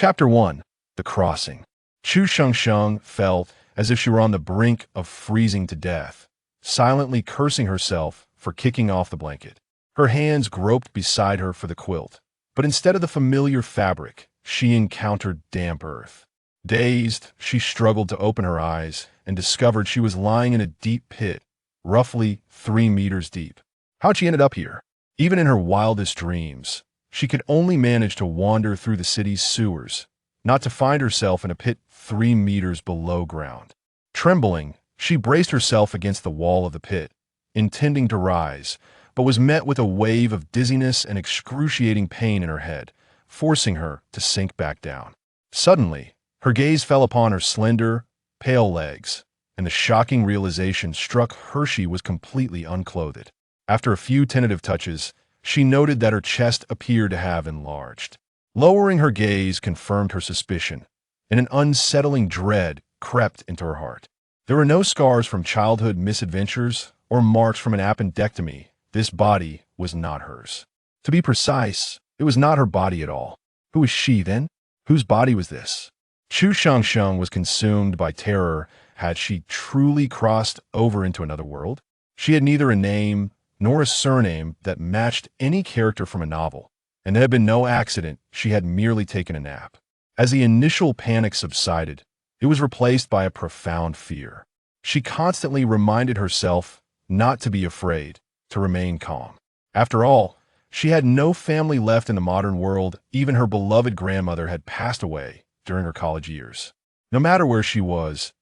Chapter 1. The Crossing. Chu Shengsheng felt as if she were on the brink of freezing to death, silently cursing herself for kicking off the blanket. Her hands groped beside her for the quilt, but instead of the familiar fabric, she encountered damp earth. Dazed, she struggled to open her eyes and discovered she was lying in a deep pit, roughly 3 meters deep. How'd she ended up here? Even in her wildest dreams, she could only manage to wander through the city's sewers, not to find herself in a pit 3 meters below ground. Trembling, she braced herself against the wall of the pit, intending to rise, but was met with a wave of dizziness and excruciating pain in her head, forcing her to sink back down. Suddenly, her gaze fell upon her slender, pale legs, and the shocking realization struck her she was completely unclothed. After a few tentative touches, she noted that her chest appeared to have enlarged. Lowering her gaze confirmed her suspicion, and an unsettling dread crept into her heart. There were no scars from childhood misadventures or marks from an appendectomy. This body was not hers. To be precise, it was not her body at all. Who was she, then? Whose body was this? Chu Shengsheng was consumed by terror. Had she truly crossed over into another world? She had neither a name nor a surname that matched any character from a novel, and there had been no accident. She had merely taken a nap. As the initial panic subsided, it was replaced by a profound fear. She constantly reminded herself not to be afraid, to remain calm. After all, she had no family left in the modern world. Even her beloved grandmother had passed away during her college years. No matter where she was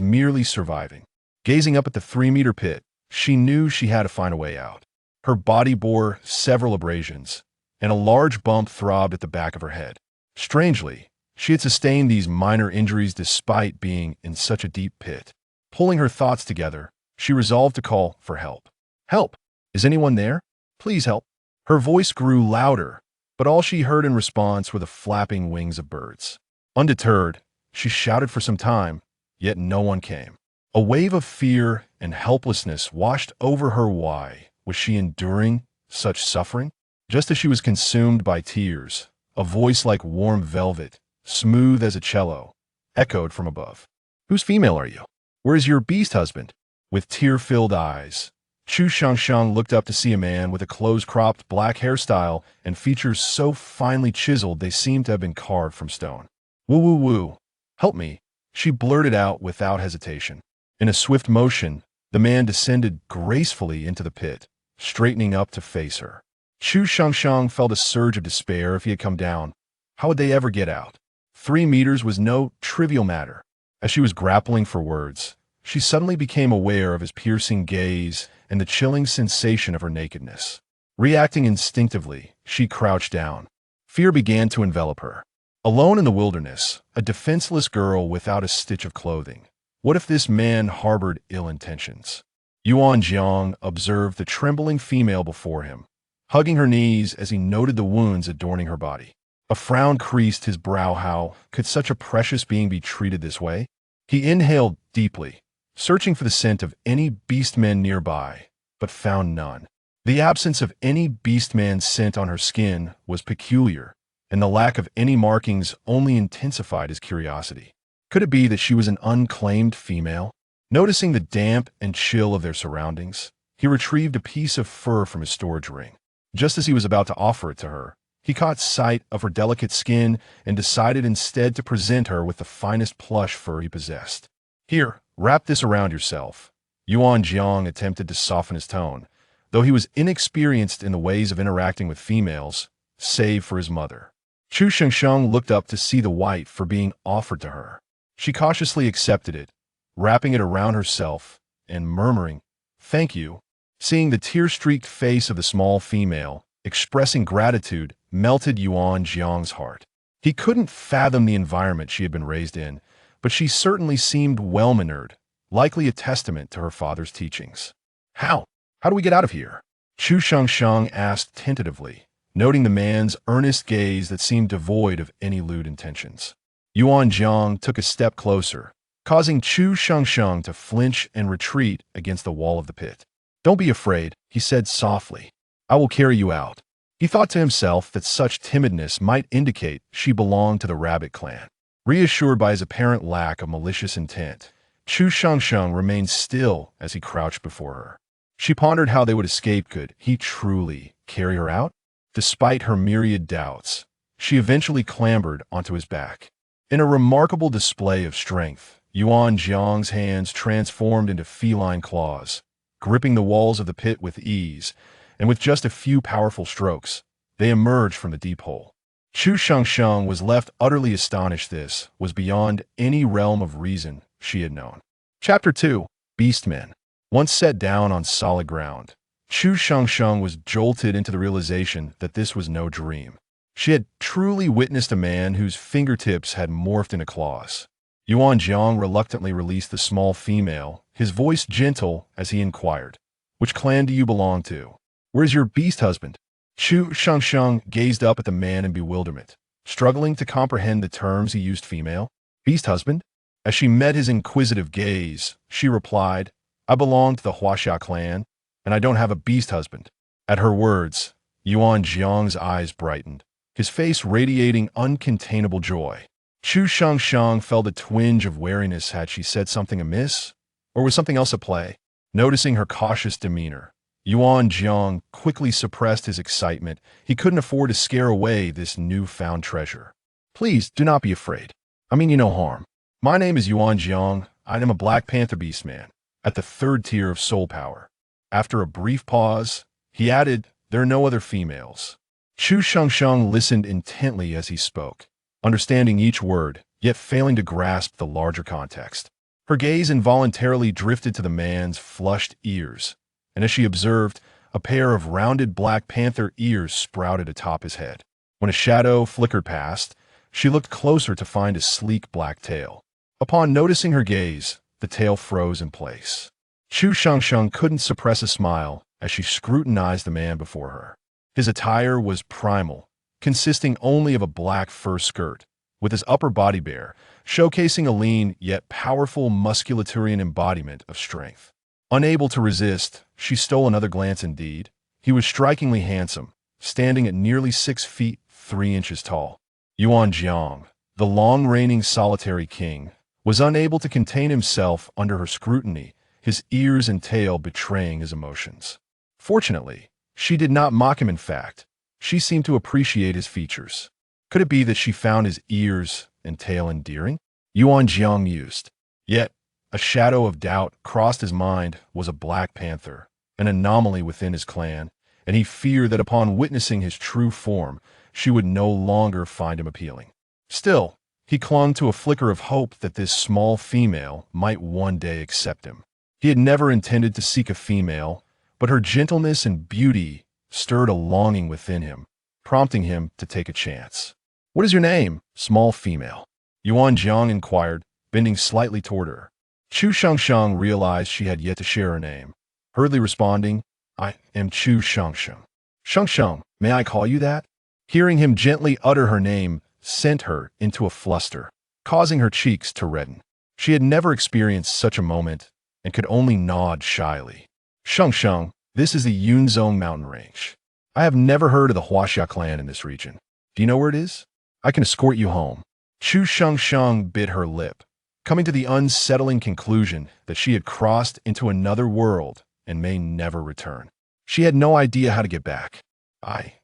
merely surviving. Gazing up at the 3-meter pit, she knew she had to find a way out. Her body bore several abrasions, and a large bump throbbed at the back of her head. Strangely, she had sustained these minor injuries despite being in such a deep pit. Pulling her thoughts together, she resolved to call for help. "Help! Is anyone there? Please help." Her voice grew louder, but all she heard in response were the flapping wings of birds. Undeterred, she shouted for some time, yet no one came. A wave of fear and helplessness washed over her. Why was she enduring such suffering? Just as she was consumed by tears, a voice like warm velvet, smooth as a cello, echoed from above. "Whose female are you? Where is your beast husband?" With tear-filled eyes, Chu Shengsheng looked up to see a man with a close-cropped black hairstyle and features so finely chiseled they seemed to have been carved from stone. "Woo woo woo. Help me," she blurted out without hesitation. In a swift motion, the man descended gracefully into the pit, straightening up to face her. Chu Shengsheng felt a surge of despair. If he had come down, how would they ever get out? 3 meters was no trivial matter. As she was grappling for words, she suddenly became aware of his piercing gaze and the chilling sensation of her nakedness. Reacting instinctively, she crouched down. Fear began to envelop her. Alone in the wilderness, a defenseless girl without a stitch of clothing. What if this man harbored ill intentions? Yuan Jiang observed the trembling female before him, hugging her knees as he noted the wounds adorning her body. A frown creased his brow. How could such a precious being be treated this way? He inhaled deeply, searching for the scent of any beastmen nearby, but found none. The absence of any beastman scent on her skin was peculiar, and the lack of any markings only intensified his curiosity. Could it be that she was an unclaimed female? Noticing the damp and chill of their surroundings, he retrieved a piece of fur from his storage ring. Just as he was about to offer it to her, he caught sight of her delicate skin and decided instead to present her with the finest plush fur he possessed. "Here, wrap this around yourself." Yuan Jiang attempted to soften his tone, though he was inexperienced in the ways of interacting with females, save for his mother. Chu Shengsheng looked up to see the white fur being offered to her. She cautiously accepted it, wrapping it around herself and murmuring, "Thank you." Seeing the tear-streaked face of the small female, expressing gratitude, melted Yuan Jiang's heart. He couldn't fathom the environment she had been raised in, but she certainly seemed well-mannered, likely a testament to her father's teachings. How do we get out of here?" Chu Shengsheng asked tentatively, noting the man's earnest gaze that seemed devoid of any lewd intentions. Yuan Jiang took a step closer, causing Chu Shengsheng to flinch and retreat against the wall of the pit. "Don't be afraid," he said softly. "I will carry you out." He thought to himself that such timidness might indicate she belonged to the rabbit clan. Reassured by his apparent lack of malicious intent, Chu Shangsheng remained still as he crouched before her. She pondered how they would escape. Could he truly carry her out? Despite her myriad doubts, she eventually clambered onto his back. In a remarkable display of strength, Yuan Jiang's hands transformed into feline claws, gripping the walls of the pit with ease, and with just a few powerful strokes, they emerged from the deep hole. Chu Shangsheng was left utterly astonished. This was beyond any realm of reason she had known. Chapter 2. Beastmen. Once set down on solid ground, Chu Shangsheng was jolted into the realization that this was no dream. She had truly witnessed a man whose fingertips had morphed into claws. Yuan Jiang reluctantly released the small female, his voice gentle as he inquired, "Which clan do you belong to? Where's your beast husband?" Chu Shangsheng gazed up at the man in bewilderment, struggling to comprehend the terms he used. Female? Beast husband? As she met his inquisitive gaze, she replied, "I belong to the Huaxia clan, and I don't have a beast husband." At her words, Yuan Jiang's eyes brightened, his face radiating uncontainable joy. Chu Shangsheng felt a twinge of wariness. Had she said something amiss? Or was something else at play? Noticing her cautious demeanor, Yuan Jiang quickly suppressed his excitement. He couldn't afford to scare away this newfound treasure. "Please, do not be afraid. I mean you no harm. My name is Yuan Jiang. I am a Black Panther Beastman, at the 3rd tier of soul power." After a brief pause, he added, "There are no other females." Chu Shangsheng listened intently as he spoke, understanding each word, yet failing to grasp the larger context. Her gaze involuntarily drifted to the man's flushed ears, and as she observed, a pair of rounded Black Panther ears sprouted atop his head. When a shadow flickered past, she looked closer to find a sleek black tail. Upon noticing her gaze, the tail froze in place. Chu Shangsheng couldn't suppress a smile as she scrutinized the man before her. His attire was primal, consisting only of a black fur skirt, with his upper body bare, showcasing a lean yet powerful musculaturian embodiment of strength. Unable to resist, she stole another glance. Indeed, he was strikingly handsome, standing at nearly 6 feet 3 inches tall. Yuan Jiang, the long-reigning solitary king, was unable to contain himself under her scrutiny, his ears and tail betraying his emotions. Fortunately, she did not mock him. In fact, she seemed to appreciate his features. Could it be that she found his ears and tail endearing? Yuan Jiang mused. Yet, a shadow of doubt crossed his mind. Was a Black Panther an anomaly within his clan, and he feared that upon witnessing his true form, she would no longer find him appealing. Still, he clung to a flicker of hope that this small female might one day accept him. He had never intended to seek a female, but her gentleness and beauty stirred a longing within him, prompting him to take a chance. "What is your name, small female?" Yuan Jiang inquired, bending slightly toward her. Chu Shangsheng realized she had yet to share her name, hurriedly responding, "I am Chu Shangsheng." "Shangsheng, may I call you that?" Hearing him gently utter her name sent her into a fluster, causing her cheeks to redden. She had never experienced such a moment and could only nod shyly. "Shangsheng, this is the Yunzong mountain range. I have never heard of the Huaxia clan in this region. Do you know where it is? I can escort you home." Chu Shangsheng bit her lip, coming to the unsettling conclusion that she had crossed into another world and may never return. She had no idea how to get back. I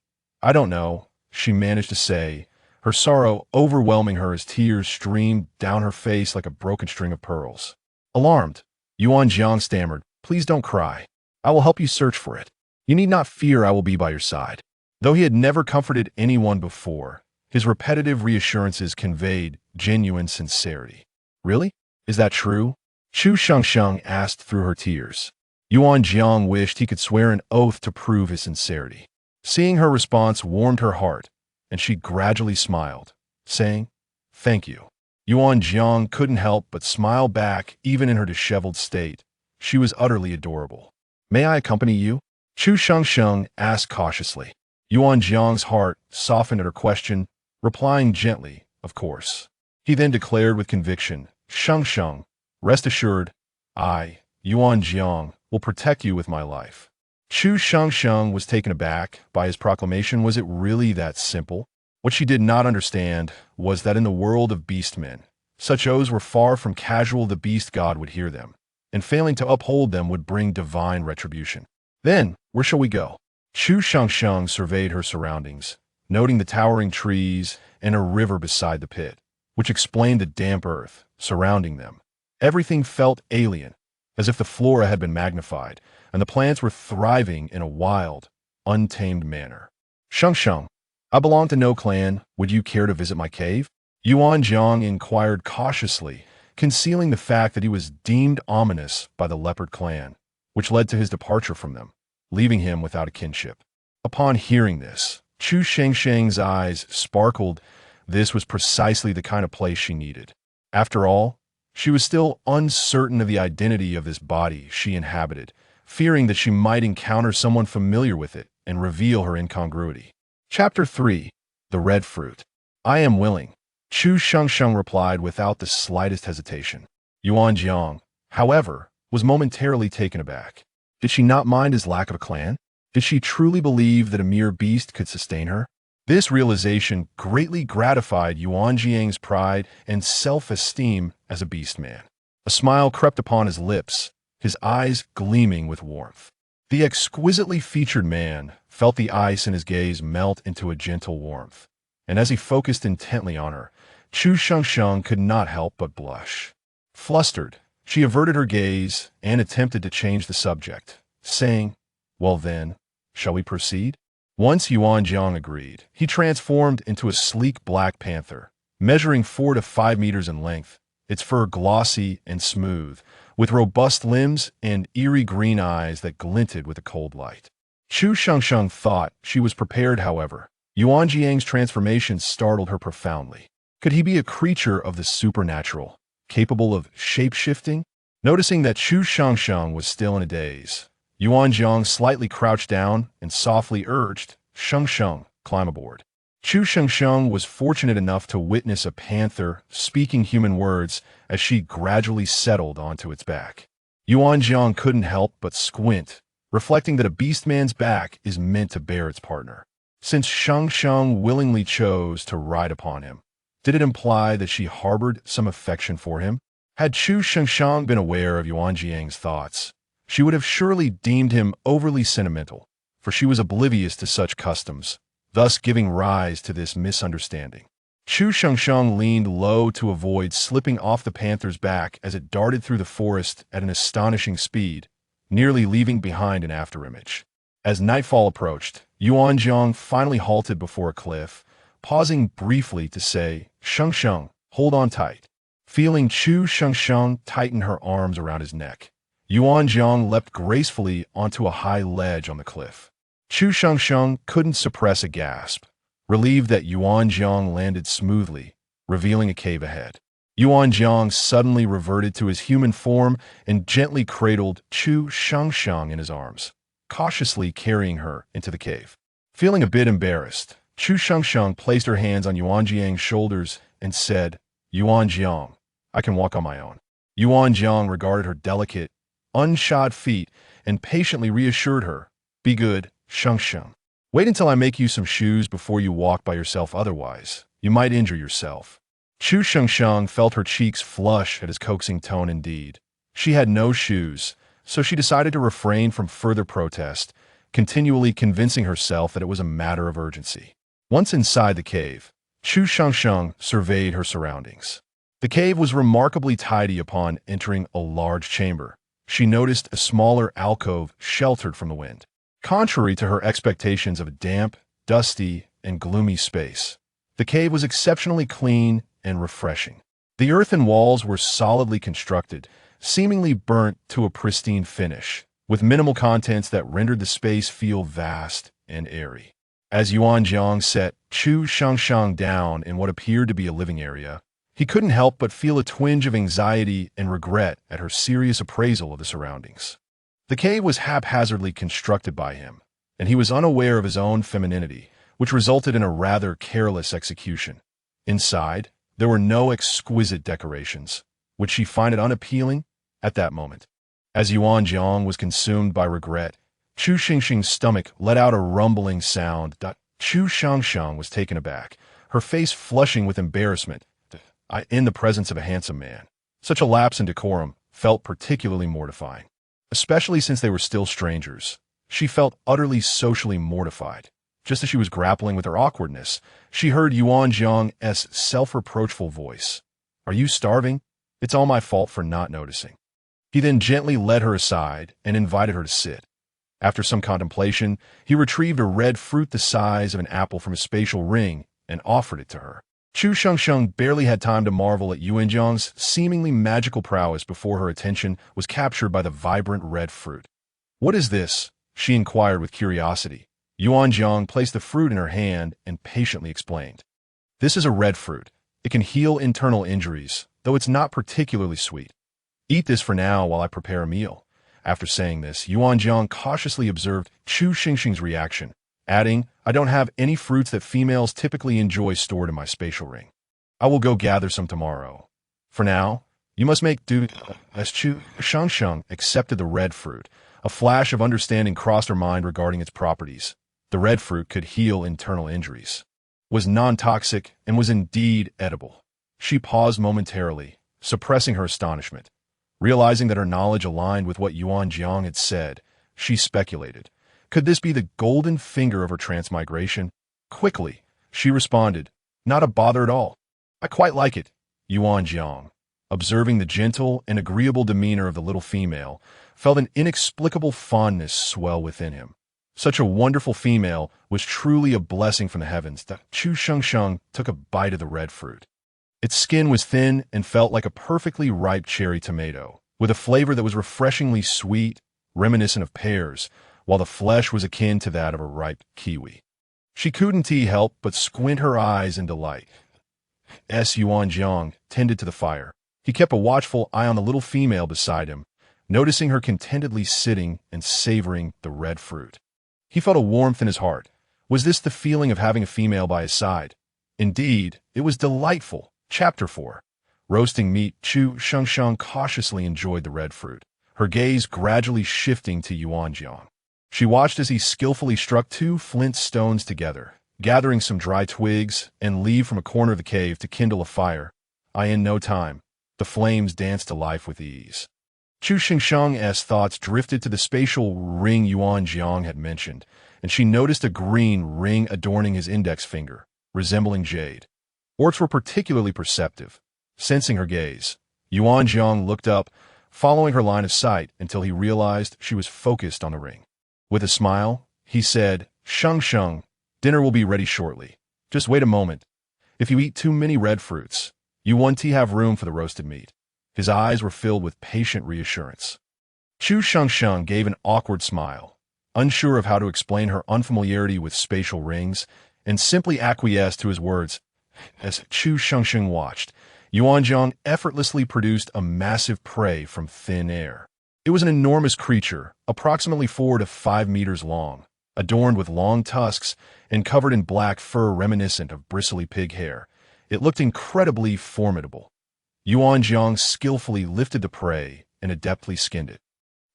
don't know," she managed to say, her sorrow overwhelming her as tears streamed down her face like a broken string of pearls. Alarmed, Yuan Jiang stammered, "Please don't cry. I will help you search for it. You need not fear, I will be by your side." Though he had never comforted anyone before, his repetitive reassurances conveyed genuine sincerity. "Really? Is that true?" Chu Shangsheng asked through her tears. Yuan Jiang wished he could swear an oath to prove his sincerity. Seeing her response warmed her heart, and she gradually smiled, saying, "Thank you." Yuan Jiang couldn't help but smile back even in her disheveled state. She was utterly adorable. "May I accompany you?" Chu Shangsheng asked cautiously. Yuan Jiang's heart softened at her question, replying gently, "Of course." He then declared with conviction, "Shangsheng, rest assured, I, Yuan Jiang, will protect you with my life." Chu Shengsheng was taken aback by his proclamation. Was it really that simple? What she did not understand was that in the world of beastmen, such oaths were far from casual. The beast god would hear them, and failing to uphold them would bring divine retribution. Then, where shall we go? Chu Shengsheng surveyed her surroundings, noting the towering trees and a river beside the pit, which explained the damp earth surrounding them. Everything felt alien, as if the flora had been magnified, and the plants were thriving in a wild, untamed manner. Shengsheng, I belong to no clan. Would you care to visit my cave? Yuan Jiang inquired cautiously, concealing the fact that he was deemed ominous by the leopard clan, which led to his departure from them, leaving him without a kinship. Upon hearing this, Chu Shengsheng's eyes sparkled. This was precisely the kind of place she needed. After all, she was still uncertain of the identity of this body she inhabited, fearing that she might encounter someone familiar with it and reveal her incongruity. Chapter 3. The Red Fruit. I am willing, Chu Shengsheng replied without the slightest hesitation. Yuan Jiang, however, was momentarily taken aback. Did she not mind his lack of a clan? Did she truly believe that a mere beast could sustain her? This realization greatly gratified Yuan Jiang's pride and self-esteem as a beastman. A smile crept upon his lips, his eyes gleaming with warmth. The exquisitely featured man felt the ice in his gaze melt into a gentle warmth, and as he focused intently on her, Chu Shengsheng could not help but blush. Flustered, she averted her gaze and attempted to change the subject, saying, "Well then, shall we proceed?" Once Yuan Jiang agreed, he transformed into a sleek black panther, measuring 4 to 5 meters in length, its fur glossy and smooth, with robust limbs and eerie green eyes that glinted with a cold light. Chu Shengsheng thought she was prepared, however. Yuan Jiang's transformation startled her profoundly. Could he be a creature of the supernatural, capable of shape-shifting? Noticing that Chu Shengsheng was still in a daze, Yuan Jiang slightly crouched down and softly urged, "Shengsheng, climb aboard." Chu Shengsheng was fortunate enough to witness a panther speaking human words as she gradually settled onto its back. Yuan Jiang couldn't help but squint, reflecting that a beastman's back is meant to bear its partner. Since Shengsheng willingly chose to ride upon him, did it imply that she harbored some affection for him? Had Chu Shengsheng been aware of Yuan Jiang's thoughts, she would have surely deemed him overly sentimental, for she was oblivious to such customs, thus giving rise to this misunderstanding. Chu Shengsheng leaned low to avoid slipping off the panther's back as it darted through the forest at an astonishing speed, nearly leaving behind an afterimage. As nightfall approached, Yuan Jiang finally halted before a cliff, pausing briefly to say, "Shengsheng, hold on tight." Feeling Chu Shengsheng tighten her arms around his neck, Yuan Jiang leapt gracefully onto a high ledge on the cliff. Chu Shengsheng couldn't suppress a gasp, relieved that Yuan Jiang landed smoothly, revealing a cave ahead. Yuan Jiang suddenly reverted to his human form and gently cradled Chu Shengsheng in his arms, cautiously carrying her into the cave. Feeling a bit embarrassed, Chu Shengsheng placed her hands on Yuan Jiang's shoulders and said, "Yuan Jiang, I can walk on my own." Yuan Jiang regarded her delicate, unshod feet and patiently reassured her, "Be good, Shengsheng. Wait until I make you some shoes before you walk by yourself, otherwise you might injure yourself." Chu Shengsheng felt her cheeks flush at his coaxing tone indeed. She had no shoes, so she decided to refrain from further protest, continually convincing herself that it was a matter of urgency. Once inside the cave, Chu Shengsheng surveyed her surroundings. The cave was remarkably tidy. Upon entering a large chamber, she noticed a smaller alcove sheltered from the wind. Contrary to her expectations of a damp, dusty, and gloomy space, the cave was exceptionally clean and refreshing. The earthen walls were solidly constructed, seemingly burnt to a pristine finish, with minimal contents that rendered the space feel vast and airy. As Yuan Jiang set Chu Shengsheng down in what appeared to be a living area, he couldn't help but feel a twinge of anxiety and regret at her serious appraisal of the surroundings. The cave was haphazardly constructed by him, and he was unaware of his own femininity, which resulted in a rather careless execution. Inside, there were no exquisite decorations, which she found unappealing at that moment. As Yuan Jiang was consumed by regret, Chu Xingxing's stomach let out a rumbling sound. Chu Shangshang was taken aback, her face flushing with embarrassment in the presence of a handsome man. Such a lapse in decorum felt particularly mortifying, especially since they were still strangers. She felt utterly socially mortified. Just as she was grappling with her awkwardness, she heard Yuan Jiang's self-reproachful voice. "Are you starving? It's all my fault for not noticing." He then gently led her aside and invited her to sit. After some contemplation, he retrieved a red fruit the size of an apple from his spatial ring and offered it to her. Chu Shengsheng barely had time to marvel at Yuanjiang's seemingly magical prowess before her attention was captured by the vibrant red fruit. "What is this?" she inquired with curiosity. Yuanjiang placed the fruit in her hand and patiently explained. "This is a red fruit. It can heal internal injuries, though it's not particularly sweet. Eat this for now while I prepare a meal." After saying this, Yuanjiang cautiously observed Chu Xingxing's reaction, adding, "I don't have any fruits that females typically enjoy stored in my spatial ring. I will go gather some tomorrow. For now, you must make do." As Chu Shangsheng accepted the red fruit, a flash of understanding crossed her mind regarding its properties. The red fruit could heal internal injuries, was non-toxic, and was indeed edible. She paused momentarily, suppressing her astonishment. Realizing that her knowledge aligned with what Yuanjiang had said, she speculated. Could this be the golden finger of her transmigration? Quickly, she responded, "Not a bother at all. I quite like it." Yuanjiang, observing the gentle and agreeable demeanor of the little female, felt an inexplicable fondness swell within him. Such a wonderful female was truly a blessing from the heavens. Chu Shengsheng took a bite of the red fruit. Its skin was thin and felt like a perfectly ripe cherry tomato, with a flavor that was refreshingly sweet, reminiscent of pears, while the flesh was akin to that of a ripe kiwi. She couldn't help but squint her eyes in delight. Yuanjiang tended to the fire. He kept a watchful eye on the little female beside him, noticing her contentedly sitting and savoring the red fruit. He felt a warmth in his heart. Was this the feeling of having a female by his side? Indeed, it was delightful. Chapter 4. Roasting meat. Chu Shengsheng cautiously enjoyed the red fruit, her gaze gradually shifting to Yuanjiang. She watched as he skillfully struck 2 flint stones together, gathering some dry twigs and leaves from a corner of the cave to kindle a fire. In no time, the flames danced to life with ease. Chu Shengsheng's thoughts drifted to the spatial ring Yuanjiang had mentioned, and she noticed a green ring adorning his index finger, resembling jade. Orcs were particularly perceptive. Sensing her gaze, Yuanjiang looked up, following her line of sight until he realized she was focused on the ring. With a smile, he said, "Shengsheng, dinner will be ready shortly. Just wait a moment. If you eat too many red fruits, you won't have room for the roasted meat." His eyes were filled with patient reassurance. Chu Shengsheng gave an awkward smile, unsure of how to explain her unfamiliarity with spatial rings, and simply acquiesced to his words. As Chu Shengsheng watched, Yuanjiang effortlessly produced a massive prey from thin air. It was an enormous creature, approximately 4 to 5 meters long, adorned with long tusks and covered in black fur reminiscent of bristly pig hair. It looked incredibly formidable. Yuanjiang skillfully lifted the prey and adeptly skinned it,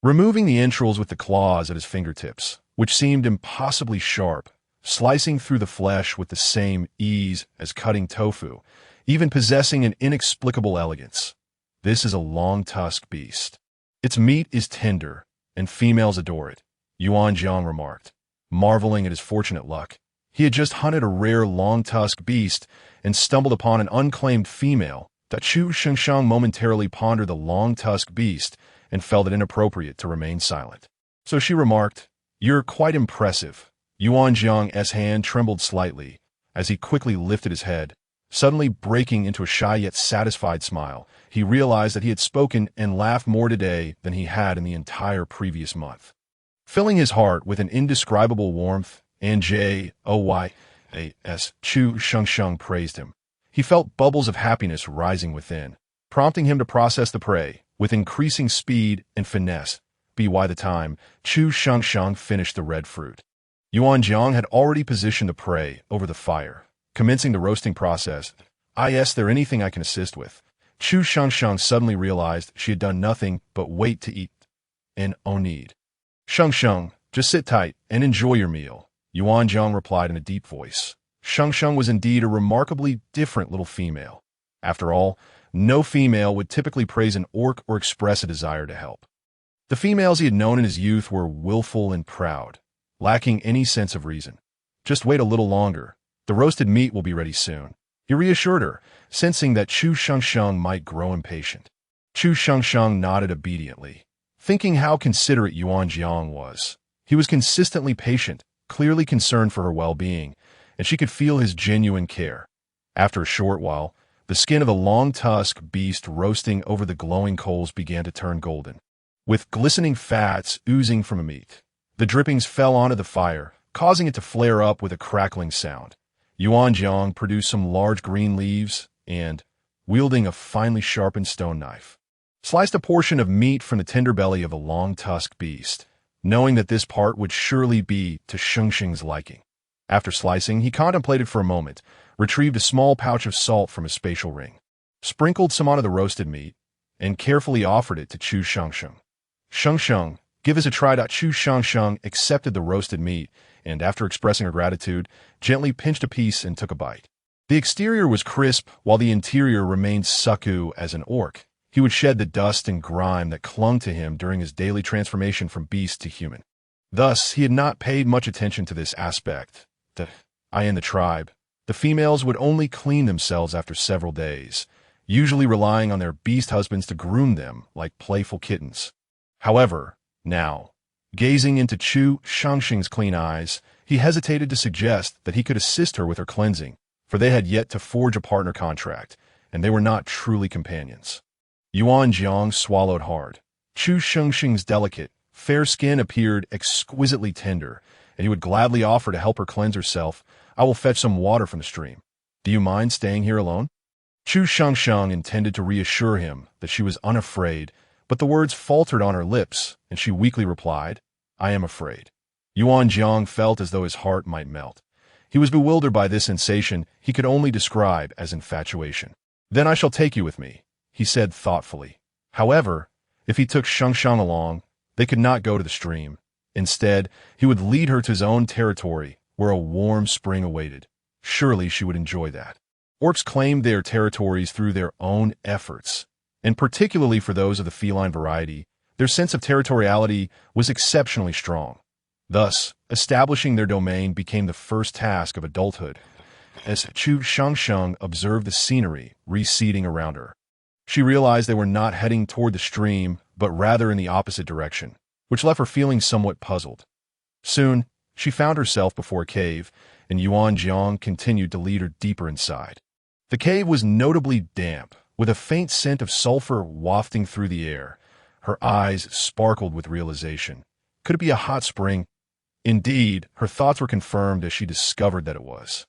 removing the entrails with the claws at his fingertips, which seemed impossibly sharp, slicing through the flesh with the same ease as cutting tofu, even possessing an inexplicable elegance. This is a long-tusked beast. Its meat is tender, and females adore it, Yuanjiang remarked, marveling at his fortunate luck. He had just hunted a rare long-tusked beast and stumbled upon an unclaimed female. Chu Shengsheng momentarily pondered the long-tusked beast and felt it inappropriate to remain silent. So she remarked, "You're quite impressive." Yuanjiang's hand trembled slightly as he quickly lifted his head. Suddenly breaking into a shy yet satisfied smile, he realized that he had spoken and laughed more today than he had in the entire previous month. Filling his heart with an indescribable warmth, Chu Shengsheng praised him. He felt bubbles of happiness rising within, prompting him to process the prey with increasing speed and finesse. By the time Chu Shengsheng finished the red fruit, Yuanjiang had already positioned the prey over the fire, commencing the roasting process. "Is there anything I can assist with?" Chu Shengsheng suddenly realized she had done nothing but wait to eat. "No need." Shengsheng, Just sit tight and enjoy your meal, Yuan Jiang replied in a deep voice. Sheng Sheng was indeed a remarkably different little female. After all, no female would typically praise an orc or express a desire to help. The females he had known in his youth were willful and proud, lacking any sense of reason. Just wait a little longer. The roasted meat will be ready soon, he reassured her, sensing that Chu Shengsheng might grow impatient. Chu Shengsheng nodded obediently, thinking how considerate Yuan Jiang was. He was consistently patient, clearly concerned for her well-being, and she could feel his genuine care. After a short while, the skin of the long-tusked beast roasting over the glowing coals began to turn golden, with glistening fats oozing from the meat. The drippings fell onto the fire, causing it to flare up with a crackling sound. Yuan Jiang produced some large green leaves and, wielding a finely sharpened stone knife, sliced a portion of meat from the tender belly of the long-tusked beast, knowing that this part would surely be to Shengsheng's liking. After slicing, he contemplated for a moment, retrieved a small pouch of salt from his spatial ring, sprinkled some onto the roasted meat, and carefully offered it to Chu Shengsheng. Shengsheng, give us a try. Chu Shengsheng accepted the roasted meat, and after expressing her gratitude, gently pinched a piece and took a bite. The exterior was crisp, while the interior remained sucku as an orc. He would shed the dust and grime that clung to him during his daily transformation from beast to human. Thus, he had not paid much attention to this aspect. In the tribe, the females would only clean themselves after several days, usually relying on their beast husbands to groom them like playful kittens. However, now, gazing into Chu Shengsheng's clean eyes, he hesitated to suggest that he could assist her with her cleansing, for they had yet to forge a partner contract, and they were not truly companions. Yuan Jiang swallowed hard. Chu Shengsheng's delicate, fair skin appeared exquisitely tender, and he would gladly offer to help her cleanse herself. I will fetch some water from the stream. Do you mind staying here alone? Chu Shengsheng intended to reassure him that she was unafraid, but the words faltered on her lips, and she weakly replied, I am afraid. Yuan Jiang felt as though his heart might melt. He was bewildered by this sensation he could only describe as infatuation. Then I shall take you with me, he said thoughtfully. However, if he took Shengsheng along, they could not go to the stream. Instead, he would lead her to his own territory, where a warm spring awaited. Surely she would enjoy that. Orcs claimed their territories through their own efforts, and particularly for those of the feline variety, their sense of territoriality was exceptionally strong. Thus, establishing their domain became the first task of adulthood, as Chu Shengsheng observed the scenery receding around her. She realized they were not heading toward the stream, but rather in the opposite direction, which left her feeling somewhat puzzled. Soon, she found herself before a cave, and Yuan Jiang continued to lead her deeper inside. The cave was notably damp, with a faint scent of sulfur wafting through the air. Her eyes sparkled with realization. Could it be a hot spring? Indeed, her thoughts were confirmed as she discovered that it was.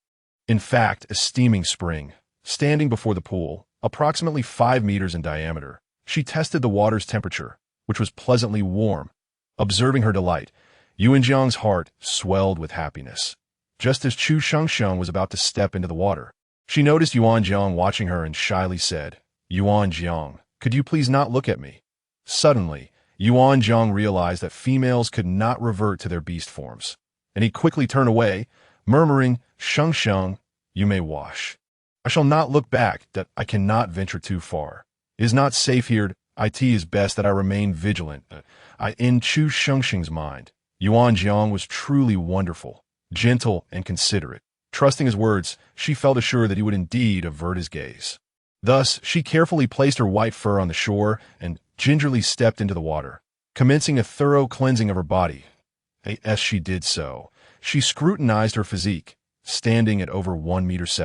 In fact, a steaming spring. Standing before the pool, approximately 5 meters in diameter, she tested the water's temperature, which was pleasantly warm. Observing her delight, Yuan Jiang's heart swelled with happiness. Just as Chu Shengsheng was about to step into the water, she noticed Yuan Jiang watching her and shyly said, Yuan Jiang, could you please not look at me? Suddenly, Yuan Jiang realized that females could not revert to their beast forms, and he quickly turned away, murmuring, Shengsheng, you may wash. I shall not look back, that I cannot venture too far. It is not safe here. It is best that I remain vigilant. In Chu Shengsheng's mind, Yuan Jiang was truly wonderful, gentle, and considerate. Trusting his words, she felt assured that he would indeed avert his gaze. Thus, she carefully placed her white fur on the shore and gingerly stepped into the water, commencing a thorough cleansing of her body. As she did so, she scrutinized her physique, standing at over 1.70 meters.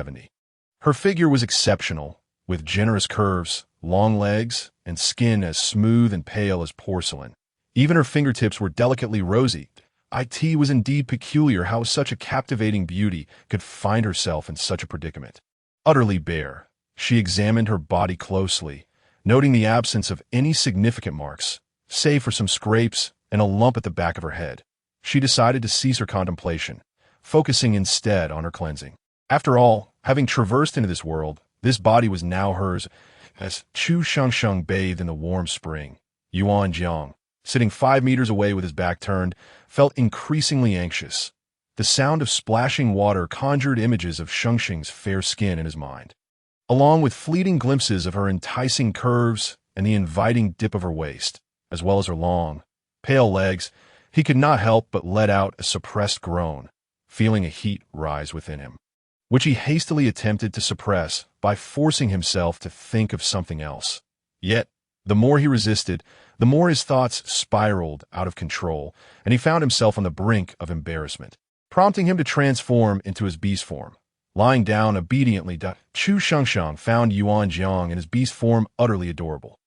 Her figure was exceptional, with generous curves, long legs, and skin as smooth and pale as porcelain. Even her fingertips were delicately rosy. It was indeed peculiar how such a captivating beauty could find herself in such a predicament. Utterly bare, she examined her body closely, noting the absence of any significant marks, save for some scrapes and a lump at the back of her head. She decided to cease her contemplation, focusing instead on her cleansing. After all, having traversed into this world, this body was now hers. As Chu Shengsheng bathed in the warm spring, Yuan Jiang, sitting 5 meters away with his back turned, felt increasingly anxious. The sound of splashing water conjured images of Shengxing's fair skin in his mind, along with fleeting glimpses of her enticing curves and the inviting dip of her waist, as well as her long, pale legs. He could not help but let out a suppressed groan, feeling a heat rise within him, which he hastily attempted to suppress by forcing himself to think of something else. Yet, the more he resisted, the more his thoughts spiraled out of control, and he found himself on the brink of embarrassment, prompting him to transform into his beast form. Lying down obediently, Chu Shengsheng found Yuan Jiang in his beast form utterly adorable.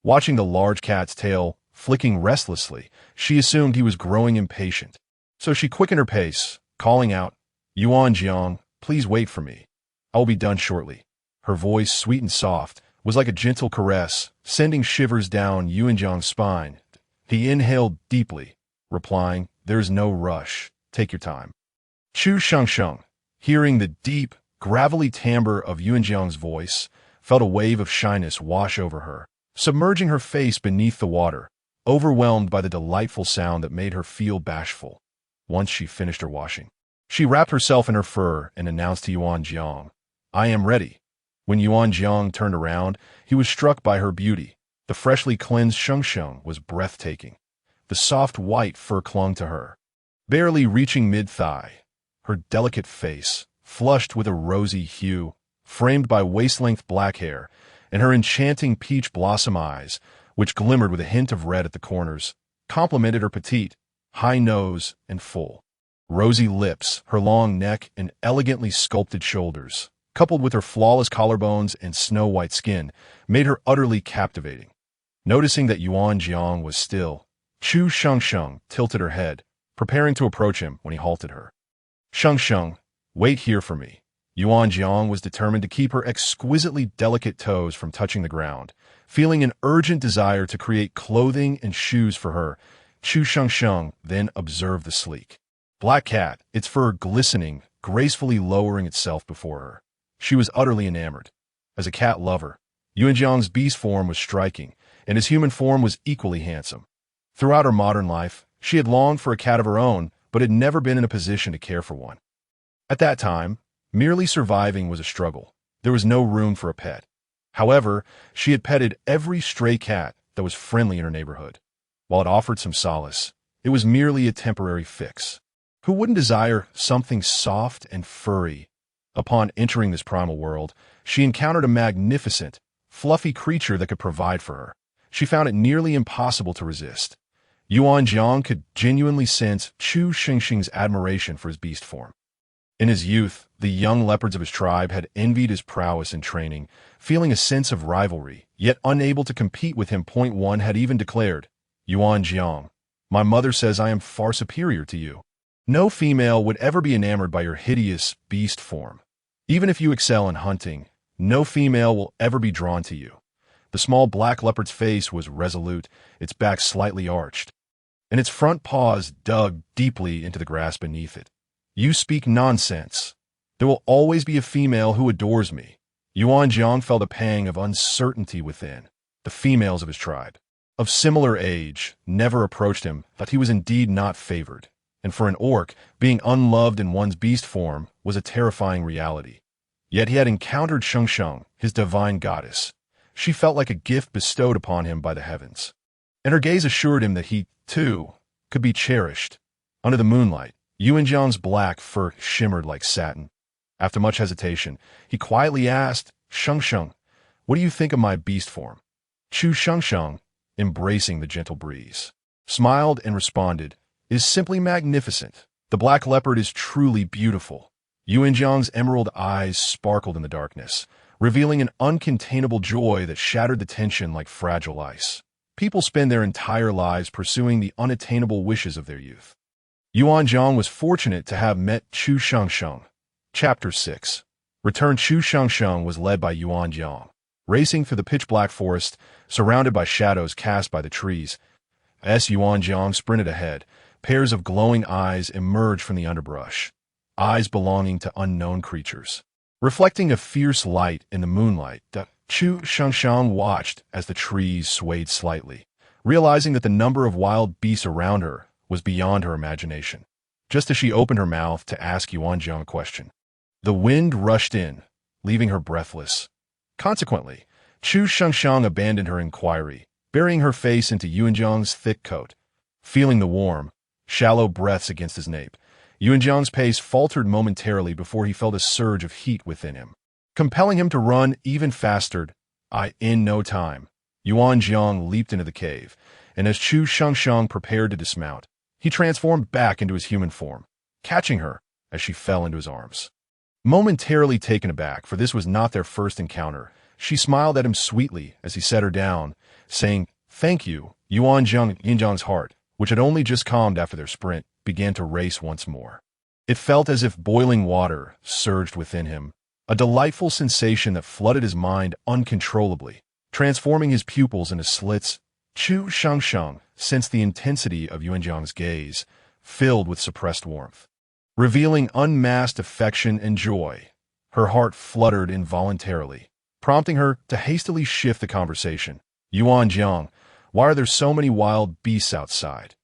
Watching the large cat's tail flicking restlessly, she assumed he was growing impatient. So she quickened her pace, calling out, "Yuan Jiang, please wait for me. I will be done shortly." Her voice, sweet and soft, was like a gentle caress, sending shivers down Yuan Jiang's spine. He inhaled deeply, replying, "There is no rush. Take your time." Chu Shengsheng, hearing the deep, gravelly timbre of Yuan Jiang's voice, felt a wave of shyness wash over her, submerging her face beneath the water, overwhelmed by the delightful sound that made her feel bashful. Once she finished her washing, she wrapped herself in her fur and announced to Yuan Jiang, "I am ready." When Yuan Jiang turned around, he was struck by her beauty. The freshly cleansed Shengsheng was breathtaking. The soft white fur clung to her, barely reaching mid-thigh. Her delicate face, flushed with a rosy hue, framed by waist-length black hair, and her enchanting peach blossom eyes, which glimmered with a hint of red at the corners, complemented her petite, high nose and full, rosy lips, her long neck and elegantly sculpted shoulders, coupled with her flawless collarbones and snow-white skin, made her utterly captivating. Noticing that Yuan Jiang was still, Chu Shengsheng tilted her head, preparing to approach him when he halted her. "Shengsheng, wait here for me." Yuan Jiang was determined to keep her exquisitely delicate toes from touching the ground. Feeling an urgent desire to create clothing and shoes for her, Chu Shengsheng then observed the sleek black cat, its fur glistening, gracefully lowering itself before her. She was utterly enamored. As a cat lover, Yuan Jiang's beast form was striking, and his human form was equally handsome. Throughout her modern life, she had longed for a cat of her own, but had never been in a position to care for one. At that time, merely surviving was a struggle. There was no room for a pet. However, she had petted every stray cat that was friendly in her neighborhood. While it offered some solace, it was merely a temporary fix. Who wouldn't desire something soft and furry? Upon entering this primal world, she encountered a magnificent, fluffy creature that could provide for her. She found it nearly impossible to resist. Yuan Jiang could genuinely sense Chu Shengxing's admiration for his beast form. In his youth, the young leopards of his tribe had envied his prowess in training, feeling a sense of rivalry, yet unable to compete with him. One had even declared, "Yuan Jiang, my mother says I am far superior to you. No female would ever be enamored by your hideous beast form. Even if you excel in hunting, no female will ever be drawn to you." The small black leopard's face was resolute, its back slightly arched, and its front paws dug deeply into the grass beneath it. "You speak nonsense. There will always be a female who adores me." Yuan Jiang felt a pang of uncertainty within. The females of his tribe, of similar age, never approached him, but he was indeed not favored. And for an orc, being unloved in one's beast form was a terrifying reality. Yet he had encountered Shengsheng, his divine goddess. She felt like a gift bestowed upon him by the heavens, and her gaze assured him that he, too, could be cherished. Under the moonlight, Yuan Jiang's black fur shimmered like satin. After much hesitation, he quietly asked, "Shengsheng, what do you think of my beast form?" Chu Shengsheng, embracing the gentle breeze, smiled and responded, "It is simply magnificent. The black leopard is truly beautiful." Yuan Jiang's emerald eyes sparkled in the darkness, revealing an uncontainable joy that shattered the tension like fragile ice. People spend their entire lives pursuing the unattainable wishes of their youth. Yuan Jiang was fortunate to have met Chu Shengsheng. Chapter 6. Return. Chu Shengsheng was led by Yuan Jiang, racing through the pitch-black forest, surrounded by shadows cast by the trees. As Yuan Jiang sprinted ahead, pairs of glowing eyes emerged from the underbrush, eyes belonging to unknown creatures. Reflecting a fierce light in the moonlight, Chu Shengsheng watched as the trees swayed slightly, realizing that the number of wild beasts around her was beyond her imagination. Just as she opened her mouth to ask Yuanjiang a question, the wind rushed in, leaving her breathless. Consequently, Chu Shengsheng abandoned her inquiry, burying her face into Yuanjiang's thick coat. Feeling the warm, shallow breaths against his nape, Yuanjiang's pace faltered momentarily before he felt a surge of heat within him, compelling him to run even faster. In no time, Yuanjiang leaped into the cave, and as Chu Shengsheng prepared to dismount, he transformed back into his human form, catching her as she fell into his arms. Momentarily taken aback, for this was not their first encounter, she smiled at him sweetly as he set her down, saying, "Thank you." Yuanjiang's heart, which had only just calmed after their sprint, began to race once more. It felt as if boiling water surged within him, a delightful sensation that flooded his mind uncontrollably, transforming his pupils into slits. Chu Shengsheng sensed the intensity of Yuanjiang's gaze, filled with suppressed warmth, revealing unmasked affection and joy. Her heart fluttered involuntarily, prompting her to hastily shift the conversation. "Yuanjiang, why are there so many wild beasts outside?"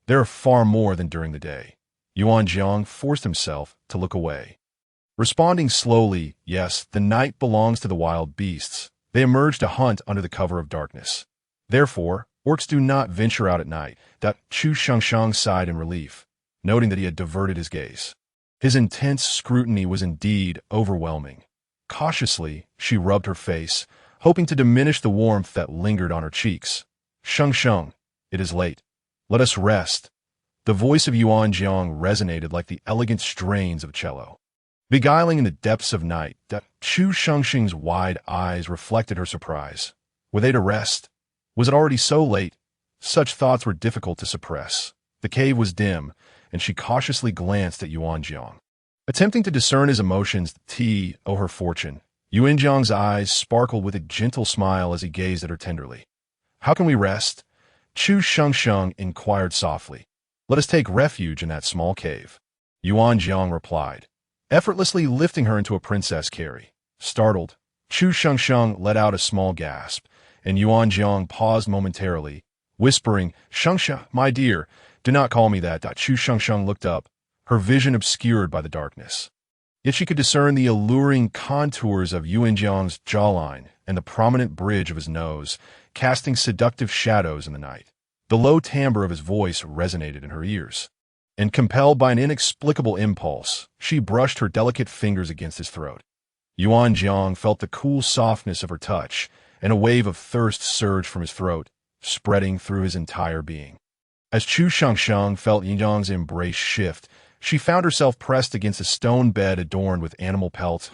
"There are far more than during the day." Yuanjiang forced himself to look away, responding slowly, "Yes, the night belongs to the wild beasts. They emerge to hunt under the cover of darkness. Therefore, orcs do not venture out at night." Chu Shengsheng sighed in relief, noting that he had diverted his gaze. His intense scrutiny was indeed overwhelming. Cautiously, she rubbed her face, hoping to diminish the warmth that lingered on her cheeks. "Shengsheng, it is late. Let us rest." The voice of Yuanjiang resonated like the elegant strains of a cello, beguiling in the depths of night. Chu Shengsheng's wide eyes reflected her surprise. Were they to rest? Was it already so late? Such thoughts were difficult to suppress. The cave was dim, and she cautiously glanced at Yuanjiang, attempting to discern his emotions. Her fortune. Yuanjiang's eyes sparkled with a gentle smile as he gazed at her tenderly. "How can we rest?" Chu Shengsheng inquired softly. "Let us take refuge in that small cave," Yuanjiang replied, effortlessly lifting her into a princess carry. Startled, Chu Shengsheng let out a small gasp, and Yuanjiang paused momentarily, whispering, "Shengsheng, my dear, do not call me that." Chu Shengsheng looked up, her vision obscured by the darkness. Yet she could discern the alluring contours of Yuanjiang's jawline and the prominent bridge of his nose, casting seductive shadows in the night. The low timbre of his voice resonated in her ears, and compelled by an inexplicable impulse, she brushed her delicate fingers against his throat. Yuanjiang felt the cool softness of her touch, and a wave of thirst surged from his throat, spreading through his entire being. As Chu Shengsheng felt Yuanjiang's embrace shift, she found herself pressed against a stone bed adorned with animal pelts.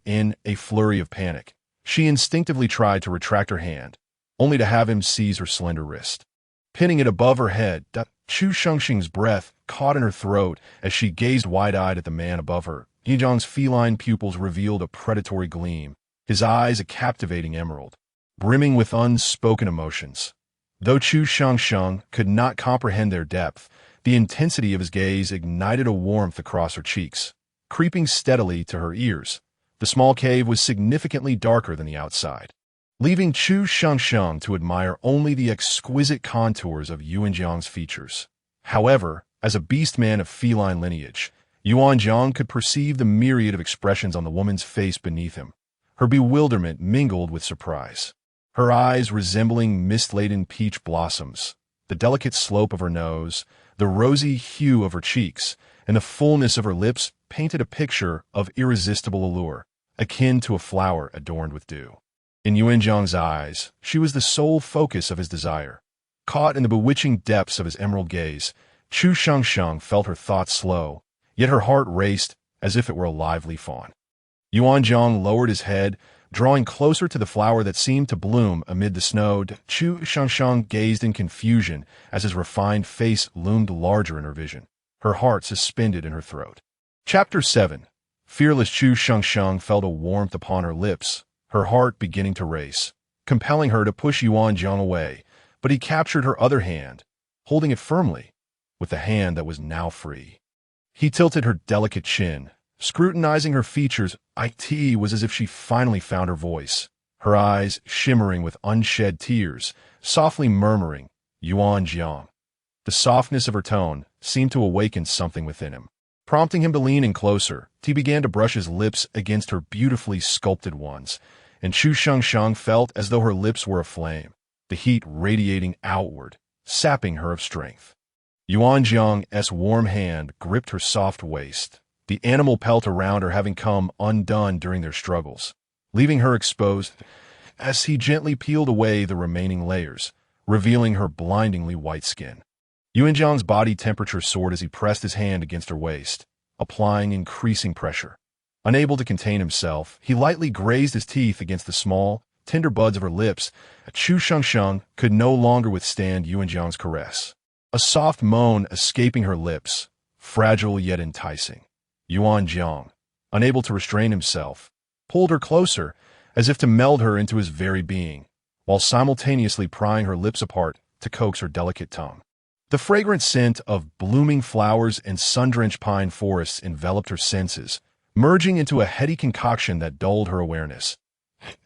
In a flurry of panic, she instinctively tried to retract her hand, only to have him seize her slender wrist, pinning it above her head. Chu Shengsheng's breath caught in her throat as she gazed wide-eyed at the man above her. Yuanjiang's feline pupils revealed a predatory gleam, his eyes a captivating emerald, brimming with unspoken emotions. Though Chu Shengsheng could not comprehend their depth, the intensity of his gaze ignited a warmth across her cheeks, creeping steadily to her ears. The small cave was significantly darker than the outside, leaving Chu Shengsheng to admire only the exquisite contours of Yuanjiang's features. However, as a beastman of feline lineage, Yuanjiang could perceive the myriad of expressions on the woman's face beneath him. Her bewilderment mingled with surprise, her eyes resembling mist-laden peach blossoms, the delicate slope of her nose, the rosy hue of her cheeks, and the fullness of her lips painted a picture of irresistible allure, akin to a flower adorned with dew. In Yuanjiang's eyes, she was the sole focus of his desire. Caught in the bewitching depths of his emerald gaze, Chu Shengsheng felt her thoughts slow, yet her heart raced as if it were a lively fawn. Yuanjiang lowered his head, drawing closer to the flower that seemed to bloom amid the snow. Chu Shengsheng gazed in confusion as his refined face loomed larger in her vision, her heart suspended in her throat. Chapter 7. Fearless Chu Shengsheng felt a warmth upon her lips, her heart beginning to race, compelling her to push Yuanjiang away, but he captured her other hand, holding it firmly, with the hand that was now free. He tilted her delicate chin, scrutinizing her features. It was as if she finally found her voice, her eyes shimmering with unshed tears, softly murmuring, Yuan Jiang. The softness of her tone seemed to awaken something within him. Prompting him to lean in closer, he began to brush his lips against her beautifully sculpted ones, and Chu Shengsheng felt as though her lips were aflame, the heat radiating outward, sapping her of strength. Yuan Jiang's warm hand gripped her soft waist, the animal pelt around her having come undone during their struggles, leaving her exposed as he gently peeled away the remaining layers, revealing her blindingly white skin. Yuan Jiang's body temperature soared as he pressed his hand against her waist, applying increasing pressure. Unable to contain himself, he lightly grazed his teeth against the small, tender buds of her lips. Chu Shengsheng could no longer withstand Yuan Jiang's caress. A soft moan escaping her lips, fragile yet enticing. Yuan Jiang, unable to restrain himself, pulled her closer, as if to meld her into his very being, while simultaneously prying her lips apart to coax her delicate tongue. The fragrant scent of blooming flowers and sun-drenched pine forests enveloped her senses, merging into a heady concoction that dulled her awareness.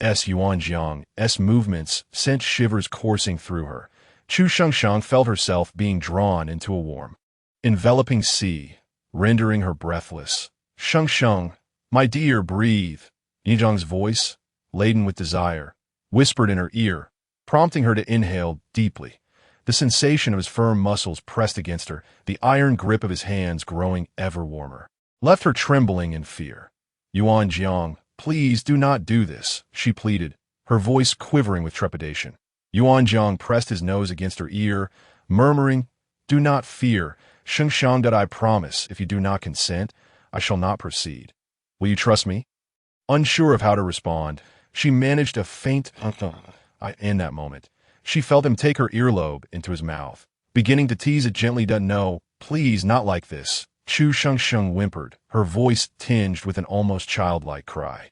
Yuan Jiang's movements sent shivers coursing through her. Chu Shengsheng felt herself being drawn into a warm, enveloping sea, rendering her breathless. Shengsheng, my dear, breathe. Yuan Jiang's voice, laden with desire, whispered in her ear, prompting her to inhale deeply. The sensation of his firm muscles pressed against her, the iron grip of his hands growing ever warmer, left her trembling in fear. Yuan Jiang, please do not do this, she pleaded, her voice quivering with trepidation. Yuan Jiang pressed his nose against her ear, murmuring, do not fear, Shengsheng, that I promise, if you do not consent, I shall not proceed. Will you trust me? Unsure of how to respond, she managed a faint in that moment. She felt him take her earlobe into his mouth, beginning to tease it gently. No, please, not like this. Chu Shengsheng whimpered, her voice tinged with an almost childlike cry.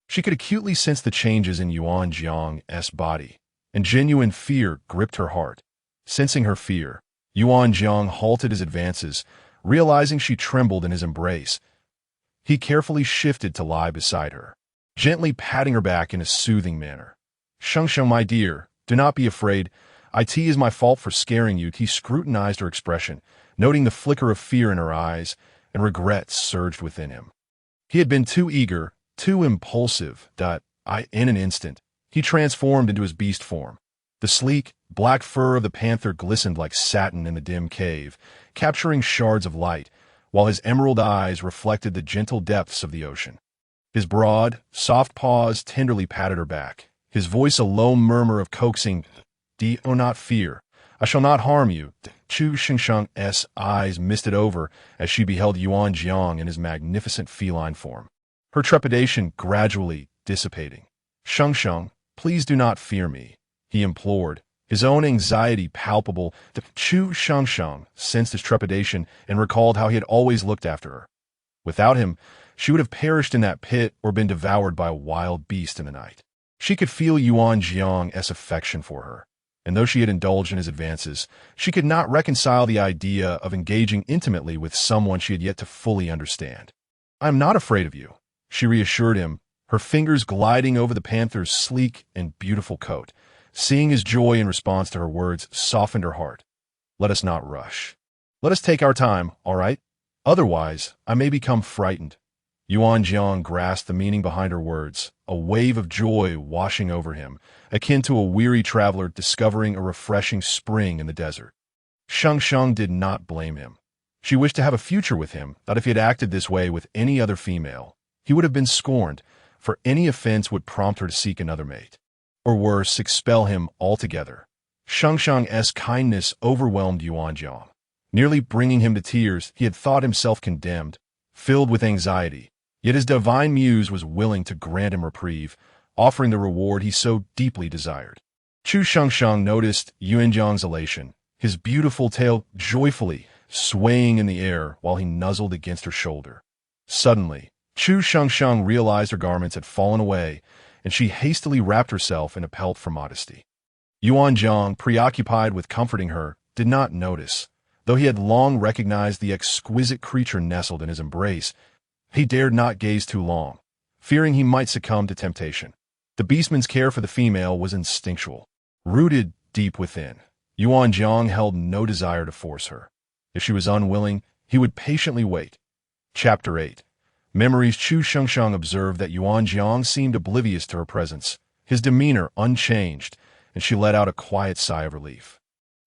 She could acutely sense the changes in Yuan Jiang's body, and genuine fear gripped her heart. Sensing her fear, Yuan Jiang halted his advances, realizing she trembled in his embrace. He carefully shifted to lie beside her, gently patting her back in a soothing manner. Shengsheng, my dear, do not be afraid. It is my fault for scaring you. He scrutinized her expression, noting the flicker of fear in her eyes, and regret surged within him. He had been too eager, too impulsive, that, in an instant, he transformed into his beast form. The sleek, black fur of the panther glistened like satin in the dim cave, capturing shards of light, while his emerald eyes reflected the gentle depths of the ocean. His broad, soft paws tenderly patted her back, his voice a low murmur of coaxing, do not fear, I shall not harm you. Chu Shengsheng's eyes misted over as she beheld Yuan Jiang in his magnificent feline form, her trepidation gradually dissipating. Shengsheng, please do not fear me, he implored, his own anxiety palpable. Chu Shengsheng sensed his trepidation and recalled how he had always looked after her. Without him, she would have perished in that pit or been devoured by a wild beast in the night. She could feel Yuan Jiang's affection for her, and though she had indulged in his advances, she could not reconcile the idea of engaging intimately with someone she had yet to fully understand. I am not afraid of you, she reassured him, her fingers gliding over the panther's sleek and beautiful coat. Seeing his joy in response to her words softened her heart. Let us not rush. Let us take our time, all right? Otherwise, I may become frightened. Yuan Jiang grasped the meaning behind her words, a wave of joy washing over him, akin to a weary traveler discovering a refreshing spring in the desert. Shengsheng did not blame him. She wished to have a future with him, that if he had acted this way with any other female, he would have been scorned, for any offense would prompt her to seek another mate. Or worse, expel him altogether. Shengsheng's kindness overwhelmed Yuan Jiang. Nearly bringing him to tears, he had thought himself condemned, filled with anxiety. Yet his divine muse was willing to grant him reprieve, offering the reward he so deeply desired. Chu Shengsheng noticed Yuan Jiang's elation, his beautiful tail joyfully swaying in the air while he nuzzled against her shoulder. Suddenly, Chu Shengsheng realized her garments had fallen away, and she hastily wrapped herself in a pelt for modesty. Yuan Jiang, preoccupied with comforting her, did not notice. Though he had long recognized the exquisite creature nestled in his embrace, he dared not gaze too long, fearing he might succumb to temptation. The beastman's care for the female was instinctual, rooted deep within. Yuan Jiang held no desire to force her. If she was unwilling, he would patiently wait. Chapter 8. Memories. Chu Shengsheng observed that Yuan Jiang seemed oblivious to her presence, his demeanor unchanged, and she let out a quiet sigh of relief.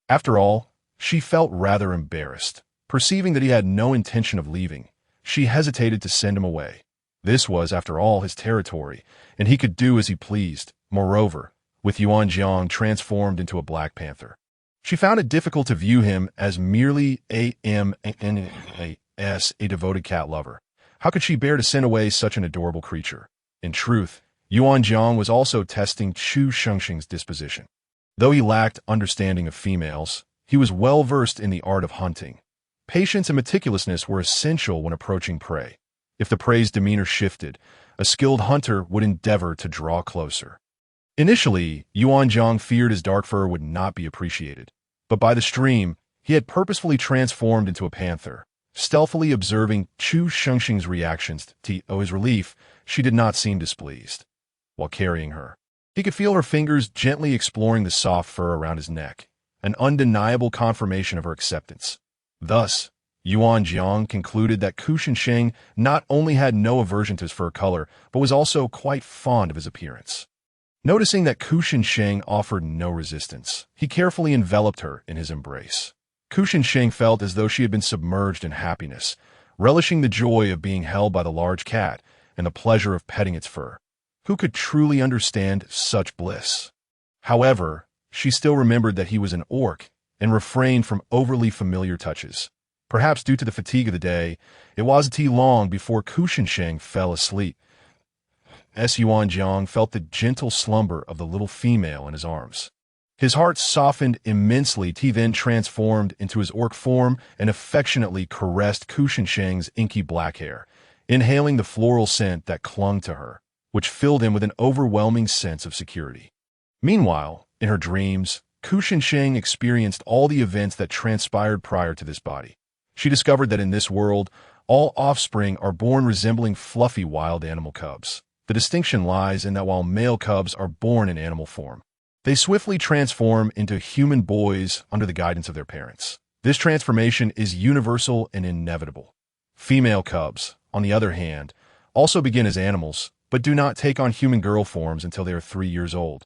After all, she felt rather embarrassed. Perceiving that he had no intention of leaving, she hesitated to send him away. This was, after all, his territory, and he could do as he pleased. Moreover, with Yuan Jiang transformed into a Black Panther, she found it difficult to view him as merely a devoted cat lover. How could she bear to send away such an adorable creature? In truth, Yuan Jiang was also testing Chu Shengsheng's disposition. Though he lacked understanding of females, he was well versed in the art of hunting. Patience and meticulousness were essential when approaching prey. If the prey's demeanor shifted, a skilled hunter would endeavor to draw closer. Initially, Yuan Jiang feared his dark fur would not be appreciated. But by the stream, he had purposefully transformed into a panther. Stealthily observing Chu Shengsheng's reactions to his relief, she did not seem displeased. While carrying her, he could feel her fingers gently exploring the soft fur around his neck, an undeniable confirmation of her acceptance. Thus, Yuan Jiang concluded that Ku Shengsheng not only had no aversion to his fur color, but was also quite fond of his appearance. Noticing that Ku Shengsheng offered no resistance, he carefully enveloped her in his embrace. Ku Shengsheng felt as though she had been submerged in happiness, relishing the joy of being held by the large cat and the pleasure of petting its fur. Who could truly understand such bliss? However, she still remembered that he was an orc and refrained from overly familiar touches. Perhaps due to the fatigue of the day, it wasn't long before Ku Shengsheng fell asleep. Yuan Jiang felt the gentle slumber of the little female in his arms. His heart softened immensely. He then transformed into his orc form and affectionately caressed Ku Shengsheng's inky black hair, inhaling the floral scent that clung to her, which filled him with an overwhelming sense of security. Meanwhile, in her dreams, Ku Shengsheng experienced all the events that transpired prior to this body. She discovered that in this world, all offspring are born resembling fluffy wild animal cubs. The distinction lies in that while male cubs are born in animal form, they swiftly transform into human boys under the guidance of their parents. This transformation is universal and inevitable. Female cubs, on the other hand, also begin as animals, but do not take on human girl forms until they are 3 years old,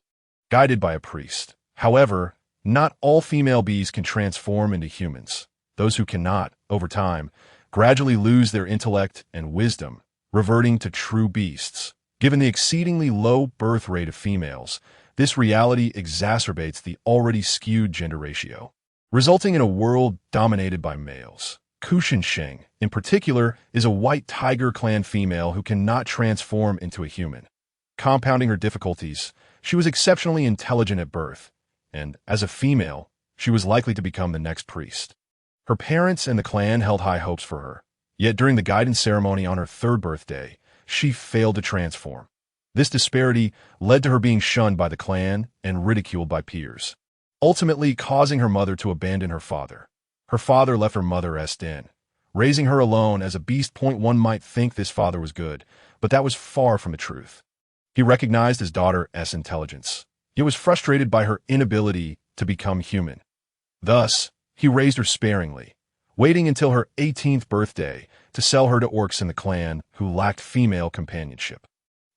guided by a priest. However, not all female bees can transform into humans. Those who cannot, over time, gradually lose their intellect and wisdom, reverting to true beasts. Given the exceedingly low birth rate of females, this reality exacerbates the already skewed gender ratio, resulting in a world dominated by males. Ku Shengsheng, in particular, is a white tiger clan female who cannot transform into a human. Compounding her difficulties, she was exceptionally intelligent at birth, and, as a female, she was likely to become the next priest. Her parents and the clan held high hopes for her, yet during the guidance ceremony on her 3rd birthday, she failed to transform. This disparity led to her being shunned by the clan and ridiculed by peers, ultimately causing her mother to abandon her father. Her father left her mother's den, raising her alone as a beast. One might think this father was good, but that was far from the truth. He recognized his daughter's intelligence, yet was frustrated by her inability to become human. Thus, he raised her sparingly, waiting until her 18th birthday to sell her to orcs in the clan who lacked female companionship.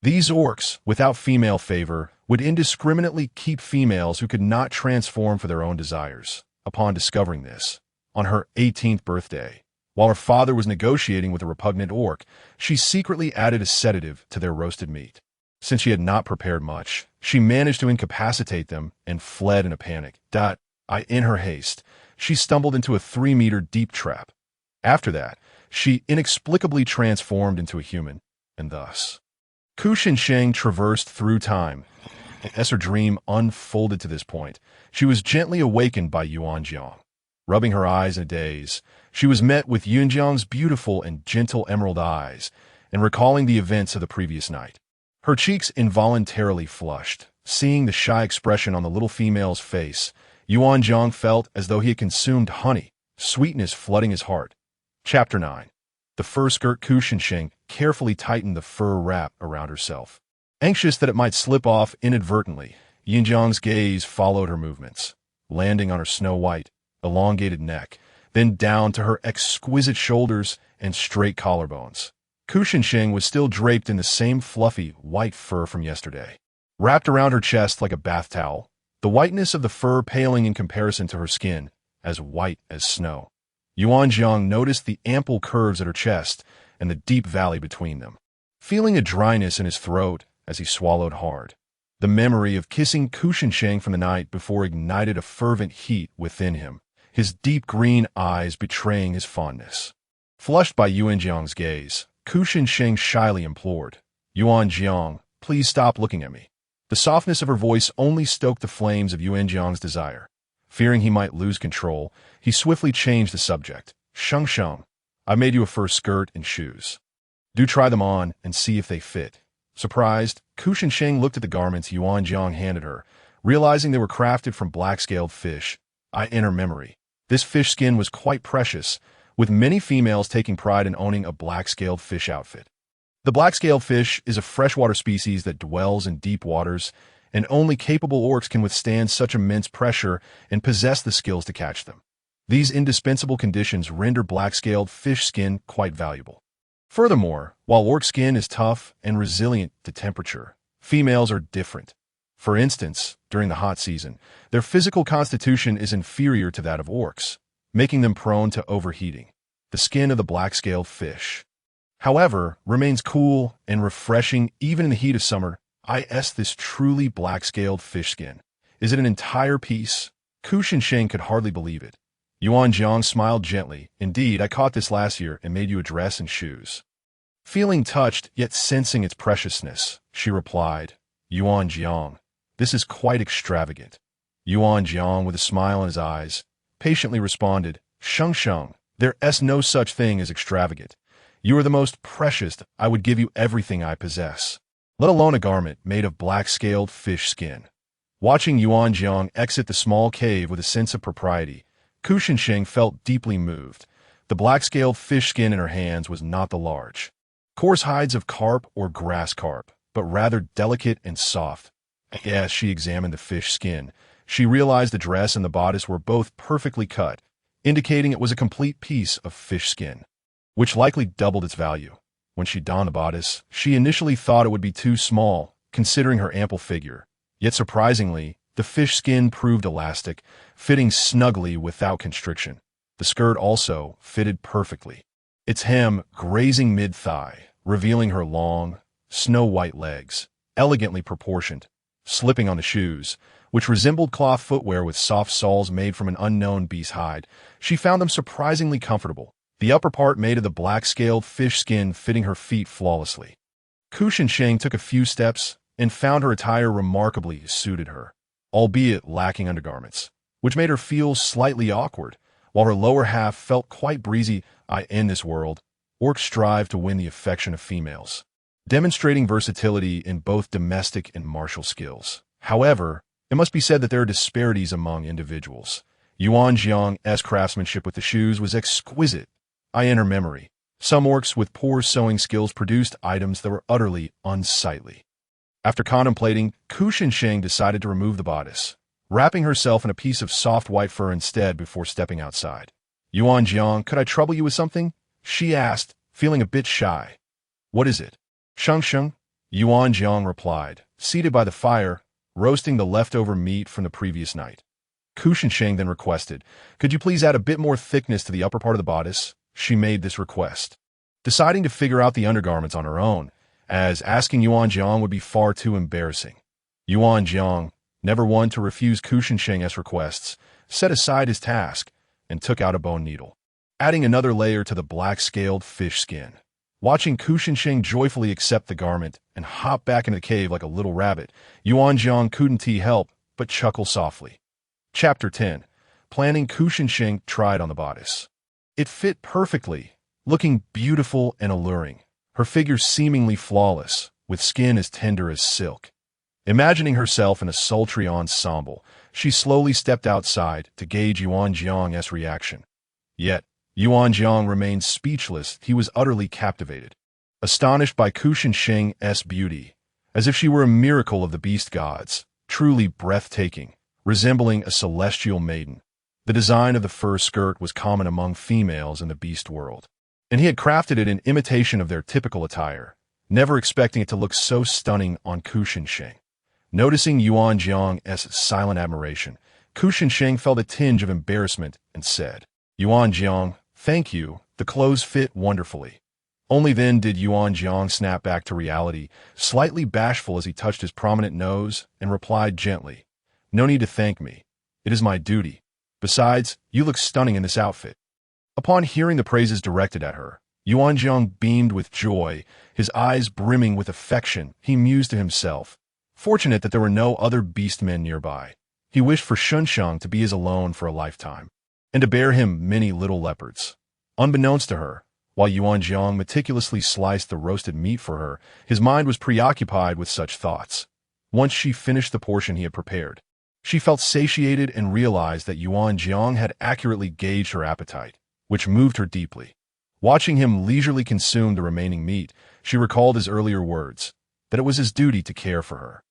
These orcs, without female favor, would indiscriminately keep females who could not transform for their own desires. Upon discovering this, on her 18th birthday, while her father was negotiating with a repugnant orc, she secretly added a sedative to their roasted meat. Since she had not prepared much, she managed to incapacitate them and fled in a panic. In her haste, she stumbled into a 3-meter deep trap. After that, she inexplicably transformed into a human, and thus, Ku Shengsheng traversed through time. As her dream unfolded to this point, she was gently awakened by Yuan Jiang. Rubbing her eyes in a daze, she was met with Yuan Jiang's beautiful and gentle emerald eyes, and recalling the events of the previous night. Her cheeks involuntarily flushed. Seeing the shy expression on the little female's face, Yuan Jiang felt as though he had consumed honey, sweetness flooding his heart. Chapter 9. The fur skirt. Ku Shengsheng carefully tightened the fur wrap around herself. Anxious that it might slip off inadvertently, Yuan Jiang's gaze followed her movements. landing on her snow-white, elongated neck, then down to her exquisite shoulders and straight collarbones. Ku Shensheng was still draped in the same fluffy, white fur from yesterday. Wrapped around her chest like a bath towel, the whiteness of the fur paling in comparison to her skin, as white as snow. Yuan Jiang noticed the ample curves at her chest and the deep valley between them, feeling a dryness in his throat as he swallowed hard. The memory of kissing Ku Shensheng from the night before ignited a fervent heat within him, his deep green eyes betraying his fondness. Flushed by Yuan Jiang's gaze, Ku Shensheng shyly implored, "Yuan Jiang, please stop looking at me." The softness of her voice only stoked the flames of Yuan Jiang's desire. Fearing he might lose control, he swiftly changed the subject. "Sheng Sheng, I made you a fur skirt and shoes. Do try them on and see if they fit." Surprised, Ku Shensheng looked at the garments Yuan Jiang handed her, realizing they were crafted from black-scaled fish. In her memory, this fish skin was quite precious, with many females taking pride in owning a black-scaled fish outfit. The black-scaled fish is a freshwater species that dwells in deep waters, and only capable orcs can withstand such immense pressure and possess the skills to catch them. These indispensable conditions render black-scaled fish skin quite valuable. Furthermore, while orc skin is tough and resilient to temperature, females are different. For instance, during the hot season, their physical constitution is inferior to that of orcs, making them prone to overheating. The skin of the black-scaled fish, however, remains cool and refreshing even in the heat of summer. This truly black-scaled fish skin. Is it an entire piece? Ku Shensheng could hardly believe it. Yuan Jiang smiled gently. "Indeed, I caught this last year and made you a dress and shoes." Feeling touched, yet sensing its preciousness, she replied, "Yuan Jiang, this is quite extravagant." Yuan Jiang, with a smile in his eyes, patiently responded, "Sheng Sheng, there is no such thing as extravagant. You are the most precious. I would give you everything I possess, let alone a garment made of black-scaled fish skin." Watching Yuan Jiang exit the small cave with a sense of propriety, Ku Shensheng felt deeply moved. The black-scaled fish skin in her hands was not the large, coarse hides of carp or grass carp, but rather delicate and soft. As she examined the fish skin, she realized the dress and the bodice were both perfectly cut, indicating it was a complete piece of fish skin, which likely doubled its value. When she donned the bodice, she initially thought it would be too small, considering her ample figure. Yet surprisingly, the fish skin proved elastic, fitting snugly without constriction. The skirt also fitted perfectly, its hem grazing mid-thigh, revealing her long, snow-white legs, elegantly proportioned. Slipping on the shoes, which resembled cloth footwear with soft soles made from an unknown beast hide, she found them surprisingly comfortable, the upper part made of the black-scaled fish skin fitting her feet flawlessly. Ku Shensheng took a few steps and found her attire remarkably suited her, albeit lacking undergarments, which made her feel slightly awkward, while her lower half felt quite breezy. In this world, orcs strive to win the affection of females, demonstrating versatility in both domestic and martial skills. However, it must be said that there are disparities among individuals. Yuan Jiang's craftsmanship with the shoes was exquisite. In her memory, some orcs with poor sewing skills produced items that were utterly unsightly. After contemplating, Ku Shensheng decided to remove the bodice, wrapping herself in a piece of soft white fur instead before stepping outside. "Yuan Jiang, could I trouble you with something?" she asked, feeling a bit shy. "What is it?" "Sheng Sheng," Yuan Jiang replied, seated by the fire, roasting the leftover meat from the previous night. Ku Shensheng then requested, "Could you please add a bit more thickness to the upper part of the bodice?" She made this request, deciding to figure out the undergarments on her own, as asking Yuan Jiang would be far too embarrassing. Yuan Jiang, never one to refuse Ku Shensheng's requests, set aside his task and took out a bone needle, adding another layer to the black-scaled fish skin. Watching Ku Shensheng joyfully accept the garment and hop back into the cave like a little rabbit, Yuan Jiang couldn't help but chuckle softly. Chapter 10. Planning. Ku Shensheng tried on the bodice. It fit perfectly, looking beautiful and alluring, her figure seemingly flawless, with skin as tender as silk. Imagining herself in a sultry ensemble, she slowly stepped outside to gauge Yuan Jiang's reaction. Yet, Yuan Jiang remained speechless. He was utterly captivated, astonished by Ku Shensheng's beauty, as if she were a miracle of the beast gods, truly breathtaking. resembling a celestial maiden. The design of the fur skirt was common among females in the beast world, and he had crafted it in imitation of their typical attire, never expecting it to look so stunning on Ku Shensheng. Noticing Yuan Jiang's silent admiration, Ku Shensheng felt a tinge of embarrassment and said, "Yuan Jiang, thank you, the clothes fit wonderfully." Only then did Yuan Jiang snap back to reality, slightly bashful as he touched his prominent nose, and replied gently, "No need to thank me. It is my duty. Besides, you look stunning in this outfit." Upon hearing the praises directed at her, Yuan Jiang beamed with joy, his eyes brimming with affection. He mused to himself, fortunate that there were no other beastmen nearby. He wished for Shunshang to be his alone for a lifetime, and to bear him many little leopards. Unbeknownst to her, while Yuan Jiang meticulously sliced the roasted meat for her, his mind was preoccupied with such thoughts. Once she finished the portion he had prepared, she felt satiated and realized that Yuan Jiang had accurately gauged her appetite, which moved her deeply. Watching him leisurely consume the remaining meat, she recalled his earlier words, that it was his duty to care for her.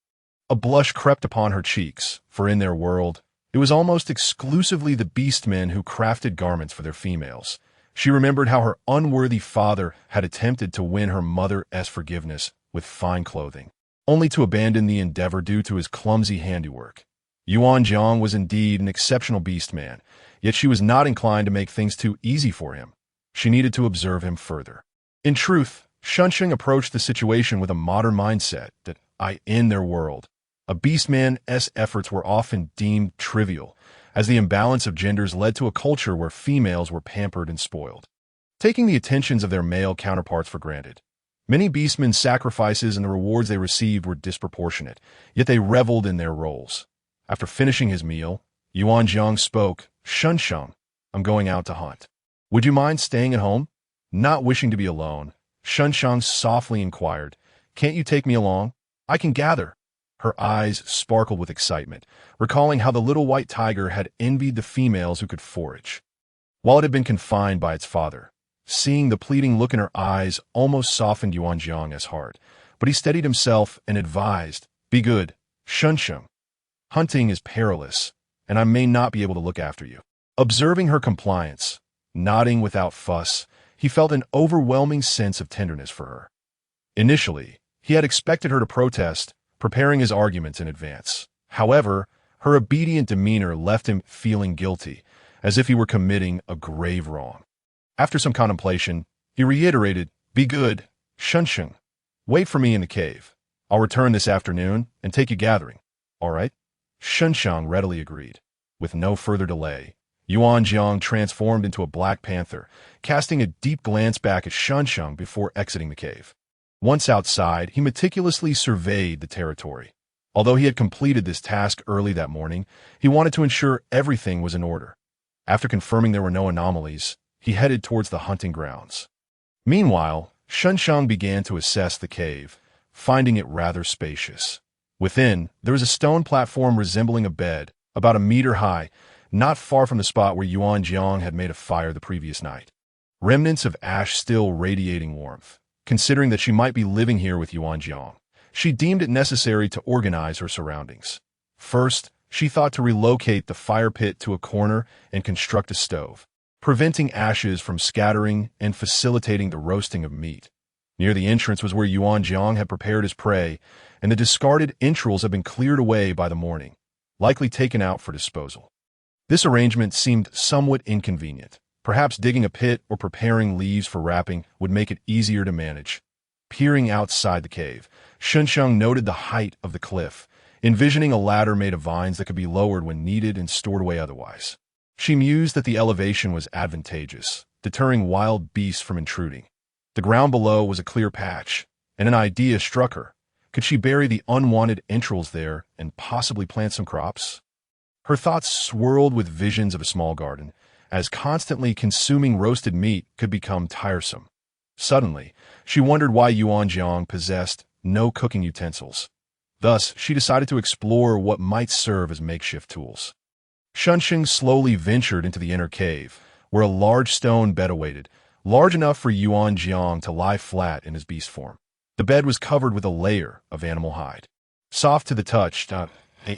A blush crept upon her cheeks, for in their world, it was almost exclusively the beastmen who crafted garments for their females. She remembered how her unworthy father had attempted to win her mother's forgiveness with fine clothing, only to abandon the endeavor due to his clumsy handiwork. Yuan Jiang was indeed an exceptional beastman, yet she was not inclined to make things too easy for him. She needed to observe him further. In truth, Shunsheng approached the situation with a modern mindset that, in their world, a beastman's efforts were often deemed trivial, as the imbalance of genders led to a culture where females were pampered and spoiled, taking the attentions of their male counterparts for granted. Many beastmen's sacrifices and the rewards they received were disproportionate, yet they reveled in their roles. After finishing his meal, Yuan Jiang spoke, "Shunsheng, I'm going out to hunt. Would you mind staying at home?" Not wishing to be alone, Shunsheng softly inquired, "Can't you take me along? I can gather." Her eyes sparkled with excitement, recalling how the little white tiger had envied the females who could forage, while it had been confined by its father. Seeing the pleading look in her eyes almost softened Yuan Jiang's heart, but he steadied himself and advised, "Be good, Shunsheng. Hunting is perilous, and I may not be able to look after you." Observing her compliance, nodding without fuss, he felt an overwhelming sense of tenderness for her. Initially, he had expected her to protest, preparing his arguments in advance. However, her obedient demeanor left him feeling guilty, as if he were committing a grave wrong. After some contemplation, he reiterated, "Be good, Shunsheng. Wait for me in the cave. I'll return this afternoon and take you gathering. All right?" Shunsheng readily agreed. With no further delay, Yuan Jiang transformed into a black panther, casting a deep glance back at Shunsheng before exiting the cave. Once outside, he meticulously surveyed the territory. Although he had completed this task early that morning, he wanted to ensure everything was in order. After confirming there were no anomalies, he headed towards the hunting grounds. Meanwhile, Shunsheng began to assess the cave, finding it rather spacious. Within, there was a stone platform resembling a bed, about a meter high, not far from the spot where Yuan Jiang had made a fire the previous night. Remnants of ash still radiating warmth. Considering that she might be living here with Yuan Jiang, she deemed it necessary to organize her surroundings. First, she thought to relocate the fire pit to a corner and construct a stove, preventing ashes from scattering and facilitating the roasting of meat. Near the entrance was where Yuan Jiang had prepared his prey, and the discarded entrails had been cleared away by the morning, likely taken out for disposal. This arrangement seemed somewhat inconvenient. Perhaps digging a pit or preparing leaves for wrapping would make it easier to manage. Peering outside the cave, Shunsheng noted the height of the cliff, envisioning a ladder made of vines that could be lowered when needed and stored away otherwise. She mused that the elevation was advantageous, deterring wild beasts from intruding. The ground below was a clear patch, and an idea struck her. Could she bury the unwanted entrails there and possibly plant some crops? Her thoughts swirled with visions of a small garden, as constantly consuming roasted meat could become tiresome. Suddenly, she wondered why Yuan Jiang possessed no cooking utensils. Thus, she decided to explore what might serve as makeshift tools. Shunsheng slowly ventured into the inner cave, where a large stone bed awaited, large enough for Yuan Jiang to lie flat in his beast form. The bed was covered with a layer of animal hide. Soft to the touch,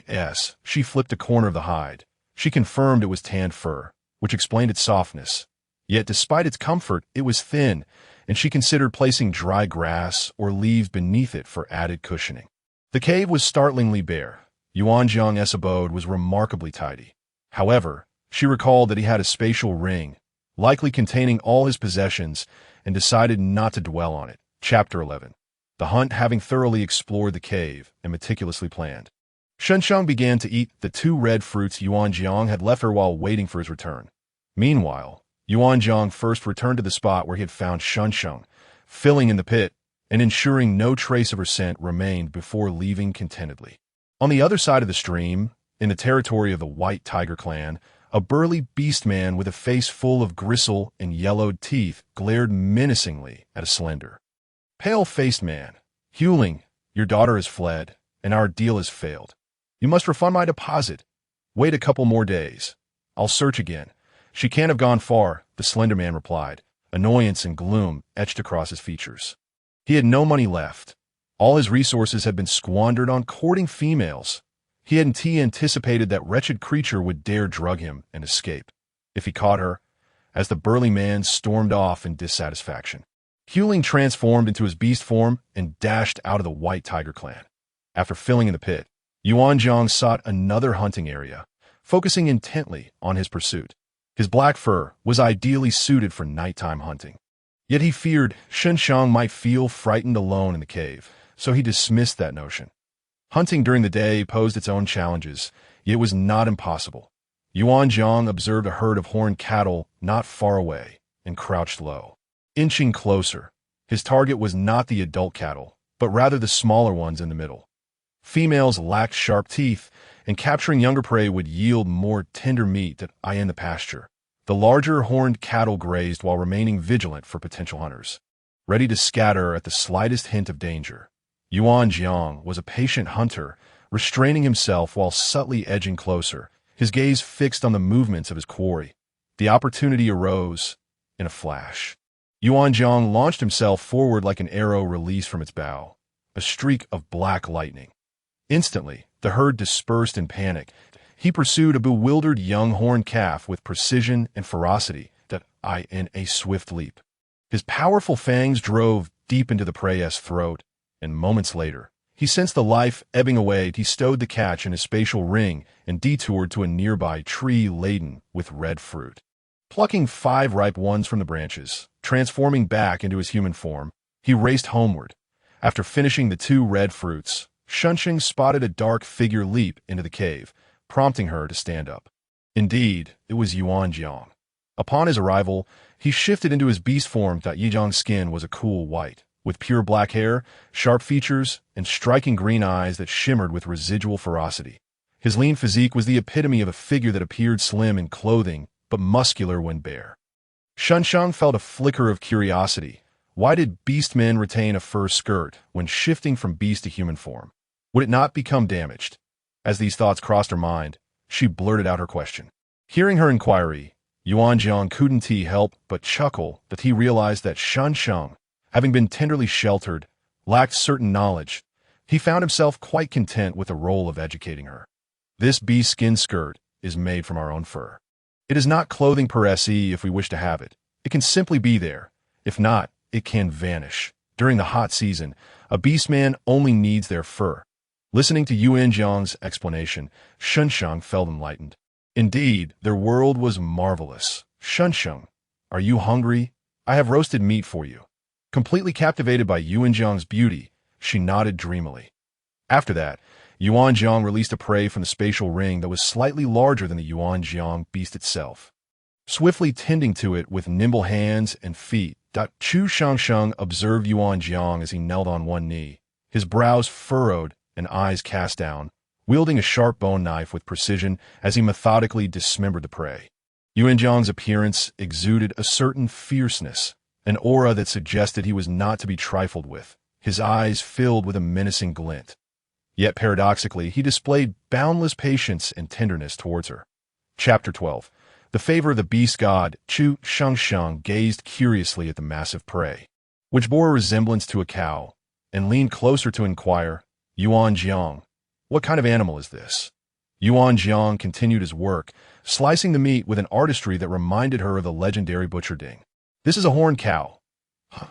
As she flipped a corner of the hide, she confirmed it was tanned fur, which explained its softness. Yet despite its comfort, it was thin, and she considered placing dry grass or leaves beneath it for added cushioning. The cave was startlingly bare. Yuanjiang's abode was remarkably tidy. However, she recalled that he had a spatial ring, likely containing all his possessions, and decided not to dwell on it. Chapter 11. The hunt having thoroughly explored the cave and meticulously planned, Shunsheng began to eat the 2 red fruits Yuanjiang had left her while waiting for his return. Meanwhile, Yuanjiang first returned to the spot where he had found Shunsheng, filling in the pit and ensuring no trace of her scent remained before leaving contentedly. On the other side of the stream, in the territory of the White Tiger clan, a burly beastman with a face full of gristle and yellowed teeth glared menacingly at a slender, pale-faced man. "Huling, your daughter has fled, and our deal has failed. You must refund my deposit. Wait a couple more days. I'll search again. She can't have gone far," the slender man replied, annoyance and gloom etched across his features. He had no money left. All his resources had been squandered on courting females. He hadn't anticipated that wretched creature would dare drug him and escape, if he caught her, as the burly man stormed off in dissatisfaction. Huling transformed into his beast form and dashed out of the White Tiger clan. After filling in the pit, Yuanjiang sought another hunting area, focusing intently on his pursuit. His black fur was ideally suited for nighttime hunting. Yet he feared Shunsheng might feel frightened alone in the cave, so he dismissed that notion. Hunting during the day posed its own challenges, yet it was not impossible. Yuanjiang observed a herd of horned cattle not far away and crouched low. Inching closer, his target was not the adult cattle, but rather the smaller ones in the middle. Females lacked sharp teeth, and capturing younger prey would yield more tender meat than in the pasture. The larger horned cattle grazed while remaining vigilant for potential hunters, ready to scatter at the slightest hint of danger. Yuanjiang was a patient hunter, restraining himself while subtly edging closer, his gaze fixed on the movements of his quarry. The opportunity arose in a flash. Yuanjiang launched himself forward like an arrow released from its bow, a streak of black lightning. Instantly, the herd dispersed in panic. He pursued a bewildered young horned calf with precision and ferocity in a swift leap. His powerful fangs drove deep into the prey's throat, and moments later, he sensed the life ebbing away. He stowed the catch in his spatial ring and detoured to a nearby tree laden with red fruit. Plucking 5 ripe ones from the branches, transforming back into his human form, he raced homeward. After finishing the 2 red fruits, Shunsheng spotted a dark figure leap into the cave, prompting her to stand up. Indeed, it was Yuanjiang. Upon his arrival, he shifted into his beast form. Yijiang's skin was a cool white, with pure black hair, sharp features, and striking green eyes that shimmered with residual ferocity. His lean physique was the epitome of a figure that appeared slim in clothing, but muscular when bare. Shunsheng felt a flicker of curiosity. Why did beastmen retain a fur skirt when shifting from beast to human form? Would it not become damaged? As these thoughts crossed her mind, she blurted out her question. Hearing her inquiry, Yuanjiang couldn't help but chuckle that he realized that Shunsheng, having been tenderly sheltered, lacked certain knowledge. He found himself quite content with the role of educating her. This beast skin skirt is made from our own fur. It is not clothing per se if we wish to have it. It can simply be there. If not, it can vanish. During the hot season, a beastman only needs their fur. Listening to Yuanjiang's explanation, Shunsheng felt enlightened. Indeed, their world was marvelous. "Shunsheng, are you hungry? I have roasted meat for you." Completely captivated by Yuanjiang's beauty, she nodded dreamily. After that, Yuanjiang released a prey from the spatial ring that was slightly larger than the Yuanjiang beast itself. Swiftly tending to it with nimble hands and feet, Chu Shangsheng observed Yuanjiang as he knelt on one knee, his brows furrowed and eyes cast down, wielding a sharp bone knife with precision as he methodically dismembered the prey. Yuanjiang's appearance exuded a certain fierceness, an aura that suggested he was not to be trifled with, his eyes filled with a menacing glint. Yet paradoxically, he displayed boundless patience and tenderness towards her. Chapter 12. The favor of the beast god, Chu Shangsheng gazed curiously at the massive prey, which bore a resemblance to a cow, and leaned closer to inquire, "Yuanjiang, What kind of animal is this? Yuan Jiang continued his work, slicing the meat with an artistry that reminded her of the legendary butcher Ding. This is a horned cow. Huh.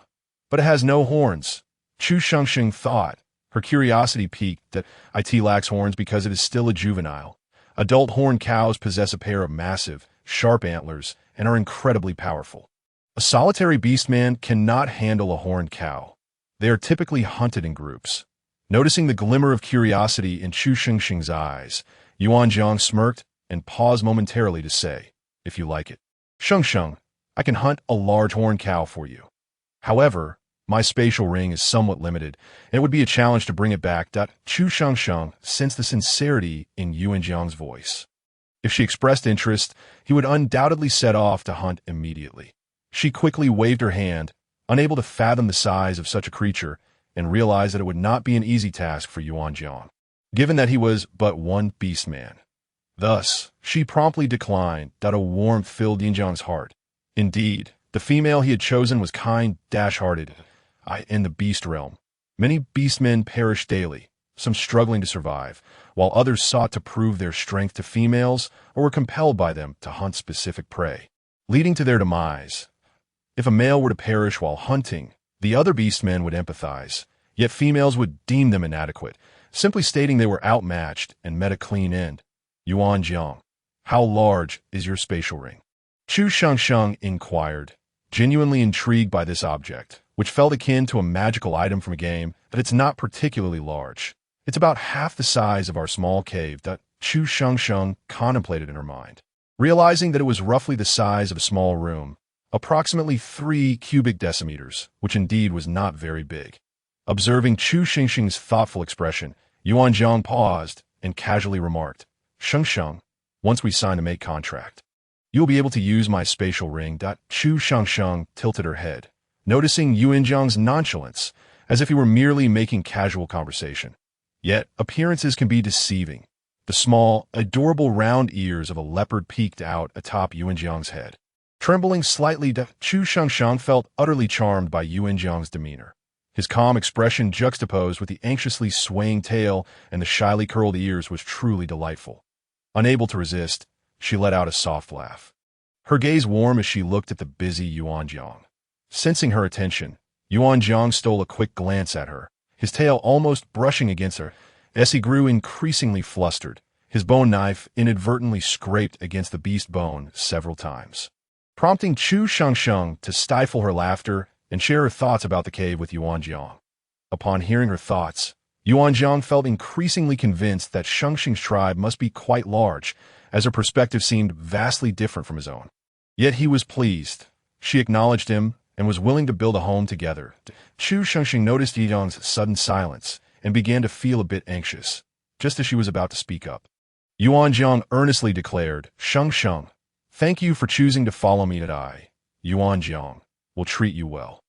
But it has no horns. Chu Shengsheng thought. Her curiosity piqued that it lacks horns because it is still a juvenile. Adult horned cows possess a pair of massive, sharp antlers and are incredibly powerful. A solitary beastman cannot handle a horned cow. They are typically hunted in groups. Noticing the glimmer of curiosity in Chu Shengsheng's eyes, Yuan Jiang smirked and paused momentarily to say, "If you like it. Shengsheng, I can hunt a large horned cow for you. However, my spatial ring is somewhat limited, and it would be a challenge to bring it back." Chu Shengsheng sensed the sincerity in Yuan Jiang's voice. If she expressed interest, he would undoubtedly set off to hunt immediately. She quickly waved her hand, unable to fathom the size of such a creature, and realized that it would not be an easy task for Yuan Jiang, given that he was but one beastman. Thus, she promptly declined. A warmth filled Yinjiang's heart. Indeed, the female he had chosen was kind, dash-hearted. In the beast realm, many beastmen perish daily, some struggling to survive, while others sought to prove their strength to females or were compelled by them to hunt specific prey, leading to their demise. If a male were to perish while hunting, the other beastmen would empathize, yet females would deem them inadequate, simply stating they were outmatched and met a clean end. Yuan Jiang, how large is your spatial ring? Chu Shengsheng inquired, genuinely intrigued by this object, which felt akin to a magical item from a game, but it's not particularly large. It's about half the size of our small cave. Chu Shengsheng contemplated in her mind, realizing that it was roughly the size of a small room, approximately 3 cubic decimeters, which indeed was not very big. Observing Chu Shengsheng's thoughtful expression, Yuan Jiang paused and casually remarked, "Shengsheng, once we sign a mate contract, you'll be able to use my spatial ring." Chu Shengsheng tilted her head, noticing Yuan Jiang's nonchalance, as if he were merely making casual conversation. Yet, appearances can be deceiving. The small, adorable round ears of a leopard peeked out atop Yuan Jiang's head. Trembling slightly, Chu Shengsheng felt utterly charmed by Yuan Jiang's demeanor. His calm expression juxtaposed with the anxiously swaying tail and the shyly curled ears was truly delightful. Unable to resist, she let out a soft laugh. Her gaze warmed as she looked at the busy Yuan Jiang. Sensing her attention, Yuan Jiang stole a quick glance at her, his tail almost brushing against her. As he grew increasingly flustered, his bone knife inadvertently scraped against the beast bone several times, prompting Chu Shengsheng to stifle her laughter and share her thoughts about the cave with Yuan Jiang. Upon hearing her thoughts, Yuan Jiang felt increasingly convinced that Shengsheng's tribe must be quite large, as her perspective seemed vastly different from his own. Yet he was pleased. She acknowledged him and was willing to build a home together. Chu Shengsheng noticed Yijiang's sudden silence and began to feel a bit anxious, just as she was about to speak up. Yuan Jiang earnestly declared, "Shengsheng, thank you for choosing to follow me today. Yuan Jiang will treat you well."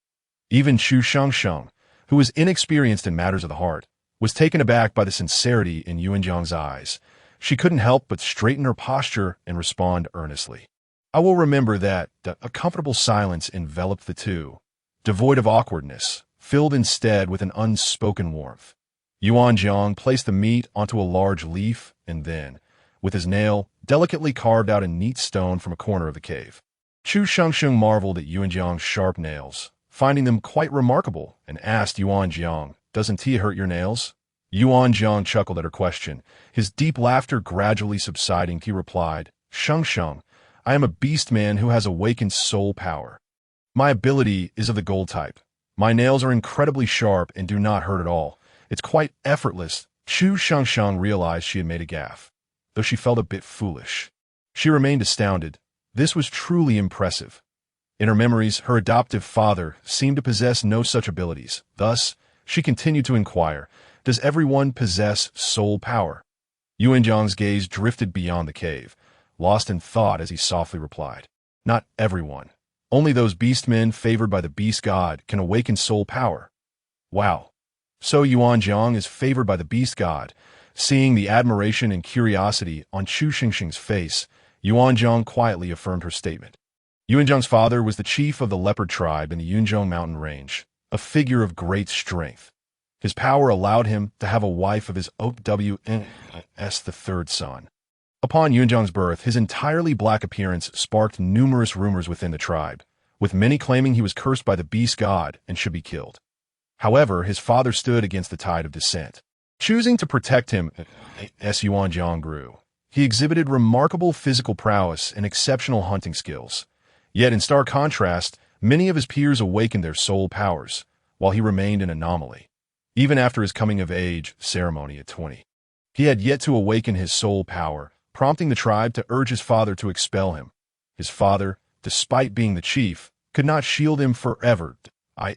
Even Chu Shengsheng, who was inexperienced in matters of the heart, was taken aback by the sincerity in Yuan Jiang's eyes. She couldn't help but straighten her posture and respond earnestly. "I will remember that." A comfortable silence enveloped the two, devoid of awkwardness, filled instead with an unspoken warmth. Yuan Jiang placed the meat onto a large leaf and then, with his nail, delicately carved out a neat stone from a corner of the cave. Chu Shengsheng marveled at Yuan Jiang's sharp nails, finding them quite remarkable, and asked Yuan Jiang, "Doesn't tea hurt your nails?" Yuan Jiang chuckled at her question. His deep laughter gradually subsiding, he replied, "Shengsheng, I am a beast man who has awakened soul power. My ability is of the gold type. My nails are incredibly sharp and do not hurt at all. It's quite effortless." Chu Shengsheng realized she had made a gaffe, though she felt a bit foolish. She remained astounded. This was truly impressive. In her memories, her adoptive father seemed to possess no such abilities. Thus, she continued to inquire, "Does everyone possess soul power?" Yuan Jiang's gaze drifted beyond the cave, lost in thought as he softly replied, "Not everyone. Only those beastmen favored by the beast god can awaken soul power." Wow. So Yuan Jiang is favored by the beast god. Seeing the admiration and curiosity on Chu Shengsheng's face, Yuan Jiang quietly affirmed her statement. Yuan Jiang's father was the chief of the leopard tribe in the Yunzhong mountain range, a figure of great strength. His power allowed him to have a wife of his OWNS, the third son. Upon Yunjiang's birth, his entirely black appearance sparked numerous rumors within the tribe, with many claiming he was cursed by the beast god and should be killed. However, his father stood against the tide of dissent. Choosing to protect him as Yuanjiang grew, he exhibited remarkable physical prowess and exceptional hunting skills. Yet in stark contrast, many of his peers awakened their soul powers, while he remained an anomaly. Even after his coming-of-age ceremony at 20, he had yet to awaken his soul power, prompting the tribe to urge his father to expel him. His father, despite being the chief, could not shield him forever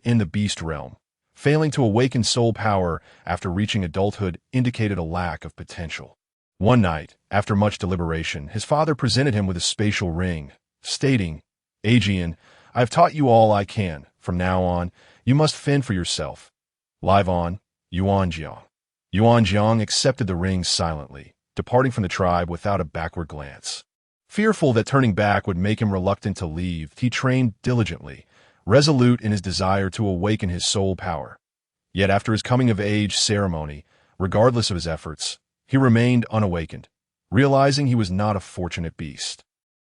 in the beast realm. Failing to awaken soul power after reaching adulthood indicated a lack of potential. One night, after much deliberation, his father presented him with a spatial ring, stating, "Aegean, I have taught you all I can. From now on, you must fend for yourself. Live on, Yuanjiang." Yuanjiang accepted the ring silently, departing from the tribe without a backward glance. Fearful that turning back would make him reluctant to leave, he trained diligently, resolute in his desire to awaken his soul power. Yet after his coming-of-age ceremony, regardless of his efforts, he remained unawakened, realizing he was not a fortunate beast.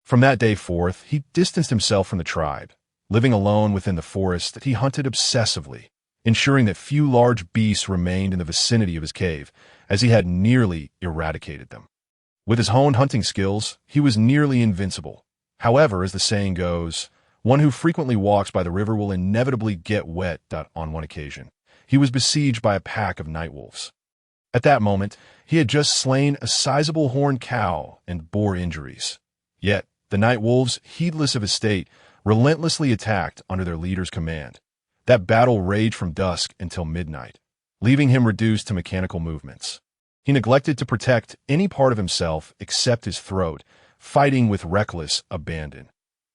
From that day forth, he distanced himself from the tribe, living alone within the forest that he hunted obsessively, ensuring that few large beasts remained in the vicinity of his cave, as he had nearly eradicated them. With his honed hunting skills, he was nearly invincible. However, as the saying goes, one who frequently walks by the river will inevitably get wet. On one occasion, he was besieged by a pack of night wolves. At that moment, he had just slain a sizable horned cow and bore injuries. Yet, the night wolves, heedless of his state, relentlessly attacked under their leader's command. That battle raged from dusk until midnight, leaving him reduced to mechanical movements. He neglected to protect any part of himself except his throat, fighting with reckless abandon.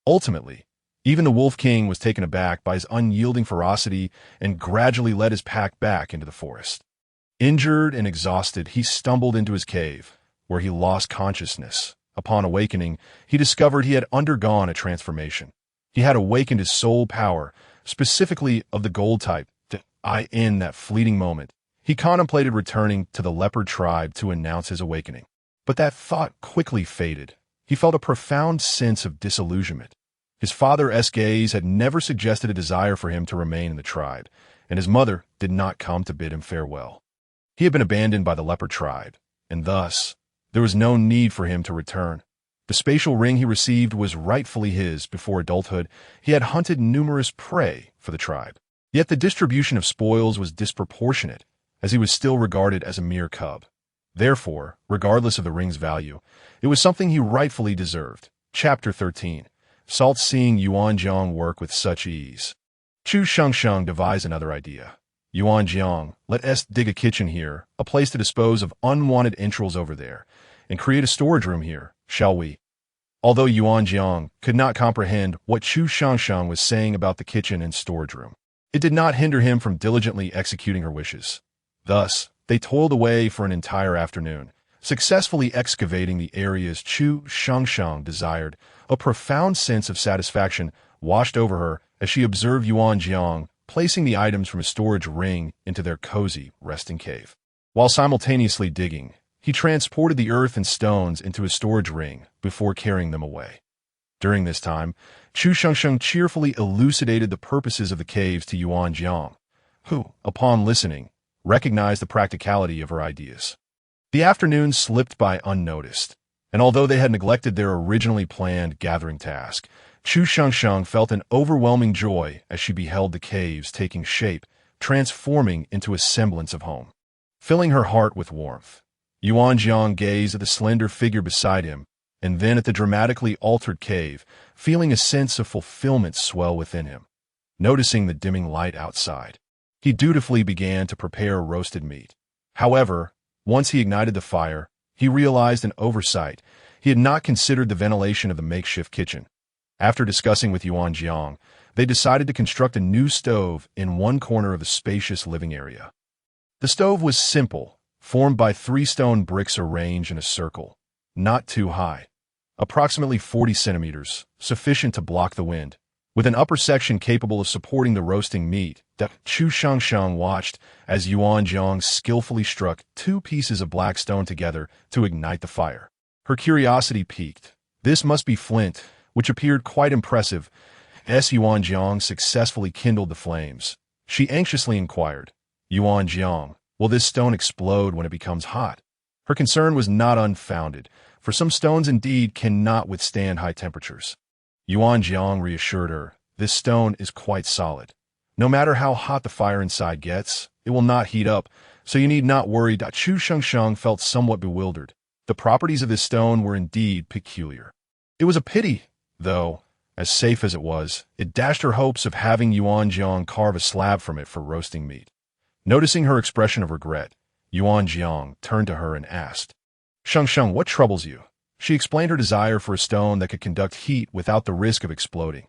Ultimately, even the Wolf King was taken aback by his unyielding ferocity and gradually led his pack back into the forest. Injured and exhausted, he stumbled into his cave, where he lost consciousness. Upon awakening, he discovered he had undergone a transformation. He had awakened his soul power, specifically of the gold type. In that fleeting moment, he contemplated returning to the leopard tribe to announce his awakening. But that thought quickly faded. He felt a profound sense of disillusionment. His father's gaze had never suggested a desire for him to remain in the tribe, and his mother did not come to bid him farewell. He had been abandoned by the leopard tribe, and thus, there was no need for him to return. The spatial ring he received was rightfully his. Before adulthood, he had hunted numerous prey for the tribe. Yet the distribution of spoils was disproportionate, as he was still regarded as a mere cub. Therefore, regardless of the ring's value, it was something he rightfully deserved. Chapter 13. Salt seeing Yuanjiang work with such ease. Chu Shengsheng devised another idea. Yuanjiang, let us dig a kitchen here, a place to dispose of unwanted entrails over there, and create a storage room here, shall we? Although Yuanjiang could not comprehend what Chu Shengsheng was saying about the kitchen and storage room, it did not hinder him from diligently executing her wishes. Thus, they toiled away for an entire afternoon, successfully excavating the areas Chu Shengsheng desired. A profound sense of satisfaction washed over her as she observed Yuanjiang placing the items from his storage ring into their cozy resting cave. While simultaneously digging, he transported the earth and stones into his storage ring before carrying them away. During this time, Chu Shengsheng cheerfully elucidated the purposes of the caves to Yuanjiang, who, upon listening, recognized the practicality of her ideas. The afternoon slipped by unnoticed, and although they had neglected their originally planned gathering task, Chu Shengsheng felt an overwhelming joy as she beheld the caves taking shape, transforming into a semblance of home. Filling her heart with warmth, Yuanjiang gazed at the slender figure beside him, and then at the dramatically altered cave, feeling a sense of fulfillment swell within him. Noticing the dimming light outside, he dutifully began to prepare roasted meat. However, once he ignited the fire, he realized an oversight. He had not considered the ventilation of the makeshift kitchen. After discussing with Yuanjiang, they decided to construct a new stove in one corner of the spacious living area. The stove was simple, formed by 3 stone bricks arranged in a circle, not too high, approximately 40 centimeters, sufficient to block the wind, with an upper section capable of supporting the roasting meat Chu Shangsheng watched as Yuan Jiang skillfully struck two pieces of black stone together to ignite the fire. Her curiosity piqued. This must be flint, which appeared quite impressive, as Yuan Jiang successfully kindled the flames. She anxiously inquired, Yuan Jiang, will this stone explode when it becomes hot? Her concern was not unfounded, for some stones indeed cannot withstand high temperatures. Yuan Jiang reassured her, this stone is quite solid. No matter how hot the fire inside gets, it will not heat up, so you need not worry. Chu Shengsheng felt somewhat bewildered. The properties of this stone were indeed peculiar. It was a pity, though, as safe as it was, it dashed her hopes of having Yuan Jiang carve a slab from it for roasting meat. Noticing her expression of regret, Yuan Jiang turned to her and asked, Shengsheng, what troubles you? She explained her desire for a stone that could conduct heat without the risk of exploding.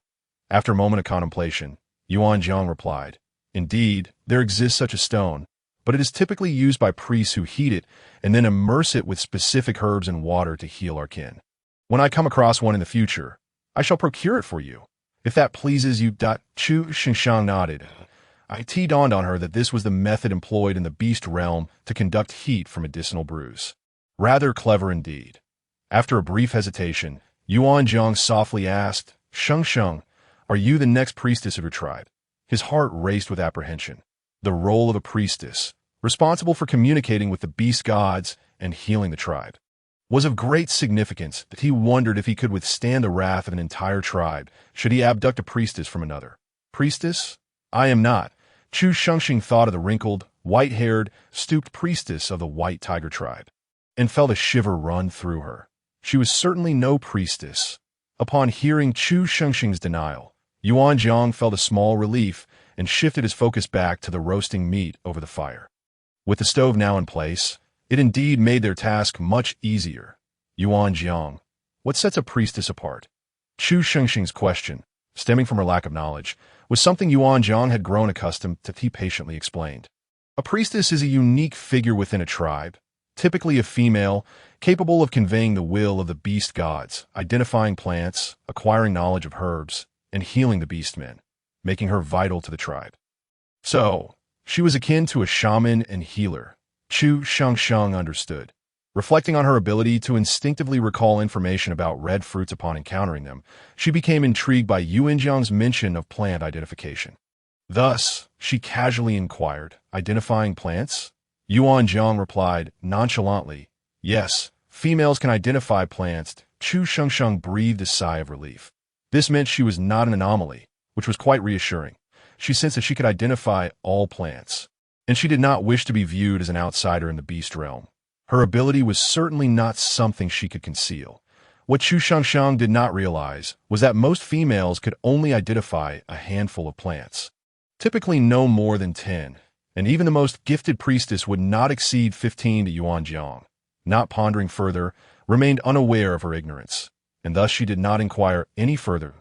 After a moment of contemplation, Yuan Jiang replied, Indeed, there exists such a stone, but it is typically used by priests who heat it and then immerse it with specific herbs and water to heal our kin. When I come across one in the future, I shall procure it for you, if that pleases you. Chu Shengsheng nodded. It dawned on her that this was the method employed in the beast realm to conduct heat for medicinal brews. Rather clever indeed. After a brief hesitation, Yuan Jiang softly asked, Shengsheng, are you the next priestess of your tribe? His heart raced with apprehension. The role of a priestess, responsible for communicating with the beast gods and healing the tribe, was of great significance that he wondered if he could withstand the wrath of an entire tribe should he abduct a priestess from another. Priestess? I am not. Chu Shengsheng thought of the wrinkled, white-haired, stooped priestess of the White Tiger tribe, and felt a shiver run through her. She was certainly no priestess. Upon hearing Chu Shengsheng's denial, Yuan Jiang felt a small relief and shifted his focus back to the roasting meat over the fire. With the stove now in place, it indeed made their task much easier. Yuan Jiang, what sets a priestess apart? Chu Shengsheng's question, stemming from her lack of knowledge, was something Yuan Jiang had grown accustomed to. He patiently explained. A priestess is a unique figure within a tribe, typically a female, capable of conveying the will of the beast gods, identifying plants, acquiring knowledge of herbs, and healing the beastmen, making her vital to the tribe. So, she was akin to a shaman and healer. Chu Shengsheng understood. Reflecting on her ability to instinctively recall information about red fruits upon encountering them, she became intrigued by Yuan Jiang's mention of plant identification. Thus, she casually inquired, identifying plants? Yuan Jiang replied nonchalantly, yes, females can identify plants. Chu Shengsheng breathed a sigh of relief. This meant she was not an anomaly, which was quite reassuring. She sensed that she could identify all plants, and she did not wish to be viewed as an outsider in the beast realm. Her ability was certainly not something she could conceal. What Chu Shengsheng did not realize was that most females could only identify a handful of plants, typically no more than 10, and even the most gifted priestess would not exceed 15. To Yuan Jiang, not pondering further, remained unaware of her ignorance, and thus she did not inquire any further.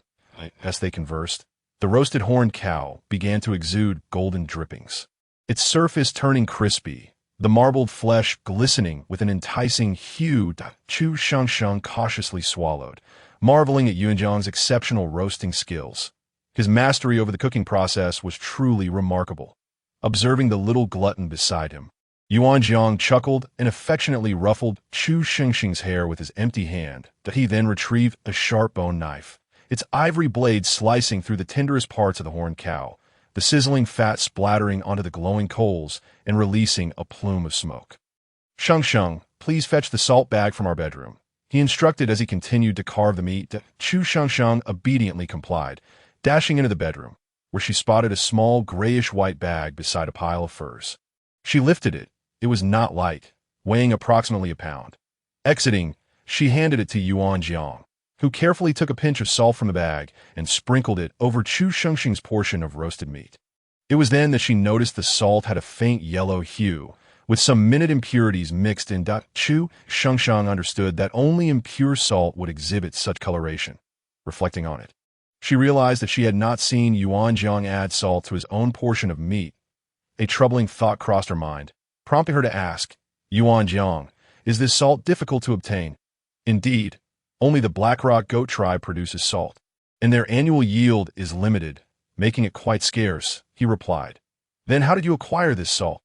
As they conversed, the roasted horned cow began to exude golden drippings, its surface turning crispy, the marbled flesh glistening with an enticing hue. Chu Shengsheng cautiously swallowed, marveling at Yuan Jiang's exceptional roasting skills. His mastery over the cooking process was truly remarkable. Observing the little glutton beside him, Yuan Jiang chuckled and affectionately ruffled Chu Shengsheng's hair with his empty hand. He then retrieved a sharp bone knife, its ivory blade slicing through the tenderest parts of the horned cow, the sizzling fat splattering onto the glowing coals and releasing a plume of smoke. Shengsheng, please fetch the salt bag from our bedroom, he instructed as he continued to carve the meat. Chu Shengsheng obediently complied, dashing into the bedroom, where she spotted a small grayish-white bag beside a pile of furs. She lifted it. It was not light, weighing approximately a pound. Exiting, she handed it to Yuan Jiang, who carefully took a pinch of salt from the bag and sprinkled it over Chu Shengsheng's portion of roasted meat. It was then that she noticed the salt had a faint yellow hue, with some minute impurities mixed in. Chu Shengsheng understood that only impure salt would exhibit such coloration. Reflecting on it, she realized that she had not seen Yuan Jiang add salt to his own portion of meat. A troubling thought crossed her mind, prompting her to ask, Yuan Jiang, is this salt difficult to obtain? Indeed, only the Black Rock goat tribe produces salt, and their annual yield is limited. making it quite scarce, he replied. Then how did you acquire this salt?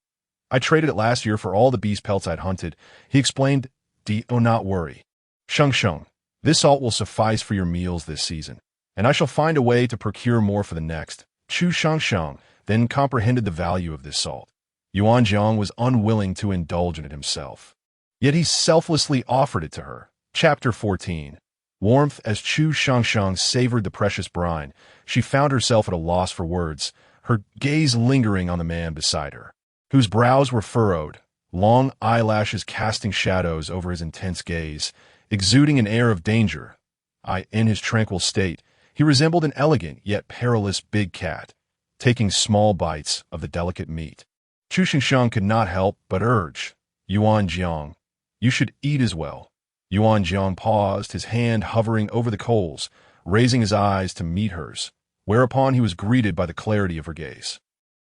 I traded it last year for all the beast pelts I'd hunted, he explained. Do not worry. Sheng, this salt will suffice for your meals this season, and I shall find a way to procure more for the next. Chu Sheng then comprehended the value of this salt. Yuan Jiang was unwilling to indulge in it himself. Yet he selflessly offered it to her. Chapter 14. Warmth. As Chu Sheng savored the precious brine, she found herself at a loss for words, her gaze lingering on the man beside her, whose brows were furrowed, long eyelashes casting shadows over his intense gaze, exuding an air of danger. In his tranquil state, he resembled an elegant yet perilous big cat, taking small bites of the delicate meat. Chu Shengsheng could not help but urge, Yuan Jiang, you should eat as well. Yuan Jiang paused, his hand hovering over the coals, raising his eyes to meet hers, whereupon he was greeted by the clarity of her gaze.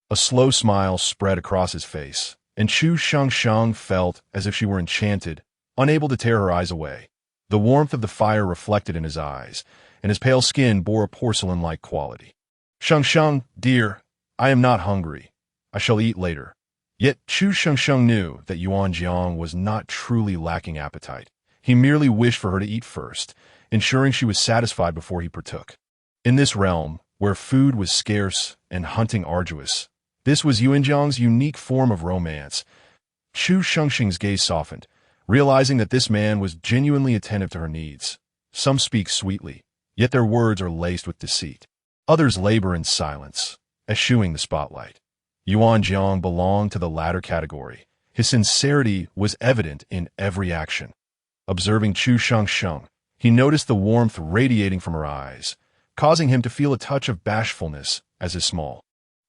A slow smile spread across his face, and Chu Shengsheng felt as if she were enchanted, unable to tear her eyes away. The warmth of the fire reflected in his eyes, and his pale skin bore a porcelain-like quality. Shengsheng, dear, I am not hungry. I shall eat later. Yet Chu Shengsheng knew that Yuan Jiang was not truly lacking appetite. He merely wished for her to eat first, ensuring she was satisfied before he partook. In this realm, where food was scarce and hunting arduous, this was Yuan Jiang's unique form of romance. Chu Shengsheng's gaze softened, realizing that this man was genuinely attentive to her needs. Some speak sweetly, yet their words are laced with deceit. Others labor in silence, eschewing the spotlight. Yuan Jiang belonged to the latter category. His sincerity was evident in every action. Observing Chu Shengsheng, he noticed the warmth radiating from her eyes, causing him to feel a touch of bashfulness as his small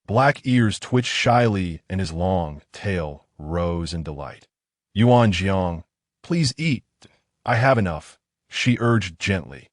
black ears twitched shyly and his long tail rose in delight. Yuan Jiang, please eat. I have enough, she urged gently.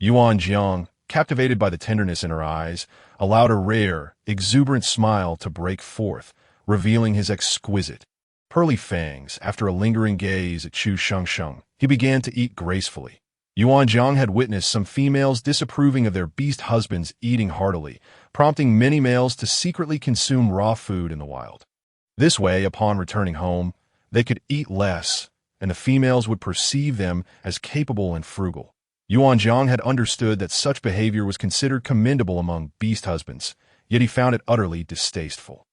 Yuan Jiang, captivated by the tenderness in her eyes, allowed a rare, exuberant smile to break forth, revealing his exquisite, pearly fangs. After a lingering gaze at Chu Shengsheng, he began to eat gracefully. Yuan Jiang had witnessed some females disapproving of their beast husbands eating heartily, prompting many males to secretly consume raw food in the wild. This way, upon returning home, they could eat less, and the females would perceive them as capable and frugal. Yuan Jiang had understood that such behavior was considered commendable among beast husbands, yet he found it utterly distasteful.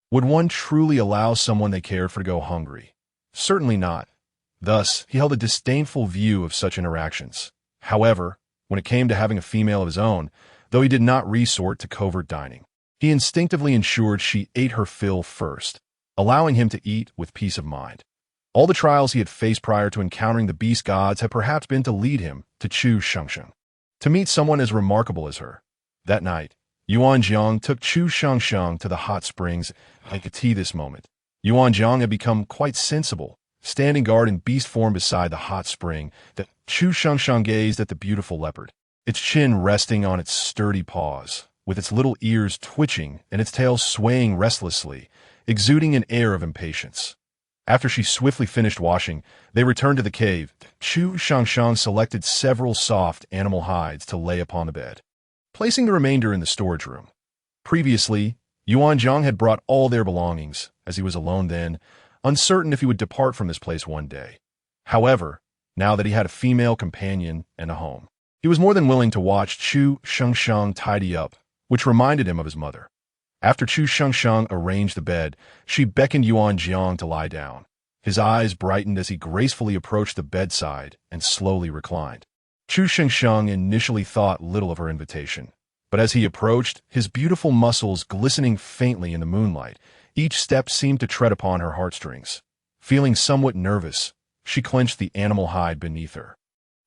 Would one truly allow someone they cared for to go hungry? Certainly not. Thus, he held a disdainful view of such interactions. However, when it came to having a female of his own, though he did not resort to covert dining, he instinctively ensured she ate her fill first, allowing him to eat with peace of mind. All the trials he had faced prior to encountering the beast gods had perhaps been to lead him to Chu Shengsheng, to meet someone as remarkable as her. That night, Yuan Jiang took Chu Shengsheng to the hot springs and could see this moment. Yuan Jiang had become quite sensible, standing guard in beast form beside the hot spring. That Chu Shengsheng gazed at the beautiful leopard, its chin resting on its sturdy paws, with its little ears twitching and its tail swaying restlessly, exuding an air of impatience. After she swiftly finished washing, they returned to the cave. Chu Shengsheng selected several soft animal hides to lay upon the bed, placing the remainder in the storage room. Previously, Yuan Jiang had brought all their belongings, as he was alone then, uncertain if he would depart from this place one day. However, now that he had a female companion and a home, he was more than willing to watch Chu Shengsheng tidy up, which reminded him of his mother. After Chu Shengsheng arranged the bed, she beckoned Yuan Jiang to lie down. His eyes brightened as he gracefully approached the bedside and slowly reclined. Chu Shengsheng initially thought little of her invitation, but as he approached, his beautiful muscles glistening faintly in the moonlight, each step seemed to tread upon her heartstrings. Feeling somewhat nervous, she clenched the animal hide beneath her.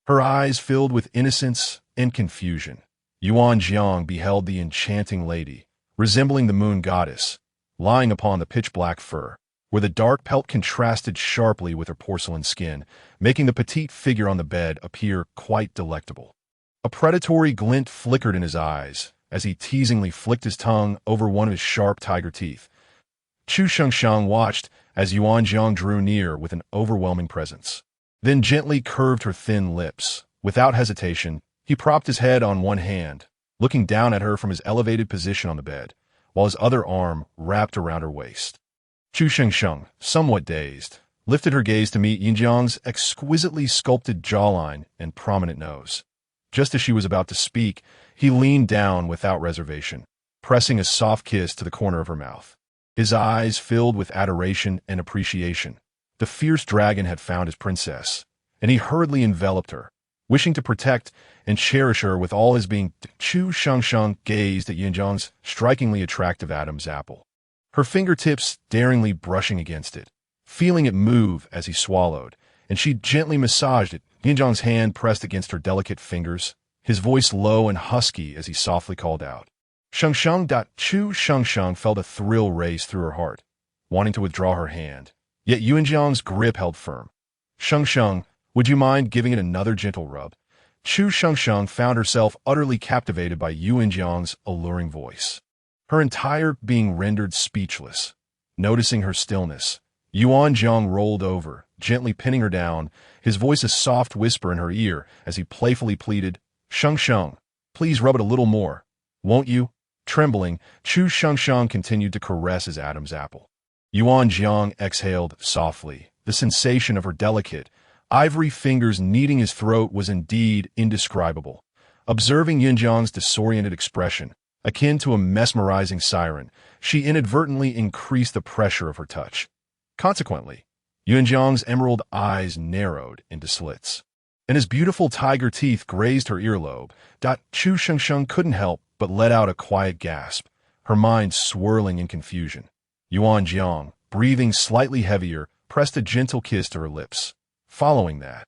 Her eyes filled with innocence and confusion. Yuan Jiang beheld the enchanting lady, resembling the moon goddess, lying upon the pitch-black fur, where the dark pelt contrasted sharply with her porcelain skin, making the petite figure on the bed appear quite delectable. A predatory glint flickered in his eyes as he teasingly flicked his tongue over one of his sharp tiger teeth. Chu Shengsheng watched as Yuan Jiang drew near with an overwhelming presence, then gently curved her thin lips. Without hesitation, he propped his head on one hand, looking down at her from his elevated position on the bed, while his other arm wrapped around her waist. Chu Shengsheng, somewhat dazed, lifted her gaze to meet Yinjiang's exquisitely sculpted jawline and prominent nose. Just as she was about to speak, he leaned down without reservation, pressing a soft kiss to the corner of her mouth. His eyes filled with adoration and appreciation. The fierce dragon had found his princess, and he hurriedly enveloped her, wishing to protect and cherish her with all his being. Chu Shengsheng gazed at Yinjiang's strikingly attractive Adam's apple, her fingertips daringly brushing against it, feeling it move as he swallowed, and she gently massaged it. Yinjiang's hand pressed against her delicate fingers, his voice low and husky as he softly called out, Shengsheng. Chu Shengsheng felt a thrill race through her heart, wanting to withdraw her hand, yet Yinjiang's grip held firm. Shengsheng, would you mind giving it another gentle rub? Chu Shengsheng found herself utterly captivated by Yinjiang's alluring voice, her entire being rendered speechless. Noticing her stillness, Yinjiang rolled over, gently pinning her down, his voice a soft whisper in her ear as he playfully pleaded, Shengsheng, please rub it a little more, won't you? Trembling, Chu Shengsheng continued to caress his Adam's apple. Yinjiang exhaled softly. The sensation of her delicate, ivory fingers kneading his throat was indeed indescribable. Observing Yinjiang's disoriented expression, akin to a mesmerizing siren, she inadvertently increased the pressure of her touch. Consequently, Yinjiang's emerald eyes narrowed into slits, and his beautiful tiger teeth grazed her earlobe. Chu Shengsheng couldn't help but let out a quiet gasp, her mind swirling in confusion. Yinjiang, breathing slightly heavier, pressed a gentle kiss to her lips. Following that,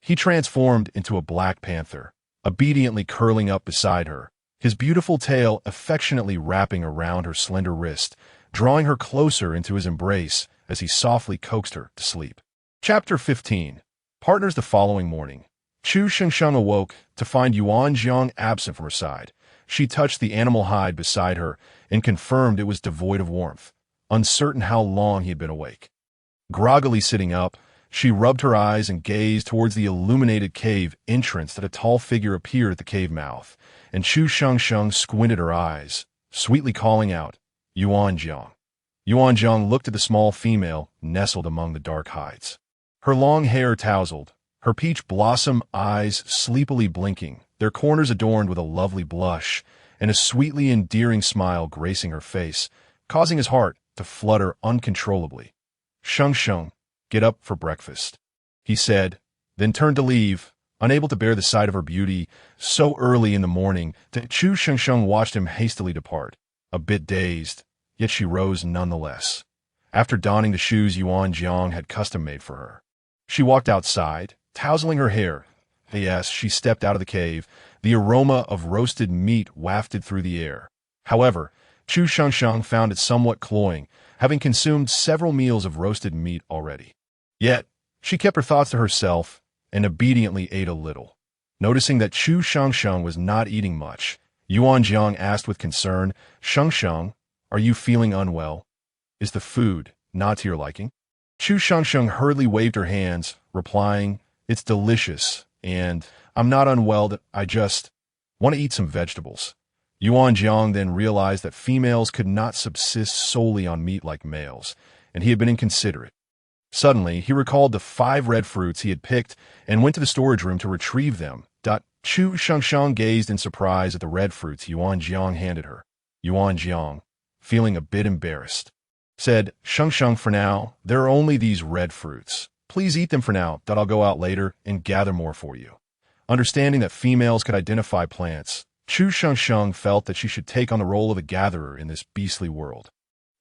he transformed into a black panther, obediently curling up beside her, his beautiful tail affectionately wrapping around her slender wrist, drawing her closer into his embrace as he softly coaxed her to sleep. Chapter 15. Partners. The following morning, Chu Shengsheng awoke to find Yinjiang absent from her side. She touched the animal hide beside her and confirmed it was devoid of warmth, uncertain how long he had been awake. Groggily sitting up, she rubbed her eyes and gazed towards the illuminated cave entrance that a tall figure appeared at the cave mouth, and Chu Shengsheng squinted her eyes, sweetly calling out, Yinjiang. Yinjiang looked at the small female nestled among the dark hides. Her long hair tousled, her peach blossom eyes sleepily blinking, their corners adorned with a lovely blush, and a sweetly endearing smile gracing her face, causing his heart to flutter uncontrollably. Shengsheng, get up for breakfast, he said, then turned to leave, unable to bear the sight of her beauty so early in the morning. Chu Shengsheng watched him hastily depart, a bit dazed, yet she rose nonetheless. After donning the shoes Yinjiang had custom-made for her, she walked outside, tousling her hair. As she stepped out of the cave, the aroma of roasted meat wafted through the air. However, Chu Shengsheng found it somewhat cloying, having consumed several meals of roasted meat already. Yet, she kept her thoughts to herself and obediently ate a little. Noticing that Chu Shengsheng was not eating much, Yinjiang asked with concern, Shengsheng, are you feeling unwell? Is the food not to your liking? Chu Shengsheng hurriedly waved her hands, replying, it's delicious, and I'm not unwell, I just want to eat some vegetables. Yinjiang then realized that females could not subsist solely on meat like males, and he had been inconsiderate. Suddenly, he recalled the 5 red fruits he had picked and went to the storage room to retrieve them. Chu Shengsheng gazed in surprise at the red fruits Yinjiang handed her. Yinjiang, feeling a bit embarrassed, said, Shengsheng, for now, there are only these red fruits. Please eat them for now, I'll go out later and gather more for you. Understanding that females could identify plants, Chu Shengsheng felt that she should take on the role of a gatherer in this beastly world.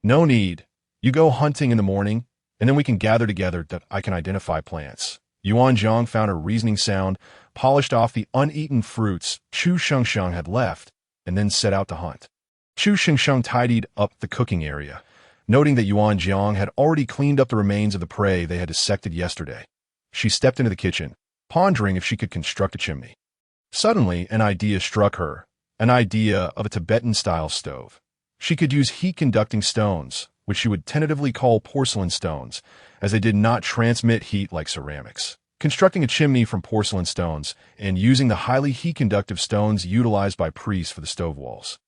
No need. You go hunting in the morning, and then we can gather together that I can identify plants. Yinjiang found her reasoning sound, polished off the uneaten fruits Chu Shengsheng had left, and then set out to hunt. Chu Shengsheng tidied up the cooking area, noting that Yinjiang had already cleaned up the remains of the prey they had dissected yesterday. She stepped into the kitchen, pondering if she could construct a chimney. Suddenly, an idea struck her, an idea of a Tibetan-style stove. She could use heat-conducting stones, which she would tentatively call porcelain stones, as they did not transmit heat like ceramics. constructing a chimney from porcelain stones and using the highly heat-conductive stones utilized by priests for the stove walls,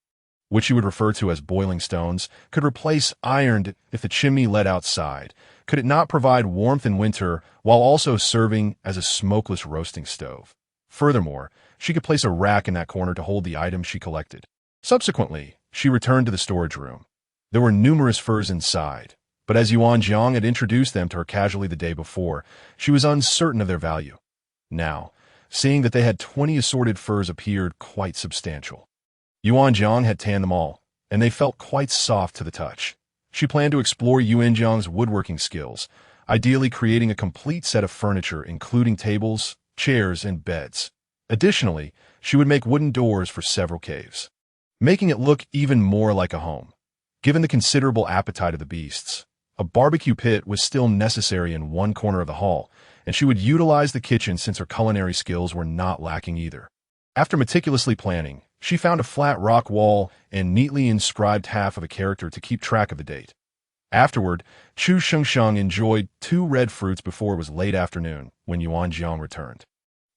which she would refer to as boiling stones, could replace iron if the chimney led outside. Could it not provide warmth in winter while also serving as a smokeless roasting stove? Furthermore, she could place a rack in that corner to hold the items she collected. Subsequently, she returned to the storage room. There were numerous furs inside, but as Yuan Jiang had introduced them to her casually the day before, she was uncertain of their value. Now, seeing that they had 20 assorted furs appeared quite substantial. Yuan Jiang had tanned them all, and they felt quite soft to the touch. She planned to explore Yuan Jiang's woodworking skills, ideally creating a complete set of furniture including tables, chairs, and beds. Additionally, she would make wooden doors for several caves, making it look even more like a home. Given the considerable appetite of the beasts, a barbecue pit was still necessary in one corner of the hall, and she would utilize the kitchen since her culinary skills were not lacking either. After meticulously planning, she found a flat rock wall and neatly inscribed half of a character to keep track of the date. Afterward, Chu Shengsheng enjoyed 2 red fruits before it was late afternoon when Yuan Jiang returned.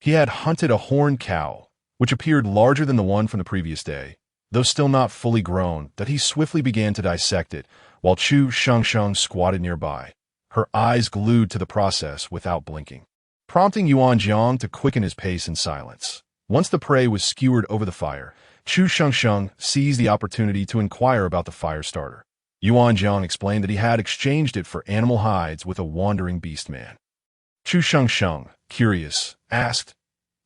He had hunted a horned cow, which appeared larger than the one from the previous day, though still not fully grown, that he swiftly began to dissect it, while Chu Shengsheng squatted nearby, her eyes glued to the process without blinking, prompting Yuan Jiang to quicken his pace in silence. Once the prey was skewered over the fire, Chu Shengsheng seized the opportunity to inquire about the fire starter. Yuan Jiang explained that he had exchanged it for animal hides with a wandering beastman. Chu Shengsheng, curious, asked,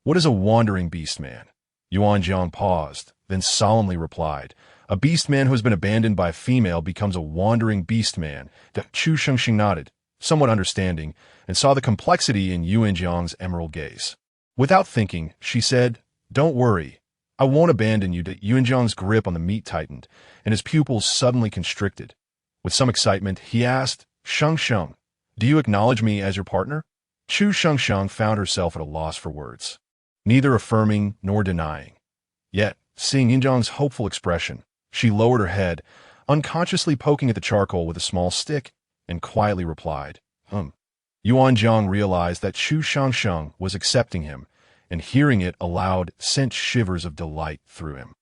"What is a wandering beastman?" Yuan Jiang paused, then solemnly replied, "A beastman who has been abandoned by a female becomes a wandering beastman." Chu Shengsheng nodded, somewhat understanding, and saw the complexity in Yuan Jiang's emerald gaze. Without thinking, she said, "Don't worry, I won't abandon you." Yuan Jiang's grip on the meat tightened, and his pupils suddenly constricted. With some excitement, he asked, "Shengsheng, do you acknowledge me as your partner?" Chu Shengsheng found herself at a loss for words, neither affirming nor denying. Yet, seeing Yuan Jiang's hopeful expression, she lowered her head, unconsciously poking at the charcoal with a small stick, and quietly replied, Yuan Jiang realized that Chu Shengsheng was accepting him, and hearing it aloud sent shivers of delight through him.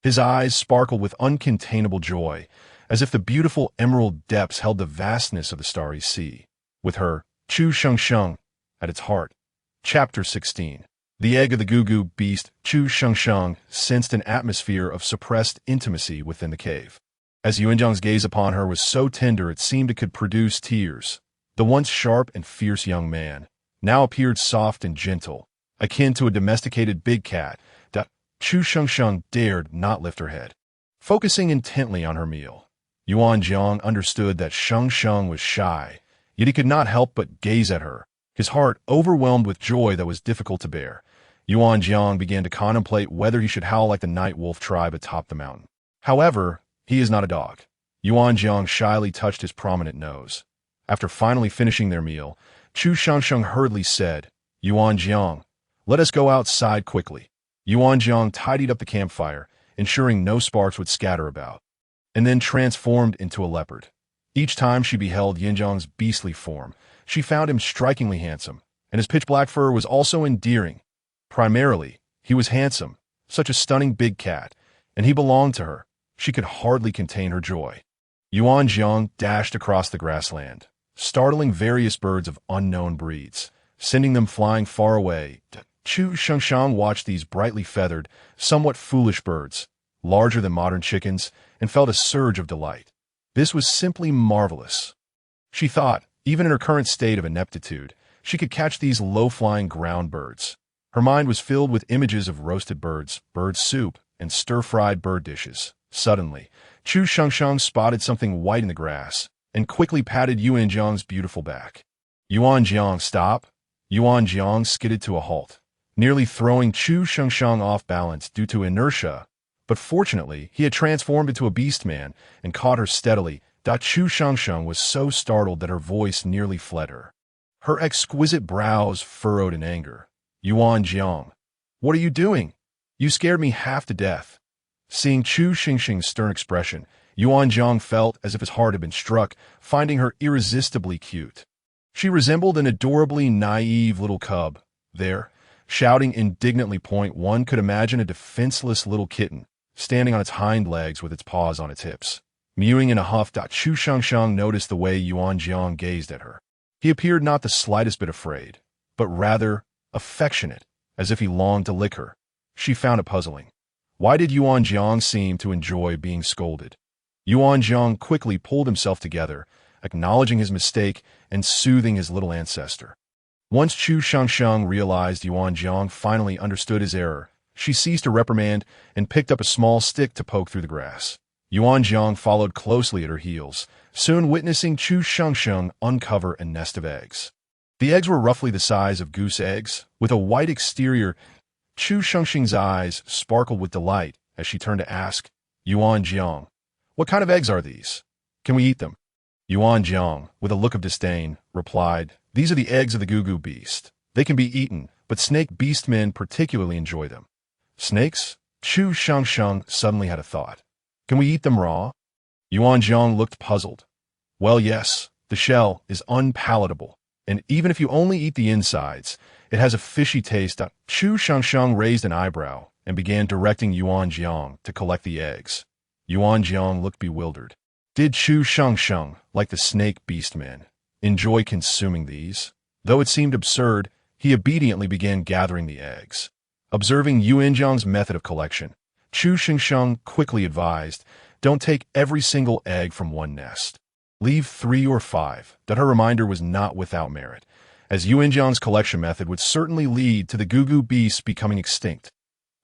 His eyes sparkled with uncontainable joy, as if the beautiful emerald depths held the vastness of the starry sea. With her, Chu Shengsheng, at its heart. Chapter 16. The egg of the Gugu beast. Chu Shengsheng sensed an atmosphere of suppressed intimacy within the cave. As Yuan Jiang's gaze upon her was so tender it seemed it could produce tears, the once sharp and fierce young man now appeared soft and gentle, akin to a domesticated big cat. Chu Shengsheng dared not lift her head. Focusing intently on her meal, Yuan Jiang understood that Shengsheng was shy, yet he could not help but gaze at her, his heart overwhelmed with joy that was difficult to bear. Yuan Jiang began to contemplate whether he should howl like the night wolf tribe atop the mountain. However, he is not a dog. Yuan Jiang shyly touched his prominent nose. After finally finishing their meal, Chu Shengsheng hurriedly said, "Yuan Jiang, let us go outside quickly." Yuan Jiang tidied up the campfire, ensuring no sparks would scatter about, and then transformed into a leopard. Each time she beheld Yuan Jiang's beastly form, she found him strikingly handsome, and his pitch-black fur was also endearing. Primarily, he was handsome, such a stunning big cat, and he belonged to her. She could hardly contain her joy. Yuan Jiang dashed across the grassland, startling various birds of unknown breeds, sending them flying far away. Chu Shengsheng watched these brightly feathered, somewhat foolish birds, larger than modern chickens, and felt a surge of delight. This was simply marvelous. She thought, even in her current state of ineptitude, she could catch these low-flying ground birds. Her mind was filled with images of roasted birds, bird soup, and stir-fried bird dishes. Suddenly, Chu Shengsheng spotted something white in the grass, and quickly patted Yuan Jiang's beautiful back. "Yuan Jiang, stop!" Yuan Jiang skidded to a halt, nearly throwing Chu Shengsheng off balance due to inertia, but fortunately he had transformed into a beastman and caught her steadily. Chu Shengsheng was so startled that her voice nearly fled her. Her exquisite brows furrowed in anger. "Yuan Jiang, what are you doing? You scared me half to death." Seeing Chu Shengsheng's stern expression, Yuan Jiang felt as if his heart had been struck, finding her irresistibly cute. She resembled an adorably naive little cub. There, shouting indignantly. One could imagine a defenseless little kitten, standing on its hind legs with its paws on its hips. Mewing in a huff. Chu Shangshang noticed the way Yuan Jiang gazed at her. He appeared not the slightest bit afraid, but rather affectionate, as if he longed to lick her. She found it puzzling. Why did Yuan Jiang seem to enjoy being scolded? Yuan Jiang quickly pulled himself together, acknowledging his mistake and soothing his little ancestor. Once Chu Shangshang realized Yuan Jiang finally understood his error, she ceased her reprimand and picked up a small stick to poke through the grass. Yuan Jiang followed closely at her heels, soon witnessing Chu Shangshang uncover a nest of eggs. The eggs were roughly the size of goose eggs, with a white exterior. Chu Shangshang's eyes sparkled with delight as she turned to ask, Yuan Jiang, what kind of eggs are these? Can we eat them? Yuan Jiang, with a look of disdain, replied, these are the eggs of the Gugu beast. They can be eaten, but snake beastmen particularly enjoy them. Snakes? Chu Shangshang suddenly had a thought. Can we eat them raw? Yuan Jiang looked puzzled. Well, yes, the shell is unpalatable, and even if you only eat the insides, it has a fishy taste. Chu Shangshang raised an eyebrow and began directing Yuan Jiang to collect the eggs. Yuan Jiang looked bewildered. Did Chu Shangshang, like the snake beastmen, enjoy consuming these? Though it seemed absurd, he obediently began gathering the eggs. Observing Yuan Jiang's method of collection, Chu Shangshang quickly advised, don't take every single egg from one nest. Leave 3 or 5. Her reminder was not without merit, as Yuan Jiang's collection method would certainly lead to the Gugu beasts becoming extinct.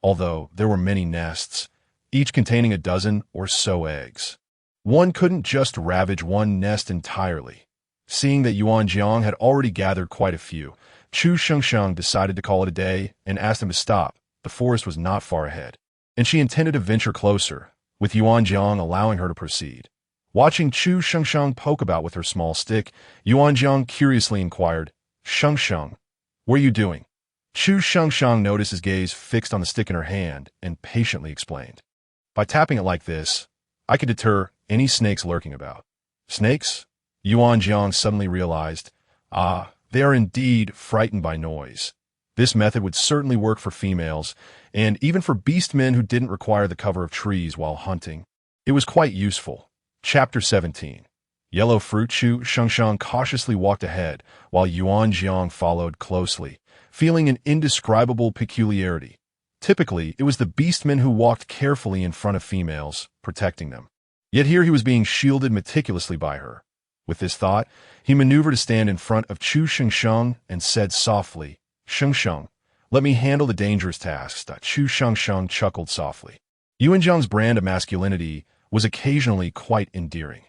Although there were many nests, each containing a dozen or so eggs. One couldn't just ravage one nest entirely. Seeing that Yuan Jiang had already gathered quite a few, Chu Shangshang decided to call it a day and asked him to stop. The forest was not far ahead, and she intended to venture closer, with Yuan Jiang allowing her to proceed. Watching Chu Shangshang poke about with her small stick, Yuan Jiang curiously inquired, Shangshang, what are you doing? Chu Shangshang noticed his gaze fixed on the stick in her hand and patiently explained. By tapping it like this, I could deter any snakes lurking about. Snakes? Yuan Jiang suddenly realized, they are indeed frightened by noise. This method would certainly work for females, and even for beastmen who didn't require the cover of trees while hunting. It was quite useful. Chapter 17. Yellow fruit. Chu Shangshang cautiously walked ahead, while Yuan Jiang followed closely, feeling an indescribable peculiarity. Typically, it was the beastmen who walked carefully in front of females, protecting them. Yet here he was being shielded meticulously by her. With this thought, he maneuvered to stand in front of Chu Shangshang and said softly, Shangshang, let me handle the dangerous tasks. Chu Shangshang chuckled softly. Yuan Jiang's brand of masculinity was occasionally quite endearing.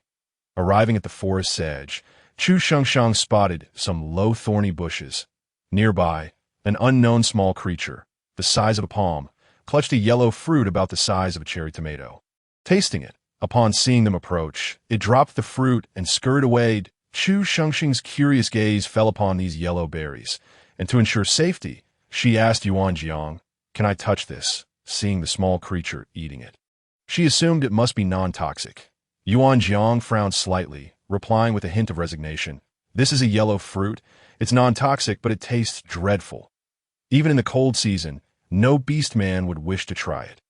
Arriving at the forest's edge, Chu Shangshang spotted some low thorny bushes. Nearby, an unknown small creature, the size of a palm, clutched a yellow fruit about the size of a cherry tomato. Tasting it, upon seeing them approach, it dropped the fruit and scurried away. Chu Shangshang's curious gaze fell upon these yellow berries, and to ensure safety, she asked Yuan Jiang, can I touch this, seeing the small creature eating it. She assumed it must be non-toxic. Yuan Jiang frowned slightly, replying with a hint of resignation, this is a yellow fruit. It's non-toxic, but it tastes dreadful. Even in the cold season, no beastman would wish to try it.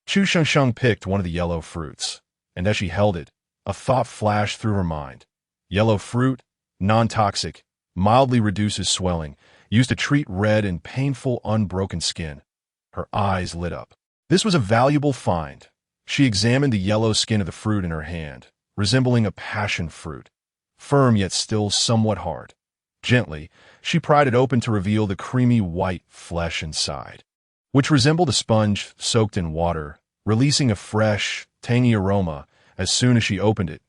Chu Shangshang picked one of the yellow fruits, and as she held it, a thought flashed through her mind. Yellow fruit, non-toxic, mildly reduces swelling, used to treat red and painful unbroken skin. Her eyes lit up. This was a valuable find. She examined the yellow skin of the fruit in her hand, resembling a passion fruit, firm yet still somewhat hard. Gently, she pried it open to reveal the creamy white flesh inside, which resembled a sponge soaked in water, releasing a fresh, tangy aroma as soon as she opened it.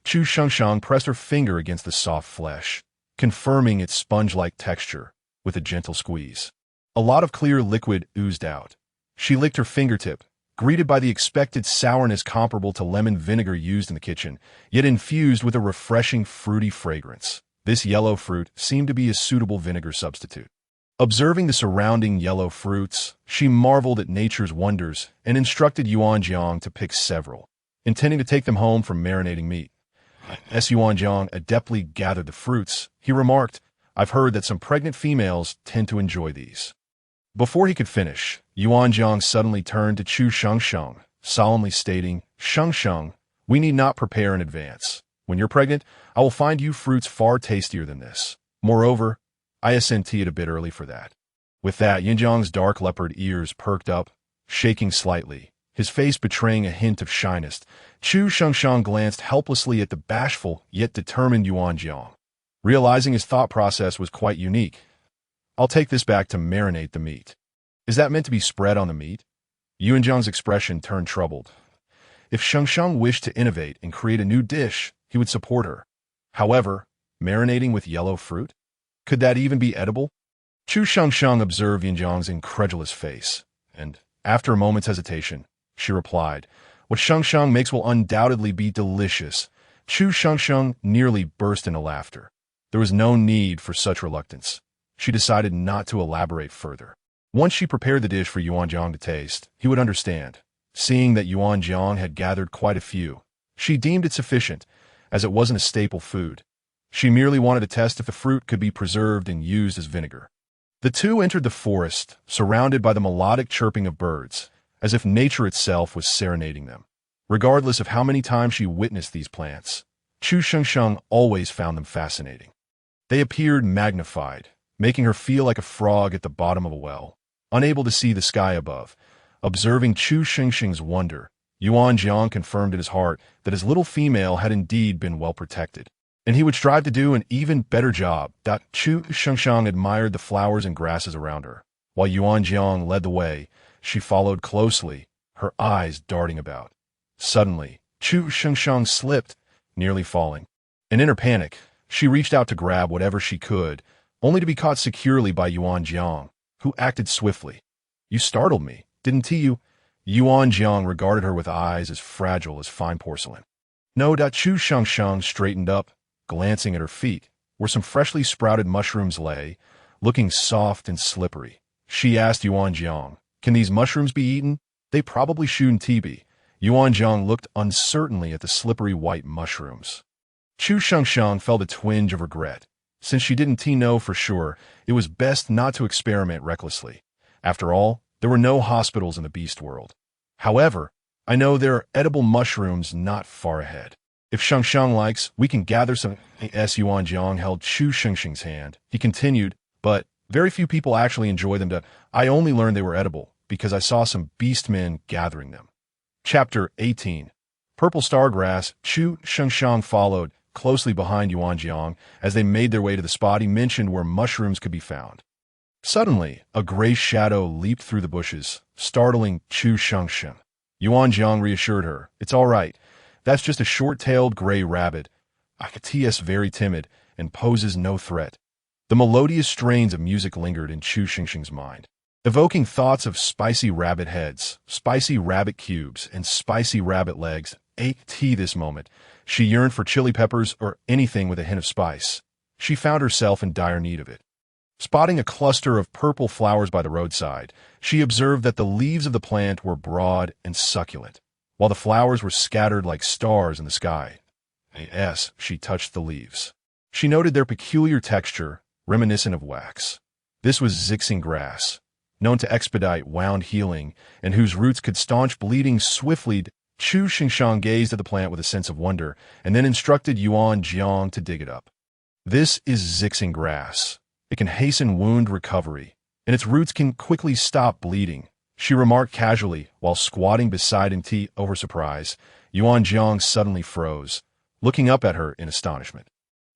Chu Shangshang pressed her finger against the soft flesh, confirming its sponge-like texture with a gentle squeeze. A lot of clear liquid oozed out. She licked her fingertip, greeted by the expected sourness comparable to lemon vinegar used in the kitchen, yet infused with a refreshing fruity fragrance. This yellow fruit seemed to be a suitable vinegar substitute. Observing the surrounding yellow fruits, she marveled at nature's wonders and instructed Yuan Jiang to pick several, intending to take them home for marinating meat. As Yuanjiang adeptly gathered the fruits, he remarked, "I've heard that some pregnant females tend to enjoy these." Before he could finish, Yuanjiang suddenly turned to Chu Shengsheng, solemnly stating, "Shengsheng, we need not prepare in advance. When you're pregnant, I will find you fruits far tastier than this. Moreover, I sent it a bit early for that." With that, Yinjiang's dark leopard ears perked up, shaking slightly, his face betraying a hint of shyness. Chu Shengsheng glanced helplessly at the bashful yet determined Yuanjiang, realizing his thought process was quite unique. "I'll take this back to marinate the meat." "Is that meant to be spread on the meat?" Yuanjiang's expression turned troubled. If Shengsheng wished to innovate and create a new dish, he would support her. However, marinating with yellow fruit? Could that even be edible? Chu Shengsheng observed Yinjiang's incredulous face, and, after a moment's hesitation, she replied, "What Shengsheng makes will undoubtedly be delicious." Chu Shengsheng nearly burst into laughter. There was no need for such reluctance. She decided not to elaborate further. Once she prepared the dish for Yuanjiang to taste, he would understand. Seeing that Yuanjiang had gathered quite a few, she deemed it sufficient, as it wasn't a staple food. She merely wanted to test if the fruit could be preserved and used as vinegar. The two entered the forest, surrounded by the melodic chirping of birds, as if nature itself was serenading them. Regardless of how many times she witnessed these plants, Chu Shengsheng always found them fascinating. They appeared magnified, making her feel like a frog at the bottom of a well, unable to see the sky above. Observing Chu Shengsheng's wonder, Yuanjiang confirmed in his heart that his little female had indeed been well protected, and he would strive to do an even better job. Chu Shengsheng admired the flowers and grasses around her. While Yuanjiang led the way, she followed closely, her eyes darting about. Suddenly, Chu Shengsheng slipped, nearly falling. And in her panic, she reached out to grab whatever she could, only to be caught securely by Yuanjiang, who acted swiftly. "You startled me, didn't you?" Yuanjiang regarded her with eyes as fragile as fine porcelain. "No." Chu Shengsheng straightened up, glancing at her feet, where some freshly sprouted mushrooms lay, looking soft and slippery. She asked Yuanjiang, "Can these mushrooms be eaten?" "They probably shouldn't be." Yuanjiang looked uncertainly at the slippery white mushrooms. Chu Shengsheng felt a twinge of regret. Since she didn't know for sure, it was best not to experiment recklessly. After all, there were no hospitals in the beast world. "However, I know there are edible mushrooms not far ahead. If Shengsheng likes, we can gather some." Yuanjiang held Chu Shengsheng's hand. He continued, "But very few people actually enjoy them. I only learned they were edible because I saw some Beastmen gathering them." Chapter 18. Purple Stargrass. Chu Shengsheng followed closely behind Yuanjiang as they made their way to the spot he mentioned where mushrooms could be found. Suddenly, a gray shadow leaped through the bushes, startling Chu Shengsheng. Yuanjiang reassured her, "It's all right. That's just a short-tailed gray rabbit. It's very timid and poses no threat." The melodious strains of music lingered in Chu Shengsheng's mind, evoking thoughts of spicy rabbit heads, spicy rabbit cubes, and spicy rabbit legs. This moment, she yearned for chili peppers or anything with a hint of spice. She found herself in dire need of it. Spotting a cluster of purple flowers by the roadside, she observed that the leaves of the plant were broad and succulent, while the flowers were scattered like stars in the sky. As she touched the leaves, she noted their peculiar texture, reminiscent of wax. This was Zixing grass, known to expedite wound healing and whose roots could staunch bleeding swiftly. Chu Shengsheng gazed at the plant with a sense of wonder and then instructed Yuanjiang to dig it up. "This is Zixing grass. It can hasten wound recovery, and its roots can quickly stop bleeding," she remarked casually while squatting beside him. Over surprise, Yuanjiang suddenly froze, looking up at her in astonishment.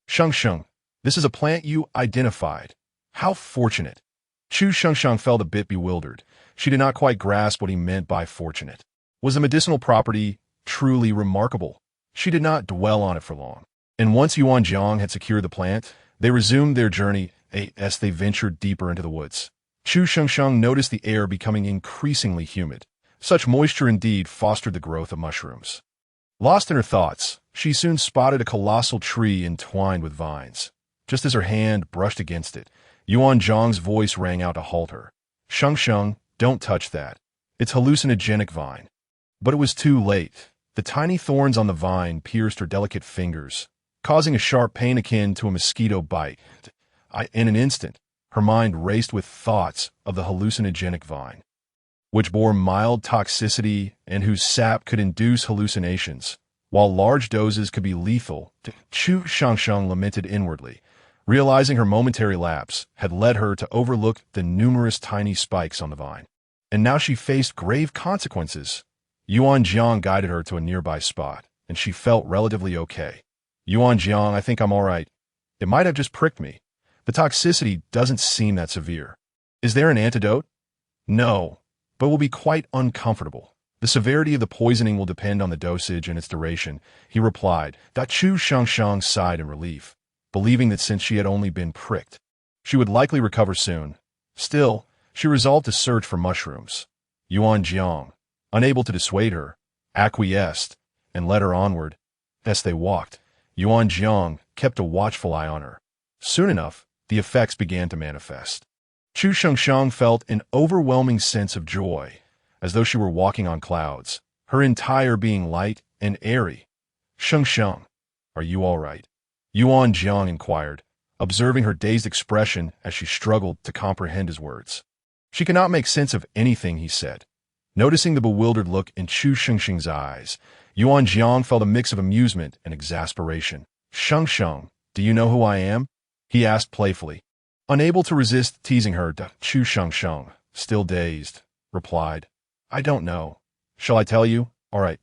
"Shengsheng, this is a plant you identified. How fortunate." Chu Shengsheng felt a bit bewildered. She did not quite grasp what he meant by fortunate. Was the medicinal property truly remarkable? She did not dwell on it for long, and once Yuanjiang had secured the plant, they resumed their journey as they ventured deeper into the woods. Chu Shengsheng noticed the air becoming increasingly humid. Such moisture indeed fostered the growth of mushrooms. Lost in her thoughts, she soon spotted a colossal tree entwined with vines. Just as her hand brushed against it, Yuanjiang's voice rang out to halt her. "Shengsheng, don't touch that. It's hallucinogenic vine." But it was too late. The tiny thorns on the vine pierced her delicate fingers, causing a sharp pain akin to a mosquito bite. In an instant, her mind raced with thoughts of the hallucinogenic vine, which bore mild toxicity and whose sap could induce hallucinations, while large doses could be lethal. Chu Shangsheng lamented inwardly, realizing her momentary lapse had led her to overlook the numerous tiny spikes on the vine. And now she faced grave consequences. Yuan Jiang guided her to a nearby spot, and she felt relatively okay. Yuan Jiang, I think I'm all right. It might have just pricked me. The toxicity doesn't seem that severe. Is there an antidote? No, but will be quite uncomfortable. The severity of the poisoning will depend on the dosage and its duration, he replied. Chu Shangsheng sighed in relief, believing that since she had only been pricked, she would likely recover soon. Still, she resolved to search for mushrooms. Yuan Jiang, unable to dissuade her, acquiesced and led her onward. As they walked, Yuan Jiang kept a watchful eye on her. Soon enough, the effects began to manifest. Chu Shangsheng felt an overwhelming sense of joy, as though she were walking on clouds, her entire being light and airy. Shangsheng, are you all right? Yuan Jiang inquired, observing her dazed expression as she struggled to comprehend his words. She could not make sense of anything he said. Noticing the bewildered look in Chu Shangsheng's eyes, Yuan Jiang felt a mix of amusement and exasperation. Shangsheng, do you know who I am? He asked playfully. Unable to resist teasing her, Chu Shangsheng, still dazed, replied, I don't know. Shall I tell you? All right,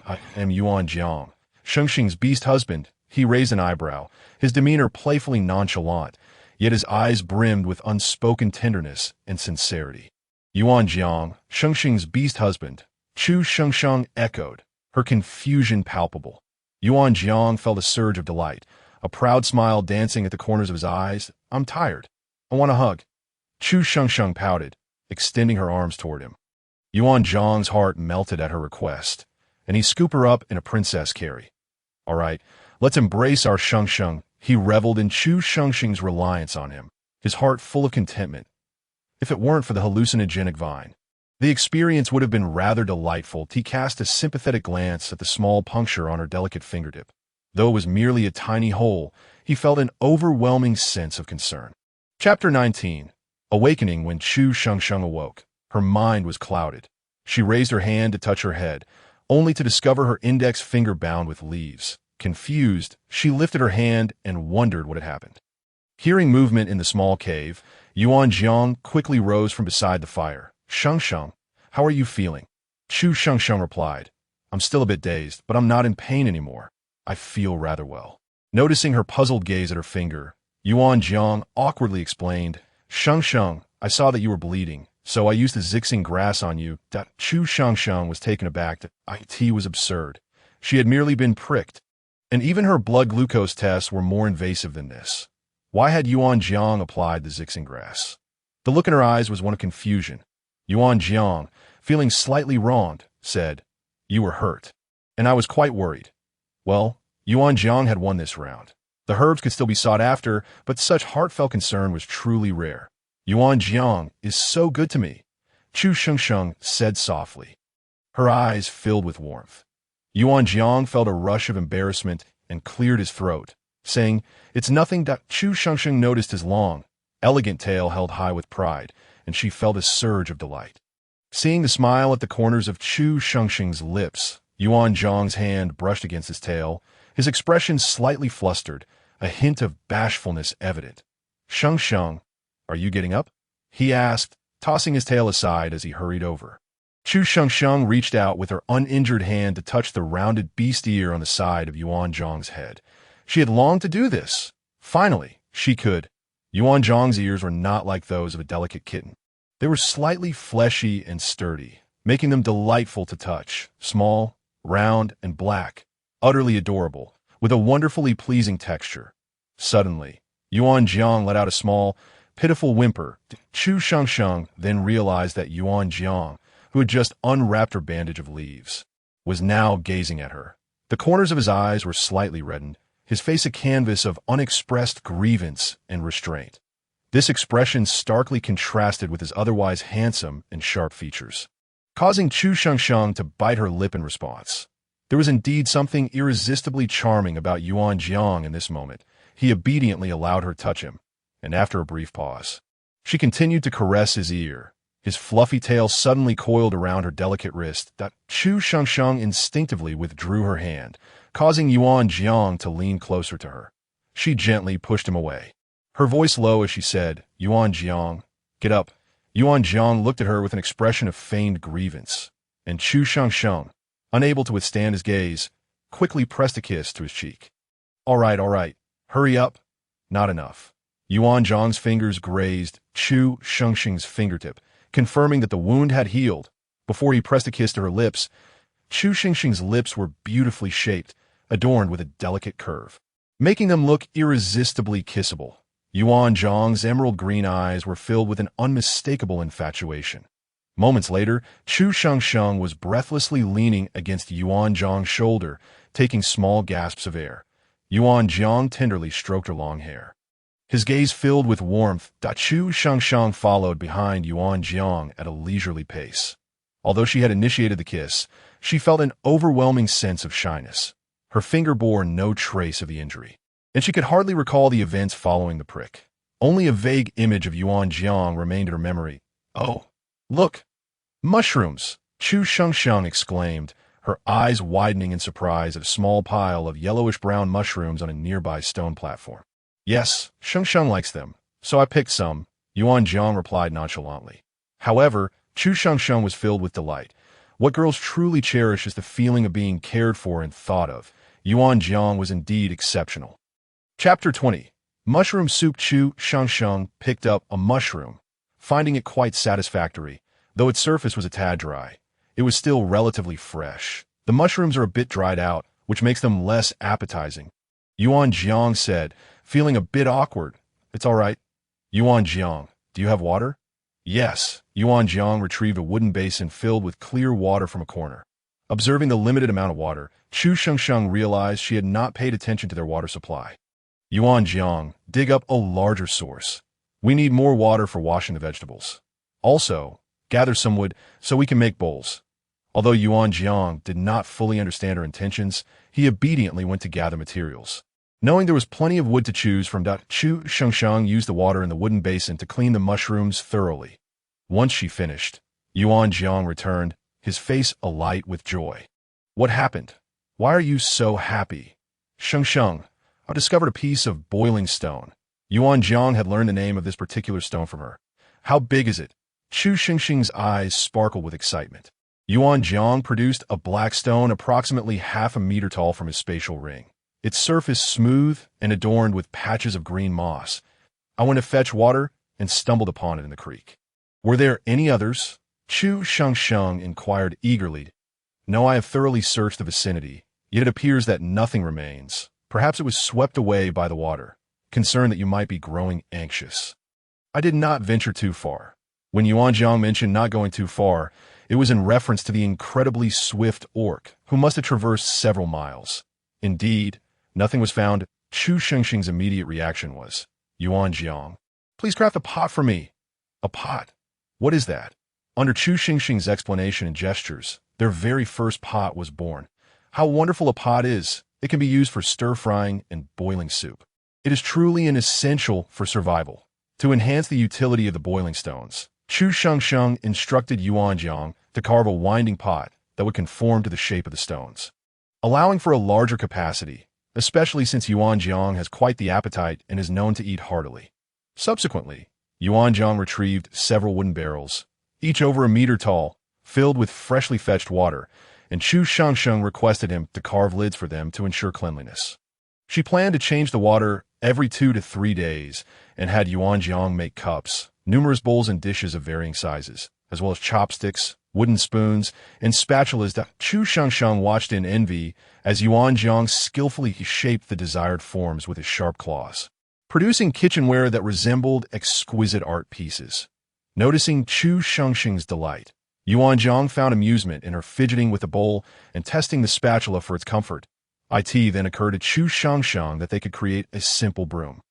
I am Yuan Jiang, Shangsheng's beast husband. He raised an eyebrow, his demeanor playfully nonchalant, yet his eyes brimmed with unspoken tenderness and sincerity. Yuan Jiang, Shangsheng's beast husband, Chu Shangsheng echoed, her confusion palpable. Yuan Jiang felt a surge of delight, a proud smile dancing at the corners of his eyes. I'm tired. I want a hug. Chu Shangsheng pouted, extending her arms toward him. Yuan Jiang's heart melted at her request, and he scooped her up in a princess carry. All right, let's embrace our Shangsheng. He reveled in Chu Shangsheng's reliance on him, his heart full of contentment. If it weren't for the hallucinogenic vine, the experience would have been rather delightful. He cast a sympathetic glance at the small puncture on her delicate fingertip. Though it was merely a tiny hole, he felt an overwhelming sense of concern. Chapter 19. Awakening. When Chu Shangsheng awoke, her mind was clouded. She raised her hand to touch her head, only to discover her index finger bound with leaves. Confused, she lifted her hand and wondered what had happened. Hearing movement in the small cave, Yuan Jiang quickly rose from beside the fire. Shangsheng, how are you feeling? Chu Shangsheng replied, I'm still a bit dazed, but I'm not in pain anymore. I feel rather well. Noticing her puzzled gaze at her finger, Yuan Jiang awkwardly explained, Shangsheng, I saw that you were bleeding, so I used the zixing grass on you. Chu Shangsheng was taken aback. It was absurd. She had merely been pricked, and even her blood glucose tests were more invasive than this. Why had Yuan Jiang applied the zixing grass? The look in her eyes was one of confusion. Yuan Jiang, feeling slightly wronged, said, You were hurt, and I was quite worried. Well, Yuan Jiang had won this round. The herbs could still be sought after, but such heartfelt concern was truly rare. Yuan Jiang is so good to me, Chu Shangsheng said softly. Her eyes filled with warmth. Yuan Jiang felt a rush of embarrassment and cleared his throat, saying, It's nothing. Chu Shangsheng noticed his long, elegant tail held high with pride, and she felt a surge of delight. Seeing the smile at the corners of Chu Shangsheng's lips, Yuan Jiang's hand brushed against his tail, his expression slightly flustered, a hint of bashfulness evident. Shangsheng, are you getting up? He asked, tossing his tail aside as he hurried over. Chu Shangsheng reached out with her uninjured hand to touch the rounded beast ear on the side of Yuan Jiang's head. She had longed to do this. Finally, she could. Yuan Jiang's ears were not like those of a delicate kitten. They were slightly fleshy and sturdy, making them delightful to touch, small, round, and black, utterly adorable, with a wonderfully pleasing texture. Suddenly, Yuan Jiang let out a small, pitiful whimper. Chu Shangsheng then realized that Yuan Jiang, who had just unwrapped her bandage of leaves, was now gazing at her. The corners of his eyes were slightly reddened, his face a canvas of unexpressed grievance and restraint. This expression starkly contrasted with his otherwise handsome and sharp features, causing Chu Shangsheng to bite her lip in response. There was indeed something irresistibly charming about Yuan Jiang in this moment. He obediently allowed her to touch him, and after a brief pause, she continued to caress his ear. His fluffy tail suddenly coiled around her delicate wrist. Chu Shengsheng instinctively withdrew her hand, causing Yuan Jiang to lean closer to her. She gently pushed him away, her voice low as she said, "Yuan Jiang, get up." Yuan Jiang looked at her with an expression of feigned grievance, and Chu Shengsheng, unable to withstand his gaze, quickly pressed a kiss to his cheek. All right, hurry up." Not enough. Yuan Jiang's fingers grazed Chu Shengsheng's fingertip, confirming that the wound had healed. Before he pressed a kiss to her lips, Chu Shengsheng's lips were beautifully shaped, adorned with a delicate curve, making them look irresistibly kissable. Yuan Jiang's emerald green eyes were filled with an unmistakable infatuation. Moments later, Chu Shengsheng was breathlessly leaning against Yuan Jiang's shoulder, taking small gasps of air. Yuan Jiang tenderly stroked her long hair, his gaze filled with warmth. Chu Shengsheng followed behind Yuan Jiang at a leisurely pace. Although she had initiated the kiss, she felt an overwhelming sense of shyness. Her finger bore no trace of the injury, and she could hardly recall the events following the prick. Only a vague image of Yuan Jiang remained in her memory. "Oh, look! Mushrooms!" Chu Shengsheng exclaimed, her eyes widening in surprise at a small pile of yellowish-brown mushrooms on a nearby stone platform. "Yes, Shengsheng likes them, so I picked some," Yuan Jiang replied nonchalantly. However, Chu Shengsheng was filled with delight. What girls truly cherish is the feeling of being cared for and thought of. Yuan Jiang was indeed exceptional. Chapter 20. Mushroom Soup. Chu Shengsheng picked up a mushroom, finding it quite satisfactory. Though its surface was a tad dry, it was still relatively fresh. The mushrooms are a bit dried out, which makes them less appetizing. Yuan Jiang said, feeling a bit awkward. "It's all right." "Yuan Jiang, do you have water?" "Yes." Yuan Jiang retrieved a wooden basin filled with clear water from a corner. Observing the limited amount of water, Chu Shengsheng realized she had not paid attention to their water supply. "Yuan Jiang, dig up a larger source. We need more water for washing the vegetables. Also, gather some wood so we can make bowls." Although Yuan Jiang did not fully understand her intentions, he obediently went to gather materials. Knowing there was plenty of wood to choose from, Chu Shengsheng used the water in the wooden basin to clean the mushrooms thoroughly. Once she finished, Yuan Jiang returned, his face alight with joy. "What happened? Why are you so happy?" "Shengsheng, I discovered a piece of boiling stone." Yuan Jiang had learned the name of this particular stone from her. "How big is it?" Chu Shengsheng's eyes sparkled with excitement. Yuan Jiang produced a black stone approximately half a meter tall from his spatial ring, its surface smooth and adorned with patches of green moss. "I went to fetch water and stumbled upon it in the creek." "Were there any others?" Chu Shengsheng inquired eagerly. "No, I have thoroughly searched the vicinity, yet it appears that nothing remains. Perhaps it was swept away by the water, concerned that you might be growing anxious." "I did not venture too far." When Yuan Jiang mentioned not going too far, it was in reference to the incredibly swift orc, who must have traversed several miles. Indeed, nothing was found. Chu Shengsheng's immediate reaction was, "Yuan Jiang, please craft a pot for me." "A pot? What is that?" Under Chu Shengsheng's explanation and gestures, their very first pot was born. "How wonderful a pot is! It can be used for stir-frying and boiling soup. It is truly an essential for survival." To enhance the utility of the boiling stones, Chu Shengsheng instructed Yuan Jiang to carve a winding pot that would conform to the shape of the stones, allowing for a larger capacity, especially since Yuan Jiang has quite the appetite and is known to eat heartily. Subsequently, Yuan Jiang retrieved several wooden barrels, each over a meter tall, filled with freshly fetched water, and Chu Shengsheng requested him to carve lids for them to ensure cleanliness. She planned to change the water every 2 to 3 days and had Yuan Jiang make cups, numerous bowls and dishes of varying sizes, as well as chopsticks, wooden spoons, and spatulas. Chu Shengsheng watched in envy as Yuan Jiang skillfully shaped the desired forms with his sharp claws, producing kitchenware that resembled exquisite art pieces. Noticing Chu Shengsheng's delight, Yuan Jiang found amusement in her fidgeting with the bowl and testing the spatula for its comfort. It then occurred to Chu Shengsheng that they could create a simple broom.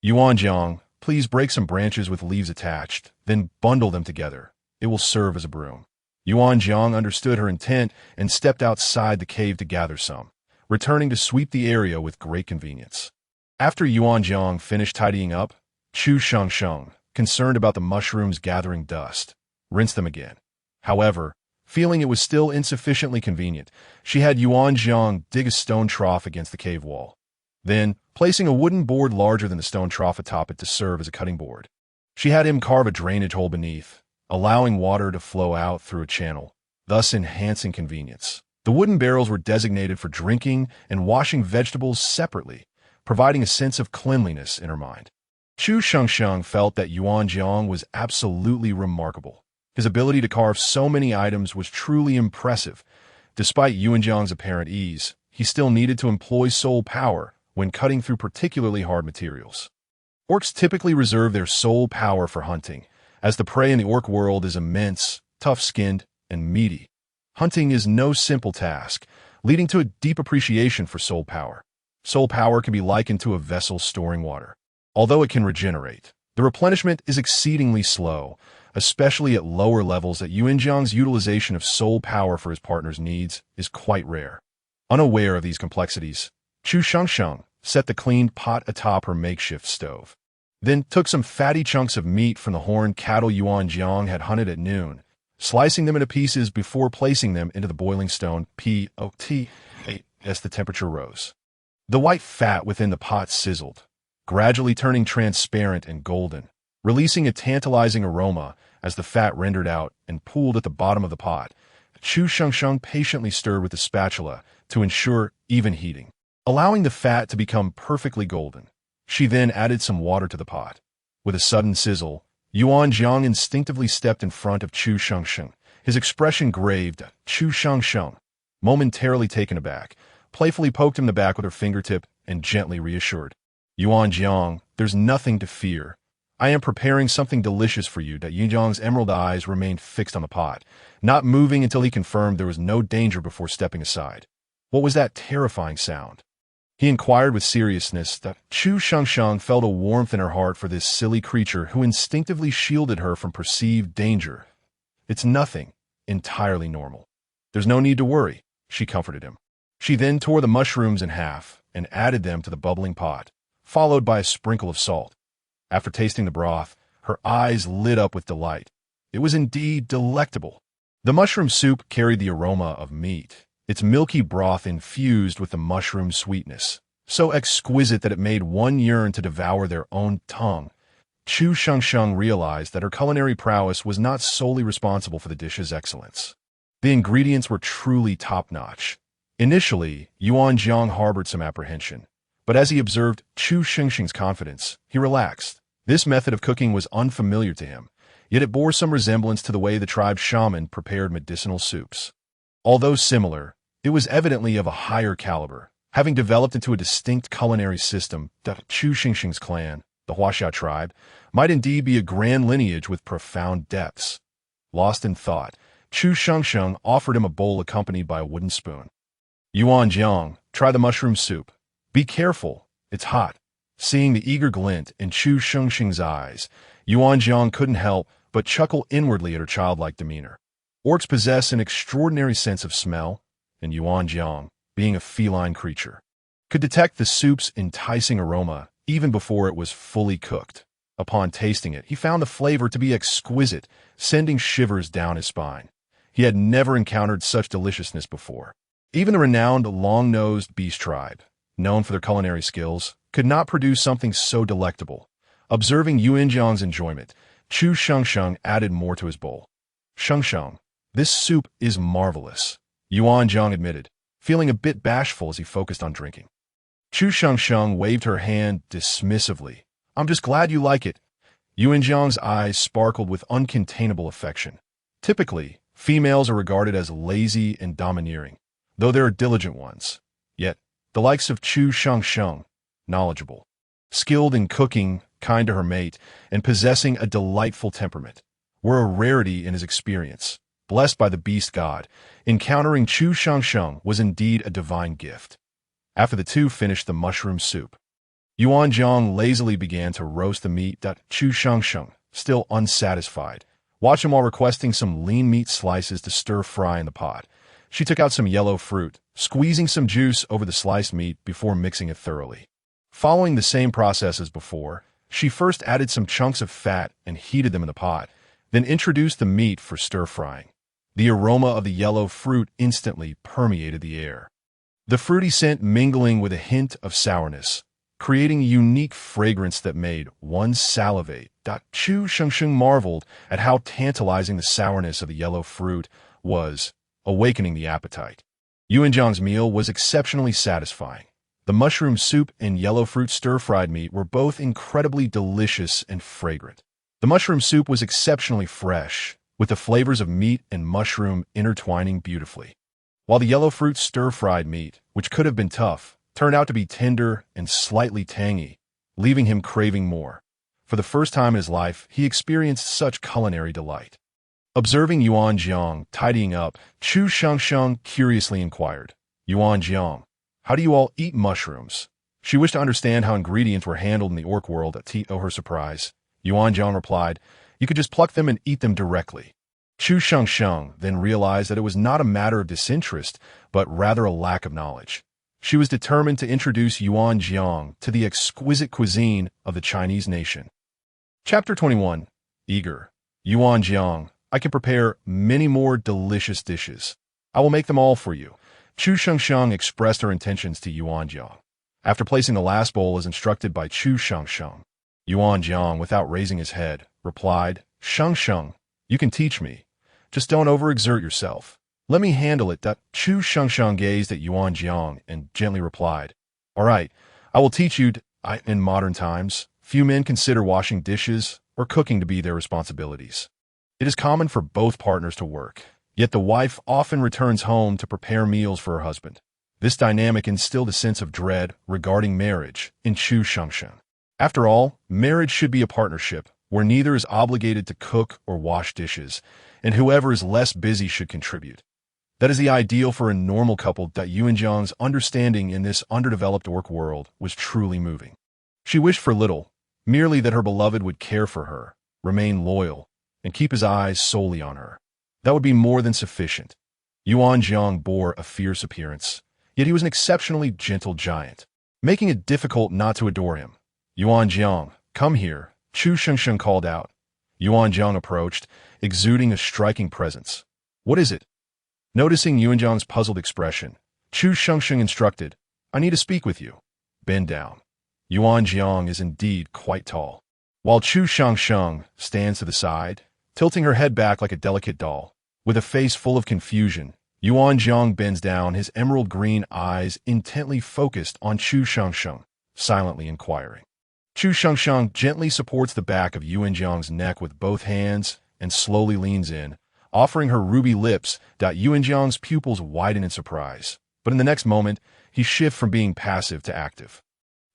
"Yuan Jiang, please break some branches with leaves attached, then bundle them together. It will serve as a broom." Yuan Jiang understood her intent and stepped outside the cave to gather some, returning to sweep the area with great convenience. After Yuan Jiang finished tidying up, Chu Shengsheng, concerned about the mushrooms gathering dust, rinsed them again. However, feeling it was still insufficiently convenient, she had Yuan Jiang dig a stone trough against the cave wall. Then, placing a wooden board larger than the stone trough atop it to serve as a cutting board, she had him carve a drainage hole beneath, allowing water to flow out through a channel, thus enhancing convenience. The wooden barrels were designated for drinking and washing vegetables separately, providing a sense of cleanliness in her mind. Chu Shengsheng felt that Yuan Jiang was absolutely remarkable. His ability to carve so many items was truly impressive. Despite Yuan Jiang's apparent ease, he still needed to employ soul power when cutting through particularly hard materials. Orcs typically reserve their soul power for hunting, as the prey in the orc world is immense, tough-skinned, and meaty. Hunting is no simple task, leading to a deep appreciation for soul power. Soul power can be likened to a vessel storing water. Although it can regenerate, the replenishment is exceedingly slow, especially at lower levels. That Yuan Jiang's utilization of soul power for his partner's needs is quite rare. Unaware of these complexities, Chu Shengsheng set the cleaned pot atop her makeshift stove. Then took some fatty chunks of meat from the horned cattle Yuan Jiang had hunted at noon, slicing them into pieces before placing them into the boiling stone pot as the temperature rose. The white fat within the pot sizzled, gradually turning transparent and golden, releasing a tantalizing aroma as the fat rendered out and pooled at the bottom of the pot. Chu Shengsheng patiently stirred with the spatula to ensure even heating, allowing the fat to become perfectly golden. She then added some water to the pot. With a sudden sizzle, Yuan Jiang instinctively stepped in front of Chu Shengsheng, his expression grave. Chu Shengsheng, momentarily taken aback, playfully poked him in the back with her fingertip and gently reassured. Yuan Jiang, there's nothing to fear. I am preparing something delicious for you. Yuan Jiang's emerald eyes remained fixed on the pot, not moving until he confirmed there was no danger before stepping aside. What was that terrifying sound? He inquired with seriousness. Chu Shengsheng felt a warmth in her heart for this silly creature who instinctively shielded her from perceived danger. It's nothing, entirely normal. There's no need to worry, she comforted him. She then tore the mushrooms in half and added them to the bubbling pot, followed by a sprinkle of salt. After tasting the broth, her eyes lit up with delight. It was indeed delectable. The mushroom soup carried the aroma of meat, its milky broth infused with the mushroom sweetness, so exquisite that it made one yearn to devour their own tongue. Chu Shengsheng realized that her culinary prowess was not solely responsible for the dish's excellence. The ingredients were truly top-notch. Initially, Yuan Jiang harbored some apprehension, but as he observed Chu Shengsheng's confidence, he relaxed. This method of cooking was unfamiliar to him, yet it bore some resemblance to the way the tribe's shaman prepared medicinal soups. Although similar, it was evidently of a higher caliber, having developed into a distinct culinary system. Chu Shengsheng's clan, the Huaxia tribe, might indeed be a grand lineage with profound depths. Lost in thought, Chu Shengsheng offered him a bowl accompanied by a wooden spoon. Yuan Jiang, try the mushroom soup. Be careful, it's hot. Seeing the eager glint in Chu Shengsheng's eyes, Yuan Jiang couldn't help but chuckle inwardly at her childlike demeanor. Orcs possess an extraordinary sense of smell, and Yuan Jiang, being a feline creature, could detect the soup's enticing aroma even before it was fully cooked. Upon tasting it, he found the flavor to be exquisite, sending shivers down his spine. He had never encountered such deliciousness before. Even the renowned long-nosed beast tribe, known for their culinary skills, could not produce something so delectable. Observing Yuan Jiang's enjoyment, Chu Shengsheng added more to his bowl. Shengsheng, this soup is marvelous, Yuan Jiang admitted, feeling a bit bashful as he focused on drinking. Chu Shengsheng waved her hand dismissively. I'm just glad you like it. Yuan Jiang's eyes sparkled with uncontainable affection. Typically, females are regarded as lazy and domineering, though there are diligent ones. Yet, the likes of Chu Shengsheng, knowledgeable, skilled in cooking, kind to her mate, and possessing a delightful temperament, were a rarity in his experience. Blessed by the beast god, encountering Chu Shengsheng was indeed a divine gift. After the two finished the mushroom soup, Yuan Jiang lazily began to roast the meat. Chu Shengsheng, still unsatisfied, Watch him while requesting some lean meat slices to stir-fry in the pot. She took out some yellow fruit, squeezing some juice over the sliced meat before mixing it thoroughly. Following the same process as before, she first added some chunks of fat and heated them in the pot, then introduced the meat for stir-frying. The aroma of the yellow fruit instantly permeated the air, the fruity scent mingling with a hint of sourness, creating a unique fragrance that made one salivate. Chu Shengsheng marveled at how tantalizing the sourness of the yellow fruit was, awakening the appetite. Yuanjiang's meal was exceptionally satisfying. The mushroom soup and yellow fruit stir-fried meat were both incredibly delicious and fragrant. The mushroom soup was exceptionally fresh, with the flavors of meat and mushroom intertwining beautifully, while the yellow fruit stir-fried meat, which could have been tough, turned out to be tender and slightly tangy, leaving him craving more. For the first time in his life, he experienced such culinary delight. Observing Yuanjiang tidying up, Chu Shengsheng curiously inquired, "Yuanjiang, how do you all eat mushrooms?" She wished to understand how ingredients were handled in the orc world. To her surprise, Yuanjiang replied, "You could just pluck them and eat them directly." Chu Shengsheng then realized that it was not a matter of disinterest, but rather a lack of knowledge. She was determined to introduce Yuanjiang to the exquisite cuisine of the Chinese nation. Chapter 21. Eager. Yuanjiang, I can prepare many more delicious dishes. I will make them all for you. Chu Shengsheng expressed her intentions to Yuanjiang. After placing the last bowl as instructed by Chu Shengsheng, Yuanjiang, without raising his head, replied, "Shengsheng, you can teach me. Just don't overexert yourself. Let me handle it." Chu Shengsheng gazed at Yuanjiang and gently replied, "All right, I will teach you." In modern times, few men consider washing dishes or cooking to be their responsibilities. It is common for both partners to work, yet the wife often returns home to prepare meals for her husband. This dynamic instilled a sense of dread regarding marriage in Chu Shengsheng. After all, marriage should be a partnership where neither is obligated to cook or wash dishes, and whoever is less busy should contribute. That is the ideal for a normal couple. Yuanjiang's understanding in this underdeveloped orc world was truly moving. She wished for little, merely that her beloved would care for her, remain loyal, and keep his eyes solely on her. That would be more than sufficient. Yuanjiang bore a fierce appearance, yet he was an exceptionally gentle giant, making it difficult not to adore him. "Yuanjiang, come here," Chu Shengsheng called out. Yuanjiang approached, exuding a striking presence. "What is it?" Noticing Yuanjiang's puzzled expression, Chu Shengsheng instructed, "I need to speak with you. Bend down." Yuanjiang is indeed quite tall. While Chu Shengsheng stands to the side, tilting her head back like a delicate doll, with a face full of confusion, Yuanjiang bends down, his emerald green eyes intently focused on Chu Shengsheng, silently inquiring. Chu Shengsheng gently supports the back of Yuanjiang's neck with both hands and slowly leans in, offering her ruby lips. Yuanjiang's pupils widen in surprise, but in the next moment, he shifts from being passive to active.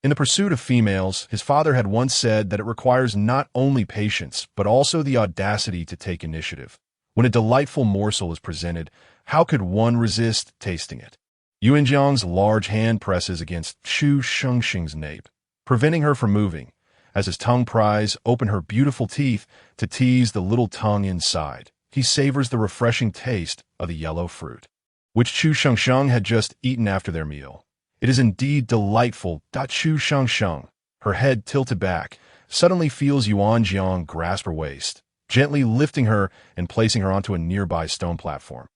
In the pursuit of females, his father had once said that it requires not only patience, but also the audacity to take initiative. When a delightful morsel is presented, how could one resist tasting it? Yuanjiang's large hand presses against Chu Shengsheng's nape, preventing her from moving, as his tongue pries open her beautiful teeth to tease the little tongue inside. He savors the refreshing taste of the yellow fruit, which Chu Shengsheng had just eaten after their meal. It is indeed delightful. Chu Shengsheng, her head tilted back, suddenly feels Yuanjiang grasp her waist, gently lifting her and placing her onto a nearby stone platform.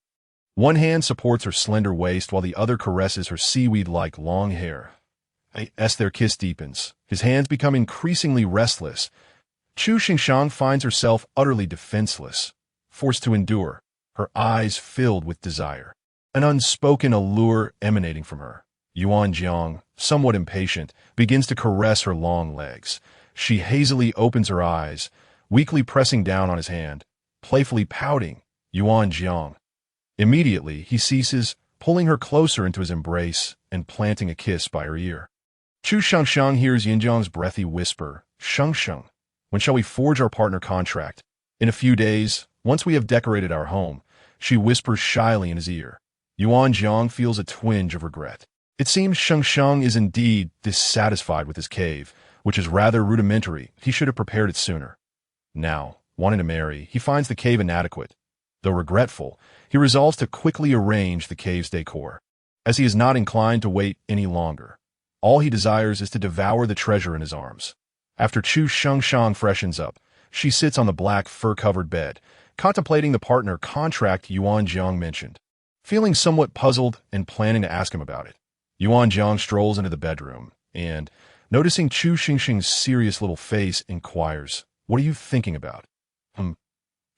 One hand supports her slender waist while the other caresses her seaweed-like long hair. As their kiss deepens, his hands become increasingly restless. Chu Shengsheng finds herself utterly defenseless, forced to endure, her eyes filled with desire, an unspoken allure emanating from her. Yuanjiang, somewhat impatient, begins to caress her long legs. She hazily opens her eyes, weakly pressing down on his hand, playfully pouting. Yuanjiang. Immediately, he ceases, pulling her closer into his embrace and planting a kiss by her ear. Chu Shengsheng hears Yuanjiang's breathy whisper, "Shengsheng, when shall we forge our partner contract?" "In a few days, once we have decorated our home," she whispers shyly in his ear. Yuanjiang feels a twinge of regret. It seems Shengsheng is indeed dissatisfied with his cave, which is rather rudimentary. He should have prepared it sooner. Now, Wanting to marry, he finds the cave inadequate. Though regretful, he resolves to quickly arrange the cave's decor, as he is not inclined to wait any longer. All he desires is to devour the treasure in his arms. After Chu Shengsheng freshens up, she sits on the black fur-covered bed, contemplating the partner contract Yuan Jiang mentioned. Feeling somewhat puzzled and planning to ask him about it, Yuan Jiang strolls into the bedroom and, noticing Chu Shengsheng's serious little face, inquires, "What are you thinking about?"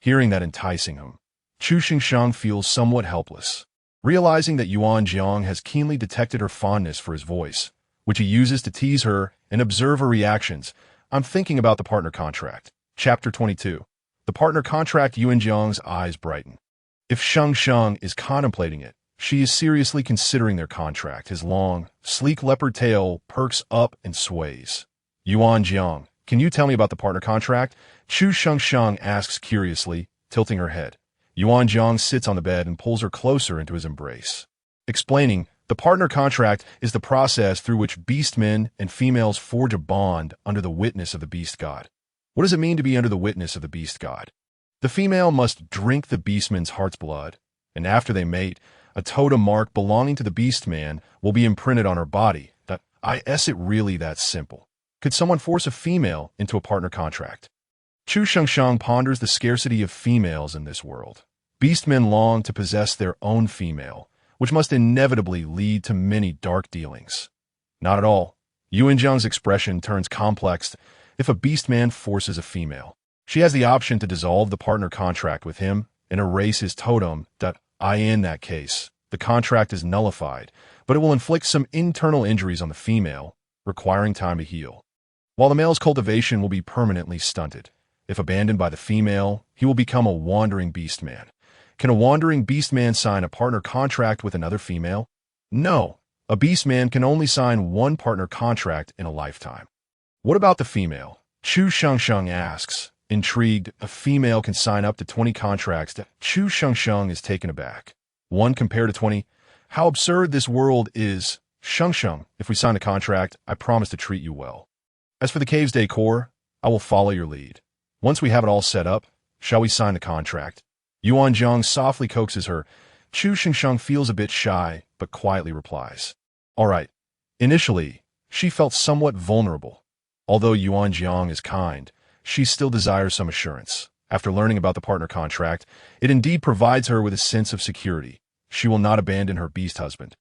Hearing that enticing him, Chu Shengsheng feels somewhat helpless. Realizing that Yuan Jiang has keenly detected her fondness for his voice, which he uses to tease her and observe her reactions, "I'm thinking about the partner contract." Chapter 22. The partner contract. Yuan Jiang's eyes brighten. If Shengsheng is contemplating it, she is seriously considering their contract. His long, sleek leopard tail perks up and sways. "Yuan Jiang, can you tell me about the partner contract?" Chu Shengsheng asks curiously, tilting her head. Yuan Jiang sits on the bed and pulls her closer into his embrace. Explaining, the partner contract is the process through which beastmen and females forge a bond under the witness of the beast god. What does it mean to be under the witness of the beast god? The female must drink the beastman's heart's blood, and after they mate, a totem mark belonging to the beastman will be imprinted on her body. Is it really that simple? Could someone force a female into a partner contract? Chu Shengsheng ponders the scarcity of females in this world. Beastmen long to possess their own female, which must inevitably lead to many dark dealings. Not at all. Yuan Jiang's expression turns complex. If a beastman forces a female, she has the option to dissolve the partner contract with him and erase his totem. In that case, the contract is nullified, but it will inflict some internal injuries on the female, requiring time to heal. While the male's cultivation will be permanently stunted. If abandoned by the female, he will become a wandering beastman. Can a wandering beastman sign a partner contract with another female? No. A beastman can only sign one partner contract in a lifetime. What about the female? Chu Shengsheng asks. Intrigued, a female can sign up to 20 contracts. Chu Shengsheng is taken aback. 1 compared to 20? How absurd this world is. Shengsheng, if we sign a contract, I promise to treat you well. As for the cave's decor, I will follow your lead. Once we have it all set up, shall we sign the contract? Yuan Jiang softly coaxes her. Chu Shengsheng feels a bit shy, but quietly replies. All right. Initially, she felt somewhat vulnerable. Although Yuan Jiang is kind, she still desires some assurance. After learning about the partner contract, it indeed provides her with a sense of security. She will not abandon her beast husband,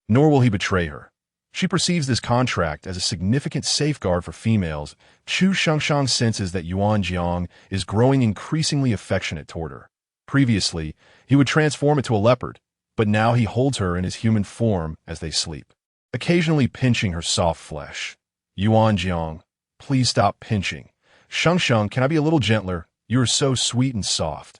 nor will he betray her. She perceives this contract as a significant safeguard for females. Chu Shengsheng senses that Yuan Jiang is growing increasingly affectionate toward her. Previously, he would transform into a leopard, but now he holds her in his human form as they sleep, occasionally pinching her soft flesh. Yuan Jiang, please stop pinching. Shengsheng, can I be a little gentler? You are so sweet and soft.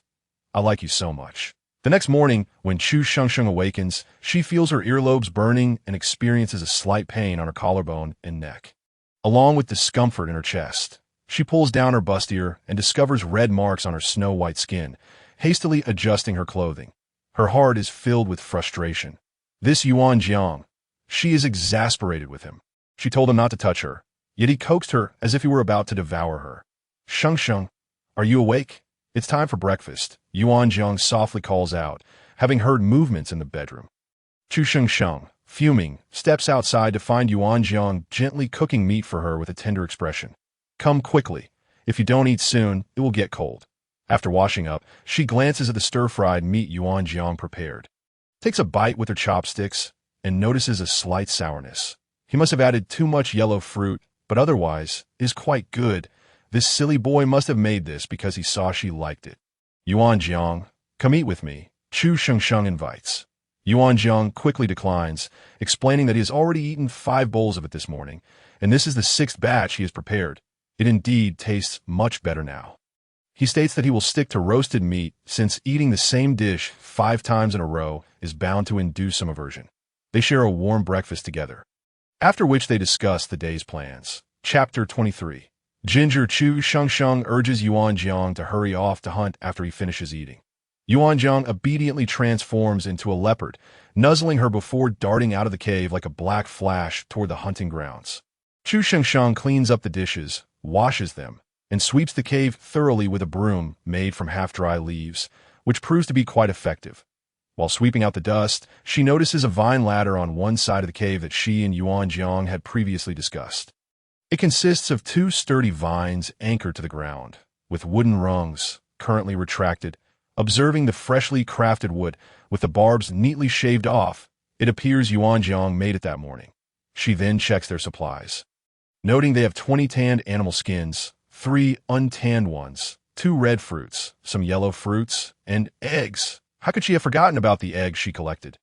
I like you so much. The next morning, when Chu Shengsheng awakens, she feels her earlobes burning and experiences a slight pain on her collarbone and neck, along with discomfort in her chest. She pulls down her bustier and discovers red marks on her snow-white skin, hastily adjusting her clothing. Her heart is filled with frustration. This Yuan Jiang, she is exasperated with him. She told him not to touch her, yet he coaxed her as if he were about to devour her. Shengsheng, are you awake? It's time for breakfast, Yuan Jiang softly calls out, having heard movements in the bedroom. Chu Shengsheng, fuming, steps outside to find Yuan Jiang gently cooking meat for her with a tender expression. Come quickly. If you don't eat soon, it will get cold. After washing up, she glances at the stir-fried meat Yuan Jiang prepared, takes a bite with her chopsticks, and notices a slight sourness. He must have added too much yellow fruit, but otherwise, it is quite good. This silly boy must have made this because he saw she liked it. Yuan Jiang, come eat with me, Chu Shengsheng invites. Yuan Jiang quickly declines, explaining that he has already eaten 5 bowls of it this morning, and this is the 6th batch he has prepared. It indeed tastes much better now. He states that he will stick to roasted meat since eating the same dish 5 times in a row is bound to induce some aversion. They share a warm breakfast together, after which they discuss the day's plans. Chapter 23. Ginger Chu Shengsheng urges Yuan Jiang to hurry off to hunt after he finishes eating. Yuan Jiang obediently transforms into a leopard, nuzzling her before darting out of the cave like a black flash toward the hunting grounds. Chu Shengsheng cleans up the dishes, washes them, and sweeps the cave thoroughly with a broom made from half-dry leaves, which proves to be quite effective. While sweeping out the dust, she notices a vine ladder on one side of the cave that she and Yuan Jiang had previously discussed. It consists of two sturdy vines anchored to the ground, with wooden rungs, currently retracted. Observing the freshly crafted wood, with the barbs neatly shaved off, it appears Yuan Jiang made it that morning. She then checks their supplies. Noting they have 20 tanned animal skins, 3 untanned ones, 2 red fruits, some yellow fruits, and eggs. How could she have forgotten about the eggs she collected?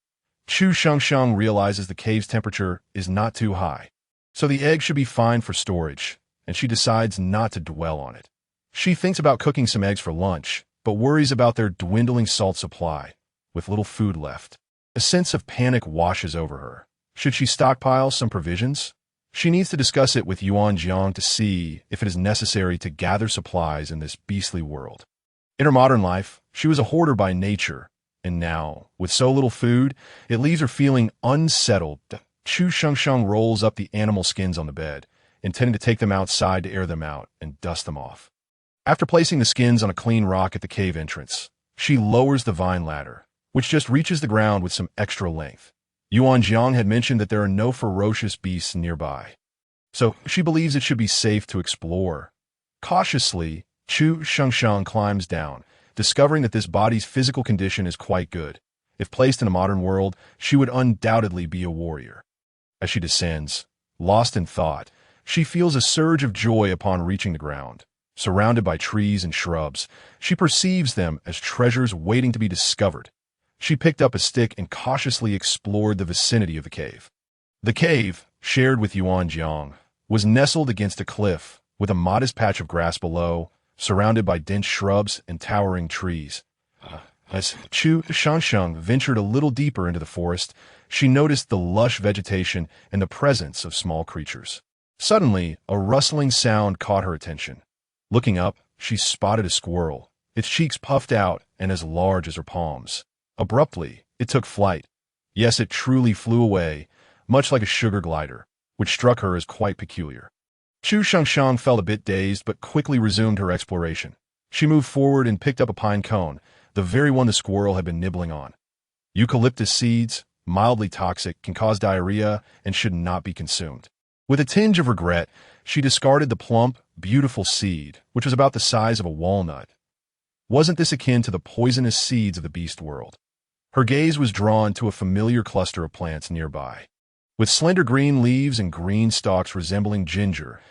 Chu Shengsheng realizes the cave's temperature is not too high, so the eggs should be fine for storage, and she decides not to dwell on it. She thinks about cooking some eggs for lunch, but worries about their dwindling salt supply, with little food left. A sense of panic washes over her. Should she stockpile some provisions? She needs to discuss it with Yuan Jiang to see if it is necessary to gather supplies in this beastly world. In her modern life, she was a hoarder by nature, and now, with so little food, it leaves her feeling unsettled. Chu Shengsheng rolls up the animal skins on the bed, intending to take them outside to air them out and dust them off. After placing the skins on a clean rock at the cave entrance, she lowers the vine ladder, which just reaches the ground with some extra length. Yuan Jiang had mentioned that there are no ferocious beasts nearby, so she believes it should be safe to explore. Cautiously, Chu Shengsheng climbs down, discovering that this body's physical condition is quite good. If placed in a modern world, she would undoubtedly be a warrior. As she descends, lost in thought, she feels a surge of joy upon reaching the ground. Surrounded by trees and shrubs, she perceives them as treasures waiting to be discovered. She picked up a stick and cautiously explored the vicinity of the cave. The cave, shared with Yuan Jiang, was nestled against a cliff, with a modest patch of grass below, surrounded by dense shrubs and towering trees. As Chu Shengsheng ventured a little deeper into the forest, she noticed the lush vegetation and the presence of small creatures. Suddenly, a rustling sound caught her attention. Looking up, she spotted a squirrel, its cheeks puffed out and as large as her palms. Abruptly, it took flight. Yes, it truly flew away, much like a sugar glider, which struck her as quite peculiar. Chu Shengsheng felt a bit dazed but quickly resumed her exploration. She moved forward and picked up a pine cone, the very one the squirrel had been nibbling on. Eucalyptus seeds, mildly toxic, can cause diarrhea and should not be consumed. With a tinge of regret, she discarded the plump, beautiful seed, which was about the size of a walnut. Wasn't this akin to the poisonous seeds of the beast world? Her gaze was drawn to a familiar cluster of plants nearby. With slender green leaves and green stalks resembling ginger,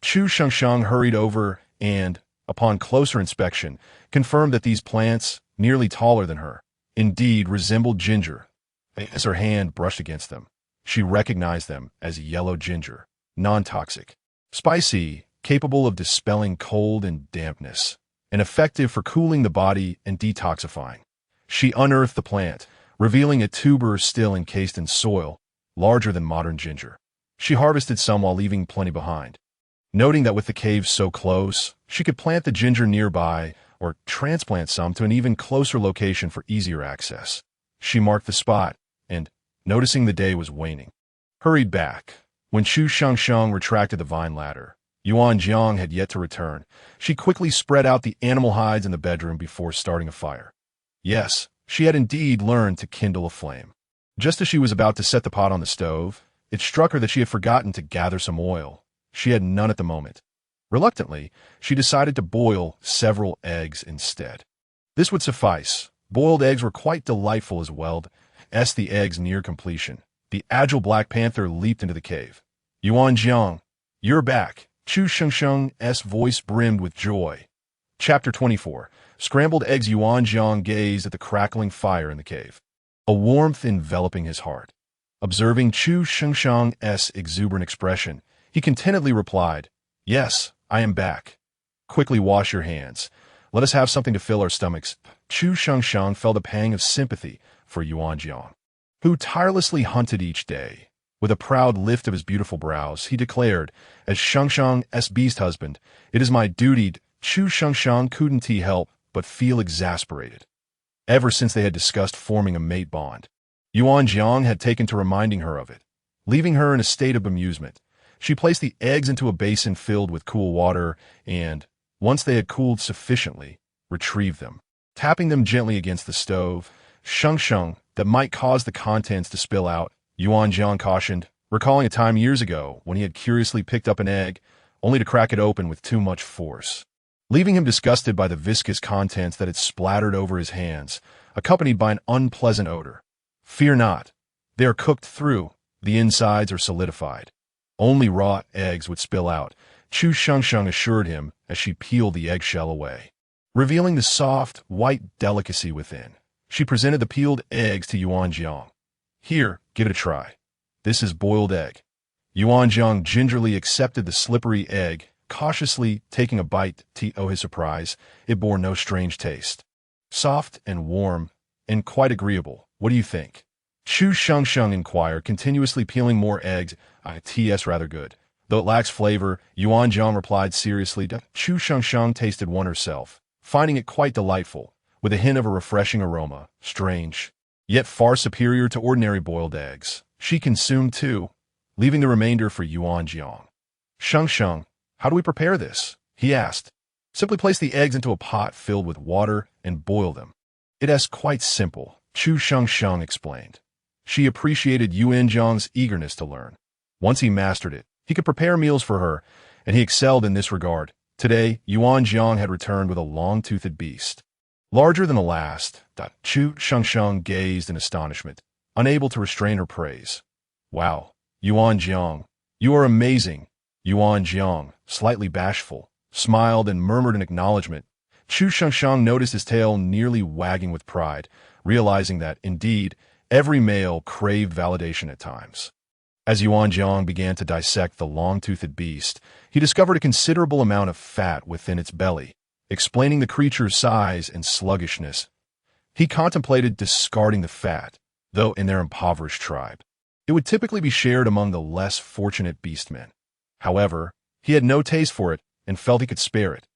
Chu Shengsheng hurried over and, upon closer inspection, confirmed that these plants, nearly taller than her, indeed resembled ginger. As her hand brushed against them, she recognized them as yellow ginger, non-toxic, spicy, capable of dispelling cold and dampness, and effective for cooling the body and detoxifying. She unearthed the plant, revealing a tuber still encased in soil, larger than modern ginger. She harvested some while leaving plenty behind. Noting that with the cave so close, she could plant the ginger nearby or transplant some to an even closer location for easier access. She marked the spot and, noticing the day was waning, hurried back. When Chu Shengsheng retracted the vine ladder, Yuan Jiang had yet to return. She quickly spread out the animal hides in the bedroom before starting a fire. Yes, she had indeed learned to kindle a flame. Just as she was about to set the pot on the stove, it struck her that she had forgotten to gather some oil. She had none at the moment. Reluctantly, she decided to boil several eggs instead. This would suffice. Boiled eggs were quite delightful as well. As the eggs near completion, the agile Black Panther leaped into the cave. Yuan Jiang, you're back. Chu Shengsheng's voice brimmed with joy. Chapter 24. Scrambled eggs. Yuan Jiang gazed at the crackling fire in the cave, a warmth enveloping his heart. Observing Chu Shengsheng's exuberant expression, he contentedly replied, "Yes, I am back. Quickly wash your hands. Let us have something to fill our stomachs." Chu Shengsheng felt a pang of sympathy for Yuan Jiang, who tirelessly hunted each day. With a proud lift of his beautiful brows, he declared, "As Shengsheng's beast husband, it is my duty." Chu Shengsheng couldn't help but feel exasperated. Ever since they had discussed forming a mate bond, Yuan Jiang had taken to reminding her of it. Leaving her in a state of bemusement, she placed the eggs into a basin filled with cool water and, Once they had cooled sufficiently, retrieve them. Tapping them gently against the stove, shung, that might cause the contents to spill out, Yuan Jiang cautioned, recalling a time years ago when he had curiously picked up an egg, only to crack it open with too much force, leaving him disgusted by the viscous contents that had splattered over his hands, accompanied by an unpleasant odor. Fear not. They are cooked through. The insides are solidified. Only raw eggs would spill out, Chu Shengsheng assured him as she peeled the eggshell away. Revealing the soft, white delicacy within, she presented the peeled eggs to Yuan Jiang. Here, give it a try. This is boiled egg. Yuan Jiang gingerly accepted the slippery egg, cautiously taking a bite. To his surprise, it bore no strange taste. Soft and warm, and quite agreeable. What do you think? Chu Shengsheng inquired, continuously peeling more eggs. It's rather good. Though it lacks flavor, Yuan Jiang replied seriously. Chu Shengsheng tasted one herself, finding it quite delightful, with a hint of a refreshing aroma. Strange, yet far superior to ordinary boiled eggs. She consumed two, leaving the remainder for Yuan Jiang. Shengsheng, how do we prepare this? He asked. Simply place the eggs into a pot filled with water and boil them. It is quite simple, Chu Shengsheng explained. She appreciated Yuan Jiang's eagerness to learn. Once he mastered it, he could prepare meals for her, and he excelled in this regard. Today, Yuan Jiang had returned with a long-toothed beast. Larger than the last, Chu Shengsheng gazed in astonishment, unable to restrain her praise. Wow, Yuan Jiang, you are amazing. Yuan Jiang, slightly bashful, smiled and murmured in acknowledgement. Chu Shengsheng noticed his tail nearly wagging with pride, realizing that, indeed, every male craved validation at times. As Yuan Jiang began to dissect the long-toothed beast, he discovered a considerable amount of fat within its belly, explaining the creature's size and sluggishness. He contemplated discarding the fat, though in their impoverished tribe, it would typically be shared among the less fortunate beastmen. However, he had no taste for it and felt he could spare it.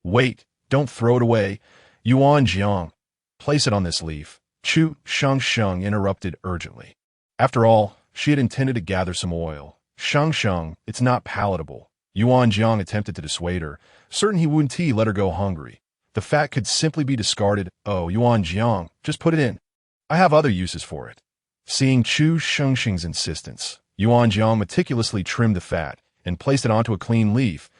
Wait, don't throw it away. Yuan Jiang, place it on this leaf. Chu Shengsheng interrupted urgently. After all, she had intended to gather some oil. Shengsheng, it's not palatable. Yuan Jiang attempted to dissuade her, certain he wouldn't let her go hungry. The fat could simply be discarded. Oh, Yuan Jiang, just put it in. I have other uses for it. Seeing Chu Shengsheng's insistence, Yuan Jiang meticulously trimmed the fat and placed it onto a clean leaf.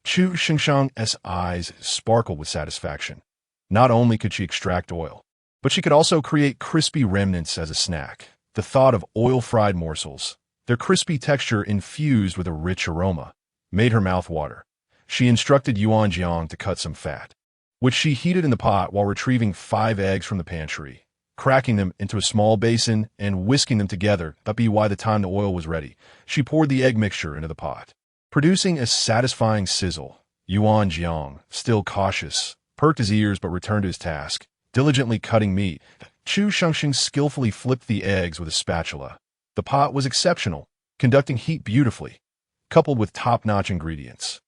Chu Shengsheng's eyes sparkled with satisfaction. Not only could she extract oil, but she could also create crispy remnants as a snack. The thought of oil-fried morsels, their crispy texture infused with a rich aroma, made her mouth water. She instructed Yuan Jiang to cut some fat, which she heated in the pot while retrieving 5 eggs from the pantry, cracking them into a small basin and whisking them together. By the time the oil was ready, she poured the egg mixture into the pot, producing a satisfying sizzle. Yuan Jiang, still cautious, perked his ears but returned to his task, diligently cutting meat. Chu Shengsheng skillfully flipped the eggs with a spatula. The pot was exceptional, conducting heat beautifully, coupled with top-notch ingredients.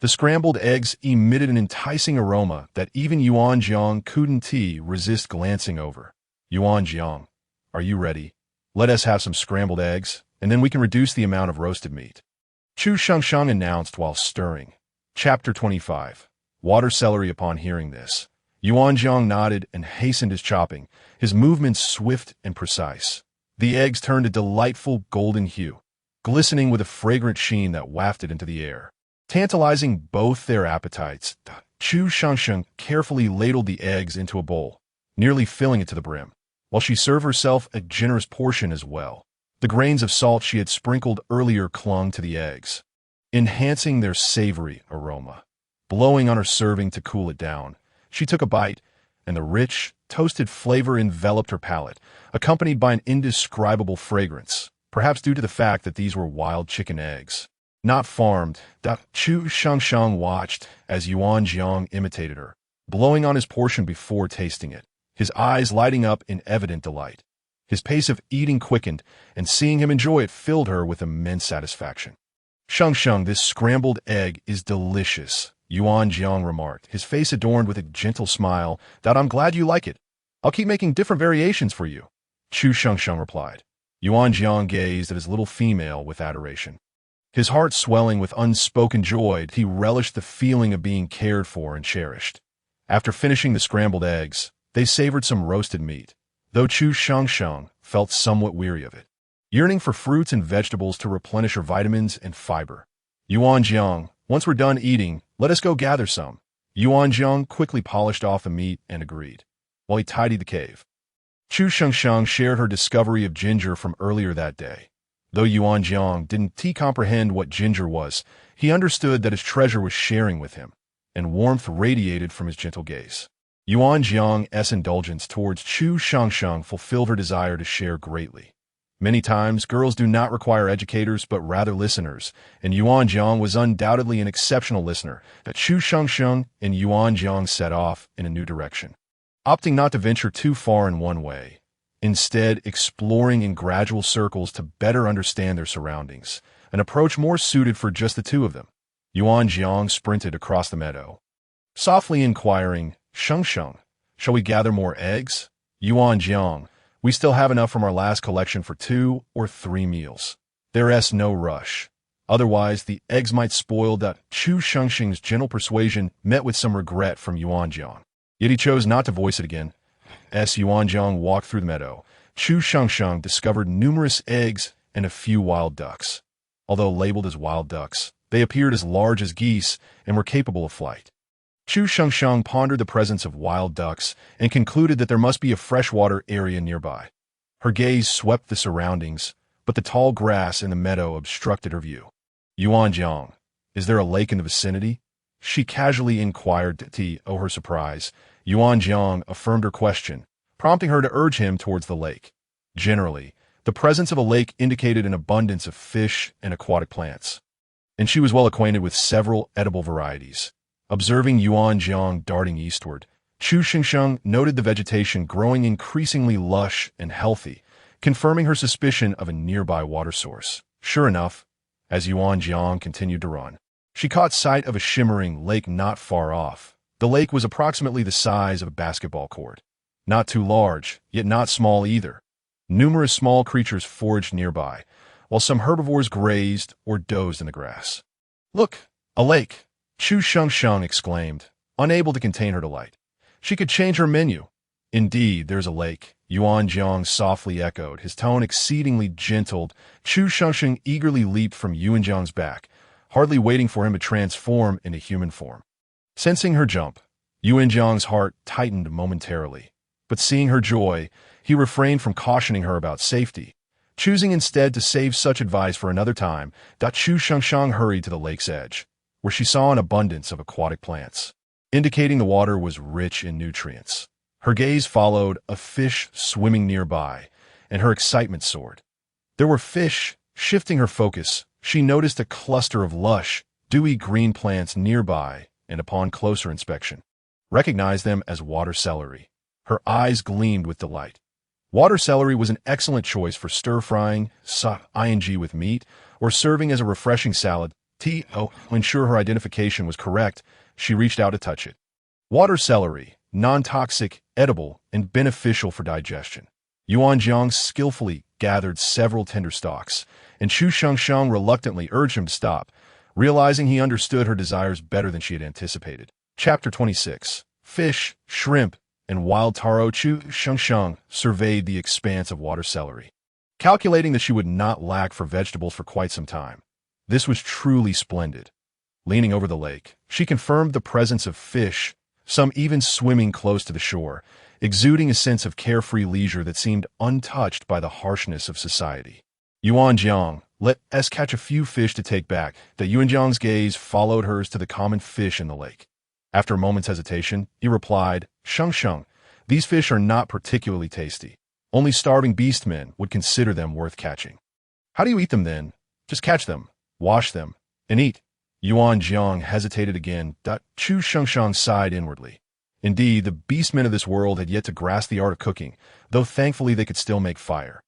The scrambled eggs emitted an enticing aroma that even Yuan Jiang couldn't resist glancing over. Yuan Jiang, are you ready? Let us have some scrambled eggs, and then we can reduce the amount of roasted meat. Chu Shengsheng announced while stirring. Chapter 25. Water celery. Upon hearing this, Yuan Jiang nodded and hastened his chopping, his movements swift and precise. The eggs turned a delightful golden hue, glistening with a fragrant sheen that wafted into the air, tantalizing both their appetites. Chu Shengsheng carefully ladled the eggs into a bowl, nearly filling it to the brim, while she served herself a generous portion as well. The grains of salt she had sprinkled earlier clung to the eggs, enhancing their savory aroma. Blowing on her serving to cool it down, she took a bite, and the rich, toasted flavor enveloped her palate, accompanied by an indescribable fragrance, perhaps due to the fact that these were wild chicken eggs, not farmed. Chu Shengsheng watched as Yuan Jiang imitated her, blowing on his portion before tasting it, his eyes lighting up in evident delight. His pace of eating quickened, and seeing him enjoy it filled her with immense satisfaction. Shengsheng, this scrambled egg is delicious, Yuan Jiang remarked, his face adorned with a gentle smile. I'm glad you like it. I'll keep making different variations for you. Chu Shengsheng replied. Yuan Jiang gazed at his little female with adoration. His heart swelling with unspoken joy, he relished the feeling of being cared for and cherished. After finishing the scrambled eggs, they savored some roasted meat, though Chu Shangsheng felt somewhat weary of it, yearning for fruits and vegetables to replenish her vitamins and fiber. Yuan Jiang, once we're done eating, let us go gather some. Yuan Jiang quickly polished off the meat and agreed, while he tidied the cave. Chu Shengsheng shared her discovery of ginger from earlier that day. Though Yuan Jiang didn't comprehend what ginger was, he understood that his treasure was sharing with him, and warmth radiated from his gentle gaze. Yuan Jiang's indulgence towards Chu Shengsheng fulfilled her desire to share greatly. Many times, girls do not require educators but rather listeners, and Yuan Jiang was undoubtedly an exceptional listener. That Chu Shengsheng and Yuan Jiang set off in a new direction, opting not to venture too far in one way, instead exploring in gradual circles to better understand their surroundings, an approach more suited for just the two of them. Yuan Jiang sprinted across the meadow, softly inquiring, Shengsheng, shall we gather more eggs? Yuan Jiang, we still have enough from our last collection for 2 or 3 meals. There's no rush. Otherwise, the eggs might spoil. Chu Shengsheng's gentle persuasion met with some regret from Yuan Jiang. Yet he chose not to voice it again. As Yuan Jiang walked through the meadow, Chu Shengsheng discovered numerous eggs and a few wild ducks. Although labeled as wild ducks, they appeared as large as geese and were capable of flight. Chu Shengsheng pondered the presence of wild ducks and concluded that there must be a freshwater area nearby. Her gaze swept the surroundings, but the tall grass in the meadow obstructed her view. Yuan Jiang, is there a lake in the vicinity? She casually inquired. To her surprise, Yuan Jiang affirmed her question, prompting her to urge him towards the lake. Generally, the presence of a lake indicated an abundance of fish and aquatic plants, and she was well acquainted with several edible varieties. Observing Yuan Jiang darting eastward, Chu Shengsheng noted the vegetation growing increasingly lush and healthy, confirming her suspicion of a nearby water source. Sure enough, as Yuan Jiang continued to run, she caught sight of a shimmering lake not far off. The lake was approximately the size of a basketball court. Not too large, yet not small either. Numerous small creatures foraged nearby, while some herbivores grazed or dozed in the grass. Look, a lake! Chu Shengsheng exclaimed, unable to contain her delight. She could change her menu. Indeed, there's a lake, Yuan Jiang softly echoed, his tone exceedingly gentle. Chu Shengsheng eagerly leaped from Yuan Jiang's back, hardly waiting for him to transform into human form. Sensing her jump, Yuan Jiang's heart tightened momentarily, but seeing her joy, he refrained from cautioning her about safety, choosing instead to save such advice for another time. Chu Shengsheng hurried to the lake's edge, where she saw an abundance of aquatic plants, indicating the water was rich in nutrients. Her gaze followed a fish swimming nearby, and her excitement soared. There were fish. Shifting her focus, she noticed a cluster of lush, dewy green plants nearby, and upon closer inspection, recognized them as water celery. Her eyes gleamed with delight. Water celery was an excellent choice for stir-frying with meat or serving as a refreshing salad. To ensure her identification was correct, she reached out to touch it. Water celery, non-toxic, edible, and beneficial for digestion. Yuan Jiang skillfully gathered several tender stalks, and Chu Shengsheng reluctantly urged him to stop, realizing he understood her desires better than she had anticipated. Chapter 26. Fish, Shrimp, and Wild Taro. Chu Shengsheng surveyed the expanse of water celery, calculating that she would not lack for vegetables for quite some time. This was truly splendid. Leaning over the lake, she confirmed the presence of fish, some even swimming close to the shore, exuding a sense of carefree leisure that seemed untouched by the harshness of society. Yuan Jiang, let us catch a few fish to take back. Yuan Jiang's gaze followed hers to the common fish in the lake. After a moment's hesitation, he replied, Shengsheng, these fish are not particularly tasty. Only starving beastmen would consider them worth catching. How do you eat them then? Just catch them, wash them, and eat. Yuan Jiang hesitated again. Chu Shengsheng sighed inwardly. Indeed, the beastmen of this world had yet to grasp the art of cooking, though thankfully they could still make fire.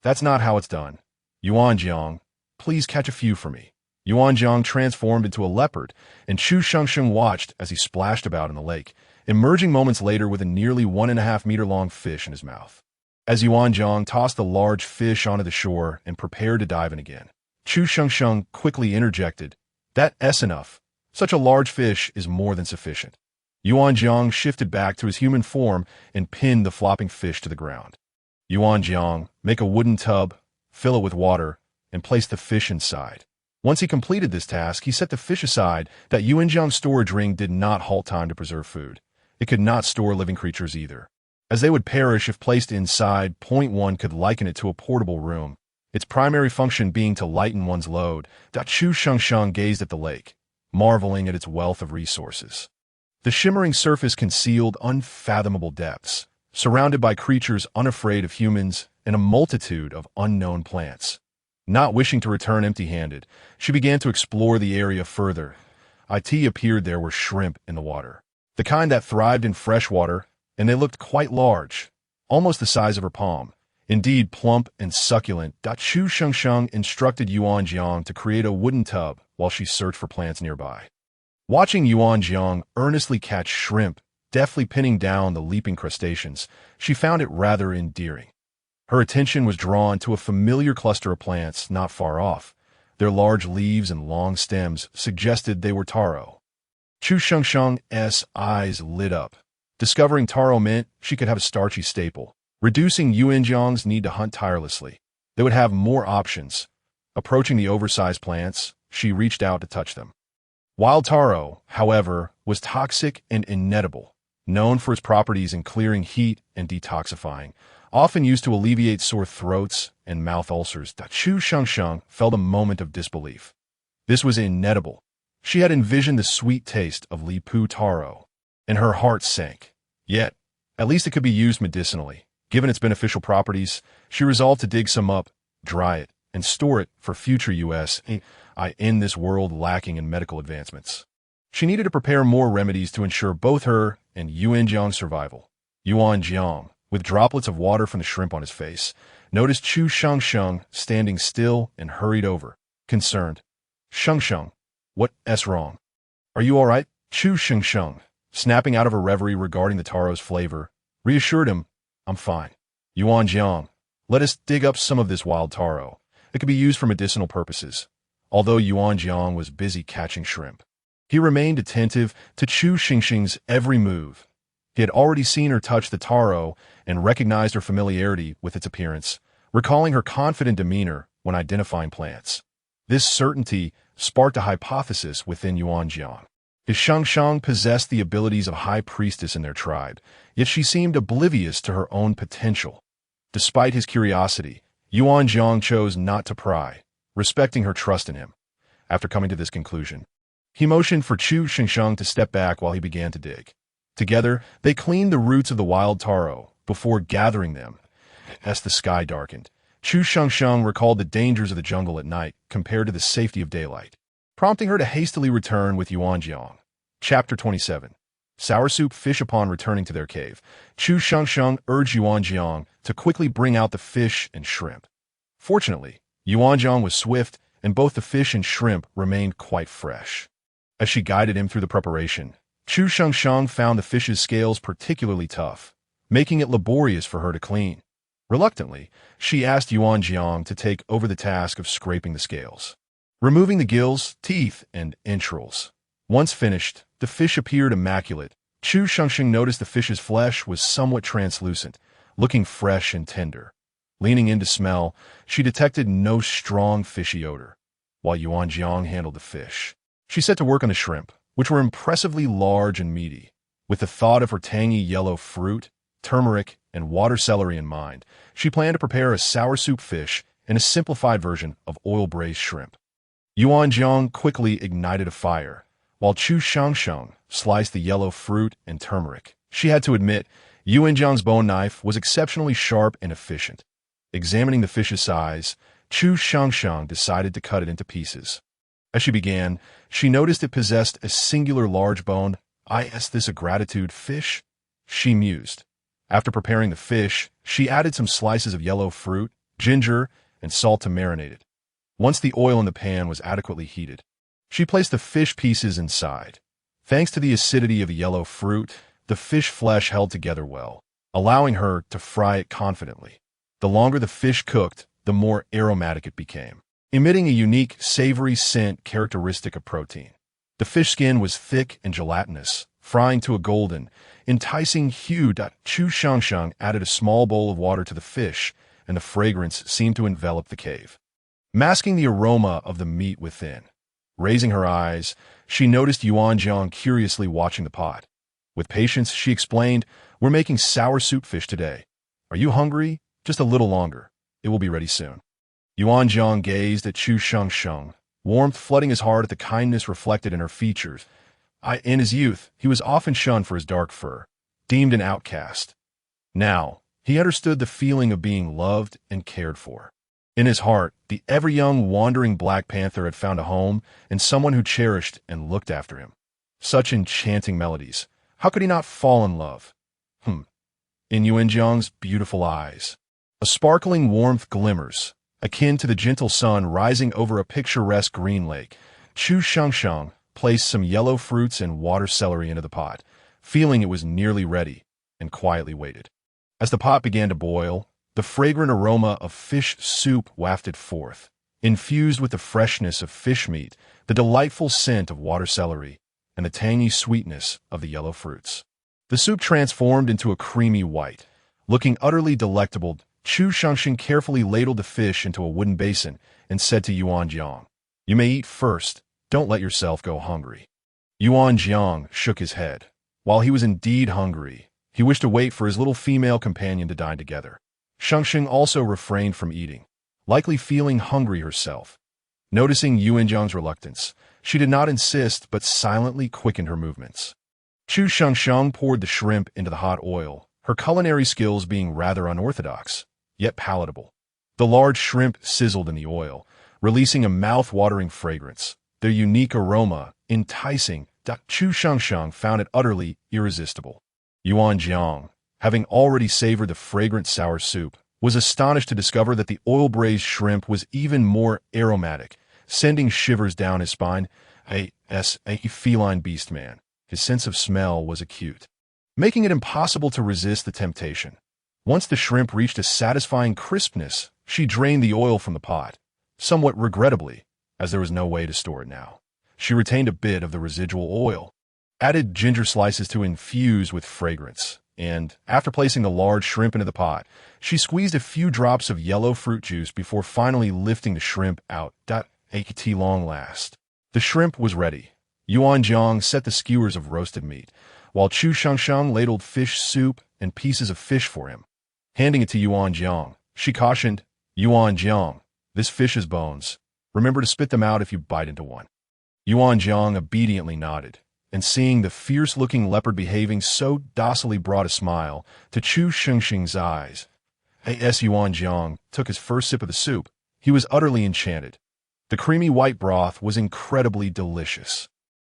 That's not how it's done. Yuan Jiang, please catch a few for me. Yuan Jiang transformed into a leopard, and Chu Shengsheng watched as he splashed about in the lake, emerging moments later with a nearly 1.5-meter-long fish in his mouth. As Yuan Jiang tossed the large fish onto the shore and prepared to dive in again, Chu Shengsheng quickly interjected. That's enough. Such a large fish is more than sufficient. Yuan Jiang shifted back to his human form and pinned the flopping fish to the ground. Yuan Jiang, make a wooden tub, fill it with water, and place the fish inside. Once he completed this task, he set the fish aside. That Yuan Jiang's storage ring did not halt time to preserve food. It could not store living creatures either, as they would perish if placed inside. One could liken it to a portable room, its primary function being to lighten one's load. Chu Shengsheng gazed at the lake, marveling at its wealth of resources. The shimmering surface concealed unfathomable depths, surrounded by creatures unafraid of humans and a multitude of unknown plants. Not wishing to return empty-handed, she began to explore the area further. It appeared there were shrimp in the water, the kind that thrived in fresh water, and they looked quite large, almost the size of her palm. Indeed, plump and succulent. Chu Shengsheng instructed Yuan Jiang to create a wooden tub while she searched for plants nearby. Watching Yuan Jiang earnestly catch shrimp, deftly pinning down the leaping crustaceans, she found it rather endearing. Her attention was drawn to a familiar cluster of plants not far off. Their large leaves and long stems suggested they were taro. Chu Shengsheng's eyes lit up. Discovering taro meant she could have a starchy staple, reducing Yuan Jiang's need to hunt tirelessly. They would have more options. Approaching the oversized plants, she reached out to touch them. Wild taro, however, was toxic and inedible, known for its properties in clearing heat and detoxifying, often used to alleviate sore throats and mouth ulcers. Chu Shengsheng felt a moment of disbelief. This was inedible. She had envisioned the sweet taste of Li Pu taro, and her heart sank. Yet, at least it could be used medicinally. Given its beneficial properties, she resolved to dig some up, dry it, and store it for future use in this world lacking in medical advancements. She needed to prepare more remedies to ensure both her and Yuan Jiang's survival. Yuan Jiang, with droplets of water from the shrimp on his face, noticed Chu Shengsheng standing still and hurried over, concerned. Shengsheng, what's wrong? Are you all right? Chu Shengsheng, snapping out of her reverie regarding the taro's flavor, reassured him, I'm fine. Yuan Jiang, let us dig up some of this wild taro. It could be used for medicinal purposes. Although Yuan Jiang was busy catching shrimp, he remained attentive to Chu Shengsheng's every move. He had already seen her touch the taro and recognized her familiarity with its appearance, recalling her confident demeanor when identifying plants. This certainty sparked a hypothesis within Yuan Jiang. His Shengsheng possessed the abilities of high priestess in their tribe, yet she seemed oblivious to her own potential. Despite his curiosity, Yuan Jiang chose not to pry, respecting her trust in him. After coming to this conclusion, he motioned for Chu Shengsheng to step back while he began to dig. Together, they cleaned the roots of the wild taro before gathering them. As the sky darkened, Chu Shengsheng recalled the dangers of the jungle at night compared to the safety of daylight, prompting her to hastily return with Yuan Jiang. Chapter 27. Sour Soup Fish. Upon returning to their cave, Chu Shengsheng urged Yuan Jiang to quickly bring out the fish and shrimp. Fortunately, Yuan Jiang was swift, and both the fish and shrimp remained quite fresh. As she guided him through the preparation, Chu Shengsheng found the fish's scales particularly tough, making it laborious for her to clean. Reluctantly, she asked Yuan Jiang to take over the task of scraping the scales, removing the gills, teeth, and entrails. Once finished, the fish appeared immaculate. Chu Shengsheng noticed the fish's flesh was somewhat translucent, looking fresh and tender. Leaning in to smell, she detected no strong fishy odor. While Yuan Jiang handled the fish, she set to work on the shrimp, which were impressively large and meaty. With the thought of her tangy yellow fruit, turmeric, and water celery in mind, she planned to prepare a sour soup fish and a simplified version of oil-braised shrimp. Yuan Jiang quickly ignited a fire, while Chu Shengsheng sliced the yellow fruit and turmeric. She had to admit, Yuan Jiang's bone knife was exceptionally sharp and efficient. Examining the fish's size, Chu Shengsheng decided to cut it into pieces. As she began, she noticed it possessed a singular large bone. Is this a gratitude fish? She mused. After preparing the fish, she added some slices of yellow fruit, ginger, and salt to marinate it. Once the oil in the pan was adequately heated, she placed the fish pieces inside. Thanks to the acidity of the yellow fruit, the fish flesh held together well, allowing her to fry it confidently. The longer the fish cooked, the more aromatic it became. emitting a unique, savory scent characteristic of protein. The fish skin was thick and gelatinous, frying to a golden, enticing hue. Chu Shangshang added a small bowl of water to the fish, and the fragrance seemed to envelop the cave, masking the aroma of the meat within. Raising her eyes, she noticed Yuan Jiang curiously watching the pot. With patience, she explained, "We're making sour soup fish today. Are you hungry? Just a little longer. It will be ready soon." Yuan Jiang gazed at Chu Shangsheng, warmth flooding his heart at the kindness reflected in her features. In his youth, he was often shunned for his dark fur, deemed an outcast. Now, he understood the feeling of being loved and cared for. In his heart, the ever-young, wandering Black Panther had found a home and someone who cherished and looked after him. Such enchanting melodies. How could he not fall in love? In Yuan Jiang's beautiful eyes, a sparkling warmth glimmers, akin to the gentle sun rising over a picturesque green lake. Chu Shangshang placed some yellow fruits and water celery into the pot, feeling it was nearly ready, and quietly waited. As the pot began to boil, the fragrant aroma of fish soup wafted forth, infused with the freshness of fish meat, the delightful scent of water celery, and the tangy sweetness of the yellow fruits. The soup transformed into a creamy white. Looking utterly delectable, Chu Shangxing carefully ladled the fish into a wooden basin and said to Yuan Jiang, "You may eat first. Don't let yourself go hungry." Yuan Jiang shook his head. While he was indeed hungry, he wished to wait for his little female companion to dine together. Shangxing also refrained from eating, likely feeling hungry herself. Noticing Yuan Jiang's reluctance, she did not insist but silently quickened her movements. Chu Shangsheng poured the shrimp into the hot oil, her culinary skills being rather unorthodox, yet palatable. The large shrimp sizzled in the oil, releasing a mouth-watering fragrance. Their unique aroma, enticing, Chu Shangsheng found it utterly irresistible. Yuan Jiang, having already savored the fragrant sour soup, was astonished to discover that the oil-braised shrimp was even more aromatic, sending shivers down his spine. A feline beastman. His sense of smell was acute, making it impossible to resist the temptation. Once the shrimp reached a satisfying crispness, she drained the oil from the pot, somewhat regrettably, as there was no way to store it now. She retained a bit of the residual oil, added ginger slices to infuse with fragrance, and, after placing the large shrimp into the pot, she squeezed a few drops of yellow fruit juice before finally lifting the shrimp out. At long last, the shrimp was ready. Yuan Jiang set the skewers of roasted meat, while Chu Shangshang ladled fish soup and pieces of fish for him. Handing it to Yuan Jiang, she cautioned, "Yuan Jiang, this fish has bones. Remember to spit them out if you bite into one." Yuan Jiang obediently nodded, and seeing the fierce-looking leopard behaving so docilely brought a smile to Chu Shangxing's eyes. As Yuan Jiang took his first sip of the soup, he was utterly enchanted. The creamy white broth was incredibly delicious.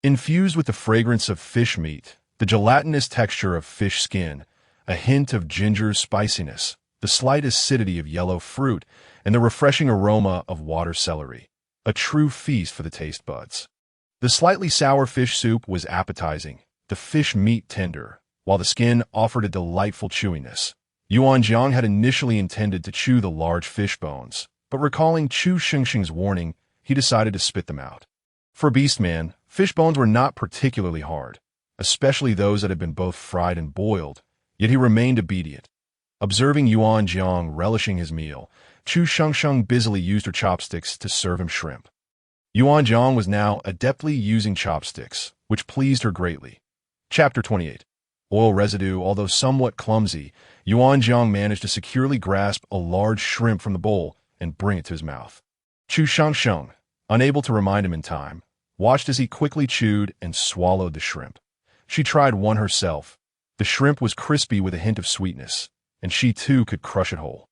Infused with the fragrance of fish meat, the gelatinous texture of fish skin, a hint of ginger spiciness, the slight acidity of yellow fruit, and the refreshing aroma of water celery. A true feast for the taste buds. The slightly sour fish soup was appetizing, the fish meat tender, while the skin offered a delightful chewiness. Yuan Jiang had initially intended to chew the large fish bones, but recalling Chu Shangxing's warning, he decided to spit them out. For Beastman, fish bones were not particularly hard, especially those that had been both fried and boiled, yet he remained obedient. Observing Yuan Jiang relishing his meal, Chu Shangsheng busily used her chopsticks to serve him shrimp. Yuan Jiang was now adeptly using chopsticks, which pleased her greatly. Chapter 28. Oil residue. Although somewhat clumsy, Yuan Jiang managed to securely grasp a large shrimp from the bowl and bring it to his mouth. Chu Shangsheng, unable to remind him in time, watched as he quickly chewed and swallowed the shrimp. She tried one herself. The shrimp was crispy with a hint of sweetness, and she too could crush it whole.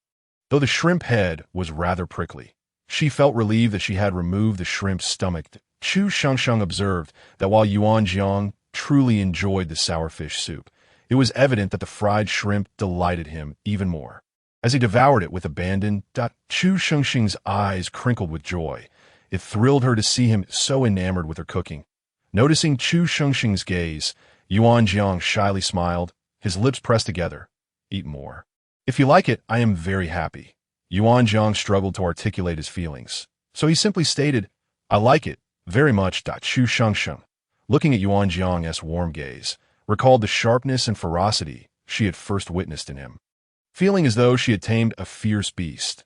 Though the shrimp head was rather prickly, she felt relieved that she had removed the shrimp's stomach. Chu Shangsheng observed that while Yuan Jiang truly enjoyed the sour fish soup, it was evident that the fried shrimp delighted him even more. As he devoured it with abandon, Chu Shangxing's eyes crinkled with joy. It thrilled her to see him so enamored with her cooking. Noticing Chu Shangxing's gaze, Yuan Jiang shyly smiled, his lips pressed together. "Eat more. If you like it, I am very happy." Yuan Jiang struggled to articulate his feelings. So he simply stated, "I like it very much." Chu Shengsheng, looking at Yuan Jiang's warm gaze, recalled the sharpness and ferocity she had first witnessed in him, feeling as though she had tamed a fierce beast.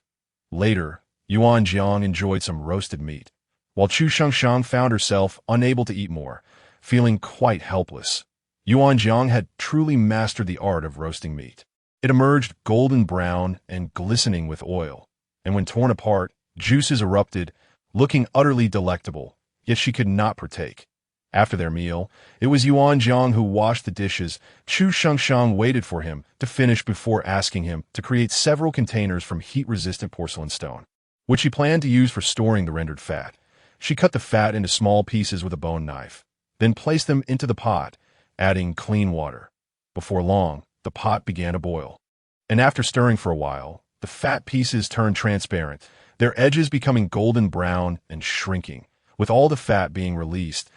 Later, Yuan Jiang enjoyed some roasted meat, while Chu Shengsheng found herself unable to eat more, feeling quite helpless. Yuan Jiang had truly mastered the art of roasting meat. It emerged golden brown and glistening with oil, and when torn apart, juices erupted, looking utterly delectable, yet she could not partake. After their meal, it was Yuan Jiang who washed the dishes. Chu Shengsheng waited for him to finish before asking him to create several containers from heat-resistant porcelain stone, which she planned to use for storing the rendered fat. She cut the fat into small pieces with a bone knife, then placed them into the pot, adding clean water. Before long, the pot began to boil, and after stirring for a while, the fat pieces turned transparent, their edges becoming golden brown and shrinking. With all the fat being released,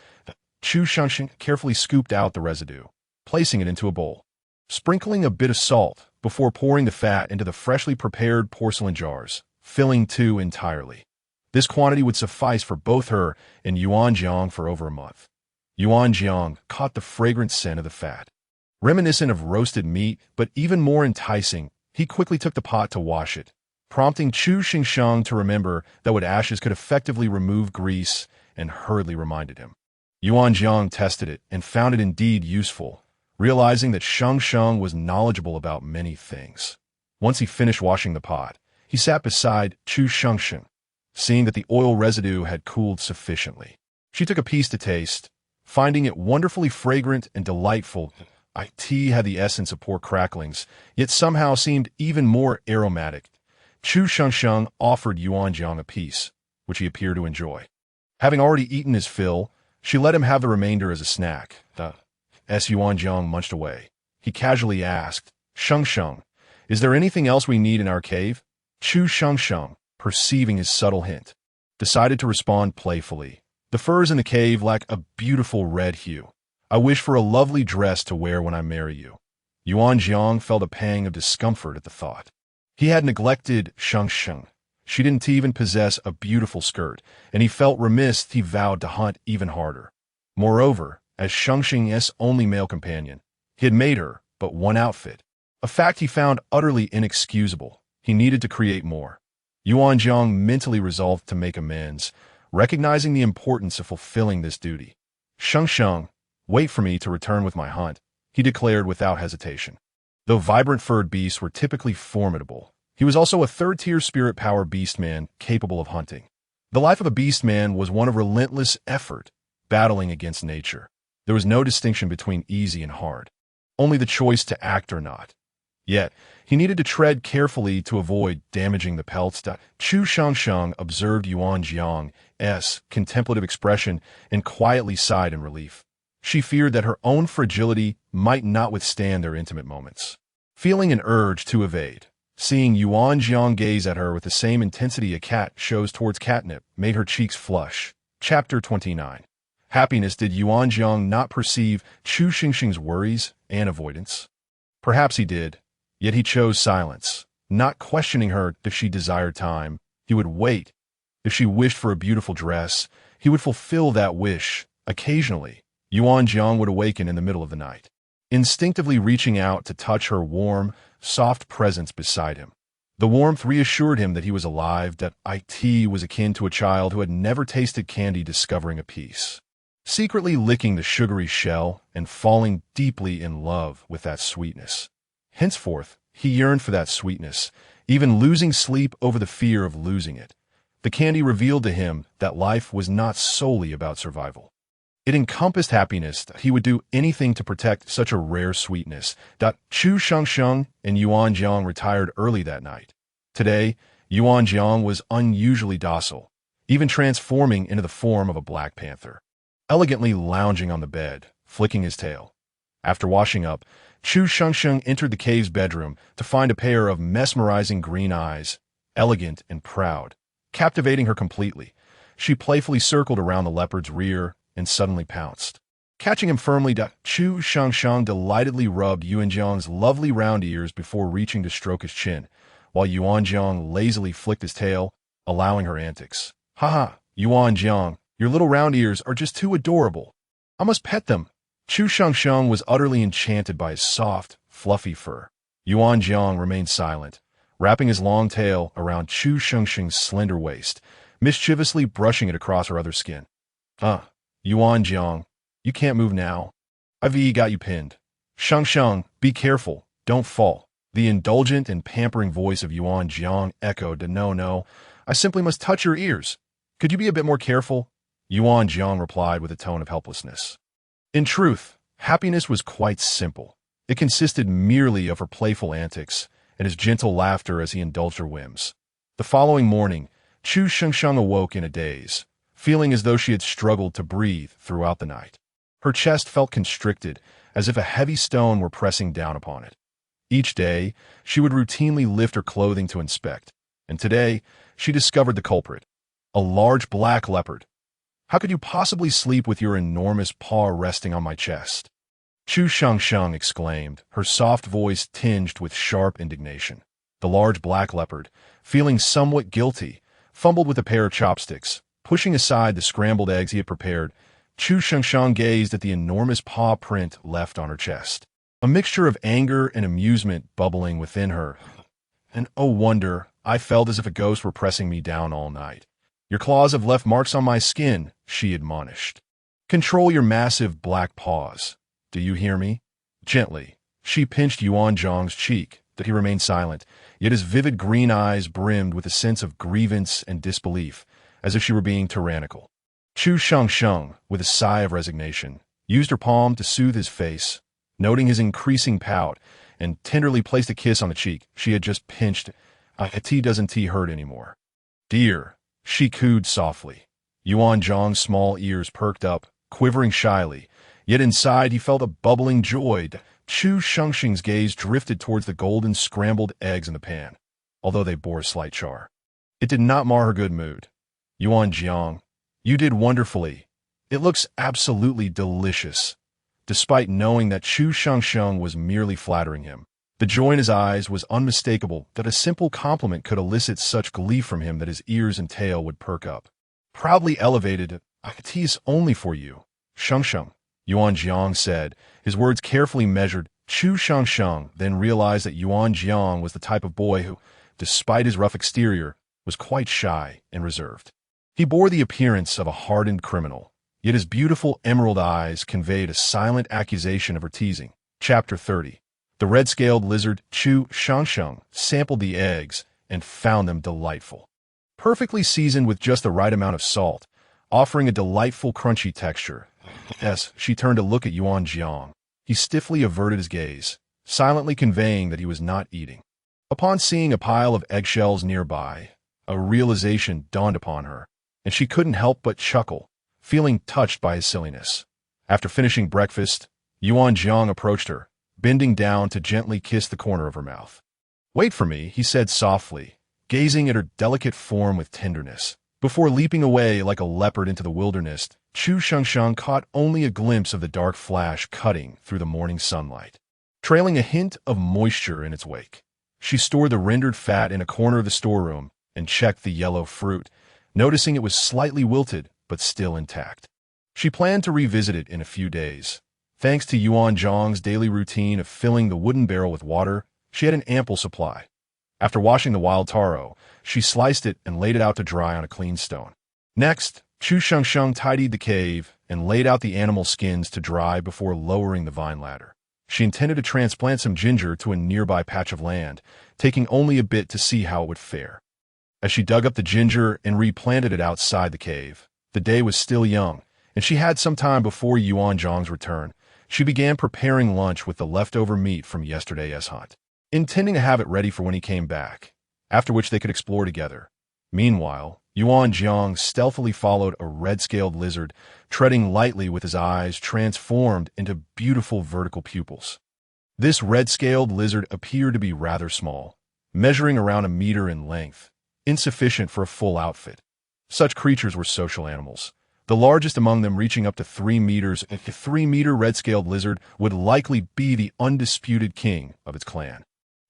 Chu Shengsheng carefully scooped out the residue, placing it into a bowl, sprinkling a bit of salt before pouring the fat into the freshly prepared porcelain jars, filling two entirely. This quantity would suffice for both her and Yuan Jiang for over a month. Yuan Jiang caught the fragrant scent of the fat. Reminiscent of roasted meat, but even more enticing, he quickly took the pot to wash it, prompting Chu Shengsheng to remember that wood ashes could effectively remove grease, and hurriedly reminded him. Yuan Jiang tested it and found it indeed useful, realizing that Shengsheng was knowledgeable about many things. Once he finished washing the pot, he sat beside Chu Shengsheng, seeing that the oil residue had cooled sufficiently. She took a piece to taste, finding it wonderfully fragrant and delightful. It had the essence of pork cracklings, yet somehow seemed even more aromatic. Chu Shengsheng offered Yuan Jiang a piece, which he appeared to enjoy. Having already eaten his fill, she let him have the remainder as a snack. As Yuan Jiang munched away, he casually asked, "Shengsheng, is there anything else we need in our cave?" Chu Shengsheng, perceiving his subtle hint, decided to respond playfully. "The furs in the cave lack a beautiful red hue. I wish for a lovely dress to wear when I marry you." Yuan Jiang felt a pang of discomfort at the thought. He had neglected Shengsheng. She didn't even possess a beautiful skirt, and he felt remiss. He vowed to hunt even harder. Moreover, as Shengsheng's only male companion, he had made her but one outfit, a fact he found utterly inexcusable. He needed to create more. Yuan Jiang mentally resolved to make amends, recognizing the importance of fulfilling this duty. "Shengsheng, wait for me to return with my hunt," he declared without hesitation. Though vibrant furred beasts were typically formidable, he was also a third-tier spirit power beastman capable of hunting. The life of a beastman was one of relentless effort, battling against nature. There was no distinction between easy and hard, only the choice to act or not. Yet, he needed to tread carefully to avoid damaging the pelts. Chu Shengsheng observed Yuan Jiang's contemplative expression and quietly sighed in relief. She feared that her own fragility might not withstand their intimate moments. Feeling an urge to evade, seeing Yuan Jiang gaze at her with the same intensity a cat shows towards catnip made her cheeks flush. Chapter 29. Happiness. Did Yuan Jiang not perceive Chu Shengsheng's worries and avoidance? Perhaps he did, yet he chose silence, not questioning her if she desired time. He would wait. If she wished for a beautiful dress, he would fulfill that wish. Occasionally, Yuan Jiang would awaken in the middle of the night, instinctively reaching out to touch her warm, soft presence beside him. The warmth reassured him that he was alive, that it was akin to a child who had never tasted candy discovering a piece, secretly licking the sugary shell and falling deeply in love with that sweetness. Henceforth, he yearned for that sweetness, even losing sleep over the fear of losing it. The candy revealed to him that life was not solely about survival. It encompassed happiness. He would do anything to protect such a rare sweetness. Chu Shengsheng and Yuan Jiang retired early that night. Today, Yuan Jiang was unusually docile, even transforming into the form of a black panther, elegantly lounging on the bed, flicking his tail. After washing up, Chu Shengsheng entered the cave's bedroom to find a pair of mesmerizing green eyes, elegant and proud, captivating her completely. She playfully circled around the leopard's rear and suddenly pounced, catching him firmly. Chu Shengsheng delightedly rubbed Yuan Jiang's lovely round ears before reaching to stroke his chin, while Yuan Jiang lazily flicked his tail, allowing her antics. Haha, Yuan Jiang, your little round ears are just too adorable. I must pet them. Chu Shengsheng was utterly enchanted by his soft, fluffy fur. Yuan Jiang remained silent, wrapping his long tail around Chu Shengsheng's slender waist, mischievously brushing it across her other skin. Yuan Jiang, you can't move now. I've got you pinned. Shengsheng, be careful, don't fall. The indulgent and pampering voice of Yuan Jiang echoed, no, I simply must touch your ears. Could you be a bit more careful? Yuan Jiang replied with a tone of helplessness. In truth, happiness was quite simple. It consisted merely of her playful antics and his gentle laughter as he indulged her whims. The following morning, Chu Shengsheng awoke in a daze, feeling as though she had struggled to breathe throughout the night. Her chest felt constricted, as if a heavy stone were pressing down upon it. Each day, she would routinely lift her clothing to inspect, and today, she discovered the culprit, a large black leopard. How could you possibly sleep with your enormous paw resting on my chest? Chu Shengsheng exclaimed, her soft voice tinged with sharp indignation. The large black leopard, feeling somewhat guilty, fumbled with a pair of chopsticks, pushing aside the scrambled eggs he had prepared. Chu Shengsheng gazed at the enormous paw print left on her chest, a mixture of anger and amusement bubbling within her. And oh wonder, I felt as if a ghost were pressing me down all night. Your claws have left marks on my skin, she admonished. Control your massive black paws. Do you hear me? Gently, she pinched Yuan Jiang's cheek, that he remained silent, yet his vivid green eyes brimmed with a sense of grievance and disbelief, as if she were being tyrannical. Chu Shengsheng, with a sigh of resignation, used her palm to soothe his face, noting his increasing pout, and tenderly placed a kiss on the cheek she had just pinched. Doesn't hurt anymore. Dear, she cooed softly. Yuan Jiang's small ears perked up, quivering shyly, yet inside he felt a bubbling joy. Chu Shengsheng's gaze drifted towards the golden scrambled eggs in the pan, although they bore a slight char. It did not mar her good mood. Yuan Jiang, you did wonderfully. It looks absolutely delicious. Despite knowing that Chu Shengsheng was merely flattering him, the joy in his eyes was unmistakable that a simple compliment could elicit such glee from him that his ears and tail would perk up. Proudly elevated, I could tease only for you. Shengsheng, Yuan Jiang said, his words carefully measured. Chu Shengsheng then realized that Yuan Jiang was the type of boy who, despite his rough exterior, was quite shy and reserved. He bore the appearance of a hardened criminal, yet his beautiful emerald eyes conveyed a silent accusation of her teasing. Chapter 30. The red-scaled lizard Chu Shengsheng sampled the eggs and found them delightful. Perfectly seasoned with just the right amount of salt, offering a delightful crunchy texture. As she turned to look at Yuan Jiang, he stiffly averted his gaze, silently conveying that he was not eating. Upon seeing a pile of eggshells nearby, a realization dawned upon her, and she couldn't help but chuckle, feeling touched by his silliness. After finishing breakfast, Yuan Jiang approached her, bending down to gently kiss the corner of her mouth. Wait for me, he said softly, gazing at her delicate form with tenderness. Before leaping away like a leopard into the wilderness, Chu Shengsheng caught only a glimpse of the dark flash cutting through the morning sunlight, trailing a hint of moisture in its wake. She stored the rendered fat in a corner of the storeroom and checked the yellow fruit, noticing it was slightly wilted but still intact. She planned to revisit it in a few days. Thanks to Yuan Jiang's daily routine of filling the wooden barrel with water, she had an ample supply. After washing the wild taro, she sliced it and laid it out to dry on a clean stone. Next, Chu Shengsheng tidied the cave and laid out the animal skins to dry before lowering the vine ladder. She intended to transplant some ginger to a nearby patch of land, taking only a bit to see how it would fare. As she dug up the ginger and replanted it outside the cave, the day was still young, and she had some time before Yuan Jiang's return. She began preparing lunch with the leftover meat from yesterday's hunt, intending to have it ready for when he came back, after which they could explore together. Meanwhile, Yuan Jiang stealthily followed a red-scaled lizard, treading lightly with his eyes transformed into beautiful vertical pupils. This red-scaled lizard appeared to be rather small, measuring around a meter in length, insufficient for a full outfit. Such creatures were social animals, the largest among them reaching up to 3 meters. A 3-meter red-scaled lizard would likely be the undisputed king of its clan.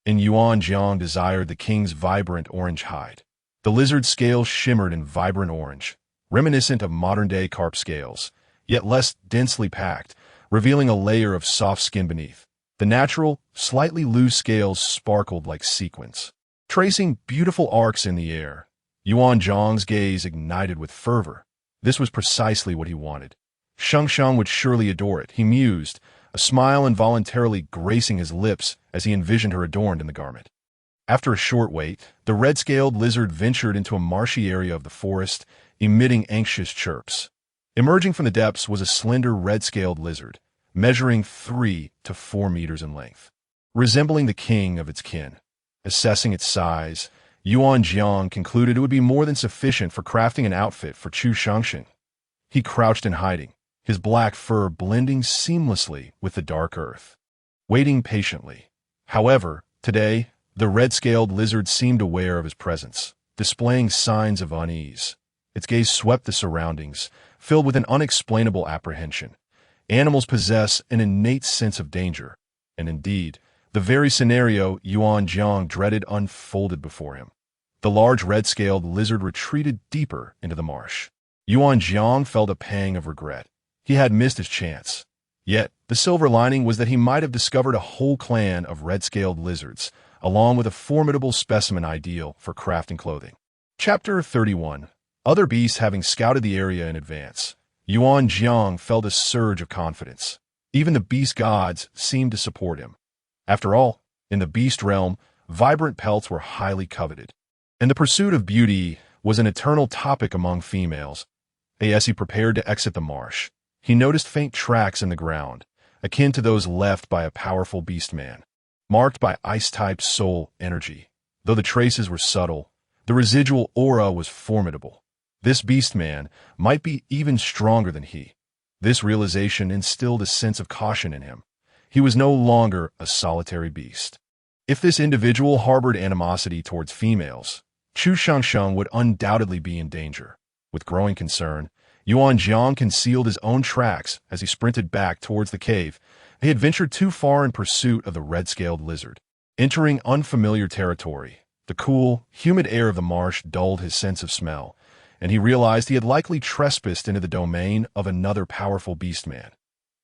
And Yuan Jiang desired the king's vibrant orange hide. The lizard scales shimmered in vibrant orange, reminiscent of modern-day carp scales, yet less densely packed, revealing a layer of soft skin beneath. The natural, slightly loose scales sparkled like sequins, tracing beautiful arcs in the air. Yuan Zhang's gaze ignited with fervor. This was precisely what he wanted. Shang would surely adore it, he mused, a smile involuntarily gracing his lips as he envisioned her adorned in the garment. After a short wait, the red-scaled lizard ventured into a marshy area of the forest, emitting anxious chirps. Emerging from the depths was a slender red-scaled lizard, measuring 3 to 4 meters in length, resembling the king of its kin. Assessing its size, Yuan Jiang concluded it would be more than sufficient for crafting an outfit for Chu Shangshan. He crouched in hiding, his black fur blending seamlessly with the dark earth, waiting patiently. However, today, the red-scaled lizard seemed aware of his presence, displaying signs of unease. Its gaze swept the surroundings, filled with an unexplainable apprehension. Animals possess an innate sense of danger, and indeed, the very scenario Yuan Jiang dreaded unfolded before him. The large red-scaled lizard retreated deeper into the marsh. Yuan Jiang felt a pang of regret. He had missed his chance. Yet, the silver lining was that he might have discovered a whole clan of red-scaled lizards, along with a formidable specimen ideal for crafting clothing. Chapter 31. Other beasts having scouted the area in advance, Yuan Jiang felt a surge of confidence. Even the beast gods seemed to support him. After all, in the beast realm, vibrant pelts were highly coveted, and the pursuit of beauty was an eternal topic among females. As he prepared to exit the marsh, he noticed faint tracks in the ground, akin to those left by a powerful beastman, marked by ice-type soul energy. Though the traces were subtle, the residual aura was formidable. This beastman might be even stronger than he. This realization instilled a sense of caution in him. He was no longer a solitary beast. If this individual harbored animosity towards females, Chu Shangshan would undoubtedly be in danger. With growing concern, Yuan Jiang concealed his own tracks as he sprinted back towards the cave. He had ventured too far in pursuit of the red-scaled lizard. Entering unfamiliar territory, the cool, humid air of the marsh dulled his sense of smell, and he realized he had likely trespassed into the domain of another powerful beastman.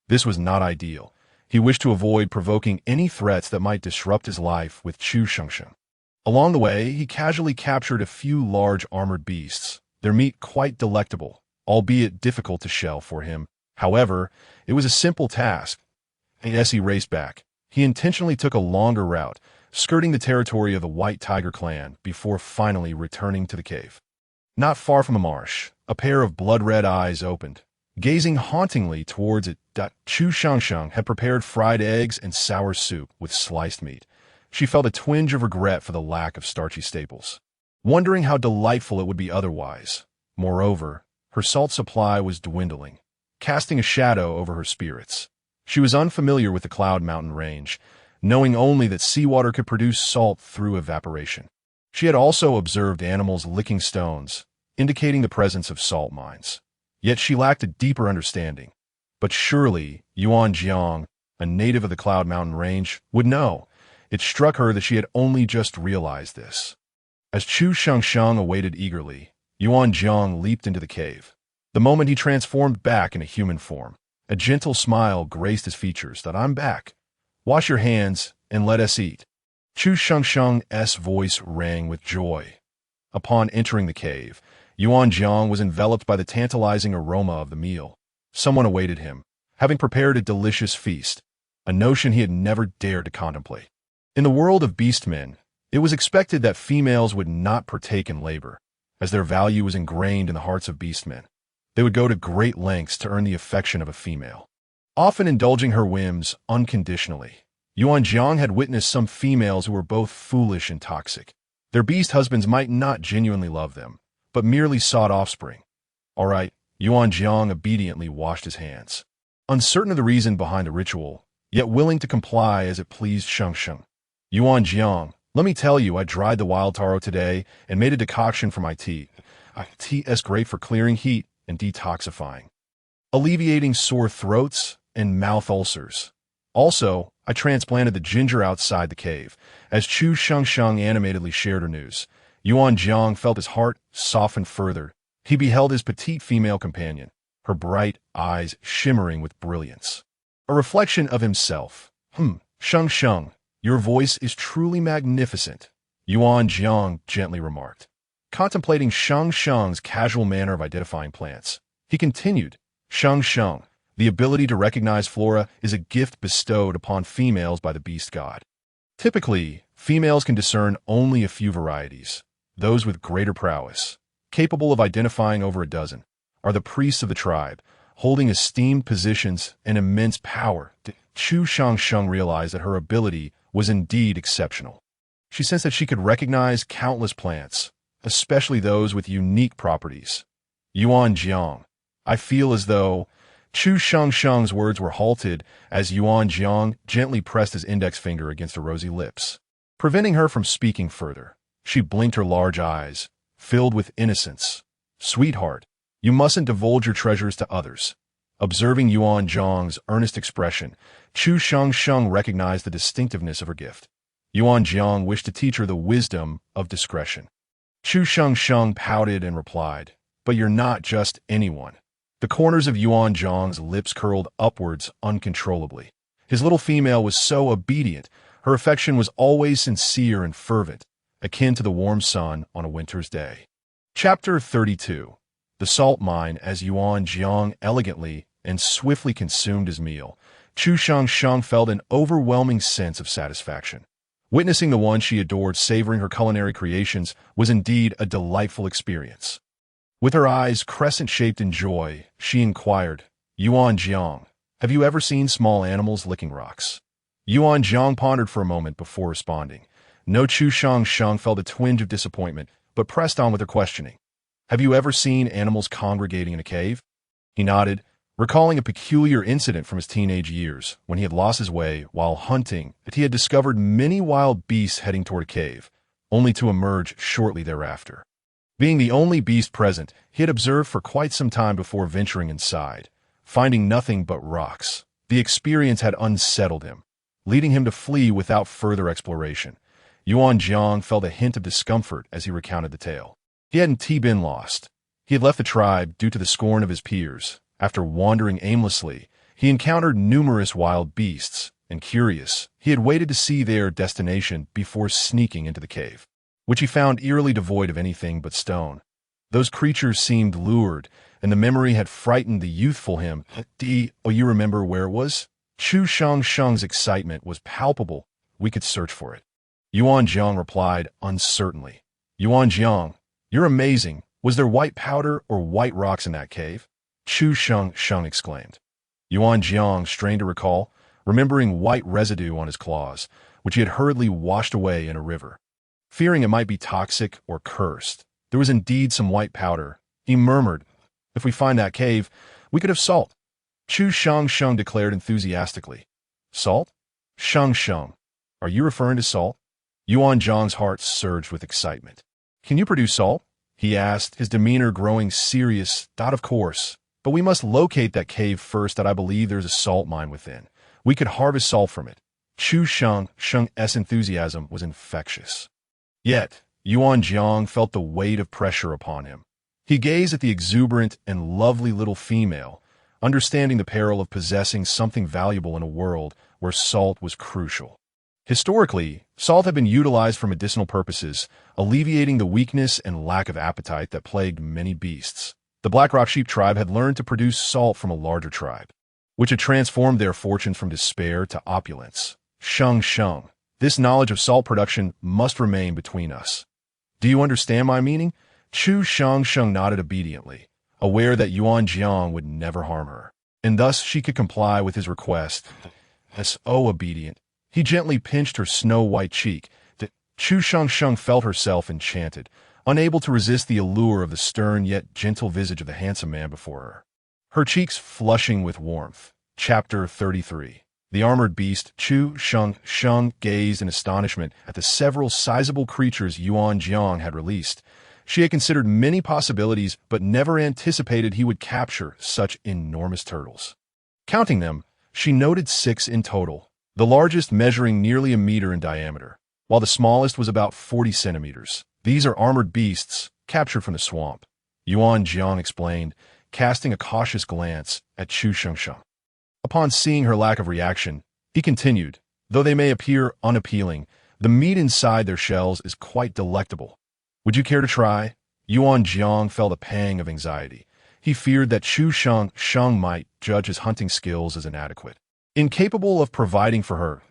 This was not ideal. He wished to avoid provoking any threats that might disrupt his life with Chu Shangshan. Along the way, he casually captured a few large armored beasts, their meat quite delectable, albeit difficult to shell for him. However, it was a simple task. As he raced back, he intentionally took a longer route, skirting the territory of the White Tiger clan before finally returning to the cave. Not far from the marsh, a pair of blood-red eyes opened. Gazing hauntingly towards it, Chu Shangshan had prepared fried eggs and sour soup with sliced meat. She felt a twinge of regret for the lack of starchy staples, wondering how delightful it would be otherwise. Moreover, her salt supply was dwindling, casting a shadow over her spirits. She was unfamiliar with the Cloud Mountain range, knowing only that seawater could produce salt through evaporation. She had also observed animals licking stones, indicating the presence of salt mines. Yet she lacked a deeper understanding. But surely Yuan Jiang, a native of the Cloud Mountain range, would know. It struck her that she had only just realized this. As Chu Shangshan awaited eagerly, Yuan Jiang leaped into the cave. The moment he transformed back into human form, a gentle smile graced his features. "I'm back. Wash your hands and let us eat." Chu Shangshan's voice rang with joy. Upon entering the cave, Yuan Jiang was enveloped by the tantalizing aroma of the meal. Someone awaited him, having prepared a delicious feast, a notion he had never dared to contemplate. In the world of beastmen, it was expected that females would not partake in labor, as their value was ingrained in the hearts of beastmen. They would go to great lengths to earn the affection of a female, often indulging her whims unconditionally. Yuan Jiang had witnessed some females who were both foolish and toxic. Their beast husbands might not genuinely love them, but merely sought offspring. All right, Yuan Jiang obediently washed his hands, uncertain of the reason behind the ritual, yet willing to comply as it pleased Shangshan. "Yuan Jiang, let me tell you, I dried the wild taro today and made a decoction for my tea. Tea is great for clearing heat and detoxifying, alleviating sore throats and mouth ulcers. Also, I transplanted the ginger outside the cave." As Chu Shangshan animatedly shared her news, Yuan Jiang felt his heart soften further. He beheld his petite female companion, her bright eyes shimmering with brilliance. A reflection of himself. Sheng Sheng, your voice is truly magnificent, Yuan Jiang gently remarked. Contemplating Sheng Sheng's casual manner of identifying plants, he continued, Sheng Sheng, the ability to recognize flora is a gift bestowed upon females by the beast god. Typically, females can discern only a few varieties. Those with greater prowess, capable of identifying over a dozen, are the priests of the tribe, holding esteemed positions and immense power. Chu Sheng Sheng realized that her ability was indeed exceptional. She sensed that she could recognize countless plants, especially those with unique properties. Yuan Jiang, I feel as though... Chu Sheng Sheng's words were halted as Yuan Jiang gently pressed his index finger against her rosy lips, preventing her from speaking further. She blinked her large eyes, filled with innocence. Sweetheart, you mustn't divulge your treasures to others. Observing Yuan Jiang's earnest expression, Chu Sheng Sheng recognized the distinctiveness of her gift. Yuan Jiang wished to teach her the wisdom of discretion. Chu Sheng Sheng pouted and replied, but you're not just anyone. The corners of Yuan Jiang's lips curled upwards uncontrollably. His little female was so obedient, her affection was always sincere and fervent, akin to the warm sun on a winter's day. Chapter 32. The Salt Mine. As Yuan Jiang elegantly and swiftly consumed his meal, Chu Sheng Sheng felt an overwhelming sense of satisfaction. Witnessing the one she adored savoring her culinary creations was indeed a delightful experience. With her eyes crescent-shaped in joy, she inquired, Yuan Jiang, have you ever seen small animals licking rocks? Yuan Jiang pondered for a moment before responding. No. Chu Sheng Sheng felt a twinge of disappointment, but pressed on with her questioning. Have you ever seen animals congregating in a cave? He nodded, recalling a peculiar incident from his teenage years when he had lost his way while hunting, that he had discovered many wild beasts heading toward a cave, only to emerge shortly thereafter. Being the only beast present, he had observed for quite some time before venturing inside. Finding nothing but rocks, the experience had unsettled him, leading him to flee without further exploration. Yuan Jiang felt a hint of discomfort as he recounted the tale. He hadn't been lost. He had left the tribe due to the scorn of his peers. After wandering aimlessly, he encountered numerous wild beasts, and curious, he had waited to see their destination before sneaking into the cave, which he found eerily devoid of anything but stone. Those creatures seemed lured, and the memory had frightened the youthful him. Oh, you remember where it was? Chu Sheng Sheng's excitement was palpable. We could search for it. Yuan Jiang replied uncertainly. Yuan Jiang, you're amazing. Was there white powder or white rocks in that cave? Chu Sheng Sheng exclaimed. Yuan Jiang strained to recall, remembering white residue on his claws, which he had hurriedly washed away in a river. Fearing it might be toxic or cursed, there was indeed some white powder. He murmured, if we find that cave, we could have salt. Chu Sheng Sheng declared enthusiastically. Salt? Sheng Sheng, are you referring to salt? Yuan Jiang's heart surged with excitement. Can you produce salt? He asked, his demeanor growing serious. Of course, but we must locate that cave first. I believe there's a salt mine within. We could harvest salt from it. Chu Sheng Sheng's enthusiasm was infectious. Yet, Yuan Jiang felt the weight of pressure upon him. He gazed at the exuberant and lovely little female, understanding the peril of possessing something valuable in a world where salt was crucial. Historically, salt had been utilized for medicinal purposes, alleviating the weakness and lack of appetite that plagued many beasts. The Black Rock Sheep tribe had learned to produce salt from a larger tribe, which had transformed their fortunes from despair to opulence. Sheng Sheng, this knowledge of salt production must remain between us. Do you understand my meaning? Chu Sheng Sheng nodded obediently, aware that Yuan Jiang would never harm her, and thus she could comply with his request. So obedient. He gently pinched her snow-white cheek. Chu Sheng Sheng felt herself enchanted, unable to resist the allure of the stern yet gentle visage of the handsome man before her. Her cheeks flushing with warmth. Chapter 33. The armored beast, Chu Sheng Sheng, gazed in astonishment at the several sizable creatures Yuan Jiang had released. She had considered many possibilities, but never anticipated he would capture such enormous turtles. Counting them, she noted 6 in total, the largest measuring nearly a meter in diameter, while the smallest was about 40 centimeters. These are armored beasts, captured from the swamp, Yuan Jiang explained, casting a cautious glance at Chu Shengsheng. Upon seeing her lack of reaction, he continued, though they may appear unappealing, the meat inside their shells is quite delectable. Would you care to try? Yuan Jiang felt a pang of anxiety. He feared that Chu Shengsheng might judge his hunting skills as inadequate. Incapable of providing for her,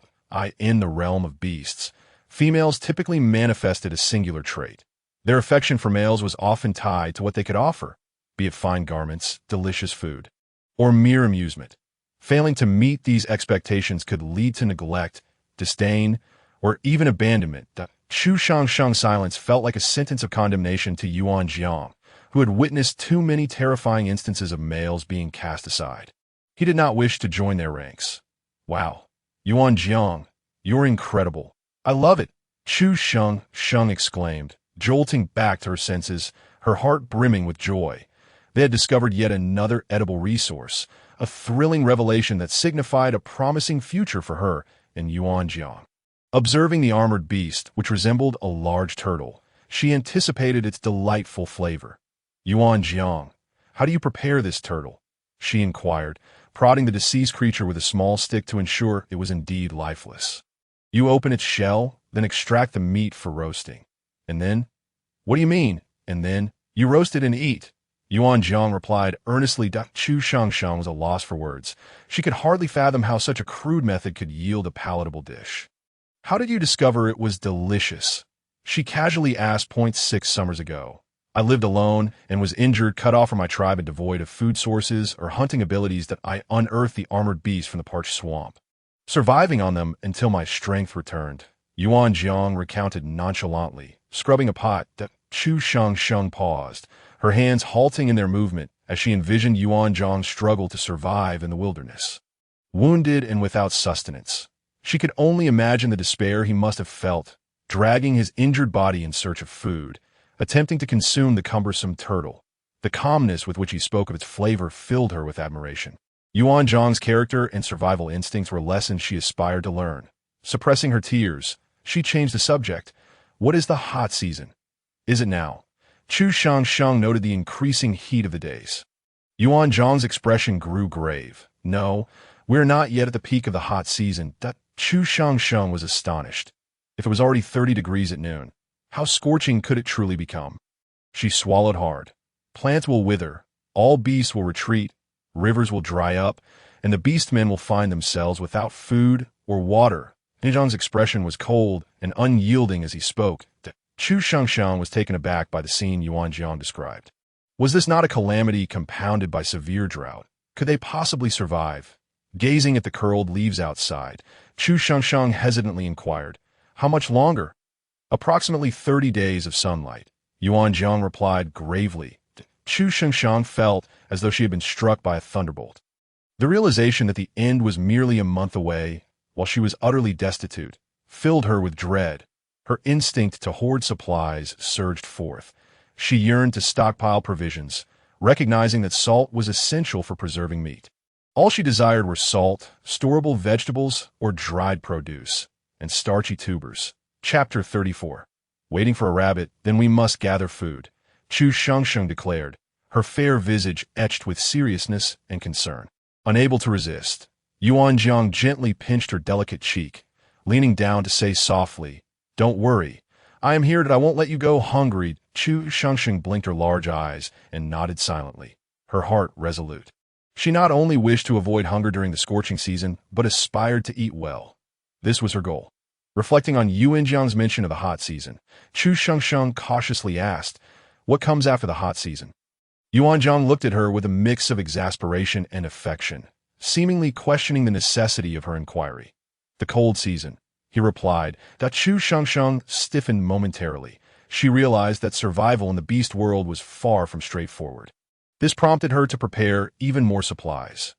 in the realm of beasts, females typically manifested a singular trait. Their affection for males was often tied to what they could offer, be it fine garments, delicious food, or mere amusement. Failing to meet these expectations could lead to neglect, disdain, or even abandonment. Chu Shengsheng's silence felt like a sentence of condemnation to Yuan Jiang, who had witnessed too many terrifying instances of males being cast aside. He did not wish to join their ranks. Wow, Yuan Jiang, you're incredible. I love it, Chu Shengsheng exclaimed, jolting back to her senses, her heart brimming with joy. They had discovered yet another edible resource, a thrilling revelation that signified a promising future for her and Yuan Jiang. Observing the armored beast, which resembled a large turtle, she anticipated its delightful flavor. Yuan Jiang, how do you prepare this turtle? She inquired, prodding the deceased creature with a small stick to ensure it was indeed lifeless. You open its shell, then extract the meat for roasting. And then? What do you mean? And then? You roast it and eat. Yuan Jiang replied earnestly. Chu Shengsheng was a loss for words. She could hardly fathom how such a crude method could yield a palatable dish. How did you discover it was delicious? She casually asked 6 summers ago. I lived alone and was injured, cut off from my tribe and devoid of food sources or hunting abilities that I unearthed the armored beast from the parched swamp, surviving on them until my strength returned. Yuan Jiang recounted nonchalantly, scrubbing a pot. Chu Shengsheng paused, her hands halting in their movement as she envisioned Yuan Jiang's struggle to survive in the wilderness. Wounded and without sustenance, she could only imagine the despair he must have felt, dragging his injured body in search of food, attempting to consume the cumbersome turtle. The calmness with which he spoke of its flavor filled her with admiration. Yuan Jiang's character and survival instincts were lessons she aspired to learn. Suppressing her tears, she changed the subject. What is the hot season? Is it now? Chu Shengsheng noted the increasing heat of the days. Yuan Jiang's expression grew grave. No, we're not yet at the peak of the hot season. Chu Shengsheng was astonished. If it was already 30 degrees at noon, how scorching could it truly become? She swallowed hard. Plants will wither, all beasts will retreat, rivers will dry up, and the beastmen will find themselves without food or water. Jiang's expression was cold and unyielding as he spoke. Chu Shengsheng was taken aback by the scene Yuan Jiang described. Was this not a calamity compounded by severe drought? Could they possibly survive? Gazing at the curled leaves outside, Chu Shengsheng hesitantly inquired, how much longer? Approximately 30 days of sunlight, Yuan Jiang replied gravely. Chu Shengsheng felt as though she had been struck by a thunderbolt. The realization that the end was merely a month away, while she was utterly destitute, filled her with dread. Her instinct to hoard supplies surged forth. She yearned to stockpile provisions, recognizing that salt was essential for preserving meat. All she desired were salt, storable vegetables, or dried produce, and starchy tubers. Chapter 34. Waiting for a rabbit, then we must gather food, Chu Shengsheng declared, her fair visage etched with seriousness and concern. Unable to resist, Yuan Jiang gently pinched her delicate cheek, leaning down to say softly, "Don't worry. I am here and I won't let you go hungry." Chu Shengsheng blinked her large eyes and nodded silently, her heart resolute. She not only wished to avoid hunger during the scorching season, but aspired to eat well. This was her goal. Reflecting on Yuan Jiang's mention of the hot season, Chu Shengsheng cautiously asked, "What comes after the hot season?" Yuan Jiang looked at her with a mix of exasperation and affection, seemingly questioning the necessity of her inquiry. "The cold season," he replied. Chu Shengsheng stiffened momentarily. She realized that survival in the beast world was far from straightforward. This prompted her to prepare even more supplies.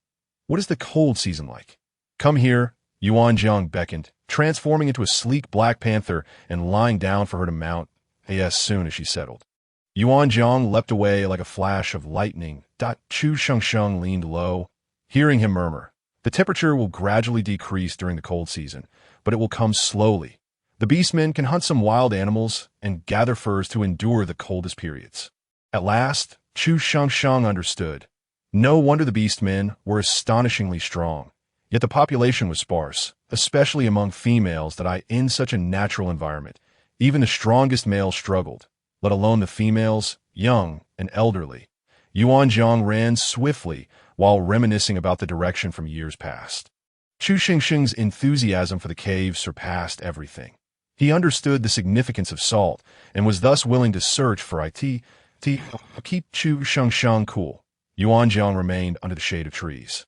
"What is the cold season like?" "Come here," Yuan Jiang beckoned, transforming into a sleek black panther and lying down for her to mount as soon as she settled. Yuan Jiang leapt away like a flash of lightning. Chu Shengsheng leaned low, hearing him murmur, "The temperature will gradually decrease during the cold season, but it will come slowly. The Beastmen can hunt some wild animals and gather furs to endure the coldest periods. At last, Chu Shangshang understood. No wonder the Beastmen were astonishingly strong. Yet the population was sparse, especially among females that I in such a natural environment. Even the strongest males struggled, let alone the females, young and elderly. Yuan Jiang ran swiftly while reminiscing about the direction from years past. Chu Xingxing's enthusiasm for the cave surpassed everything. He understood the significance of salt and was thus willing to search for it to keep Chu Shangshang cool. Yuan Jiang remained under the shade of trees,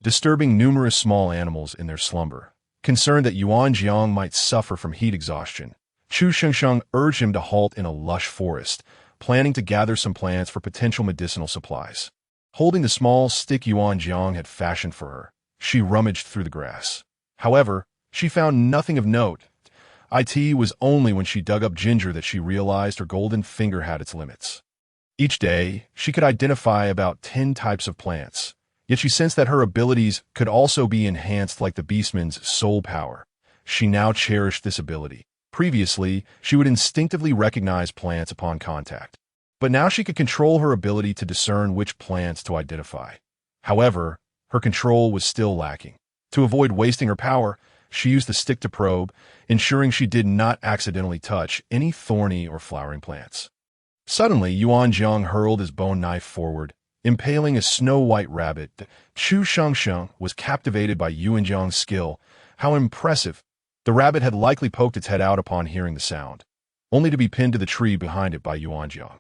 disturbing numerous small animals in their slumber. Concerned that Yuan Jiang might suffer from heat exhaustion, Chu Shengsheng urged him to halt in a lush forest, planning to gather some plants for potential medicinal supplies. Holding the small stick Yuan Jiang had fashioned for her, she rummaged through the grass. However, she found nothing of note. It was only when she dug up ginger that she realized her golden finger had its limits. Each day, she could identify about 10 types of plants, yet she sensed that her abilities could also be enhanced like the Beastman's soul power. She now cherished this ability. Previously, she would instinctively recognize plants upon contact, but now she could control her ability to discern which plants to identify. However, her control was still lacking. To avoid wasting her power, she used the stick to probe, ensuring she did not accidentally touch any thorny or flowering plants. Suddenly, Yuan Jiang hurled his bone knife forward, impaling a snow-white rabbit. Chu Shangsheng was captivated by Yuan Jiang's skill. How impressive! The rabbit had likely poked its head out upon hearing the sound, only to be pinned to the tree behind it by Yuan Jiang.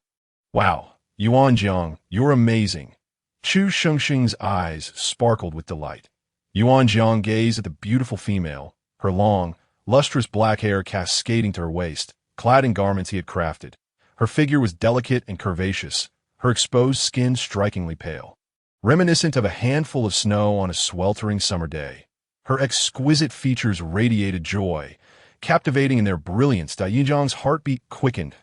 Wow, Yuan Jiang, you're amazing! Chu Shengxing's eyes sparkled with delight. Yuan Jiang gazed at the beautiful female, her long, lustrous black hair cascading to her waist, clad in garments he had crafted. Her figure was delicate and curvaceous, her exposed skin strikingly pale, reminiscent of a handful of snow on a sweltering summer day. Her exquisite features radiated joy, captivating in their brilliance. Yuanjiang's heartbeat quickened.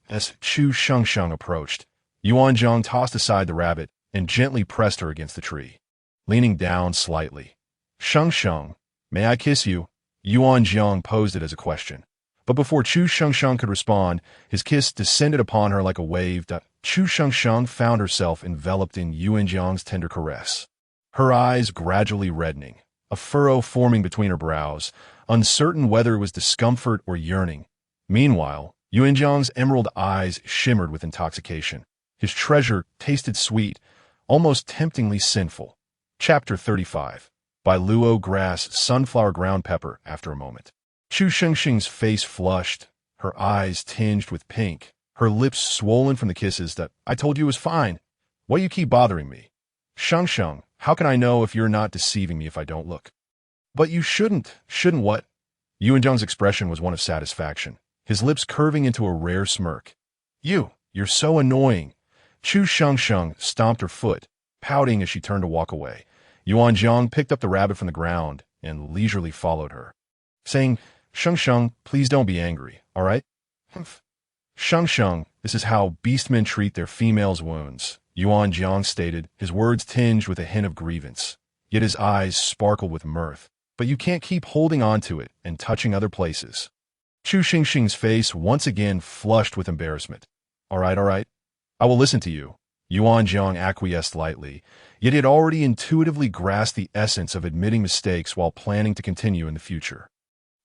As Chu Shengsheng approached, Yuan Jiang tossed aside the rabbit and gently pressed her against the tree, leaning down slightly. Shengsheng, may I kiss you? Yuan Jiang posed it as a question. But before Chu Shengsheng could respond, his kiss descended upon her like a wave. Chu Shengsheng found herself enveloped in Yuan Jiang's tender caress, her eyes gradually reddening, a furrow forming between her brows, uncertain whether it was discomfort or yearning. Meanwhile, Yuan Jiang's emerald eyes shimmered with intoxication. His treasure tasted sweet, almost temptingly sinful. Chapter 35. By Luo Grass, Sunflower Ground Pepper. After a moment, Chu Shengxing's face flushed, her eyes tinged with pink, her lips swollen from the kisses. I told you it was fine. Why you keep bothering me? Shengsheng, how can I know if you're not deceiving me if I don't look? But you shouldn't. Shouldn't what? Yuan Jiang's expression was one of satisfaction, his lips curving into a rare smirk. You're so annoying. Chu Shengsheng stomped her foot, pouting as she turned to walk away. Yuan Jiang picked up the rabbit from the ground and leisurely followed her, saying, Shengsheng, please don't be angry, all right? Humph. Shengsheng, this is how beastmen treat their females' wounds, Yuan Jiang stated, his words tinged with a hint of grievance, yet his eyes sparkled with mirth. But you can't keep holding on to it and touching other places. Chu Xingxing's face once again flushed with embarrassment. All right. I will listen to you. Yuan Jiang acquiesced lightly, yet he had already intuitively grasped the essence of admitting mistakes while planning to continue in the future.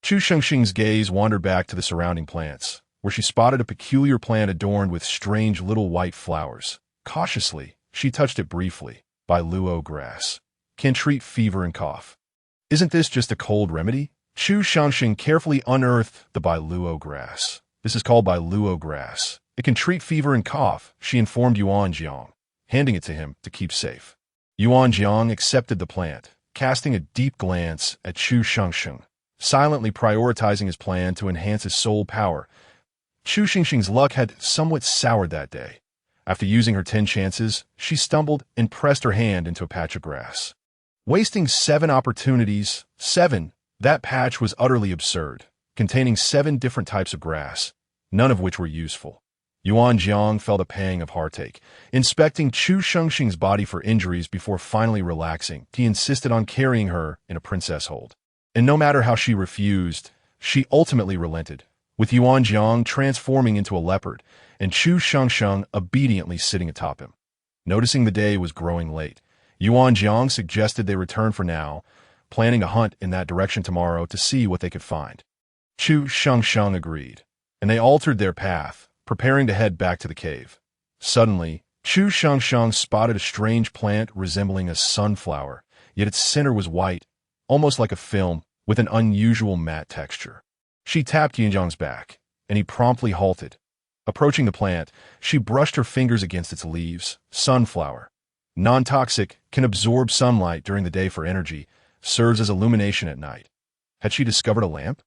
Chu Shengxing's gaze wandered back to the surrounding plants, where she spotted a peculiar plant adorned with strange little white flowers. Cautiously, she touched it briefly. By Luo Grass. Can treat fever and cough. Isn't this just a cold remedy? Chu Shengxing carefully unearthed the Bai Luo Grass. This is called Bai Luo Grass. It can treat fever and cough, she informed Yuan Jiang, handing it to him to keep safe. Yuan Jiang accepted the plant, casting a deep glance at Chu Shengxing, silently prioritizing his plan to enhance his soul power. Chu Xingxing's luck had somewhat soured that day. After using her 10 chances, she stumbled and pressed her hand into a patch of grass. Wasting 7 opportunities, 7, that patch was utterly absurd, containing 7 different types of grass, none of which were useful. Yuan Jiang felt a pang of heartache, inspecting Chu Shengxing's body for injuries before finally relaxing. He insisted on carrying her in a princess hold. And no matter how she refused, she ultimately relented, with Yuan Jiang transforming into a leopard and Chu Shengsheng obediently sitting atop him. Noticing the day was growing late, Yuan Jiang suggested they return for now, planning a hunt in that direction tomorrow to see what they could find. Chu Shengsheng agreed, and they altered their path, preparing to head back to the cave. Suddenly, Chu Shengsheng spotted a strange plant resembling a sunflower, yet its center was white, almost like a film, with an unusual matte texture. She tapped Yinjiang's back, and he promptly halted. Approaching the plant, she brushed her fingers against its leaves. Sunflower. Non-toxic, can absorb sunlight during the day for energy, serves as illumination at night. Had she discovered a lamp?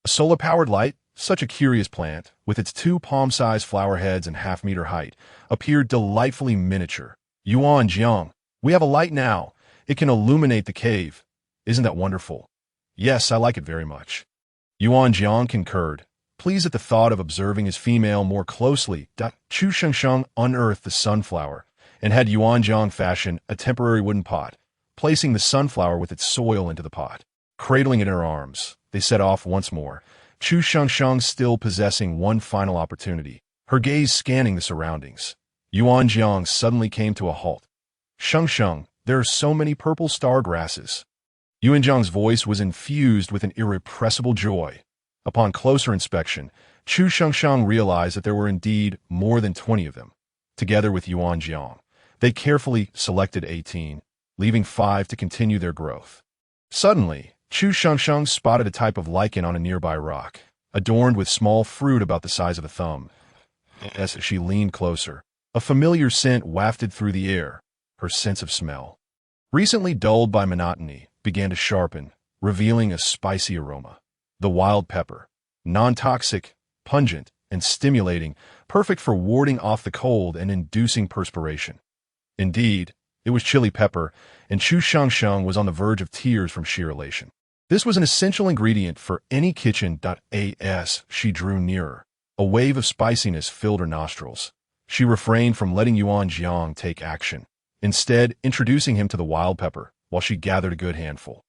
A solar-powered light, such a curious plant, with its 2 palm-sized flower heads and half-meter height, appeared delightfully miniature. Yuan Jiang, we have a light now. It can illuminate the cave. Isn't that wonderful? Yes, I like it very much. Yuan Jiang concurred, pleased at the thought of observing his female more closely. Chu Shengsheng unearthed the sunflower and had Yuan Jiang fashion a temporary wooden pot, placing the sunflower with its soil into the pot. Cradling it in her arms, they set off once more, Chu Shengsheng still possessing one final opportunity, her gaze scanning the surroundings. Yuan Jiang suddenly came to a halt. Shengsheng, there are so many purple star grasses. Yuan Jiang's voice was infused with an irrepressible joy. Upon closer inspection, Chu Shengsheng realized that there were indeed more than 20 of them. Together with Yuan Jiang, they carefully selected 18, leaving 5 to continue their growth. Suddenly, Chu Shengsheng spotted a type of lichen on a nearby rock, adorned with small fruit about the size of a thumb. As she leaned closer, a familiar scent wafted through the air. Her sense of smell, recently dulled by monotony, began to sharpen, revealing a spicy aroma. The wild pepper, non-toxic, pungent, and stimulating, perfect for warding off the cold and inducing perspiration. Indeed, it was chili pepper, and Chu Shengsheng was on the verge of tears from sheer elation. This was an essential ingredient for any kitchen. As she drew nearer, a wave of spiciness filled her nostrils. She refrained from letting Yuan Jiang take action, instead introducing him to the wild pepper while she gathered a good handful.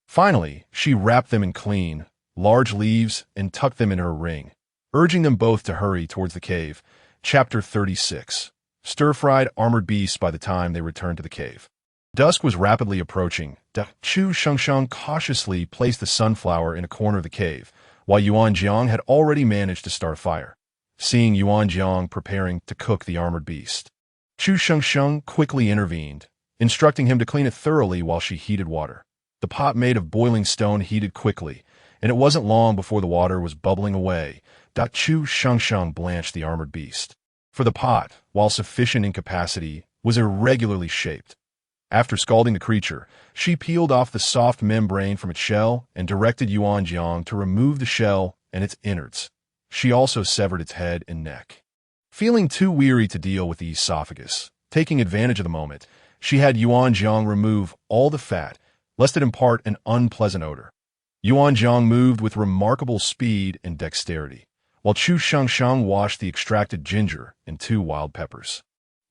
Finally, she wrapped them in clean, large leaves and tucked them in her ring, urging them both to hurry towards the cave. Chapter 36. Stir-fried armored beasts. By the time they returned to the cave, dusk was rapidly approaching. Chu Shengsheng cautiously placed the sunflower in a corner of the cave, while Yuan Jiang had already managed to start a fire. Seeing Yuan Jiang preparing to cook the armored beast, Chu Shengsheng quickly intervened, instructing him to clean it thoroughly while she heated water. The pot made of boiling stone heated quickly, and it wasn't long before the water was bubbling away. Chu Shengsheng blanched the armored beast, for the pot, while sufficient in capacity, was irregularly shaped. After scalding the creature, she peeled off the soft membrane from its shell and directed Yuan Jiang to remove the shell and its innards. She also severed its head and neck. Feeling too weary to deal with the esophagus, taking advantage of the moment, she had Yuan Jiang remove all the fat, lest it impart an unpleasant odor. Yuan Jiang moved with remarkable speed and dexterity, while Chu Shengsheng washed the extracted ginger and 2 wild peppers.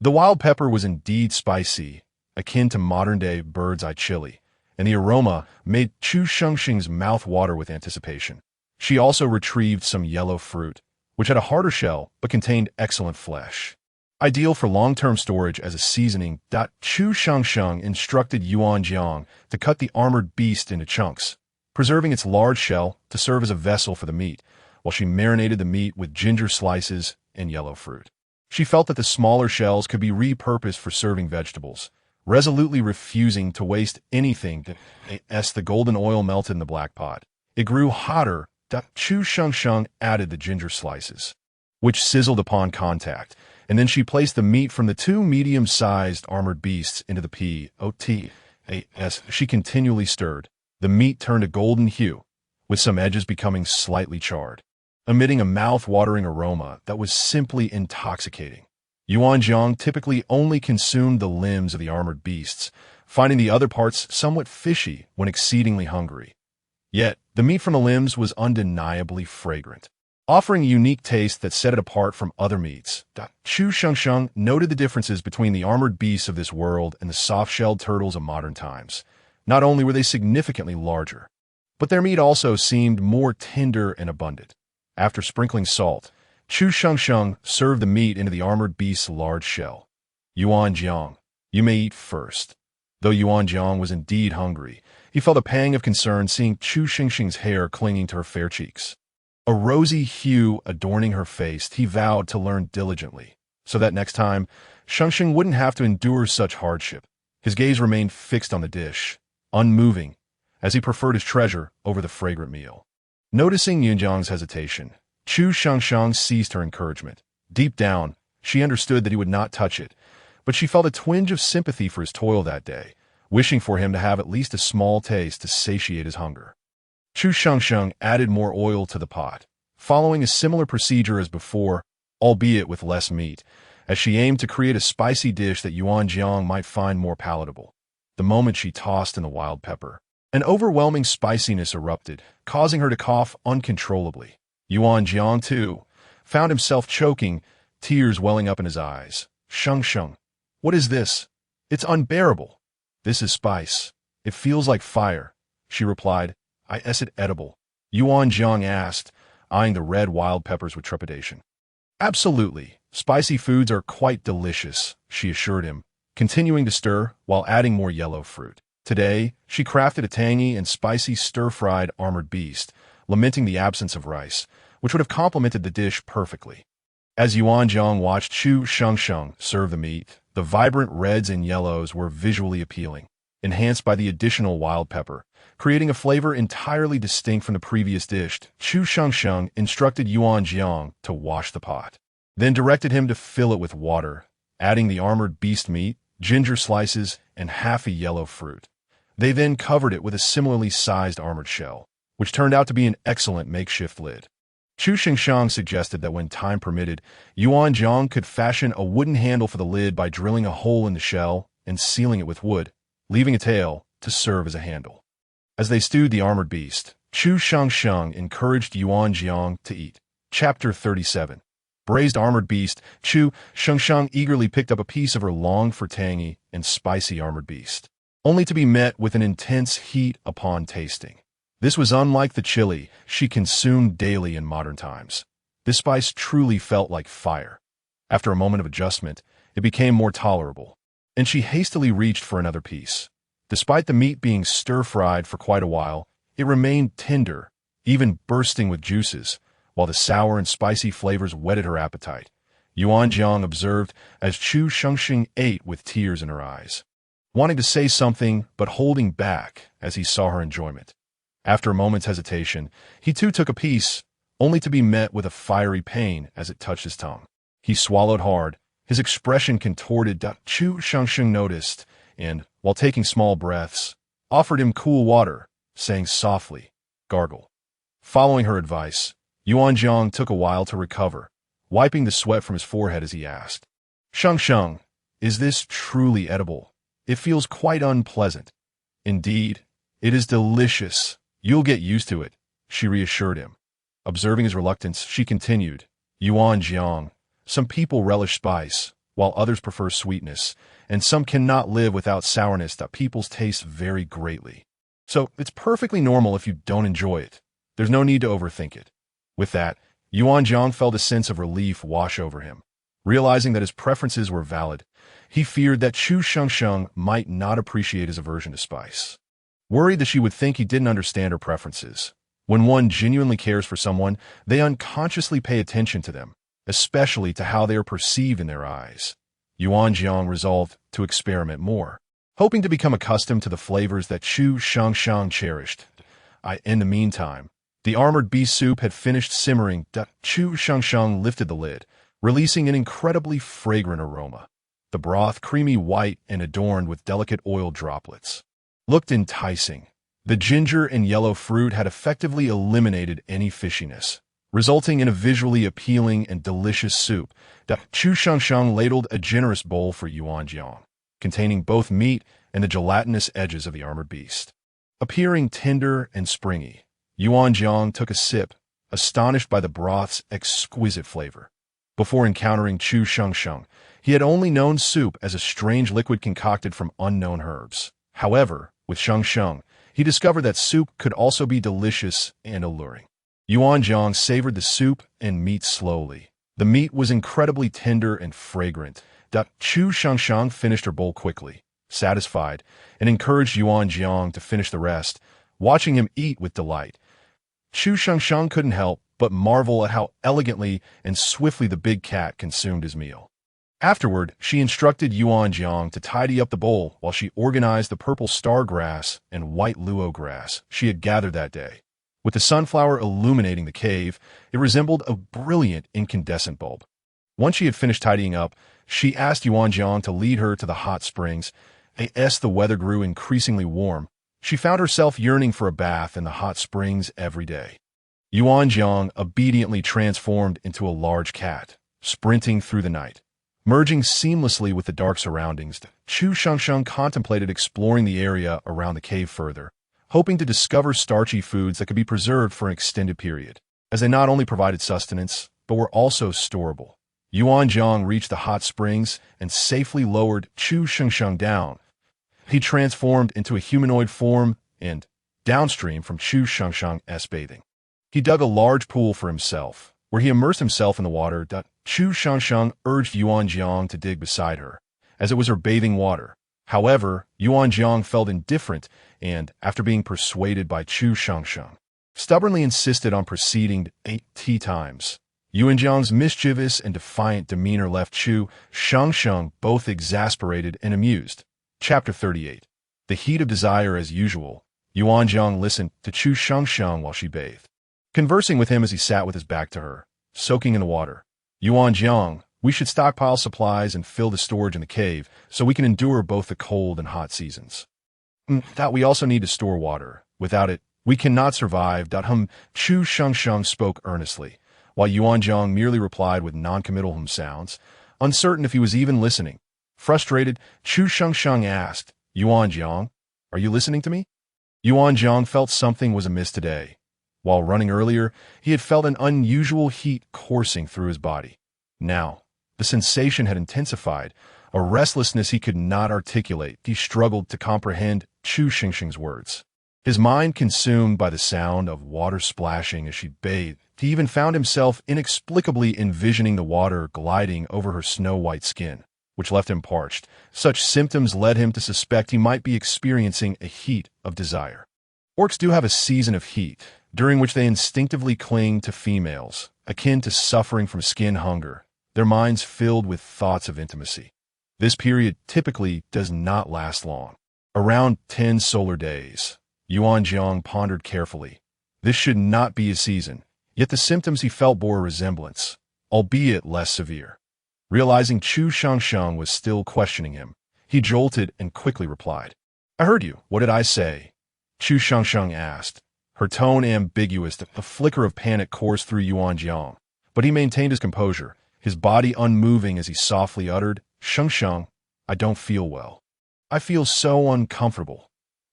The wild pepper was indeed spicy, akin to modern-day bird's-eye chili, and the aroma made Chu Shengsheng's mouth water with anticipation. She also retrieved some yellow fruit, which had a harder shell but contained excellent flesh. Ideal for long-term storage as a seasoning. Chu Shengsheng instructed Yuan Jiang to cut the armored beast into chunks, preserving its large shell to serve as a vessel for the meat, while she marinated the meat with ginger slices and yellow fruit. She felt that the smaller shells could be repurposed for serving vegetables, resolutely refusing to waste anything. As the golden oil melted in the black pot, it grew hotter. Chu Shengsheng added the ginger slices, which sizzled upon contact, and then she placed the meat from the 2 medium-sized armored beasts into the pot. As she continually stirred, the meat turned a golden hue, with some edges becoming slightly charred, emitting a mouth-watering aroma that was simply intoxicating. Yuan Jiang typically only consumed the limbs of the armored beasts, finding the other parts somewhat fishy when exceedingly hungry. Yet, the meat from the limbs was undeniably fragrant, offering a unique taste that set it apart from other meats. Chu Shengsheng noted the differences between the armored beasts of this world and the soft-shelled turtles of modern times. Not only were they significantly larger, but their meat also seemed more tender and abundant. After sprinkling salt, Chu Shengsheng served the meat into the armored beast's large shell. Yuan Jiang, you may eat first. Though Yuan Jiang was indeed hungry, he felt a pang of concern seeing Chu Shengsheng's hair clinging to her fair cheeks. A rosy hue adorning her face, he vowed to learn diligently, so that next time, Shengsheng wouldn't have to endure such hardship. His gaze remained fixed on the dish, unmoving, as he preferred his treasure over the fragrant meal. Noticing Yunjiang's hesitation, Chu Shengsheng ceased her encouragement. Deep down, she understood that he would not touch it, but she felt a twinge of sympathy for his toil that day, wishing for him to have at least a small taste to satiate his hunger. Chu Shengsheng added more oil to the pot, following a similar procedure as before, albeit with less meat, as she aimed to create a spicy dish that Yuan Jiang might find more palatable. The moment she tossed in the wild pepper, an overwhelming spiciness erupted, causing her to cough uncontrollably. Yuan Jiang, too, found himself choking, tears welling up in his eyes. Shengsheng, what is this? It's unbearable. This is spice. It feels like fire, she replied. Is it edible? Yuan Jiang asked, eyeing the red wild peppers with trepidation. Absolutely. Spicy foods are quite delicious, she assured him, continuing to stir while adding more yellow fruit. Today, she crafted a tangy and spicy stir-fried armored beast, lamenting the absence of rice, which would have complemented the dish perfectly. As Yuan Jiang watched Chu Shengsheng serve the meat, the vibrant reds and yellows were visually appealing, enhanced by the additional wild pepper, creating a flavor entirely distinct from the previous dish. Chu Shengsheng instructed Yuan Jiang to wash the pot, then directed him to fill it with water, adding the armored beast meat, ginger slices, and half a yellow fruit. They then covered it with a similarly sized armored shell, which turned out to be an excellent makeshift lid. Chu Shengsheng suggested that when time permitted, Yuan Jiang could fashion a wooden handle for the lid by drilling a hole in the shell and sealing it with wood, leaving a tail to serve as a handle. As they stewed the armored beast, Chu Shengsheng encouraged Yuan Jiang to eat. Chapter 37. Braised armored beast. Chu Shengsheng eagerly picked up a piece of her longed-for tangy and spicy armored beast, only to be met with an intense heat upon tasting. This was unlike the chili she consumed daily in modern times. This spice truly felt like fire. After a moment of adjustment, it became more tolerable, and she hastily reached for another piece. Despite the meat being stir-fried for quite a while, it remained tender, even bursting with juices, while the sour and spicy flavors whetted her appetite. Yuan Jiang observed as Chu Shengsheng ate with tears in her eyes, wanting to say something but holding back as he saw her enjoyment. After a moment's hesitation, he too took a piece, only to be met with a fiery pain as it touched his tongue. He swallowed hard, his expression contorted. Chu Shengsheng noticed, and, while taking small breaths, offered him cool water, saying softly, "Gargle." Following her advice, Yuan Jiang took a while to recover, wiping the sweat from his forehead as he asked, "Shengsheng, is this truly edible? It feels quite unpleasant." "Indeed, it is delicious. You'll get used to it," she reassured him. Observing his reluctance, she continued, "Yuan Jiang, some people relish spice, while others prefer sweetness, and some cannot live without sourness that people's taste vary greatly. So it's perfectly normal if you don't enjoy it. There's no need to overthink it." With that, Yuan Jiang felt a sense of relief wash over him. Realizing that his preferences were valid, he feared that Chu Shengsheng might not appreciate his aversion to spice. Worried that she would think he didn't understand her preferences. When one genuinely cares for someone, they unconsciously pay attention to them, especially to how they are perceived in their eyes. Yuan Jiang resolved to experiment more, hoping to become accustomed to the flavors that Chu Shengsheng cherished. In the meantime, the armored beast soup had finished simmering. Chu Shengsheng lifted the lid, releasing an incredibly fragrant aroma. The broth, creamy white and adorned with delicate oil droplets, looked enticing. The ginger and yellow fruit had effectively eliminated any fishiness, resulting in a visually appealing and delicious soup. Chu Shengsheng ladled a generous bowl for Yuan Jiang, containing both meat and the gelatinous edges of the armored beast. Appearing tender and springy, Yuan Jiang took a sip, astonished by the broth's exquisite flavor. Before encountering Chu Shengsheng, he had only known soup as a strange liquid concocted from unknown herbs. However, with Shengsheng, he discovered that soup could also be delicious and alluring. Yuan Jiang savored the soup and meat slowly. The meat was incredibly tender and fragrant. Chu Shangshang finished her bowl quickly, satisfied, and encouraged Yuan Jiang to finish the rest, watching him eat with delight. Chu Shangshang couldn't help but marvel at how elegantly and swiftly the big cat consumed his meal. Afterward, she instructed Yuan Jiang to tidy up the bowl while she organized the purple star grass and white luo grass she had gathered that day. With the sunflower illuminating the cave, it resembled a brilliant incandescent bulb. Once she had finished tidying up, she asked Yuan Jiang to lead her to the hot springs. As the weather grew increasingly warm, she found herself yearning for a bath in the hot springs every day. Yuan Jiang obediently transformed into a large cat, sprinting through the night. Merging seamlessly with the dark surroundings, Chu Shangsheng contemplated exploring the area around the cave further, hoping to discover starchy foods that could be preserved for an extended period, as they not only provided sustenance, but were also storable. Yuan Jiang reached the hot springs and safely lowered Chu Shangsheng down. He transformed into a humanoid form and, downstream from Chu Shangsheng's bathing, he dug a large pool for himself, where he immersed himself in the water. Chu Shangsheng urged Yuan Jiang to dig beside her, as it was her bathing water. However, Yuan Jiang felt indifferent and, after being persuaded by Chu Shangsheng, stubbornly insisted on proceeding 8 times. Yuan Jiang's mischievous and defiant demeanor left Chu Shangsheng both exasperated and amused. Chapter 38. The heat of desire as usual. Yuan Jiang listened to Chu Shangsheng while she bathed, conversing with him as he sat with his back to her, soaking in the water. Yuan Jiang, we should stockpile supplies and fill the storage in the cave so we can endure both the cold and hot seasons. That we also need to store water. Without it, we cannot survive. Chu Shangsheng spoke earnestly, while Yuan Jiang merely replied with non-committal sounds, uncertain if he was even listening. Frustrated, Chu Shangsheng asked, Yuan Jiang, are you listening to me? Yuan Jiang felt something was amiss today. While running earlier, he had felt an unusual heat coursing through his body. Now, the sensation had intensified, a restlessness he could not articulate. He struggled to comprehend Chu Shangsheng's words. His mind consumed by the sound of water splashing as she bathed, he even found himself inexplicably envisioning the water gliding over her snow-white skin, which left him parched. Such symptoms led him to suspect he might be experiencing a heat of desire. Orcs do have a season of heat, during which they instinctively cling to females, akin to suffering from skin hunger, their minds filled with thoughts of intimacy. This period typically does not last long. Around 10 solar days, Yuan Jiang pondered carefully. This should not be his season, yet the symptoms he felt bore a resemblance, albeit less severe. Realizing Chu Shangsheng was still questioning him, he jolted and quickly replied. I heard you. What did I say? Chu Shangsheng asked, her tone ambiguous. A flicker of panic coursed through Yuan Jiang, but he maintained his composure, his body unmoving as he softly uttered, Shangsheng, I don't feel well. I feel so uncomfortable.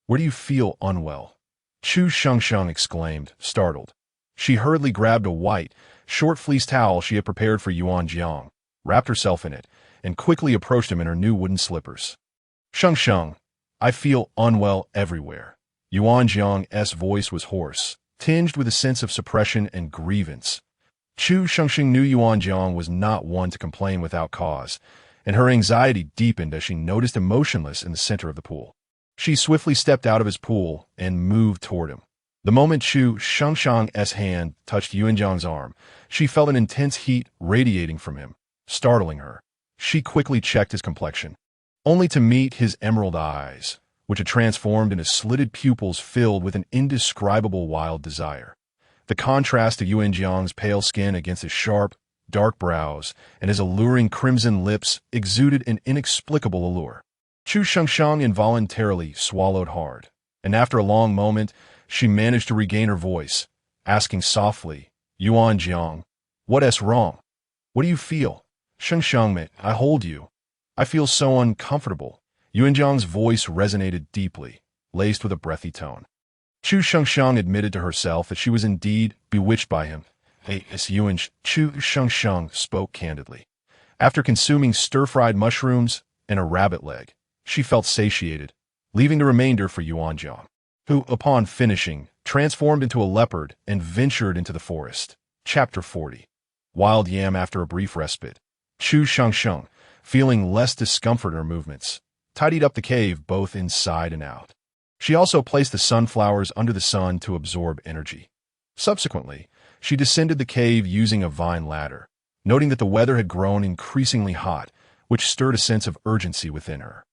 Where do you feel unwell? Chu Shangsheng exclaimed, startled. She hurriedly grabbed a white, short fleece towel she had prepared for Yuan Jiang, wrapped herself in it, and quickly approached him in her new wooden slippers. Shangsheng, I feel unwell everywhere. Yuan Jiang's voice was hoarse, tinged with a sense of suppression and grievance. Chu Shangsheng knew Yuan Jiang was not one to complain without cause, and her anxiety deepened as she noticed him motionless in the center of the pool. She swiftly stepped out of his pool and moved toward him. The moment Chu Shangsheng's hand touched Yuan Jiang's arm, she felt an intense heat radiating from him, startling her. She quickly checked his complexion, only to meet his emerald eyes, which had transformed into slitted pupils filled with an indescribable wild desire. The contrast of Yuan Jiang's pale skin against his sharp, dark brows and his alluring crimson lips exuded an inexplicable allure. Chu Shangsheng involuntarily swallowed hard, and after a long moment, she managed to regain her voice, asking softly, Yuan Jiang, what's wrong? What do you feel? Shangsheng, mate, I hold you. I feel so uncomfortable. Yuan Jiang's voice resonated deeply, laced with a breathy tone. Chu Shangsheng admitted to herself that she was indeed bewitched by him. Chu Shangsheng spoke candidly. After consuming stir-fried mushrooms and a rabbit leg, she felt satiated, leaving the remainder for Yuan Jiang. who, upon finishing, transformed into a leopard and ventured into the forest. Chapter 40. Wild Yam after a brief respite. Chu Shangsheng, feeling less discomfort in her movements, tidied up the cave both inside and out. She also placed the sunflowers under the sun to absorb energy. Subsequently, she descended the cave using a vine ladder, noting that the weather had grown increasingly hot, which stirred a sense of urgency within her.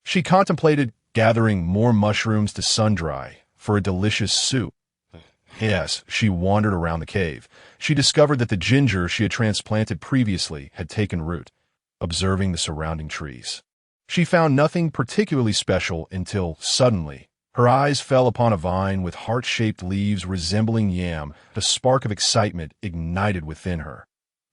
She contemplated gathering more mushrooms to sun-dry for a delicious soup. As she wandered around the cave, she discovered that the ginger she had transplanted previously had taken root, observing the surrounding trees. She found nothing particularly special until, suddenly, her eyes fell upon a vine with heart-shaped leaves resembling yam. A spark of excitement ignited within her.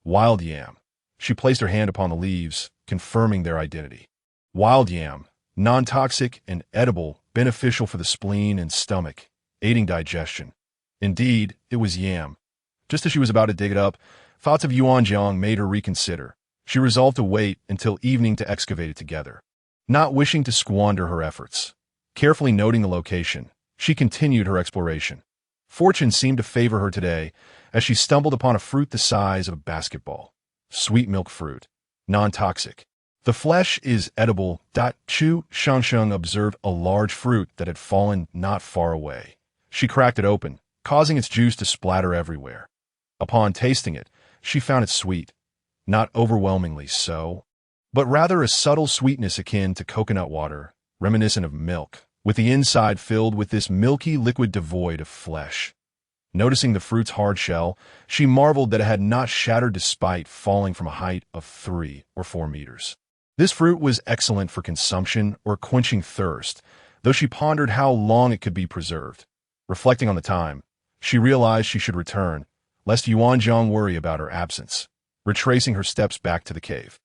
Wild yam. She placed her hand upon the leaves, confirming their identity. Wild yam, non-toxic and edible, beneficial for the spleen and stomach, aiding digestion. Indeed, it was yam. Just as she was about to dig it up, thoughts of Yuanjiang made her reconsider. She resolved to wait until evening to excavate it together. Not wishing to squander her efforts, carefully noting the location, she continued her exploration. Fortune seemed to favor her today as she stumbled upon a fruit the size of a basketball. Sweet milk fruit. Non-toxic. The flesh is edible. Chu Shangsheng observed a large fruit that had fallen not far away. She cracked it open, causing its juice to splatter everywhere. Upon tasting it, she found it sweet. Not overwhelmingly so, but rather a subtle sweetness akin to coconut water, reminiscent of milk, with the inside filled with this milky liquid devoid of flesh. Noticing the fruit's hard shell, she marveled that it had not shattered despite falling from a height of 3 or 4 meters. This fruit was excellent for consumption or quenching thirst, though she pondered how long it could be preserved. Reflecting on the time, she realized she should return, lest Yuanjiang worry about her absence. Retracing her steps back to the cave,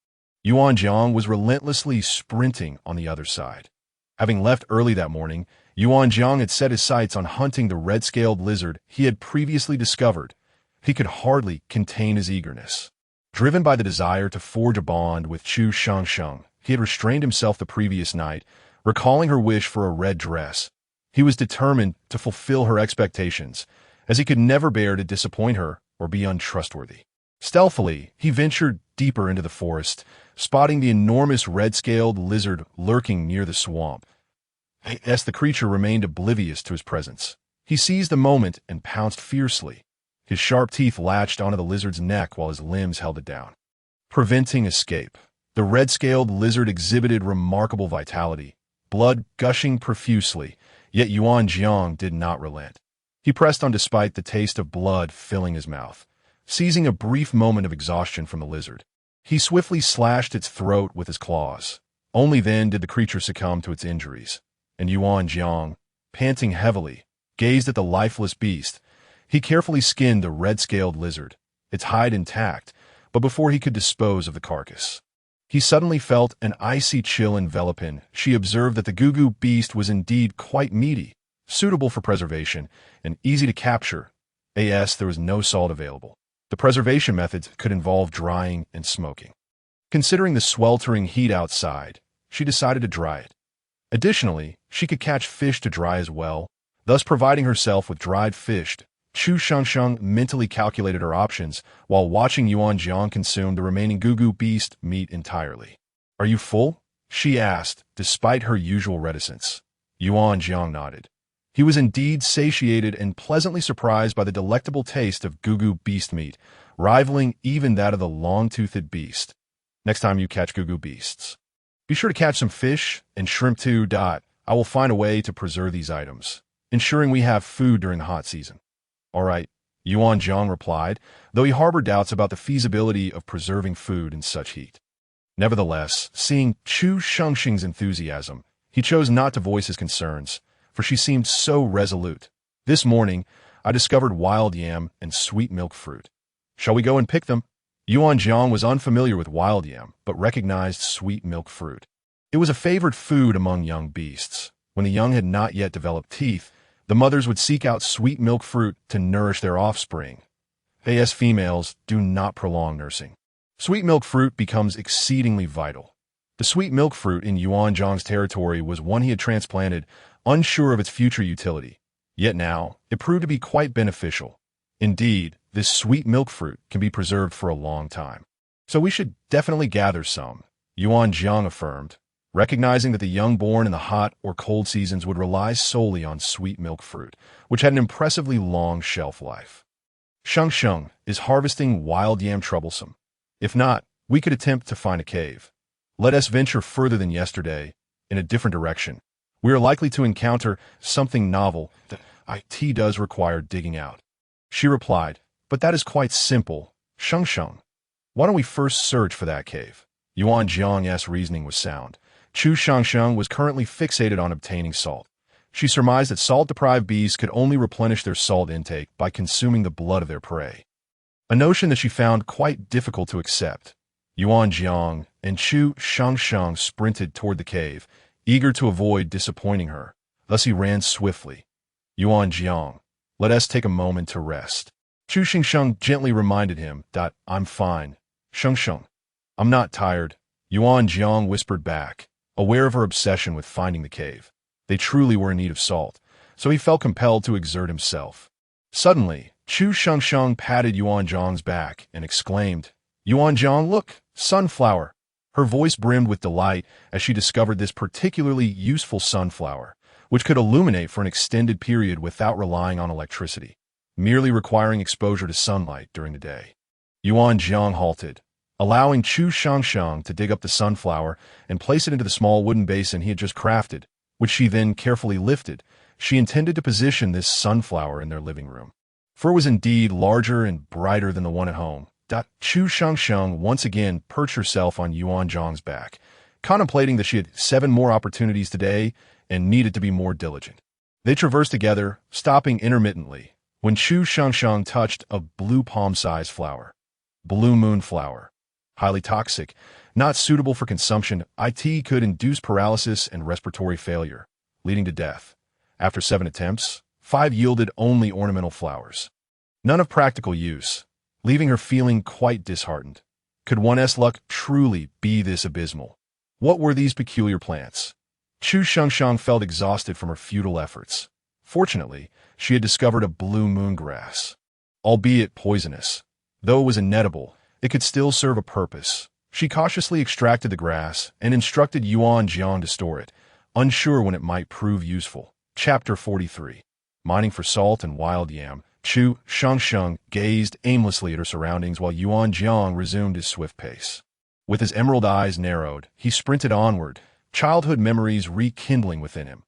Yuanjiang was relentlessly sprinting on the other side. Having left early that morning, Yuanjiang had set his sights on hunting the red-scaled lizard he had previously discovered. He could hardly contain his eagerness. Driven by the desire to forge a bond with Chu Shangsheng, he had restrained himself the previous night, recalling her wish for a red dress. He was determined to fulfill her expectations, as he could never bear to disappoint her or be untrustworthy. Stealthily, he ventured deeper into the forest, spotting the enormous red-scaled lizard lurking near the swamp. As the creature remained oblivious to his presence, he seized the moment and pounced fiercely. His sharp teeth latched onto the lizard's neck while his limbs held it down, preventing escape. The red-scaled lizard exhibited remarkable vitality, blood gushing profusely, yet Yuanjiang did not relent. He pressed on despite the taste of blood filling his mouth. Seizing a brief moment of exhaustion from the lizard, he swiftly slashed its throat with his claws. Only then did the creature succumb to its injuries, and Yuanjiang, panting heavily, gazed at the lifeless beast. He carefully skinned the red-scaled lizard, its hide intact, but before he could dispose of the carcass, he suddenly felt an icy chill envelop him. She observed that the Gugu beast was indeed quite meaty, suitable for preservation, and easy to capture. As there was no salt available, the preservation methods could involve drying and smoking. Considering the sweltering heat outside, she decided to dry it. Additionally, she could catch fish to dry as well, thus providing herself with dried fish. Chu Shangsheng mentally calculated her options while watching Yuanjiang consume the remaining Gugu beast meat entirely. "Are you full?" she asked, despite her usual reticence. Yuanjiang nodded. He was indeed satiated and pleasantly surprised by the delectable taste of Gugu beast meat, rivaling even that of the long-toothed beast. "Next time you catch Gugu beasts, be sure to catch some fish and shrimp too. I will find a way to preserve these items, ensuring we have food during the hot season." "All right," Yuanjiang replied, though he harbored doubts about the feasibility of preserving food in such heat. Nevertheless, seeing Chu Shangsheng's enthusiasm, he chose not to voice his concerns, for she seemed so resolute. "This morning, I discovered wild yam and sweet milk fruit. Shall we go and pick them?" Yuanjiang was unfamiliar with wild yam, but recognized sweet milk fruit. It was a favored food among young beasts. When the young had not yet developed teeth, the mothers would seek out sweet milk fruit to nourish their offspring. As females do not prolong nursing, sweet milk fruit becomes exceedingly vital. The sweet milk fruit in Yuanjiang's territory was one he had transplanted unsure of its future utility. Yet now, it proved to be quite beneficial. Indeed, this sweet milk fruit can be preserved for a long time. So we should definitely gather some, Yuan Jiang affirmed, recognizing that the young-born in the hot or cold seasons would rely solely on sweet milk fruit, which had an impressively long shelf life. Sheng, is harvesting wild yam troublesome? If not, we could attempt to find a cave. Let us venture further than yesterday, in a different direction. We are likely to encounter something novel that it does require digging out. She replied, but that is quite simple, Sheng. Why don't we first search for that cave? Yuan Jiang's reasoning was sound. Chu Sheng was currently fixated on obtaining salt. She surmised that salt-deprived beasts could only replenish their salt intake by consuming the blood of their prey. A notion that she found quite difficult to accept. Yuan Jiang and Chu Sheng sprinted toward the cave, eager to avoid disappointing her. Thus he ran swiftly. Yuan Jiang, let us take a moment to rest. Chu Sheng gently reminded him that I'm fine. Sheng, I'm not tired. Yuan Jiang whispered back, aware of her obsession with finding the cave. They truly were in need of salt, so he felt compelled to exert himself. Suddenly, Chu Sheng patted Yuan Jiang's back and exclaimed, Yuan Jiang, look, sunflower. Her voice brimmed with delight as she discovered this particularly useful sunflower, which could illuminate for an extended period without relying on electricity, merely requiring exposure to sunlight during the day. Yuan Jiang halted, allowing Chu Sheng to dig up the sunflower and place it into the small wooden basin he had just crafted, which she then carefully lifted. She intended to position this sunflower in their living room, for it was indeed larger and brighter than the one at home. Chu Sheng once again perched herself on Yuan Jiang's back, contemplating that she had 7 more opportunities today and needed to be more diligent. They traversed together, stopping intermittently, when Chu Sheng touched a blue palm-sized flower. Blue moon flower. Highly toxic, not suitable for consumption, it could induce paralysis and respiratory failure, leading to death. After 7 attempts, 5 yielded only ornamental flowers. None of practical use, leaving her feeling quite disheartened. Could one's luck truly be this abysmal? What were these peculiar plants? Chu Sheng felt exhausted from her futile efforts. Fortunately, she had discovered a blue moon grass. Albeit poisonous, though it was inedible, it could still serve a purpose. She cautiously extracted the grass and instructed Yuan Jiang to store it, unsure when it might prove useful. Chapter 43. Mining for salt and wild yam. Chu Sheng gazed aimlessly at her surroundings while Yuan Jiang resumed his swift pace. With his emerald eyes narrowed, he sprinted onward, childhood memories rekindling within him.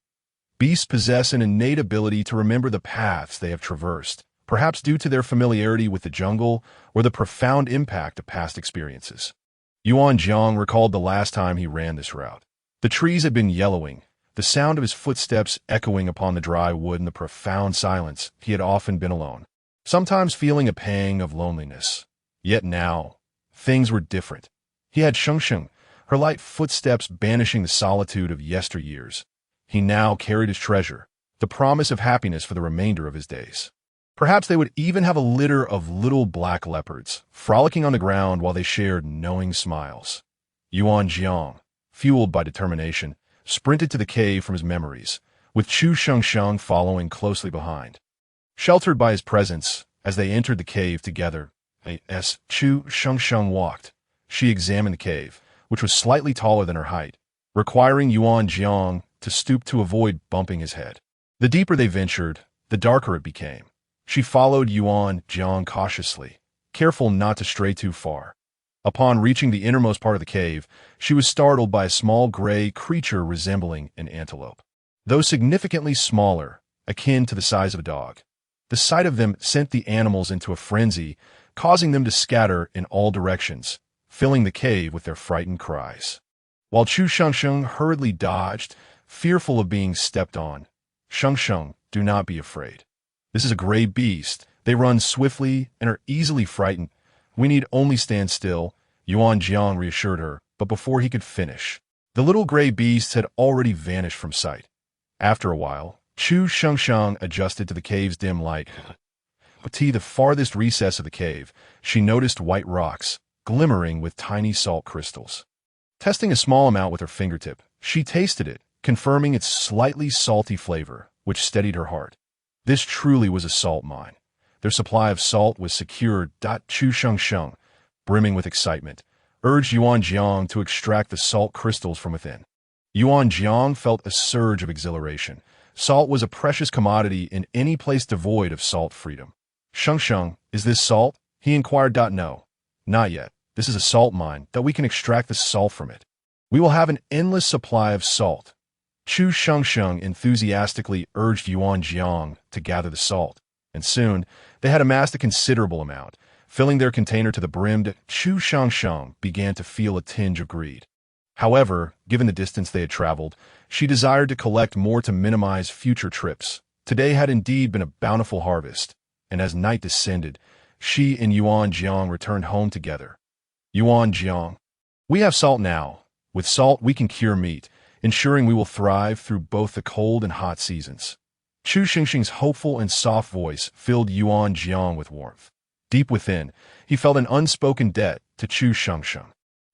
Beasts possess an innate ability to remember the paths they have traversed, perhaps due to their familiarity with the jungle or the profound impact of past experiences. Yuan Jiang recalled the last time he ran this route. The trees had been yellowing, the sound of his footsteps echoing upon the dry wood in the profound silence. He had often been alone, sometimes feeling a pang of loneliness. Yet now, things were different. He had Sheng, her light footsteps banishing the solitude of yesteryears. He now carried his treasure, the promise of happiness for the remainder of his days. Perhaps they would even have a litter of little black leopards, frolicking on the ground while they shared knowing smiles. Yuan Jiang, fueled by determination, sprinted to the cave from his memories, with Chu Sheng following closely behind. Sheltered by his presence, as they entered the cave together, as Chu Sheng walked, she examined the cave, which was slightly taller than her height, requiring Yuan Jiang to stoop to avoid bumping his head. The deeper they ventured, the darker it became. She followed Yuan Jiang cautiously, careful not to stray too far. Upon reaching the innermost part of the cave, she was startled by a small gray creature resembling an antelope. Though significantly smaller, akin to the size of a dog. The sight of them sent the animals into a frenzy, causing them to scatter in all directions, filling the cave with their frightened cries. While Chu Sheng hurriedly dodged, fearful of being stepped on. Sheng, do not be afraid. This is a gray beast. They run swiftly and are easily frightened. We need only stand still, Yuan Jiang reassured her, but before he could finish, the little gray beasts had already vanished from sight. After a while, Chu Sheng adjusted to the cave's dim light. But to the farthest recess of the cave, she noticed white rocks, glimmering with tiny salt crystals. Testing a small amount with her fingertip, she tasted it, confirming its slightly salty flavor, which steadied her heart. This truly was a salt mine. Their supply of salt was secure. Chu Shengsheng, brimming with excitement, urged Yuan Jiang to extract the salt crystals from within. Yuan Jiang felt a surge of exhilaration. Salt was a precious commodity in any place devoid of salt freedom. Shengsheng, is this salt? He inquired. No, not yet. This is a salt mine that we can extract the salt from it. We will have an endless supply of salt. Chu Shengsheng enthusiastically urged Yuan Jiang to gather the salt, and soon they had amassed a considerable amount, filling their container to the brim. Chu Shengsheng began to feel a tinge of greed. However, given the distance they had traveled, she desired to collect more to minimize future trips. Today had indeed been a bountiful harvest, and as night descended, she and Yuan Jiang returned home together. Yuan Jiang, we have salt now. With salt we can cure meat, ensuring we will thrive through both the cold and hot seasons. Chu Shengsheng's hopeful and soft voice filled Yuan Jiang with warmth. Deep within, he felt an unspoken debt to Chu Shengsheng.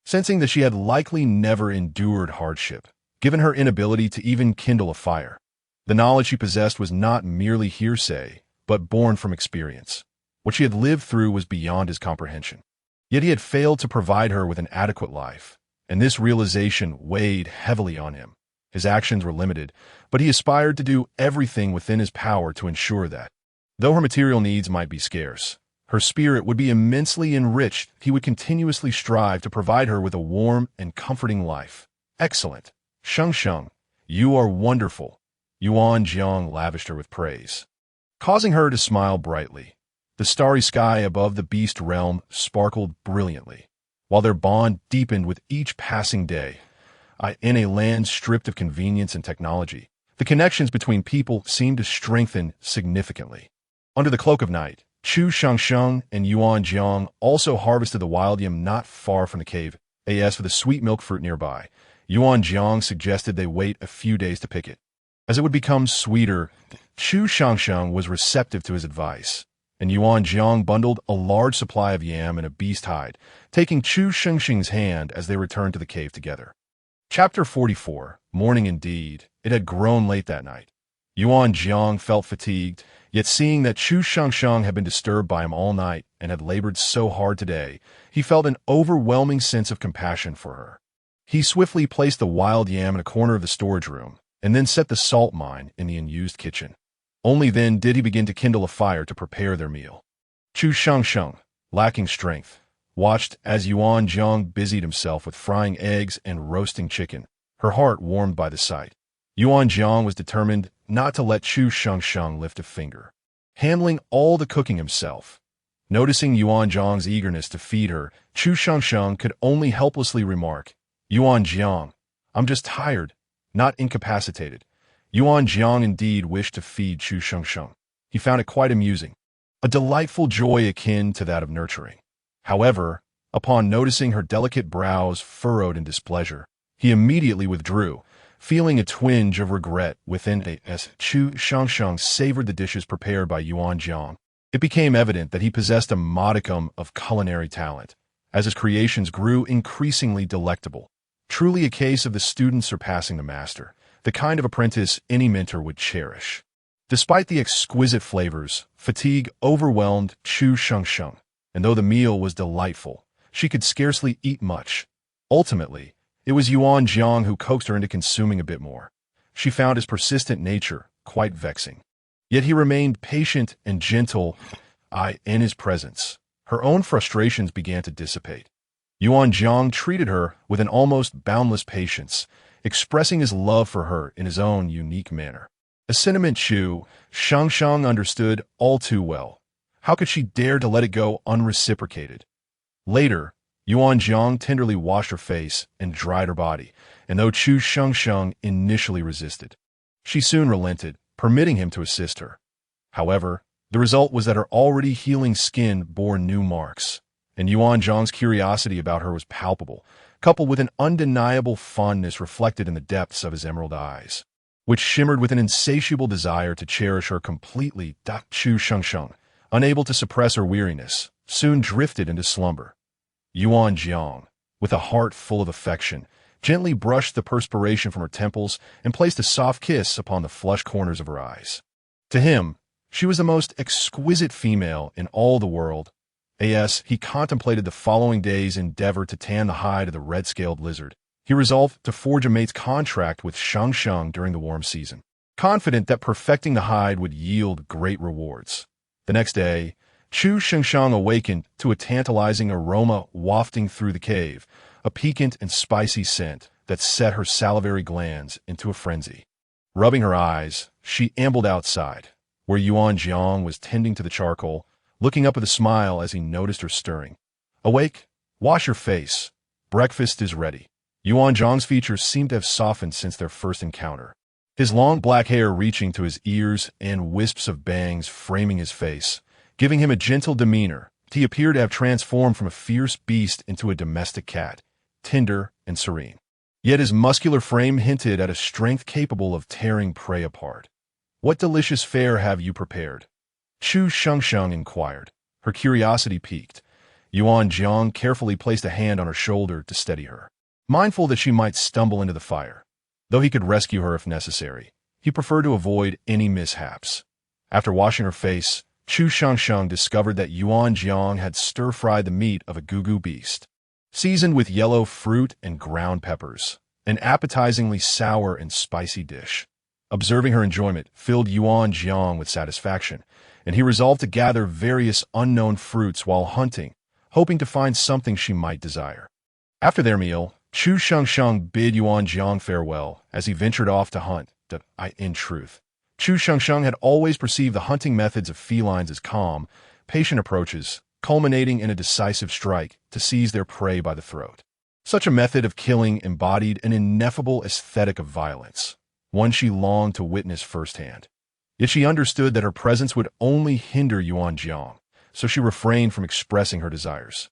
Sensing that she had likely never endured hardship, given her inability to even kindle a fire. The knowledge she possessed was not merely hearsay, but born from experience. What she had lived through was beyond his comprehension. Yet he had failed to provide her with an adequate life, and this realization weighed heavily on him. His actions were limited, but he aspired to do everything within his power to ensure that, though her material needs might be scarce, her spirit would be immensely enriched. He would continuously strive to provide her with a warm and comforting life. Excellent. Shengsheng, you are wonderful. Yuan Jiang lavished her with praise, causing her to smile brightly. The starry sky above the beast realm sparkled brilliantly, while their bond deepened with each passing day. In a land stripped of convenience and technology, the connections between people seemed to strengthen significantly. Under the cloak of night, Chu Shengsheng and Yuan Jiang also harvested the wild yam not far from the cave. As for the sweet milk fruit nearby, Yuan Jiang suggested they wait a few days to pick it, as it would become sweeter. Chu Shengsheng was receptive to his advice, and Yuan Jiang bundled a large supply of yam in a beast hide, taking Chu Shengsheng's hand as they returned to the cave together. Chapter 44. Morning indeed. It had grown late that night. Yuan Jiang felt fatigued, yet seeing that Chu Shengsheng had been disturbed by him all night and had labored so hard today, he felt an overwhelming sense of compassion for her. He swiftly placed the wild yam in a corner of the storage room, and then set the salt mine in the unused kitchen. Only then did he begin to kindle a fire to prepare their meal. Chu Shengsheng, lacking strength, watched as Yuan Jiang busied himself with frying eggs and roasting chicken, her heart warmed by the sight. Yuan Jiang was determined not to let Chu Shengsheng lift a finger, handling all the cooking himself. Noticing Yuan Jiang's eagerness to feed her, Chu Shengsheng could only helplessly remark, Yuan Jiang, I'm just tired, not incapacitated. Yuan Jiang indeed wished to feed Chu Shengsheng. He found it quite amusing, a delightful joy akin to that of nurturing. However, upon noticing her delicate brows furrowed in displeasure, he immediately withdrew, feeling a twinge of regret within. As Chu Shengsheng savored the dishes prepared by Yuan Jiang, it became evident that he possessed a modicum of culinary talent, as his creations grew increasingly delectable. Truly a case of the student surpassing the master, the kind of apprentice any mentor would cherish. Despite the exquisite flavors, fatigue overwhelmed Chu Shengsheng, and though the meal was delightful, she could scarcely eat much. Ultimately, it was Yuan Jiang who coaxed her into consuming a bit more. She found his persistent nature quite vexing. Yet he remained patient and gentle in his presence. Her own frustrations began to dissipate. Yuan Jiang treated her with an almost boundless patience, expressing his love for her in his own unique manner. A sentiment Chu Shengsheng understood all too well. How could she dare to let it go unreciprocated? Later, Yuan Jiang tenderly washed her face and dried her body, and though Chu Shengsheng initially resisted, she soon relented, permitting him to assist her. However, the result was that her already healing skin bore new marks, and Yuan Jiang's curiosity about her was palpable, coupled with an undeniable fondness reflected in the depths of his emerald eyes, which shimmered with an insatiable desire to cherish her completely. Chu Shengsheng, unable to suppress her weariness, soon drifted into slumber. Yuan Jiang, with a heart full of affection, gently brushed the perspiration from her temples and placed a soft kiss upon the flush corners of her eyes. To him, she was the most exquisite female in all the world. As he contemplated the following day's endeavor to tan the hide of the red-scaled lizard, he resolved to forge a mate's contract with Shang Shang during the warm season, confident that perfecting the hide would yield great rewards. The next day, Chu Shengshang awakened to a tantalizing aroma wafting through the cave, a piquant and spicy scent that set her salivary glands into a frenzy. Rubbing her eyes, she ambled outside, where Yuan Jiang was tending to the charcoal, looking up with a smile as he noticed her stirring. "Awake? Wash your face. Breakfast is ready." Yuan Jiang's features seemed to have softened since their first encounter. His long black hair reaching to his ears and wisps of bangs framing his face, giving him a gentle demeanor. He appeared to have transformed from a fierce beast into a domestic cat, tender and serene. Yet his muscular frame hinted at a strength capable of tearing prey apart. "What delicious fare have you prepared?" Chu Shengsheng inquired, her curiosity piqued. Yuan Jiang carefully placed a hand on her shoulder to steady her, mindful that she might stumble into the fire. Though he could rescue her if necessary, he preferred to avoid any mishaps. After washing her face, Chu Shengsheng discovered that Yuan Jiang had stir-fried the meat of a gugu beast, seasoned with yellow fruit and ground peppers, an appetizingly sour and spicy dish. Observing her enjoyment filled Yuan Jiang with satisfaction, and he resolved to gather various unknown fruits while hunting, hoping to find something she might desire. After their meal, Chu Shengsheng bid Yuan Jiang farewell as he ventured off to hunt. In truth, Chu Shengsheng had always perceived the hunting methods of felines as calm, patient approaches, culminating in a decisive strike to seize their prey by the throat. Such a method of killing embodied an ineffable aesthetic of violence, one she longed to witness firsthand. Yet she understood that her presence would only hinder Yuan Jiang, so she refrained from expressing her desires.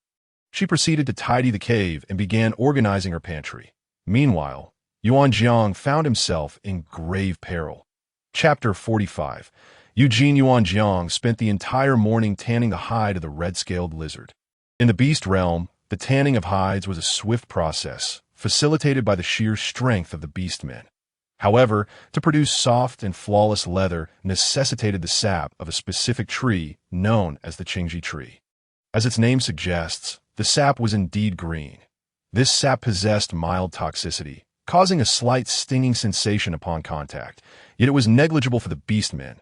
She proceeded to tidy the cave and began organizing her pantry. Meanwhile, Yuan Jiang found himself in grave peril. Chapter 45. Eugene Yuan Jiang spent the entire morning tanning the hide of the red-scaled lizard. In the beast realm, the tanning of hides was a swift process, facilitated by the sheer strength of the Beastmen. However, to produce soft and flawless leather necessitated the sap of a specific tree known as the Qingji tree. As its name suggests, the sap was indeed green. This sap possessed mild toxicity, causing a slight stinging sensation upon contact, yet it was negligible for the Beastmen.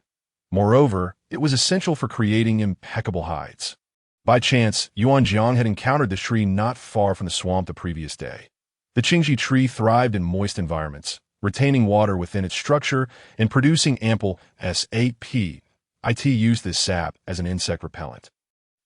Moreover, it was essential for creating impeccable hides. By chance, Yuan Jiang had encountered this tree not far from the swamp the previous day. The Qingji tree thrived in moist environments, retaining water within its structure and producing ample sap. It used this sap as an insect repellent.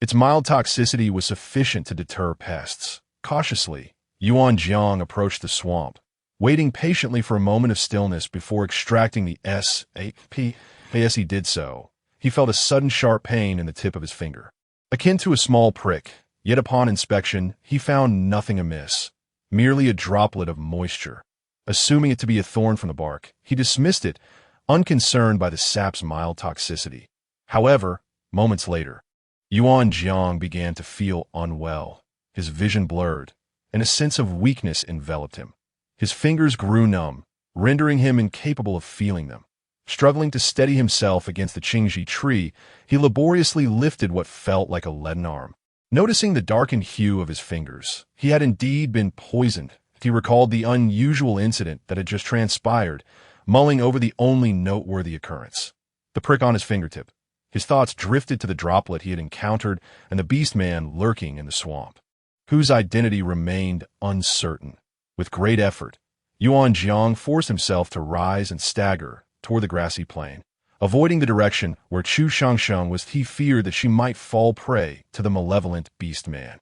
Its mild toxicity was sufficient to deter pests. Cautiously, Yuan Jiang approached the swamp, waiting patiently for a moment of stillness before extracting the sap. As he did so, he felt a sudden sharp pain in the tip of his finger, akin to a small prick, yet upon inspection, he found nothing amiss, merely a droplet of moisture. Assuming it to be a thorn from the bark, he dismissed it, unconcerned by the sap's mild toxicity. However, moments later, Yuan Jiang began to feel unwell. His vision blurred, and a sense of weakness enveloped him. His fingers grew numb, rendering him incapable of feeling them. Struggling to steady himself against the Qingji tree, he laboriously lifted what felt like a leaden arm. Noticing the darkened hue of his fingers, he had indeed been poisoned. He recalled the unusual incident that had just transpired, mulling over the only noteworthy occurrence: the prick on his fingertip. His thoughts drifted to the droplet he had encountered and the Beastman lurking in the swamp, whose identity remained uncertain. With great effort, Yuan Jiang forced himself to rise and stagger toward the grassy plain, avoiding the direction where Chu Shengsheng was. He feared that she might fall prey to the malevolent Beastman,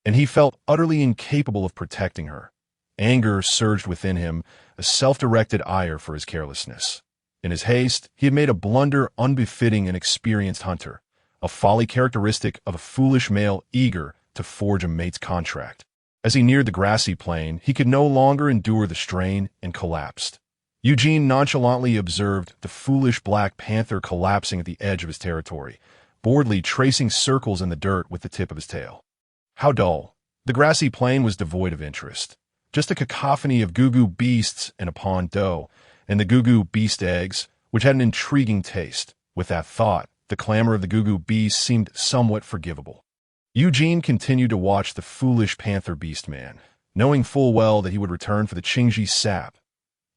and he felt utterly incapable of protecting her. Anger surged within him, a self-directed ire for his carelessness. In his haste, he had made a blunder unbefitting an experienced hunter, a folly characteristic of a foolish male eager to forge a mate's contract. As he neared the grassy plain, he could no longer endure the strain and collapsed. Eugene nonchalantly observed the foolish black panther collapsing at the edge of his territory, boredly tracing circles in the dirt with the tip of his tail. How dull! The grassy plain was devoid of interest. just a cacophony of goo-goo beasts in a pond dough, and the goo-goo beast eggs, which had an intriguing taste. With that thought, the clamor of the goo-goo beasts seemed somewhat forgivable. Eugene continued to watch the foolish panther beastman, knowing full well that he would return for the Qingji sap.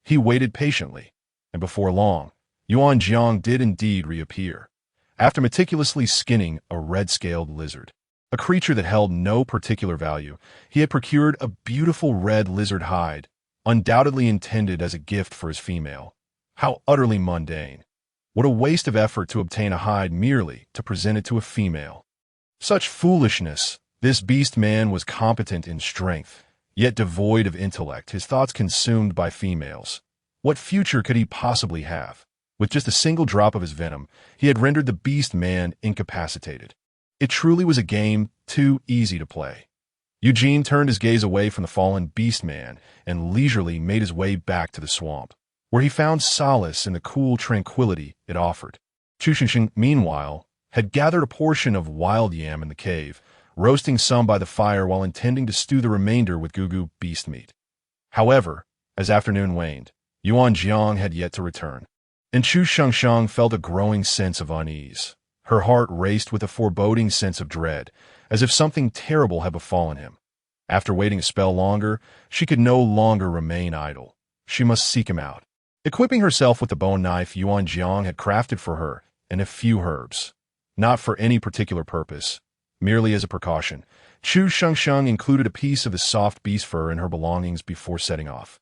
He waited patiently, and before long, Yuan Jiang did indeed reappear, after meticulously skinning a red-scaled lizard. A creature that held no particular value, he had procured a beautiful red lizard hide, undoubtedly intended as a gift for his female. How utterly mundane. What a waste of effort to obtain a hide merely to present it to a female. Such foolishness! This beast man was competent in strength, yet devoid of intellect, his thoughts consumed by females. What future could he possibly have? With just a single drop of his venom, he had rendered the beast man incapacitated. It truly was a game too easy to play. Eugene turned his gaze away from the fallen beast man and leisurely made his way back to the swamp, where he found solace in the cool tranquility it offered. Chu Xingxing, meanwhile, had gathered a portion of wild yam in the cave, roasting some by the fire while intending to stew the remainder with goo-goo beast meat. However, as afternoon waned, Yuan Jiang had yet to return, and Chu Shangshang felt a growing sense of unease. Her heart raced with a foreboding sense of dread, as if something terrible had befallen him. After waiting a spell longer, she could no longer remain idle. She must seek him out. Equipping herself with the bone knife Yuan Jiang had crafted for her and a few herbs, not for any particular purpose, merely as a precaution, Chu Shangsheng included a piece of his soft beast fur in her belongings before setting off.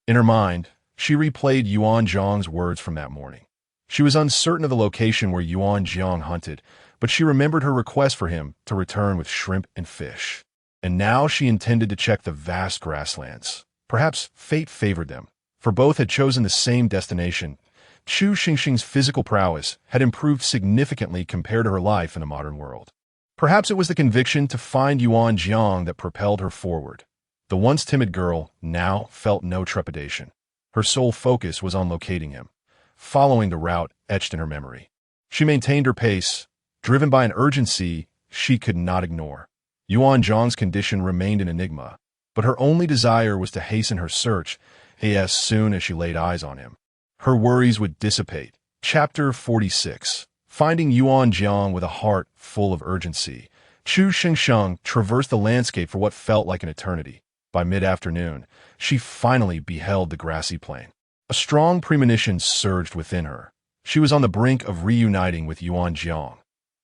In her mind, she replayed Yuan Jiang's words from that morning. She was uncertain of the location where Yuan Jiang hunted, but she remembered her request for him to return with shrimp and fish. And now she intended to check the vast grasslands. Perhaps fate favored them, for both had chosen the same destination. Chu Xingxing's physical prowess had improved significantly compared to her life in the modern world. Perhaps it was the conviction to find Yuan Jiang that propelled her forward. The once timid girl now felt no trepidation. Her sole focus was on locating him, following the route etched in her memory. She maintained her pace, driven by an urgency she could not ignore. Yuan Jiang's condition remained an enigma, but her only desire was to hasten her search as soon as she laid eyes on him. Her worries would dissipate. Chapter 46. Finding Yuan Jiang with a heart full of urgency, Chu Xingsheng traversed the landscape for what felt like an eternity. By mid-afternoon, she finally beheld the grassy plain. A strong premonition surged within her. She was on the brink of reuniting with Yuan Jiang.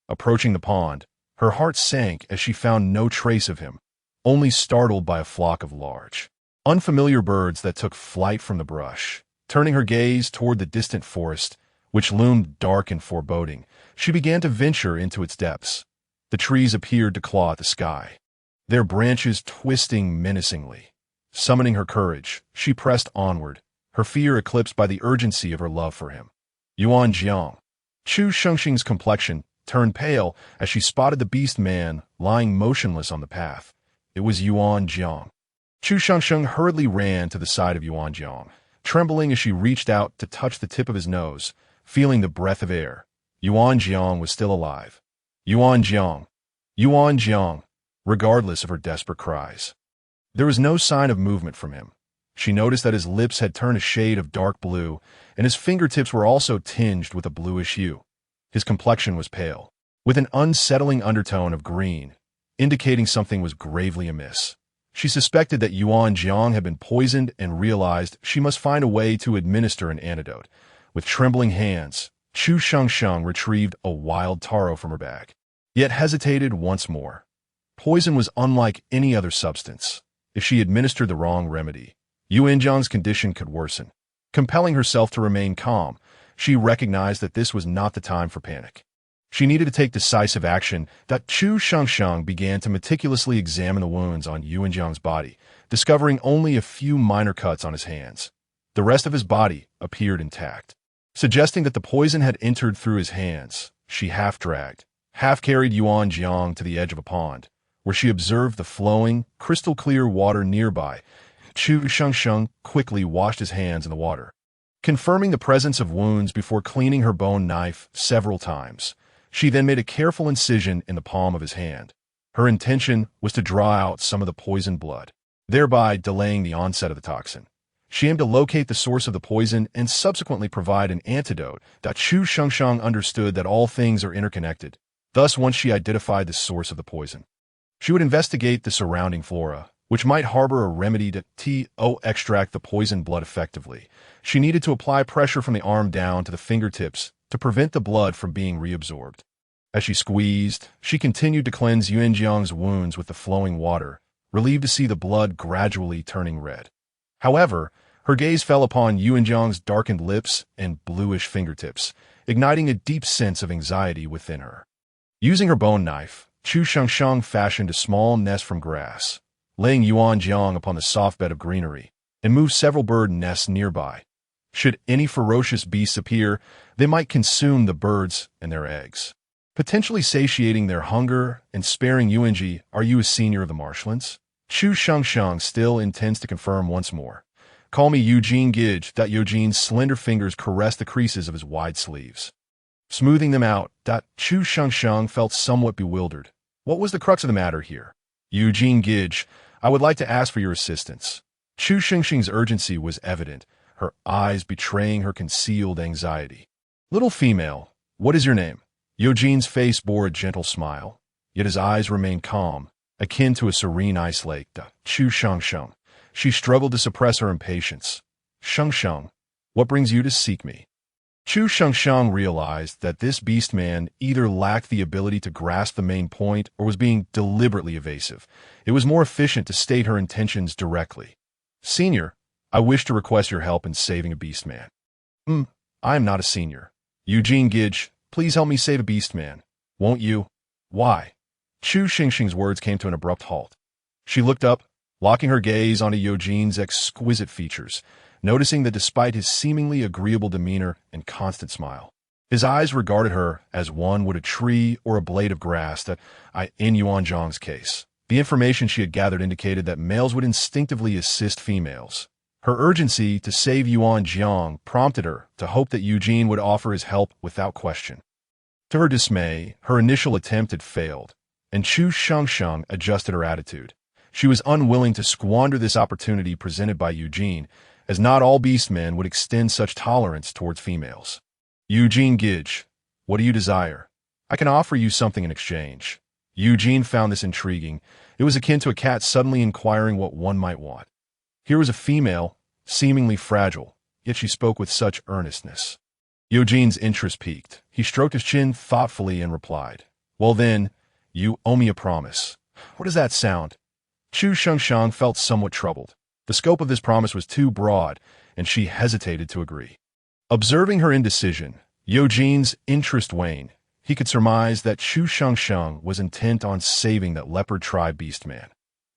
Approaching the pond, her heart sank as she found no trace of him, only startled by a flock of large, unfamiliar birds that took flight from the brush. Turning her gaze toward the distant forest, which loomed dark and foreboding, she began to venture into its depths. The trees appeared to claw at the sky, their branches twisting menacingly. Summoning her courage, she pressed onward, her fear eclipsed by the urgency of her love for him. Yuan Jiang. Chu Shengxing's complexion turned pale as she spotted the beast man lying motionless on the path. It was Yuan Jiang. Chu Shengxing hurriedly ran to the side of Yuan Jiang, trembling as she reached out to touch the tip of his nose, feeling the breath of air. Yuan Jiang was still alive. Yuan Jiang. Yuan Jiang. Regardless of her desperate cries. There was no sign of movement from him. She noticed that his lips had turned a shade of dark blue, and his fingertips were also tinged with a bluish hue. His complexion was pale, with an unsettling undertone of green, indicating something was gravely amiss. She suspected that Yuan Jiang had been poisoned and realized she must find a way to administer an antidote. With trembling hands, Chu Shengsheng retrieved a wild taro from her bag, yet hesitated once more. Poison was unlike any other substance. If she administered the wrong remedy, Yuan Jiang's condition could worsen. Compelling herself to remain calm, she recognized that this was not the time for panic. She needed to take decisive action. Chu Shengsheng began to meticulously examine the wounds on Yuan Jiang's body, discovering only a few minor cuts on his hands. The rest of his body appeared intact. Suggesting that the poison had entered through his hands, she half-dragged, half-carried Yuan Jiang to the edge of a pond, where she observed the flowing, crystal-clear water nearby. Chu Shengsheng quickly washed his hands in the water, confirming the presence of wounds before cleaning her bone knife several times. She then made a careful incision in the palm of his hand. Her intention was to draw out some of the poisoned blood. thereby delaying the onset of the toxin. She aimed to locate the source of the poison and subsequently provide an antidote. Chu Shengsheng understood that all things are interconnected. Thus, once she identified the source of the poison, she would investigate the surrounding flora, which might harbor a remedy to extract the poisoned blood effectively. She needed to apply pressure from the arm down to the fingertips to prevent the blood from being reabsorbed. As she squeezed, she continued to cleanse Yuanjiang's wounds with the flowing water, relieved to see the blood gradually turning red. However, her gaze fell upon Yuanjiang's darkened lips and bluish fingertips, igniting a deep sense of anxiety within her. Using her bone knife, Chu Shengsheng fashioned a small nest from grass, laying Yuanjiang upon the soft bed of greenery, and moved several bird nests nearby. Should any ferocious beasts appear, they might consume the birds and their eggs, potentially satiating their hunger and sparing Yuanji. Are you a senior of the marshlands? Chu Shengsheng still intends to confirm once more. Call me Eugene Gidge. Eugene's slender fingers caressed the creases of his wide sleeves, smoothing them out. Chu Shengsheng felt somewhat bewildered. What was the crux of the matter here? Eugene Gidge, I would like to ask for your assistance. Chu Shengsheng's urgency was evident, her eyes betraying her concealed anxiety. Little female, what is your name? Eugene's face bore a gentle smile, yet his eyes remained calm, akin to a serene ice lake. Chu Shengsheng. She struggled to suppress her impatience. Shengsheng, what brings you to seek me? Chu Shengsheng realized that this beastman either lacked the ability to grasp the main point or was being deliberately evasive. It was more efficient to state her intentions directly. Senior, I wish to request your help in saving a beastman. I am not a senior. Eugene Gidge, please help me save a beastman. Won't you? Why? Chu Shengsheng's words came to an abrupt halt. She looked up, locking her gaze onto Eugene's exquisite features, noticing that despite his seemingly agreeable demeanor and constant smile, his eyes regarded her as one would a tree or a blade of grass. In Yuanjiang's case, the information she had gathered indicated that males would instinctively assist females. Her urgency to save Yuanjiang prompted her to hope that Eugene would offer his help without question. To her dismay, her initial attempt had failed, and Chu Shengsheng adjusted her attitude. She was unwilling to squander this opportunity presented by Eugene, as not all beastmen would extend such tolerance towards females. Eugene Gidge, what do you desire? I can offer you something in exchange. Eugene found this intriguing. It was akin to a cat suddenly inquiring what one might want. Here was a female, seemingly fragile, yet she spoke with such earnestness. Eugene's interest piqued. He stroked his chin thoughtfully and replied, Well then, you owe me a promise. What does that sound? Chu Shengsheng felt somewhat troubled. The scope of this promise was too broad, and she hesitated to agree. Observing her indecision, Eugene's interest waned. He could surmise that Chu Shengsheng was intent on saving that leopard tribe beastman.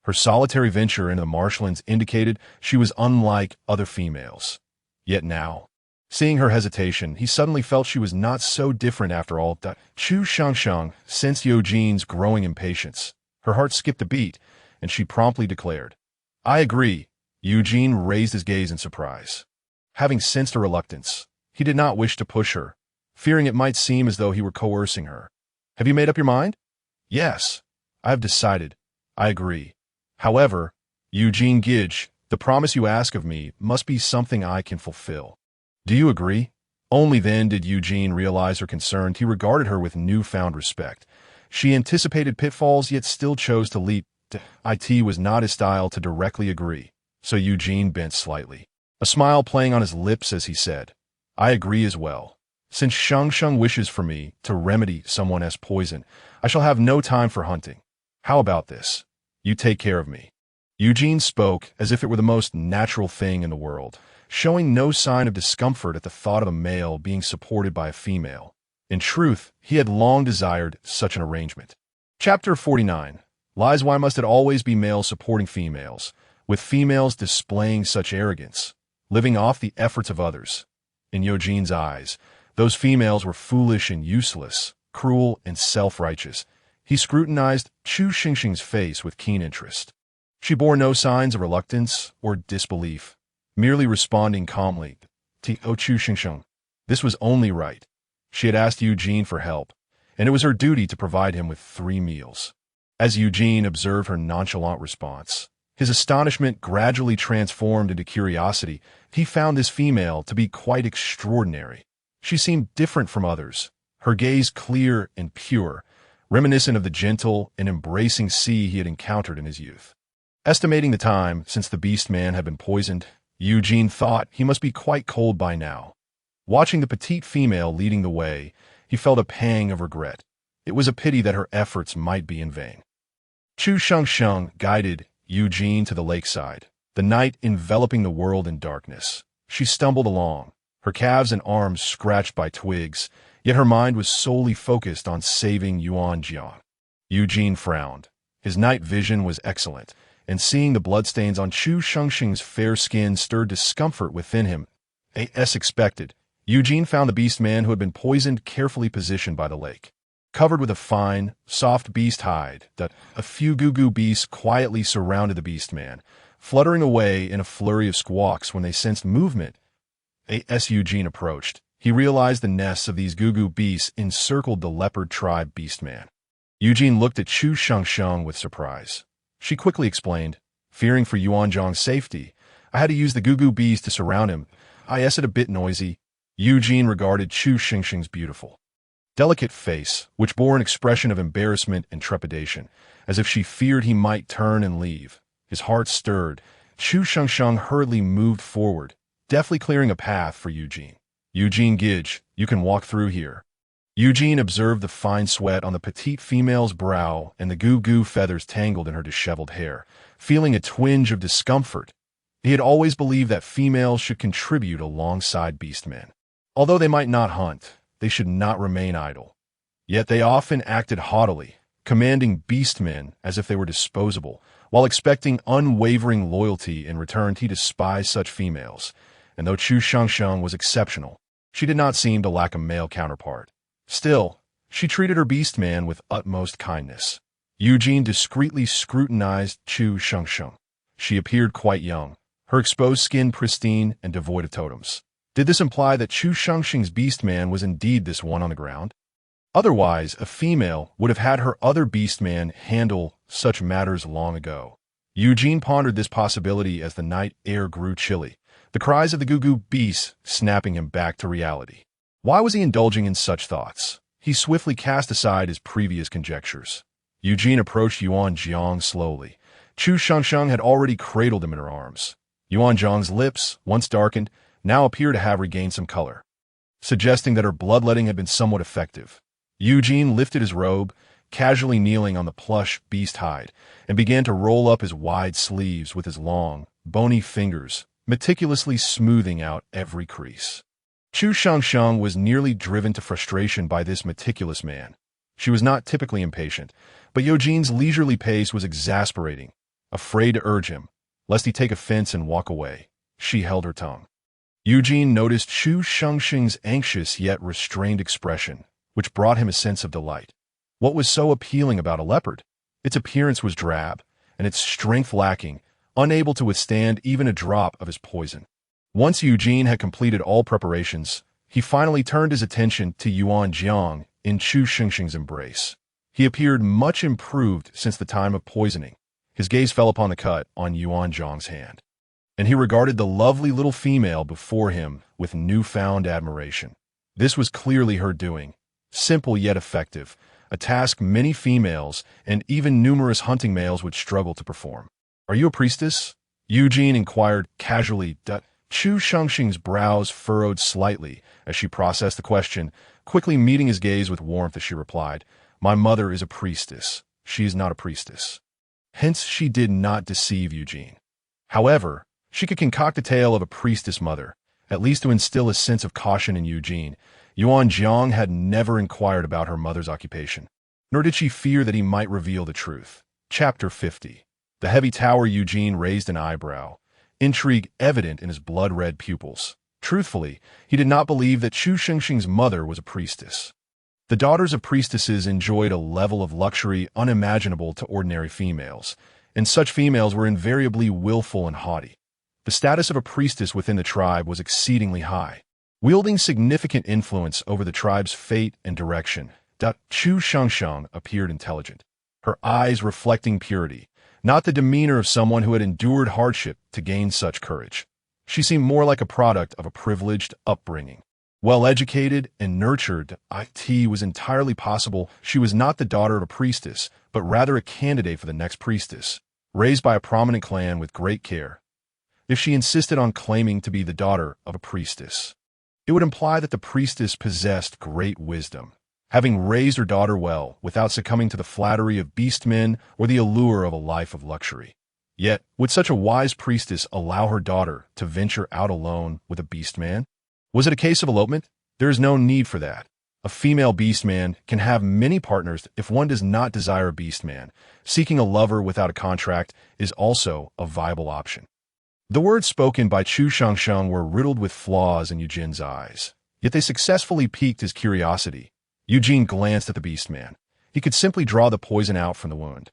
Her solitary venture into the marshlands indicated she was unlike other females. Yet now, seeing her hesitation, he suddenly felt she was not so different after all. Chu Shengsheng sensed Eugene's growing impatience. Her heart skipped a beat, and she promptly declared, I agree. Eugene raised his gaze in surprise. Having sensed her reluctance, he did not wish to push her, fearing it might seem as though he were coercing her. Have you made up your mind? Yes, I have decided. I agree. However, Eugene Gidge, the promise you ask of me must be something I can fulfill. Do you agree? Only then did Eugene realize her concern. He regarded her with newfound respect. She anticipated pitfalls, yet still chose to leap. It was not his style to directly agree, so Eugene bent slightly, a smile playing on his lips as he said, I agree as well. Since Shengsheng wishes for me to remedy someone as poison, I shall have no time for hunting. How about this? You take care of me. Eugene spoke as if it were the most natural thing in the world, showing no sign of discomfort at the thought of a male being supported by a female. In truth, he had long desired such an arrangement. Chapter 49. Lies. Why must it always be males supporting females, with females displaying such arrogance, living off the efforts of others? In Eugene's eyes, those females were foolish and useless, cruel and self-righteous. He scrutinized Chu Shengsheng's face with keen interest. She bore no signs of reluctance or disbelief, merely responding calmly. Chu Shengsheng. This was only right. She had asked Eugene for help, and it was her duty to provide him with 3 meals. As Eugene observed her nonchalant response, His astonishment gradually transformed into curiosity. He found this female to be quite extraordinary. She seemed different from others, her gaze clear and pure, reminiscent of the gentle and embracing sea he had encountered in his youth. Estimating the time since the Beastman had been poisoned, Eugene thought he must be quite cold by now. Watching the petite female leading the way, he felt a pang of regret. It was a pity that her efforts might be in vain. Chu Shengsheng guided Eugene to the lakeside, the night enveloping the world in darkness. She stumbled along, her calves and arms scratched by twigs, yet her mind was solely focused on saving Yuan Jiang. Eugene frowned. His night vision was excellent, and seeing the bloodstains on Chu Shengsheng's fair skin stirred discomfort within him. As expected, Eugene found the Beastman who had been poisoned carefully positioned by the lake. Covered with a fine, soft beast hide, a few goo-goo beasts quietly surrounded the Beastman, fluttering away in a flurry of squawks when they sensed movement. As Eugene approached, he realized the nests of these goo-goo beasts encircled the leopard tribe Beastman. Eugene looked at Chu Shengsheng with surprise. She quickly explained, "Fearing for Yuan Jiang's safety, I had to use the goo-goo beasts to surround him. I guess it a bit noisy." Eugene regarded Chu Shengsheng's beautiful, delicate face, which bore an expression of embarrassment and trepidation, as if she feared he might turn and leave. His heart stirred. Chu Shengsheng hurriedly moved forward, deftly clearing a path for Eugene. "Eugene Gidge, you can walk through here." Eugene observed the fine sweat on the petite female's brow and the goo-goo feathers tangled in her disheveled hair, feeling a twinge of discomfort. He had always believed that females should contribute alongside beastmen. Although they might not hunt, they should not remain idle. Yet they often acted haughtily, commanding beastmen as if they were disposable, while expecting unwavering loyalty in return. He despised such females, and though Chu Shengsheng was exceptional, she did not seem to lack a male counterpart. Still, she treated her beastman with utmost kindness. Eugene discreetly scrutinized Chu Shengsheng. She appeared quite young, her exposed skin pristine and devoid of totems. Did this imply that Chu Shengsheng's beastman was indeed this one on the ground? Otherwise, a female would have had her other beastman handle such matters long ago. Eugene pondered this possibility as the night air grew chilly, the cries of the goo-goo beasts snapping him back to reality. Why was he indulging in such thoughts? He swiftly cast aside his previous conjectures. Eugene approached Yuan Jiang slowly. Chu Shengsheng had already cradled him in her arms. Yuan Jiang's lips, once darkened, now appeared to have regained some color, suggesting that her bloodletting had been somewhat effective. Eugene lifted his robe, casually kneeling on the plush beast hide, and began to roll up his wide sleeves with his long, bony fingers, meticulously smoothing out every crease. Chu Shengsheng was nearly driven to frustration by this meticulous man. She was not typically impatient, but Eugene's leisurely pace was exasperating. Afraid to urge him, lest he take offense and walk away, she held her tongue. Eugene noticed Chu Shengsheng's anxious yet restrained expression, which brought him a sense of delight. What was so appealing about a leopard? Its appearance was drab, and its strength lacking, unable to withstand even a drop of his poison. Once Eugene had completed all preparations, he finally turned his attention to Yuan Jiang in Chu Shengsheng's embrace. He appeared much improved since the time of poisoning. His gaze fell upon the cut on Yuan Jiang's hand, and he regarded the lovely little female before him with newfound admiration. This was clearly her doing, simple yet effective, a task many females and even numerous hunting males would struggle to perform. "Are you a priestess?" Eugene inquired casually. Chu Shengsheng's brows furrowed slightly as she processed the question, quickly meeting his gaze with warmth as she replied, "My mother is a priestess. She is not a priestess." Hence, she did not deceive Eugene. However, she could concoct a tale of a priestess mother, at least to instill a sense of caution in Eugene. Yuan Jiang had never inquired about her mother's occupation, nor did she fear that he might reveal the truth. Chapter 50. The heavy tower Eugene raised an eyebrow, intrigue evident in his blood-red pupils. Truthfully, he did not believe that Chu Shengsheng's mother was a priestess. The daughters of priestesses enjoyed a level of luxury unimaginable to ordinary females, and such females were invariably willful and haughty. The status of a priestess within the tribe was exceedingly high, wielding significant influence over the tribe's fate and direction. Chu Shengsheng appeared intelligent, her eyes reflecting purity, not the demeanor of someone who had endured hardship to gain such courage. She seemed more like a product of a privileged upbringing. Well-educated and nurtured, it was entirely possible she was not the daughter of a priestess, but rather a candidate for the next priestess, raised by a prominent clan with great care. If she insisted on claiming to be the daughter of a priestess, it would imply that the priestess possessed great wisdom, having raised her daughter well without succumbing to the flattery of beastmen or the allure of a life of luxury. Yet, would such a wise priestess allow her daughter to venture out alone with a beastman? Was it a case of elopement? There is no need for that. A female beastman can have many partners if one does not desire a beastman. Seeking a lover without a contract is also a viable option. The words spoken by Chu Shangsheng were riddled with flaws in Eugene's eyes, yet they successfully piqued his curiosity. Eugene glanced at the beastman. He could simply draw the poison out from the wound.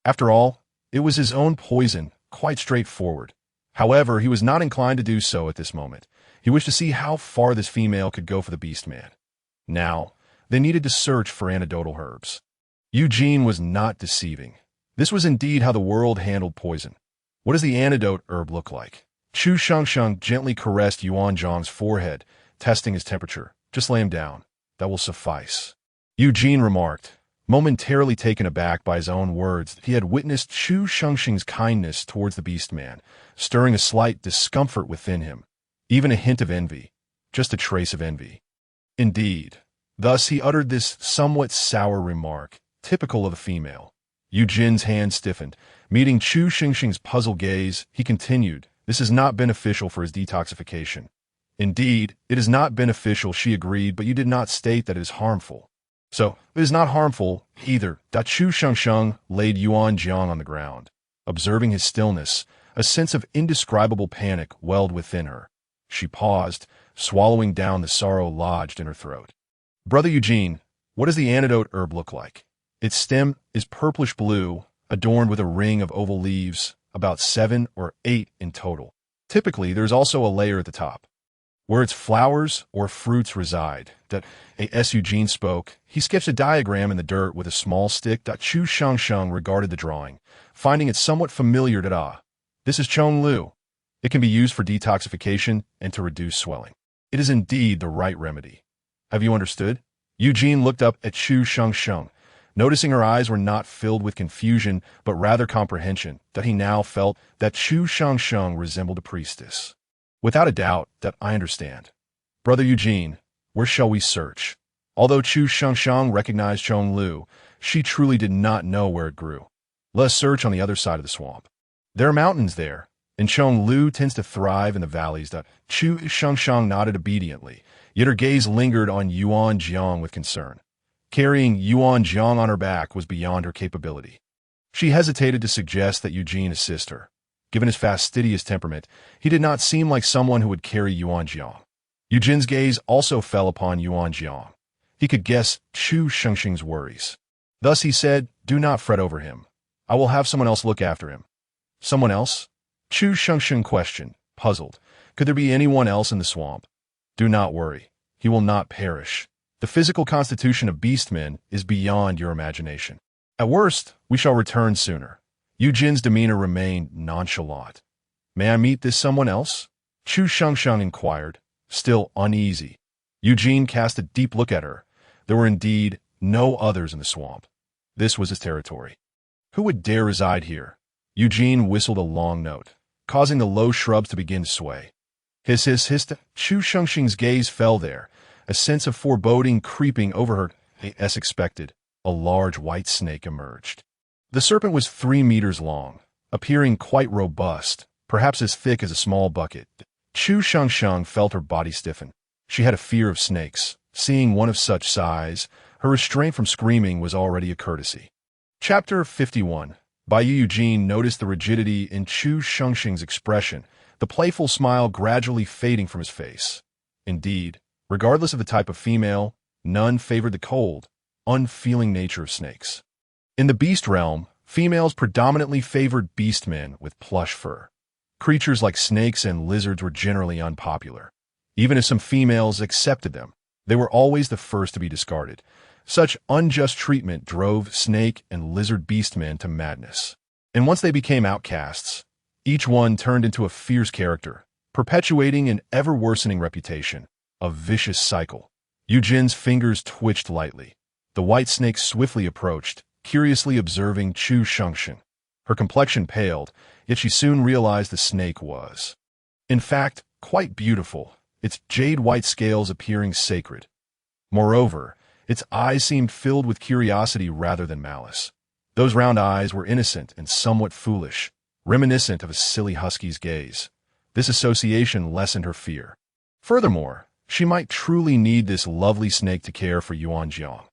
After all, it was his own poison, quite straightforward. However, he was not inclined to do so at this moment. He wished to see how far this female could go for the beastman. Now, they needed to search for antidotal herbs. Eugene was not deceiving. This was indeed how the world handled poison. What does the antidote herb look like? Chu Shangsheng gently caressed Yuan Zhang's forehead, testing his temperature. Just lay him down. That will suffice. Eugene remarked, momentarily taken aback by his own words. He had witnessed Chu Shangsheng's kindness towards the beastman, stirring a slight discomfort within him. Even a hint of envy, just a trace of envy. Indeed. Thus he uttered this somewhat sour remark, typical of a female. Eugene's hand stiffened. Meeting Chu Shangsheng's puzzled gaze, he continued, this is not beneficial for his detoxification. Indeed, it is not beneficial, she agreed, but you did not state that it is harmful. So, it is not harmful, either. Chu Shangsheng laid Yuan Jiang on the ground. Observing his stillness, a sense of indescribable panic welled within her. She paused, swallowing down the sorrow lodged in her throat. Brother Eugene, what does the antidote herb look like? Its stem is purplish-blue, adorned with a ring of oval leaves, about 7 or 8 in total. Typically, there's also a layer at the top, where its flowers or fruits reside. As Eugene spoke, he sketched a diagram in the dirt with a small stick. Chu Shangsheng regarded the drawing, finding it somewhat familiar. This is Chong Lu. It can be used for detoxification and to reduce swelling. It is indeed the right remedy. Have you understood? Eugene looked up at Chu Shangsheng, noticing her eyes were not filled with confusion, but rather comprehension, that he now felt that Chu Shangsheng resembled a priestess. Without a doubt, that I understand. Brother Eugene, where shall we search? Although Chu Shangsheng recognized Chong Lu, she truly did not know where it grew. Let us search on the other side of the swamp. There are mountains there, and Chong Lu tends to thrive in the valleys. Chu Shangsheng nodded obediently, yet her gaze lingered on Yuan Jiang with concern. Carrying Yuan Jiang on her back was beyond her capability. She hesitated to suggest that Eugene assist her. Given his fastidious temperament, he did not seem like someone who would carry Yuan Jiang. Eugene's gaze also fell upon Yuan Jiang. He could guess Chu Shangsheng's worries. Thus he said, do not fret over him. I will have someone else look after him. Someone else? Chu Shangsheng questioned, puzzled. Could there be anyone else in the swamp? Do not worry. He will not perish. The physical constitution of beastmen is beyond your imagination. At worst, we shall return sooner. Eugene's demeanor remained nonchalant. May I meet this someone else? Chu Shangsheng inquired, still uneasy. Eugene cast a deep look at her. There were indeed no others in the swamp. This was his territory. Who would dare reside here? Eugene whistled a long note, causing the low shrubs to begin to sway. Hiss, hiss, hiss. Chu Shangsheng's gaze fell there, a sense of foreboding creeping over her. As expected, a large white snake emerged. The serpent was 3 meters long, appearing quite robust, perhaps as thick as a small bucket. Chu Shangsheng felt her body stiffen. She had a fear of snakes. Seeing one of such size, her restraint from screaming was already a courtesy. Chapter 51. Bayou Eugene noticed the rigidity in Chu Shangsheng's expression, the playful smile gradually fading from his face. Indeed, regardless of the type of female, none favored the cold, unfeeling nature of snakes. In the beast realm, females predominantly favored beastmen with plush fur. Creatures like snakes and lizards were generally unpopular. Even if some females accepted them, they were always the first to be discarded. Such unjust treatment drove snake and lizard beastmen to madness. And once they became outcasts, each one turned into a fierce character, perpetuating an ever-worsening reputation, a vicious cycle. Eugene's fingers twitched lightly. The white snake swiftly approached, curiously observing Chu Shengsheng. Her complexion paled, yet she soon realized the snake was, in fact, quite beautiful, its jade-white scales appearing sacred. Moreover, its eyes seemed filled with curiosity rather than malice. Those round eyes were innocent and somewhat foolish, reminiscent of a silly husky's gaze. This association lessened her fear. Furthermore, she might truly need this lovely snake to care for Yuan Jiang.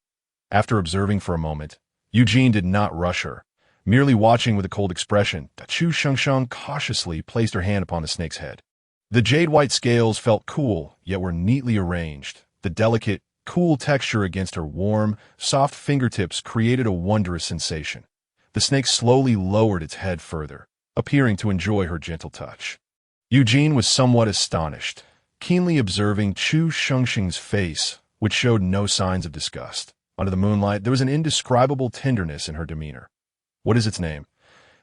After observing for a moment, Eugene did not rush her. Merely watching with a cold expression, Chu Shengsheng cautiously placed her hand upon the snake's head. The jade-white scales felt cool, yet were neatly arranged. The delicate, cool texture against her warm, soft fingertips created a wondrous sensation. The snake slowly lowered its head further, appearing to enjoy her gentle touch. Eugene was somewhat astonished, keenly observing Chu Shengsheng's face, which showed no signs of disgust. Under the moonlight, there was an indescribable tenderness in her demeanor. "What is its name?"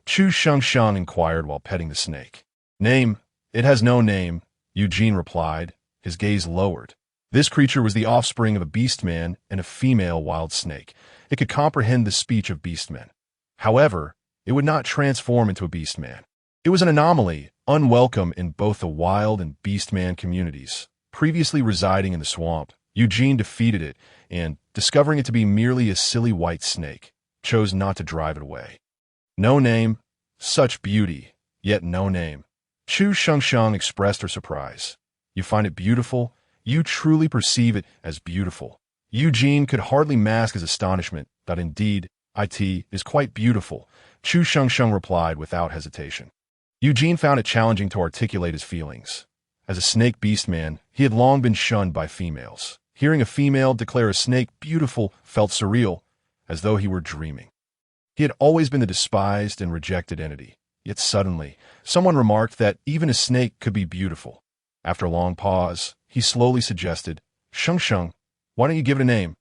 Chu Shengsheng inquired while petting the snake. "Name? It has no name," Eugene replied, his gaze lowered. This creature was the offspring of a beastman and a female wild snake. It could comprehend the speech of beastmen. However, it would not transform into a beastman. It was an anomaly, unwelcome in both the wild and beastman communities. Previously residing in the swamp, Eugene defeated it and, discovering it to be merely a silly white snake, chose not to drive it away. "No name, such beauty, yet no name." Chu Shengsheng expressed her surprise. "You find it beautiful? You truly perceive it as beautiful?" Eugene could hardly mask his astonishment that indeed, it is quite beautiful, Chu Shengsheng replied without hesitation. Eugene found it challenging to articulate his feelings. As a snake beastman, he had long been shunned by females. Hearing a female declare a snake beautiful felt surreal, as though he were dreaming. He had always been the despised and rejected entity, yet suddenly, someone remarked that even a snake could be beautiful. After a long pause, he slowly suggested, "Shengsheng, why don't you give it a name?"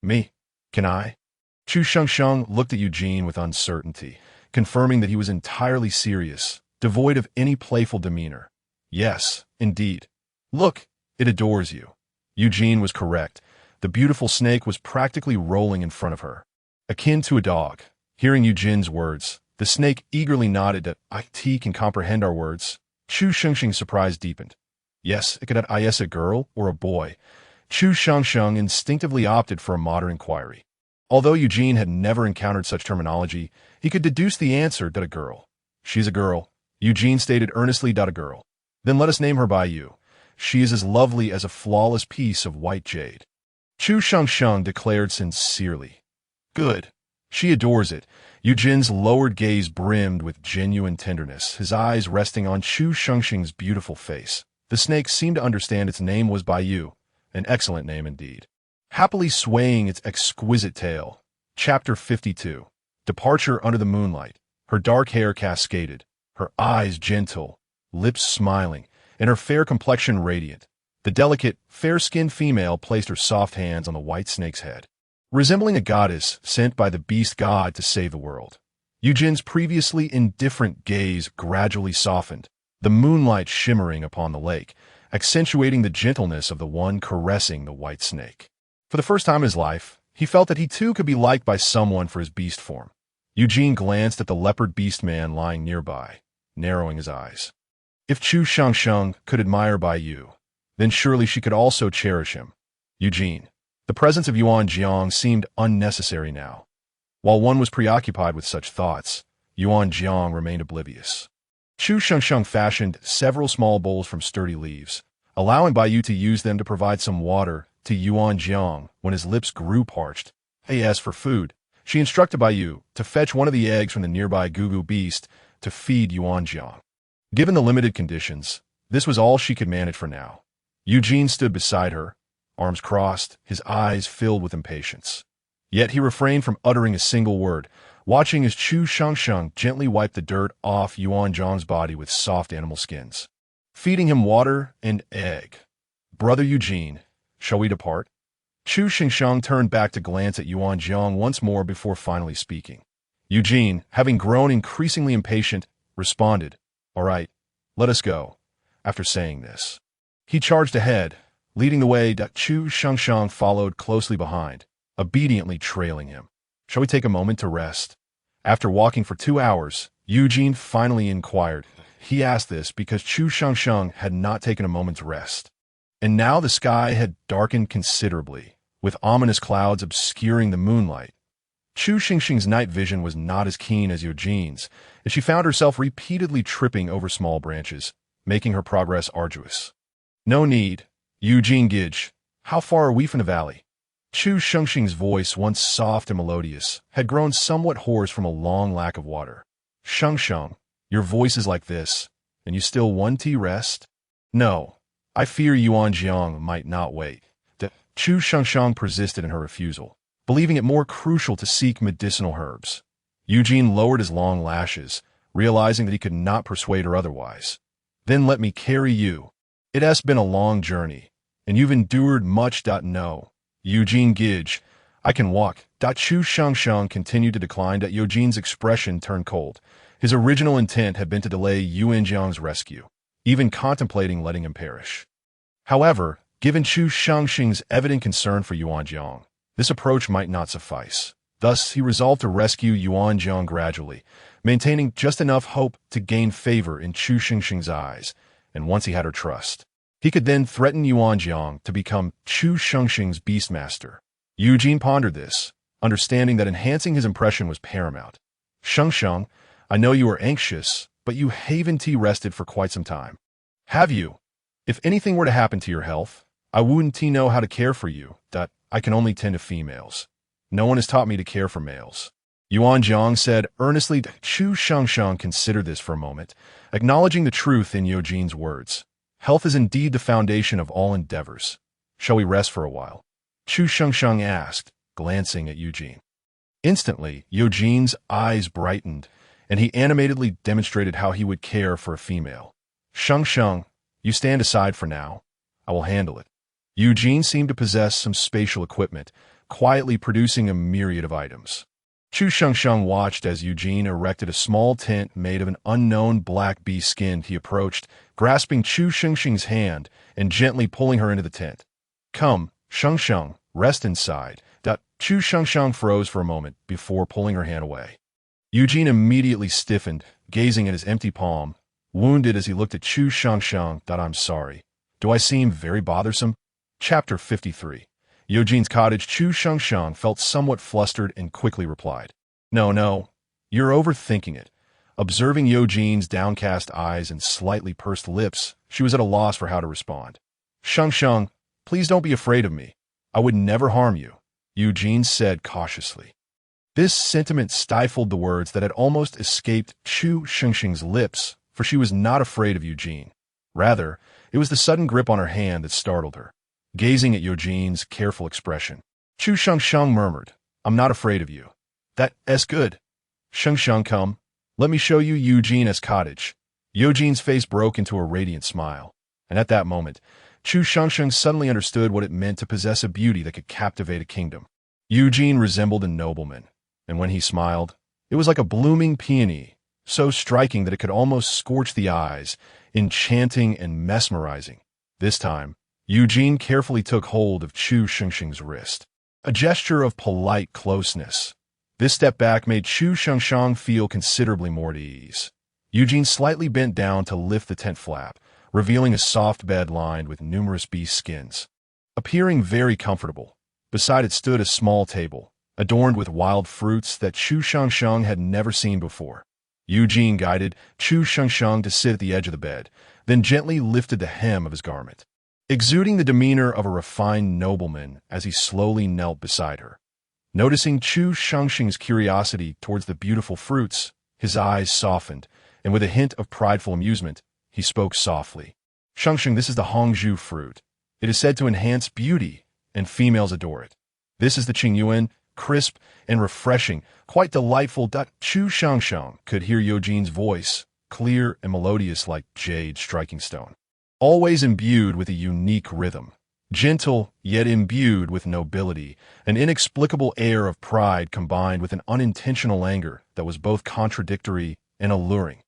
"Me? Can I?" Chu Shengsheng looked at Eugene with uncertainty, confirming that he was entirely serious, devoid of any playful demeanor. "Yes, indeed. Look, it adores you." Eugene was correct. The beautiful snake was practically rolling in front of her. Akin to a dog. Hearing Eugene's words, the snake eagerly nodded that "It can comprehend our words." Chu Shengsheng's surprise deepened. Yes, it could have is a girl or a boy. Chu Shengsheng instinctively opted for a modern inquiry. Although Eugene had never encountered such terminology, he could deduce the answer that a girl. "She's a girl," Eugene stated earnestly. "A girl. Then let us name her by you. She is as lovely as a flawless piece of white jade." Chu Shengsheng declared sincerely. "Good. She adores it." Eugene's lowered gaze brimmed with genuine tenderness, his eyes resting on Chu Shengsheng's beautiful face. The snake seemed to understand its name was Bai Yu, an excellent name indeed. Happily swaying its exquisite tail. Chapter 52. Departure under the moonlight. Her dark hair cascaded, her eyes gentle, lips smiling, and her fair complexion radiant. The delicate, fair-skinned female placed her soft hands on the white snake's head. Resembling a goddess sent by the beast god to save the world. Eugene's previously indifferent gaze gradually softened, the moonlight shimmering upon the lake, accentuating the gentleness of the one caressing the white snake. For the first time in his life, he felt that he too could be liked by someone for his beast form. Eugene glanced at the leopard beast man lying nearby, narrowing his eyes. If Chu Shengsheng could admire Bai Yu, then surely she could also cherish him. Eugene. The presence of Yuan Jiang seemed unnecessary now. While one was preoccupied with such thoughts, Yuan Jiang remained oblivious. Chu Shengsheng fashioned several small bowls from sturdy leaves, allowing Bai Yu to use them to provide some water to Yuan Jiang when his lips grew parched. As for food, she instructed Bai Yu to fetch one of the eggs from the nearby Gugu beast to feed Yuan Jiang. Given the limited conditions, this was all she could manage for now. Eugene stood beside her, arms crossed, his eyes filled with impatience. Yet he refrained from uttering a single word, watching as Chu Shengsheng gently wiped the dirt off Yuan Jiang's body with soft animal skins, feeding him water and egg. "Brother Eugene, shall we depart?" Chu Shengsheng turned back to glance at Yuan Jiang once more before finally speaking. Eugene, having grown increasingly impatient, responded, "All right, let us go." After saying this, he charged ahead, leading the way. Chu Shengsheng followed closely behind, obediently trailing him. "Shall we take a moment to rest?" After walking for 2 hours, Eugene finally inquired. He asked this because Chu Shengsheng had not taken a moment's rest. And now the sky had darkened considerably, with ominous clouds obscuring the moonlight. Chu Shengsheng's night vision was not as keen as Eugene's, and she found herself repeatedly tripping over small branches, making her progress arduous. "No need. Eugene Gidge, how far are we from the valley?" Chu Shengsheng's voice, once soft and melodious, had grown somewhat hoarse from a long lack of water. "Shengsheng, your voice is like this, and you still want to rest?" "No, I fear Yuanjiang might not wait." Chu Shengsheng persisted in her refusal, believing it more crucial to seek medicinal herbs. Eugene lowered his long lashes, realizing that he could not persuade her otherwise. "Then let me carry you. It has been a long journey, and you've endured much. No, Eugene Gidge, I can walk." Chu Shengsheng continued to decline. Eugene's expression turned cold. His original intent had been to delay Yuanjiang's rescue, even contemplating letting him perish. However, given Chu Shengsheng's evident concern for Yuanjiang, this approach might not suffice. Thus, he resolved to rescue Yuanjiang gradually, maintaining just enough hope to gain favor in Chu Shengsheng's eyes, and once he had her trust, he could then threaten Yuanjiang to become Chu Shengsheng's beastmaster. Eugene pondered this, understanding that enhancing his impression was paramount. "Shengsheng, I know you are anxious, but you haven't rested for quite some time. Have you? If anything were to happen to your health, I wouldn't know how to care for you. I can only tend to females. No one has taught me to care for males." Yuanjiang said earnestly. Chu Shengsheng considered this for a moment, acknowledging the truth in Eugene's words. Health is indeed the foundation of all endeavors. "Shall we rest for a while?" Chu Shengsheng asked, glancing at Eugene. Instantly, Eugene's eyes brightened, and he animatedly demonstrated how he would care for a female. "Shengsheng, you stand aside for now. I will handle it." Eugene seemed to possess some spatial equipment, quietly producing a myriad of items. Chu Shengsheng watched as Eugene erected a small tent made of an unknown black beast skin. He approached, grasping Chu Shengsheng's hand and gently pulling her into the tent. "Come, Shengsheng, rest inside." Chu Shengsheng froze for a moment before pulling her hand away. Eugene immediately stiffened, gazing at his empty palm, wounded as he looked at Chu Shengsheng. "I'm sorry. Do I seem very bothersome?" Chapter 53. Eugene's cottage. Chu Shengsheng felt somewhat flustered and quickly replied, No, you're overthinking it." Observing Eugene's downcast eyes and slightly pursed lips, she was at a loss for how to respond. "Shengsheng, please don't be afraid of me. I would never harm you," Eugene said cautiously. This sentiment stifled the words that had almost escaped Chu Shengsheng's lips, for she was not afraid of Eugene. Rather, it was the sudden grip on her hand that startled her. Gazing at Eugene's careful expression, Chu Shengsheng murmured, "I'm not afraid of you." "That's good. Shengsheng, come. Let me show you Eugene's cottage." Eugene's face broke into a radiant smile, and at that moment, Chu Shengsheng suddenly understood what it meant to possess a beauty that could captivate a kingdom. Eugene resembled a nobleman, and when he smiled, it was like a blooming peony, so striking that it could almost scorch the eyes, enchanting and mesmerizing. This time, Eugene carefully took hold of Chu Shengsheng's wrist, a gesture of polite closeness. This step back made Chu Shengsheng feel considerably more at ease. Eugene slightly bent down to lift the tent flap, revealing a soft bed lined with numerous beast skins. Appearing very comfortable, beside it stood a small table, adorned with wild fruits that Chu Shengsheng had never seen before. Eugene guided Chu Shengsheng to sit at the edge of the bed, then gently lifted the hem of his garment, exuding the demeanor of a refined nobleman as he slowly knelt beside her. Noticing Chu Shengsheng's curiosity towards the beautiful fruits, his eyes softened, and with a hint of prideful amusement, he spoke softly. "Shengsheng, this is the Hongzhu fruit. It is said to enhance beauty, and females adore it. This is the Qingyuan, crisp and refreshing, quite delightful." Chu Shengsheng could hear Eugene's voice, clear and melodious like jade striking stone, always imbued with a unique rhythm. Gentle, yet imbued with nobility, an inexplicable air of pride combined with an unintentional anger that was both contradictory and alluring.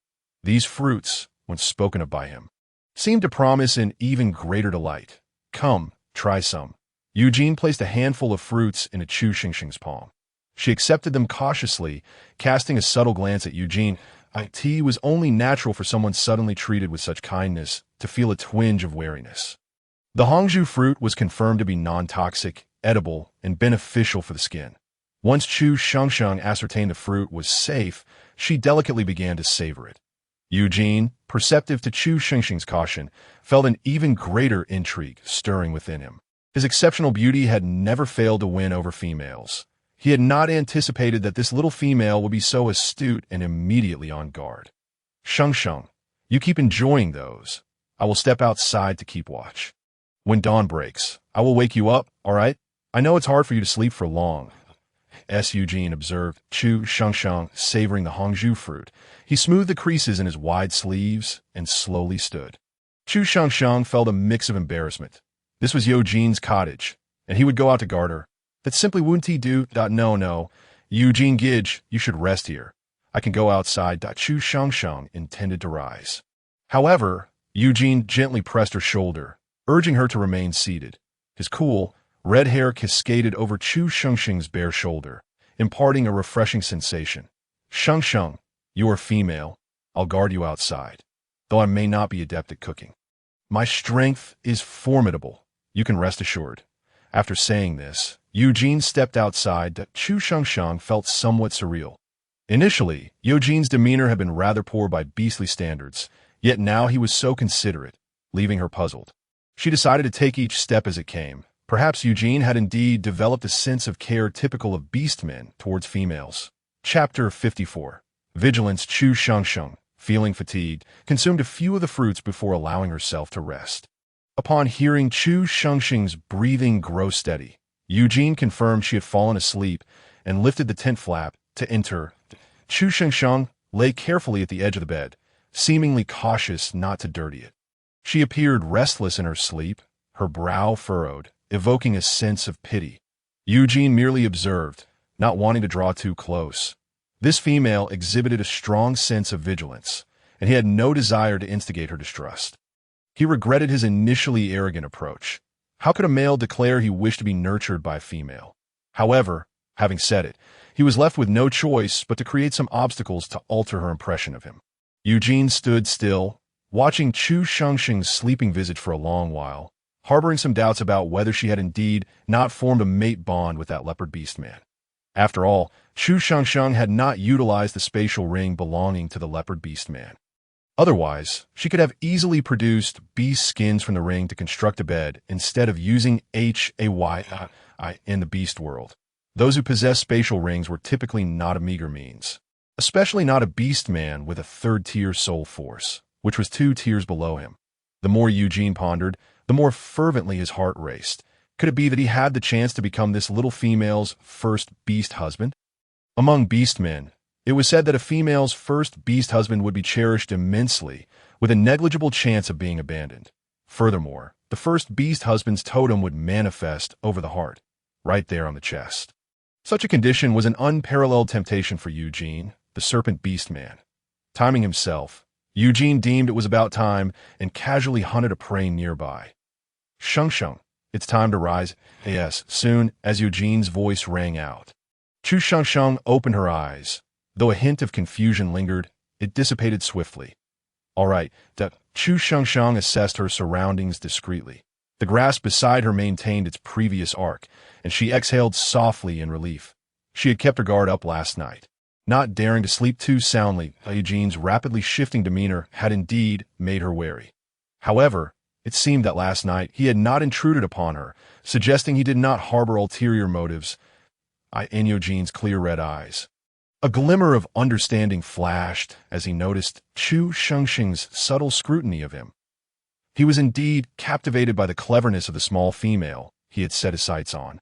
These fruits, when spoken of by him, seemed to promise an even greater delight. Come, try some. Eugene placed a handful of fruits in Chu Xingxing's palm. She accepted them cautiously, casting a subtle glance at Eugene. It was only natural for someone suddenly treated with such kindness to feel a twinge of wariness. The Hongzhu fruit was confirmed to be non-toxic, edible, and beneficial for the skin. Once Chu Shengsheng ascertained the fruit was safe, she delicately began to savor it. Eugene, perceptive to Chu Shengsheng's caution, felt an even greater intrigue stirring within him. His exceptional beauty had never failed to win over females. He had not anticipated that this little female would be so astute and immediately on guard. Shengsheng, you keep enjoying those. I will step outside to keep watch. When dawn breaks, I will wake you up, all right? I know it's hard for you to sleep for long. Eugene observed Chu Shengsheng savoring the Hongzhu fruit. He smoothed the creases in his wide sleeves and slowly stood. Chu Shengsheng felt a mix of embarrassment. This was Eugene's cottage, and he would go out to guard her. That simply wouldn't he do? No. Eugene Gidge, you should rest here. I can go outside. Chu Shengsheng intended to rise. However, Eugene gently pressed her shoulder, urging her to remain seated. His cool, red hair cascaded over Chu Shengsheng's bare shoulder, imparting a refreshing sensation. Shengsheng, you are female. I'll guard you outside, though I may not be adept at cooking. My strength is formidable. You can rest assured. After saying this, Eugene stepped outside. Chu Shengsheng felt somewhat surreal. Initially, Eugene's demeanor had been rather poor by beastly standards, yet now he was so considerate, leaving her puzzled. She decided to take each step as it came. Perhaps Eugene had indeed developed a sense of care typical of beastmen towards females. Chapter 54. Vigilance. Chu Shengsheng, feeling fatigued, consumed a few of the fruits before allowing herself to rest. Upon hearing Chu Shengsheng's breathing grow steady, Eugene confirmed she had fallen asleep and lifted the tent flap to enter. Chu Shengsheng lay carefully at the edge of the bed, seemingly cautious not to dirty it. She appeared restless in her sleep, her brow furrowed, evoking a sense of pity. Eugene merely observed, not wanting to draw too close. This female exhibited a strong sense of vigilance, and he had no desire to instigate her distrust. He regretted his initially arrogant approach. How could a male declare he wished to be nurtured by a female? However, having said it, he was left with no choice but to create some obstacles to alter her impression of him. Eugene stood still, watching Chu Shengsheng's sleeping visage for a long while, harboring some doubts about whether she had indeed not formed a mate bond with that leopard beastman. After all, Chu Shengsheng had not utilized the spatial ring belonging to the leopard beastman. Otherwise, she could have easily produced beast skins from the ring to construct a bed instead of using HAY in the beast world. Those who possess spatial rings were typically not a meager means, especially not a beastman with a third-tier soul force, which was 2 tiers below him. The more Eugene pondered, the more fervently his heart raced. Could it be that he had the chance to become this little female's first beast husband? Among beastmen, it was said that a female's first beast husband would be cherished immensely, with a negligible chance of being abandoned. Furthermore, the first beast husband's totem would manifest over the heart, right there on the chest. Such a condition was an unparalleled temptation for Eugene, the serpent beastman. Timing himself, Eugene deemed it was about time and casually hunted a prey nearby. Shengsheng, it's time to rise. Yes, soon as Eugene's voice rang out. Chu Shengsheng opened her eyes. Though a hint of confusion lingered, it dissipated swiftly. All right, Chu Shengsheng assessed her surroundings discreetly. The grass beside her maintained its previous arc, and she exhaled softly in relief. She had kept her guard up last night. Not daring to sleep too soundly, Eugene's rapidly shifting demeanor had indeed made her wary. However, it seemed that last night he had not intruded upon her, suggesting he did not harbor ulterior motives in Eugene's clear red eyes. A glimmer of understanding flashed as he noticed Chu Shengsheng's subtle scrutiny of him. He was indeed captivated by the cleverness of the small female he had set his sights on,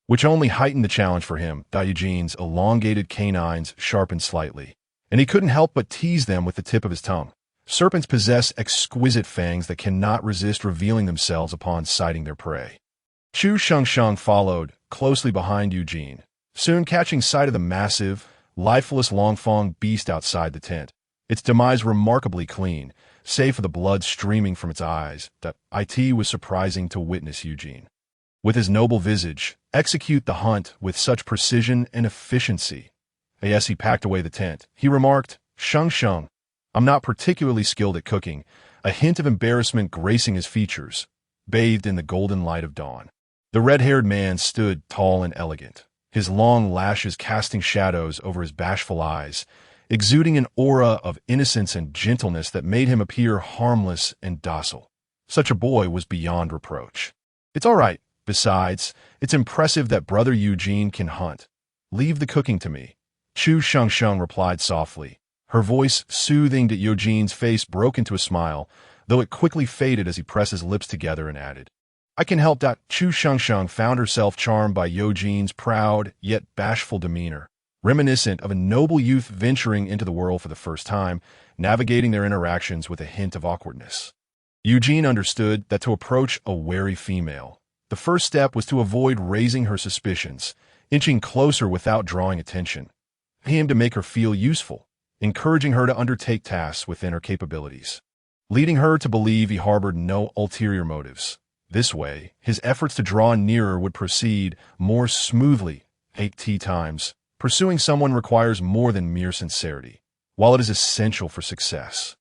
which only heightened the challenge for him. Eugene's elongated canines sharpened slightly, and he couldn't help but tease them with the tip of his tongue. Serpents possess exquisite fangs that cannot resist revealing themselves upon sighting their prey. Chu Shengsheng followed, closely behind Eugene, soon catching sight of the massive, lifeless Longfang beast outside the tent, its demise remarkably clean, save for the blood streaming from its eyes. It was surprising to witness Eugene, with his noble visage, execute the hunt with such precision and efficiency. As he packed away the tent, he remarked, "Sheng, I'm not particularly skilled at cooking," a hint of embarrassment gracing his features, bathed in the golden light of dawn. The red-haired man stood tall and elegant, his long lashes casting shadows over his bashful eyes, exuding an aura of innocence and gentleness that made him appear harmless and docile. Such a boy was beyond reproach. "It's all right. Besides, it's impressive that brother Eugene can hunt. Leave the cooking to me," Chu Shengsheng replied softly. Her voice soothing that Eugene's face broke into a smile, though it quickly faded as he pressed his lips together and added, "I can help." Chu Shengsheng found herself charmed by Eugene's proud yet bashful demeanor, reminiscent of a noble youth venturing into the world for the first time, navigating their interactions with a hint of awkwardness. Eugene understood that to approach a wary female, the first step was to avoid raising her suspicions, inching closer without drawing attention. He aimed to make her feel useful, encouraging her to undertake tasks within her capabilities, leading her to believe he harbored no ulterior motives. This way, his efforts to draw nearer would proceed more smoothly. 8 times, pursuing someone requires more than mere sincerity. While it is essential for success,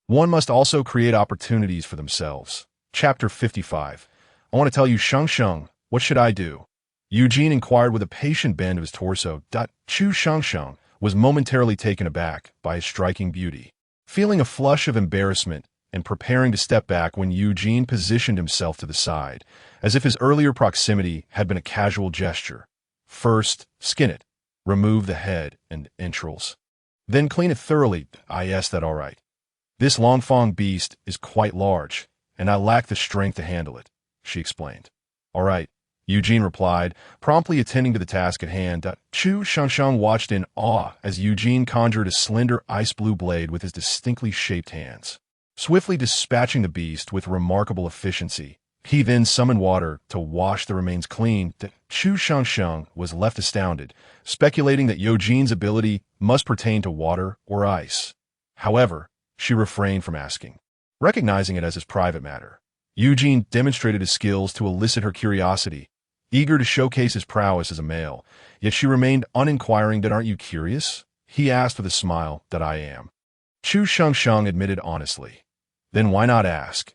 one must also create opportunities for themselves. Chapter 55. I want to tell you, Sheng, what should I do? Eugene inquired with a patient bend of his torso. Chu Shengsheng was momentarily taken aback by his striking beauty, feeling a flush of embarrassment and preparing to step back when Eugene positioned himself to the side, as if his earlier proximity had been a casual gesture. "First, skin it. Remove the head and entrails. Then clean it thoroughly." "Yes, that all right. This Longfang beast is quite large, and I lack the strength to handle it," she explained. "All right," Eugene replied, promptly attending to the task at hand. Chu Shengsheng watched in awe as Eugene conjured a slender ice-blue blade with his distinctly shaped hands. Swiftly dispatching the beast with remarkable efficiency, he then summoned water to wash the remains clean. Chu Shengsheng was left astounded, speculating that Eugene's ability must pertain to water or ice. However, she refrained from asking, recognizing it as his private matter. Eugene demonstrated his skills to elicit her curiosity, eager to showcase his prowess as a male, yet she remained uninquiring. "Aren't you curious?" he asked with a smile. "I am," Chu Shengsheng admitted honestly. "Then why not ask?"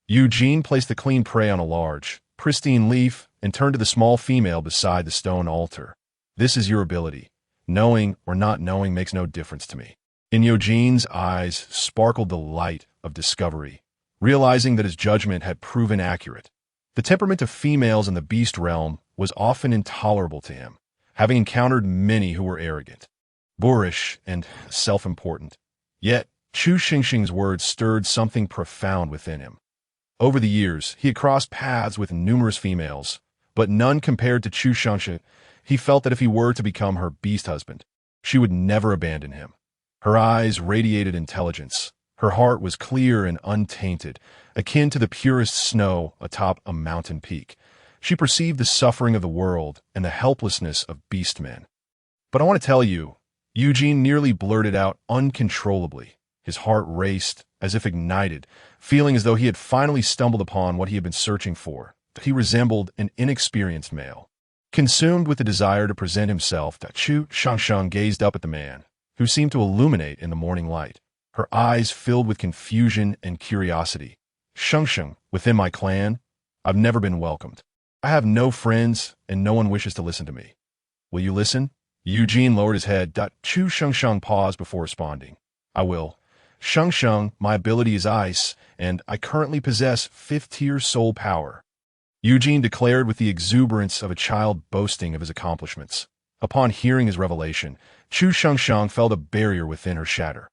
Eugene placed the clean prey on a large, pristine leaf and turned to the small female beside the stone altar. "This is your ability. Knowing or not knowing makes no difference to me." In Eugene's eyes sparkled the light of discovery, realizing that his judgment had proven accurate. The temperament of females in the beast realm was often intolerable to him, having encountered many who were arrogant, boorish, and self-important. Yet, Chu Shengsheng's words stirred something profound within him. Over the years, he had crossed paths with numerous females, but none compared to Chu Shengsheng. He felt that if he were to become her beast husband, she would never abandon him. Her eyes radiated intelligence. Her heart was clear and untainted, akin to the purest snow atop a mountain peak. She perceived the suffering of the world and the helplessness of beastmen. "But I want to tell you," Eugene nearly blurted out uncontrollably. His heart raced, as if ignited, feeling as though he had finally stumbled upon what he had been searching for. He resembled an inexperienced male. Consumed with the desire to present himself, Chu Shengsheng gazed up at the man, who seemed to illuminate in the morning light, her eyes filled with confusion and curiosity. "Shengsheng, within my clan, I've never been welcomed. I have no friends, and no one wishes to listen to me. Will you listen?" Eugene lowered his head. Chu Shengsheng paused before responding. "I will. Shengsheng, my ability is ice, and I currently possess 5th-tier soul power," Eugene declared with the exuberance of a child boasting of his accomplishments. Upon hearing his revelation, Chu Shengsheng felt a barrier within her shatter.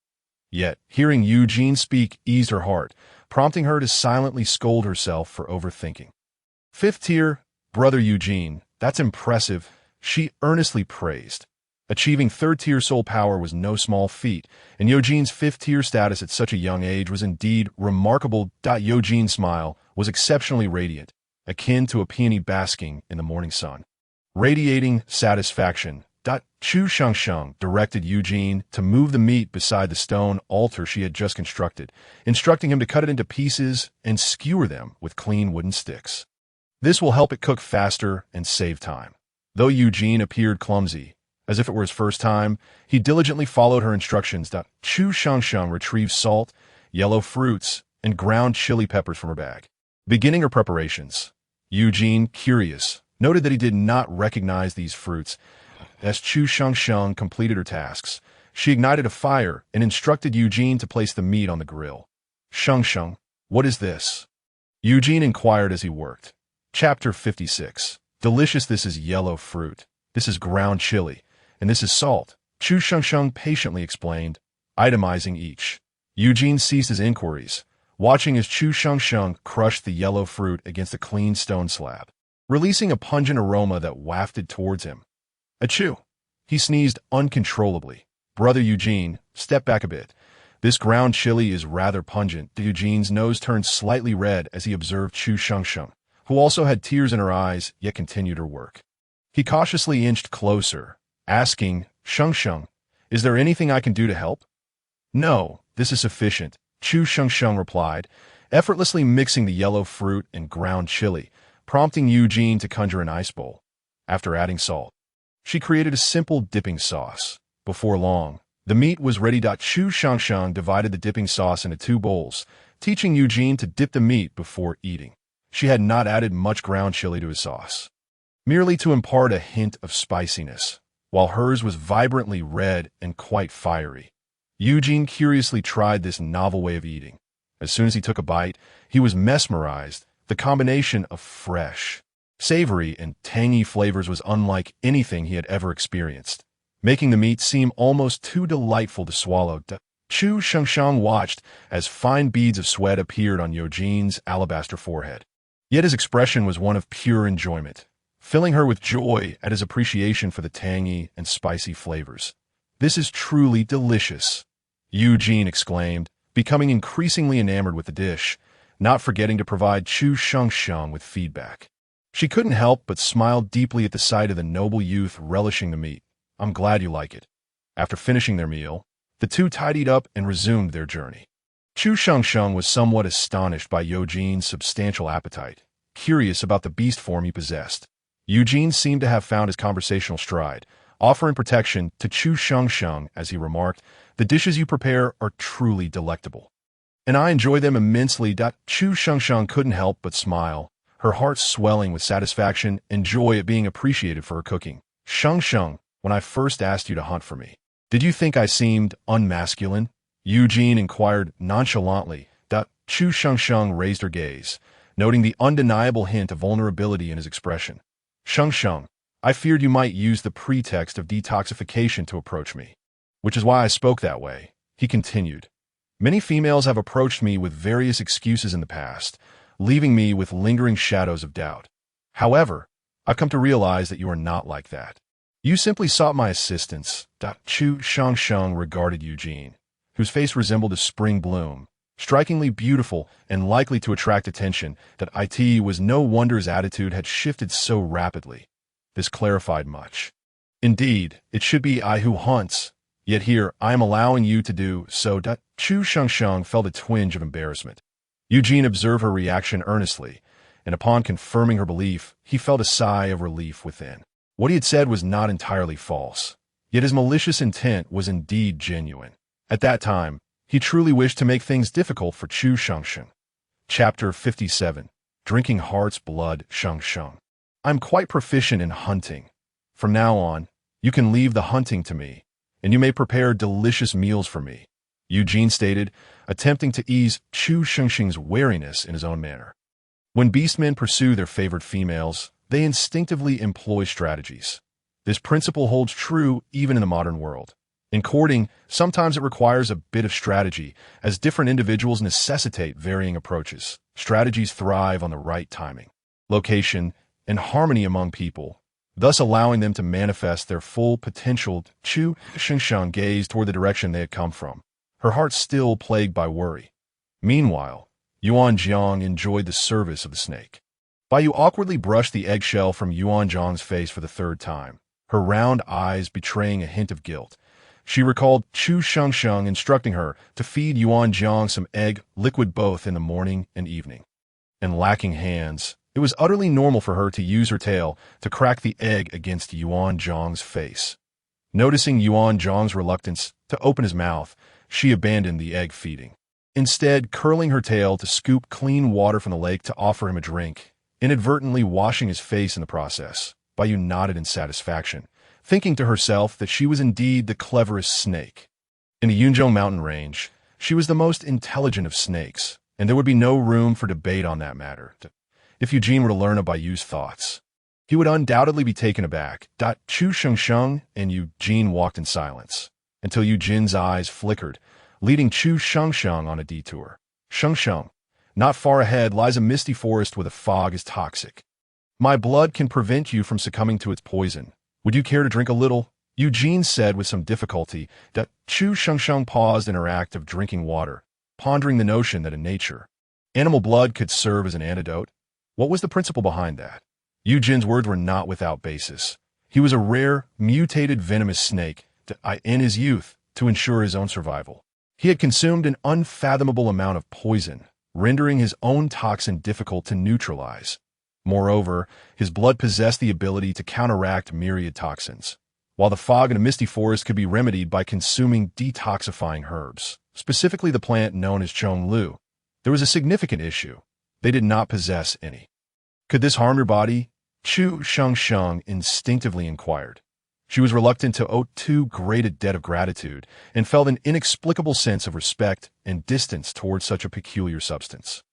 Yet, hearing Eugene speak eased her heart, prompting her to silently scold herself for overthinking. "5th tier, brother Eugene, that's impressive," she earnestly praised. Achieving third-tier soul power was no small feat, and Eugène's fifth-tier status at such a young age was indeed remarkable. Eugène's smile was exceptionally radiant, akin to a peony basking in the morning sun. Radiating satisfaction, Chu Shengsheng directed Eugène to move the meat beside the stone altar she had just constructed, instructing him to cut it into pieces and skewer them with clean wooden sticks. This will help it cook faster and save time. Though Eugène appeared clumsy, as if it were his first time, he diligently followed her instructions. Chu Shengsheng retrieved salt, yellow fruits, and ground chili peppers from her bag. Beginning her preparations, Eugène, curious, noted that he did not recognize these fruits. As Chu Shengsheng completed her tasks, she ignited a fire and instructed Eugène to place the meat on the grill. Shengsheng, what is this? Eugène inquired as he worked. Chapter 56. Delicious. This is yellow fruit. This is ground chili. And this is salt. Chu Shengsheng patiently explained, itemizing each. Eugène ceased his inquiries, watching as Chu Shengsheng crushed the yellow fruit against a clean stone slab, releasing a pungent aroma that wafted towards him. Achoo! He sneezed uncontrollably. Brother Eugène, step back a bit. This ground chili is rather pungent. Eugène's nose turned slightly red as he observed Chu Shengsheng, who also had tears in her eyes, yet continued her work. He cautiously inched closer, asking, Shengsheng, is there anything I can do to help? No, this is sufficient, Chu Shengsheng replied, effortlessly mixing the yellow fruit and ground chili, prompting Eugène to conjure an ice bowl. After adding salt, she created a simple dipping sauce. Before long, the meat was ready. Chu Shengsheng divided the dipping sauce into 2 bowls, teaching Eugène to dip the meat before eating. She had not added much ground chili to his sauce, merely to impart a hint of spiciness, while hers was vibrantly red and quite fiery. Eugène curiously tried this novel way of eating. As soon as he took a bite, he was mesmerized. The combination of fresh, savory, and tangy flavors was unlike anything he had ever experienced, making the meat seem almost too delightful to swallow. Chu Shengsheng watched as fine beads of sweat appeared on Eugène's alabaster forehead. Yet his expression was one of pure enjoyment, filling her with joy at his appreciation for the tangy and spicy flavors. This is truly delicious, Eugène exclaimed, becoming increasingly enamored with the dish, not forgetting to provide Chu Shengsheng with feedback. She couldn't help but smile deeply at the sight of the noble youth relishing the meat. I'm glad you like it. After finishing their meal, the two tidied up and resumed their journey. Chu Shengsheng was somewhat astonished by Eugène's substantial appetite, curious about the beast form he possessed. Eugène seemed to have found his conversational stride, offering protection to Chu Shengsheng as he remarked, the dishes you prepare are truly delectable, and I enjoy them immensely. Chu Shengsheng couldn't help but smile, her heart swelling with satisfaction and joy at being appreciated for her cooking. Shengsheng, when I first asked you to hunt for me, did you think I seemed unmasculine? Eugène inquired nonchalantly. Chu Shengsheng raised her gaze, noting the undeniable hint of vulnerability in his expression. Shengsheng, I feared you might use the pretext of detoxification to approach me, which is why I spoke that way, he continued. Many females have approached me with various excuses in the past, leaving me with lingering shadows of doubt. However, I've come to realize that you are not like that. You simply sought my assistance. Chu Shengsheng regarded Eugène, whose face resembled a spring bloom, strikingly beautiful and likely to attract attention. It was no wonder his attitude had shifted so rapidly. This clarified much. Indeed, it should be I who hunts, yet here I am allowing you to do so. Chu Shengsheng felt a twinge of embarrassment. Eugène observed her reaction earnestly, and upon confirming her belief, he felt a sigh of relief within. What he had said was not entirely false, yet his malicious intent was indeed genuine. At that time, he truly wished to make things difficult for Chu Shengsheng. Chapter 57. Drinking Heart's Blood. Shengsheng, I'm quite proficient in hunting. From now on, you can leave the hunting to me, and you may prepare delicious meals for me, Eugène stated, attempting to ease Chu Shengsheng's wariness in his own manner. When beastmen pursue their favored females, they instinctively employ strategies. This principle holds true even in the modern world. In courting, sometimes it requires a bit of strategy, as different individuals necessitate varying approaches. Strategies thrive on the right timing, location, and harmony among people. thus allowing them to manifest their full potential. Chu Shengsheng gazed toward the direction they had come from, her heart still plagued by worry. Meanwhile, Yuan Jiang enjoyed the service of the snake. Baiyu awkwardly brushed the eggshell from Yuan Jiang's face for the third time, her round eyes betraying a hint of guilt. She recalled Chu Shengsheng instructing her to feed Yuan Jiang some egg liquid both in the morning and evening. And lacking hands, it was utterly normal for her to use her tail to crack the egg against Yuan Jiang's face. Noticing Yuan Jiang's reluctance to open his mouth, she abandoned the egg feeding, instead curling her tail to scoop clean water from the lake to offer him a drink, inadvertently washing his face in the process. Baiyu nodded in satisfaction, thinking to herself that she was indeed the cleverest snake. In the Yunzhong mountain range, she was the most intelligent of snakes, and there would be no room for debate on that matter. If Eugene were to learn of Baiyu's thoughts, he would undoubtedly be taken aback. Chu Shengsheng and Eugene walked in silence, until Eugene's eyes flickered, leading Chu Shengsheng on a detour. Shengsheng, not far ahead lies a misty forest where the fog is toxic. My blood can prevent you from succumbing to its poison. Would you care to drink a little? Eugene said with some difficulty. Chu Shengsheng paused in her act of drinking water, pondering the notion that in nature, animal blood could serve as an antidote. What was the principle behind that? Eugene's words were not without basis. He was a rare, mutated venomous snake in his youth to ensure his own survival. He had consumed an unfathomable amount of poison, rendering his own toxin difficult to neutralize. Moreover, his blood possessed the ability to counteract myriad toxins, while the fog in a misty forest could be remedied by consuming detoxifying herbs, specifically the plant known as Chonglu. There was a significant issue. They did not possess any. Could this harm your body? Chu Shengsheng instinctively inquired. She was reluctant to owe too great a debt of gratitude and felt an inexplicable sense of respect and distance towards such a peculiar substance.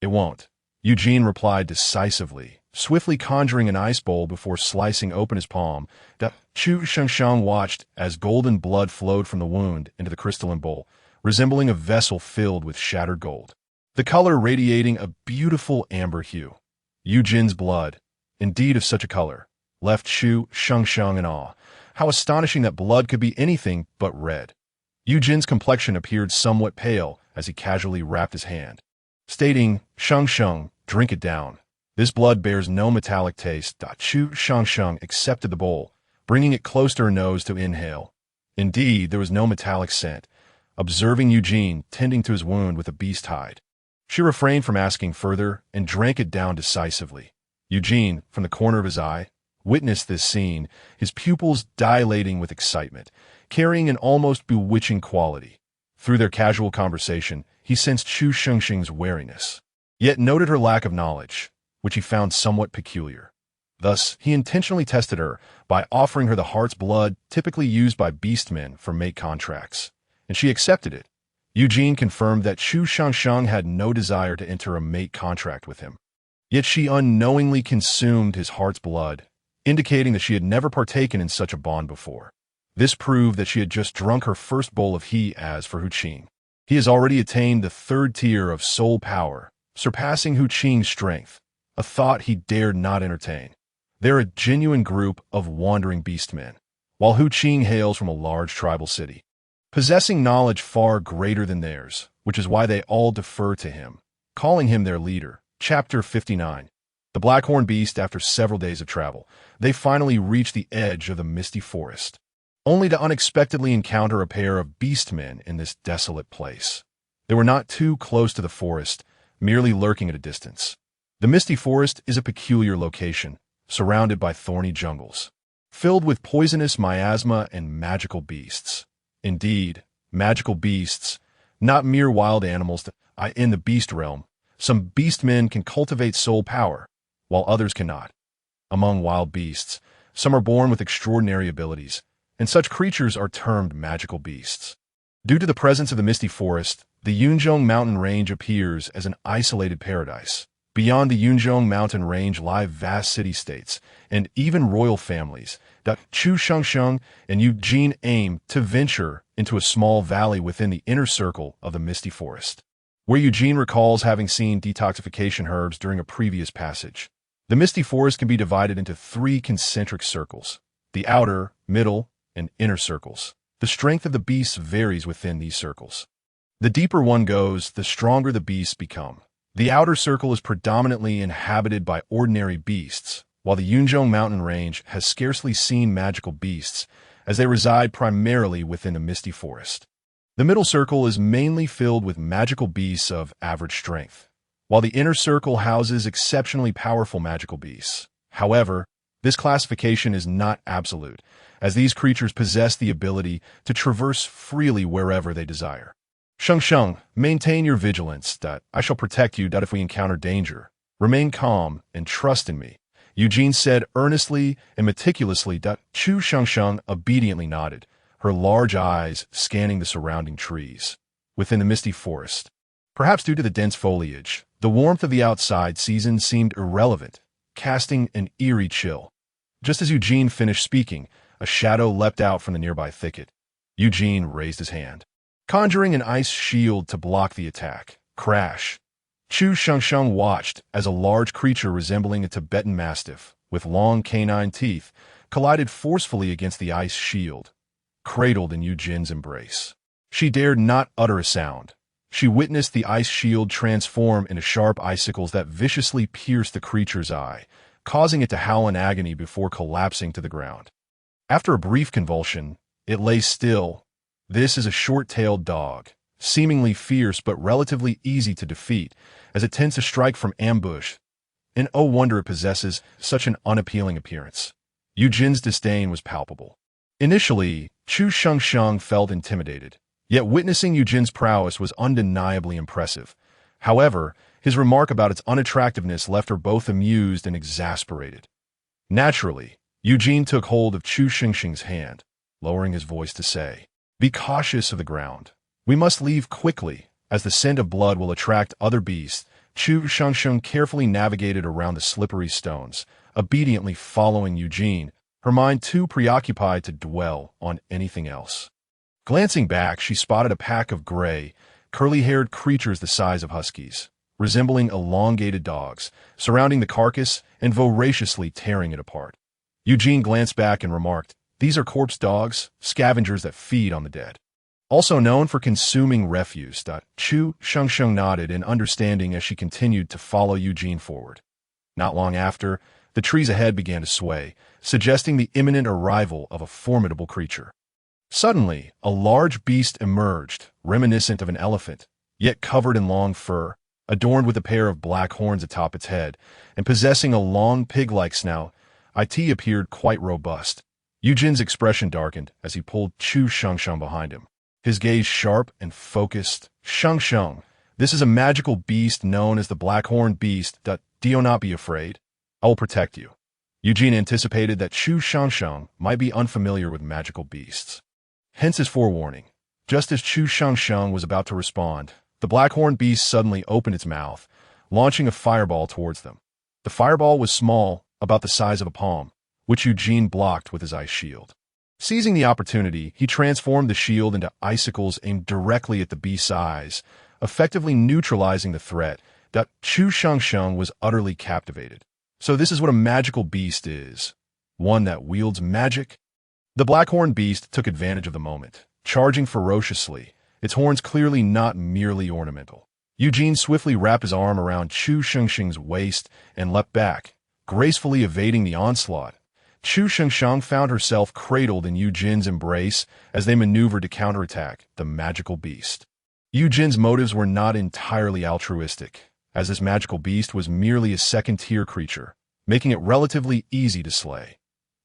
It won't, Eugene replied decisively, swiftly conjuring an ice bowl before slicing open his palm. Chu Shengsheng watched as golden blood flowed from the wound into the crystalline bowl, resembling a vessel filled with shattered gold, the color radiating a beautiful amber hue. Eugene's blood, indeed of such a color, left Chu Shengsheng in awe. How astonishing that blood could be anything but red. Eugene's complexion appeared somewhat pale as he casually wrapped his hand, stating, Shengsheng, drink it down. This blood bears no metallic taste. Chu Shengsheng accepted the bowl, bringing it close to her nose to inhale. Indeed, there was no metallic scent. Observing Eugene tending to his wound with a beast hide, she refrained from asking further and drank it down decisively. Eugene, from the corner of his eye, witnessed this scene, his pupils dilating with excitement, carrying an almost bewitching quality. Through their casual conversation, he sensed Chu Shengsheng's wariness, yet noted her lack of knowledge, which he found somewhat peculiar. Thus, he intentionally tested her by offering her the heart's blood typically used by beastmen for mate contracts, and she accepted it. Eugene confirmed that Chu Shengsheng had no desire to enter a mate contract with him. Yet she unknowingly consumed his heart's blood, indicating that she had never partaken in such a bond before. This proved that she had just drunk her first bowl of he. As for Hu Qing, he has already attained the third tier of soul power, surpassing Hu Qing's strength, a thought he dared not entertain. They're a genuine group of wandering beastmen, while Hu Qing hails from a large tribal city, possessing knowledge far greater than theirs, which is why they all defer to him, calling him their leader. Chapter 59. The Blackhorn Beast. After several days of travel, they finally reached the edge of the misty forest, only to unexpectedly encounter a pair of beastmen in this desolate place. They were not too close to the forest, merely lurking at a distance. The misty forest is a peculiar location, surrounded by thorny jungles, filled with poisonous miasma and magical beasts. Indeed, magical beasts, not mere wild animals. In the beast realm, some beastmen can cultivate soul power, while others cannot. Among wild beasts, some are born with extraordinary abilities, and such creatures are termed magical beasts. Due to the presence of the misty forest, the Yunzhong mountain range appears as an isolated paradise. Beyond the Yunzhong mountain range lie vast city-states, and even royal families. Chu Shengsheng and Eugene aim to venture into a small valley within the inner circle of the misty forest, where Eugene recalls having seen detoxification herbs during a previous passage. The misty forest can be divided into 3 concentric circles: the outer, middle, and inner circles. The strength of the beasts varies within these circles. The deeper one goes, the stronger the beasts become. The outer circle is predominantly inhabited by ordinary beasts, while the Yunzhong mountain range has scarcely seen magical beasts, as they reside primarily within the misty forest. The middle circle is mainly filled with magical beasts of average strength, while the inner circle houses exceptionally powerful magical beasts. However, this classification is not absolute, as these creatures possess the ability to traverse freely wherever they desire. Sheng, maintain your vigilance. I shall protect you. If we encounter danger, remain calm and trust in me, Eugene said earnestly and meticulously. Chu Sheng obediently nodded, her large eyes scanning the surrounding trees. Within the misty forest, perhaps due to the dense foliage, the warmth of the outside season seemed irrelevant, casting an eerie chill. Just as Eugene finished speaking, a shadow leapt out from the nearby thicket. Eugene raised his hand, conjuring an ice shield to block the attack. Crash! Chu Sheng watched as a large creature resembling a Tibetan mastiff, with long canine teeth, collided forcefully against the ice shield, cradled in Eugene's embrace. She dared not utter a sound. She witnessed the ice shield transform into sharp icicles that viciously pierced the creature's eye, causing it to howl in agony before collapsing to the ground. After a brief convulsion, it lay still. This is a short-tailed dog, seemingly fierce but relatively easy to defeat, as it tends to strike from ambush. And oh wonder it possesses such an unappealing appearance. Eugene's disdain was palpable. Initially, Chu Sheng felt intimidated, yet witnessing Eugene's prowess was undeniably impressive. However, his remark about its unattractiveness left her both amused and exasperated. Naturally, Eugene took hold of Chu Sheng's hand, lowering his voice to say, "Be cautious of the ground. We must leave quickly, as the scent of blood will attract other beasts." Chu Sheng carefully navigated around the slippery stones, obediently following Eugene, her mind too preoccupied to dwell on anything else. Glancing back, she spotted a pack of gray, curly-haired creatures the size of huskies, resembling elongated dogs, surrounding the carcass and voraciously tearing it apart. Eugene glanced back and remarked, "These are corpse dogs, scavengers that feed on the dead. Also known for consuming refuse." Chu Sheng nodded in understanding as she continued to follow Eugene forward. Not long after, the trees ahead began to sway, suggesting the imminent arrival of a formidable creature. Suddenly, a large beast emerged, reminiscent of an elephant, yet covered in long fur, adorned with a pair of black horns atop its head, and possessing a long pig-like snout. It appeared quite robust. Eugene's expression darkened as he pulled Chu Sheng behind him, his gaze sharp and focused. "Sheng, this is a magical beast known as the Black-Horned Beast. Do not be afraid. I will protect you." Eugene anticipated that Chu Sheng might be unfamiliar with magical beasts. Hence his forewarning. Just as Chu Sheng was about to respond, the Black-Horned Beast suddenly opened its mouth, launching a fireball towards them. The fireball was small, about the size of a palm, which Eugene blocked with his ice shield. Seizing the opportunity, he transformed the shield into icicles aimed directly at the beast's eyes, effectively neutralizing the threat. Chu Sheng was utterly captivated. So this is what a magical beast is. One that wields magic? The Black-Horned Beast took advantage of the moment, charging ferociously, its horns clearly not merely ornamental. Eugene swiftly wrapped his arm around Chu Sheng's waist and leapt back, gracefully evading the onslaught. Chu Sheng found herself cradled in Eugene's embrace as they maneuvered to counterattack the magical beast. Eugene's motives were not entirely altruistic, as this magical beast was merely a second-tier creature, making it relatively easy to slay.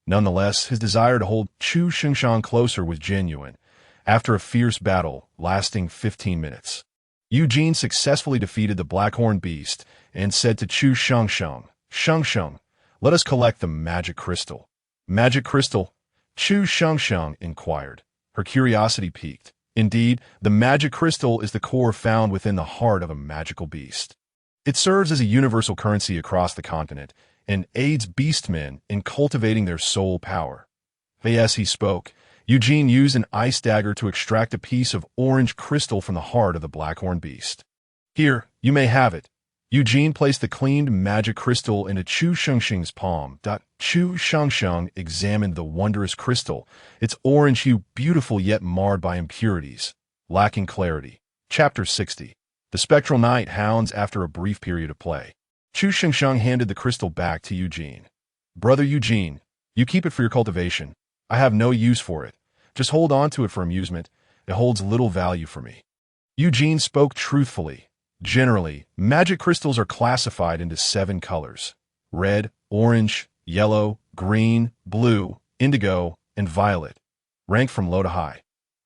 Nonetheless, his desire to hold Chu Sheng closer was genuine. After a fierce battle lasting 15 minutes, Eugene successfully defeated the Black-Horned Beast and said to Chu Sheng, "Sheng, let us collect the magic crystal." "Magic crystal?" Chu Sheng inquired, her curiosity piqued. Indeed, the magic crystal is the core found within the heart of a magical beast. It serves as a universal currency across the continent and aids Beastmen in cultivating their soul power. As he spoke, Eugene used an ice dagger to extract a piece of orange crystal from the heart of the Black-Horned Beast. "Here, you may have it." Eugene placed the cleaned magic crystal into Chu Shengxing's palm. Chu Shengxing examined the wondrous crystal, its orange hue beautiful yet marred by impurities, lacking clarity. Chapter 60. The Spectral Night Hounds after a brief period of play. Chu Shengxing handed the crystal back to Eugene. Brother Eugene, you keep it for your cultivation. I have no use for it. Just hold on to it for amusement. It holds little value for me. Eugene spoke truthfully. Generally, magic crystals are classified into 7 colors: red, orange, yellow, green, blue, indigo, and violet, ranked from low to high.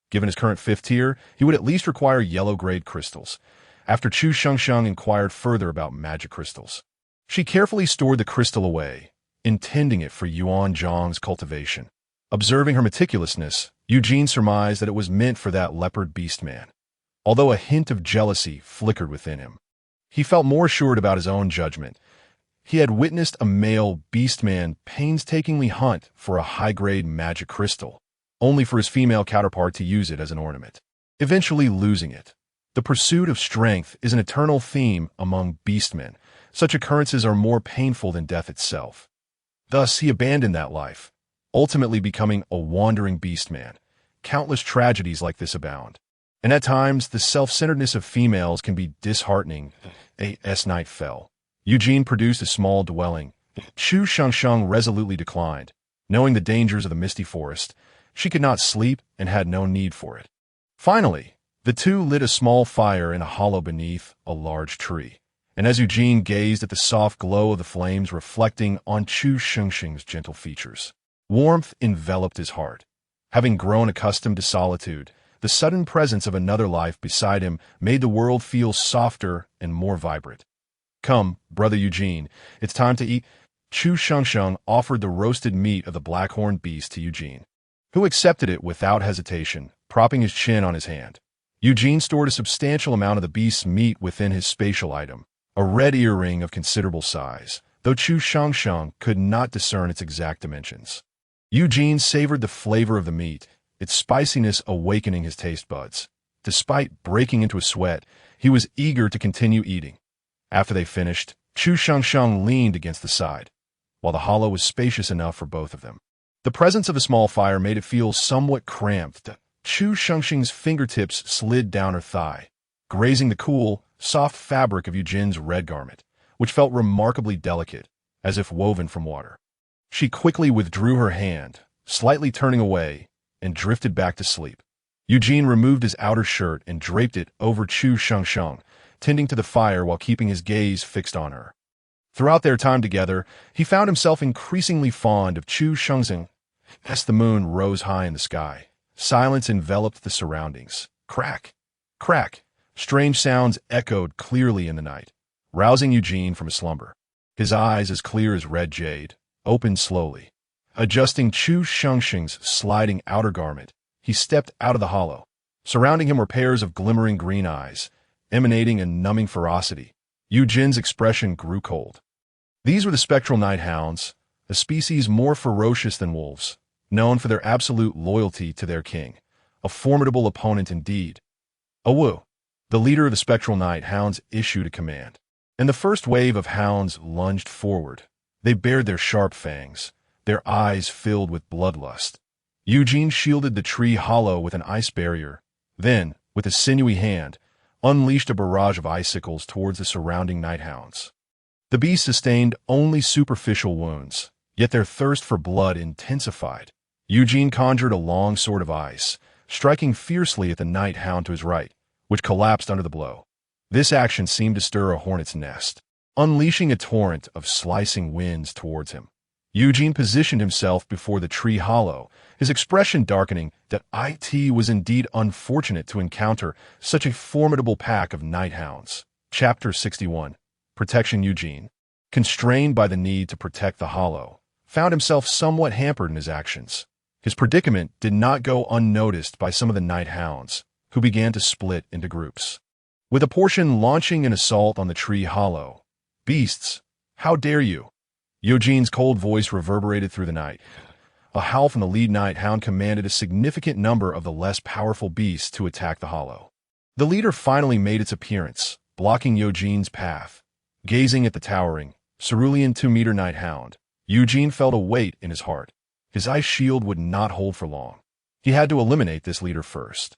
Given his current 5th tier, he would at least require yellow-grade crystals. After Chu Shengxing inquired further about magic crystals, she carefully stored the crystal away, intending it for Yuan Zhang's cultivation. Observing her meticulousness, Eugene surmised that it was meant for that leopard beastman. Although a hint of jealousy flickered within him, he felt more assured about his own judgment. He had witnessed a male beastman painstakingly hunt for a high-grade magic crystal, only for his female counterpart to use it as an ornament, eventually losing it. The pursuit of strength is an eternal theme among beastmen. Such occurrences are more painful than death itself. Thus, he abandoned that life, ultimately becoming a wandering beastman. Countless tragedies like this abound. And at times, the self-centeredness of females can be disheartening. As night fell, Eugene produced a small dwelling. Chu Shengxing resolutely declined. Knowing the dangers of the misty forest, she could not sleep and had no need for it. Finally, the two lit a small fire in a hollow beneath a large tree. And as Eugene gazed at the soft glow of the flames reflecting on Chu Shengxing's gentle features, warmth enveloped his heart. Having grown accustomed to solitude, the sudden presence of another life beside him made the world feel softer and more vibrant. Come, brother Eugene, it's time to eat. Chu Shengxing offered the roasted meat of the black-horned beast to Eugene, who accepted it without hesitation, propping his chin on his hand. Eugene stored a substantial amount of the beast's meat within his spatial item, a red earring of considerable size, though Chu Shengxing could not discern its exact dimensions. Eugene savored the flavor of the meat, its spiciness awakening his taste buds. Despite breaking into a sweat, he was eager to continue eating. After they finished, Chu Shengxing leaned against the side, while the hollow was spacious enough for both of them. The presence of a small fire made it feel somewhat cramped. Chu Shengxing's fingertips slid down her thigh, grazing the cool, soft fabric of Eugene's red garment, which felt remarkably delicate, as if woven from water. She quickly withdrew her hand, slightly turning away, and drifted back to sleep. Eugene removed his outer shirt and draped it over Chu Shengxing, tending to the fire while keeping his gaze fixed on her. Throughout their time together, he found himself increasingly fond of Chu Shengxing. As the moon rose high in the sky, silence enveloped the surroundings. Crack! Crack! Strange sounds echoed clearly in the night, rousing Eugene from his slumber. His eyes, as clear as red jade, opened slowly. Adjusting Chu Shengxing's sliding outer garment, he stepped out of the hollow. Surrounding him were pairs of glimmering green eyes, emanating a numbing ferocity. Eugene's expression grew cold. These were the spectral night hounds, a species more ferocious than wolves, known for their absolute loyalty to their king. A formidable opponent indeed. Awu, the leader of the spectral night hounds, issued a command, and the first wave of hounds lunged forward. They bared their sharp fangs, their eyes filled with bloodlust. Eugene shielded the tree hollow with an ice barrier, then, with a sinewy hand, unleashed a barrage of icicles towards the surrounding night hounds. The beasts sustained only superficial wounds, yet their thirst for blood intensified. Eugene conjured a long sword of ice, striking fiercely at the night hound to his right, which collapsed under the blow. This action seemed to stir a hornet's nest, unleashing a torrent of slicing winds towards him. Eugene positioned himself before the tree hollow, his expression darkening. That it was indeed unfortunate to encounter such a formidable pack of night hounds. Chapter 61. Protection. Eugene, constrained by the need to protect the hollow, found himself somewhat hampered in his actions. His predicament did not go unnoticed by some of the night hounds, who began to split into groups, with a portion launching an assault on the tree hollow. Beasts, how dare you? Eugene's cold voice reverberated through the night. A howl from the lead night hound commanded a significant number of the less powerful beasts to attack the hollow. The leader finally made its appearance, blocking Eugene's path. Gazing at the towering, cerulean 2-meter night hound, Eugene felt a weight in his heart. His ice shield would not hold for long. He had to eliminate this leader first.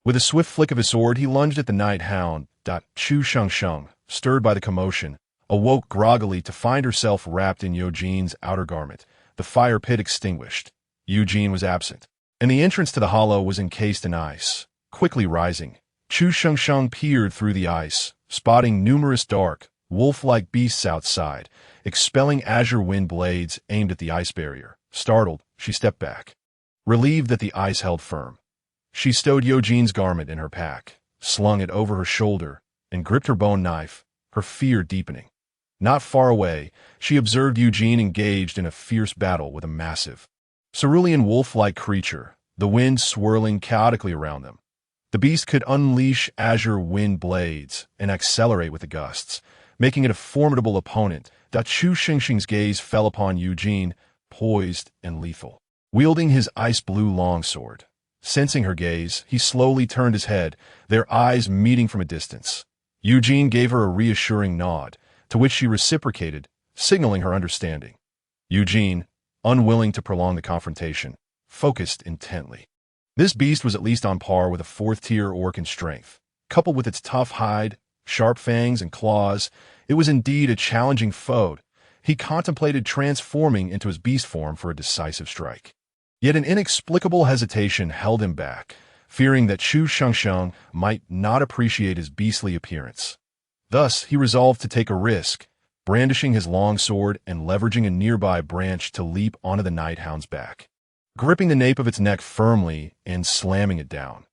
With a swift flick of his sword, he lunged at the night hound. Chu Sheng, stirred by the commotion, awoke groggily to find herself wrapped in Eugene's outer garment, the fire pit extinguished. Eugene was absent, and the entrance to the hollow was encased in ice. Quickly rising, Chu Sheng peered through the ice, spotting numerous dark, wolf-like beasts outside, expelling azure wind blades aimed at the ice barrier. Startled, she stepped back, relieved that the ice held firm. She stowed Eugene's garment in her pack, slung it over her shoulder, and gripped her bone knife, her fear deepening. Not far away, she observed Eugene engaged in a fierce battle with a massive, cerulean wolf-like creature, the wind swirling chaotically around them. The beast could unleash azure wind blades and accelerate with the gusts, making it a formidable opponent. Chu Sheng's gaze fell upon Eugene, poised and lethal, wielding his ice-blue longsword. Sensing her gaze, he slowly turned his head, their eyes meeting from a distance. Eugene gave her a reassuring nod, to which she reciprocated, signaling her understanding. Eugene, unwilling to prolong the confrontation, focused intently. This beast was at least on par with a 4th-tier orc in strength. Coupled with its tough hide, sharp fangs, and claws, it was indeed a challenging foe. He contemplated transforming into his beast form for a decisive strike. Yet an inexplicable hesitation held him back, fearing that Chu Sheng might not appreciate his beastly appearance. Thus, he resolved to take a risk, brandishing his long sword and leveraging a nearby branch to leap onto the night hound's back, gripping the nape of its neck firmly and slamming it down.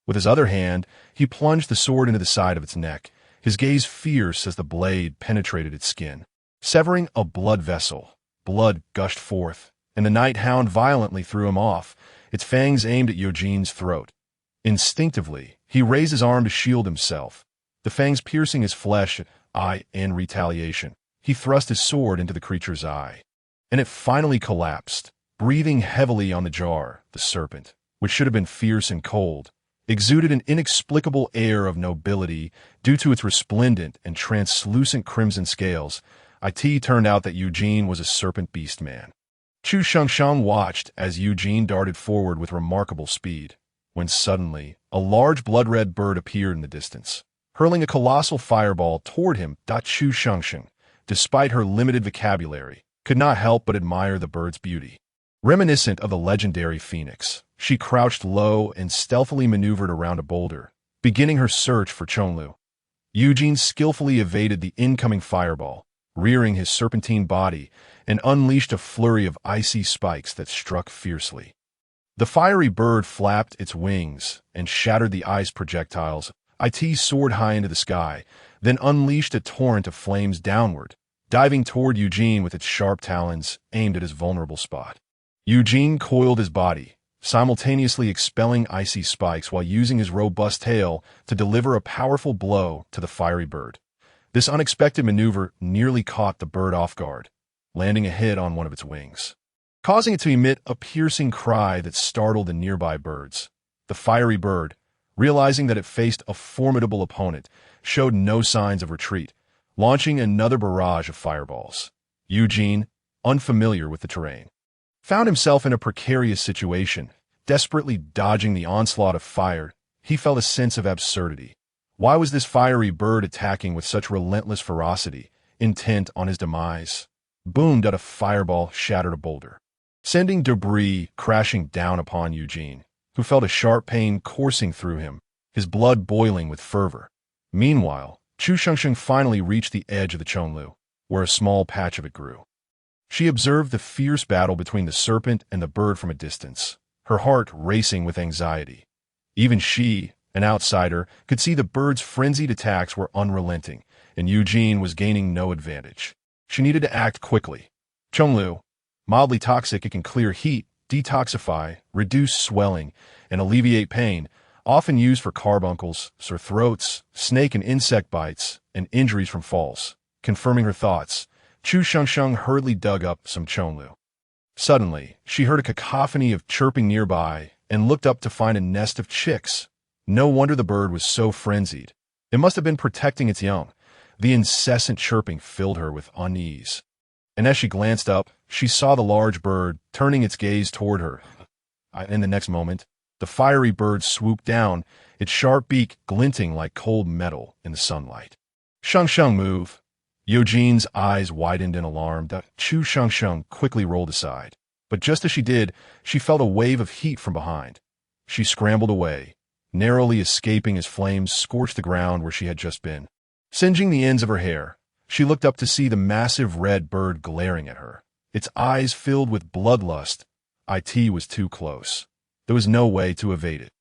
With his other hand, he plunged the sword into the side of its neck, his gaze fierce as the blade penetrated its skin. Severing a blood vessel, blood gushed forth, and the night hound violently threw him off, its fangs aimed at Eugene's throat. Instinctively, he raised his arm to shield himself, the fangs piercing his flesh. In retaliation, he thrust his sword into the creature's eye, and it finally collapsed, breathing heavily on the jar. The serpent, which should have been fierce and cold, exuded an inexplicable air of nobility due to its resplendent and translucent crimson scales. It turned out that Eugene was a serpent beastman. Chu Sheng watched as Eugene darted forward with remarkable speed, when suddenly a large blood-red bird appeared in the distance, hurling a colossal fireball toward him. Chu Sheng, despite her limited vocabulary, could not help but admire the bird's beauty. Reminiscent of the legendary phoenix, she crouched low and stealthily maneuvered around a boulder, beginning her search for Chonglu. Eugene skillfully evaded the incoming fireball, rearing his serpentine body, and unleashed a flurry of icy spikes that struck fiercely. The fiery bird flapped its wings and shattered the ice projectiles. It soared high into the sky, then unleashed a torrent of flames downward, diving toward Eugene with its sharp talons aimed at his vulnerable spot. Eugene coiled his body, simultaneously expelling icy spikes while using his robust tail to deliver a powerful blow to the fiery bird. This unexpected maneuver nearly caught the bird off guard, landing a hit on one of its wings, causing it to emit a piercing cry that startled the nearby birds. The fiery bird, realizing that it faced a formidable opponent, showed no signs of retreat, launching another barrage of fireballs. Eugene, unfamiliar with the terrain, found himself in a precarious situation, desperately dodging the onslaught of fire. He felt a sense of absurdity. Why was this fiery bird attacking with such relentless ferocity, intent on his demise? Boomed at a fireball shattered a boulder, sending debris crashing down upon Eugene, who felt a sharp pain coursing through him, his blood boiling with fervor. Meanwhile, Chu Sheng finally reached the edge of the Chonglu, where a small patch of it grew. She observed the fierce battle between the serpent and the bird from a distance, her heart racing with anxiety. Even she, an outsider, could see the bird's frenzied attacks were unrelenting, and Eugene was gaining no advantage. She needed to act quickly. Chonglu, mildly toxic, it can clear heat, detoxify, reduce swelling, and alleviate pain, often used for carbuncles, sore throats, snake and insect bites, and injuries from falls. Confirming her thoughts, Chu Sheng hurriedly dug up some Chonglu. Suddenly, she heard a cacophony of chirping nearby and looked up to find a nest of chicks. No wonder the bird was so frenzied. It must have been protecting its young. The incessant chirping filled her with unease. And as she glanced up, she saw the large bird turning its gaze toward her. In the next moment, the fiery bird swooped down, its sharp beak glinting like cold metal in the sunlight. "Shang Shang, move!" Eugene's eyes widened in alarm. Chu Shang Shang quickly rolled aside. But just as she did, she felt a wave of heat from behind. She scrambled away, narrowly escaping as flames scorched the ground where she had just been. Singeing the ends of her hair, she looked up to see the massive red bird glaring at her. Its eyes filled with bloodlust. It was too close. There was no way to evade it.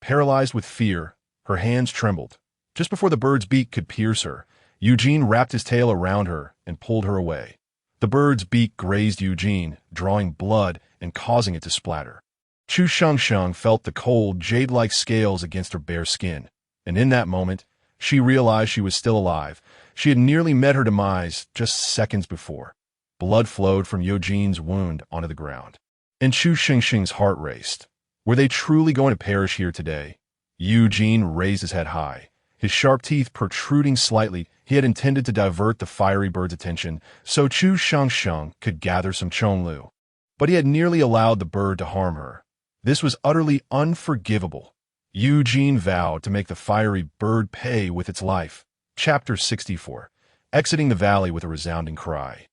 Paralyzed with fear, her hands trembled. Just before the bird's beak could pierce her, Eugene wrapped his tail around her and pulled her away. The bird's beak grazed Eugene, drawing blood and causing it to splatter. Chu Shang Shang felt the cold, jade-like scales against her bare skin, and in that moment, she realized she was still alive. She had nearly met her demise just seconds before. Blood flowed from Eugene's wound onto the ground. And Chu Xingxing's heart raced. Were they truly going to perish here today? Eugene raised his head high. His sharp teeth protruding slightly, he had intended to divert the fiery bird's attention so Chu Shangsheng could gather some Chonglu. But he had nearly allowed the bird to harm her. This was utterly unforgivable. Eugene vowed to make the fiery bird pay with its life. Chapter 64. Exiting the valley with a resounding cry.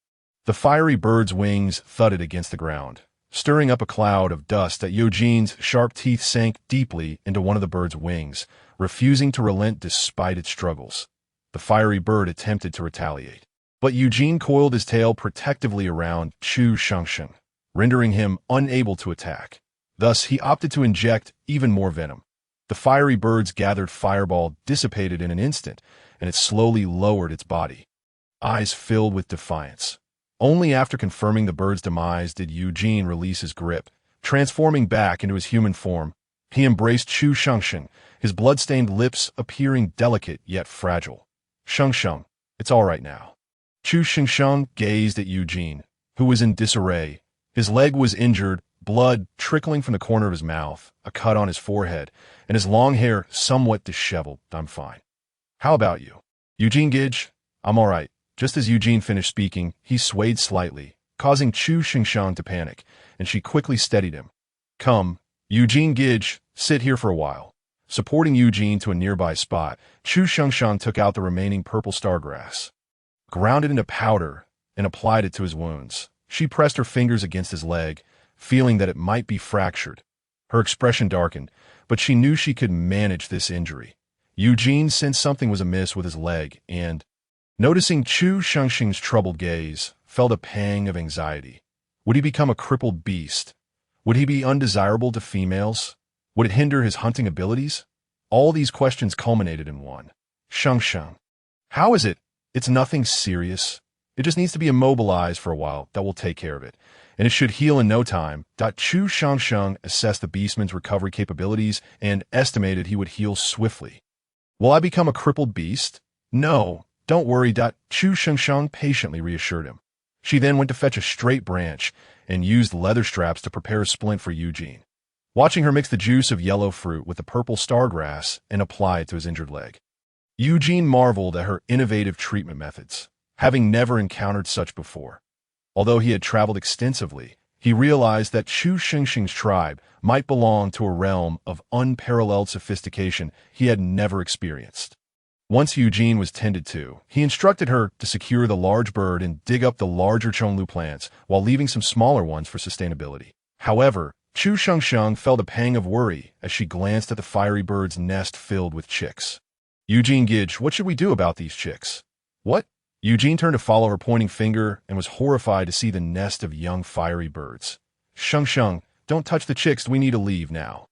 The fiery bird's wings thudded against the ground, stirring up a cloud of dust that Eugene's sharp teeth sank deeply into one of the bird's wings, refusing to relent despite its struggles. The fiery bird attempted to retaliate, but Eugene coiled his tail protectively around Chu Shangsheng, rendering him unable to attack. Thus, he opted to inject even more venom. The fiery bird's gathered fireball dissipated in an instant, and it slowly lowered its body, eyes filled with defiance. Only after confirming the bird's demise did Eugene release his grip. Transforming back into his human form, he embraced Chu Shangsheng, his blood-stained lips appearing delicate yet fragile. "Shangsheng, it's all right now." Chu Shangsheng gazed at Eugene, who was in disarray. His leg was injured, blood trickling from the corner of his mouth, a cut on his forehead, and his long hair somewhat disheveled. "I'm fine. How about you?" "Eugene Gidge, I'm all right." Just as Eugene finished speaking, he swayed slightly, causing Chu Shangsheng to panic, and she quickly steadied him. "Come, Eugene Gidge, sit here for a while." Supporting Eugene to a nearby spot, Chu Shangsheng took out the remaining purple stargrass, ground it into powder, and applied it to his wounds. She pressed her fingers against his leg, feeling that it might be fractured. Her expression darkened, but she knew she could manage this injury. Eugene sensed something was amiss with his leg and, noticing Chu Shangsheng's troubled gaze, felt a pang of anxiety. Would he become a crippled beast? Would he be undesirable to females? Would it hinder his hunting abilities? All these questions culminated in one. "Shangsheng, how is it? It's nothing serious. It just needs to be immobilized for a while. That will take care of it. And it should heal in no time." Chu Shangsheng assessed the Beastman's recovery capabilities and estimated he would heal swiftly. "Will I become a crippled beast?" "No, don't worry." Chu Shangsheng patiently reassured him. She then went to fetch a straight branch and used leather straps to prepare a splint for Eugene, watching her mix the juice of yellow fruit with the purple stargrass and apply it to his injured leg. Eugene marveled at her innovative treatment methods, having never encountered such before. Although he had traveled extensively, he realized that Chu Shangsheng's tribe might belong to a realm of unparalleled sophistication he had never experienced. Once Eugene was tended to, he instructed her to secure the large bird and dig up the larger Chonglu plants while leaving some smaller ones for sustainability. However, Chu Shangsheng felt a pang of worry as she glanced at the fiery bird's nest filled with chicks. "Eugene Gidge, what should we do about these chicks?" "What?" Eugene turned to follow her pointing finger and was horrified to see the nest of young fiery birds. "Shangsheng, don't touch the chicks. We need to leave now."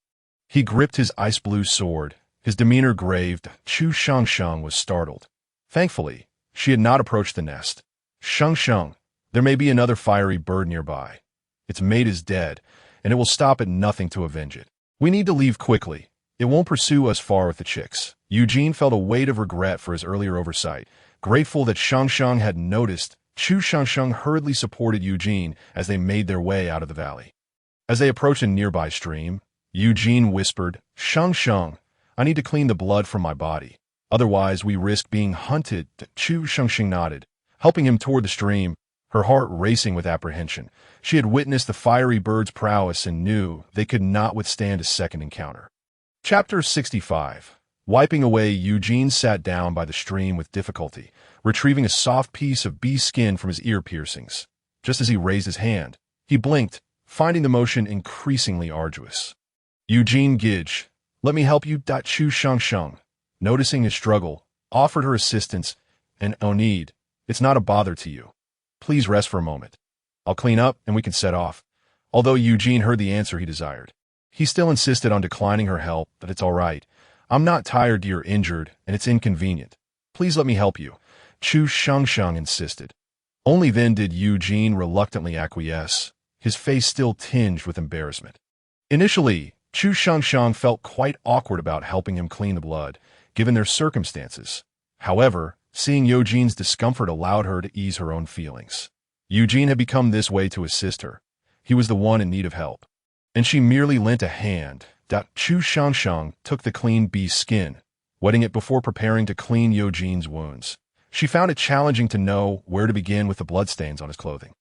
He gripped his ice blue sword, his demeanor grave. Chu Shangsheng was startled. Thankfully, she had not approached the nest. "Shangsheng, there may be another fiery bird nearby. Its mate is dead, and it will stop at nothing to avenge it. We need to leave quickly. It won't pursue us far with the chicks." Eugene felt a weight of regret for his earlier oversight. Grateful that Shangsheng had noticed, Chu Shangsheng hurriedly supported Eugene as they made their way out of the valley. As they approached a nearby stream, Eugene whispered, "Shangsheng, I need to clean the blood from my body." Otherwise, we risk being hunted. Chu Shengxing nodded, helping him toward the stream, her heart racing with apprehension. She had witnessed the fiery bird's prowess and knew they could not withstand a second encounter. Chapter 65. Wiping away, Eugene sat down by the stream with difficulty, retrieving a soft piece of bee skin from his ear piercings. Just as he raised his hand, he blinked, finding the motion increasingly arduous. Eugene Gidge, let me help you. Chu Shengsheng, noticing his struggle, offered her assistance, and no need. It's not a bother to you. Please rest for a moment. I'll clean up and we can set off. Although Eugene heard the answer he desired, he still insisted on declining her help. That it's all right. I'm not tired, you're injured, and it's inconvenient. Please let me help you. Chu Shengsheng insisted. Only then did Eugene reluctantly acquiesce, his face still tinged with embarrassment. Initially, Chu Shengsheng felt quite awkward about helping him clean the blood, given their circumstances. However, seeing Eugene's discomfort allowed her to ease her own feelings. Eugene had become this way to assist her. He was the one in need of help. And she merely lent a hand. Chu Shengsheng took the clean bee's skin, wetting it before preparing to clean Eugene's wounds. She found it challenging to know where to begin with the bloodstains on his clothing.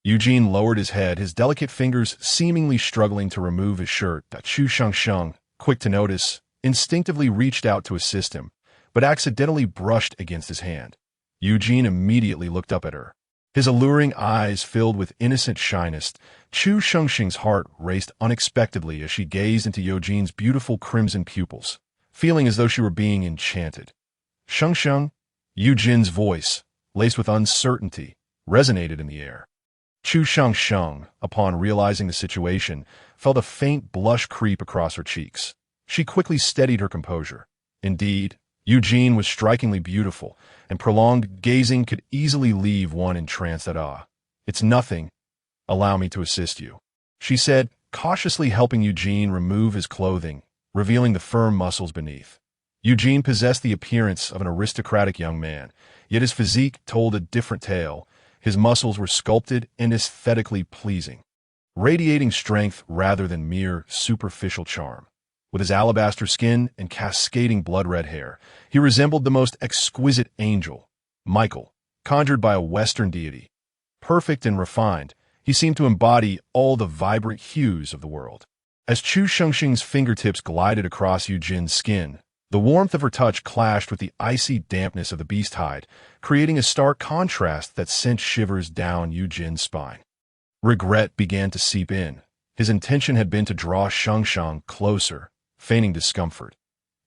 Eugene lowered his head, his delicate fingers seemingly struggling to remove his shirt. Chu Shengsheng, quick to notice, instinctively reached out to assist him, but accidentally brushed against his hand. Eugene immediately looked up at her. His alluring eyes filled with innocent shyness. Chu Shengsheng's heart raced unexpectedly as she gazed into Eugene's beautiful crimson pupils, feeling as though she were being enchanted. Shengsheng, Eugene's voice, laced with uncertainty, resonated in the air. Chu Shengsheng, upon realizing the situation, felt a faint blush creep across her cheeks. She quickly steadied her composure. Indeed, Eugene was strikingly beautiful, and prolonged gazing could easily leave one entranced. It's nothing. Allow me to assist you, she said, cautiously helping Eugene remove his clothing, revealing the firm muscles beneath. Eugene possessed the appearance of an aristocratic young man, yet his physique told a different tale. His muscles were sculpted and aesthetically pleasing, radiating strength rather than mere superficial charm. With his alabaster skin and cascading blood-red hair, he resembled the most exquisite angel, Michael, conjured by a Western deity. Perfect and refined, he seemed to embody all the vibrant hues of the world. As Chu Shengxing's fingertips glided across Eugene's skin, the warmth of her touch clashed with the icy dampness of the beast hide, creating a stark contrast that sent shivers down Eugene's spine. Regret began to seep in. His intention had been to draw Shengsheng closer, feigning discomfort.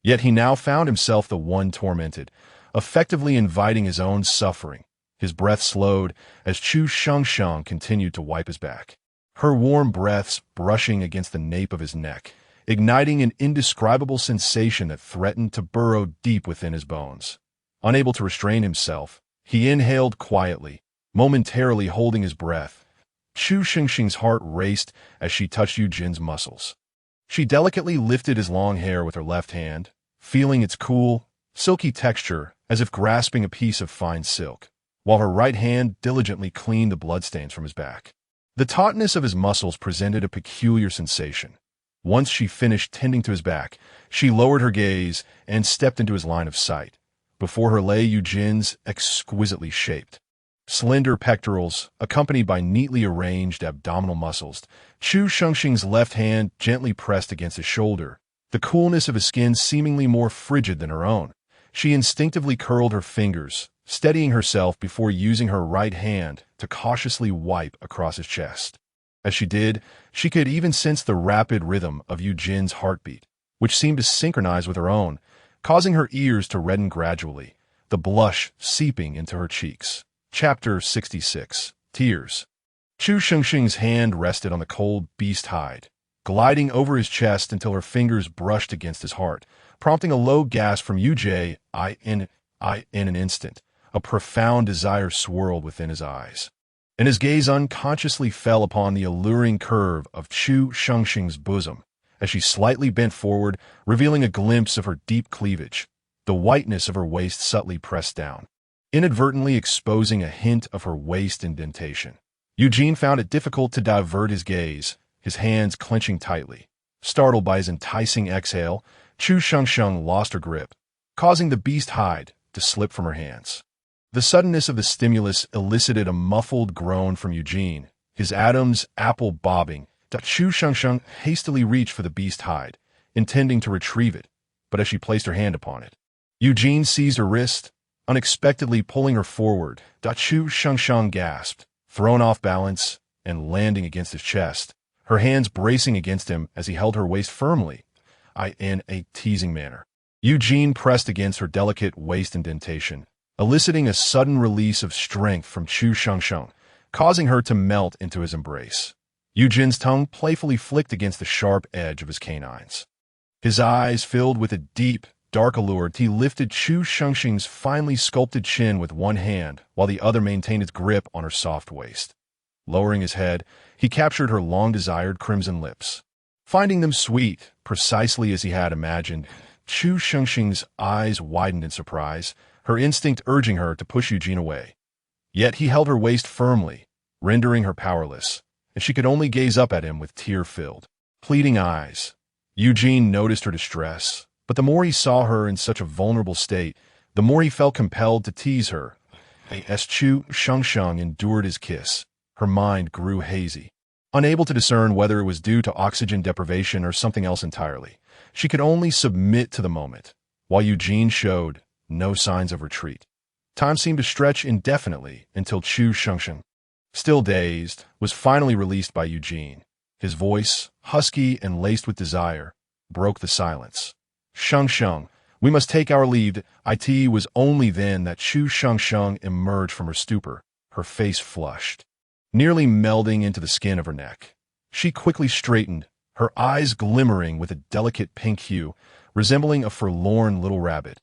Yet he now found himself the one tormented, effectively inviting his own suffering. His breath slowed as Chu Shengsheng continued to wipe his back, her warm breaths brushing against the nape of his neck, igniting an indescribable sensation that threatened to burrow deep within his bones. Unable to restrain himself, he inhaled quietly, momentarily holding his breath. Chu Shengxing's heart raced as she touched Eugene's muscles. She delicately lifted his long hair with her left hand, feeling its cool, silky texture as if grasping a piece of fine silk, while her right hand diligently cleaned the bloodstains from his back. The tautness of his muscles presented a peculiar sensation. Once she finished tending to his back, she lowered her gaze and stepped into his line of sight. Before her lay Eugene's exquisitely shaped, slender pectorals, accompanied by neatly arranged abdominal muscles. Chu Shengxing's left hand gently pressed against his shoulder, the coolness of his skin seemingly more frigid than her own. She instinctively curled her fingers, steadying herself before using her right hand to cautiously wipe across his chest. As she did, she could even sense the rapid rhythm of Eugene's heartbeat, which seemed to synchronize with her own, causing her ears to redden gradually, the blush seeping into her cheeks. Chapter 66. Tears. Chu Shengxing's hand rested on the cold beast hide, gliding over his chest until her fingers brushed against his heart, prompting a low gasp from Eugene. In an instant, a profound desire swirled within his eyes, and his gaze unconsciously fell upon the alluring curve of Chu Shengxing's bosom as she slightly bent forward, revealing a glimpse of her deep cleavage, the whiteness of her waist subtly pressed down, inadvertently exposing a hint of her waist indentation. Eugene found it difficult to divert his gaze, his hands clenching tightly. Startled by his enticing exhale, Chu Shengsheng lost her grip, causing the beast hide to slip from her hands. The suddenness of the stimulus elicited a muffled groan from Eugene, his Adam's apple bobbing. Chu Shengsheng hastily reached for the beast hide, intending to retrieve it, but as she placed her hand upon it, Eugene seized her wrist, unexpectedly pulling her forward. Chu Shengsheng gasped, thrown off balance and landing against his chest, her hands bracing against him as he held her waist firmly, in a teasing manner. Eugene pressed against her delicate waist indentation, eliciting a sudden release of strength from Chu Shengsheng, causing her to melt into his embrace. Eugene's tongue playfully flicked against the sharp edge of his canines. His eyes filled with a deep, dark allure. He lifted Chu Shengsheng's finely sculpted chin with one hand, while the other maintained its grip on her soft waist. Lowering his head, he captured her long-desired crimson lips. Finding them sweet, precisely as he had imagined, Chu Shengsheng's eyes widened in surprise, her instinct urging her to push Eugene away. Yet he held her waist firmly, rendering her powerless, and she could only gaze up at him with tear-filled, pleading eyes. Eugene noticed her distress, but the more he saw her in such a vulnerable state, the more he felt compelled to tease her. As Chu Shengsheng endured his kiss, her mind grew hazy. Unable to discern whether it was due to oxygen deprivation or something else entirely, she could only submit to the moment, while Eugene showed no signs of retreat. Time seemed to stretch indefinitely until Chu Shengsheng, still dazed, was finally released by Eugene. His voice, husky and laced with desire, broke the silence. Shengsheng, we must take our leave. It was only then that Chu Shengsheng emerged from her stupor, her face flushed, nearly melding into the skin of her neck. She quickly straightened, her eyes glimmering with a delicate pink hue, resembling a forlorn little rabbit.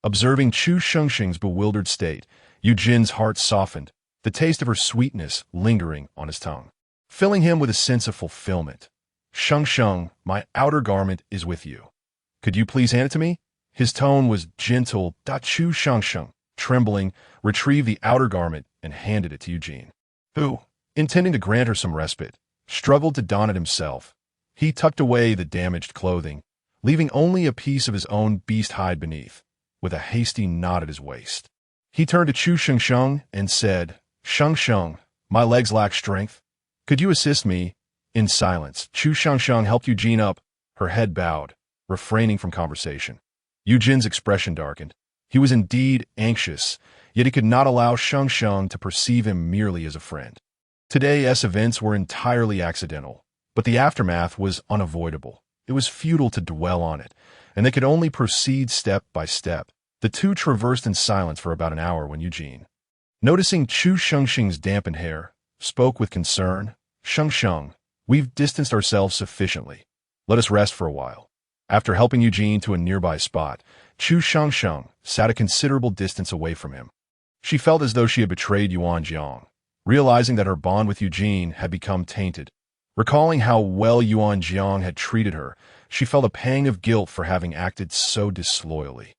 Observing Chu Shengsheng's bewildered state, Eugene's heart softened, the taste of her sweetness lingering on his tongue, filling him with a sense of fulfillment. Shengsheng, my outer garment is with you. Could you please hand it to me? His tone was gentle. Chu Shengsheng, trembling, retrieved the outer garment and handed it to Eugene, who, intending to grant her some respite, struggled to don it himself. He tucked away the damaged clothing, leaving only a piece of his own beast hide beneath, with a hasty knot at his waist. He turned to Chu Shengsheng and said, Shengsheng, my legs lack strength. Could you assist me? In silence, Chu Shengsheng helped Eugene up, her head bowed, refraining from conversation. Eugene's expression darkened. He was indeed anxious, yet he could not allow Shengsheng to perceive him merely as a friend. Today's events were entirely accidental, but the aftermath was unavoidable. It was futile to dwell on it, and they could only proceed step by step. The two traversed in silence for about an hour when Eugene, noticing Chu Shengsheng's dampened hair, spoke with concern. Shengsheng, we've distanced ourselves sufficiently. Let us rest for a while. After helping Eugene to a nearby spot, Chu Shengsheng sat a considerable distance away from him. She felt as though she had betrayed Yuan Jiang, realizing that her bond with Eugene had become tainted. Recalling how well Yuan Jiang had treated her, she felt a pang of guilt for having acted so disloyally.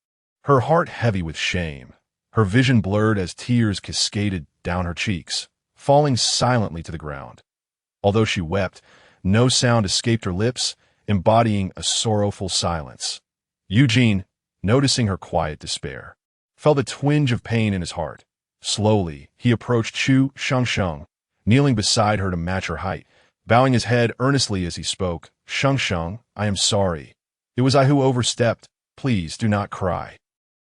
Her heart heavy with shame, her vision blurred as tears cascaded down her cheeks, falling silently to the ground. Although she wept, no sound escaped her lips, embodying a sorrowful silence. Eugene, noticing her quiet despair, felt a twinge of pain in his heart. Slowly, he approached Chu Shengsheng, kneeling beside her to match her height, bowing his head earnestly as he spoke. Shengsheng, I am sorry. It was I who overstepped. Please do not cry.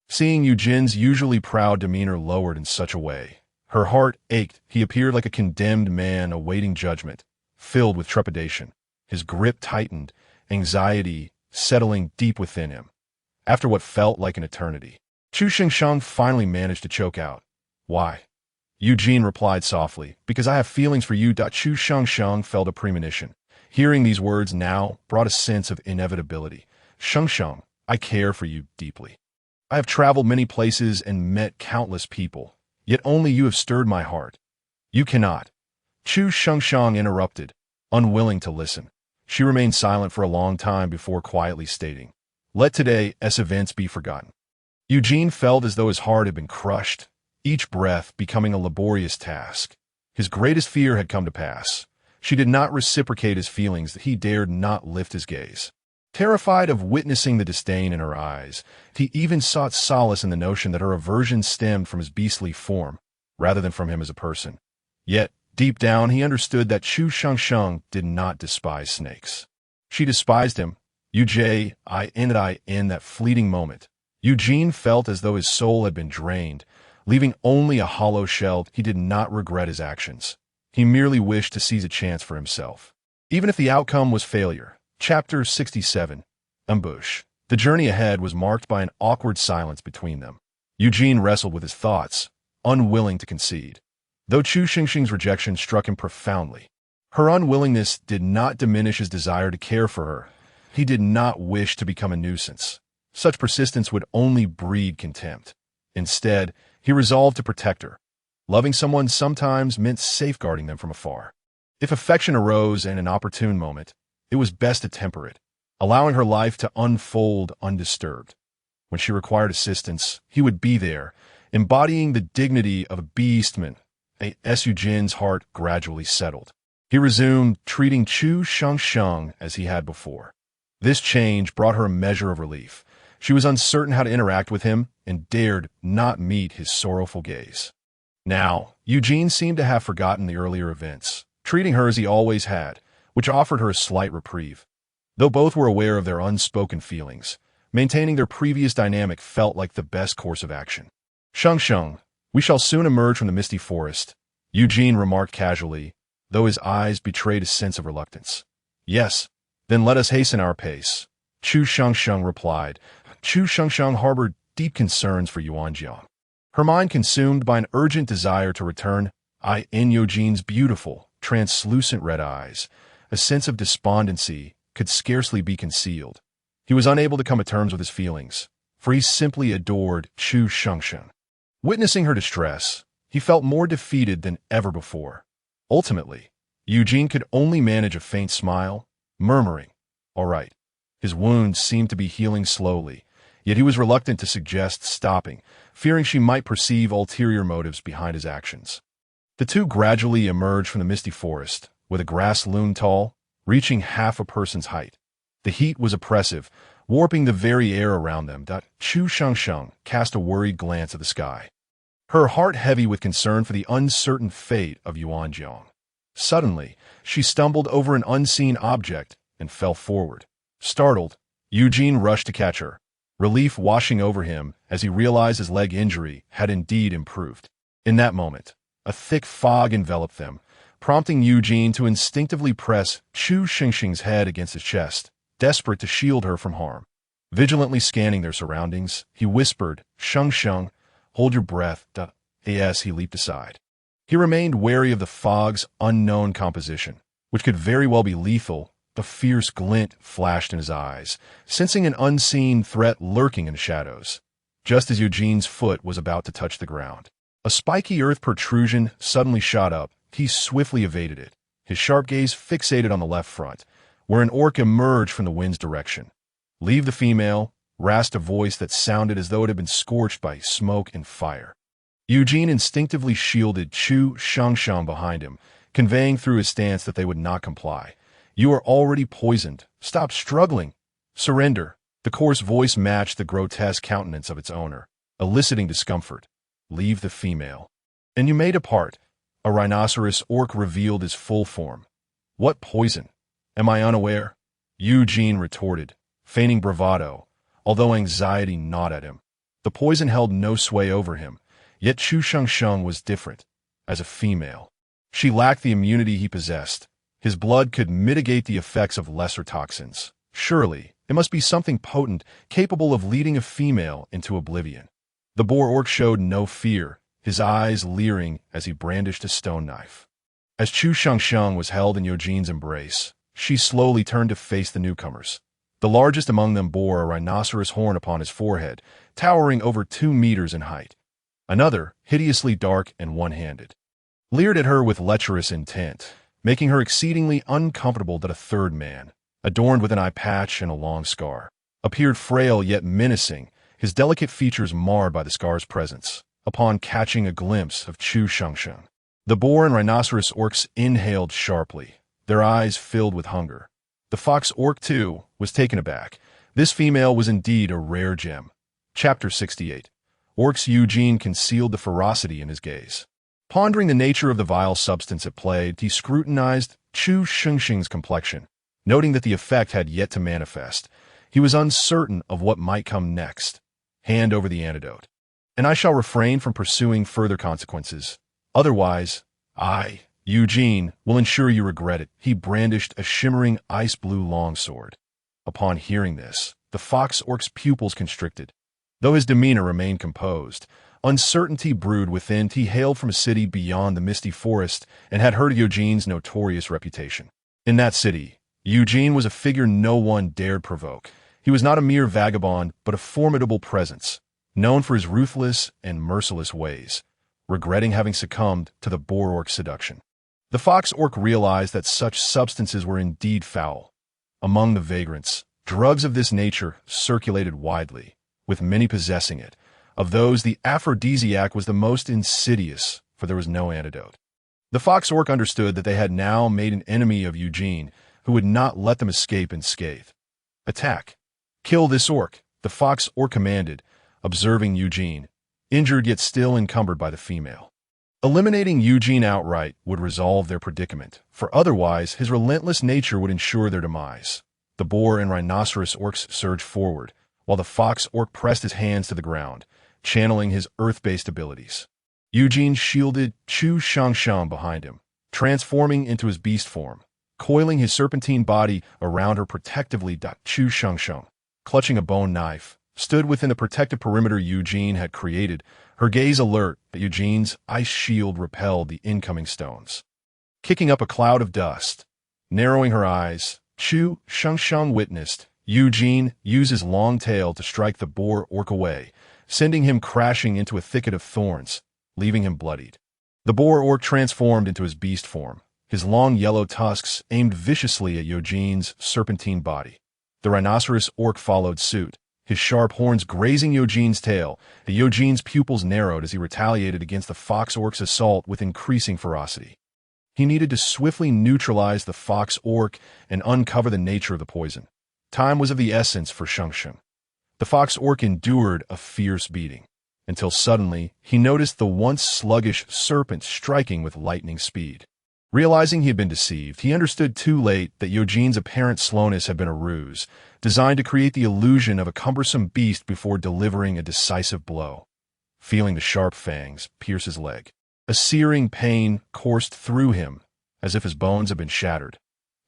Seeing Eugene's usually proud demeanor lowered in such a way, her heart ached. He appeared like a condemned man awaiting judgment, filled with trepidation. His grip tightened, anxiety settling deep within him. After what felt like an eternity, Chu Shengsheng finally managed to choke out, Why? Eugene replied softly, Because I have feelings for you. Chu Shengsheng felt a premonition. Hearing these words now brought a sense of inevitability. Shengsheng, I care for you deeply. I have traveled many places and met countless people, yet only you have stirred my heart. You cannot. Chu Shengsheng interrupted, unwilling to listen. She remained silent for a long time before quietly stating, Let today's events be forgotten. Eugene felt as though his heart had been crushed, each breath becoming a laborious task. His greatest fear had come to pass. She did not reciprocate his feelings, that he dared not lift his gaze. Terrified of witnessing the disdain in her eyes, he even sought solace in the notion that her aversion stemmed from his beastly form, rather than from him as a person. Yet, deep down, he understood that Chu Shengsheng did not despise snakes. She despised him, in that fleeting moment. Eugene felt as though his soul had been drained, leaving only a hollow shell. He did not regret his actions. He merely wished to seize a chance for himself. Even if the outcome was failure. Chapter 67. Ambush. The journey ahead was marked by an awkward silence between them. Eugene wrestled with his thoughts, unwilling to concede. Though Chu Xingxing's rejection struck him profoundly, her unwillingness did not diminish his desire to care for her. He did not wish to become a nuisance. Such persistence would only breed contempt. Instead, he resolved to protect her. Loving someone sometimes meant safeguarding them from afar. If affection arose in an opportune moment, it was best to temper it, allowing her life to unfold undisturbed. When she required assistance, he would be there, embodying the dignity of a beastman. Eugene's heart gradually settled. He resumed treating Chu Shengsheng as he had before. This change brought her a measure of relief. She was uncertain how to interact with him and dared not meet his sorrowful gaze. Now, Eugene seemed to have forgotten the earlier events, treating her as he always had, which offered her a slight reprieve. Though both were aware of their unspoken feelings, maintaining their previous dynamic felt like the best course of action. Shengsheng, we shall soon emerge from the misty forest, Eugene remarked casually, though his eyes betrayed a sense of reluctance. Yes, then let us hasten our pace, Chu Shengsheng replied. Chu Shengsheng harbored deep concerns for Yuanjiang. Her mind consumed by an urgent desire to return, in Eugene's beautiful, translucent red eyes. A sense of despondency could scarcely be concealed. He was unable to come to terms with his feelings, for he simply adored Chu Shengsheng. Witnessing her distress, he felt more defeated than ever before. Ultimately, Eugene could only manage a faint smile, murmuring, "All right." His wounds seemed to be healing slowly, yet he was reluctant to suggest stopping, fearing she might perceive ulterior motives behind his actions. The two gradually emerged from the misty forest, where the grass loomed tall, reaching half a person's height. The heat was oppressive, warping the very air around them. Chu Shengsheng cast a worried glance at the sky, her heart heavy with concern for the uncertain fate of Yuanjiang. Suddenly, she stumbled over an unseen object and fell forward. Startled, Eugene rushed to catch her, relief washing over him as he realized his leg injury had indeed improved. In that moment, a thick fog enveloped them, prompting Eugene to instinctively press Chu Xingxing's head against his chest, desperate to shield her from harm. Vigilantly scanning their surroundings, he whispered, "Shengsheng, hold your breath." As he leaped aside. He remained wary of the fog's unknown composition, which could very well be lethal. A fierce glint flashed in his eyes, sensing an unseen threat lurking in the shadows. Just as Eugene's foot was about to touch the ground, a spiky earth protrusion suddenly shot up. He swiftly evaded it, his sharp gaze fixated on the left front, where an orc emerged from the wind's direction. "Leave the female," rasped a voice that sounded as though it had been scorched by smoke and fire. Eugene instinctively shielded Chu Shengsheng behind him, conveying through his stance that they would not comply. "You are already poisoned. Stop struggling. Surrender." The coarse voice matched the grotesque countenance of its owner, eliciting discomfort. "Leave the female, and you may depart." A rhinoceros orc revealed his full form. "What poison? Am I unaware?" Eugene retorted, feigning bravado, although anxiety gnawed at him. The poison held no sway over him, yet Chu Shengsheng was different. As a female, she lacked the immunity he possessed. His blood could mitigate the effects of lesser toxins. Surely, it must be something potent, capable of leading a female into oblivion. The boar orc showed no fear, his eyes leering as he brandished a stone knife. As Chu Shengsheng was held in Eugene's embrace, she slowly turned to face the newcomers. The largest among them bore a rhinoceros horn upon his forehead, towering over 2 meters in height. Another, hideously dark and one-handed, leered at her with lecherous intent, making her exceedingly uncomfortable. That a third man, adorned with an eye patch and a long scar, appeared frail yet menacing, his delicate features marred by the scar's presence. Upon catching a glimpse of Chu Shengsheng, the boar and rhinoceros orcs inhaled sharply, their eyes filled with hunger. The fox orc, too, was taken aback. This female was indeed a rare gem. Chapter 68. Orc's Eugene concealed the ferocity in his gaze. Pondering the nature of the vile substance at play, he scrutinized Chu Shengxing's complexion. Noting that the effect had yet to manifest, he was uncertain of what might come next. Hand over the antidote, and I shall refrain from pursuing further consequences. Otherwise, I, Eugene, will ensure you regret it. He brandished a shimmering ice-blue longsword. Upon hearing this, the fox orc's pupils constricted. Though his demeanor remained composed, uncertainty brewed within. He hailed from a city beyond the misty forest and had heard of Eugene's notorious reputation. In that city, Eugene was a figure no one dared provoke. He was not a mere vagabond, but a formidable presence, known for his ruthless and merciless ways, regretting having succumbed to the boar orc seduction. The fox orc realized that such substances were indeed foul. Among the vagrants, drugs of this nature circulated widely, with many possessing it. Of those, the aphrodisiac was the most insidious, for there was no antidote. The fox orc understood that they had now made an enemy of Eugene, who would not let them escape unscathed. Attack. Kill this orc, the fox orc commanded, observing Eugene, injured yet still encumbered by the female. Eliminating Eugene outright would resolve their predicament, for otherwise his relentless nature would ensure their demise. The boar and rhinoceros orcs surged forward, while the fox orc pressed his hands to the ground, channeling his earth-based abilities. Eugene shielded Chu Shangshang behind him, transforming into his beast form. Coiling his serpentine body around her protectively, Chu Shangshang, clutching a bone knife, stood within the protective perimeter Eugene had created, her gaze alert that Eugene's ice shield repelled the incoming stones. Kicking up a cloud of dust, narrowing her eyes, Chu Shangshang witnessed Eugene use his long tail to strike the boar orc away, sending him crashing into a thicket of thorns, leaving him bloodied. The boar orc transformed into his beast form, his long yellow tusks aimed viciously at Eugene's serpentine body. The rhinoceros orc followed suit, his sharp horns grazing Eugene's tail. Eugene's pupils narrowed as he retaliated against the fox orc's assault with increasing ferocity. He needed to swiftly neutralize the fox orc and uncover the nature of the poison. Time was of the essence for Shengsheng. The fox orc endured a fierce beating, until suddenly he noticed the once sluggish serpent striking with lightning speed. Realizing he had been deceived, he understood too late that Eugene's apparent slowness had been a ruse, designed to create the illusion of a cumbersome beast before delivering a decisive blow. Feeling the sharp fangs pierce his leg, a searing pain coursed through him, as if his bones had been shattered.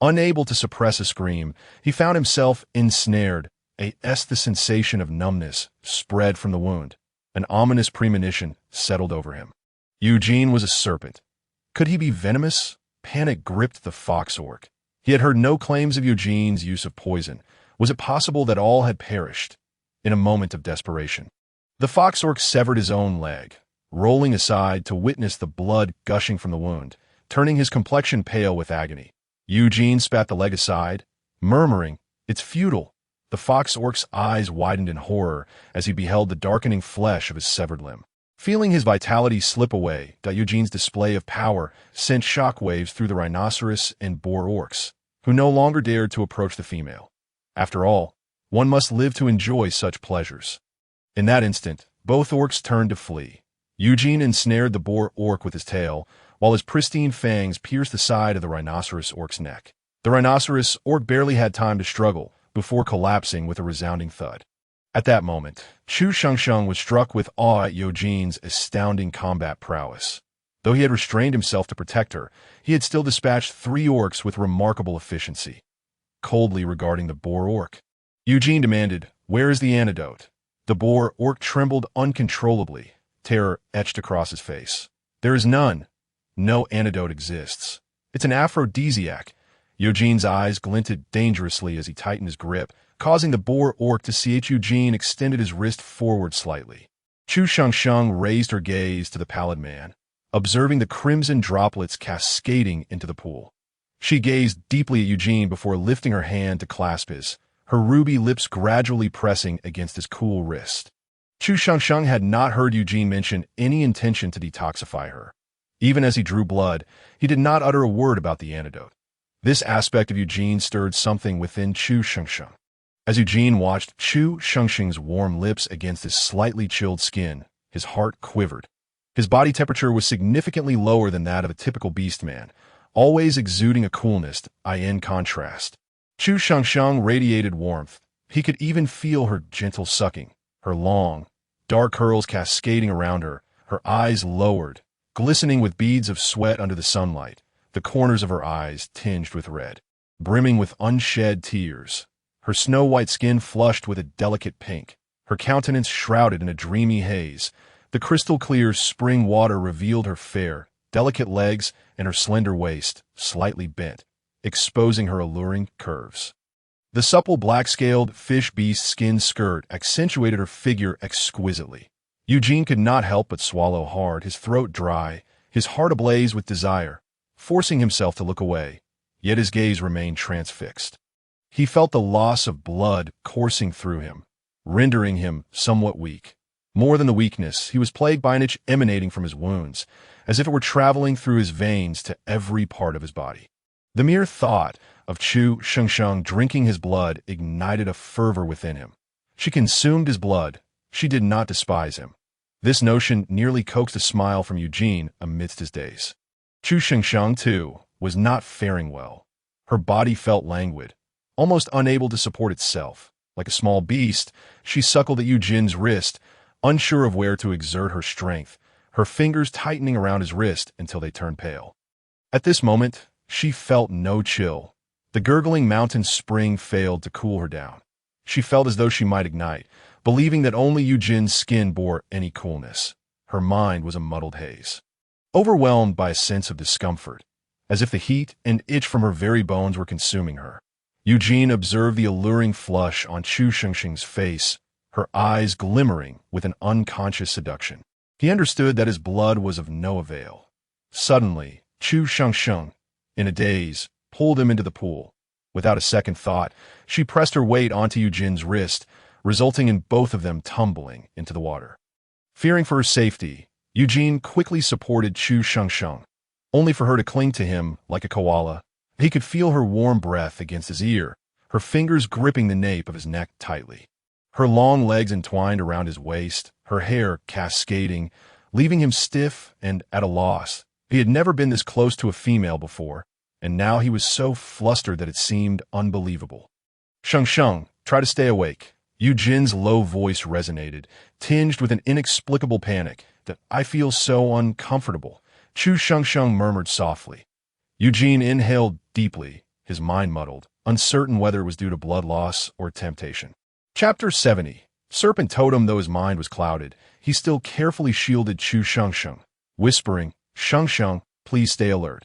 Unable to suppress a scream, he found himself ensnared. The sensation of numbness spread from the wound. An ominous premonition settled over him. Eugene was a serpent. Could he be venomous? Panic gripped the fox orc. He had heard no claims of Eugene's use of poison. Was it possible that all had perished? In a moment of desperation, the fox orc severed his own leg, rolling aside to witness the blood gushing from the wound, turning his complexion pale with agony. Eugene spat the leg aside, murmuring, "It's futile." The fox orc's eyes widened in horror as he beheld the darkening flesh of his severed limb. Feeling his vitality slip away, Eugene's display of power sent shockwaves through the rhinoceros and boar orcs, who no longer dared to approach the female. After all, one must live to enjoy such pleasures. In that instant, both orcs turned to flee. Eugene ensnared the boar orc with his tail, while his pristine fangs pierced the side of the rhinoceros orc's neck. The rhinoceros orc barely had time to struggle before collapsing with a resounding thud. At that moment, Chu Shengsheng was struck with awe at Eugene's astounding combat prowess. Though he had restrained himself to protect her, he had still dispatched 3 orcs with remarkable efficiency. Coldly regarding the boar orc, Eugene demanded, "Where is the antidote?" The boar orc trembled uncontrollably, terror etched across his face. "There is none. No antidote exists. It's an aphrodisiac." Eugene's eyes glinted dangerously as he tightened his grip, causing the boar orc to see Eugene extended his wrist forward slightly. Chu Shengsheng raised her gaze to the pallid man, observing the crimson droplets cascading into the pool. She gazed deeply at Eugene before lifting her hand to clasp his, her ruby lips gradually pressing against his cool wrist. Chu Shengsheng had not heard Eugene mention any intention to detoxify her. Even as he drew blood, he did not utter a word about the antidote. This aspect of Eugene stirred something within Chu Shengsheng. As Eugene watched Chu Shengsheng's warm lips against his slightly chilled skin, his heart quivered. His body temperature was significantly lower than that of a typical beastman, always exuding a coolness, in contrast. Chu Shengsheng radiated warmth. He could even feel her gentle sucking, her long, dark curls cascading around her, her eyes lowered, glistening with beads of sweat under the sunlight, the corners of her eyes tinged with red, brimming with unshed tears. Her snow-white skin flushed with a delicate pink, her countenance shrouded in a dreamy haze. The crystal-clear spring water revealed her fair, delicate legs and her slender waist, slightly bent, exposing her alluring curves. The supple black-scaled fish beast skin skirt accentuated her figure exquisitely. Eugene could not help but swallow hard, his throat dry, his heart ablaze with desire, forcing himself to look away, yet his gaze remained transfixed. He felt the loss of blood coursing through him, rendering him somewhat weak. More than the weakness, he was plagued by an itch emanating from his wounds, as if it were traveling through his veins to every part of his body. The mere thought of Chu Shengsheng drinking his blood ignited a fervor within him. She consumed his blood. She did not despise him. This notion nearly coaxed a smile from Eugene amidst his daze. Chu Shengsheng, too, was not faring well. Her body felt languid, almost unable to support itself. Like a small beast, she suckled at Eugene's wrist, unsure of where to exert her strength, her fingers tightening around his wrist until they turned pale. At this moment, she felt no chill. The gurgling mountain spring failed to cool her down. She felt as though she might ignite, believing that only Eugene's skin bore any coolness. Her mind was a muddled haze, overwhelmed by a sense of discomfort, as if the heat and itch from her very bones were consuming her. Eugene observed the alluring flush on Chu Shengsheng's face, her eyes glimmering with an unconscious seduction. He understood that his blood was of no avail. Suddenly, Chu Shengsheng, in a daze, pulled him into the pool. Without a second thought, she pressed her weight onto Eugene's wrist, resulting in both of them tumbling into the water. Fearing for her safety, Eugene quickly supported Chu Shengsheng, only for her to cling to him like a koala. He could feel her warm breath against his ear, her fingers gripping the nape of his neck tightly. Her long legs entwined around his waist, her hair cascading, leaving him stiff and at a loss. He had never been this close to a female before, and now he was so flustered that it seemed unbelievable. Shengsheng, try to stay awake. Eugene's low voice resonated, tinged with an inexplicable panic. That I feel so uncomfortable, Chu Shengsheng murmured softly. Eugene inhaled deeply, his mind muddled, uncertain whether it was due to blood loss or temptation. Chapter 70. Serpent totem. Though his mind was clouded, he still carefully shielded Chu Shengsheng, whispering, "Shengsheng, please stay alert."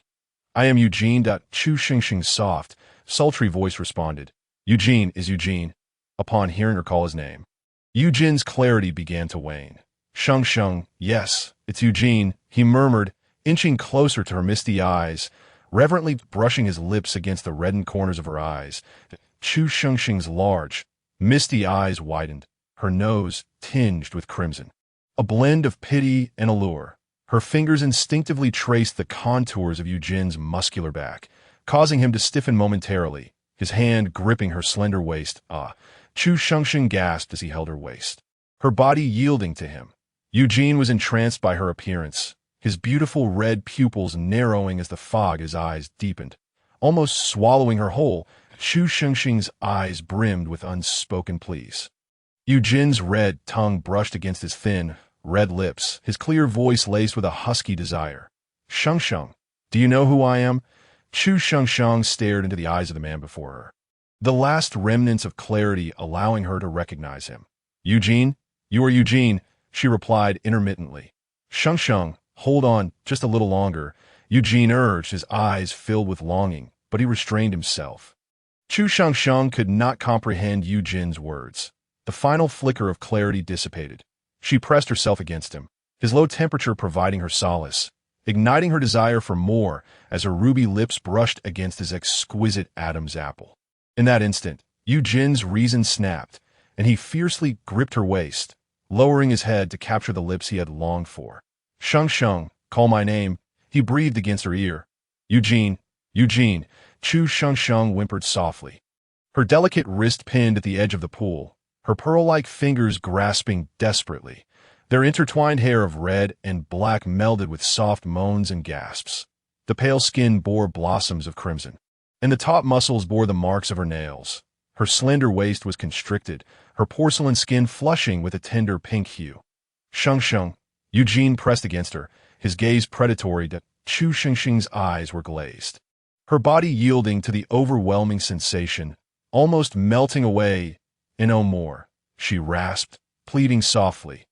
"I am Eugene." Chu Shengsheng's soft, sultry voice responded. "Eugene is Eugene." Upon hearing her call his name, Eugene's clarity began to wane. "Shengsheng, yes, it's Eugene," he murmured, inching closer to her misty eyes, reverently brushing his lips against the reddened corners of her eyes. Chu Shengsheng's large, misty eyes widened, her nose tinged with crimson. A blend of pity and allure. Her fingers instinctively traced the contours of Eugene's muscular back, causing him to stiffen momentarily, his hand gripping her slender waist. Chu Shengsheng gasped as he held her waist, her body yielding to him. Eugene was entranced by her appearance, his beautiful red pupils narrowing as the fog his eyes deepened, almost swallowing her whole. Chu Shengsheng's eyes brimmed with unspoken pleas. Eugene's red tongue brushed against his thin, red lips, his clear voice laced with a husky desire. "Shengsheng, do you know who I am?" Chu Shengsheng stared into the eyes of the man before her, the last remnants of clarity allowing her to recognize him. "Eugene? You are Eugene," she replied intermittently. "Shengsheng, hold on just a little longer," Eugene urged, his eyes filled with longing, but he restrained himself. Chu Shengsheng could not comprehend Eugene's words. The final flicker of clarity dissipated. She pressed herself against him, his low temperature providing her solace, igniting her desire for more as her ruby lips brushed against his exquisite Adam's apple. In that instant, Eugene's reason snapped, and he fiercely gripped her waist, lowering his head to capture the lips he had longed for. "Shengsheng, call my name," he breathed against her ear. "Eugene, Eugene." Chu Shengsheng whimpered softly. Her delicate wrist pinned at the edge of the pool, her pearl-like fingers grasping desperately. Their intertwined hair of red and black melded with soft moans and gasps. The pale skin bore blossoms of crimson, and the taut muscles bore the marks of her nails. Her slender waist was constricted, her porcelain skin flushing with a tender pink hue. Shengsheng, Eugene pressed against her, his gaze predatory. Chu Shengsheng's eyes were glazed. Her body yielding to the overwhelming sensation, almost melting away. No more, she rasped, pleading softly.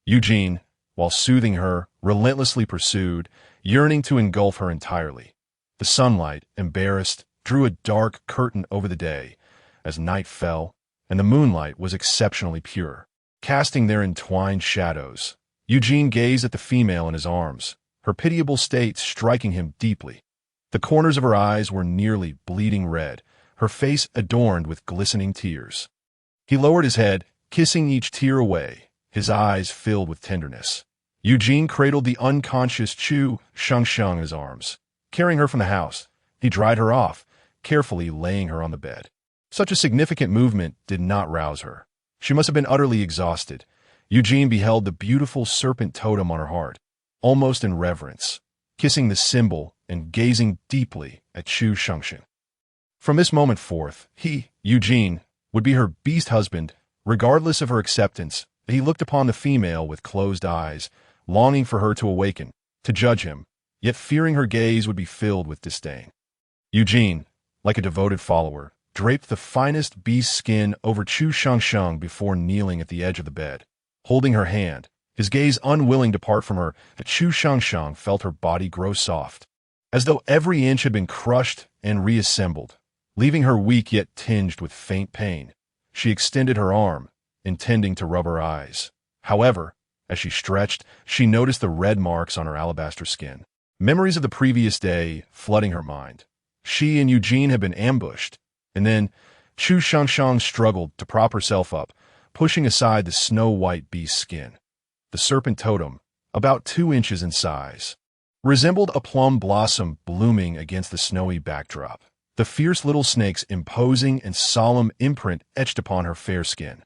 Eugene, while soothing her, relentlessly pursued, yearning to engulf her entirely. The sunlight, embarrassed, drew a dark curtain over the day, as night fell, and the moonlight was exceptionally pure, casting their entwined shadows. Eugene gazed at the female in his arms, her pitiable state striking him deeply. The corners of her eyes were nearly bleeding red, her face adorned with glistening tears. He lowered his head, kissing each tear away, his eyes filled with tenderness. Eugene cradled the unconscious Chu Shengsheng in his arms. Carrying her from the house, he dried her off, carefully laying her on the bed. Such a significant movement did not rouse her. She must have been utterly exhausted. Eugene beheld the beautiful serpent totem on her heart, almost in reverence, kissing the symbol and gazing deeply at Chu Shengsheng. From this moment forth, he, Eugene, would be her beast husband, regardless of her acceptance. He looked upon the female with closed eyes, longing for her to awaken, to judge him, yet fearing her gaze would be filled with disdain. Eugene, like a devoted follower, draped the finest beast skin over Chu Shengsheng before kneeling at the edge of the bed. Holding her hand, his gaze unwilling to part from her, Chu Shengsheng felt her body grow soft, as though every inch had been crushed and reassembled, leaving her weak yet tinged with faint pain. She extended her arm, intending to rub her eyes. However, as she stretched, she noticed the red marks on her alabaster skin. Memories of the previous day flooding her mind. She and Eugene had been ambushed, and then Chu Shengsheng struggled to prop herself up, pushing aside the snow-white beast skin. The serpent totem, about 2 inches in size, resembled a plum blossom blooming against the snowy backdrop. The fierce little snake's imposing and solemn imprint etched upon her fair skin.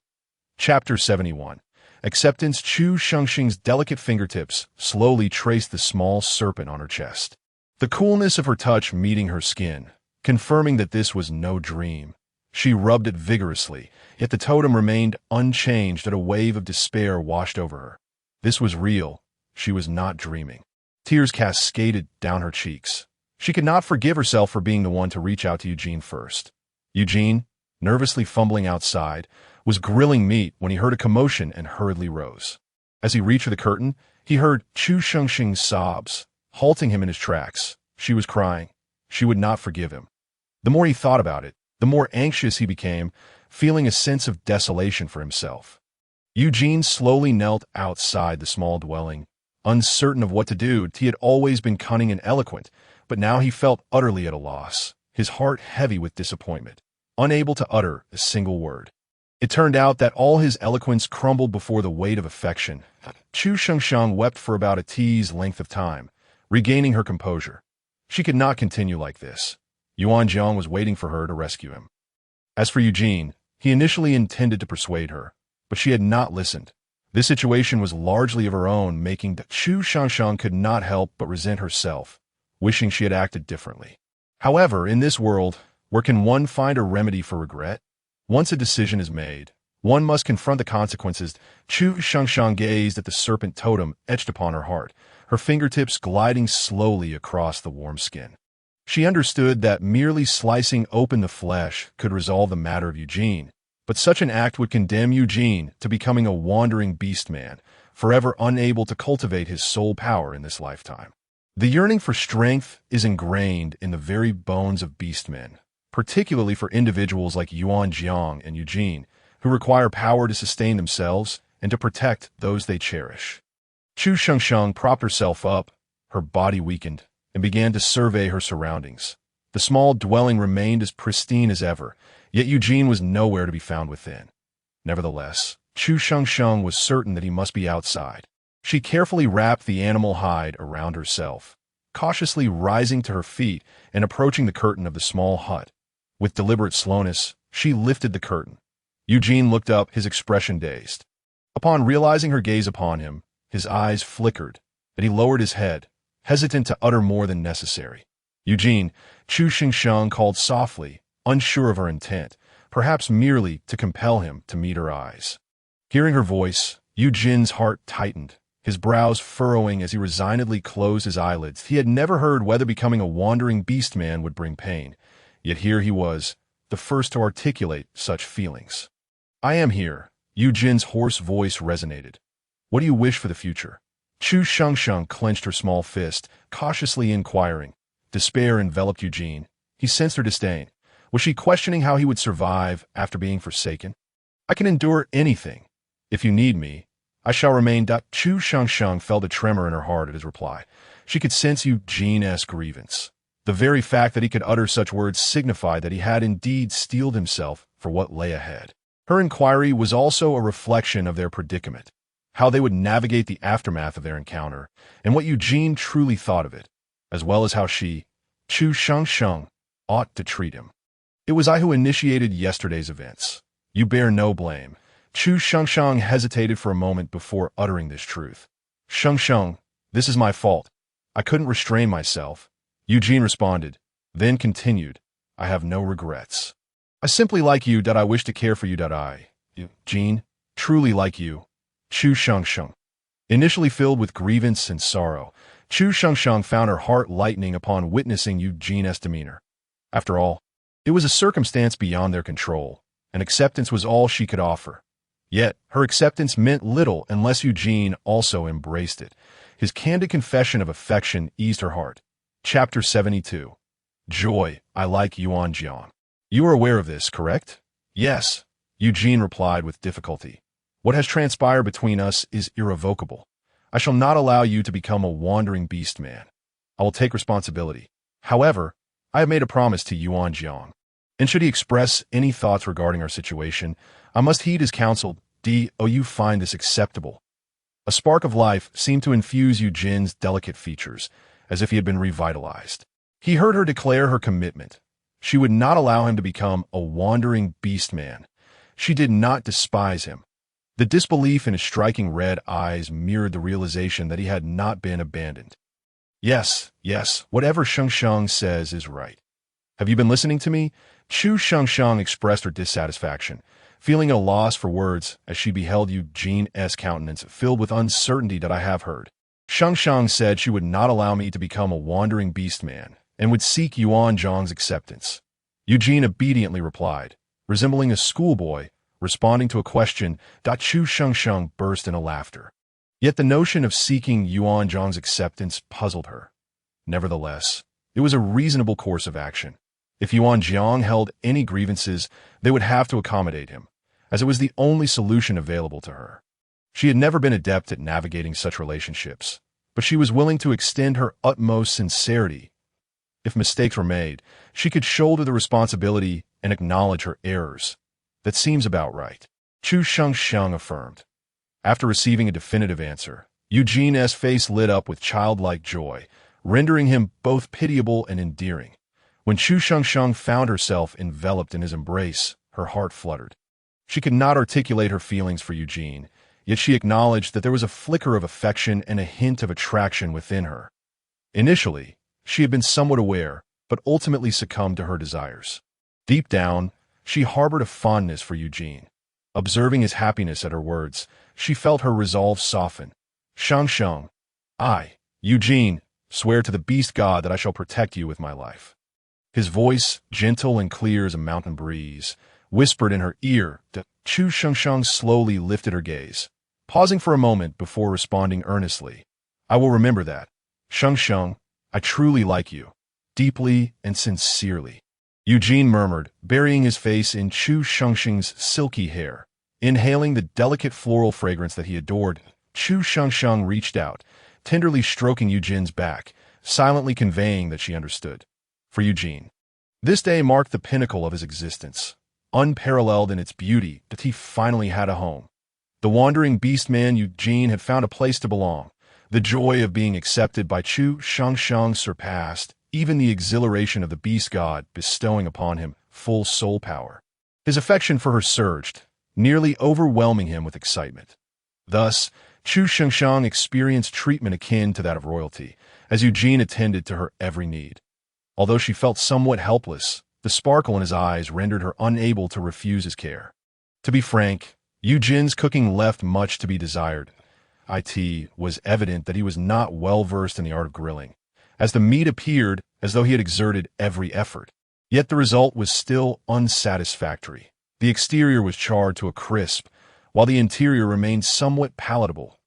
Chapter 71. Acceptance. Chu Shengsheng's delicate fingertips slowly traced the small serpent on her chest. The coolness of her touch meeting her skin, confirming that this was no dream. She rubbed it vigorously, yet the totem remained unchanged as a wave of despair washed over her. This was real. She was not dreaming. Tears cascaded down her cheeks. She could not forgive herself for being the one to reach out to Eugene first. Eugene, nervously fumbling outside, was grilling meat when he heard a commotion and hurriedly rose. As he reached for the curtain, he heard Chu Shengsheng's sobs, halting him in his tracks. She was crying. She would not forgive him. The more he thought about it, the more anxious he became, feeling a sense of desolation for himself. Eugene slowly knelt outside the small dwelling, uncertain of what to do. He had always been cunning and eloquent, but now he felt utterly at a loss, his heart heavy with disappointment, unable to utter a single word. It turned out that all his eloquence crumbled before the weight of affection. Chu Shengsheng wept for about a tea's length of time, regaining her composure. She could not continue like this. Yuan Jiang was waiting for her to rescue him. As for Eugene, he initially intended to persuade her, but she had not listened. This situation was largely of her own making. Chu Shengsheng could not help but resent herself, wishing she had acted differently. However, in this world, where can one find a remedy for regret? Once a decision is made, one must confront the consequences. Chu Shengsheng gazed at the serpent totem etched upon her heart, her fingertips gliding slowly across the warm skin. She understood that merely slicing open the flesh could resolve the matter of Eugene, but such an act would condemn Eugene to becoming a wandering beastman, forever unable to cultivate his soul power in this lifetime. The yearning for strength is ingrained in the very bones of beastmen, particularly for individuals like Yuan Jiang and Eugene, who require power to sustain themselves and to protect those they cherish. Chu Shengsheng propped herself up, her body weakened, and began to survey her surroundings. The small dwelling remained as pristine as ever, yet Eugene was nowhere to be found within. Nevertheless, Chu Shengsheng was certain that he must be outside. She carefully wrapped the animal hide around herself, cautiously rising to her feet and approaching the curtain of the small hut. With deliberate slowness, she lifted the curtain. Eugene looked up, his expression dazed. Upon realizing her gaze upon him, his eyes flickered, and he lowered his head, hesitant to utter more than necessary. Eugene, Chu Xingsheng called softly, unsure of her intent, perhaps merely to compel him to meet her eyes. Hearing her voice, Eugene's heart tightened, his brows furrowing as he resignedly closed his eyelids. He had never heard whether becoming a wandering beastman would bring pain, yet here he was, the first to articulate such feelings. "I am here," Eugene's hoarse voice resonated. "What do you wish for the future?" Chu Shengsheng clenched her small fist, cautiously inquiring. Despair enveloped Eugene. He sensed her disdain. Was she questioning how he would survive after being forsaken? "I can endure anything. If you need me, I shall remain." Chu Shengsheng felt a tremor in her heart at his reply. She could sense Eugene's grievance. The very fact that he could utter such words signified that he had indeed steeled himself for what lay ahead. Her inquiry was also a reflection of their predicament, how they would navigate the aftermath of their encounter, and what Eugene truly thought of it, as well as how she, Chu Shengsheng, ought to treat him. "It was I who initiated yesterday's events. You bear no blame." Chu Shengsheng hesitated for a moment before uttering this truth. "Shengsheng, this is my fault. I couldn't restrain myself." Eugene responded, then continued, "I have no regrets. I simply like you. I wish to care for you. Eugene, truly like you." Chu Shengsheng. Initially filled with grievance and sorrow, Chu Shengsheng found her heart lightening upon witnessing Eugene's demeanor. After all, it was a circumstance beyond their control, and acceptance was all she could offer. Yet, her acceptance meant little unless Eugene also embraced it. His candid confession of affection eased her heart. Chapter 72. Joy, I like Yuan Jiang. "You are aware of this, correct?" "Yes," Eugene replied with difficulty. "What has transpired between us is irrevocable. I shall not allow you to become a wandering beast man. I will take responsibility. However, I have made a promise to Yuan Jiang, and should he express any thoughts regarding our situation, I must heed his counsel. Do you find this acceptable?" A spark of life seemed to infuse Eugene's delicate features, as if he had been revitalized. He heard her declare her commitment. She would not allow him to become a wandering beast man. She did not despise him. The disbelief in his striking red eyes mirrored the realization that he had not been abandoned. Yes, whatever Shengsheng says is right. Have you been listening to me?" Chu Shengsheng expressed her dissatisfaction, feeling at a loss for words as she beheld Eugene's countenance filled with uncertainty. "I have heard. Shengsheng said she would not allow me to become a wandering beast man, and would seek Yuan Jiang's acceptance." Eugene obediently replied, resembling a schoolboy responding to a question. Chu Shengsheng burst into laughter. Yet the notion of seeking Yuan Jiang's acceptance puzzled her. Nevertheless, it was a reasonable course of action. If Yuan Jiang held any grievances, they would have to accommodate him, as it was the only solution available to her. She had never been adept at navigating such relationships, but she was willing to extend her utmost sincerity. If mistakes were made, she could shoulder the responsibility and acknowledge her errors. "That seems about right," Chu Shengsheng affirmed. After receiving a definitive answer, Eugene's face lit up with childlike joy, rendering him both pitiable and endearing. When Chu Shengsheng found herself enveloped in his embrace, her heart fluttered. She could not articulate her feelings for Eugene, yet she acknowledged that there was a flicker of affection and a hint of attraction within her. Initially, she had been somewhat aware, but ultimately succumbed to her desires. Deep down, she harbored a fondness for Eugene. Observing his happiness at her words, she felt her resolve soften. "Shengsheng, I, Eugene, swear to the beast god that I shall protect you with my life." His voice, gentle and clear as a mountain breeze, whispered in her ear. Chu Shengsheng slowly lifted her gaze, pausing for a moment before responding earnestly. "I will remember that. Shengsheng, I truly like you, deeply and sincerely." Eugene murmured, burying his face in Chu Shengsheng's silky hair. Inhaling the delicate floral fragrance that he adored, Chu Shengsheng reached out, tenderly stroking Eugene's back, silently conveying that she understood. For Eugene, this day marked the pinnacle of his existence. Unparalleled in its beauty, that he finally had a home. The wandering beast man Eugene had found a place to belong, The joy of being accepted by Chu Shangsheng surpassed even the exhilaration of the beast god bestowing upon him full soul power. His affection for her surged, nearly overwhelming him with excitement. Thus, Chu Shangsheng experienced treatment akin to that of royalty, as Eugene attended to her every need. Although she felt somewhat helpless, the sparkle in his eyes rendered her unable to refuse his care. To be frank, Eugene's cooking left much to be desired. It was evident that he was not well versed in the art of grilling, as the meat appeared as though he had exerted every effort. Yet the result was still unsatisfactory. The exterior was charred to a crisp, while the interior remained somewhat palatable.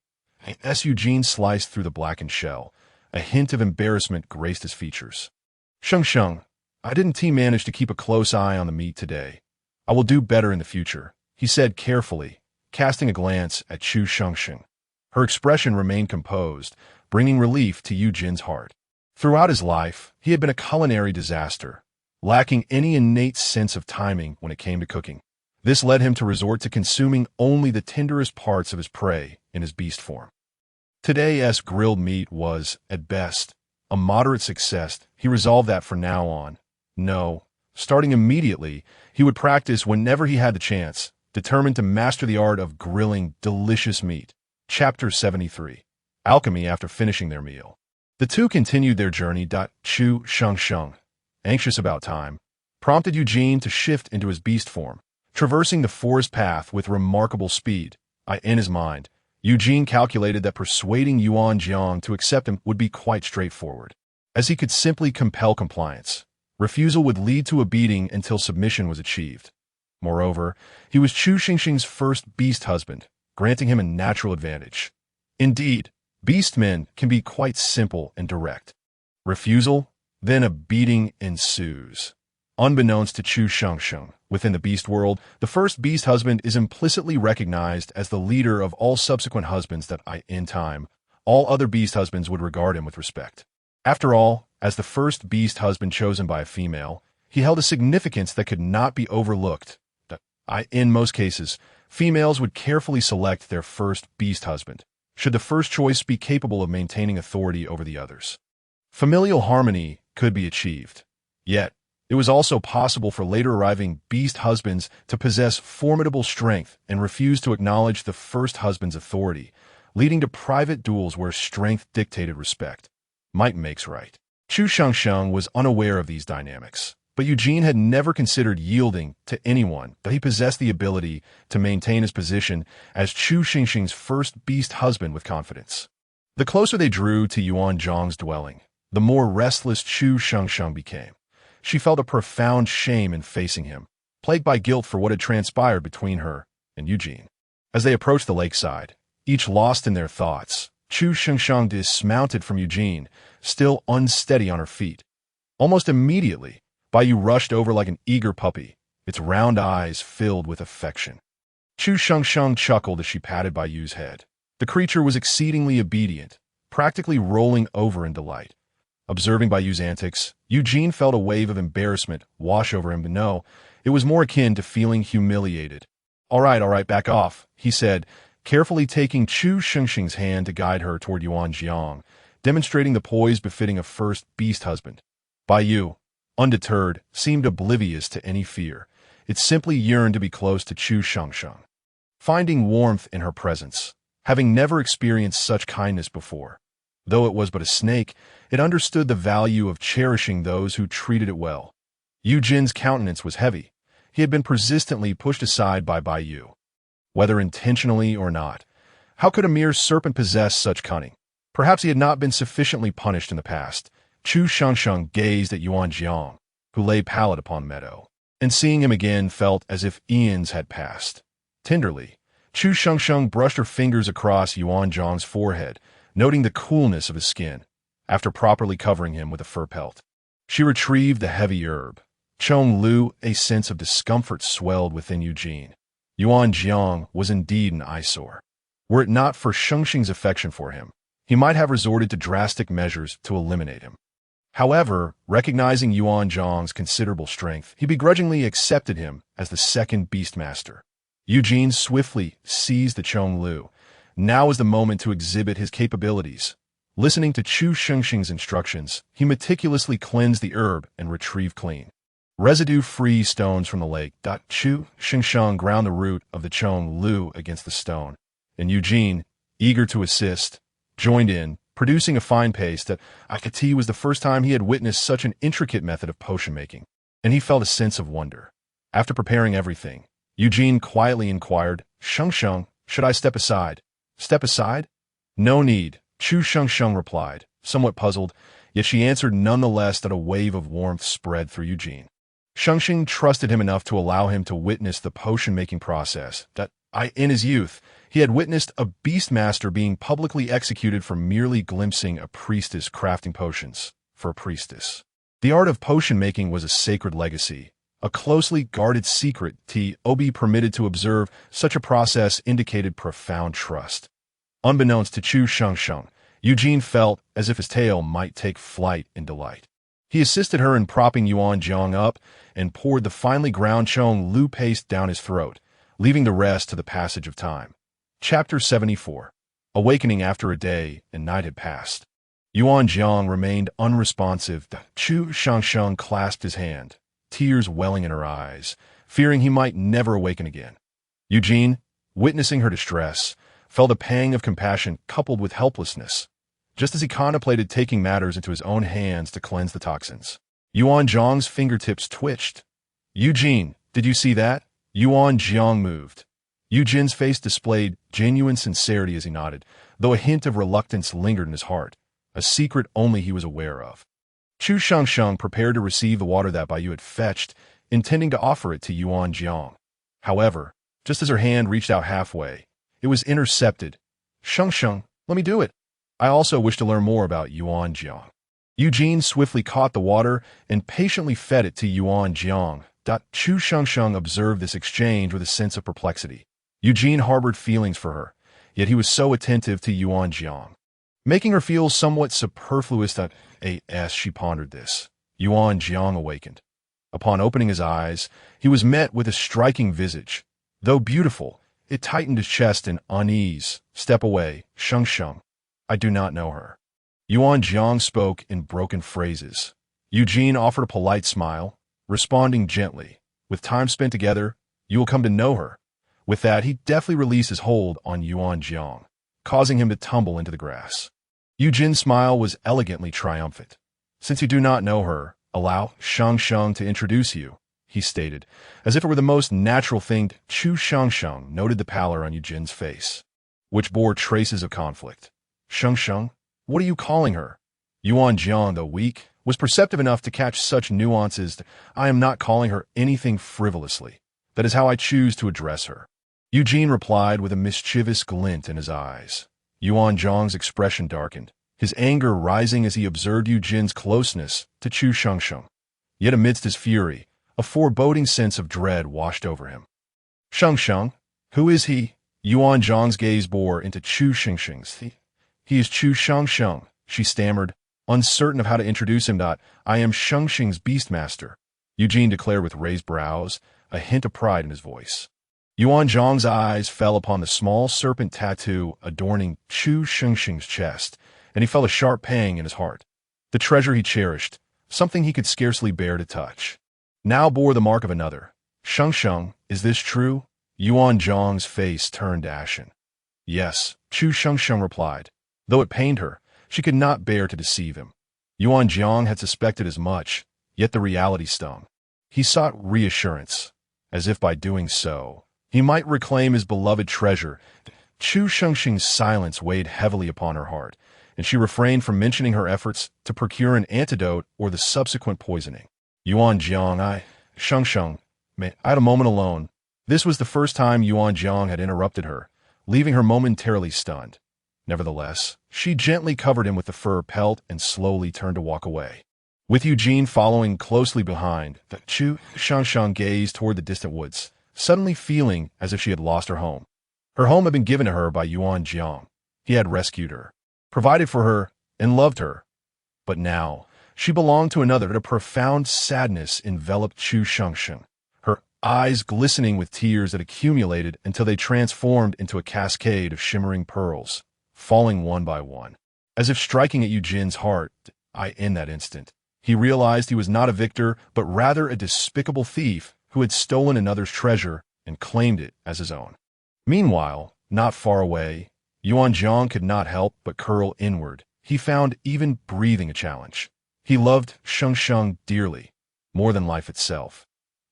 As Eugene sliced through the blackened shell, a hint of embarrassment graced his features. "Sheng, I didn't manage to keep a close eye on the meat today. I will do better in the future," he said carefully, casting a glance at Chu Shangsheng. Her expression remained composed, bringing relief to Eugene's heart. Throughout his life, he had been a culinary disaster, lacking any innate sense of timing when it came to cooking. This led him to resort to consuming only the tenderest parts of his prey in his beast form. Today's grilled meat was, at best, a moderate success. He resolved that from now on, starting immediately, he would practice whenever he had the chance, determined to master the art of grilling delicious meat. Chapter 73. Alchemy after finishing their meal. The two continued their journey. Chu Shangsheng, anxious about time, prompted Eugene to shift into his beast form, traversing the forest path with remarkable speed. In his mind, Eugene calculated that persuading Yuan Jiang to accept him would be quite straightforward, as he could simply compel compliance. Refusal would lead to a beating until submission was achieved. Moreover, he was Chu Shangsheng's first beast husband, granting him a natural advantage. Indeed, beastmen can be quite simple and direct. Refusal, then a beating ensues. Unbeknownst to Chu Shangsheng, within the beast world, the first beast husband is implicitly recognized as the leader of all subsequent husbands that, in time, all other beast husbands would regard him with respect. After all, as the first beast husband chosen by a female, he held a significance that could not be overlooked. In most cases, females would carefully select their first beast husband, should the first choice be capable of maintaining authority over the others. Familial harmony could be achieved. Yet, it was also possible for later arriving beast husbands to possess formidable strength and refuse to acknowledge the first husband's authority, leading to private duels where strength dictated respect. Might makes right. Chu Shangsheng was unaware of these dynamics, but Eugene had never considered yielding to anyone that he possessed the ability to maintain his position as Chu Shangsheng's first beast husband with confidence. The closer they drew to Yuan Jiang's dwelling, the more restless Chu Shangsheng became. She felt a profound shame in facing him, plagued by guilt for what had transpired between her and Eugene. As they approached the lakeside, each lost in their thoughts, Chu Shangsheng dismounted from Eugene, still unsteady on her feet. Almost immediately, Baiyu rushed over like an eager puppy, its round eyes filled with affection. Chu Shangsheng chuckled as she patted Baiyu's head. The creature was exceedingly obedient, practically rolling over in delight. Observing Baiyu's antics, Eugene felt a wave of embarrassment wash over him, but no, it was more akin to feeling humiliated. All right, back off," he said, carefully taking Chu Shangsheng's hand to guide her toward Yuan Jiang, demonstrating the poise befitting a first beast husband. Baiyu, undeterred, seemed oblivious to any fear. It simply yearned to be close to Chu Shangsheng, finding warmth in her presence, having never experienced such kindness before. Though it was but a snake, it understood the value of cherishing those who treated it well. Eugene's countenance was heavy. He had been persistently pushed aside by Baiyu. Whether intentionally or not, how could a mere serpent possess such cunning? Perhaps he had not been sufficiently punished in the past. Chu Shangsheng gazed at Yuan Jiang, who lay pallid upon the meadow, and seeing him again felt as if eons had passed. Tenderly, Chu Shangsheng brushed her fingers across Yuan Jiang's forehead, noting the coolness of his skin, after properly covering him with a fur pelt. She retrieved the heavy herb. Chong Lu, a sense of discomfort swelled within Eugene. Yuan Jiang was indeed an eyesore. Were it not for Shangsheng's affection for him, he might have resorted to drastic measures to eliminate him. However, recognizing Yuan Jiang's considerable strength, he begrudgingly accepted him as the second beastmaster. Eugene swiftly seized the Chong Lu, Now was the moment to exhibit his capabilities. Listening to Chu Shengxing's instructions, he meticulously cleansed the herb and retrieved clean, residue-free stones from the lake. Chu Shengxing ground the root of the Chong Lu against the stone, and Eugene, eager to assist, joined in, producing a fine paste that Akati was the first time he had witnessed such an intricate method of potion making, and he felt a sense of wonder. After preparing everything, Eugene quietly inquired, "Shengxing, should I step aside?" "Step aside? No need," Chu Shengxing replied, somewhat puzzled, yet she answered nonetheless that a wave of warmth spread through Eugene. Shengxing trusted him enough to allow him to witness the potion-making process that, in his youth, he had witnessed a beastmaster being publicly executed for merely glimpsing a priestess crafting potions for a priestess. The art of potion-making was a sacred legacy, a closely guarded secret. To be permitted to observe such a process indicated profound trust. Unbeknownst to Chu Shengxing, Eugene felt as if his tail might take flight in delight. He assisted her in propping Yuan Jiang up and poured the finely ground Chong Lu paste down his throat, leaving the rest to the passage of time. Chapter 74. Awakening after a day and night had passed. Yuan Jiang remained unresponsive. Chu Shengxing clasped his hand, tears welling in her eyes, fearing he might never awaken again. Eugene, witnessing her distress, felt a pang of compassion coupled with helplessness, just as he contemplated taking matters into his own hands to cleanse the toxins. Yuan Jiang's fingertips twitched. "Eugene, did you see that?" Yuan Jiang moved. Eugene's face displayed genuine sincerity as he nodded, though a hint of reluctance lingered in his heart, a secret only he was aware of. Chu Shengxing prepared to receive the water that Baiyu had fetched, intending to offer it to Yuan Jiang. However, just as her hand reached out halfway, it was intercepted. "Shengxing, let me do it. I also wish to learn more about Yuan Jiang." Eugene swiftly caught the water and patiently fed it to Yuan Jiang. Chu Shengxing observed this exchange with a sense of perplexity. Eugene harbored feelings for her, yet he was so attentive to Yuan Jiang, making her feel somewhat superfluous. As she pondered this, Yuan Jiang awakened. Upon opening his eyes, he was met with a striking visage. Though beautiful, it tightened his chest in unease. "Step away, Shengxing. I do not know her." Yuan Jiang spoke in broken phrases. Eugene offered a polite smile, responding gently, "With time spent together, you will come to know her." With that, he deftly released his hold on Yuan Jiang, causing him to tumble into the grass. Eugene's smile was elegantly triumphant. "Since you do not know her, allow Shengxing to introduce you," he stated, as if it were the most natural thing. Chu Shengxing noted the pallor on Eugene's face, which bore traces of conflict. "Shengxing, what are you calling her?" Yuan Jiang, though weak, was perceptive enough to catch such nuances. "I am not calling her anything frivolously. That is how I choose to address her," Eugene replied with a mischievous glint in his eyes. Yuan Jiang's expression darkened, his anger rising as he observed Eugene's closeness to Chu Shengxing. Yet amidst his fury, a foreboding sense of dread washed over him. "Shengxing, who is he?" Yuan Jiang's gaze bore into Chu Shengxing's. He is Chu Shengxing," she stammered, uncertain of how to introduce him. "I am Shengxing's beastmaster," Eugene declared with raised brows, a hint of pride in his voice. Yuan Jiang's eyes fell upon the small serpent tattoo adorning Chu Shengxing's chest, and he felt a sharp pang in his heart. The treasure he cherished, something he could scarcely bear to touch, now bore the mark of another. "Shengxing, is this true?" Yuan Jiang's face turned ashen. "Yes," Chu Shengxing replied. Though it pained her, she could not bear to deceive him. Yuan Jiang had suspected as much, yet the reality stung. He sought reassurance, as if by doing so, he might reclaim his beloved treasure. Chu Shengxing's silence weighed heavily upon her heart, and she refrained from mentioning her efforts to procure an antidote or the subsequent poisoning. "Yuan Jiang, Shengxing, I had a moment alone." This was the first time Yuan Jiang had interrupted her, leaving her momentarily stunned. Nevertheless, she gently covered him with the fur pelt and slowly turned to walk away. With Eugene following closely behind, Chu Shengxing gazed toward the distant woods, suddenly feeling as if she had lost her home. Her home had been given to her by Yuan Jiang. He had rescued her, provided for her, and loved her. But now, she belonged to another. A profound sadness enveloped Chu Shengxing. Her eyes glistening with tears that accumulated until they transformed into a cascade of shimmering pearls, falling one by one. As if striking at Eugene's heart, in that instant, he realized he was not a victor, but rather a despicable thief who had stolen another's treasure and claimed it as his own. Meanwhile, not far away, Yuan Jiang could not help but curl inward. He found even breathing a challenge. He loved Sheng Sheng dearly, more than life itself.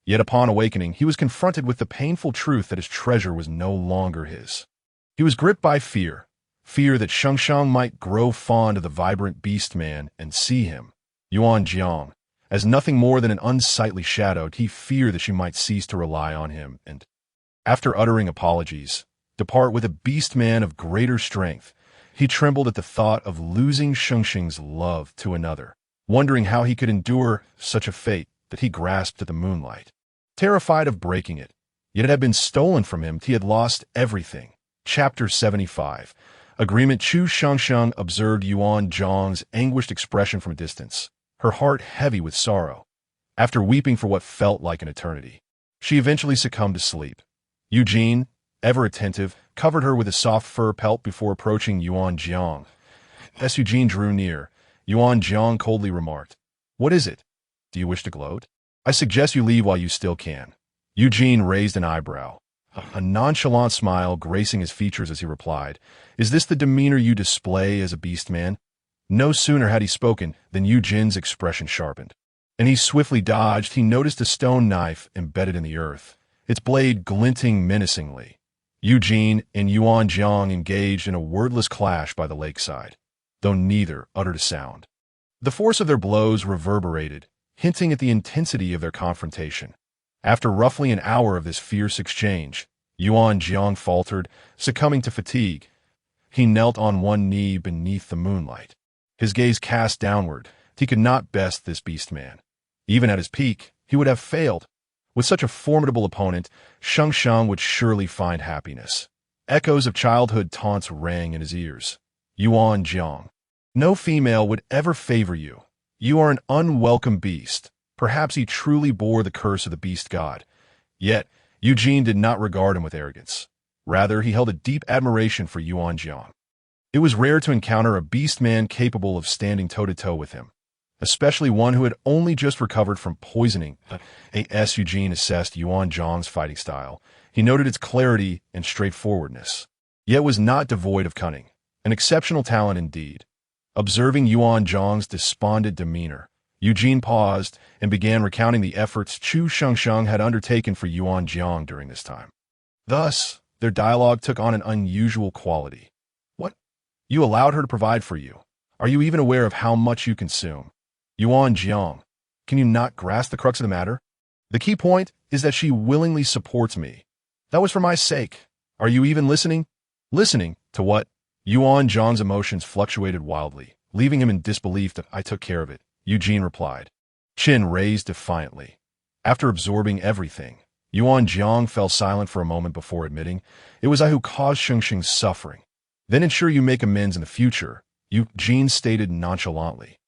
Yet upon awakening, he was confronted with the painful truth that his treasure was no longer his. He was gripped by fear that Sheng Sheng might grow fond of the vibrant Beastman and see him, Yuan Jiang, as nothing more than an unsightly shadow. He feared that she might cease to rely on him and, after uttering apologies, depart with a Beastman of greater strength. He trembled at the thought of losing Sheng Sheng's love to another, wondering how he could endure such a fate that he grasped at the moonlight. Terrified of breaking it, yet it had been stolen from him, he had lost everything. Chapter 75. Agreement. Chu Shengsheng observed Yuan Jiang's anguished expression from a distance, her heart heavy with sorrow. After weeping for what felt like an eternity, she eventually succumbed to sleep. Eugene, ever attentive, covered her with a soft fur pelt before approaching Yuan Jiang. As Eugene drew near, Yuan Jiang coldly remarked, "What is it? Do you wish to gloat? I suggest you leave while you still can." Eugene raised an eyebrow, a nonchalant smile gracing his features as he replied, "Is this the demeanor you display as a Beastman?" No sooner had he spoken than Eugene's expression sharpened, and he swiftly dodged. He noticed a stone knife embedded in the earth, its blade glinting menacingly. Eugene and Yuan Jiang engaged in a wordless clash by the lakeside, though neither uttered a sound. The force of their blows reverberated, hinting at the intensity of their confrontation. After roughly an hour of this fierce exchange, Yuan Jiang faltered, succumbing to fatigue. He knelt on one knee beneath the moonlight, his gaze cast downward. He could not best this Beastman. Even at his peak, he would have failed. With such a formidable opponent, Sheng Sheng would surely find happiness. Echoes of childhood taunts rang in his ears. Yuan Jiang, no female would ever favor you. You are an unwelcome beast. Perhaps he truly bore the curse of the beast god. Yet, Eugene did not regard him with arrogance. Rather, he held a deep admiration for Yuan Jiang. It was rare to encounter a beastman capable of standing toe-to-toe with him, especially one who had only just recovered from poisoning. As Eugene assessed Yuan Jiang's fighting style, he noted its clarity and straightforwardness, yet was not devoid of cunning, an exceptional talent indeed. Observing Yuan Jiang's despondent demeanor, Eugene paused and began recounting the efforts Chu Shengsheng had undertaken for Yuan Jiang during this time. Thus, their dialogue took on an unusual quality. "What? You allowed her to provide for you? Are you even aware of how much you consume? Yuan Jiang, can you not grasp the crux of the matter? The key point is that she willingly supports me. That was for my sake. Are you even listening?" "Listening to what?" Yuan Jiang's emotions fluctuated wildly, leaving him in disbelief. "That I took care of it," Eugene replied, chin raised defiantly. After absorbing everything, Yuan Jiang fell silent for a moment before admitting, "It was I who caused Sheng Sheng's suffering." "Then ensure you make amends in the future," Eugene stated nonchalantly.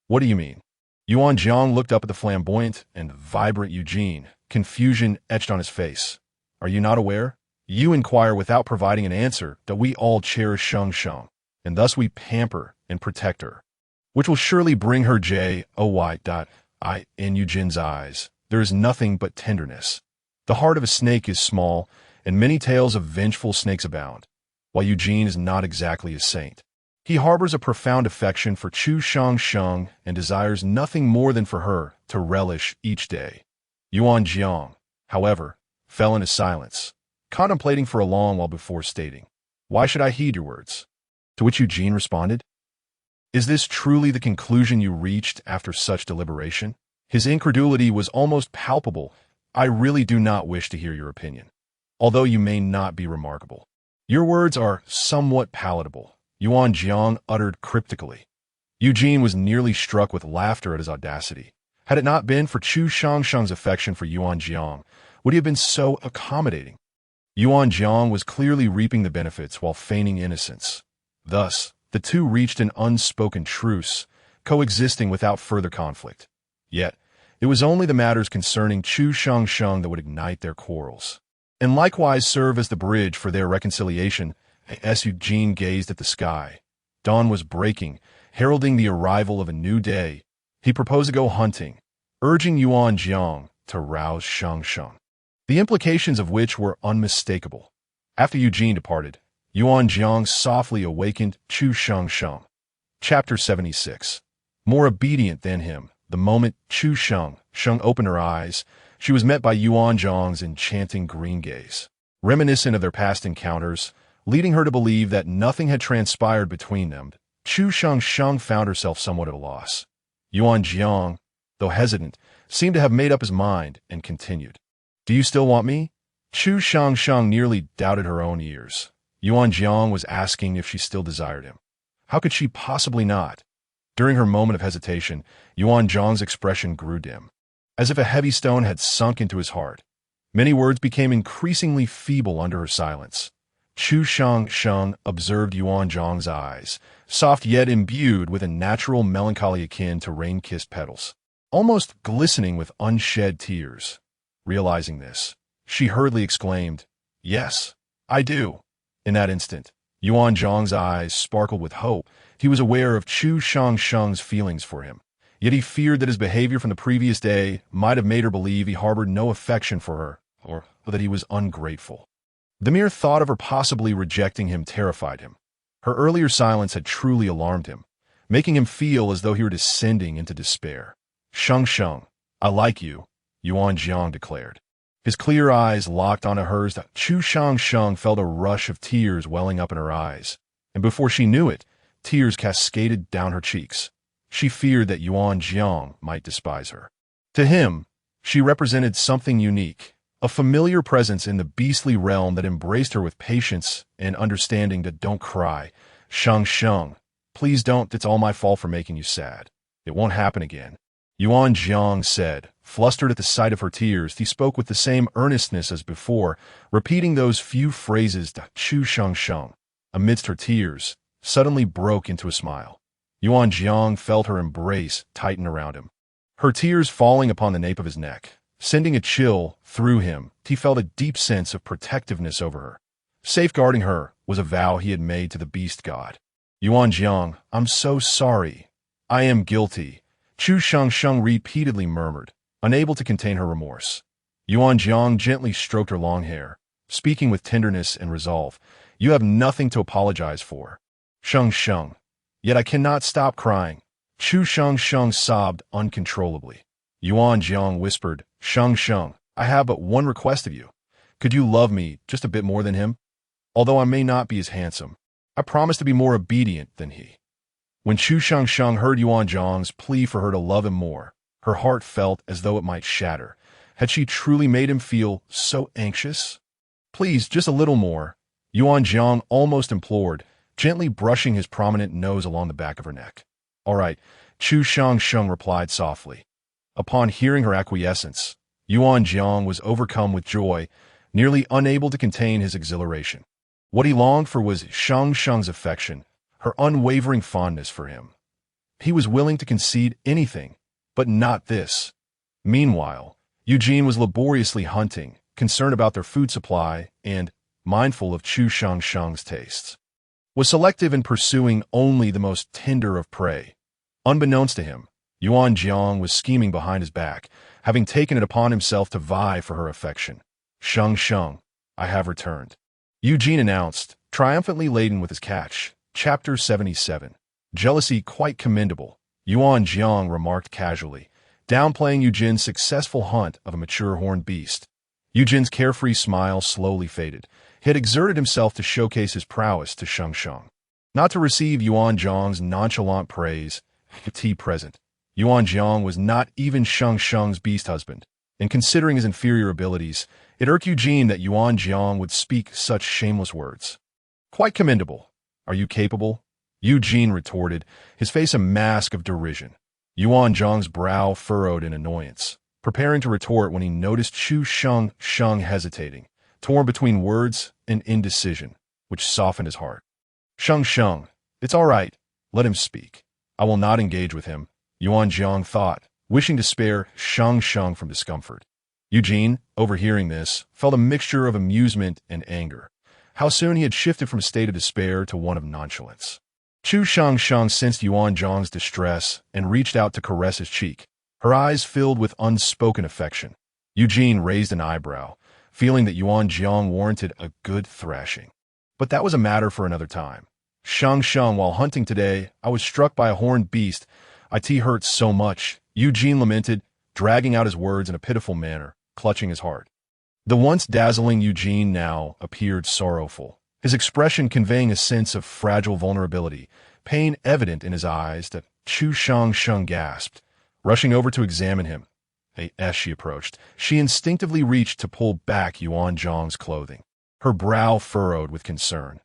"What do you mean?" Yuan Jiang looked up at the flamboyant and vibrant Eugene, confusion etched on his face. "Are you not aware? You inquire without providing an answer that we all cherish Sheng Sheng, and thus we pamper and protect her, which will surely bring her joy. In Eugene's eyes, there is nothing but tenderness. The heart of a snake is small, and many tales of vengeful snakes abound. While Eugene is not exactly a saint, he harbors a profound affection for Chu Shengsheng and desires nothing more than for her to relish each day." Yuan Jiang, however, fell into silence, contemplating for a long while before stating, "Why should I heed your words?" To which Eugene responded, "Is this truly the conclusion you reached after such deliberation?" His incredulity was almost palpable. "I really do not wish to hear your opinion, although you may not be remarkable. Your words are somewhat palatable," Yuan Jiang uttered cryptically. Eugene was nearly struck with laughter at his audacity. Had it not been for Chu Shengsheng's affection for Yuan Jiang, would he have been so accommodating? Yuan Jiang was clearly reaping the benefits while feigning innocence. Thus, the two reached an unspoken truce, coexisting without further conflict. Yet, It was only the matters concerning Chu Shang that would ignite their quarrels, and likewise serve as the bridge for their reconciliation. As Eugene gazed at the sky, dawn was breaking, heralding the arrival of a new day. He proposed to go hunting, urging Yuan Jiang to rouse Shang, the implications of which were unmistakable. After Eugene departed, Yuan Jiang softly awakened Chu Shang. Chapter 76. More obedient than him, the moment Chu Shang opened her eyes, she was met by Yuan Jiang's enchanting green gaze, reminiscent of their past encounters, leading her to believe that nothing had transpired between them. Chu Shang found herself somewhat at a loss. Yuan Jiang, though hesitant, seemed to have made up his mind and continued. "Do you still want me?" Chu Shang nearly doubted her own ears. Yuan Jiang was asking if she still desired him. How could she possibly not? During her moment of hesitation, Yuan Jiang's expression grew dim, as if a heavy stone had sunk into his heart. Many words became increasingly feeble under her silence. Chu Shang observed Yuan Jiang's eyes, soft yet imbued with a natural melancholy akin to rain-kissed petals, almost glistening with unshed tears. Realizing this, she hurriedly exclaimed, "Yes, I do." In that instant, Yuan Jiang's eyes sparkled with hope. He was aware of Chu Shang's feelings for him, yet he feared that his behavior from the previous day might have made her believe he harbored no affection for her, or that he was ungrateful. The mere thought of her possibly rejecting him terrified him. Her earlier silence had truly alarmed him, making him feel as though he were descending into despair. "Shang, I like you," Yuan Jiang declared. His clear eyes locked onto hers. Chu Shang felt a rush of tears welling up in her eyes, and before she knew it, tears cascaded down her cheeks. She feared that Yuan Jiang might despise her. To him, she represented something unique, a familiar presence in the beastly realm that embraced her with patience and understanding. "Don't cry. Shang, please don't. It's all my fault for making you sad. It won't happen again," Yuan Jiang said. Flustered at the sight of her tears, he spoke with the same earnestness as before, repeating those few phrases. Chu Shang, amidst her tears, suddenly broke into a smile. Yuan Jiang felt her embrace tighten around him, her tears falling upon the nape of his neck, sending a chill through him. He felt a deep sense of protectiveness over her. Safeguarding her was a vow he had made to the beast god. "Yuan Jiang, I'm so sorry. I am guilty," Chu Shang repeatedly murmured, unable to contain her remorse. Yuan Jiang gently stroked her long hair, speaking with tenderness and resolve. "You have nothing to apologize for. Shang, yet I cannot stop crying." Chu Shang sobbed uncontrollably. Yuan Jiang whispered, Shang, I have but one request of you. Could you love me just a bit more than him? Although I may not be as handsome, I promise to be more obedient than he." When Chu Shang heard Yuan Jiang's plea for her to love him more, her heart felt as though it might shatter. Had she truly made him feel so anxious? "Please, just a little more," Yuan Jiang almost implored, gently brushing his prominent nose along the back of her neck. "All right," Chu Shang replied softly. Upon hearing her acquiescence, Yuan Jiang was overcome with joy, nearly unable to contain his exhilaration. What he longed for was Shang's affection, her unwavering fondness for him. He was willing to concede anything, but not this. Meanwhile, Eugene was laboriously hunting, concerned about their food supply and, mindful of Chu Shang's tastes, was selective in pursuing only the most tender of prey. Unbeknownst to him, Yuan Jiang was scheming behind his back, having taken it upon himself to vie for her affection. "Shang, I have returned," Eugene announced, triumphantly laden with his catch. Chapter 77. Jealousy quite commendable, Yuan Jiang remarked casually, downplaying Eugene's successful hunt of a mature horned beast. Eugene's carefree smile slowly faded. He had exerted himself to showcase his prowess to Shang, not to receive Yuan Jiang's nonchalant praise. Tea present, Yuan Jiang was not even Shang's beast husband, and considering his inferior abilities, it irked Eugene that Yuan Jiang would speak such shameless words. "Quite commendable. Are you capable?" Eugene retorted, his face a mask of derision. Yuan Jiang's brow furrowed in annoyance, preparing to retort when he noticed Chu Shang hesitating, torn between words and indecision, which softened his heart. Shang, it's all right. Let him speak. I will not engage with him," Yuan Jiang thought, wishing to spare Shang Shang from discomfort. Eugene, overhearing this, felt a mixture of amusement and anger. How soon he had shifted from a state of despair to one of nonchalance. Chu Shang Shang sensed Yuan Zhang's distress and reached out to caress his cheek, her eyes filled with unspoken affection. Eugene raised an eyebrow, feeling that Yuan Zhang warranted a good thrashing. But that was a matter for another time. Shang Shang, while hunting today, I was struck by a horned beast. It hurts so much, Eugene lamented, dragging out his words in a pitiful manner, clutching his heart. The once dazzling Eugene now appeared sorrowful, his expression conveying a sense of fragile vulnerability, pain evident in his eyes. That Chu Shang Shang gasped, rushing over to examine him. As she approached, she instinctively reached to pull back Yuan Zhang's clothing, her brow furrowed with concern.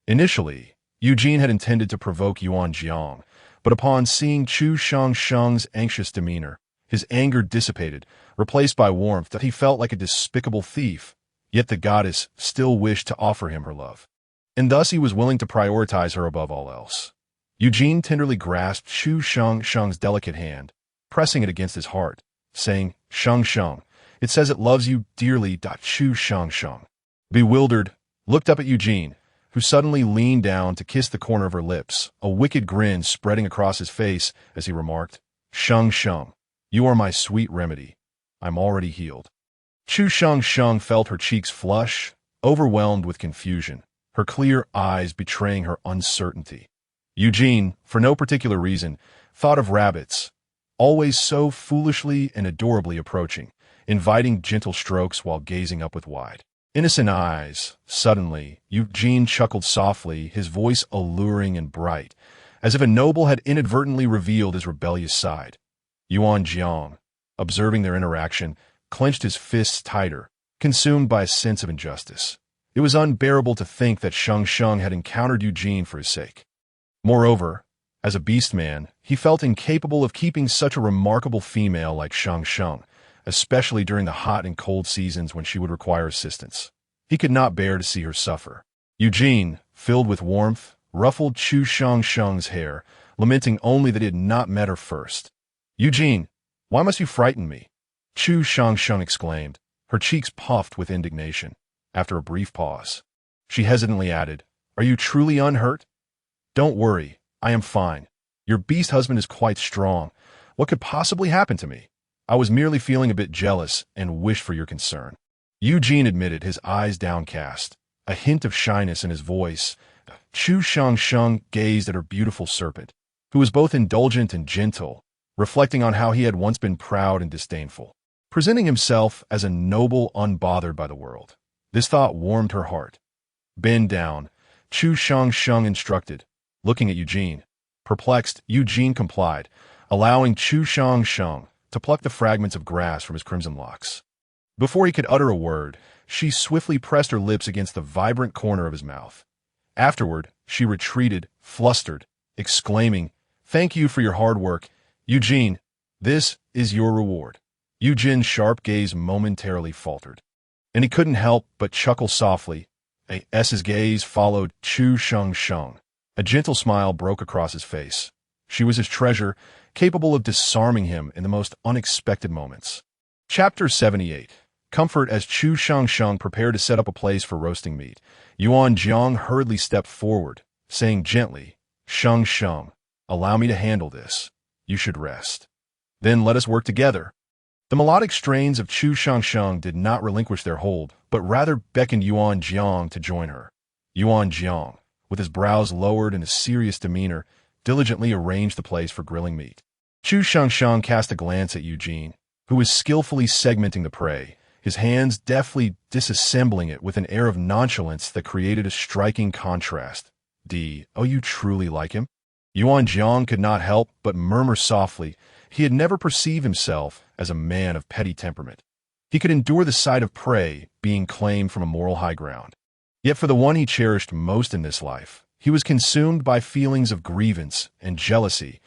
Initially, Eugene had intended to provoke Yuan Zhang, but upon seeing Chu Shang Shang's anxious demeanor, his anger dissipated, replaced by warmth that he felt like a despicable thief. Yet the goddess still wished to offer him her love, and thus he was willing to prioritize her above all else. Eugene tenderly grasped Chu Shang Shang's delicate hand, pressing it against his heart, saying, "Shang Shang, it says it loves you dearly." Chu Shang Shang, bewildered, looked up at Eugene, who suddenly leaned down to kiss the corner of her lips, a wicked grin spreading across his face as he remarked, "Shang Shang, you are my sweet remedy. I'm already healed." Chu Shang Shang felt her cheeks flush, overwhelmed with confusion, her clear eyes betraying her uncertainty. Eugene, for no particular reason, thought of rabbits, always so foolishly and adorably approaching, inviting gentle strokes while gazing up with wide, innocent eyes. Suddenly, Eugene chuckled softly, his voice alluring and bright, as if a noble had inadvertently revealed his rebellious side. Yuan Zhang, observing their interaction, clenched his fists tighter, consumed by a sense of injustice. It was unbearable to think that Shang Shang had encountered Eugene for his sake. Moreover, as a beastman, he felt incapable of keeping such a remarkable female like Shang Shang, especially during the hot and cold seasons when she would require assistance. He could not bear to see her suffer. Eugene, filled with warmth, ruffled Chu Shang Shang's hair, lamenting only that he had not met her first. "Eugene, why must you frighten me?" Chu Shang Shang exclaimed, her cheeks puffed with indignation. After a brief pause, she hesitantly added, "Are you truly unhurt?" "Don't worry, I am fine. Your beast husband is quite strong. What could possibly happen to me? I was merely feeling a bit jealous and wished for your concern." Eugene admitted, his eyes downcast, a hint of shyness in his voice. Chu Shang Shang gazed at her beautiful serpent, who was both indulgent and gentle, reflecting on how he had once been proud and disdainful, presenting himself as a noble unbothered by the world. This thought warmed her heart. "Bend down," Chu Shang Shang instructed, looking at Eugene. Perplexed, Eugene complied, allowing Chu Shang Shang to pluck the fragments of grass from his crimson locks. Before he could utter a word, she swiftly pressed her lips against the vibrant corner of his mouth. Afterward, she retreated, flustered, exclaiming, "Thank you for your hard work, Eugene. This is your reward." Eugene's sharp gaze momentarily faltered, and he couldn't help but chuckle softly. His gaze followed Chu Shang Shang. A gentle smile broke across his face. She was his treasure, capable of disarming him in the most unexpected moments. Chapter 78. Comfort. As Chu Shang Shang prepared to set up a place for roasting meat, Yuan Zhang hurriedly stepped forward, saying gently, "Shang Shang, allow me to handle this. You should rest. Then let us work together." The melodic strains of Chu Shang Shang did not relinquish their hold, but rather beckoned Yuan Zhang to join her. Yuan Zhang, with his brows lowered and a serious demeanor, diligently arranged the place for grilling meat. Chu Shang Shang cast a glance at Eugene, who was skillfully segmenting the prey, his hands deftly disassembling it with an air of nonchalance that created a striking contrast. "Oh, you truly like him?" Yuan Zhang could not help but murmur softly. He had never perceived himself as a man of petty temperament. He could endure the sight of prey being claimed from a moral high ground. Yet for the one he cherished most in this life, he was consumed by feelings of grievance and jealousy.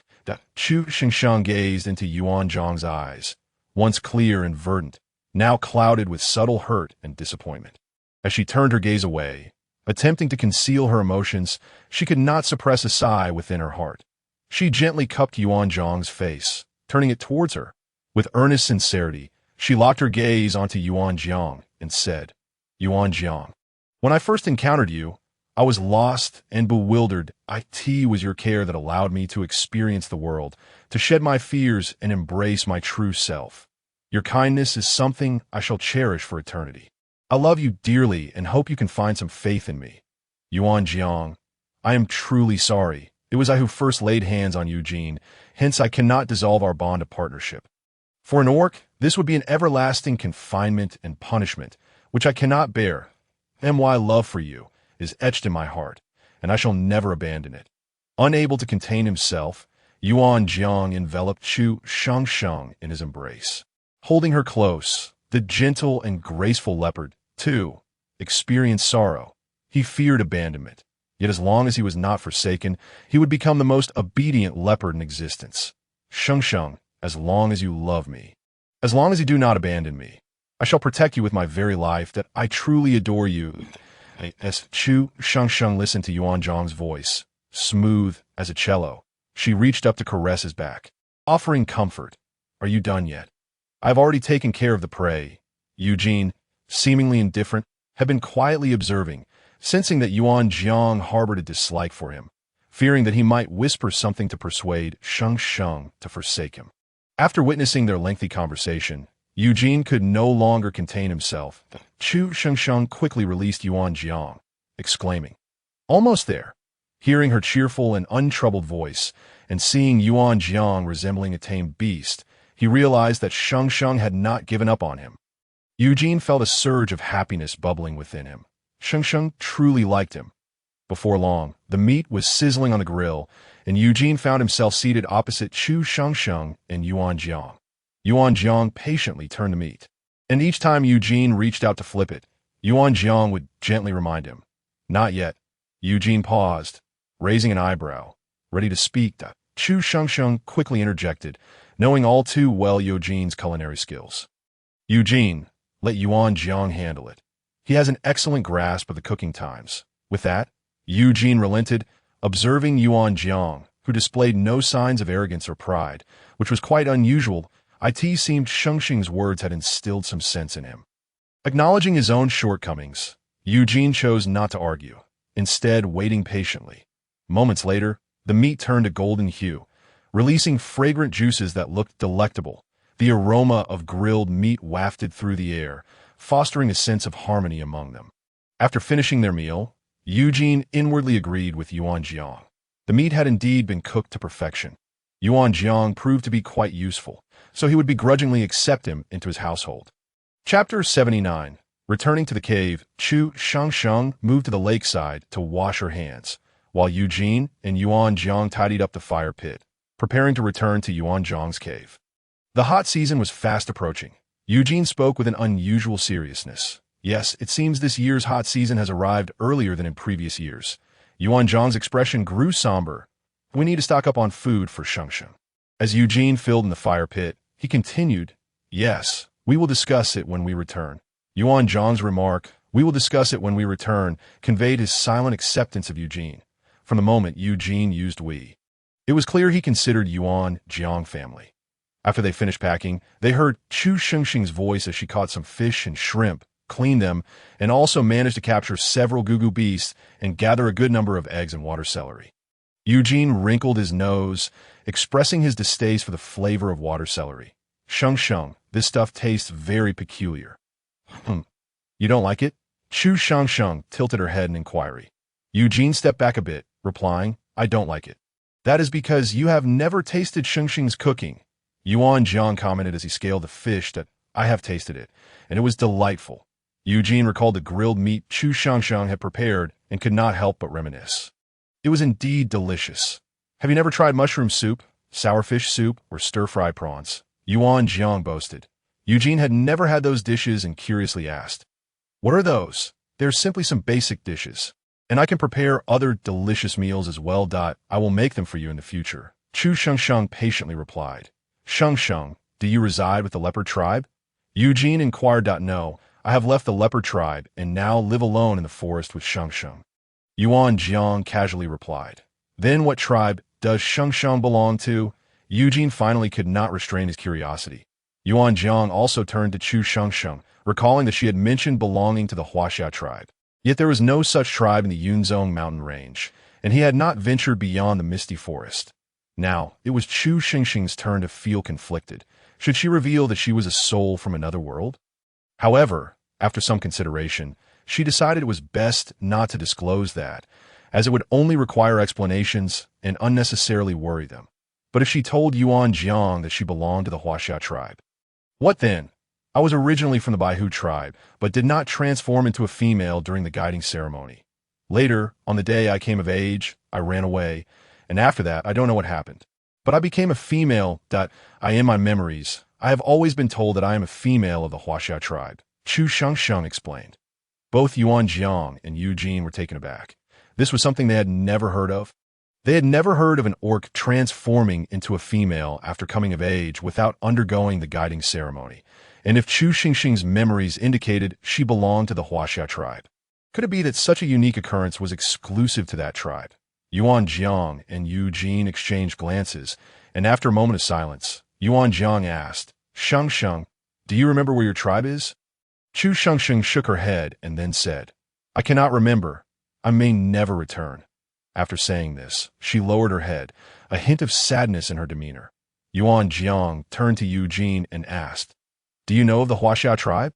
Chu Shang Shang gazed into Yuan Zhang's eyes, once clear and verdant, now clouded with subtle hurt and disappointment. As she turned her gaze away, attempting to conceal her emotions, she could not suppress a sigh within her heart. She gently cupped Yuan Zhang's face, turning it towards her, With earnest sincerity, she locked her gaze onto Yuan Jiang and said, Yuan Jiang, when I first encountered you, I was lost and bewildered. It was your care that allowed me to experience the world, to shed my fears and embrace my true self. Your kindness is something I shall cherish for eternity. I love you dearly and hope you can find some faith in me. Yuan Jiang, I am truly sorry. It was I who first laid hands on Eugene, hence I cannot dissolve our bond of partnership. For an orc, this would be an everlasting confinement and punishment, which I cannot bear. My love for you is etched in my heart, and I shall never abandon it. Unable to contain himself, Yuan Jiang enveloped Chu Shangsheng in his embrace. Holding her close, the gentle and graceful leopard, too, experienced sorrow. He feared abandonment, yet as long as he was not forsaken, he would become the most obedient leopard in existence. Shengsheng, as long as you love me, as long as you do not abandon me, I shall protect you with my very life, that I truly adore you. As Chu Shengsheng listened to Yuan Jiang's voice, smooth as a cello, she reached up to caress his back, offering comfort. Are you done yet? I have already taken care of the prey. Eugene, seemingly indifferent, had been quietly observing, sensing that Yuan Jiang harbored a dislike for him, fearing that he might whisper something to persuade Shengsheng to forsake him. After witnessing their lengthy conversation, Eugene could no longer contain himself. Chu Shengsheng quickly released Yuan Jiang, exclaiming, Almost there. Hearing her cheerful and untroubled voice, and seeing Yuan Jiang resembling a tame beast, he realized that Shengsheng had not given up on him. Eugene felt a surge of happiness bubbling within him. Shengsheng truly liked him. Before long, the meat was sizzling on the grill, and Eugene found himself seated opposite Chu Shengsheng and Yuan Jiang. Yuan Jiang patiently turned the meat, and each time Eugene reached out to flip it, Yuan Jiang would gently remind him. Not yet. Eugene paused, raising an eyebrow, ready to speak. Chu Shengsheng quickly interjected, knowing all too well Eugene's culinary skills. Eugene, let Yuan Jiang handle it. He has an excellent grasp of the cooking times. With that, Eugene relented, observing Yuan Jiang, who displayed no signs of arrogance or pride, which was quite unusual. It seemed Shengsheng's words had instilled some sense in him. Acknowledging his own shortcomings, Eugene chose not to argue, instead waiting patiently. Moments later, the meat turned a golden hue, releasing fragrant juices that looked delectable. The aroma of grilled meat wafted through the air, fostering a sense of harmony among them. After finishing their meal, Eugene inwardly agreed with Yuan Jiang. The meat had indeed been cooked to perfection. Yuan Jiang proved to be quite useful, so he would begrudgingly accept him into his household. Chapter 79. Returning to the cave, Chu Shengsheng moved to the lakeside to wash her hands, while Eugene and Yuan Jiang tidied up the fire pit, preparing to return to Yuan Jiang's cave. The hot season was fast approaching. Eugene spoke with an unusual seriousness. Yes, it seems this year's hot season has arrived earlier than in previous years. Yuan Jiang's expression grew somber. We need to stock up on food for Shengsheng. As Eugene filled in the fire pit, he continued, Yes, we will discuss it when we return. Yuan Jiang's remark, we will discuss it when we return, conveyed his silent acceptance of Eugene. From the moment Eugene used we, it was clear he considered Yuan Jiang family. After they finished packing, they heard Chu Shengsheng's voice as she caught some fish and shrimp, cleaned them, and also managed to capture several gugu beasts and gather a good number of eggs and water celery. Eugene wrinkled his nose, expressing his distaste for the flavor of water celery. Shengsheng, this stuff tastes very peculiar. You don't like it? Chu Shengsheng tilted her head in inquiry. Eugene stepped back a bit, replying, I don't like it. That is because you have never tasted Shengsheng's cooking. Yuan Jiang commented as he scaled the fish that I have tasted it, and it was delightful. Eugene recalled the grilled meat Chu Shengsheng had prepared and could not help but reminisce. It was indeed delicious. Have you never tried mushroom soup, sourfish soup, or stir-fry prawns? Yuan Jiang boasted. Eugene had never had those dishes and curiously asked, What are those? They're simply some basic dishes. And I can prepare other delicious meals as well. I will make them for you in the future. Chu Shengsheng patiently replied. Shengsheng, do you reside with the leopard tribe? Eugene inquired. No, I have left the leopard tribe and now live alone in the forest with Shengsheng. Yuan Jiang casually replied. Then what tribe does Shengsheng belong to? Eugene finally could not restrain his curiosity. Yuan Jiang also turned to Chu Shengsheng, recalling that she had mentioned belonging to the Huaxia tribe. Yet there was no such tribe in the Yunzong mountain range, and he had not ventured beyond the misty forest. Now, it was Chu Shengsheng's turn to feel conflicted. Should she reveal that she was a soul from another world? However, after some consideration, she decided it was best not to disclose that, as it would only require explanations and unnecessarily worry them. But if she told Yuan Jiang that she belonged to the Huaxia tribe, what then? I was originally from the Baihu tribe, but did not transform into a female during the guiding ceremony. Later, on the day I came of age, I ran away, and after that, I don't know what happened. But I became a female. In my memories, I have always been told that I am a female of the Huaxia tribe, Chu Shengsheng explained. Both Yuan Jiang and Eugene were taken aback. This was something they had never heard of. They had never heard of an orc transforming into a female after coming of age without undergoing the guiding ceremony. And if Chu Shengsheng's memories indicated she belonged to the Huaxia tribe, could it be that such a unique occurrence was exclusive to that tribe? Yuan Jiang and Eugene exchanged glances, and after a moment of silence, Yuan Jiang asked, Shengsheng, do you remember where your tribe is? Chu Shengsheng shook her head and then said, I cannot remember. I may never return. After saying this, she lowered her head, a hint of sadness in her demeanor. Yuan Jiang turned to Eugene and asked, Do you know of the Huaxia tribe?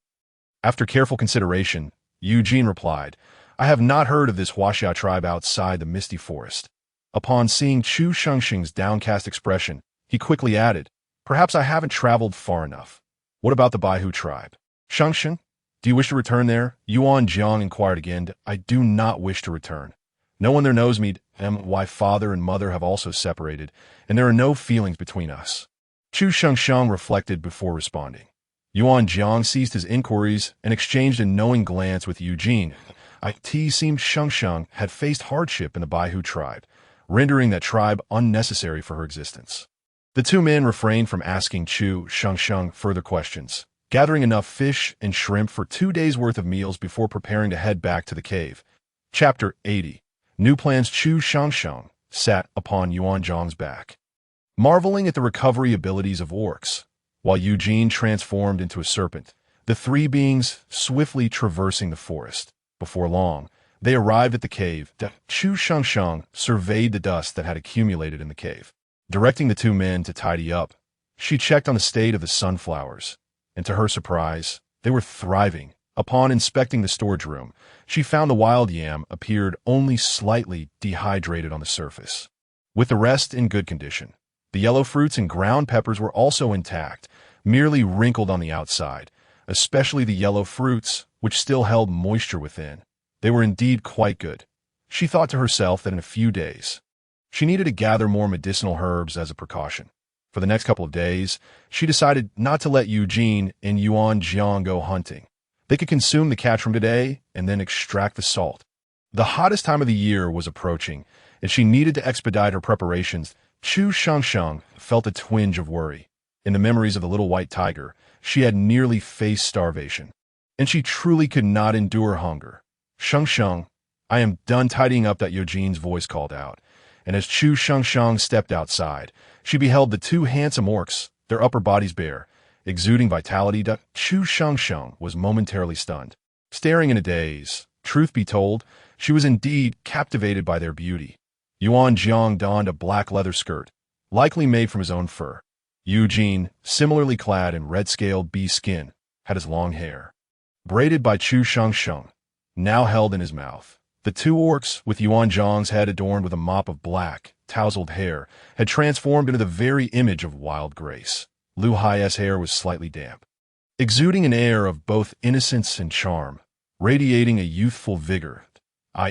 After careful consideration, Eugene replied, I have not heard of this Huaxia tribe outside the misty forest. Upon seeing Chu Shengsheng's downcast expression, he quickly added, Perhaps I haven't traveled far enough. What about the Baihu tribe? Shengsheng, do you wish to return there? Yuan Jiang inquired again. I do not wish to return. No one there knows me, and why father and mother have also separated, and there are no feelings between us. Chu Shengsheng reflected before responding. Yuan Jiang ceased his inquiries and exchanged a knowing glance with Eugene. It seemed Shengsheng had faced hardship in the Baihu tribe, rendering that tribe unnecessary for her existence. The two men refrained from asking Chu Shengsheng further questions, gathering enough fish and shrimp for 2 days' worth of meals before preparing to head back to the cave. Chapter 80. New plans. Chu Shengsheng sat upon Yuan Jiang's back, marveling at the recovery abilities of orcs, while Eugene transformed into a serpent, the three beings swiftly traversing the forest. Before long, they arrived at the cave. Chu Shengsheng surveyed the dust that had accumulated in the cave. Directing the two men to tidy up, she checked on the state of the sunflowers, and to her surprise, they were thriving. Upon inspecting the storage room, she found the wild yam appeared only slightly dehydrated on the surface, with the rest in good condition. The yellow fruits and ground peppers were also intact, merely wrinkled on the outside, especially the yellow fruits, which still held moisture within. They were indeed quite good. She thought to herself that in a few days, she needed to gather more medicinal herbs as a precaution. For the next couple of days, she decided not to let Eugene and Yuan Jiang go hunting. They could consume the catch from today and then extract the salt. The hottest time of the year was approaching, and she needed to expedite her preparations. Chu Shengsheng felt a twinge of worry. In the memories of the little white tiger, she had nearly faced starvation, and she truly could not endure hunger. Shengsheng, I am done tidying up, that Eugene's voice called out, and as Chu Shengsheng stepped outside, she beheld the two handsome orcs, their upper bodies bare, exuding vitality. Chu Shengsheng was momentarily stunned, staring in a daze. Truth be told, she was indeed captivated by their beauty. Yuan Jiang donned a black leather skirt, likely made from his own fur. Eugene, similarly clad in red-scaled bee skin, had his long hair, braided by Chu Shengsheng, now held in his mouth. The two orcs, with Yuan Jiang's head adorned with a mop of black, tousled hair, had transformed into the very image of wild grace. Lu Hai's hair was slightly damp, exuding an air of both innocence and charm, radiating a youthful vigor.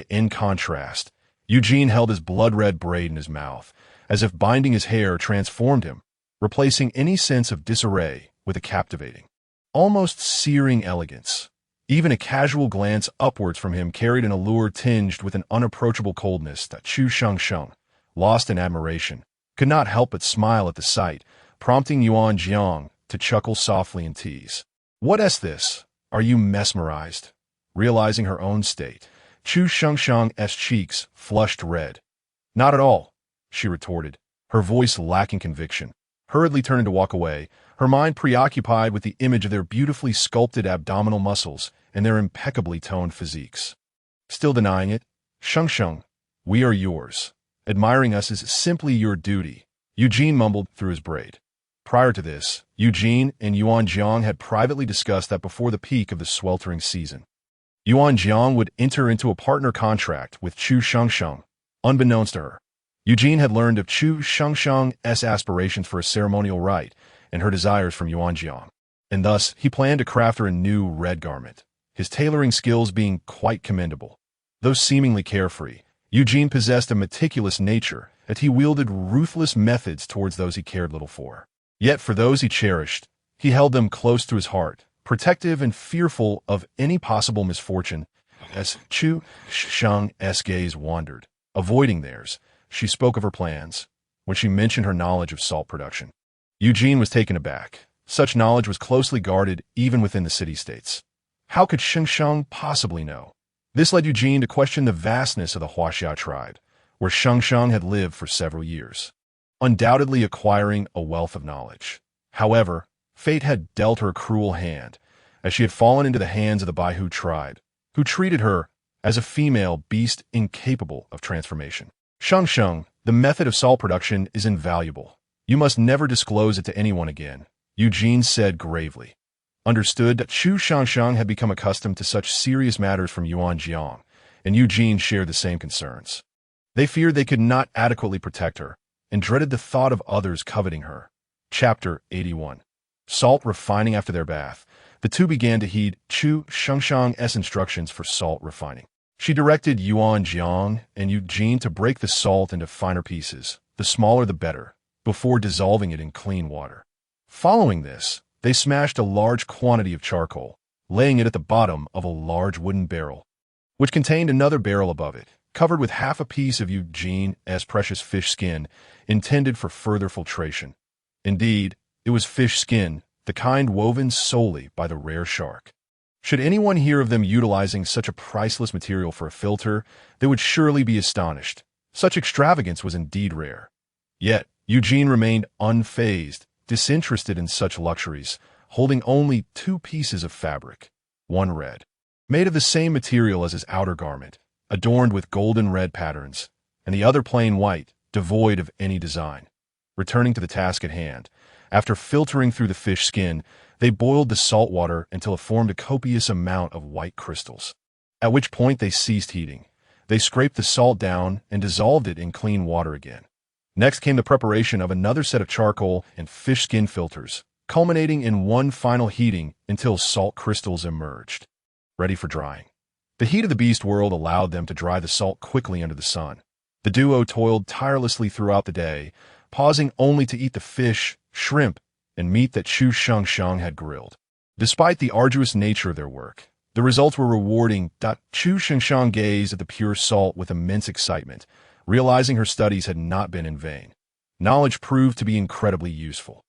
In contrast, Eugene held his blood-red braid in his mouth, as if binding his hair transformed him, replacing any sense of disarray with a captivating, almost searing elegance. Even a casual glance upwards from him carried an allure tinged with an unapproachable coldness that Chu Shengsheng, lost in admiration, could not help but smile at the sight, prompting Yuan Jiang to chuckle softly and tease. What is this? Are you mesmerized? Realizing her own state, Chu Shengsheng's cheeks flushed red. Not at all, she retorted, her voice lacking conviction. hurriedly turning to walk away, her mind preoccupied with the image of their beautifully sculpted abdominal muscles and their impeccably toned physiques. Still denying it, Sheng, we are yours. Admiring us is simply your duty, Eugene mumbled through his braid. Prior to this, Eugene and Yuan Jiang had privately discussed that before the peak of the sweltering season, Yuan Jiang would enter into a partner contract with Chu Shengsheng, unbeknownst to her. Eugene had learned of Chu Shengsheng's aspirations for a ceremonial rite and her desires from Yuan Jiang, and thus he planned to craft her a new red garment, his tailoring skills being quite commendable. Though seemingly carefree, Eugene possessed a meticulous nature, and he wielded ruthless methods towards those he cared little for. Yet for those he cherished, he held them close to his heart, protective and fearful of any possible misfortune. As Chu Sheng's gaze wandered, avoiding theirs, she spoke of her plans. When she mentioned her knowledge of salt production, Eugene was taken aback. Such knowledge was closely guarded even within the city-states. How could Shengsheng possibly know? This led Eugene to question the vastness of the Huaxia tribe, where Shengsheng had lived for several years, undoubtedly acquiring a wealth of knowledge. However, fate had dealt her a cruel hand, as she had fallen into the hands of the Baihu tribe, who treated her as a female beast incapable of transformation. Shengsheng, the method of salt production is invaluable. You must never disclose it to anyone again, Eugene said gravely. Understood that Chu Shengsheng had become accustomed to such serious matters from Yuan Jiang, and Eugene shared the same concerns. They feared they could not adequately protect her, and dreaded the thought of others coveting her. Chapter 81. Salt refining. After their bath, the two began to heed Chu Shengsheng's instructions for salt refining. She directed Yuan Jiang and Eugene to break the salt into finer pieces, the smaller the better, before dissolving it in clean water. Following this, they smashed a large quantity of charcoal, laying it at the bottom of a large wooden barrel, which contained another barrel above it, covered with half a piece of Eugene's precious fish skin, intended for further filtration. Indeed, it was fish skin, the kind woven solely by the rare shark. Should anyone hear of them utilizing such a priceless material for a filter, they would surely be astonished. Such extravagance was indeed rare. Yet, Eugene remained unfazed, disinterested in such luxuries, holding only 2 pieces of fabric, one red, made of the same material as his outer garment, adorned with golden red patterns, and the other plain white, devoid of any design. Returning to the task at hand, after filtering through the fish skin, they boiled the salt water until it formed a copious amount of white crystals, at which point they ceased heating. They scraped the salt down and dissolved it in clean water again. Next came the preparation of another set of charcoal and fish skin filters, culminating in one final heating until salt crystals emerged, ready for drying. The heat of the beast world allowed them to dry the salt quickly under the sun. The duo toiled tirelessly throughout the day, pausing only to eat the fish, shrimp, and meat that Chu Shengsheng had grilled. Despite the arduous nature of their work, the results were rewarding. Chu Shengsheng gazed at the pure salt with immense excitement, realizing her studies had not been in vain. Knowledge proved to be incredibly useful.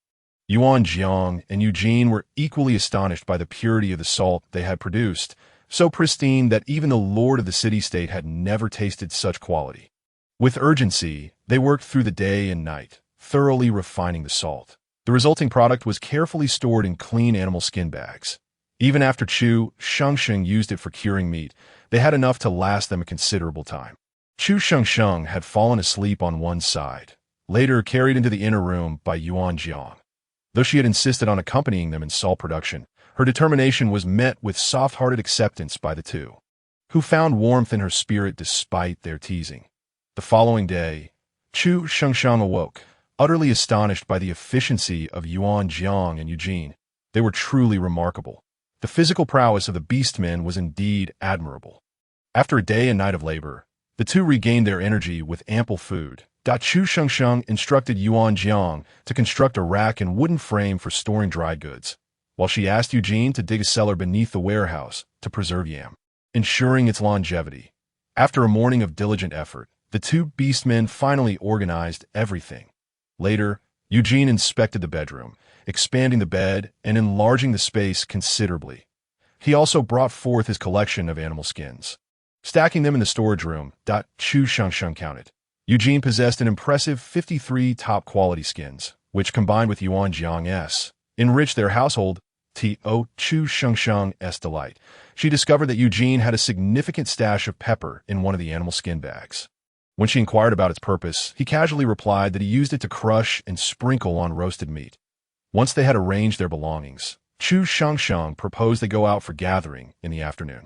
Yuan Jiang and Eugene were equally astonished by the purity of the salt they had produced, so pristine that even the lord of the city-state had never tasted such quality. With urgency, they worked through the day and night, thoroughly refining the salt. The resulting product was carefully stored in clean animal skin bags. Even after Chu Shengsheng used it for curing meat, they had enough to last them a considerable time. Chu Shengsheng had fallen asleep on one side, later carried into the inner room by Yuan Jiang. Though she had insisted on accompanying them in salt production, her determination was met with soft-hearted acceptance by the two, who found warmth in her spirit despite their teasing. The following day, Chu Shengsheng awoke, utterly astonished by the efficiency of Yuan Jiang and Eugene. They were truly remarkable. The physical prowess of the Beastmen was indeed admirable. After a day and night of labor, the two regained their energy with ample food. Chu Shengsheng instructed Yuan Jiang to construct a rack and wooden frame for storing dry goods, while she asked Eugene to dig a cellar beneath the warehouse to preserve yam, ensuring its longevity. After a morning of diligent effort, the two Beastmen finally organized everything. Later, Eugene inspected the bedroom, expanding the bed and enlarging the space considerably. He also brought forth his collection of animal skins, stacking them in the storage room. Chu Shengsheng counted. Eugene possessed an impressive 53 top-quality skins, which combined with Yuan Jiang's, enriched their household to Chu Shengsheng's delight. She discovered that Eugene had a significant stash of pepper in one of the animal skin bags. When she inquired about its purpose, he casually replied that he used it to crush and sprinkle on roasted meat. Once they had arranged their belongings, Chu Shengsheng proposed they go out for gathering in the afternoon.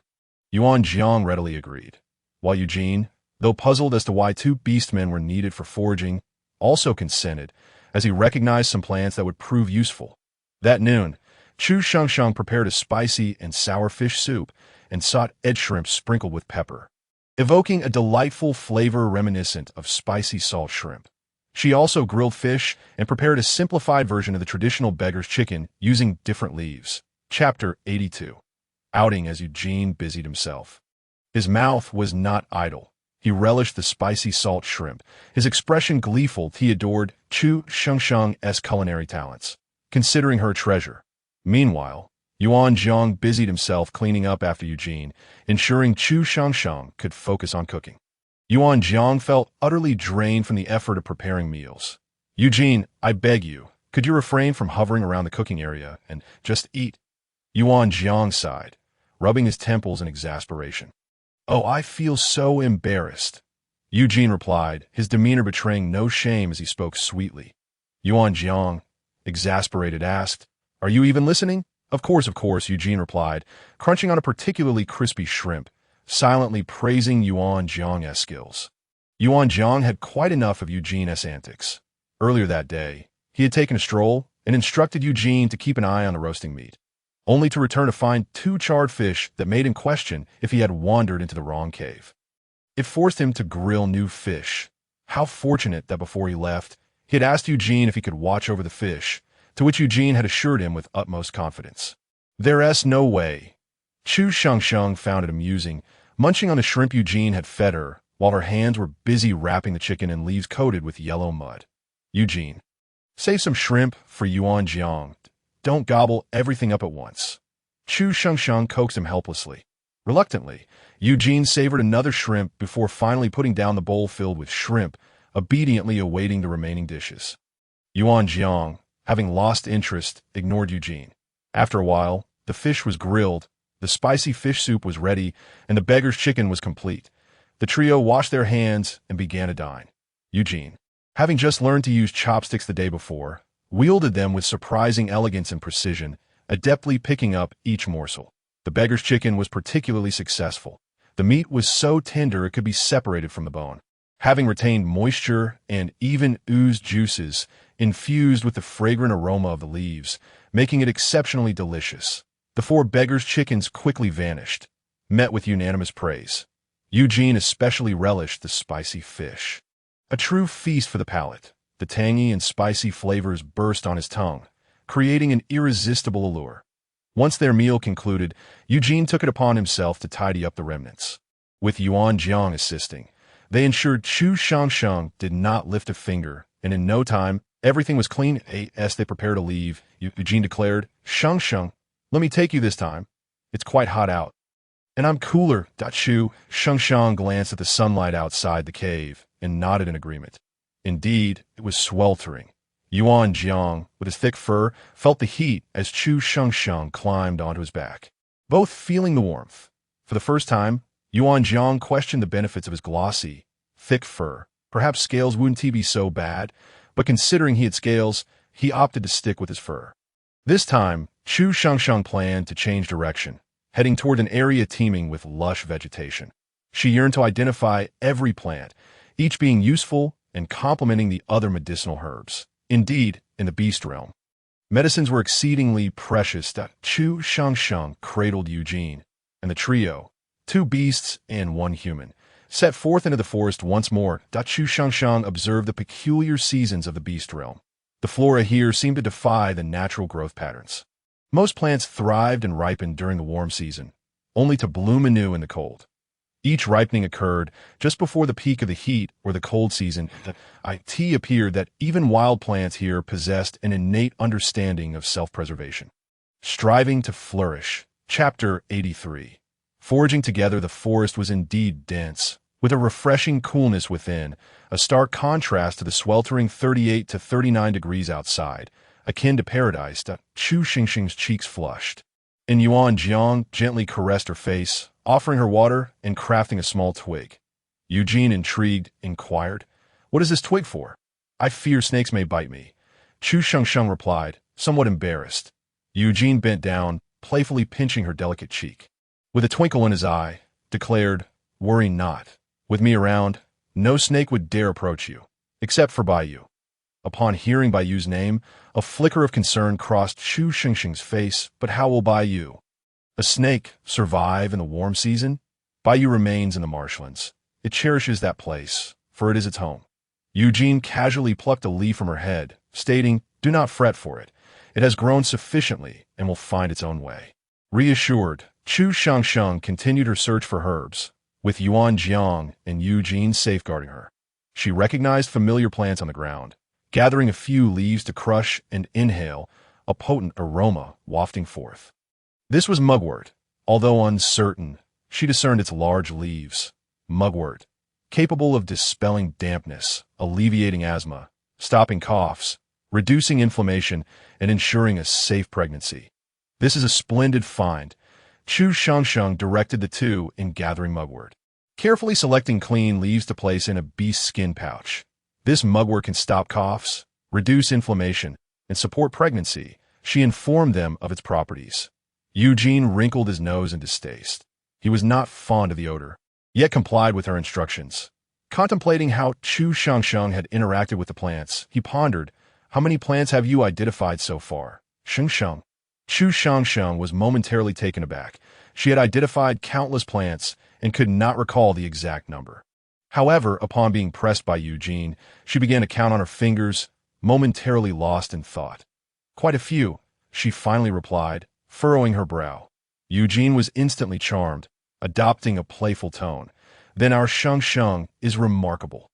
Yuan Jiang readily agreed, while Eugene, though puzzled as to why 2 beastmen were needed for foraging, also consented, as he recognized some plants that would prove useful. That noon, Chu Shengsheng prepared a spicy and sour fish soup and sought edge shrimp sprinkled with pepper, evoking a delightful flavor reminiscent of spicy salt shrimp. She also grilled fish and prepared a simplified version of the traditional beggar's chicken using different leaves. Chapter 82. Outing as Eugene busied himself. His mouth was not idle. He relished the spicy salt shrimp, his expression gleeful. He adored Chu Shengsheng's culinary talents, considering her a treasure. Meanwhile, Yuan Jiang busied himself cleaning up after Eugene, ensuring Chu Shengsheng could focus on cooking. Yuan Jiang felt utterly drained from the effort of preparing meals. Eugene, I beg you, could you refrain from hovering around the cooking area and just eat? Yuan Jiang sighed, rubbing his temples in exasperation. Oh, I feel so embarrassed. Eugene replied, his demeanor betraying no shame as he spoke sweetly. Yuan Jiang, exasperated, asked, Are you even listening? Of course, Eugene replied, crunching on a particularly crispy shrimp, silently praising Yuan Jiang's skills. Yuan Jiang had quite enough of Eugene's antics. Earlier that day, he had taken a stroll and instructed Eugene to keep an eye on the roasting meat, only to return to find 2 charred fish that made him question if he had wandered into the wrong cave. It forced him to grill new fish. How fortunate that before he left, he had asked Eugene if he could watch over the fish, to which Eugene had assured him with utmost confidence. There's no way. Chu Shengsheng found it amusing, munching on the shrimp Eugene had fed her, while her hands were busy wrapping the chicken in leaves coated with yellow mud. Eugene, save some shrimp for Yuan Jiang. Don't gobble everything up at once. Chu Shengsheng coaxed him helplessly. Reluctantly, Eugene savored another shrimp before finally putting down the bowl filled with shrimp, obediently awaiting the remaining dishes. Yuan Jiang, having lost interest, ignored Eugene. After a while, the fish was grilled, the spicy fish soup was ready, and the beggar's chicken was complete. The trio washed their hands and began to dine. Eugene, having just learned to use chopsticks the day before, wielded them with surprising elegance and precision, adeptly picking up each morsel. The beggar's chicken was particularly successful. The meat was so tender it could be separated from the bone, having retained moisture and even oozed juices infused with the fragrant aroma of the leaves, making it exceptionally delicious. The 4 beggars' chickens quickly vanished, met with unanimous praise. Eugene especially relished the spicy fish. A true feast for the palate. The tangy and spicy flavors burst on his tongue, creating an irresistible allure. Once their meal concluded, Eugene took it upon himself to tidy up the remnants. With Yuan Jiang assisting, they ensured Chu Shengsheng did not lift a finger, and in no time, everything was clean. As they prepared to leave, Eugene declared, Shengsheng, let me take you this time. It's quite hot out. And I'm cooler. Chu Shengsheng glanced at the sunlight outside the cave and nodded in agreement. Indeed, it was sweltering. Yuan Jiang, with his thick fur, felt the heat as Chu Shengsheng climbed onto his back, both feeling the warmth. For the first time, Yuan Jiang questioned the benefits of his glossy, thick fur. Perhaps scales wouldn't be so bad, but considering he had scales, he opted to stick with his fur. This time, Chu Shengsheng planned to change direction, heading toward an area teeming with lush vegetation. She yearned to identify every plant, each being useful and complementing the other medicinal herbs. Indeed, in the beast realm, medicines were exceedingly precious. Chu Shengsheng cradled Eugene, and the trio, 2 beasts and 1 human, set forth into the forest once more. Chu Shengsheng observed the peculiar seasons of the beast realm. The flora here seemed to defy the natural growth patterns. Most plants thrived and ripened during the warm season, only to bloom anew in the cold. Each ripening occurred just before the peak of the heat or the cold season. It appeared that even wild plants here possessed an innate understanding of self-preservation. Striving to flourish. Chapter 83. Foraging together, the forest was indeed dense, with a refreshing coolness within, a stark contrast to the sweltering 38 to 39 degrees outside, akin to paradise. Chu Xingxing's cheeks flushed, and Yuan Jiang gently caressed her face, offering her water and crafting a small twig. Eugene, intrigued, inquired, "What is this twig for?" "I fear snakes may bite me," Chu Shengsheng replied, somewhat embarrassed. Eugene bent down, playfully pinching her delicate cheek. With a twinkle in his eye, declared, "Worry not. With me around, no snake would dare approach you, except for Baiyu." Upon hearing Baiyu's name, a flicker of concern crossed Chu Xingxing's face. "But how will Baiyu, a snake, survive in the warm season?" "Baiyu remains in the marshlands. It cherishes that place, for it is its home." Eugene casually plucked a leaf from her head, stating, "Do not fret for it. It has grown sufficiently and will find its own way." Reassured, Chu Shangsheng continued her search for herbs, with Yuan Jiang and Eugene safeguarding her. She recognized familiar plants on the ground, gathering a few leaves to crush and inhale, a potent aroma wafting forth. This was mugwort. Although uncertain, she discerned its large leaves. Mugwort, capable of dispelling dampness, alleviating asthma, stopping coughs, reducing inflammation, and ensuring a safe pregnancy. "This is a splendid find." Chu Shangsheng directed the two in gathering mugwort, carefully selecting clean leaves to place in a beast skin pouch. "This mugwort can stop coughs, reduce inflammation, and support pregnancy." She informed them of its properties. Eugene wrinkled his nose in distaste. He was not fond of the odor, yet complied with her instructions. Contemplating how Chu Shangsheng had interacted with the plants, he pondered, "How many plants have you identified so far?" "Shengsheng." Chu Shangsheng was momentarily taken aback. She had identified countless plants and could not recall the exact number. However, upon being pressed by Eugene, she began to count on her fingers, momentarily lost in thought. "Quite a few," she finally replied, furrowing her brow. Eugene was instantly charmed, adopting a playful tone. "Then our Shengsheng is remarkable.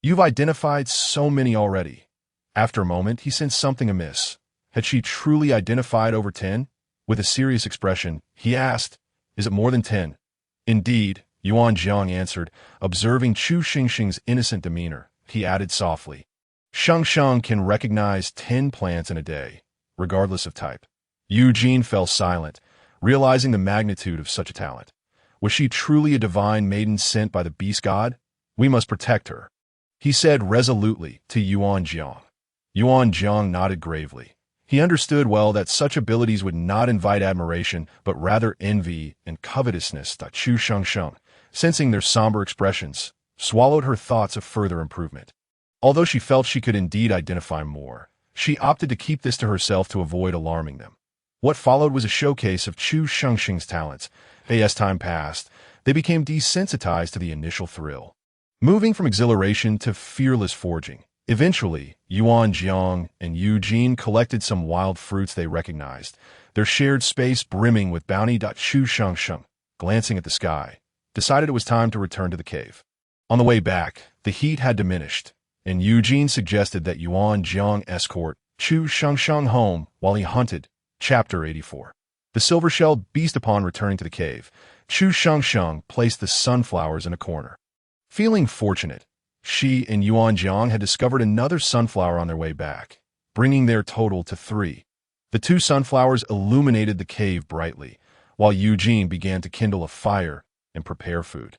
You've identified so many already." After a moment, he sensed something amiss. Had she truly identified over 10? With a serious expression, he asked, "Is it more than 10? "Indeed," Yuan Jiang answered, observing Chu Xingxing's innocent demeanor. He added softly, "Shengsheng can recognize 10 plants in a day, regardless of type." Eugene fell silent, realizing the magnitude of such a talent. Was she truly a divine maiden sent by the beast god? "We must protect her," he said resolutely to Yuan Jiang. Yuan Jiang nodded gravely. He understood well that such abilities would not invite admiration, but rather envy and covetousness. Chu Shengsheng, sensing their somber expressions, swallowed her thoughts of further improvement. Although she felt she could indeed identify more, she opted to keep this to herself to avoid alarming them. What followed was a showcase of Chu Shengxing's talents. As time passed, they became desensitized to the initial thrill, moving from exhilaration to fearless forging. Eventually, Yuan Jiang and Eugene collected some wild fruits they recognized, their shared space brimming with bounty. Chu Shengsheng, glancing at the sky, decided it was time to return to the cave. On the way back, the heat had diminished, and Eugene suggested that Yuan Jiang escort Chu Shengsheng home while he hunted. Chapter 84. The silver-shelled beast. Upon returning to the cave, Chu Shengsheng placed the sunflowers in a corner. Feeling fortunate, she and Yuan Jiang had discovered another sunflower on their way back, bringing their total to 3. The 2 sunflowers illuminated the cave brightly, while Eugene began to kindle a fire and prepare food.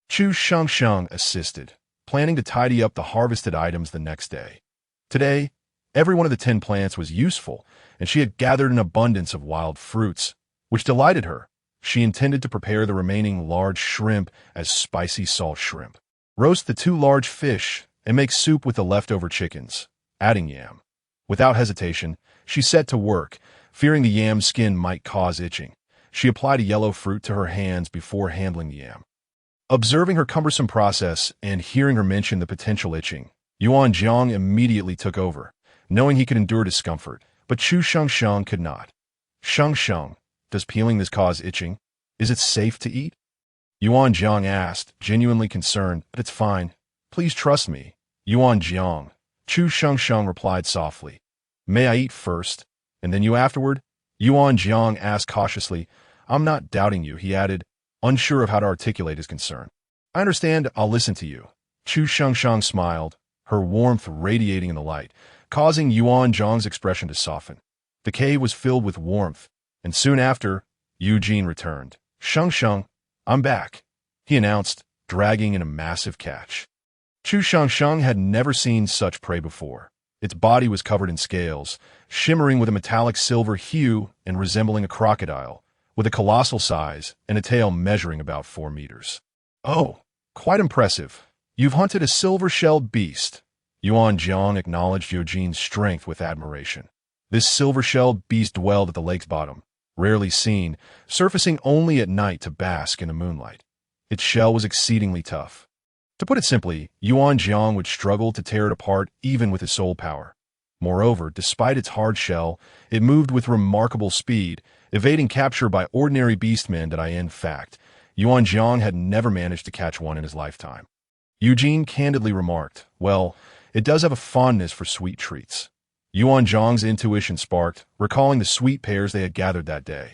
Chu Shengsheng assisted, planning to tidy up the harvested items the next day. Today, every one of the 10 plants was useful, and she had gathered an abundance of wild fruits, which delighted her. She intended to prepare the remaining large shrimp as spicy salt shrimp, roast the 2 large fish, and make soup with the leftover chickens, adding yam. Without hesitation, she set to work, fearing the yam skin might cause itching. She applied a yellow fruit to her hands before handling the yam. Observing her cumbersome process and hearing her mention the potential itching, Yuan Jiang immediately took over, knowing he could endure discomfort, but Chu Shengsheng could not. "Shengsheng, does peeling this cause itching? Is it safe to eat?" Yuan Jiang asked, genuinely concerned. "But it's fine. Please trust me." "Yuan Jiang," Chu Shengsheng replied softly. "May I eat first, and then you afterward?" Yuan Jiang asked cautiously. "I'm not doubting you," he added, unsure of how to articulate his concern. I understand, I'll listen to you. Chu Shengsheng smiled, her warmth radiating in the light, causing Yuan Zhang's expression to soften. The cave was filled with warmth, and soon after, Eugene returned. Shengsheng, I'm back, he announced, dragging in a massive catch. Chu Shengsheng had never seen such prey before. Its body was covered in scales, shimmering with a metallic silver hue and resembling a crocodile, with a colossal size and a tail measuring about 4 meters. Oh, quite impressive. You've hunted a silver-shelled beast. Yuan Jiang acknowledged Eugene's strength with admiration. This silver-shelled beast dwelled at the lake's bottom, rarely seen, surfacing only at night to bask in the moonlight. Its shell was exceedingly tough. To put it simply, Yuan Jiang would struggle to tear it apart even with his soul power. Moreover, despite its hard shell, it moved with remarkable speed, evading capture by ordinary beastmen that in fact, Yuan Jiang had never managed to catch one in his lifetime. Eugene candidly remarked, well, it does have a fondness for sweet treats. Yuan Zhang's intuition sparked, recalling the sweet pears they had gathered that day.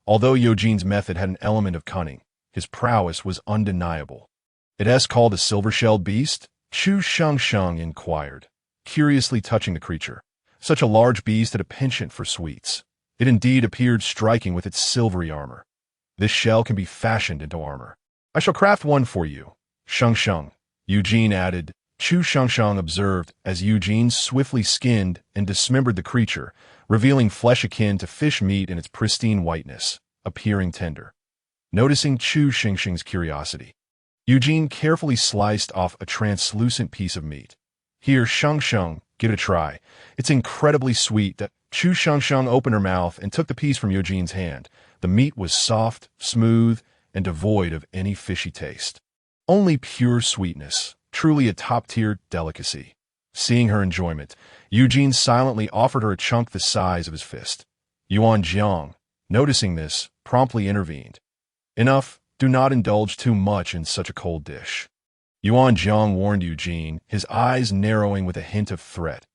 Although Eugene's method had an element of cunning, his prowess was undeniable. It is called a silver-shelled beast? Chu Shengsheng inquired, curiously touching the creature. Such a large beast had a penchant for sweets. It indeed appeared striking with its silvery armor. This shell can be fashioned into armor. I shall craft one for you. Shengsheng, Eugene added. Chu Shengsheng observed as Eugene swiftly skinned and dismembered the creature, revealing flesh akin to fish meat in its pristine whiteness, appearing tender. Noticing Chu Shengsheng's curiosity, Eugene carefully sliced off a translucent piece of meat. Here, Shengsheng, give it a try. It's incredibly sweet. That Chu Shengsheng opened her mouth and took the piece from Eugene's hand. The meat was soft, smooth, and devoid of any fishy taste. Only pure sweetness, truly a top-tier delicacy. Seeing her enjoyment, Eugene silently offered her a chunk the size of his fist. Yuan Jiang, noticing this, promptly intervened. Enough, do not indulge too much in such a cold dish. Yuan Jiang warned Eugene, his eyes narrowing with a hint of threat.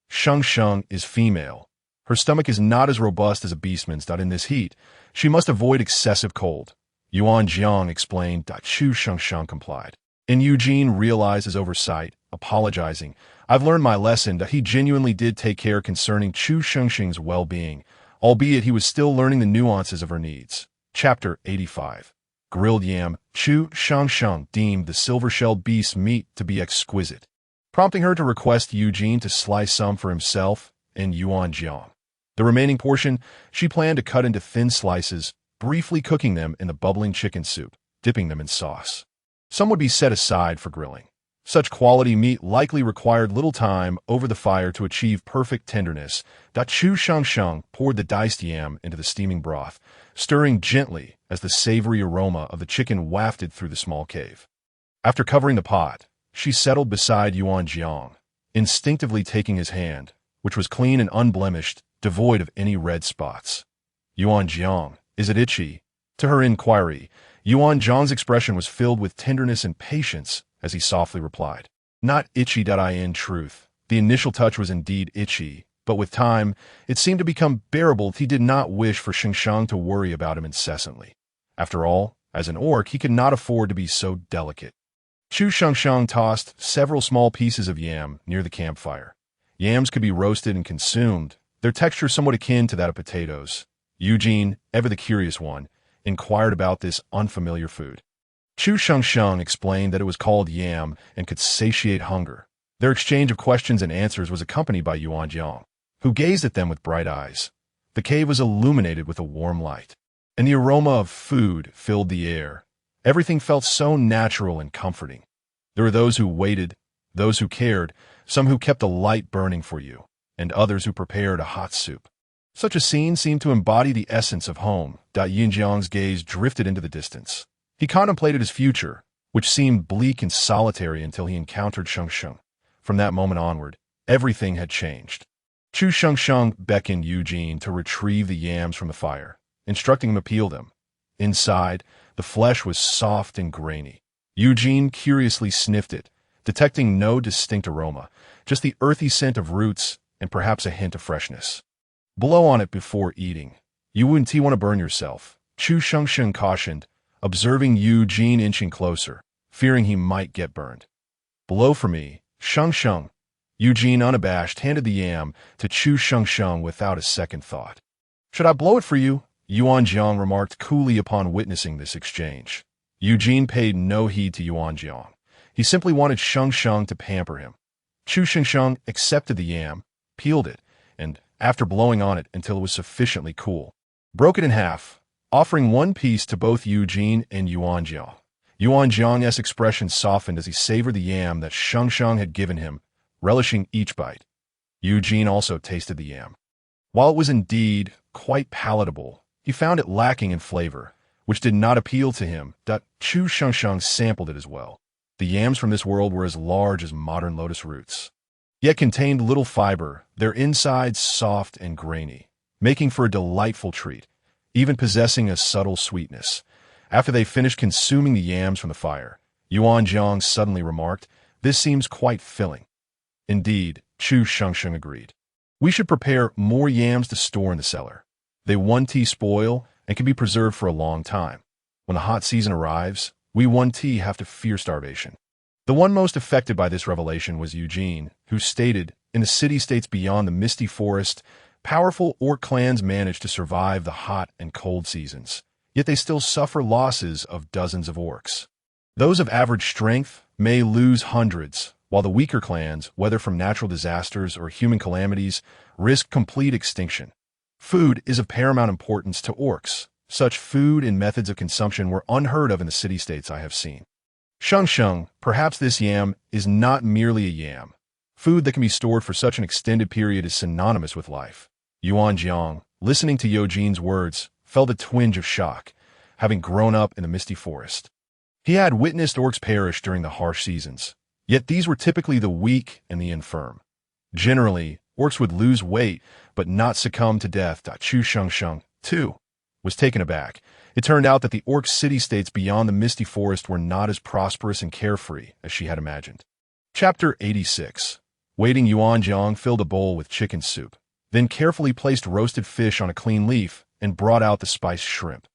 Shengsheng is female. Her stomach is not as robust as a beastman's. In this heat, she must avoid excessive cold. Yuan Jiang explained. Chu Shengsheng complied. And Eugene realized his oversight, apologizing. I've learned my lesson. He genuinely did take care concerning Chu Shengsheng's well-being, albeit he was still learning the nuances of her needs. Chapter 85. Grilled yam. Chu Shengsheng deemed the silver-shelled beast's meat to be exquisite, prompting her to request Eugene to slice some for himself and Yuan Jiang. The remaining portion she planned to cut into thin slices, briefly cooking them in the bubbling chicken soup, dipping them in sauce. Some would be set aside for grilling. Such quality meat likely required little time over the fire to achieve perfect tenderness. Chu Shengsheng poured the diced yam into the steaming broth, stirring gently as the savory aroma of the chicken wafted through the small cave. After covering the pot, she settled beside Yuan Jiang, instinctively taking his hand, which was clean and unblemished, devoid of any red spots. Yuan Jiang, is it itchy? To her inquiry, Yuan Jiang's expression was filled with tenderness and patience as he softly replied, not itchy. In truth, the initial touch was indeed itchy, but with time, it seemed to become bearable. He did not wish for Shengsheng to worry about him incessantly. After all, as an orc, he could not afford to be so delicate. Chu Shengsheng tossed several small pieces of yam near the campfire. Yams could be roasted and consumed, their texture somewhat akin to that of potatoes. Eugene, ever the curious one, inquired about this unfamiliar food. Chu Shengsheng explained that it was called yam and could satiate hunger. Their exchange of questions and answers was accompanied by Yuan Jiang, who gazed at them with bright eyes. The cave was illuminated with a warm light, and the aroma of food filled the air. Everything felt so natural and comforting. There were those who waited, those who cared, some who kept a light burning for you, and others who prepared a hot soup. Such a scene seemed to embody the essence of home. Yin Jiang's gaze drifted into the distance. He contemplated his future, which seemed bleak and solitary until he encountered Shengsheng. From that moment onward, everything had changed. Chu Shengsheng beckoned Eugene to retrieve the yams from the fire, instructing him to peel them. Inside, the flesh was soft and grainy. Eugene curiously sniffed it, detecting no distinct aroma, just the earthy scent of roots and perhaps a hint of freshness. Blow on it before eating. You wouldn't want to burn yourself, Chu Shengsheng cautioned, observing Eugene inching closer, fearing he might get burned. "Blow for me, Sheng Sheng." Eugene, unabashed, handed the yam to Chu Shengsheng without a second thought. "Should I blow it for you?" Yuan Jiang remarked coolly upon witnessing this exchange. Eugene paid no heed to Yuan Jiang. He simply wanted Sheng Sheng to pamper him. Chu Shengsheng accepted the yam, peeled it, and, after blowing on it until it was sufficiently cool, broke it in half, offering one piece to both Eugene and Yuan Jiang. Yuan Jiang's expression softened as he savored the yam that Sheng Sheng had given him, relishing each bite. Eugene also tasted the yam. While it was indeed quite palatable, he found it lacking in flavor, which did not appeal to him. Chu Shengsheng sampled it as well. The yams from this world were as large as modern lotus roots, yet contained little fiber, their insides soft and grainy, making for a delightful treat, even possessing a subtle sweetness. After they finished consuming the yams from the fire, Yuan Jiang suddenly remarked, "This seems quite filling." "Indeed," Chu Shengsheng agreed. "We should prepare more yams to store in the cellar. They won't spoil and can be preserved for a long time. When the hot season arrives, we won't have to fear starvation." The one most affected by this revelation was Eugene, who stated, in the city-states beyond the misty forest, powerful orc clans manage to survive the hot and cold seasons, yet they still suffer losses of dozens of orcs. Those of average strength may lose hundreds, while the weaker clans, whether from natural disasters or human calamities, risk complete extinction. Food is of paramount importance to orcs. Such food and methods of consumption were unheard of in the city-states I have seen. Sheng Sheng, perhaps this yam is not merely a yam. Food that can be stored for such an extended period is synonymous with life. Yuan Jiang, listening to Eugene's words, felt a twinge of shock, having grown up in the misty forest. He had witnessed orcs perish during the harsh seasons, yet these were typically the weak and the infirm. Generally, orcs would lose weight but not succumb to death. Chu Shengsheng, too, was taken aback. It turned out that the orc city-states beyond the misty forest were not as prosperous and carefree as she had imagined. Chapter 86. Waiting, Yuan Jiang filled a bowl with chicken soup, then carefully placed roasted fish on a clean leaf and brought out the spiced shrimp.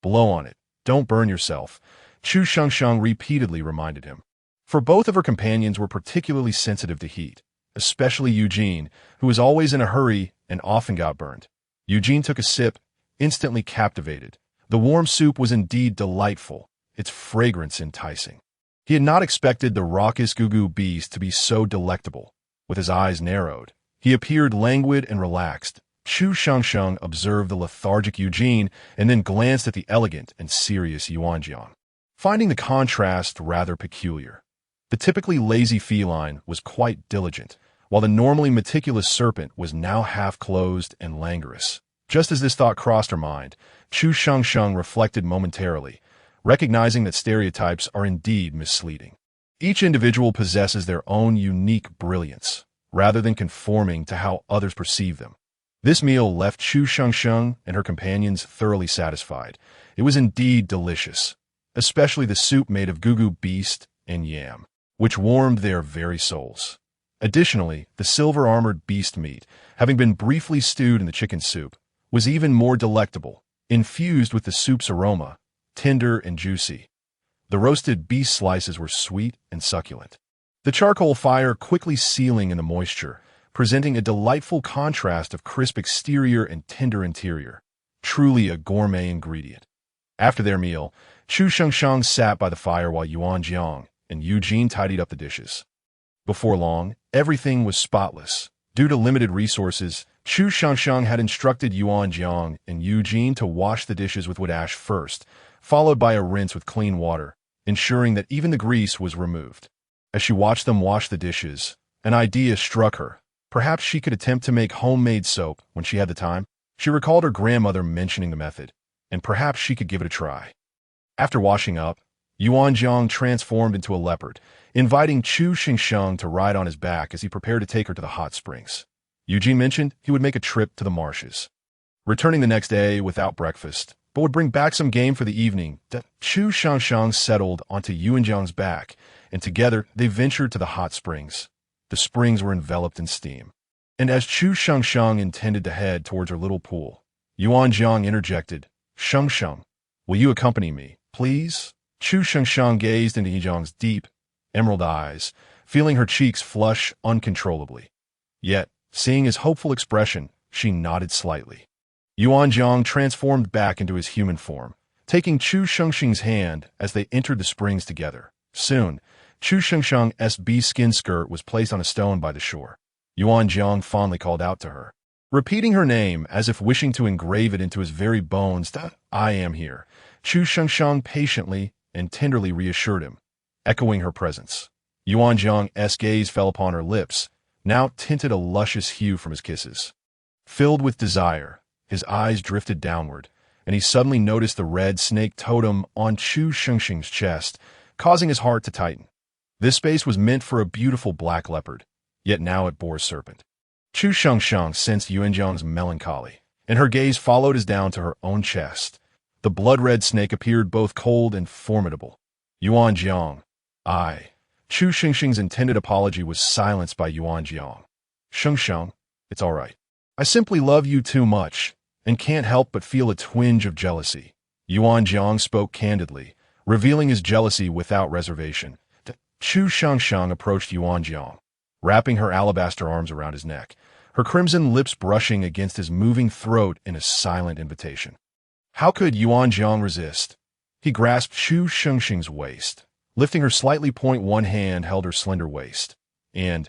"Blow on it. Don't burn yourself," Chu Shengsheng repeatedly reminded him. For both of her companions were particularly sensitive to heat, especially Eugene, who was always in a hurry and often got burned. Eugene took a sip, instantly captivated. The warm soup was indeed delightful, its fragrance enticing. He had not expected the raucous Gugu beast to be so delectable. With his eyes narrowed, he appeared languid and relaxed. Chu Shengsheng observed the lethargic Eugene and then glanced at the elegant and serious Yuan Jiang, finding the contrast rather peculiar. The typically lazy feline was quite diligent, while the normally meticulous serpent was now half-closed and languorous. Just as this thought crossed her mind, Chu Shengsheng reflected momentarily, recognizing that stereotypes are indeed misleading. Each individual possesses their own unique brilliance, rather than conforming to how others perceive them. This meal left Chu Shengsheng and her companions thoroughly satisfied. It was indeed delicious, especially the soup made of Gugu beast and yam, which warmed their very souls. Additionally, the silver-armored beast meat, having been briefly stewed in the chicken soup, was even more delectable, infused with the soup's aroma, tender and juicy. The roasted beast slices were sweet and succulent, the charcoal fire quickly sealing in the moisture, presenting a delightful contrast of crisp exterior and tender interior. Truly a gourmet ingredient. After their meal, Chu Shengsheng sat by the fire while Yuan Jiang and Eugene tidied up the dishes. Before long, everything was spotless. Due to limited resources, Chu Shengsheng had instructed Yuan Jiang and Eugene to wash the dishes with wood ash first, followed by a rinse with clean water, ensuring that even the grease was removed. As she watched them wash the dishes, an idea struck her. Perhaps she could attempt to make homemade soap when she had the time. She recalled her grandmother mentioning the method, and perhaps she could give it a try. After washing up, Yuan Jiang transformed into a leopard, inviting Chu Shengsheng to ride on his back as he prepared to take her to the hot springs. Eugene mentioned he would make a trip to the marshes, returning the next day without breakfast, but would bring back some game for the evening. Chu Shengsheng settled onto Yuan Jiang's back, and together they ventured to the hot springs. The springs were enveloped in steam, and as Chu Shengsheng intended to head towards her little pool, Yuan Jiang interjected, "Shengsheng, will you accompany me, please?" Chu Shengsheng gazed into Yizhang's deep, emerald eyes, feeling her cheeks flush uncontrollably. Yet, seeing his hopeful expression, she nodded slightly. Yuan Jiang transformed back into his human form, taking Chu Shengsheng's hand as they entered the springs together. Soon, Chu Shengsheng's bee-skin skirt was placed on a stone by the shore. Yuan Jiang fondly called out to her, repeating her name as if wishing to engrave it into his very bones. I am here. Chu Shengsheng patiently and tenderly reassured him, echoing her presence. Yuan Jiang's gaze fell upon her lips, now tinted a luscious hue from his kisses. Filled with desire, his eyes drifted downward, and he suddenly noticed the red snake totem on Chu Shengsheng's chest, causing his heart to tighten. This space was meant for a beautiful black leopard, yet now it bore a serpent. Chu Shengsheng sensed Yuanjiang's melancholy, and her gaze followed his down to her own chest. The blood-red snake appeared both cold and formidable. Yuanjiang, Chu Shengsheng's intended apology was silenced by Yuanjiang. Shengsheng, it's all right. I simply love you too much, and can't help but feel a twinge of jealousy. Yuanjiang spoke candidly, revealing his jealousy without reservation. Chu Shengsheng approached Yuanjiang, wrapping her alabaster arms around his neck, her crimson lips brushing against his moving throat in a silent invitation. How could Yuanjiang resist? He grasped Chu Shengsheng's waist, lifting her slightly. One hand held her slender waist, and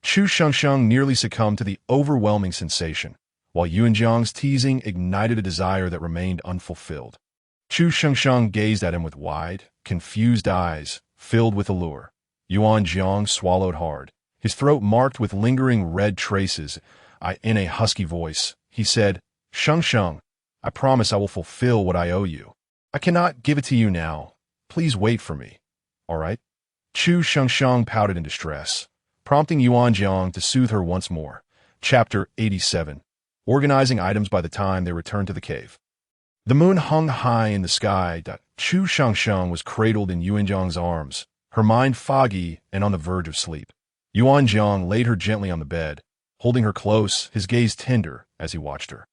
Chu Shengsheng nearly succumbed to the overwhelming sensation, while Yuanjiang's teasing ignited a desire that remained unfulfilled. Chu Shengsheng gazed at him with wide, confused eyes, filled with allure. Yuanjiang swallowed hard, his throat marked with lingering red traces. In a husky voice, he said, Shengsheng, I promise I will fulfill what I owe you. I cannot give it to you now. Please wait for me. All right? Chu Shengsheng pouted in distress, prompting Yuanjiang to soothe her once more. Chapter 87. Organizing items by the time they returned to the cave. The moon hung high in the sky. Chu Shengsheng was cradled in Yuanjiang's arms, her mind foggy and on the verge of sleep. Yuanjiang laid her gently on the bed, holding her close, his gaze tender as he watched her.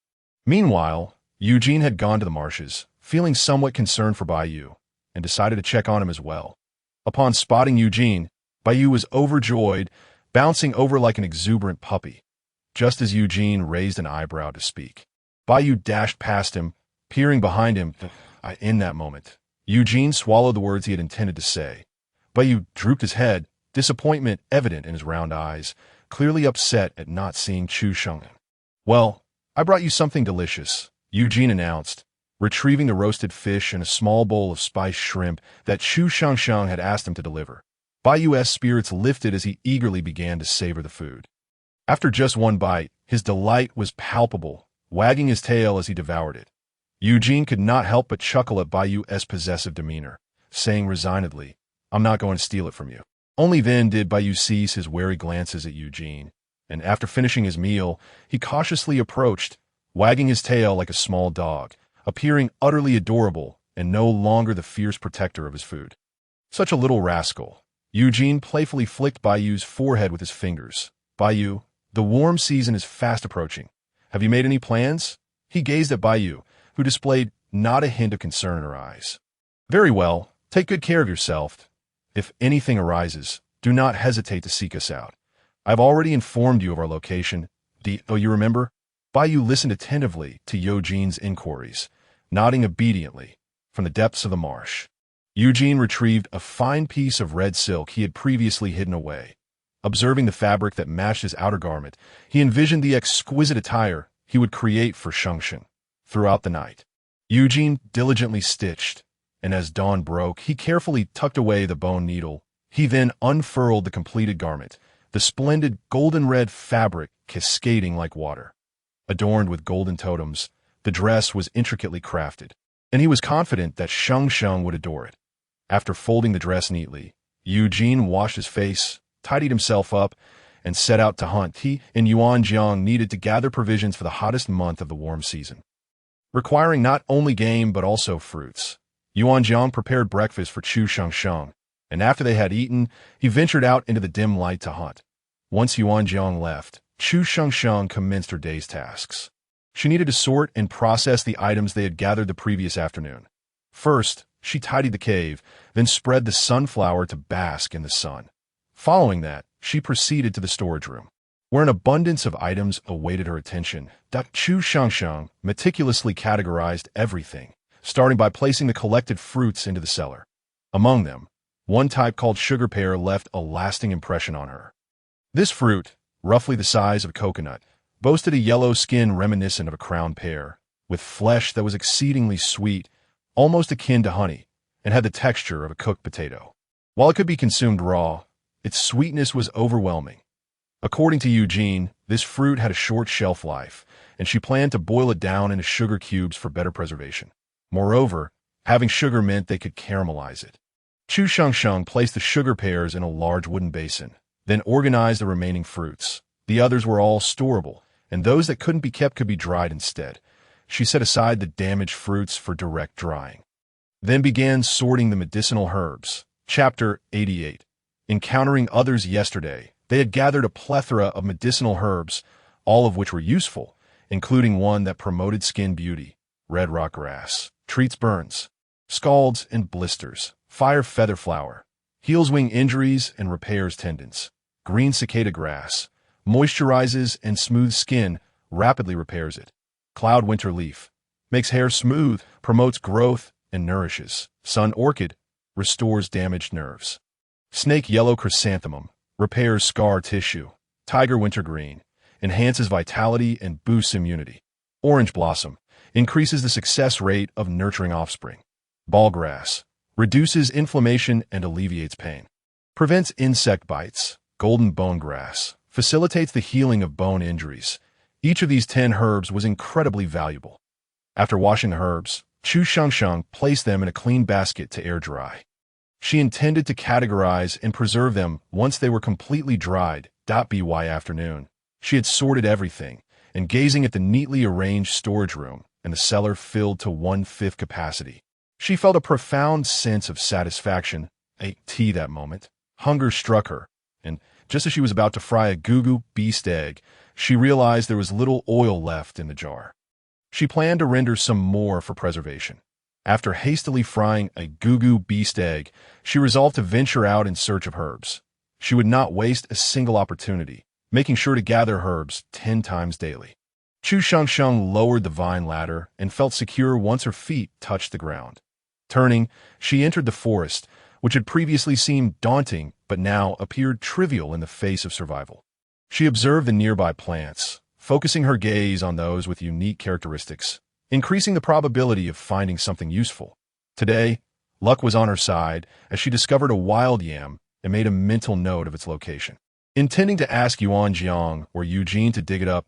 Meanwhile, Eugene had gone to the marshes, feeling somewhat concerned for Baiyu, and decided to check on him as well. Upon spotting Eugene, Baiyu was overjoyed, bouncing over like an exuberant puppy. Just as Eugene raised an eyebrow to speak, Baiyu dashed past him, peering behind him. In that moment, Eugene swallowed the words he had intended to say. Baiyu drooped his head, disappointment evident in his round eyes, clearly upset at not seeing Chu Shengsheng. Well, I brought you something delicious, Eugene announced, retrieving the roasted fish and a small bowl of spiced shrimp that Chu Shengsheng had asked him to deliver. Baiyu's spirits lifted as he eagerly began to savor the food. After just one bite, his delight was palpable, wagging his tail as he devoured it. Eugene could not help but chuckle at Baiyu's possessive demeanor, saying resignedly, I'm not going to steal it from you. Only then did Baiyu cease his wary glances at Eugene, and after finishing his meal, he cautiously approached, wagging his tail like a small dog, appearing utterly adorable and no longer the fierce protector of his food. Such a little rascal. Eugene playfully flicked Baiyu's forehead with his fingers. Baiyu, the warm season is fast approaching. Have you made any plans? He gazed at Baiyu, who displayed not a hint of concern in her eyes. Very well, take good care of yourself. If anything arises, do not hesitate to seek us out. I've already informed you of our location. You remember? Baiyu listened attentively to Eugene's inquiries, nodding obediently from the depths of the marsh. Eugene retrieved a fine piece of red silk he had previously hidden away. Observing the fabric that matched his outer garment, he envisioned the exquisite attire he would create for Shengsheng. Throughout the night, Eugene diligently stitched, and as dawn broke, he carefully tucked away the bone needle. He then unfurled the completed garment, the splendid golden red fabric cascading like water. Adorned with golden totems, the dress was intricately crafted, and he was confident that Shengsheng would adore it. After folding the dress neatly, Eugene washed his face, tidied himself up, and set out to hunt. He and Yuanjiang needed to gather provisions for the hottest month of the warm season, requiring not only game but also fruits. Yuanjiang prepared breakfast for Chu Shengsheng, and after they had eaten, he ventured out into the dim light to hunt. Once Yuanjiang left, Chu Shengsheng commenced her day's tasks. She needed to sort and process the items they had gathered the previous afternoon. First, She tidied the cave, then spread the sunflower to bask in the sun. Following that, she proceeded to the storage room, where an abundance of items awaited her attention. Chu Shangsheng meticulously categorized everything, starting by placing the collected fruits into the cellar. Among them, one type called sugar pear left a lasting impression on her. This fruit, roughly the size of a coconut, boasted a yellow skin reminiscent of a crown pear, with flesh that was exceedingly sweet, almost akin to honey, and had the texture of a cooked potato. While it could be consumed raw, its sweetness was overwhelming. According to Eugene, this fruit had a short shelf life, and she planned to boil it down into sugar cubes for better preservation. Moreover, having sugar meant they could caramelize it. Chu Shangsheng placed the sugar pears in a large wooden basin, then organized the remaining fruits. The others were all storable, and those that couldn't be kept could be dried instead. She set aside the damaged fruits for direct drying. Then began sorting the medicinal herbs. Chapter 88. Encountering others yesterday, they had gathered a plethora of medicinal herbs, all of which were useful, including one that promoted skin beauty, red rock grass, treats burns, scalds and blisters, fire feather flower, heals wing injuries and repairs tendons, green cicada grass, moisturizes and smooths skin, rapidly repairs it. Cloud winter leaf, makes hair smooth, promotes growth, and nourishes. Sun orchid, restores damaged nerves. Snake yellow chrysanthemum, repairs scar tissue. Tiger wintergreen, enhances vitality and boosts immunity. Orange blossom, increases the success rate of nurturing offspring. Ballgrass, reduces inflammation and alleviates pain. Prevents insect bites. Golden bone grass, facilitates the healing of bone injuries. Each of these 10 herbs was incredibly valuable. After washing the herbs, Chu Shangsheng placed them in a clean basket to air dry. She intended to categorize and preserve them once they were completely dried. By afternoon, she had sorted everything, and gazing at the neatly arranged storage room and the cellar filled to 1/5 capacity, she felt a profound sense of satisfaction. That moment, hunger struck her, and just as she was about to fry a gugu beast egg, she realized there was little oil left in the jar. She planned to render some more for preservation. After hastily frying a gugu beast egg, she resolved to venture out in search of herbs. She would not waste a single opportunity, making sure to gather herbs 10 times daily. Chu Shangsheng lowered the vine ladder and felt secure once her feet touched the ground. Turning, she entered the forest, which had previously seemed daunting but now appeared trivial in the face of survival. She observed the nearby plants, focusing her gaze on those with unique characteristics, increasing the probability of finding something useful. Today, luck was on her side as she discovered a wild yam and made a mental note of its location. Intending to ask Yuan Jiang or Eugene to dig it up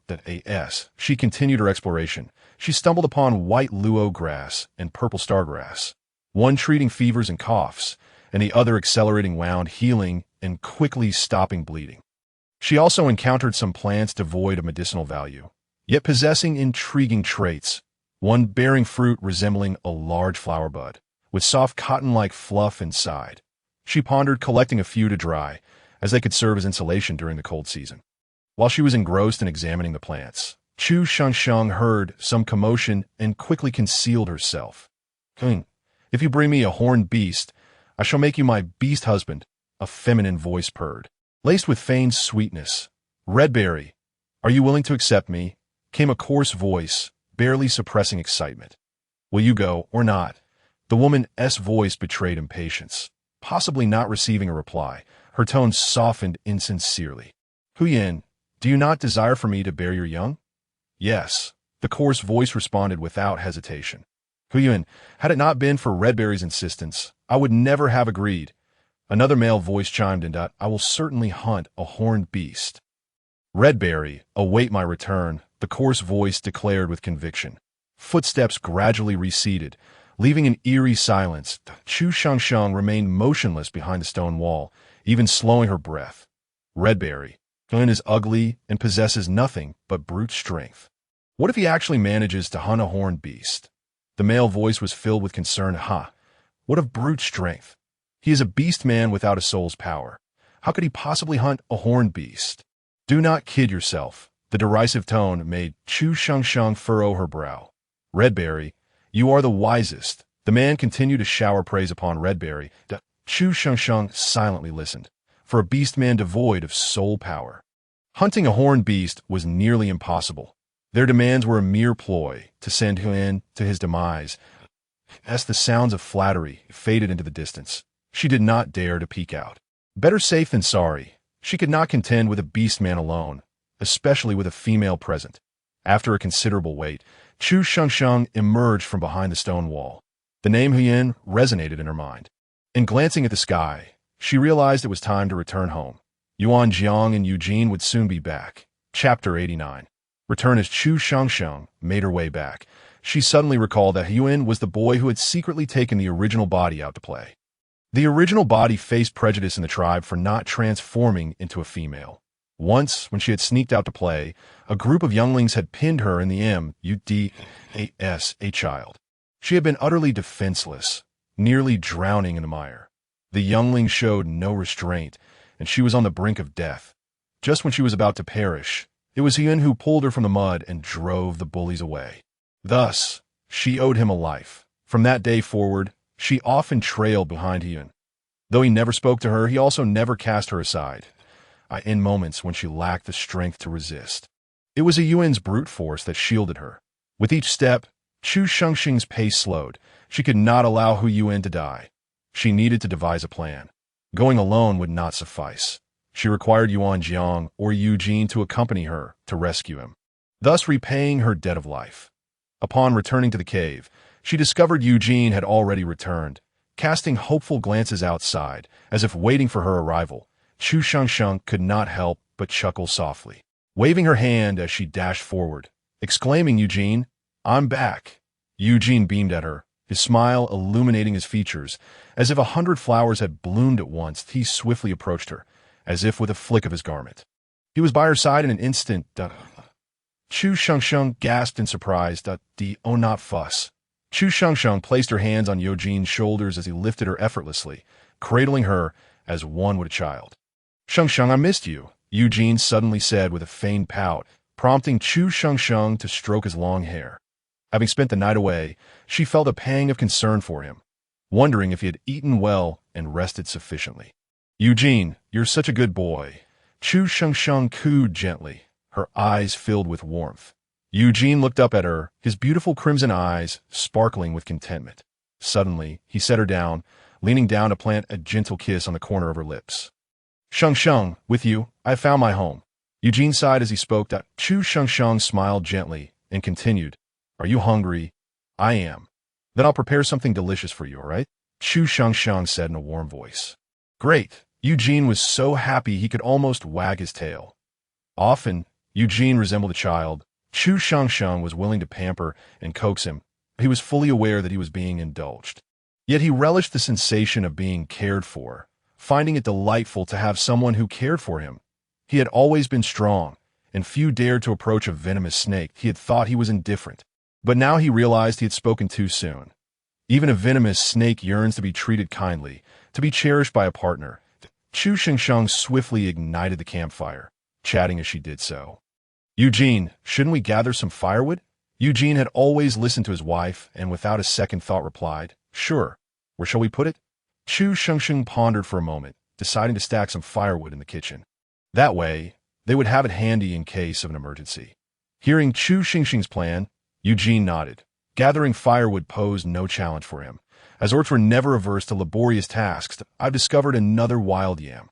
she continued her exploration. She stumbled upon white luo grass and purple stargrass, one treating fevers and coughs, and the other accelerating wound healing and quickly stopping bleeding. She also encountered some plants devoid of medicinal value, yet possessing intriguing traits, one bearing fruit resembling a large flower bud, with soft cotton-like fluff inside. She pondered collecting a few to dry, as they could serve as insulation during the cold season. While she was engrossed in examining the plants, Chu Shangsheng heard some commotion and quickly concealed herself. If you bring me a horned beast, I shall make you my beast husband, a feminine voice purred, laced with feigned sweetness. Redberry, are you willing to accept me? Came a coarse voice, barely suppressing excitement. Will you go or not? The woman's voice betrayed impatience. Possibly not receiving a reply, her tone softened insincerely. Huyan, do you not desire for me to bear your young? Yes, the coarse voice responded without hesitation. Huyan, had it not been for Redberry's insistence, I would never have agreed. Another male voice chimed in. I will certainly hunt a horned beast. Redberry, await my return, the coarse voice declared with conviction. Footsteps gradually receded, leaving an eerie silence. Chu Shangsheng remained motionless behind the stone wall, even slowing her breath. Redberry, Huyan is ugly and possesses nothing but brute strength. What if he actually manages to hunt a horned beast? The male voice was filled with concern. What of brute strength? He is a beast man without a soul's power. How could he possibly hunt a horned beast? Do not kid yourself. The derisive tone made Chu Shangsheng furrow her brow. Redberry, you are the wisest, The man continued to shower praise upon Redberry. Chu Shengsheng silently listened, for a beastman devoid of soul power. Hunting a horned beast was nearly impossible. Their demands were a mere ploy to send Huan to his demise. As the sounds of flattery faded into the distance, she did not dare to peek out. Better safe than sorry. She could not contend with a beastman alone, especially with a female present. After a considerable wait, Chu Shengsheng emerged from behind the stone wall. The name Huan resonated in her mind. In glancing at the sky, she realized it was time to return home. Yuan Jiang and Eugene would soon be back. Chapter 89. Return. As Chu Shengsheng made her way back, she suddenly recalled that Huan was the boy who had secretly taken the original body out to play. The original body faced prejudice in the tribe for not transforming into a female. Once, when she had sneaked out to play, a group of younglings had pinned her in the MUDAS, a child. She had been utterly defenseless, nearly drowning in the mire. The youngling showed no restraint, and she was on the brink of death. Just when she was about to perish, it was Huan who pulled her from the mud and drove the bullies away. Thus, she owed him a life. From that day forward, she often trailed behind Huan. Though he never spoke to her, he also never cast her aside, in moments when she lacked the strength to resist. It was Yuan's brute force that shielded her. With each step, Chu Shengsheng's pace slowed. She could not allow Huan to die. She needed to devise a plan. Going alone would not suffice. She required Yuan Jiang or Eugene to accompany her to rescue him, thus repaying her debt of life. Upon returning to the cave, she discovered Eugene had already returned. Casting hopeful glances outside, as if waiting for her arrival, Chu Shengsheng could not help but chuckle softly, waving her hand as she dashed forward, exclaiming, "Eugene, I'm back." Eugene beamed at her, his smile illuminating his features. As if 100 flowers had bloomed at once, he swiftly approached her, as if with a flick of his garment. He was by her side in an instant. Chu Shengsheng gasped in surprise. "Oh, not fuss." Chu Shengsheng placed her hands on Eugene's shoulders as he lifted her effortlessly, cradling her as one would a child. "Shengsheng, I missed you," Eugene suddenly said with a feigned pout, prompting Chu Shengsheng to stroke his long hair. Having spent the night away, she felt a pang of concern for him, wondering if he had eaten well and rested sufficiently. "Eugene, you're such a good boy," Chu Shengsheng cooed gently, her eyes filled with warmth. Eugene looked up at her, his beautiful crimson eyes sparkling with contentment. Suddenly, he set her down, leaning down to plant a gentle kiss on the corner of her lips. "Shengsheng, with you, I have found my home." Eugene sighed as he spoke. Chu Shengsheng smiled gently and continued, "Are you hungry?" "I am." "Then I'll prepare something delicious for you, all right?" Chu Shengsheng said in a warm voice. "Great." Eugene was so happy he could almost wag his tail. Often, Eugene resembled a child. Chu Shengsheng was willing to pamper and coax him. He was fully aware that he was being indulged. Yet he relished the sensation of being cared for, finding it delightful to have someone who cared for him. He had always been strong, and few dared to approach a venomous snake. He had thought he was indifferent. But now he realized he had spoken too soon. Even a venomous snake yearns to be treated kindly, to be cherished by a partner. Chu Shengsheng swiftly ignited the campfire, chatting as she did so. "Eugene, shouldn't we gather some firewood?" Eugene had always listened to his wife, and without a second thought replied, "Sure. Where shall we put it?" Chu Shengsheng pondered for a moment, deciding to stack some firewood in the kitchen. That way, they would have it handy in case of an emergency. Hearing Chu Shengsheng's plan, Eugene nodded. Gathering firewood posed no challenge for him. As orcs were never averse to laborious tasks, I've discovered another wild yam.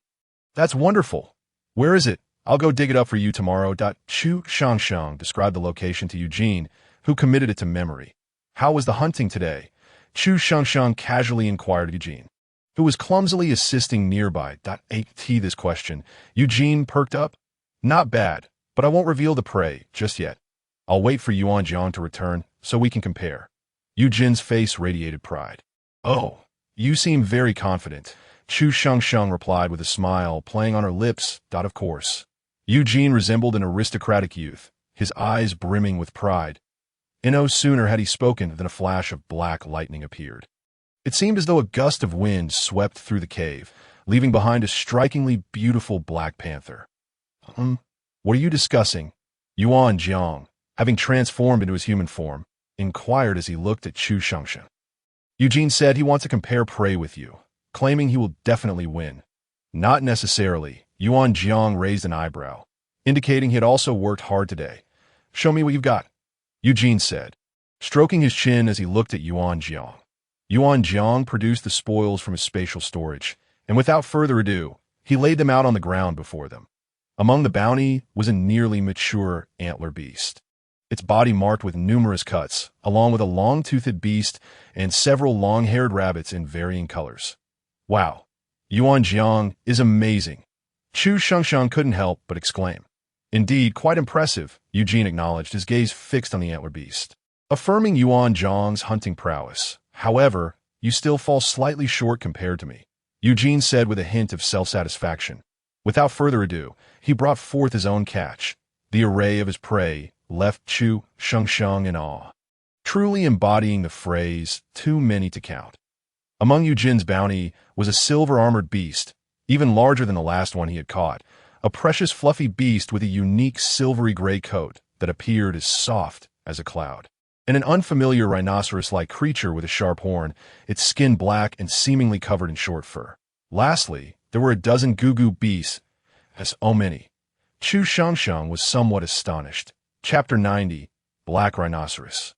"That's wonderful. Where is it? I'll go dig it up for you tomorrow." Chu Shengsheng described the location to Eugene, who committed it to memory. "How was the hunting today?" Chu Shengsheng casually inquired of Eugene, who was clumsily assisting nearby. At this question, Eugene perked up. "Not bad, but I won't reveal the prey just yet. I'll wait for Yuan Jiang to return so we can compare." Eugene's face radiated pride. "Oh, you seem very confident," Chu Shengsheng replied with a smile playing on her lips. "Of course." Eugene resembled an aristocratic youth, his eyes brimming with pride. And no sooner had he spoken than a flash of black lightning appeared. It seemed as though a gust of wind swept through the cave, leaving behind a strikingly beautiful black panther. What are you discussing?" Yuan Jiang, having transformed into his human form, inquired as he looked at Chu Shengsheng. Eugene said he wants to compare prey with you, claiming he will definitely win. Not necessarily. Yuan Jiang raised an eyebrow, indicating he had also worked hard today. Show me what you've got, Eugene said, stroking his chin as he looked at Yuan Jiang. Yuan Jiang produced the spoils from his spatial storage, and without further ado, he laid them out on the ground before them. Among the bounty was a nearly mature antler beast, its body marked with numerous cuts, along with a long-toothed beast and several long-haired rabbits in varying colors. Wow, Yuan Jiang is amazing. Chu Shengsheng couldn't help but exclaim. Indeed, quite impressive, Eugene acknowledged, his gaze fixed on the antler beast, affirming Yuan Jiang's hunting prowess. However, you still fall slightly short compared to me, Eugene said with a hint of self-satisfaction. Without further ado, he brought forth his own catch. The array of his prey left Chu Shengsheng in awe, truly embodying the phrase, too many to count. Among Eugene's bounty was a silver-armored beast, even larger than the last one he had caught, a precious fluffy beast with a unique silvery gray coat that appeared as soft as a cloud, and an unfamiliar rhinoceros-like creature with a sharp horn, its skin black and seemingly covered in short fur. Lastly, there were a dozen gugu beasts, as oh many. Chu Shengsheng was somewhat astonished. Chapter 90, Black Rhinoceros.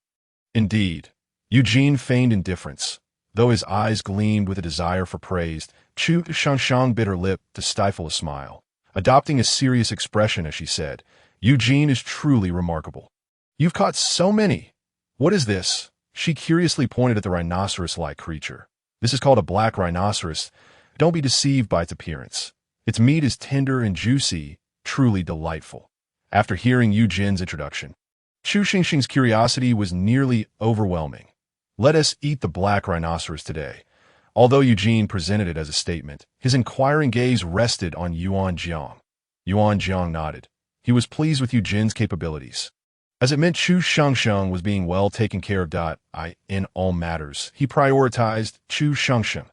Indeed, Eugene feigned indifference. Though his eyes gleamed with a desire for praise, Chu Shengsheng bit her lip to stifle a smile, adopting a serious expression as she said, Eugene is truly remarkable. You've caught so many. What is this? She curiously pointed at the rhinoceros-like creature. This is called a black rhinoceros. Don't be deceived by its appearance. Its meat is tender and juicy, truly delightful. After hearing Eugene's introduction, Chu Shengsheng's curiosity was nearly overwhelming. Let us eat the black rhinoceros today. Although Eugene presented it as a statement, his inquiring gaze rested on Yuan Jiang. Yuan Jiang nodded. He was pleased with Eugene's capabilities, as it meant Chu Shengsheng was being well taken care of. In all matters, he prioritized Chu Shengsheng.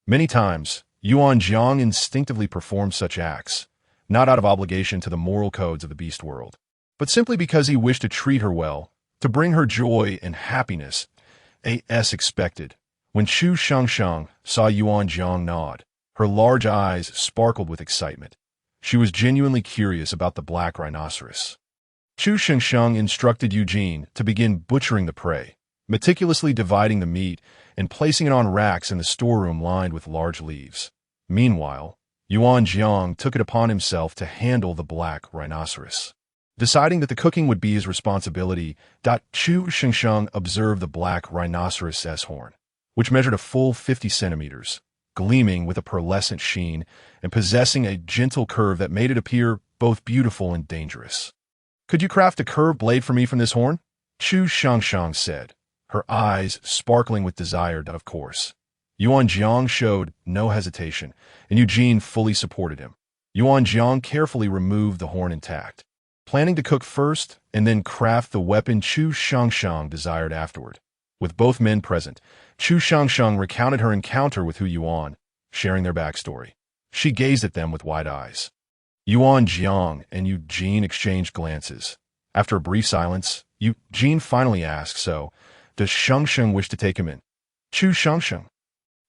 Many times, Yuan Jiang instinctively performed such acts, not out of obligation to the moral codes of the beast world, but simply because he wished to treat her well, to bring her joy and happiness, as expected. When Chu Shengsheng saw Yuan Jiang nod, her large eyes sparkled with excitement. She was genuinely curious about the black rhinoceros. Chu Shengsheng instructed Eugene to begin butchering the prey, meticulously dividing the meat and placing it on racks in the storeroom lined with large leaves. Meanwhile, Yuan Jiang took it upon himself to handle the black rhinoceros. Deciding that the cooking would be his responsibility, Chu Shengsheng observed the black rhinoceros' horn, which measured a full 50 centimeters, gleaming with a pearlescent sheen and possessing a gentle curve that made it appear both beautiful and dangerous. Could you craft a curved blade for me from this horn? Chu Shengsheng said, her eyes sparkling with desire. Of course. Yuan Jiang showed no hesitation, and Eugene fully supported him. Yuan Jiang carefully removed the horn intact, planning to cook first and then craft the weapon Chu Shengsheng desired afterward. With both men present, Chu Shengsheng recounted her encounter with Hu Yuan, sharing their backstory. She gazed at them with wide eyes. Yuan Jiang and Eugene exchanged glances. After a brief silence, Eugene finally asked, so, does Shengsheng wish to take him in? Chu Shengsheng.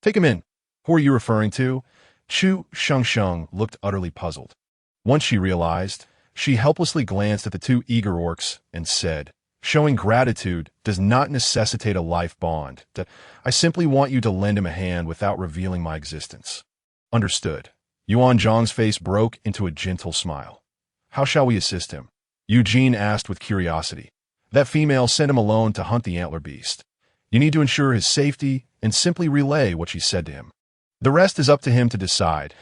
Take him in. Who are you referring to? Chu Shengsheng looked utterly puzzled. Once she realized, she helplessly glanced at the two eager orcs and said, showing gratitude does not necessitate a life bond. I simply want you to lend him a hand without revealing my existence. Understood. Yuan Jiang's face broke into a gentle smile. How shall we assist him? Eugene asked with curiosity. That female sent him alone to hunt the antler beast. You need to ensure his safety and simply relay what she said to him. The rest is up to him to decide.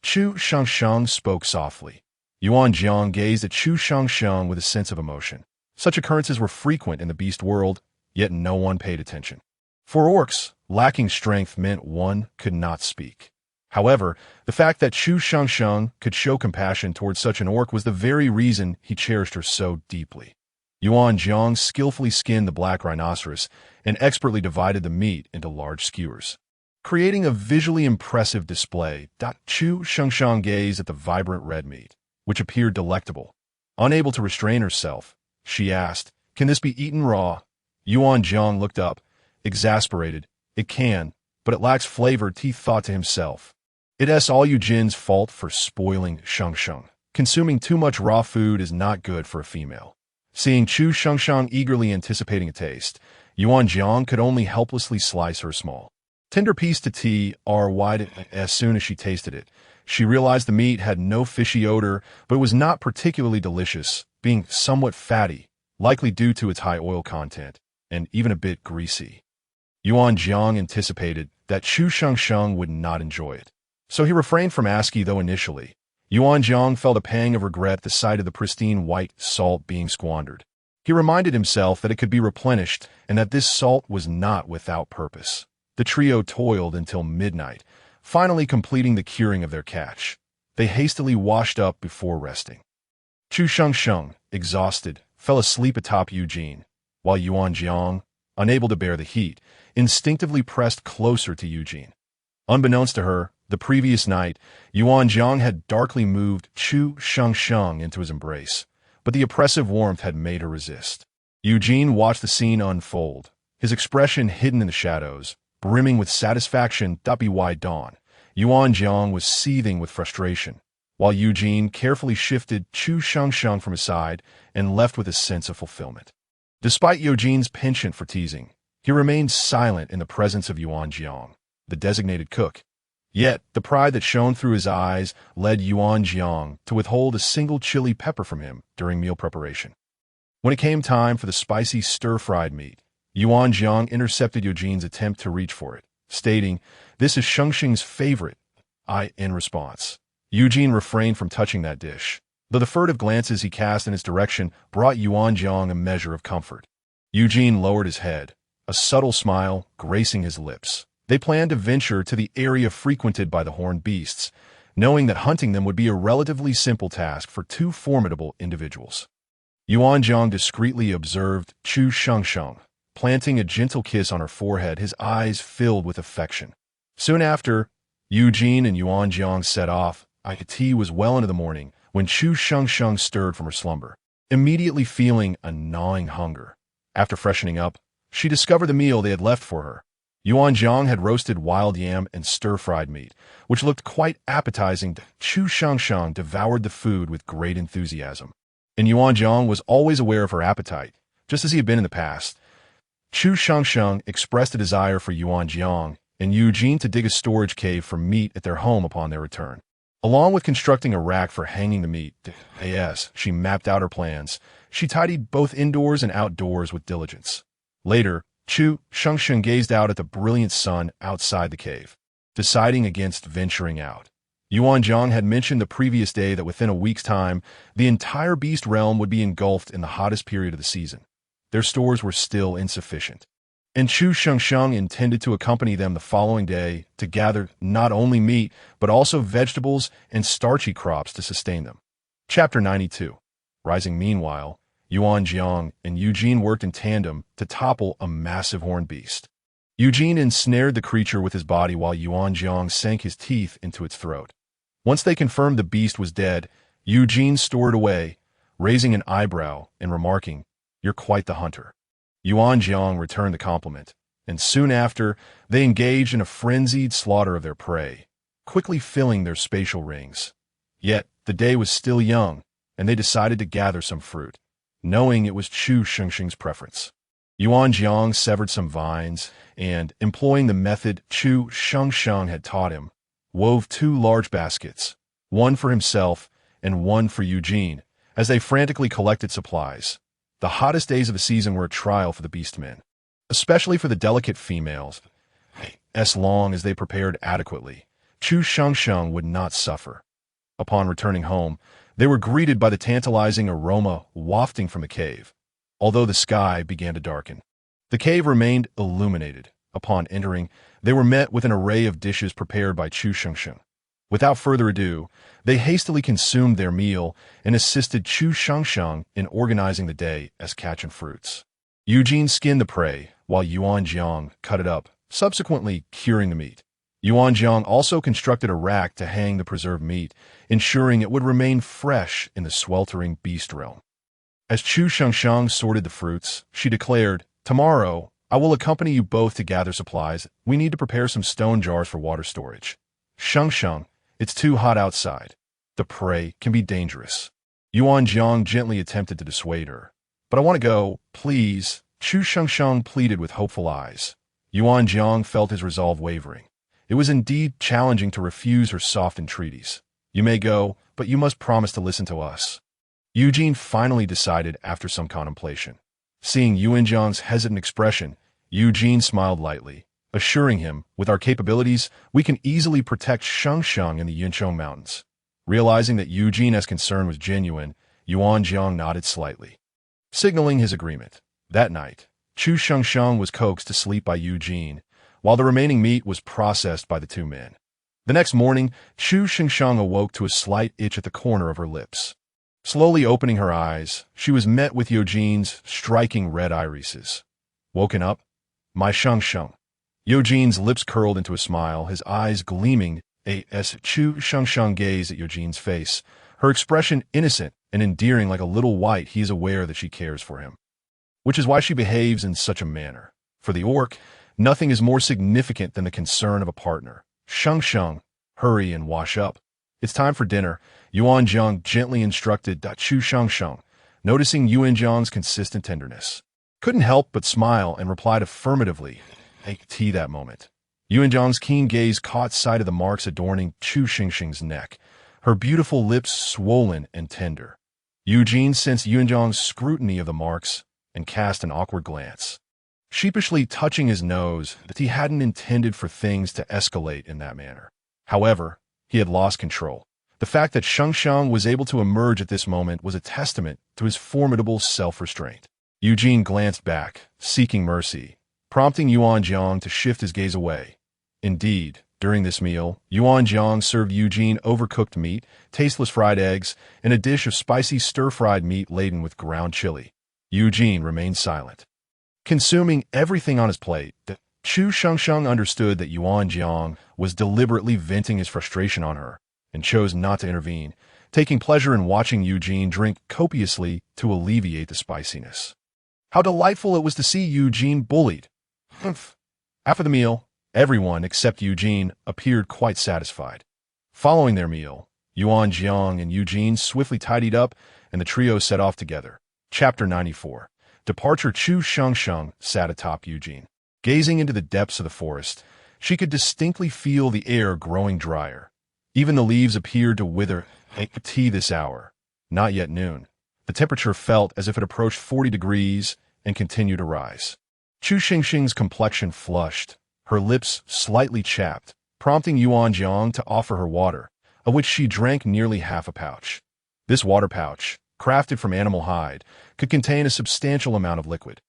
Chu Shengsheng spoke softly. Yuan Jiang gazed at Chu Shengsheng with a sense of emotion. Such occurrences were frequent in the beast world, yet no one paid attention. For orcs, lacking strength meant one could not speak. However, the fact that Chu Shengsheng could show compassion towards such an orc was the very reason he cherished her so deeply. Yuan Jiang skillfully skinned the black rhinoceros and expertly divided the meat into large skewers, creating a visually impressive display. Chu Shengsheng gazed at the vibrant red meat, which appeared delectable. Unable to restrain herself, she asked, can this be eaten raw? Yuan Jiang looked up, exasperated. It can, but it lacks flavor, Ti thought to himself. It's all Eugène's fault for spoiling Shengsheng. Consuming too much raw food is not good for a female. Seeing Chu Shengsheng eagerly anticipating a taste, Yuan Jiang could only helplessly slice her small, tender piece to Ti or wide. As soon as she tasted it, she realized the meat had no fishy odor, but it was not particularly delicious, being somewhat fatty, likely due to its high oil content, and even a bit greasy. Yuan Jiang anticipated that Chu Shengsheng would not enjoy it, so he refrained from asking, though initially, Yuan Jiang felt a pang of regret at the sight of the pristine white salt being squandered. He reminded himself that it could be replenished and that this salt was not without purpose. The trio toiled until midnight, finally completing the curing of their catch. They hastily washed up before resting. Chu Shengsheng, exhausted, fell asleep atop Eugene, while Yuan Jiang, unable to bear the heat, instinctively pressed closer to Eugene. Unbeknownst to her, the previous night, Yuan Jiang had darkly moved Chu Shengsheng into his embrace, but the oppressive warmth had made her resist. Eugene watched the scene unfold, his expression hidden in the shadows, brimming with satisfaction. By dawn, Yuan Jiang was seething with frustration, while Eugene carefully shifted Chu Shengsheng from his side and left with a sense of fulfillment. Despite Eugene's penchant for teasing, he remained silent in the presence of Yuan Jiang, the designated cook. Yet, the pride that shone through his eyes led Yuan Jiang to withhold a single chili pepper from him during meal preparation. When it came time for the spicy stir-fried meat, Yuan Jiang intercepted Eugene's attempt to reach for it, stating, "This is Shengsheng's favorite." In response, Eugene refrained from touching that dish, though the furtive glances he cast in its direction brought Yuan Jiang a measure of comfort. Eugene lowered his head, a subtle smile gracing his lips. They planned to venture to the area frequented by the horned beasts, knowing that hunting them would be a relatively simple task for two formidable individuals. Yuan Jiang discreetly observed Chu Shengsheng, planting a gentle kiss on her forehead, his eyes filled with affection. Soon after, Eugene and Yuan Jiang set off. Tea was well into the morning when Chu Shengsheng stirred from her slumber, immediately feeling a gnawing hunger. After freshening up, she discovered the meal they had left for her. Yuan Jiang had roasted wild yam and stir-fried meat, which looked quite appetizing. Chu Shengsheng devoured the food with great enthusiasm, and Yuan Jiang was always aware of her appetite, just as he had been in the past. Chu Shengsheng expressed a desire for Yuan Jiang and Eugene to dig a storage cave for meat at their home upon their return. Along with constructing a rack for hanging the meat, she mapped out her plans. She tidied both indoors and outdoors with diligence. Later, Chu Shengsheng gazed out at the brilliant sun outside the cave, deciding against venturing out. Yuan Jiang had mentioned the previous day that within a week's time, the entire beast realm would be engulfed in the hottest period of the season. Their stores were still insufficient, and Chu Shengsheng intended to accompany them the following day to gather not only meat, but also vegetables and starchy crops to sustain them. Chapter 92. Rising meanwhile, Yuan Jiang and Eugene worked in tandem to topple a massive horned beast. Eugene ensnared the creature with his body while Yuan Jiang sank his teeth into its throat. Once they confirmed the beast was dead, Eugene stored away, raising an eyebrow and remarking, "You're quite the hunter." Yuan Jiang returned the compliment, and soon after, they engaged in a frenzied slaughter of their prey, quickly filling their spatial rings. Yet, the day was still young, and they decided to gather some fruit, knowing it was Chu Shengsheng's preference. Yuan Jiang severed some vines and, employing the method Chu Shengsheng had taught him, wove 2 large baskets, one for himself and one for Eugene, as they frantically collected supplies. The hottest days of the season were a trial for the Beastmen, especially for the delicate females. As long as they prepared adequately, Chu Shengsheng would not suffer. Upon returning home, they were greeted by the tantalizing aroma wafting from the cave, although the sky began to darken. The cave remained illuminated. Upon entering, they were met with an array of dishes prepared by Chu Shengsheng. Without further ado, they hastily consumed their meal and assisted Chu Shengsheng in organizing the day as catch and fruits. Eugene skinned the prey, while Yuan Jiang cut it up, subsequently curing the meat. Yuan Jiang also constructed a rack to hang the preserved meat, ensuring it would remain fresh in the sweltering beast realm. As Chu Shengsheng sorted the fruits, she declared, "Tomorrow, I will accompany you both to gather supplies. We need to prepare some stone jars for water storage. Sheng Sheng, it's too hot outside. The prey can be dangerous. Yuan Jiang gently attempted to dissuade her. But I want to go, please. Chu Shengsheng pleaded with hopeful eyes. Yuan Jiang felt his resolve wavering. It was indeed challenging to refuse her soft entreaties. You may go, but you must promise to listen to us. Eugene finally decided after some contemplation. Seeing Yuan Jiang's hesitant expression, Eugene smiled lightly, assuring him, with our capabilities, we can easily protect Shengsheng in the Yuncheng Mountains. Realizing that Eugene's concern was genuine, Yuan Jiang nodded slightly, signaling his agreement. That night, Chu Shengsheng was coaxed to sleep by Eugene, while the remaining meat was processed by the two men. The next morning, Chu Shengsheng awoke to a slight itch at the corner of her lips. Slowly opening her eyes, she was met with Eugene's striking red irises. Woken up? My Shengsheng. Eugene's lips curled into a smile, his eyes gleaming as Chu Shengsheng gazed at Eugene's face, her expression innocent and endearing like a little white. He is aware that she cares for him, which is why she behaves in such a manner. For the orc, nothing is more significant than the concern of a partner. Shengsheng, hurry and wash up. It's time for dinner, Yuan Jiang gently instructed Chu Shengsheng, noticing Yuan Jiang's consistent tenderness. Couldn't help but smile and replied affirmatively. Take tea that moment. Yuan Jiang's keen gaze caught sight of the marks adorning Chu Shengsheng's neck, her beautiful lips swollen and tender. Eugene sensed Yuan Jiang's scrutiny of the marks and cast an awkward glance, sheepishly touching his nose that he hadn't intended for things to escalate in that manner. However, he had lost control. The fact that Shengsheng was able to emerge at this moment was a testament to his formidable self-restraint. Eugene glanced back, seeking mercy, prompting Yuan Jiang to shift his gaze away. Indeed, during this meal, Yuan Jiang served Eugene overcooked meat, tasteless fried eggs, and a dish of spicy stir-fried meat laden with ground chili. Eugene remained silent, consuming everything on his plate. Chu Shengsheng understood that Yuan Jiang was deliberately venting his frustration on her and chose not to intervene, taking pleasure in watching Eugene drink copiously to alleviate the spiciness. How delightful it was to see Eugene bullied. After the meal, everyone except Eugene appeared quite satisfied. Following their meal, Yuan Jiang and Eugene swiftly tidied up and the trio set off together. Chapter 94. Departure. Chu Shengsheng sat atop Eugene. Gazing into the depths of the forest, she could distinctly feel the air growing drier. Even the leaves appeared to wither. Tea this hour. Not yet noon. The temperature felt as if it approached 40 degrees and continued to rise. Chu Shengsheng's complexion flushed, her lips slightly chapped, prompting Yuan Jiang to offer her water, of which she drank nearly half a pouch. This water pouch, crafted from animal hide, could contain a substantial amount of liquid.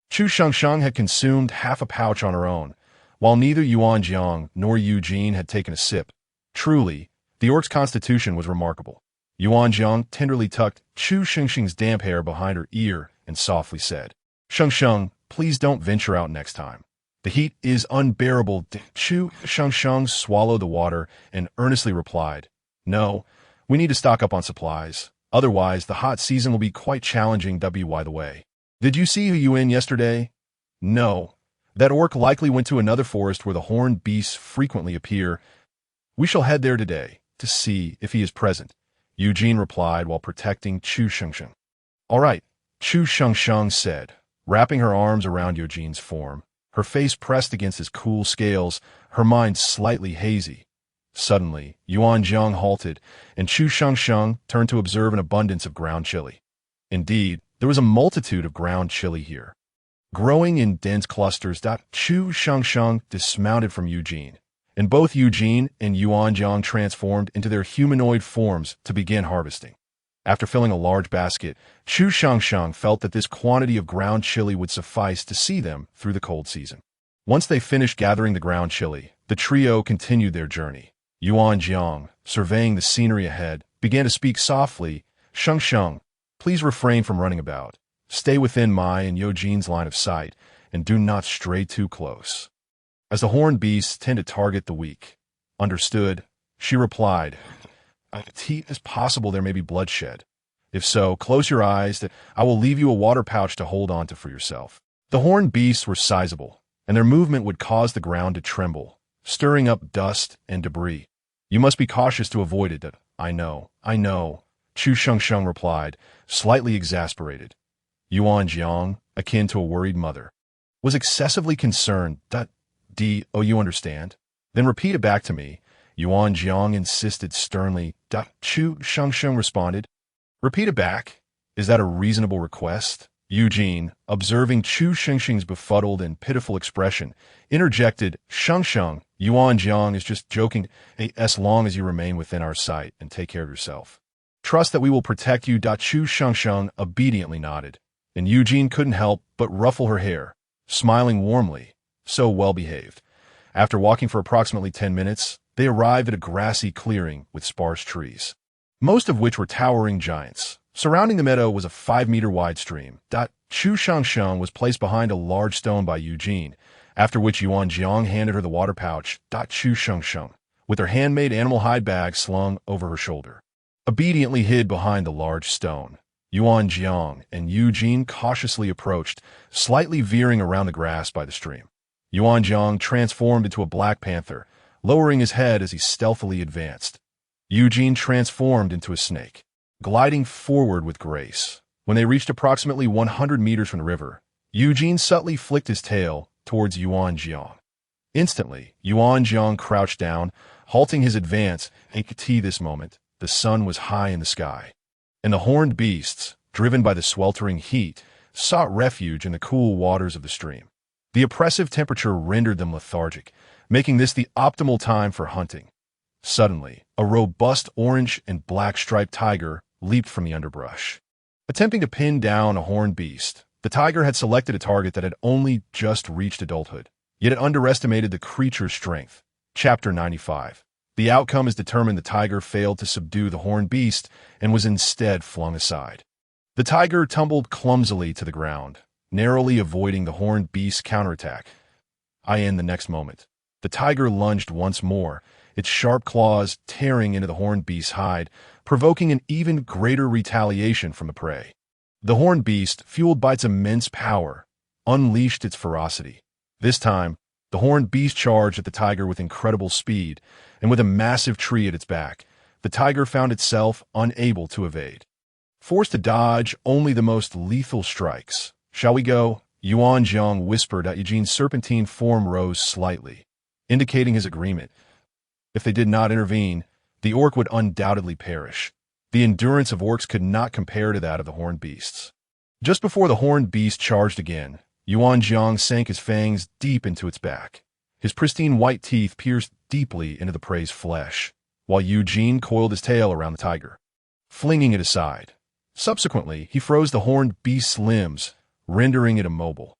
Chu Shengsheng had consumed half a pouch on her own, while neither Yuan Jiang nor Eugene had taken a sip. Truly, the orc's constitution was remarkable. Yuan Jiang tenderly tucked Chu Shengsheng's damp hair behind her ear and softly said, Shengsheng, please don't venture out next time. The heat is unbearable. Chu Shengsheng swallowed the water and earnestly replied, No, we need to stock up on supplies. Otherwise, the hot season will be quite challenging. By the way, did you see Hu Yuan yesterday? No. That orc likely went to another forest where the horned beasts frequently appear. We shall head there today to see if he is present, Eugene replied while protecting Chu Shengsheng. All right, Chu Shengsheng said, wrapping her arms around Eugene's form, her face pressed against his cool scales, her mind slightly hazy. Suddenly, Yuan Jiang halted, and Chu Shengsheng turned to observe an abundance of ground chili. Indeed, there was a multitude of ground chili here, growing in dense clusters. Chu Shengsheng dismounted from Eugene, and both Eugene and Yuan Jiang transformed into their humanoid forms to begin harvesting. After filling a large basket, Chu Shengsheng felt that this quantity of ground chili would suffice to see them through the cold season. Once they finished gathering the ground chili, the trio continued their journey. Yuan Jiang, surveying the scenery ahead, began to speak softly. Shengsheng, please refrain from running about. Stay within my and Eugene's line of sight, and do not stray too close, as the horned beasts tend to target the weak. Understood, she replied. It is possible there may be bloodshed. If so, close your eyes. That I will leave you a water pouch to hold on to for yourself. The horned beasts were sizable, and their movement would cause the ground to tremble, stirring up dust and debris. You must be cautious to avoid it. I know, Chu Shengsheng replied, slightly exasperated. Yuan Jiang, akin to a worried mother, was excessively concerned. Oh, you understand? Then repeat it back to me. Yuan Jiang insisted sternly. Chu Shengsheng responded. Repeat it back. Is that a reasonable request? Eugene, observing Chu Shengsheng's befuddled and pitiful expression, interjected, Shengsheng, Yuan Jiang is just joking, as long as you remain within our sight and take care of yourself. Trust that we will protect you. Chu Shengsheng obediently nodded, and Eugene couldn't help but ruffle her hair, smiling warmly, so well-behaved. After walking for approximately 10 minutes, they arrived at a grassy clearing with sparse trees, most of which were towering giants. Surrounding the meadow was a 5-meter-wide stream. Chu Shengsheng was placed behind a large stone by Eugene, after which Yuan Jiang handed her the water pouch. Chu Shengsheng, with her handmade animal hide bag slung over her shoulder, obediently hid behind the large stone. Yuan Jiang and Eugene cautiously approached, slightly veering around the grass by the stream. Yuan Jiang transformed into a black panther, lowering his head as he stealthily advanced. Eugene transformed into a snake, gliding forward with grace. When they reached approximately 100 meters from the river, Eugene subtly flicked his tail towards Yuan Jiang. Instantly, Yuan Jiang crouched down, halting his advance. At this moment, the sun was high in the sky, and the horned beasts, driven by the sweltering heat, sought refuge in the cool waters of the stream. The oppressive temperature rendered them lethargic, making this the optimal time for hunting. Suddenly, a robust orange and black striped tiger leaped from the underbrush. Attempting to pin down a horned beast, the tiger had selected a target that had only just reached adulthood, yet it underestimated the creature's strength. Chapter 95. The outcome is determined. The tiger failed to subdue the horned beast and was instead flung aside. The tiger tumbled clumsily to the ground, narrowly avoiding the horned beast's counterattack. In the next moment, the tiger lunged once more, its sharp claws tearing into the horned beast's hide, provoking an even greater retaliation from the prey. The horned beast, fueled by its immense power, unleashed its ferocity. This time, the horned beast charged at the tiger with incredible speed, and with a massive tree at its back, the tiger found itself unable to evade. Forced to dodge only the most lethal strikes. Shall we go? Yuan Jiang whispered. Eugene's serpentine form rose slightly, indicating his agreement. If they did not intervene, the orc would undoubtedly perish. The endurance of orcs could not compare to that of the horned beasts. Just before the horned beast charged again, Yuan Jiang sank his fangs deep into its back. His pristine white teeth pierced deeply into the prey's flesh, while Eugene coiled his tail around the tiger, flinging it aside. Subsequently, he froze the horned beast's limbs, rendering it immobile.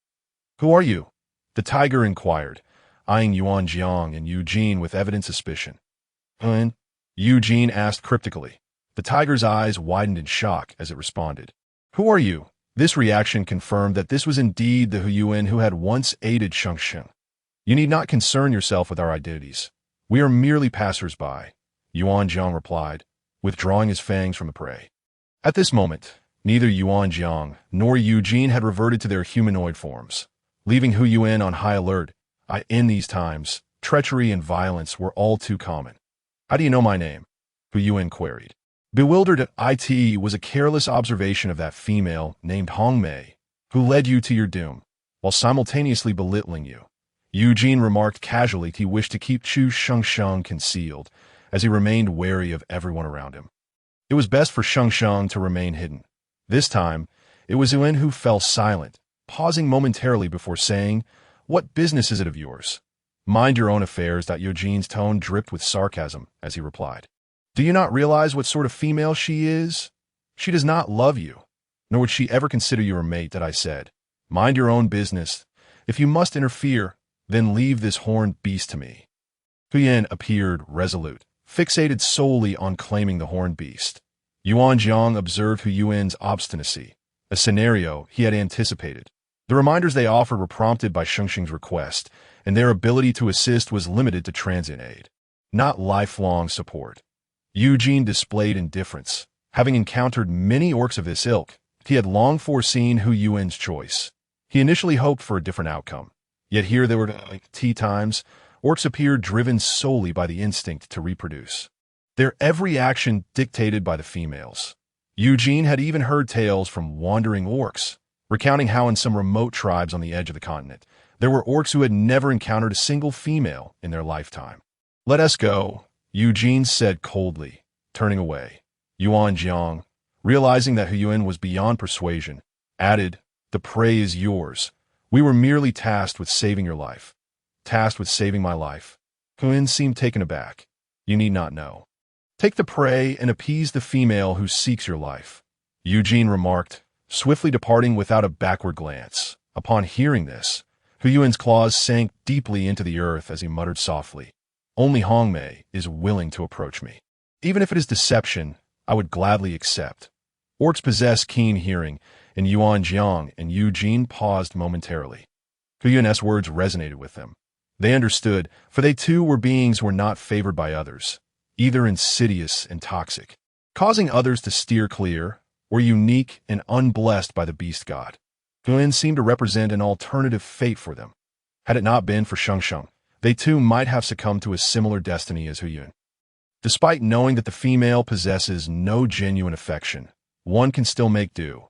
Who are you? The tiger inquired, eyeing Yuan Jiang and Eugene with evident suspicion. Eugene asked cryptically. The tiger's eyes widened in shock as it responded. Who are you? This reaction confirmed that this was indeed the Huyuan who had once aided Shengsheng. You need not concern yourself with our identities. We are merely passers-by, Yuan Jiang replied, withdrawing his fangs from the prey. At this moment, neither Yuan Jiang nor Eugene had reverted to their humanoid forms, leaving Huyuan on high alert. In these times, treachery and violence were all too common. How do you know my name? Huyuan queried. Bewildered, it was a careless observation of that female named Hong Mei, who led you to your doom, while simultaneously belittling you. Eugene remarked casually he wished to keep Chu Shengsheng concealed, as he remained wary of everyone around him. It was best for Shengsheng to remain hidden. This time, it was Yuan who fell silent, pausing momentarily before saying, "What business is it of yours?" "Mind your own affairs." Eugene's tone dripped with sarcasm as he replied. "Do you not realize what sort of female she is? She does not love you, nor would she ever consider you a mate." I said, "Mind your own business. If you must interfere, then leave this horned beast to me." Huyan appeared resolute, fixated solely on claiming the horned beast. Yuan Jiang observed Huyuan's obstinacy, a scenario he had anticipated. The reminders they offered were prompted by Shengsheng's request, and their ability to assist was limited to transient aid, not lifelong support. Eugene displayed indifference. Having encountered many orcs of this ilk, he had long foreseen Huyuan's choice. He initially hoped for a different outcome. Yet here they were like tea times. Orcs appeared driven solely by the instinct to reproduce. Their every action dictated by the females. Eugene had even heard tales from wandering orcs, recounting how in some remote tribes on the edge of the continent, there were orcs who had never encountered a single female in their lifetime. "Let us go," Eugene said coldly, turning away. Yuan Jiang, realizing that Huyuan was beyond persuasion, added, "The prey is yours. We were merely tasked with saving your life." "Tasked with saving my life?" Huyuan seemed taken aback. "You need not know. Take the prey and appease the female who seeks your life," Eugene remarked, swiftly departing without a backward glance. Upon hearing this, Huyuan's claws sank deeply into the earth as he muttered softly, "Only Hongmei is willing to approach me. Even if it is deception, I would gladly accept." Orcs possess keen hearing, and Yuan Jiang and Eugene paused momentarily. Huyuan's words resonated with them. They understood, for they too were beings who were not favored by others, either insidious and toxic, causing others to steer clear, or unique and unblessed by the beast god. Huyuan seemed to represent an alternative fate for them. Had it not been for Shengsheng, they too might have succumbed to a similar destiny as Huyuan. Despite knowing that the female possesses no genuine affection, one can still make do.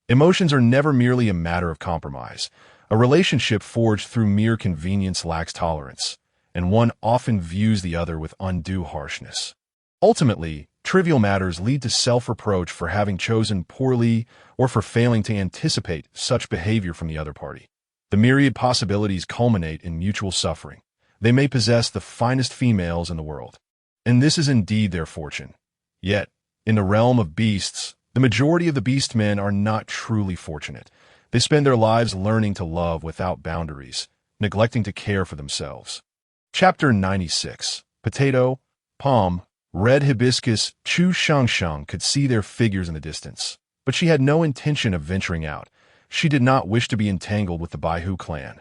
Emotions are never merely a matter of compromise. A relationship forged through mere convenience lacks tolerance, and one often views the other with undue harshness. Ultimately, trivial matters lead to self-reproach for having chosen poorly or for failing to anticipate such behavior from the other party. The myriad possibilities culminate in mutual suffering. They may possess the finest females in the world, and this is indeed their fortune. Yet, in the realm of beasts, the majority of the beastmen are not truly fortunate. They spend their lives learning to love without boundaries, neglecting to care for themselves. Chapter 96. Potato, Palm, Red Hibiscus. Chu Shangshang could see their figures in the distance, but she had no intention of venturing out. She did not wish to be entangled with the Baihu clan,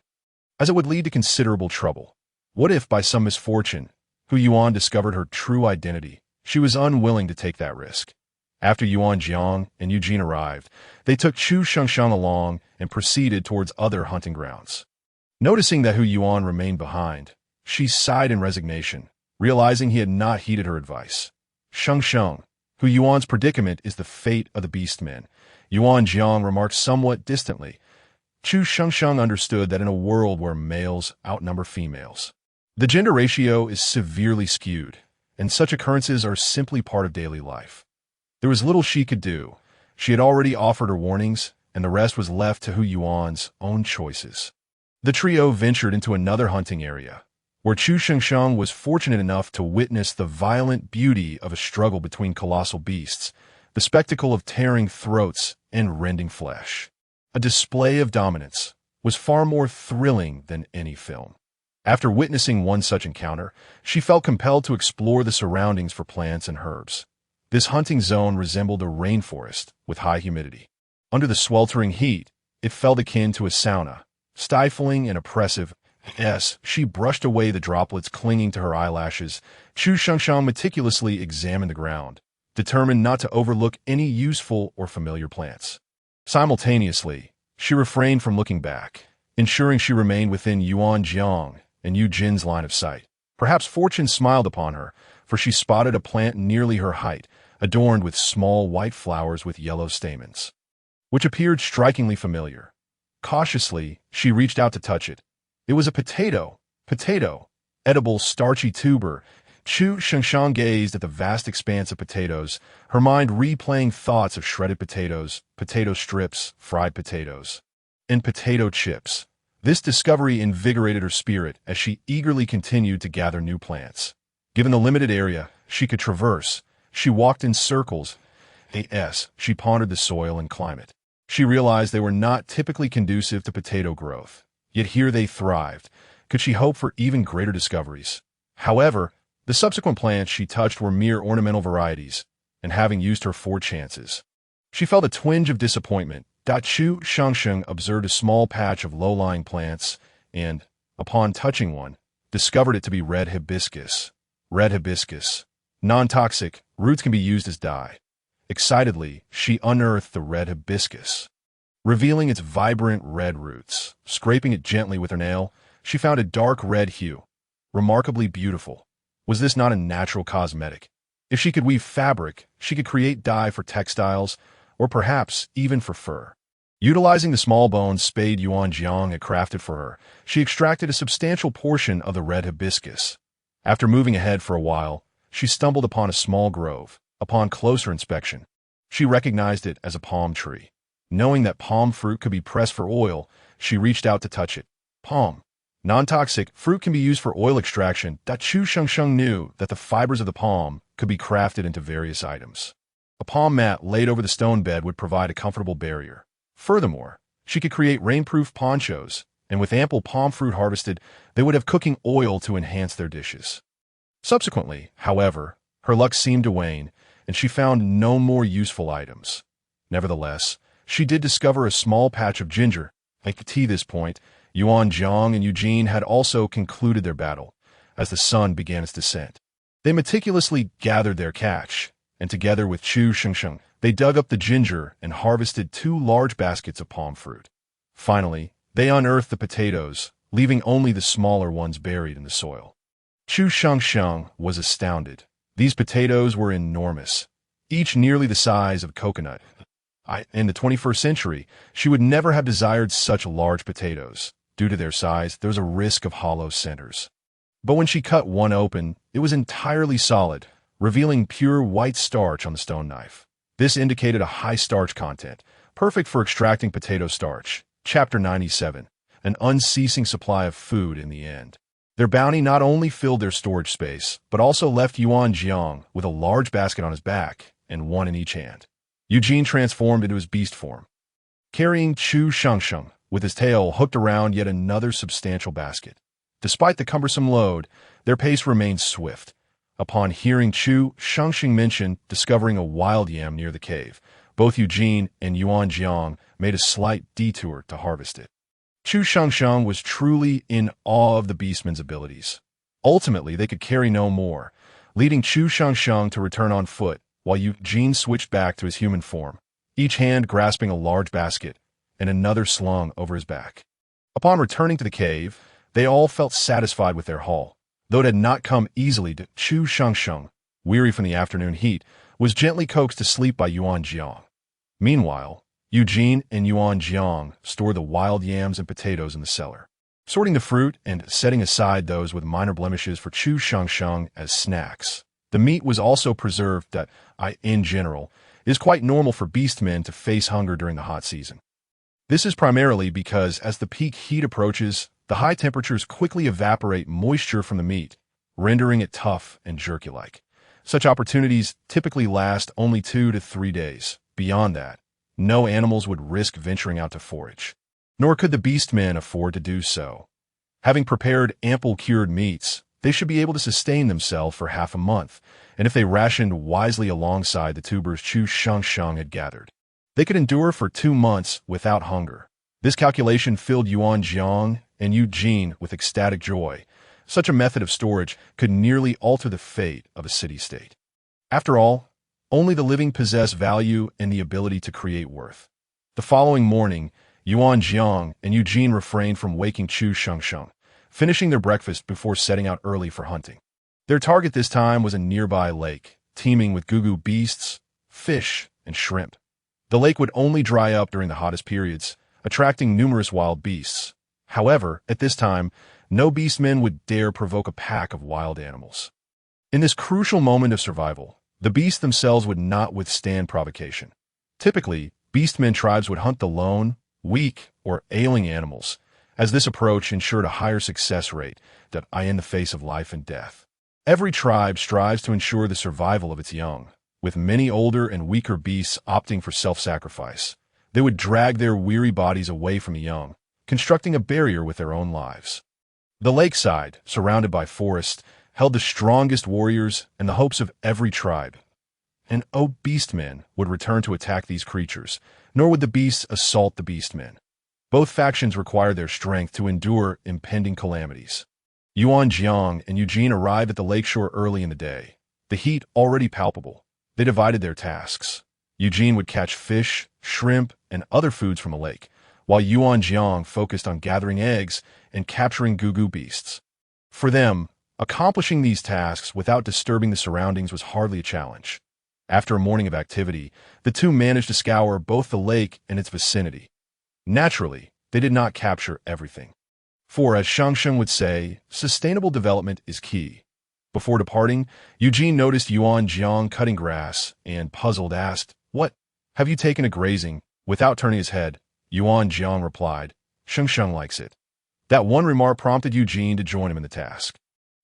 as it would lead to considerable trouble. What if, by some misfortune, Hu Yuan discovered her true identity? She was unwilling to take that risk. After Yuan Jiang and Eugene arrived, they took Chu Shengsheng along and proceeded towards other hunting grounds. Noticing that Hu Yuan remained behind, she sighed in resignation, realizing he had not heeded her advice. "Shengsheng, Hu Yuan's predicament is the fate of the beastmen," Yuan Jiang remarked somewhat distantly. Chu Shengsheng understood that in a world where males outnumber females, the gender ratio is severely skewed, and such occurrences are simply part of daily life. There was little she could do. She had already offered her warnings, and the rest was left to Hu Yuan's own choices. The trio ventured into another hunting area, where Chu Shengsheng was fortunate enough to witness the violent beauty of a struggle between colossal beasts, the spectacle of tearing throats and rending flesh. A display of dominance was far more thrilling than any film. After witnessing one such encounter, she felt compelled to explore the surroundings for plants and herbs. This hunting zone resembled a rainforest with high humidity. Under the sweltering heat, it felt akin to a sauna, stifling and oppressive. She brushed away the droplets clinging to her eyelashes. Chu Shengsheng meticulously examined the ground, determined not to overlook any useful or familiar plants. Simultaneously, she refrained from looking back, ensuring she remained within Yuan Jiang and Eugene's line of sight. Perhaps fortune smiled upon her, for she spotted a plant nearly her height, adorned with small white flowers with yellow stamens, which appeared strikingly familiar. Cautiously, she reached out to touch it. It was a potato, edible starchy tuber. Chu Shengsheng gazed at the vast expanse of potatoes, her mind replaying thoughts of shredded potatoes, potato strips, fried potatoes, and potato chips. This discovery invigorated her spirit as she eagerly continued to gather new plants. Given the limited area she could traverse, she walked in circles. She pondered the soil and climate. She realized they were not typically conducive to potato growth, yet here they thrived. Could she hope for even greater discoveries? However, the subsequent plants she touched were mere ornamental varieties, and having used her 4 chances, she felt a twinge of disappointment. Chu Shangsheng observed a small patch of low-lying plants and, upon touching one, discovered it to be red hibiscus. Red hibiscus. Non-toxic, roots can be used as dye. Excitedly, she unearthed the red hibiscus. revealing its vibrant red roots. Scraping it gently with her nail, she found a dark red hue. Remarkably beautiful. Was this not a natural cosmetic? If she could weave fabric, she could create dye for textiles, or perhaps even for fur. Utilizing the small bones spade Yuan Jiang had crafted for her, she extracted a substantial portion of the red hibiscus. After moving ahead for a while, she stumbled upon a small grove. Upon closer inspection, she recognized it as a palm tree. Knowing that palm fruit could be pressed for oil, she reached out to touch it. Palm. Non-toxic, fruit can be used for oil extraction. Chu Shengsheng knew that the fibers of the palm could be crafted into various items. A palm mat laid over the stone bed would provide a comfortable barrier. Furthermore, she could create rainproof ponchos, and with ample palm fruit harvested, they would have cooking oil to enhance their dishes. Subsequently, however, her luck seemed to wane, and she found no more useful items. Nevertheless, she did discover a small patch of ginger. At this point, Yuan Jiang and Eugene had also concluded their battle, as the sun began its descent. They meticulously gathered their catch, and together with Chu Shengsheng, they dug up the ginger and harvested 2 large baskets of palm fruit. Finally, they unearthed the potatoes, leaving only the smaller ones buried in the soil. Chu Shengsheng was astounded. These potatoes were enormous, each nearly the size of a coconut. In the 21st century, she would never have desired such large potatoes. Due to their size, there was a risk of hollow centers. But when she cut one open, it was entirely solid, revealing pure white starch on the stone knife. This indicated a high starch content, perfect for extracting potato starch. Chapter 97. An unceasing supply of food in the end. Their bounty not only filled their storage space, but also left Yuan Jiang with a large basket on his back and one in each hand. Eugene transformed into his beast form, carrying Chu Shengsheng with his tail hooked around yet another substantial basket. Despite the cumbersome load, their pace remained swift. Upon hearing Chu Shengsheng mention discovering a wild yam near the cave, both Eugene and Yuan Jiang made a slight detour to harvest it. Chu Shengsheng was truly in awe of the Beastmen's abilities. Ultimately, they could carry no more, leading Chu Shengsheng to return on foot, while Eugene switched back to his human form, each hand grasping a large basket and another slung over his back. Upon returning to the cave, they all felt satisfied with their haul. Though it had not come easily, Chu Shengsheng, weary from the afternoon heat, was gently coaxed to sleep by Yuan Jiang. Meanwhile, Eugene and Yuan Jiang stored the wild yams and potatoes in the cellar, sorting the fruit and setting aside those with minor blemishes for Chu Shengsheng as snacks. The meat was also preserved that, in general, is quite normal for beastmen to face hunger during the hot season. This is primarily because as the peak heat approaches, the high temperatures quickly evaporate moisture from the meat, rendering it tough and jerky-like. Such opportunities typically last only 2 to 3 days. Beyond that, no animals would risk venturing out to forage, nor could the beastmen afford to do so. Having prepared ample cured meats, they should be able to sustain themselves for half a month, and if they rationed wisely alongside the tubers Chu Shengsheng had gathered, they could endure for 2 months without hunger. This calculation filled Yuan Jiang and Eugene with ecstatic joy. Such a method of storage could nearly alter the fate of a city-state. After all, only the living possess value and the ability to create worth. The following morning, Yuan Jiang and Eugene refrained from waking Chu Shengsheng, finishing their breakfast before setting out early for hunting. Their target this time was a nearby lake, teeming with gugu beasts, fish, and shrimp. The lake would only dry up during the hottest periods, attracting numerous wild beasts. However, at this time, no beastmen would dare provoke a pack of wild animals. In this crucial moment of survival, the beasts themselves would not withstand provocation. Typically, beastmen tribes would hunt the lone, weak, or ailing animals, as this approach ensured a higher success rate in the face of life and death. Every tribe strives to ensure the survival of its young, with many older and weaker beasts opting for self-sacrifice. They would drag their weary bodies away from the young, constructing a barrier with their own lives. The lakeside, surrounded by forests, held the strongest warriors and the hopes of every tribe. And beastmen would return to attack these creatures, nor would the beasts assault the beastmen. Both factions required their strength to endure impending calamities. Yuan Jiang and Eugene arrived at the lakeshore early in the day, the heat already palpable. They divided their tasks. Eugene would catch fish, shrimp, and other foods from the lake, while Yuan Jiang focused on gathering eggs and capturing gugu beasts. For them, accomplishing these tasks without disturbing the surroundings was hardly a challenge. After a morning of activity, the two managed to scour both the lake and its vicinity. Naturally, they did not capture everything. For, as Shangsheng would say, sustainable development is key. Before departing, Eugene noticed Yuan Jiang cutting grass and, puzzled, asked, "What? Have you taken to grazing?" Without turning his head, Yuan Jiang replied, "Shangsheng likes it." That one remark prompted Eugene to join him in the task.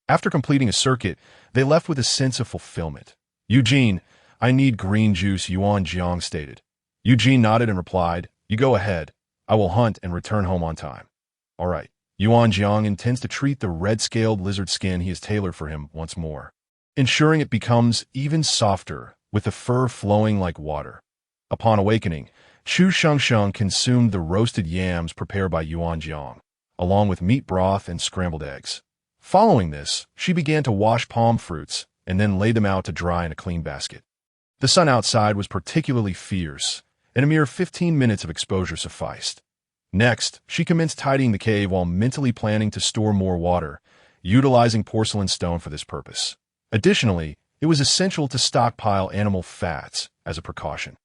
After completing a circuit, they left with a sense of fulfillment. "Eugene, I need green juice," Yuan Jiang stated. Eugene nodded and replied, "You go ahead. I will hunt and return home on time." "All right." Yuan Jiang intends to treat the red-scaled lizard skin he has tailored for him once more, ensuring it becomes even softer, with the fur flowing like water. Upon awakening, Chu Shengsheng consumed the roasted yams prepared by Yuan Jiang, along with meat broth and scrambled eggs. Following this, she began to wash palm fruits and then lay them out to dry in a clean basket. The sun outside was particularly fierce, and a mere 15 minutes of exposure sufficed. Next, she commenced tidying the cave while mentally planning to store more water, utilizing porcelain stone for this purpose. Additionally, it was essential to stockpile animal fats as a precaution,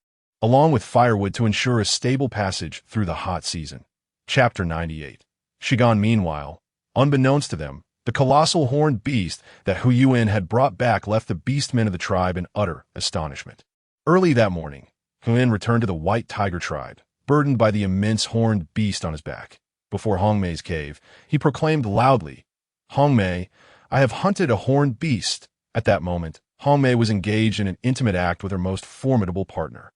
along with firewood to ensure a stable passage through the hot season. Chapter 98. Shigan, meanwhile, unbeknownst to them, the colossal horned beast that Hu Yuan had brought back left the beastmen of the tribe in utter astonishment. Early that morning, Hu Yuan returned to the White Tiger tribe, burdened by the immense horned beast on his back. Before Hongmei's cave, he proclaimed loudly, "Hongmei, I have hunted a horned beast." At that moment, Hongmei was engaged in an intimate act with her most formidable partner.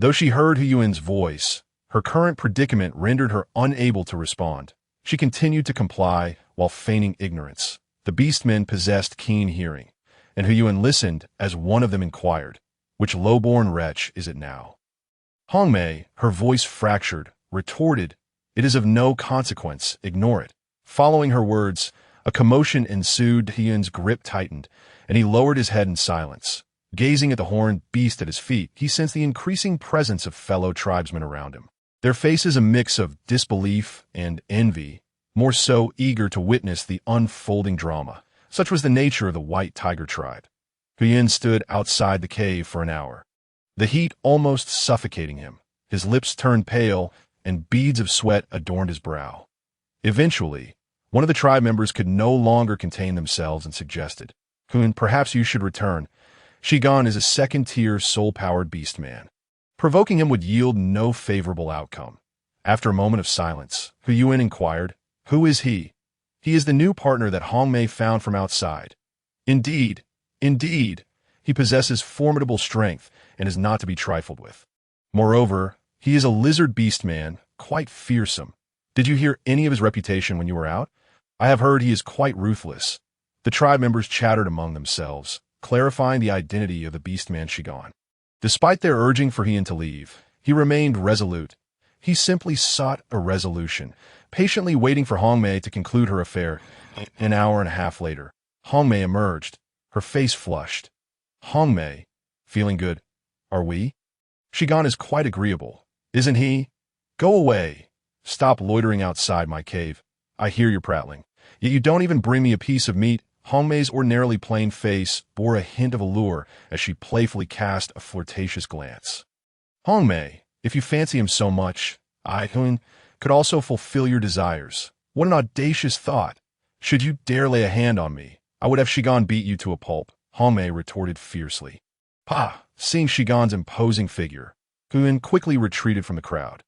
Though she heard Hu Yuan's voice, her current predicament rendered her unable to respond. She continued to comply while feigning ignorance. The beastmen possessed keen hearing, and Hu Yuan listened as one of them inquired, "Which low-born wretch is it now?" Hongmei, her voice fractured, retorted, "It is of no consequence, ignore it." Following her words, a commotion ensued. Hu Yuan's grip tightened, and he lowered his head in silence. Gazing at the horned beast at his feet, he sensed the increasing presence of fellow tribesmen around him. Their faces a mix of disbelief and envy, more so eager to witness the unfolding drama. Such was the nature of the White Tiger tribe. Hu Yuan stood outside the cave for an hour, the heat almost suffocating him. His lips turned pale, and beads of sweat adorned his brow. Eventually, one of the tribe members could no longer contain themselves and suggested, "Hu Yuan, perhaps you should return. Shigan is a second-tier soul-powered beast man. Provoking him would yield no favorable outcome." After a moment of silence, Hu Yuan inquired, "Who is he?" "He is the new partner that Hongmei found from outside." Indeed. He possesses formidable strength and is not to be trifled with. Moreover, he is a lizard beast man, quite fearsome. Did you hear any of his reputation when you were out? I have heard he is quite ruthless." The tribe members chattered among themselves, clarifying the identity of the beastman Shigan. Despite their urging for Hu Yuan to leave, he remained resolute. He simply sought a resolution, patiently waiting for Hongmei to conclude her affair. An hour and a half later, Hongmei emerged, her face flushed. "Hongmei, feeling good, are we?" "Shigan is quite agreeable, isn't he?" "Go away. Stop loitering outside my cave. I hear your prattling. Yet you don't even bring me a piece of meat." Hongmei's ordinarily plain face bore a hint of allure as she playfully cast a flirtatious glance. "Hongmei, if you fancy him so much, I, Hu Yuan, could also fulfill your desires. What an audacious thought! Should you dare lay a hand on me, I would have Shigan beat you to a pulp," Hongmei retorted fiercely. "Pah!" Seeing Shigan's imposing figure, Hu Yuan quickly retreated from the crowd.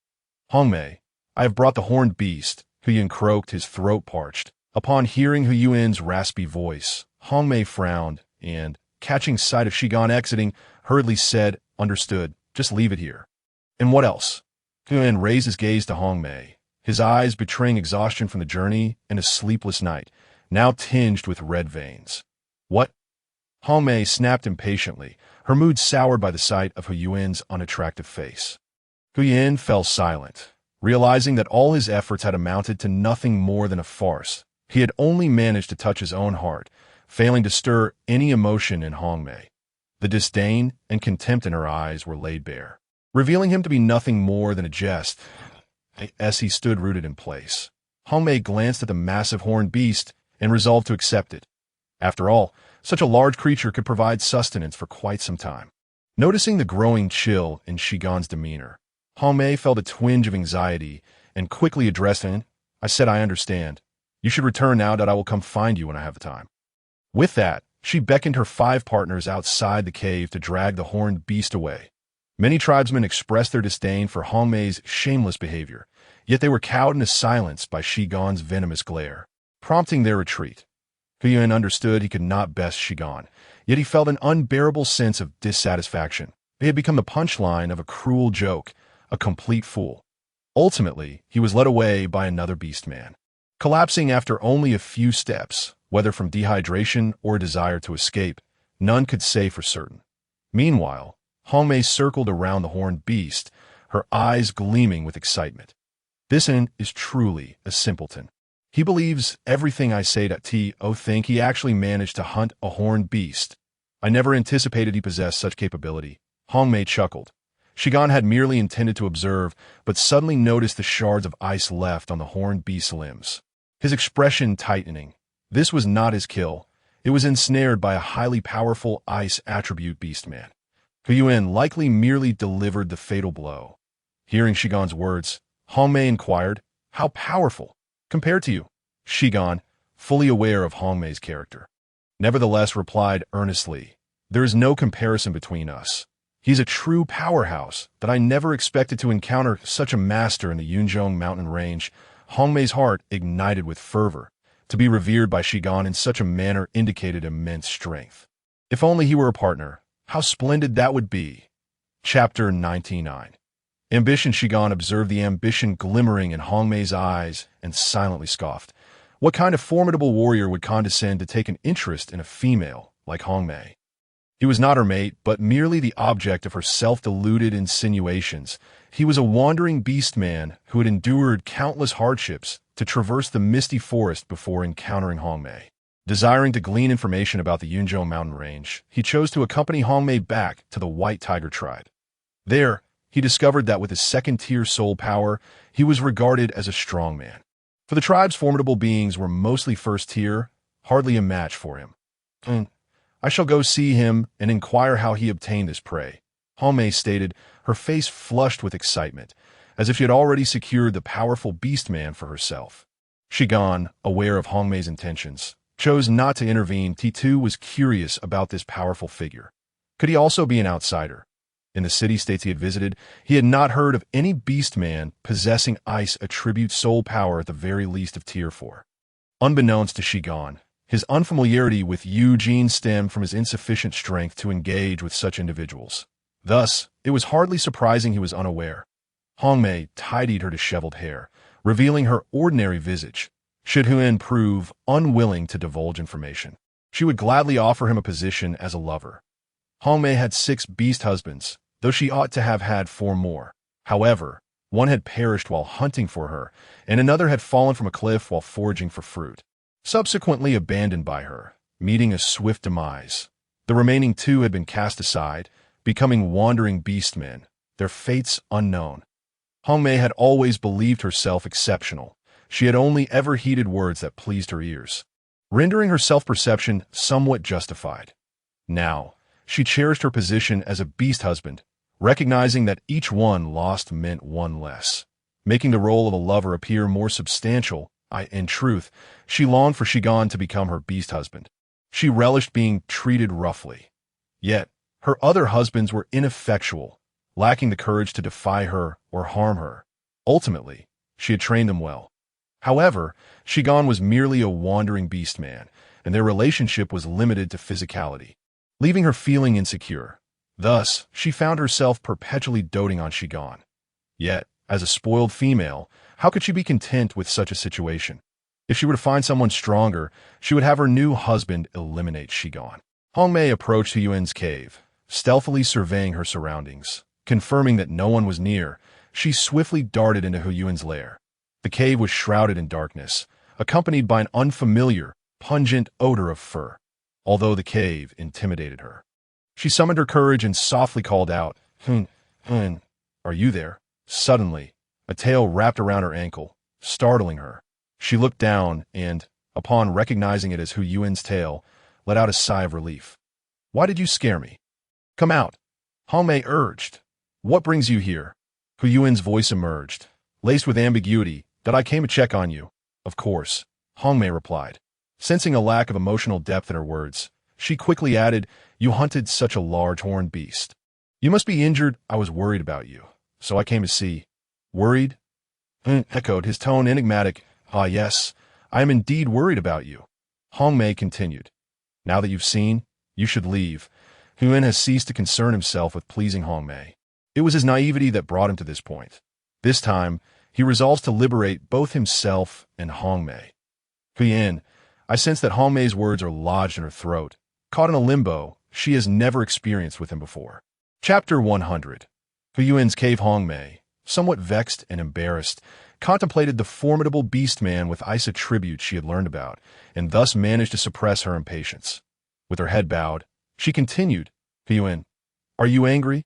"Hongmei, I have brought the horned beast," Hu Yuan croaked, his throat parched. Upon hearing Hu Yuan's raspy voice, Hongmei frowned and, catching sight of Shigan exiting, hurriedly said, "Understood, just leave it here." "And what else?" Hu Yuan raised his gaze to Hongmei, his eyes betraying exhaustion from the journey and a sleepless night, now tinged with red veins. "What?" Hongmei snapped impatiently, her mood soured by the sight of Hu Yuan's unattractive face. Hu Yuan fell silent, realizing that all his efforts had amounted to nothing more than a farce. He had only managed to touch his own heart, failing to stir any emotion in Hongmei. The disdain and contempt in her eyes were laid bare. revealing him to be nothing more than a jest. As he stood rooted in place, Hongmei glanced at the massive horned beast and resolved to accept it. After all, such a large creature could provide sustenance for quite some time. Noticing the growing chill in Shigan's demeanor, Hongmei felt a twinge of anxiety and quickly addressed him. I said, I understand. You should return now that I will come find you when I have the time. With that, she beckoned her 5 partners outside the cave to drag the horned beast away. Many tribesmen expressed their disdain for Hongmei's shameless behavior, yet they were cowed into silence by Shigan's venomous glare, prompting their retreat. Huyuan understood he could not best Shigan, yet he felt an unbearable sense of dissatisfaction. He had become the punchline of a cruel joke, a complete fool. Ultimately, he was led away by another Beastman. Collapsing after only a few steps, whether from dehydration or a desire to escape, none could say for certain. Meanwhile, Hongmei circled around the horned beast, her eyes gleaming with excitement. This is truly a simpleton. He believes everything I say. Think he actually managed to hunt a horned beast. I never anticipated he possessed such capability. Hongmei chuckled. Shigan had merely intended to observe, but suddenly noticed the shards of ice left on the horned beast's limbs. His expression tightening. This was not his kill. It was ensnared by a highly powerful ice attribute Beastman. Huyuan likely merely delivered the fatal blow. Hearing Shigan's words, Hongmei inquired, how powerful, compared to you? Shigan, fully aware of Hongmei's character, nevertheless replied earnestly, there is no comparison between us. He's a true powerhouse that I never expected to encounter such a master in the Yunzhong mountain range. Hongmei's heart ignited with fervor. To be revered by Shigan in such a manner indicated immense strength. If only he were a partner, how splendid that would be. Chapter 99. Ambition. Shigan observed the ambition glimmering in Hongmei's eyes and silently scoffed. What kind of formidable warrior would condescend to take an interest in a female like Hongmei? He was not her mate, but merely the object of her self-deluded insinuations. He was a wandering beastman who had endured countless hardships to traverse the misty forest before encountering Hongmei. Desiring to glean information about the Yunzhou mountain range, he chose to accompany Hongmei back to the White Tiger tribe. There, he discovered that with his second-tier soul power, he was regarded as a strong man. For the tribe's formidable beings were mostly first-tier, hardly a match for him. I shall go see him and inquire how he obtained this prey, Hongmei stated, her face flushed with excitement, as if she had already secured the powerful Beastman for herself. Shigan, aware of Hongmei's intentions, chose not to intervene. T2 was curious about this powerful figure. Could he also be an outsider? In the city-states he had visited, he had not heard of any Beastman possessing ice attribute soul power at the very least of Tier 4. Unbeknownst to Shigan, his unfamiliarity with Eugene stemmed from his insufficient strength to engage with such individuals. Thus, it was hardly surprising he was unaware. Hongmei tidied her disheveled hair, revealing her ordinary visage. Should Huan prove unwilling to divulge information, she would gladly offer him a position as a lover. Hongmei had 6 beast husbands, though she ought to have had 4 more. However, one had perished while hunting for her, and another had fallen from a cliff while foraging for fruit, subsequently abandoned by her, meeting a swift demise. The remaining 2 had been cast aside, becoming wandering beastmen, their fates unknown. Hongmei had always believed herself exceptional. She had only ever heeded words that pleased her ears, rendering her self-perception somewhat justified. Now, she cherished her position as a beast husband, recognizing that each one lost meant one less, making the role of a lover appear more substantial. In truth, she longed for Shigan to become her beast husband. She relished being treated roughly. Yet, her other husbands were ineffectual, lacking the courage to defy her or harm her. Ultimately, she had trained them well. However, Shigan was merely a wandering beastman, and their relationship was limited to physicality, leaving her feeling insecure. Thus, she found herself perpetually doting on Shigan. Yet, as a spoiled female, how could she be content with such a situation? If she were to find someone stronger, she would have her new husband eliminate Shigan. Hongmei approached Huyuan's cave, stealthily surveying her surroundings. Confirming that no one was near, she swiftly darted into Huyuan's lair. The cave was shrouded in darkness, accompanied by an unfamiliar, pungent odor of fur. Although the cave intimidated her, she summoned her courage and softly called out, "Hun." Are you there? Suddenly, a tail wrapped around her ankle, startling her. She looked down and, upon recognizing it as Hu Yuan's tail, let out a sigh of relief. Why did you scare me? Come out, Hong Mei urged. What brings you here? Hu Yuan's voice emerged, laced with ambiguity, that I came to check on you. Of course, Hong Mei replied. Sensing a lack of emotional depth in her words, she quickly added, You hunted such a large horned beast. You must be injured. I was worried about you, so I came to see. Worried? Echoed, his tone enigmatic. Ah, yes, I am indeed worried about you. Hong Mei continued. Now that you've seen, you should leave. Huan has ceased to concern himself with pleasing Hong Mei. It was his naivety that brought him to this point. This time, he resolves to liberate both himself and Hong Mei. Huan, I sense that Hong Mei's words are lodged in her throat, caught in a limbo she has never experienced with him before. Chapter 100. Hu Yuan's cave. Hong Mei, somewhat vexed and embarrassed, contemplated the formidable Beastman with ice attributes she had learned about, and thus managed to suppress her impatience. With her head bowed, she continued, Hu Yuan, are you angry?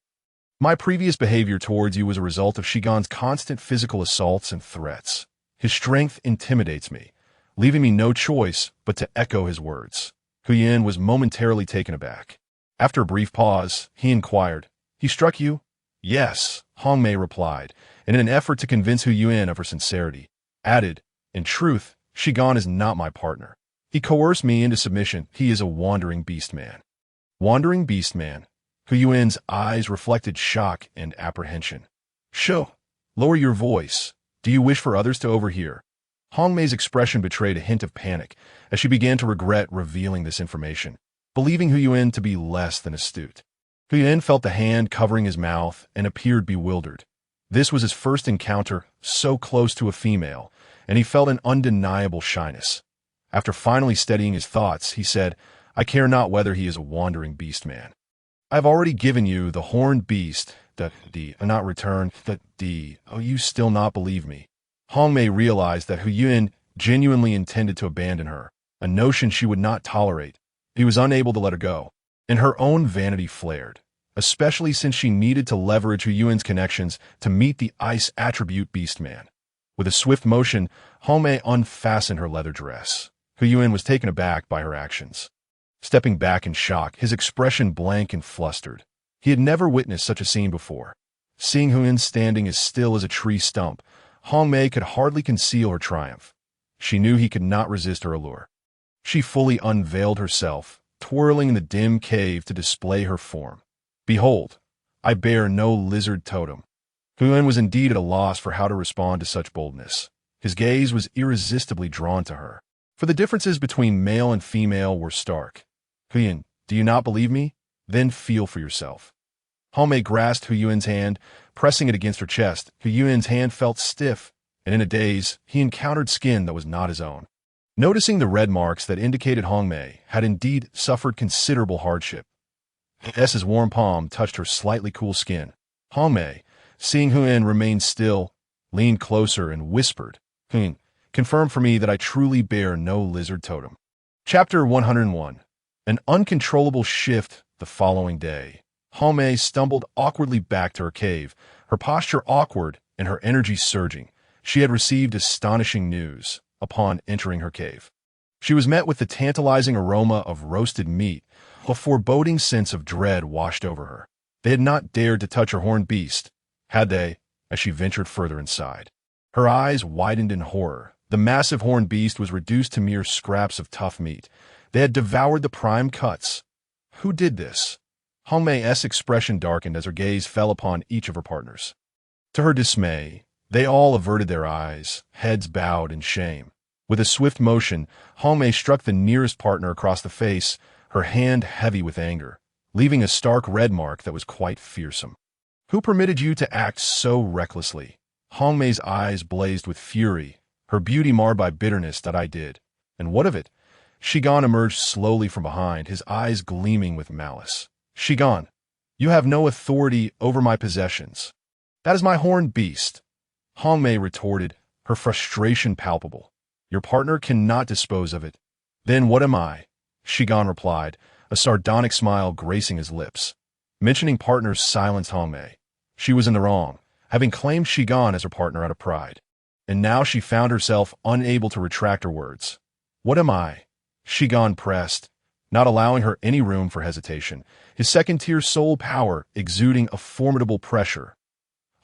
My previous behavior towards you was a result of Shigan's constant physical assaults and threats. His strength intimidates me, leaving me no choice but to echo his words. Hu Yuan was momentarily taken aback. After a brief pause, he inquired, He struck you? Yes, Hong Mei replied, and in an effort to convince Hu Yuan of her sincerity, added, In truth, Shigan is not my partner. He coerced me into submission. He is a wandering beastman. Wandering beastman. Hu Yuan's eyes reflected shock and apprehension. Sho, lower your voice. Do you wish for others to overhear? Hong Mei's expression betrayed a hint of panic as she began to regret revealing this information, believing Hu Yuan to be less than astute. Hu Yuan felt the hand covering his mouth and appeared bewildered. This was his first encounter so close to a female, and he felt an undeniable shyness. After finally steadying his thoughts, he said, I care not whether he is a wandering beastman. I have already given you the horned beast, not return, oh, you still not believe me. Hong Mei realized that Hu Yuan genuinely intended to abandon her, a notion she would not tolerate. He was unable to let her go, and her own vanity flared, especially since she needed to leverage Hu Yuan's connections to meet the ice attribute Beastman. With a swift motion, Hong Mei unfastened her leather dress. Hu Yuan was taken aback by her actions. Stepping back in shock, his expression blank and flustered. He had never witnessed such a scene before. Seeing Hu Yuan standing as still as a tree stump, Hong Mei could hardly conceal her triumph. She knew he could not resist her allure. She fully unveiled herself, twirling in the dim cave to display her form. Behold, I bear no lizard totem. Hu Yuan was indeed at a loss for how to respond to such boldness. His gaze was irresistibly drawn to her, for the differences between male and female were stark. Hu Yuan, do you not believe me? Then feel for yourself. Hong Mei grasped Hu Yuan's hand, pressing it against her chest. Hu Yuan's hand felt stiff, and in a daze, he encountered skin that was not his own. Noticing the red marks that indicated Hong Mei had indeed suffered considerable hardship, S's warm palm touched her slightly cool skin. Hong Mei, seeing Hu Yuan remain still, leaned closer and whispered, Hu Yuan, confirm for me that I truly bear no lizard totem. Chapter 101. An uncontrollable shift the following day. Hong Mei stumbled awkwardly back to her cave, her posture awkward and her energy surging. She had received astonishing news upon entering her cave. She was met with the tantalizing aroma of roasted meat. A foreboding sense of dread washed over her. They had not dared to touch her horned beast, had they, as she ventured further inside. Her eyes widened in horror. The massive horned beast was reduced to mere scraps of tough meat. They had devoured the prime cuts. Who did this? Hong Mei's expression darkened as her gaze fell upon each of her partners. To her dismay, they all averted their eyes, heads bowed in shame. With a swift motion, Hong Mei struck the nearest partner across the face, her hand heavy with anger, leaving a stark red mark that was quite fearsome. Who permitted you to act so recklessly? Hong Mei's eyes blazed with fury, her beauty marred by bitterness. That I did. And what of it? Shigan emerged slowly from behind, his eyes gleaming with malice. Shigan, you have no authority over my possessions. That is my horned beast. Hong Mei retorted, her frustration palpable. Your partner cannot dispose of it. Then what am I? Shigan replied, a sardonic smile gracing his lips. Mentioning partners silenced Hong Mei. She was in the wrong. having claimed Shigan as her partner out of pride. And now she found herself unable to retract her words. "What am I?" Shigan pressed, not allowing her any room for hesitation, his second-tier soul power exuding a formidable pressure.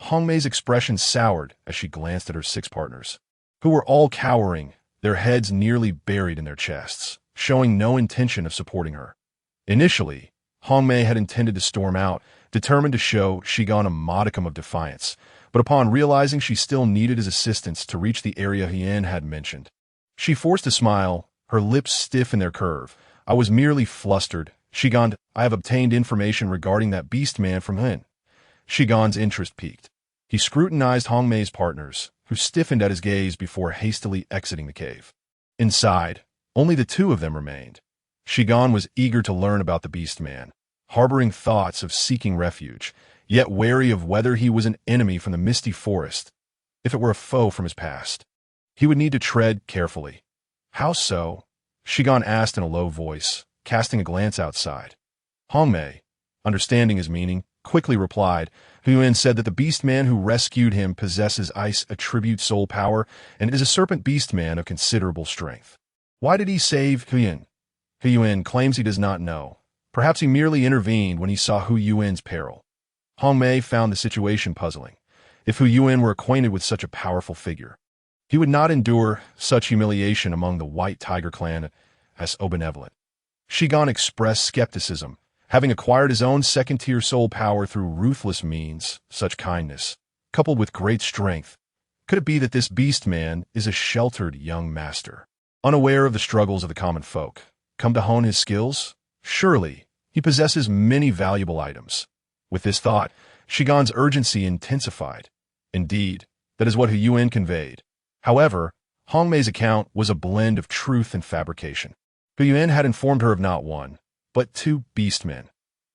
Hongmei's expression soured as she glanced at her 6 partners, who were all cowering, their heads nearly buried in their chests, showing no intention of supporting her. Initially, Hongmei had intended to storm out, determined to show Shigan a modicum of defiance, but upon realizing she still needed his assistance to reach the area Hien had mentioned, she forced a smile, her lips stiff in their curve. "I was merely flustered. Shigan, I have obtained information regarding that Beastman from Hien." Shigan's interest piqued. He scrutinized Hongmei's partners, who stiffened at his gaze before hastily exiting the cave. Inside, only the 2 of them remained. Shigan was eager to learn about the Beastman, harboring thoughts of seeking refuge, yet wary of whether he was an enemy from the misty forest. If it were a foe from his past, he would need to tread carefully. "How so?" Shigan asked in a low voice, casting a glance outside. Hongmei, understanding his meaning, quickly replied. Huyen said that the Beastman who rescued him possesses ice attribute soul power and is a serpent Beastman of considerable strength. Why did he save Huyen? Huyen claims he does not know. Perhaps he merely intervened when he saw Hu Yuan's peril. Hongmei found the situation puzzling. If Hu Yuan were acquainted with such a powerful figure, he would not endure such humiliation among the White Tiger clan as so benevolent. Shigan expressed skepticism, having acquired his own second-tier soul power through ruthless means. Such kindness, coupled with great strength, could it be that this Beastman is a sheltered young master, unaware of the struggles of the common folk, come to hone his skills? Surely, he possesses many valuable items. With this thought, Shigan's urgency intensified. Indeed, that is what Hu Yuan conveyed. However, Hongmei's account was a blend of truth and fabrication. Hu Yuan had informed her of not one, but 2 beastmen,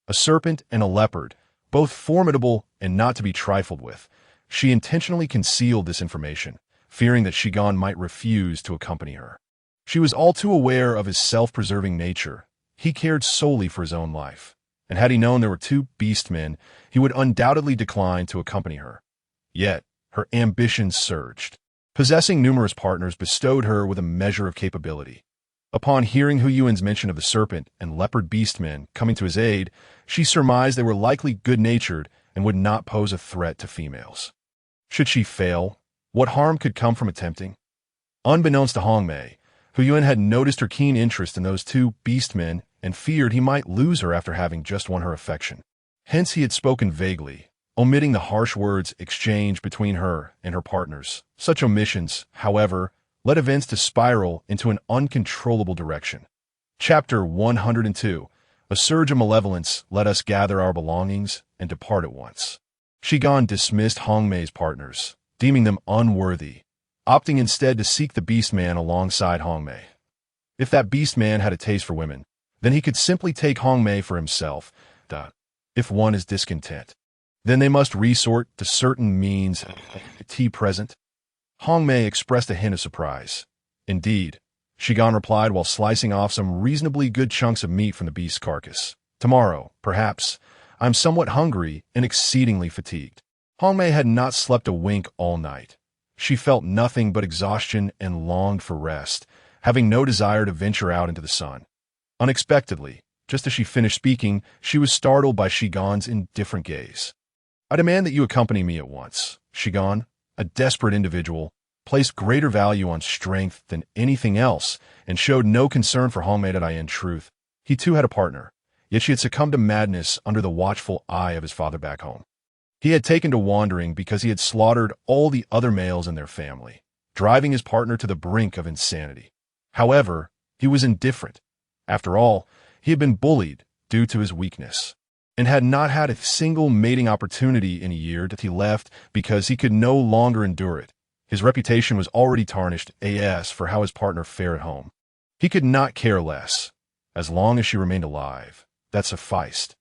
a serpent and a leopard, both formidable and not to be trifled with. She intentionally concealed this information, fearing that Shigan might refuse to accompany her. She was all too aware of his self-preserving nature. He cared solely for his own life, and had he known there were 2 beastmen, he would undoubtedly decline to accompany her. Yet, her ambitions surged. Possessing numerous partners bestowed her with a measure of capability. Upon hearing Hu Yuan's mention of the serpent and leopard beastmen coming to his aid, she surmised they were likely good-natured and would not pose a threat to females. Should she fail, what harm could come from attempting? Unbeknownst to Hongmei, Hu Yuan had noticed her keen interest in those 2 beastmen and feared he might lose her after having just won her affection. Hence he had spoken vaguely, omitting the harsh words exchanged between her and her partners. Such omissions, however, led events to spiral into an uncontrollable direction. Chapter 102. A surge of malevolence let us gather our belongings and depart at once. Shigan dismissed Hongmei's partners, deeming them unworthy, opting instead to seek the Beastman alongside Hongmei. If that Beastman had a taste for women, then he could simply take Hongmei for himself. If one is discontent, then they must resort to certain means. Tea present? Hongmei expressed a hint of surprise. Indeed, Shigan replied while slicing off some reasonably good chunks of meat from the beast's carcass. Tomorrow, perhaps. I'm somewhat hungry and exceedingly fatigued. Hongmei had not slept a wink all night. She felt nothing but exhaustion and longed for rest, having no desire to venture out into the sun. Unexpectedly, just as she finished speaking, she was startled by Shigan's indifferent gaze. I demand that you accompany me at once. Shigan, a desperate individual, placed greater value on strength than anything else and showed no concern for Hongmei. In truth, he too had a partner, yet she had succumbed to madness under the watchful eye of his father back home. He had taken to wandering because he had slaughtered all the other males in their family, driving his partner to the brink of insanity. However, he was indifferent. After all, he had been bullied due to his weakness, and had not had a single mating opportunity in a year that he left because he could no longer endure it. His reputation was already tarnished as for how his partner fared at home. He could not care less. As long as she remained alive, that sufficed.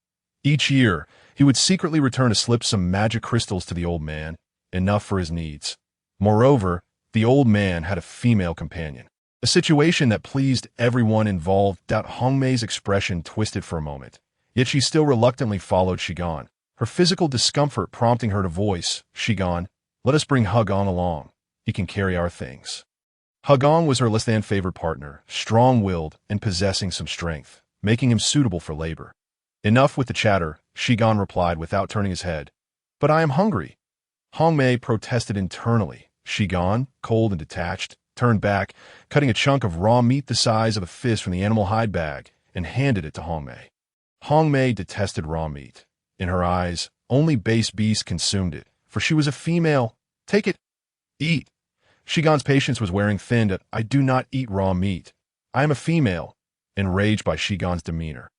Each year, he would secretly return to slip some magic crystals to the old man, enough for his needs. Moreover, the old man had a female companion, a situation that pleased everyone involved. Hongmei's expression twisted for a moment. Yet she still reluctantly followed Shigan, her physical discomfort prompting her to voice, "Shigan, let us bring Hugong along. He can carry our things." Hugong was her less-than favored partner, strong-willed and possessing some strength, making him suitable for labor. "Enough with the chatter," Shigan replied without turning his head. "But I am hungry." Hongmei protested internally. Shigan, cold and detached, turned back, cutting a chunk of raw meat the size of a fist from the animal hide bag, and handed it to Hongmei. Hongmei detested raw meat. In her eyes, only base beasts consumed it, for she was a female. "Take it. Eat." Shigan's patience was wearing thin. "I do not eat raw meat. I am a female," enraged by Shigan's demeanor.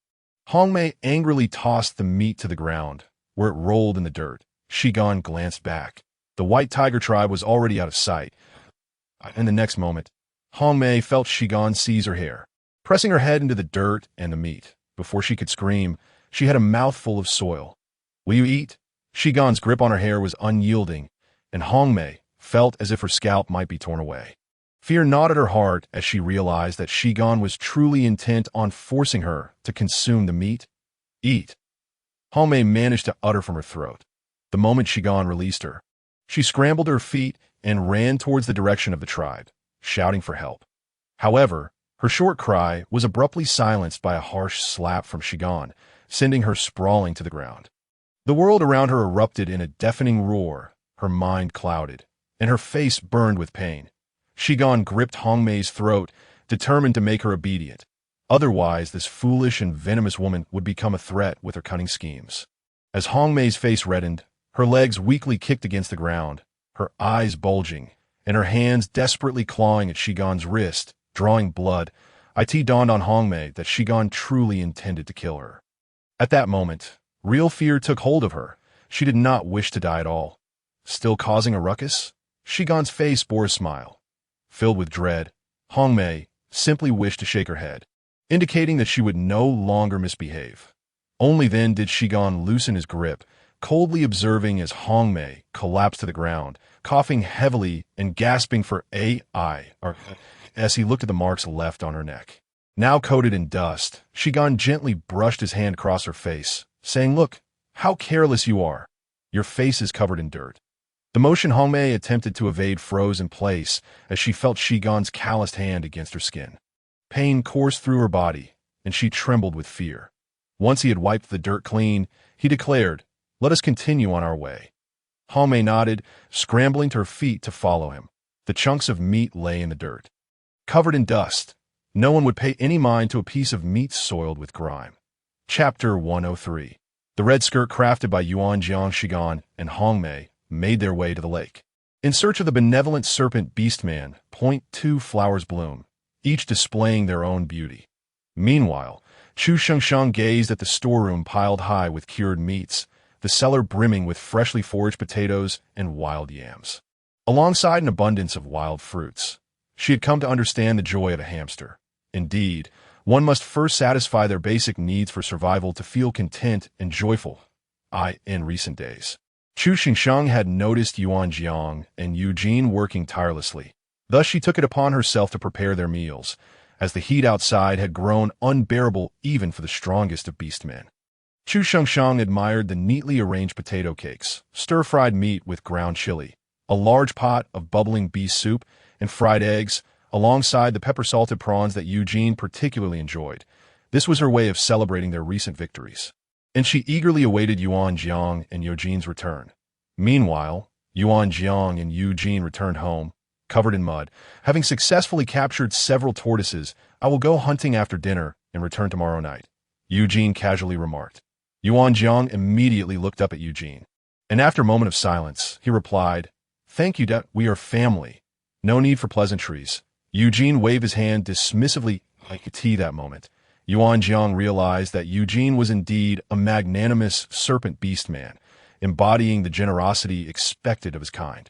Hongmei angrily tossed the meat to the ground, where it rolled in the dirt. Shigan glanced back. The white tiger tribe was already out of sight. In the next moment, Hongmei felt Shigan seize her hair, pressing her head into the dirt and the meat. Before she could scream, she had a mouthful of soil. "Will you eat?" Shigan's grip on her hair was unyielding, and Hongmei felt as if her scalp might be torn away. Fear gnawed at her heart as she realized that Shigan was truly intent on forcing her to consume the meat. "Eat." Hongmei managed to utter from her throat. The moment Shigan released her, she scrambled to her feet and ran towards the direction of the tribe, shouting for help. However, her short cry was abruptly silenced by a harsh slap from Shigan, sending her sprawling to the ground. The world around her erupted in a deafening roar, her mind clouded, and her face burned with pain. Shigan gripped Hongmei's throat, determined to make her obedient. Otherwise, this foolish and venomous woman would become a threat with her cunning schemes. As Hongmei's face reddened, her legs weakly kicked against the ground, her eyes bulging, and her hands desperately clawing at Shigan's wrist, drawing blood, it dawned on Hongmei that Shigan truly intended to kill her. At that moment, real fear took hold of her. She did not wish to die at all. Still causing a ruckus? Shigan's face bore a smile. Filled with dread, Hongmei simply wished to shake her head, indicating that she would no longer misbehave. Only then did Shigan loosen his grip, coldly observing as Hongmei collapsed to the ground, coughing heavily and gasping for air as he looked at the marks left on her neck. Now coated in dust, Shigan gently brushed his hand across her face, saying, "Look, how careless you are. Your face is covered in dirt." The motion Hongmei attempted to evade froze in place as she felt Shigan's calloused hand against her skin. Pain coursed through her body, and she trembled with fear. Once he had wiped the dirt clean, he declared, "Let us continue on our way." Hongmei nodded, scrambling to her feet to follow him. The chunks of meat lay in the dirt, covered in dust. No one would pay any mind to a piece of meat soiled with grime. Chapter 103. The red skirt crafted by Yuan Jiang, Shigan, and Hongmei made their way to the lake. In search of the benevolent serpent Beastman, two flowers bloom, each displaying their own beauty. Meanwhile, Chu Shengsheng gazed at the storeroom piled high with cured meats, the cellar brimming with freshly foraged potatoes and wild yams, alongside an abundance of wild fruits. She had come to understand the joy of a hamster. Indeed, one must first satisfy their basic needs for survival to feel content and joyful. In recent days, Chu Shengsheng had noticed Yuan Jiang and Eugene working tirelessly. Thus she took it upon herself to prepare their meals, as the heat outside had grown unbearable even for the strongest of beastmen. Chu Shengsheng admired the neatly arranged potato cakes, stir-fried meat with ground chili, a large pot of bubbling beef soup, and fried eggs, alongside the pepper-salted prawns that Eugene particularly enjoyed. This was her way of celebrating their recent victories, and she eagerly awaited Yuan Jiang and Eugene's return. Meanwhile, Yuan Jiang and Eugene returned home, covered in mud. Having successfully captured several tortoises, "I will go hunting after dinner and return tomorrow night," Eugene casually remarked. Yuan Jiang immediately looked up at Eugene, and after a moment of silence, he replied, "Thank you, Dad. We are family. No need for pleasantries." Eugene waved his hand dismissively like a tea that moment. Yuan Jiang realized that Eugene was indeed a magnanimous serpent beast man, embodying the generosity expected of his kind.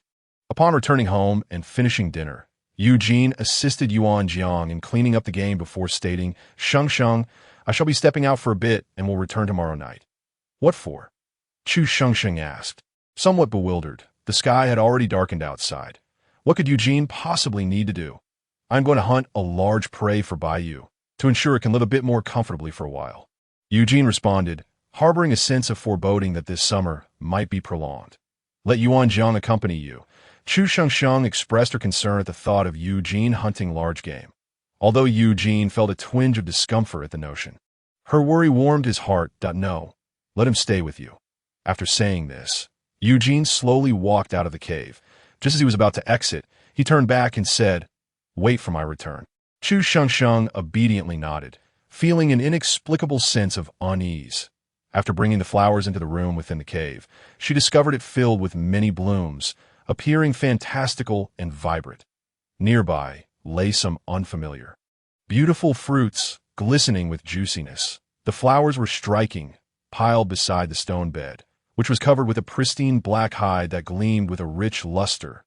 Upon returning home and finishing dinner, Eugene assisted Yuan Jiang in cleaning up the game before stating, "Shengsheng, I shall be stepping out for a bit and will return tomorrow night." "What for?" Chu Shengsheng asked. Somewhat bewildered, the sky had already darkened outside. What could Eugene possibly need to do? "I'm going to hunt a large prey for Baiyu, to ensure it can live a bit more comfortably for a while." Eugene responded, harboring a sense of foreboding that this summer might be prolonged. Let Yuan Jiang accompany you. Chu Shengsheng expressed her concern at the thought of Eugene hunting large game. Although Eugene felt a twinge of discomfort at the notion, her worry warmed his heart. No, let him stay with you. After saying this, Eugene slowly walked out of the cave. Just as he was about to exit, he turned back and said, "Wait for my return." Chu Shengsheng obediently nodded, feeling an inexplicable sense of unease. After bringing the flowers into the room within the cave, she discovered it filled with many blooms, appearing fantastical and vibrant. Nearby lay some unfamiliar, beautiful fruits, glistening with juiciness. The flowers were striking, piled beside the stone bed, which was covered with a pristine black hide that gleamed with a rich luster.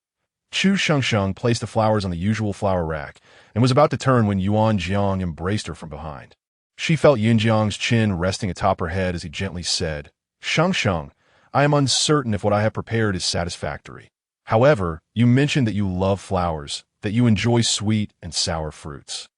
Chu Shengsheng placed the flowers on the usual flower rack and was about to turn when Yuan Jiang embraced her from behind. She felt Yin Jiang's chin resting atop her head as he gently said, "Shengsheng, I am uncertain if what I have prepared is satisfactory. However, you mentioned that you love flowers, that you enjoy sweet and sour fruits,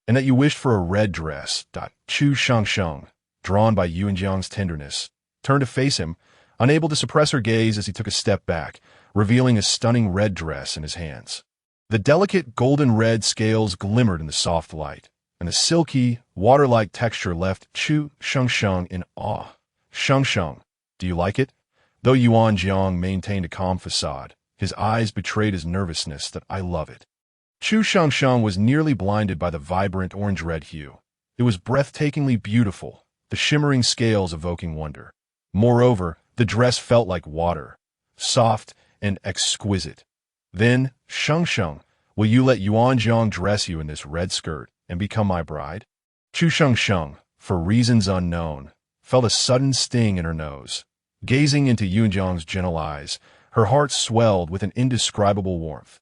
and that you wished for a red dress." Chu Shengsheng, drawn by Yuan Jiang's tenderness, turned to face him, unable to suppress her gaze as he took a step back, revealing a stunning red dress in his hands. The delicate golden red scales glimmered in the soft light, and the silky, water-like texture left Chu Shengsheng in awe. "Shengsheng, do you like it?" Though Yuan Jiang maintained a calm facade, his eyes betrayed his nervousness. "I love it." Chu Shengsheng was nearly blinded by the vibrant orange-red hue. It was breathtakingly beautiful, the shimmering scales evoking wonder. Moreover, the dress felt like water, soft and exquisite. "Then, Shengsheng, will you let Yuan Jiang dress you in this red skirt and become my bride?" Chu Shengsheng, for reasons unknown, felt a sudden sting in her nose. Gazing into Yuan Jiang's gentle eyes, her heart swelled with an indescribable warmth.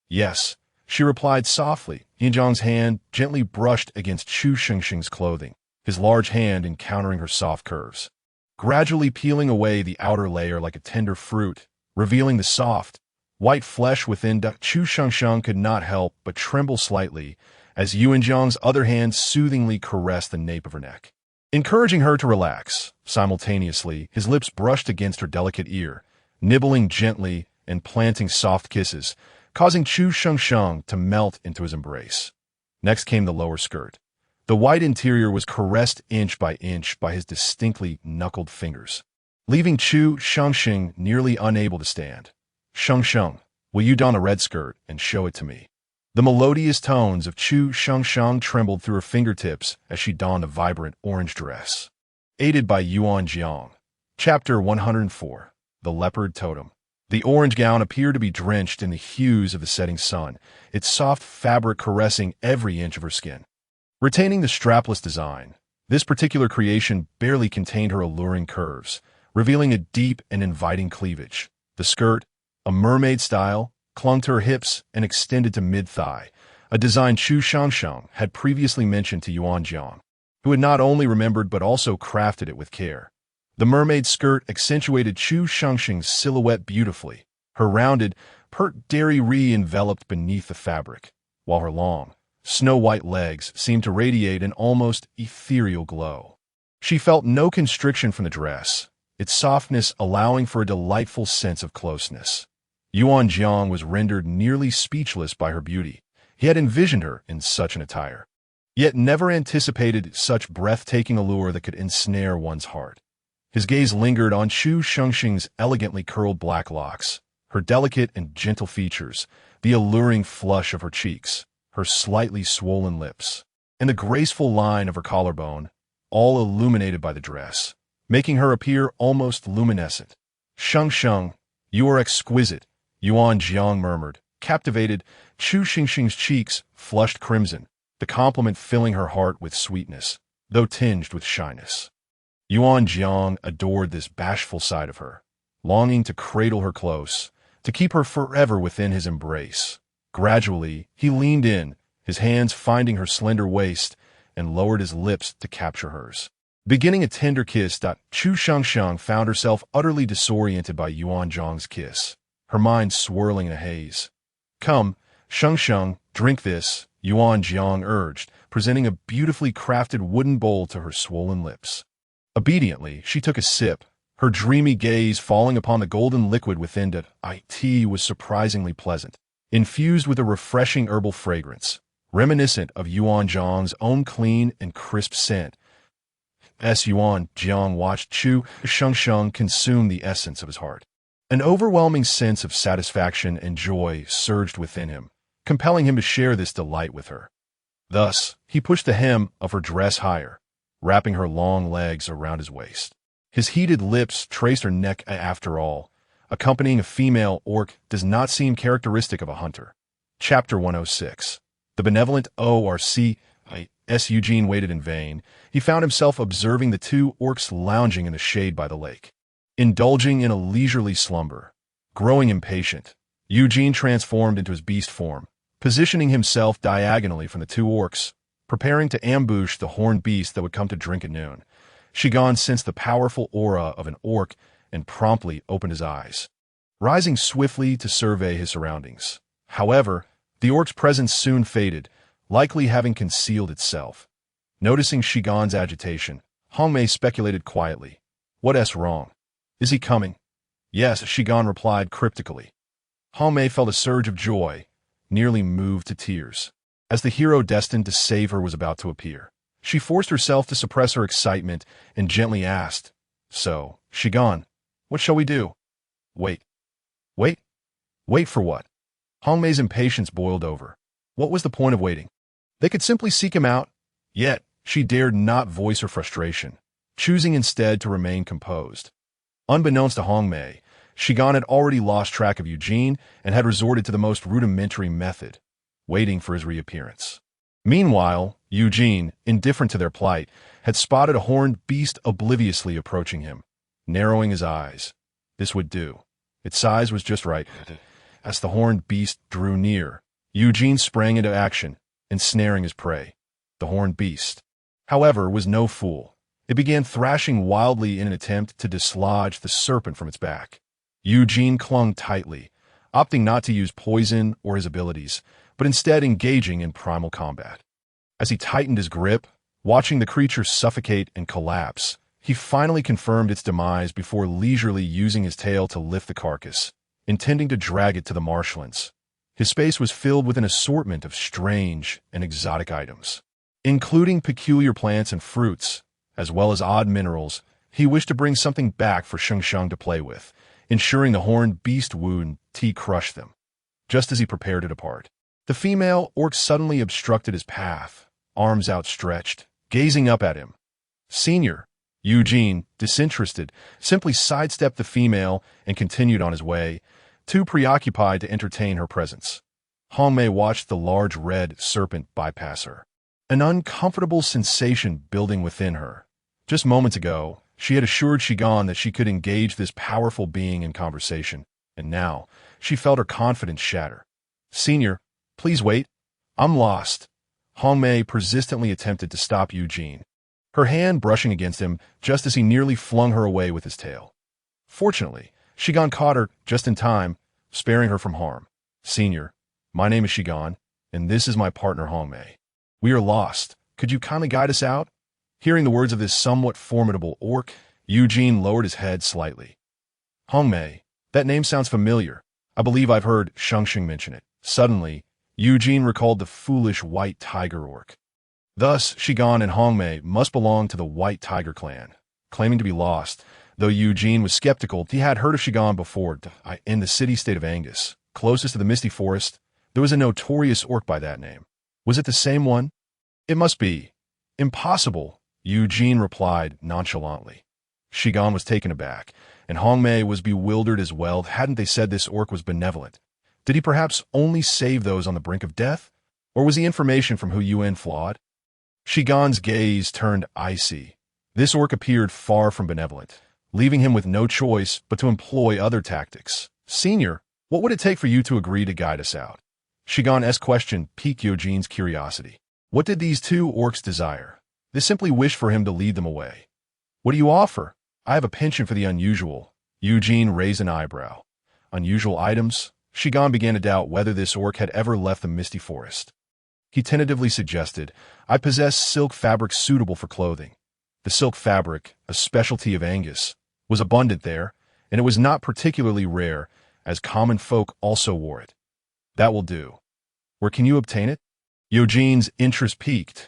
"Yes," she replied softly. Yuan Jiang's hand gently brushed against Chu Shengsheng's clothing, his large hand encountering her soft curves, gradually peeling away the outer layer like a tender fruit, revealing the soft, white flesh within. Chu Shengsheng could not help but tremble slightly as Yuan Jiang's other hand soothingly caressed the nape of her neck, encouraging her to relax. Simultaneously, his lips brushed against her delicate ear, nibbling gently and planting soft kisses, causing Chu Shengsheng to melt into his embrace. Next came the lower skirt. The white interior was caressed inch by his distinctly knuckled fingers, leaving Chu Shengsheng nearly unable to stand. "Shengsheng, will you don a red skirt and show it to me?" The melodious tones of Chu Shengsheng trembled through her fingertips as she donned a vibrant orange dress. Aided by Yuan Jiang. Chapter 104. The Leopard Totem. The orange gown appeared to be drenched in the hues of the setting sun, its soft fabric caressing every inch of her skin. Retaining the strapless design, this particular creation barely contained her alluring curves, revealing a deep and inviting cleavage. The skirt, a mermaid style, clung to her hips and extended to mid-thigh, a design Chu Shengsheng had previously mentioned to Yuan Jiang, who had not only remembered but also crafted it with care. The mermaid skirt accentuated Chu Shengsheng's silhouette beautifully, her rounded, pert dairy enveloped beneath the fabric, while her long, snow-white legs seemed to radiate an almost ethereal glow. She felt no constriction from the dress, its softness allowing for a delightful sense of closeness. Yuan Jiang was rendered nearly speechless by her beauty. He had envisioned her in such an attire, yet never anticipated such breathtaking allure that could ensnare one's heart. His gaze lingered on Chu Shengsheng's elegantly curled black locks, her delicate and gentle features, the alluring flush of her cheeks, her slightly swollen lips, and the graceful line of her collarbone, all illuminated by the dress, making her appear almost luminescent. "Shengsheng, you are exquisite," Yuan Jiang murmured. Captivated, Chu Shengsheng's cheeks flushed crimson, the compliment filling her heart with sweetness, though tinged with shyness. Yuan Jiang adored this bashful side of her, longing to cradle her close, to keep her forever within his embrace. Gradually, he leaned in, his hands finding her slender waist, and lowered his lips to capture hers. Beginning a tender kiss, Chu Shengsheng found herself utterly disoriented by Yuan Jiang's kiss, her mind swirling in a haze. "Come, Shengsheng, drink this," Yuan Jiang urged, presenting a beautifully crafted wooden bowl to her swollen lips. Obediently, she took a sip, her dreamy gaze falling upon the golden liquid within it. Tea was surprisingly pleasant, infused with a refreshing herbal fragrance, reminiscent of Yuan Zhang's own clean and crisp scent. As Yuan Zhang watched Chu Shengsheng consume the essence of his heart. An overwhelming sense of satisfaction and joy surged within him, compelling him to share this delight with her. Thus, he pushed the hem of her dress higher, wrapping her long legs around his waist. His heated lips traced her neck. After all, accompanying a female orc does not seem characteristic of a hunter. Chapter 106. The benevolent ORC. As Eugene waited in vain, he found himself observing the two orcs lounging in the shade by the lake. Indulging in a leisurely slumber. Growing impatient, Eugene transformed into his beast form, positioning himself diagonally from the two orcs, preparing to ambush the horned beast that would come to drink at noon. Shigan sensed the powerful aura of an orc and promptly opened his eyes, rising swiftly to survey his surroundings. However, the orc's presence soon faded, likely having concealed itself. Noticing Shigan's agitation, Hongmei speculated quietly. What's wrong? Is he coming? Yes, Shigan replied cryptically. Hongmei felt a surge of joy, nearly moved to tears. As the hero destined to save her was about to appear, she forced herself to suppress her excitement and gently asked, So, Shigan, what shall we do? Wait. Wait? Wait for what? Hongmei's impatience boiled over. What was the point of waiting? They could simply seek him out. Yet, she dared not voice her frustration, choosing instead to remain composed. Unbeknownst to Hongmei, Shigan had already lost track of Eugene and had resorted to the most rudimentary method, waiting for his reappearance. Meanwhile, Eugene, indifferent to their plight, had spotted a horned beast obliviously approaching him, narrowing his eyes. This would do. Its size was just right. As the horned beast drew near, Eugene sprang into action, ensnaring his prey. The horned beast, however, was no fool. It began thrashing wildly in an attempt to dislodge the serpent from its back. Eugene clung tightly, opting not to use poison or his abilities, but instead engaging in primal combat. As he tightened his grip, watching the creature suffocate and collapse, he finally confirmed its demise before leisurely using his tail to lift the carcass, intending to drag it to the marshlands. His space was filled with an assortment of strange and exotic items, including peculiar plants and fruits, as well as odd minerals. He wished to bring something back for Shengsheng to play with, ensuring the horned beast would crush them. Just as he prepared to depart, the female orc suddenly obstructed his path, arms outstretched, gazing up at him. Senior, Eugene, disinterested, simply sidestepped the female and continued on his way, too preoccupied to entertain her presence. Hongmei watched the large red serpent bypass her, an uncomfortable sensation building within her. Just moments ago, she had assured Shigan that she could engage this powerful being in conversation, and now she felt her confidence shatter. Senior, please wait. I'm lost. Hongmei persistently attempted to stop Eugene, her hand brushing against him just as he nearly flung her away with his tail. Fortunately, Shigan caught her just in time, sparing her from harm. Senior, my name is Shigan, and this is my partner Hongmei. We are lost. Could you kindly guide us out? Hearing the words of this somewhat formidable orc, Eugene lowered his head slightly. Hongmei, that name sounds familiar. I believe I've heard Shengsheng mention it. Suddenly, Eugene recalled the foolish white tiger orc. Thus, Shigan and Hongmei must belong to the White Tiger clan. Claiming to be lost, though Eugene was skeptical, he had heard of Shigan before. In the city-state of Angus, closest to the Misty Forest, there was a notorious orc by that name. Was it the same one? It must be. Impossible, Eugene replied nonchalantly. Shigan was taken aback, and Hongmei was bewildered as well. Hadn't they said this orc was benevolent? Did he perhaps only save those on the brink of death? Or was the information from Hu Yuan flawed? Shigan's gaze turned icy. This orc appeared far from benevolent, leaving him with no choice but to employ other tactics. Senior, what would it take for you to agree to guide us out? Shigan's question piqued Eugene's curiosity. What did these two orcs desire? They simply wished for him to lead them away. What do you offer? I have a penchant for the unusual. Eugene raised an eyebrow. Unusual items? Shigan began to doubt whether this orc had ever left the Misty Forest. He tentatively suggested, I possess silk fabric suitable for clothing. The silk fabric, a specialty of Angus, was abundant there, and it was not particularly rare, as common folk also wore it. That will do. Where can you obtain it? Eugene's interest piqued.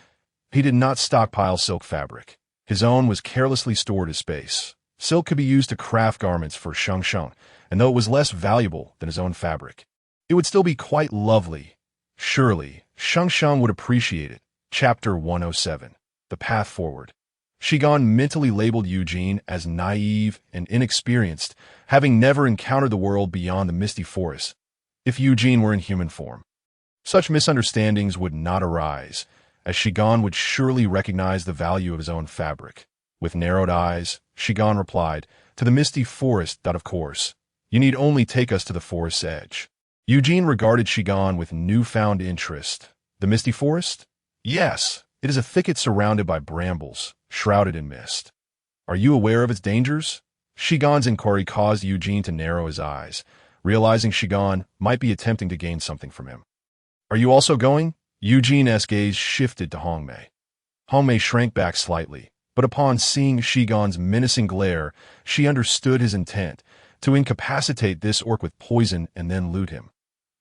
He did not stockpile silk fabric. His own was carelessly stored as space. Silk could be used to craft garments for Shang Shang, and though it was less valuable than his own fabric, it would still be quite lovely. Surely, Shang Shang would appreciate it. Chapter 107. The Path Forward. Shigan mentally labeled Eugene as naive and inexperienced, having never encountered the world beyond the misty forest. If Eugene were in human form, such misunderstandings would not arise, as Shigan would surely recognize the value of his own fabric. With narrowed eyes, Shigan replied, "To the misty forest, of course. You need only take us to the forest's edge." Eugene regarded Shigan with newfound interest. The misty forest? Yes, it is a thicket surrounded by brambles, shrouded in mist. Are you aware of its dangers? Shigan's inquiry caused Eugene to narrow his eyes, realizing Shigan might be attempting to gain something from him. Are you also going? Eugene's gaze shifted to Hongmei. Hongmei shrank back slightly, but upon seeing Shigan's menacing glare, she understood his intent, to incapacitate this orc with poison and then loot him.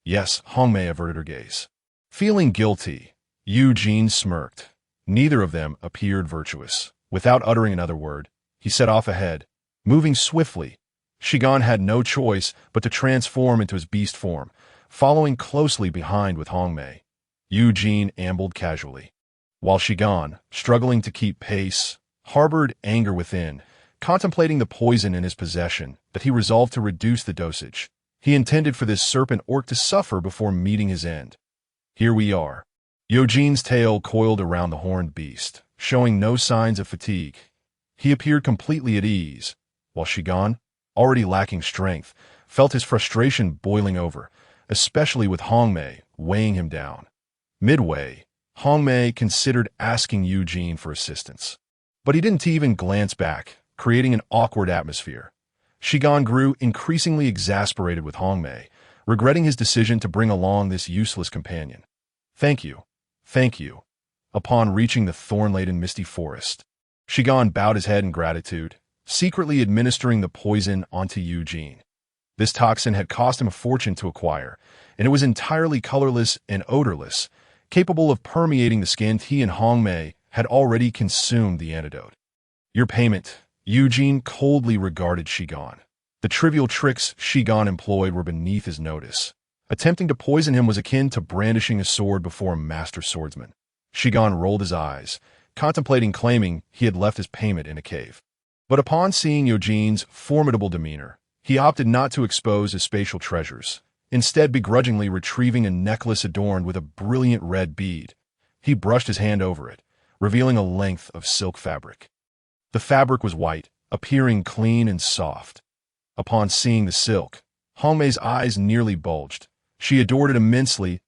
Yes, Hongmei averted her gaze. Feeling guilty, Eugene smirked. Neither of them appeared virtuous. Without uttering another word, he set off ahead, moving swiftly. Shigan had no choice but to transform into his beast form, following closely behind with Hongmei. Eugene ambled casually, while Shigan, struggling to keep pace, harbored anger within, contemplating the poison in his possession, that he resolved to reduce the dosage. He intended for this serpent orc to suffer before meeting his end. Here we are. Eugene's tail coiled around the horned beast, showing no signs of fatigue. He appeared completely at ease, while Shigan, already lacking strength, felt his frustration boiling over, especially with Hongmei weighing him down. Midway, Hongmei considered asking Eugene for assistance, but he didn't even glance back, creating an awkward atmosphere. Shigan grew increasingly exasperated with Hongmei, regretting his decision to bring along this useless companion. Thank you. Thank you. Upon reaching the thorn-laden misty forest, Shigan bowed his head in gratitude, secretly administering the poison onto Eugene. This toxin had cost him a fortune to acquire, and it was entirely colorless and odorless, capable of permeating the skin. He and Hongmei had already consumed the antidote. Your payment. Eugene coldly regarded Shigan. The trivial tricks Shigan employed were beneath his notice. Attempting to poison him was akin to brandishing a sword before a master swordsman. Shigan rolled his eyes, contemplating claiming he had left his payment in a cave. But upon seeing Eugene's formidable demeanor, he opted not to expose his spatial treasures, instead begrudgingly retrieving a necklace adorned with a brilliant red bead. He brushed his hand over it, revealing a length of silk fabric. The fabric was white, appearing clean and soft. Upon seeing the silk, Hongmei's eyes nearly bulged. She adored it immensely.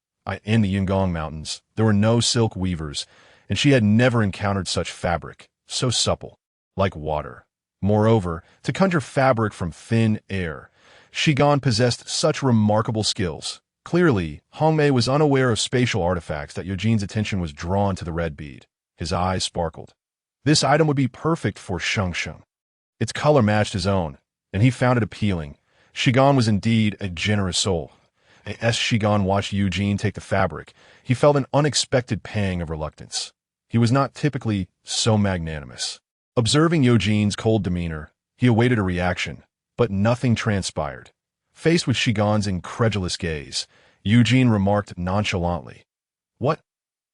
In the Yingong Mountains, there were no silk weavers, and she had never encountered such fabric, so supple, like water. Moreover, to conjure fabric from thin air, Shigan possessed such remarkable skills. Clearly, Hongmei was unaware of spatial artifacts that Eugene's attention was drawn to the red bead. His eyes sparkled. This item would be perfect for Shang Shang. Its color matched his own, and he found it appealing. Shigan was indeed a generous soul. As Shigan watched Eugene take the fabric, he felt an unexpected pang of reluctance. He was not typically so magnanimous. Observing Eugene's cold demeanor, he awaited a reaction, but nothing transpired. Faced with Shigan's incredulous gaze, Eugene remarked nonchalantly, "What?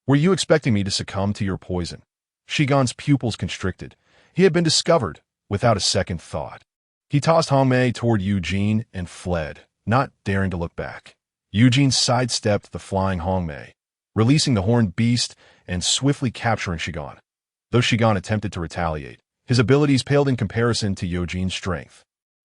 Were you expecting me to succumb to your poison?" Shigan's pupils constricted. He had been discovered, without a second thought. He tossed Hongmei toward Eugene and fled, not daring to look back. Eugene sidestepped the flying Hongmei, releasing the horned beast and swiftly capturing Shigan. Though Shigan attempted to retaliate, his abilities paled in comparison to Eugene's strength.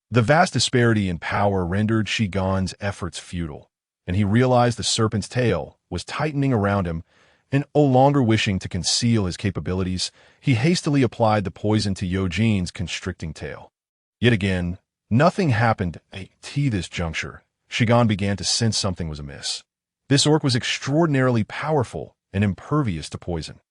The vast disparity in power rendered Shigan's efforts futile, and he realized the serpent's tail was tightening around him, and no longer wishing to conceal his capabilities, he hastily applied the poison to Eugene's constricting tail. Yet again, nothing happened. At this juncture, Shigan began to sense something was amiss. This orc was extraordinarily powerful and impervious to poison.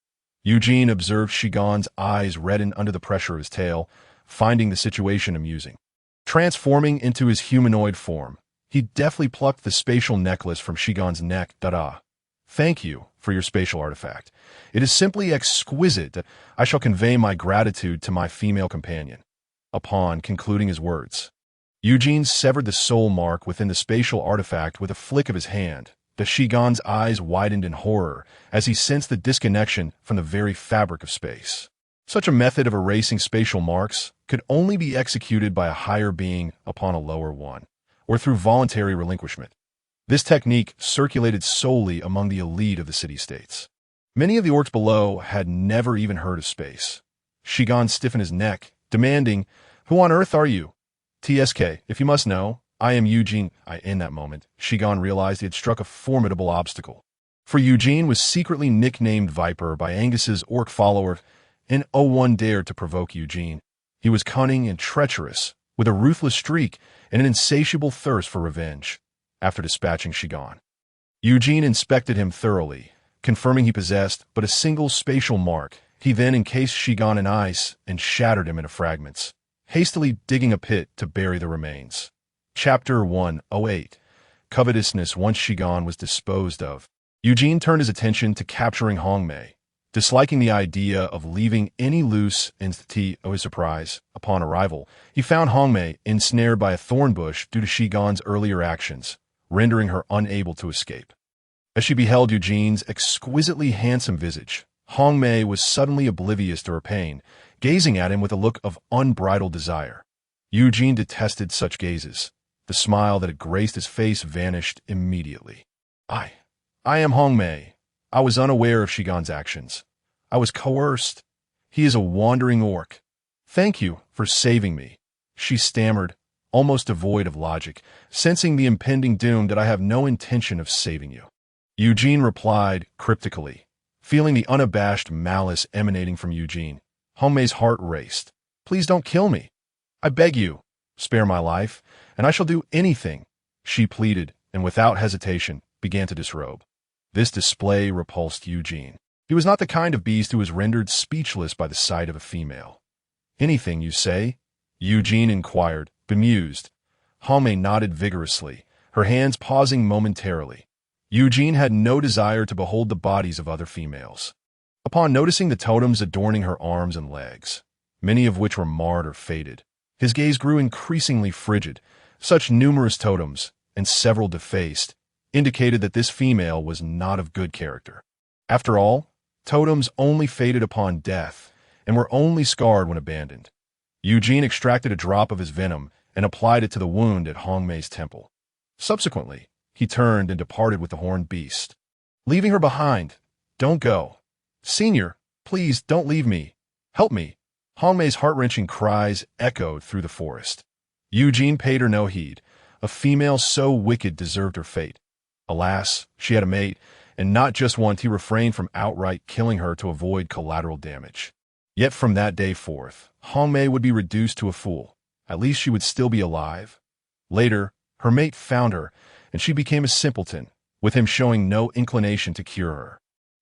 Eugene observed Shigan's eyes redden under the pressure of his tail, finding the situation amusing. Transforming into his humanoid form, he deftly plucked the spatial necklace from Shigan's neck. "Da-da. Thank you for your spatial artifact. It is simply exquisite. I shall convey my gratitude to my female companion." Upon concluding his words, Eugene severed the soul mark within the spatial artifact with a flick of his hand. The Shigan's eyes widened in horror as he sensed the disconnection from the very fabric of space. Such a method of erasing spatial marks could only be executed by a higher being upon a lower one, or through voluntary relinquishment. This technique circulated solely among the elite of the city-states. Many of the orcs below had never even heard of space. Shigan stiffened his neck, demanding, "Who on earth are you?" "TSK, if you must know, I am Eugene." In that moment, Shigan realized he had struck a formidable obstacle. For Eugene was secretly nicknamed Viper by Angus's orc follower, and no one dared to provoke Eugene. He was cunning and treacherous, with a ruthless streak and an insatiable thirst for revenge. After dispatching Shigan, Eugene inspected him thoroughly, confirming he possessed but a single spatial mark. He then encased Shigan in ice and shattered him into fragments, hastily digging a pit to bury the remains. Chapter 108. Covetousness. Once Shigan was disposed of, Eugene turned his attention to capturing Hongmei. Disliking the idea of leaving any loose entity of his surprise, upon arrival, he found Hongmei ensnared by a thorn bush due to Shigan's earlier actions, rendering her unable to escape. As she beheld Eugene's exquisitely handsome visage, Hongmei was suddenly oblivious to her pain, gazing at him with a look of unbridled desire. Eugene detested such gazes. The smile that had graced his face vanished immediately. I am Hongmei. I was unaware of Shigan's actions. I was coerced. He is a wandering orc. Thank you for saving me," she stammered, almost devoid of logic, sensing the impending doom. "That I have no intention of saving you," Eugene replied cryptically. Feeling the unabashed malice emanating from Eugene, Hongmei's heart raced. "Please don't kill me. I beg you, spare my life, and I shall do anything," she pleaded, and without hesitation began to disrobe. This display repulsed Eugene. He was not the kind of beast who was rendered speechless by the sight of a female. "Anything, you say?" Eugene inquired, bemused. Hongmei nodded vigorously, her hands pausing momentarily. Eugene had no desire to behold the bodies of other females. Upon noticing the totems adorning her arms and legs, many of which were marred or faded, his gaze grew increasingly frigid. Such numerous totems, and several defaced, indicated that this female was not of good character. After all, totems only faded upon death, and were only scarred when abandoned. Eugene extracted a drop of his venom and applied it to the wound at Hongmei's temple. Subsequently, he turned and departed with the horned beast, leaving her behind. "Don't go. Senior, please don't leave me. Help me." Hongmei's heart-wrenching cries echoed through the forest. Eugene paid her no heed. A female so wicked deserved her fate. Alas, she had a mate, and not just one. He refrained from outright killing her to avoid collateral damage. Yet from that day forth, Hongmei would be reduced to a fool. At least she would still be alive. Later, her mate found her, and she became a simpleton, with him showing no inclination to cure her.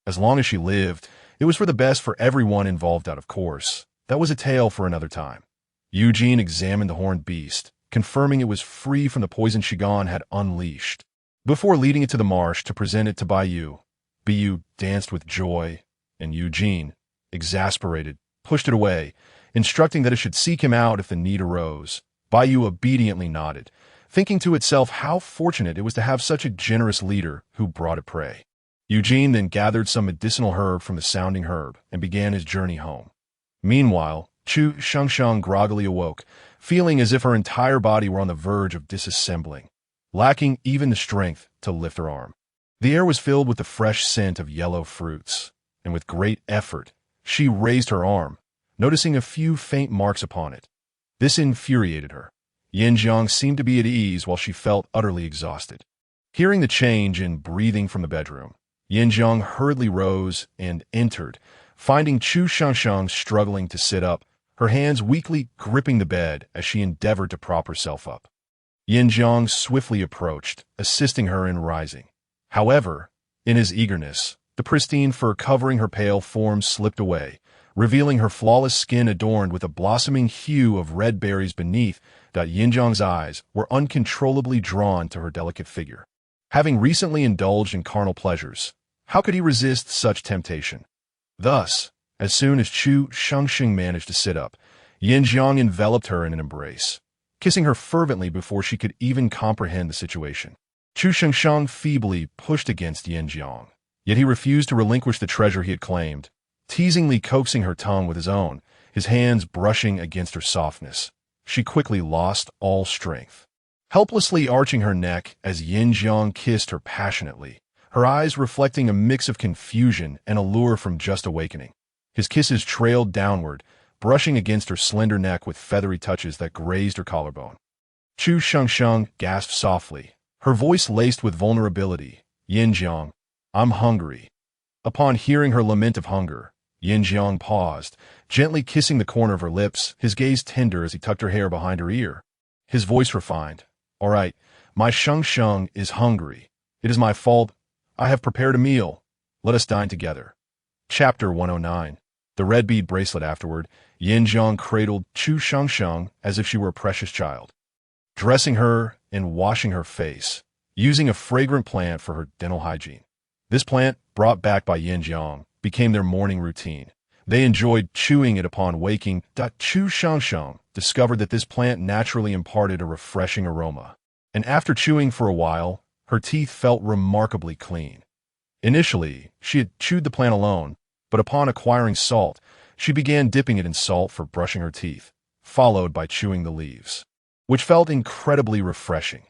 As long as she lived, it was for the best for everyone involved, out of course. That was a tale for another time. Eugene examined the horned beast, confirming it was free from the poison Shigan had unleashed, before leading it to the marsh to present it to Baiyu. Baiyu danced with joy, and Eugene, exasperated, pushed it away, instructing that it should seek him out if the need arose. Baiyu obediently nodded, thinking to itself how fortunate it was to have such a generous leader who brought it prey. Eugene then gathered some medicinal herb from the sounding herb and began his journey home. Meanwhile, Chu Shengsheng groggily awoke, feeling as if her entire body were on the verge of disassembling, lacking even the strength to lift her arm. The air was filled with the fresh scent of yellow fruits, and with great effort, she raised her arm, noticing a few faint marks upon it. This infuriated her. Yanjiang seemed to be at ease while she felt utterly exhausted. Hearing the change in breathing from the bedroom, Yanjiang hurriedly rose and entered, finding Chu Shengsheng struggling to sit up, her hands weakly gripping the bed as she endeavored to prop herself up. Yanjiang swiftly approached, assisting her in rising. However, in his eagerness, The pristine fur covering her pale form slipped away, revealing her flawless skin adorned with a blossoming hue of red berries beneath. Yinjiang's eyes were uncontrollably drawn to her delicate figure. Having recently indulged in carnal pleasures, how could he resist such temptation? Thus, as soon as Chu Shengsheng managed to sit up, Yinjiang enveloped her in an embrace, kissing her fervently before she could even comprehend the situation. Chu Shengsheng feebly pushed against Yinjiang, yet he refused to relinquish the treasure he had claimed, teasingly coaxing her tongue with his own, his hands brushing against her softness. She quickly lost all strength. Helplessly arching her neck as Yinjiang kissed her passionately, her eyes reflecting a mix of confusion and allure from just awakening. His kisses trailed downward, brushing against her slender neck with feathery touches that grazed her collarbone. Chu Shengsheng gasped softly, her voice laced with vulnerability. "Yinjiang, I'm hungry." Upon hearing her lament of hunger, Yinjiang paused, gently kissing the corner of her lips, his gaze tender as he tucked her hair behind her ear. His voice refined. "All right, my Shengsheng is hungry. It is my fault. I have prepared a meal. Let us dine together." Chapter 109. The red bead bracelet. Afterward, Yinjiang cradled Chu Shengsheng as if she were a precious child, dressing her and washing her face, using a fragrant plant for her dental hygiene. This plant, brought back by Yinjiang, became their morning routine. They enjoyed chewing it upon waking. Chu Shengsheng discovered that this plant naturally imparted a refreshing aroma, and after chewing for a while, her teeth felt remarkably clean. Initially, she had chewed the plant alone, but upon acquiring salt, she began dipping it in salt for brushing her teeth, followed by chewing the leaves, which felt incredibly refreshing.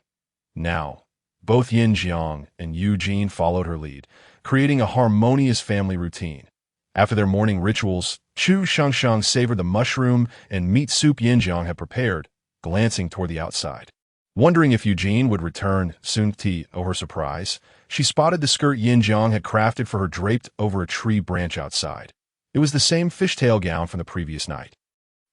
Now, both Yinjiang and Eugene followed her lead, creating a harmonious family routine. After their morning rituals, Chu Shengsheng savored the mushroom and meat soup Yinjiang had prepared, glancing toward the outside. Wondering if Eugene would return soon to her surprise, she spotted the skirt Yinjiang had crafted for her draped over a tree branch outside. It was the same fishtail gown from the previous night.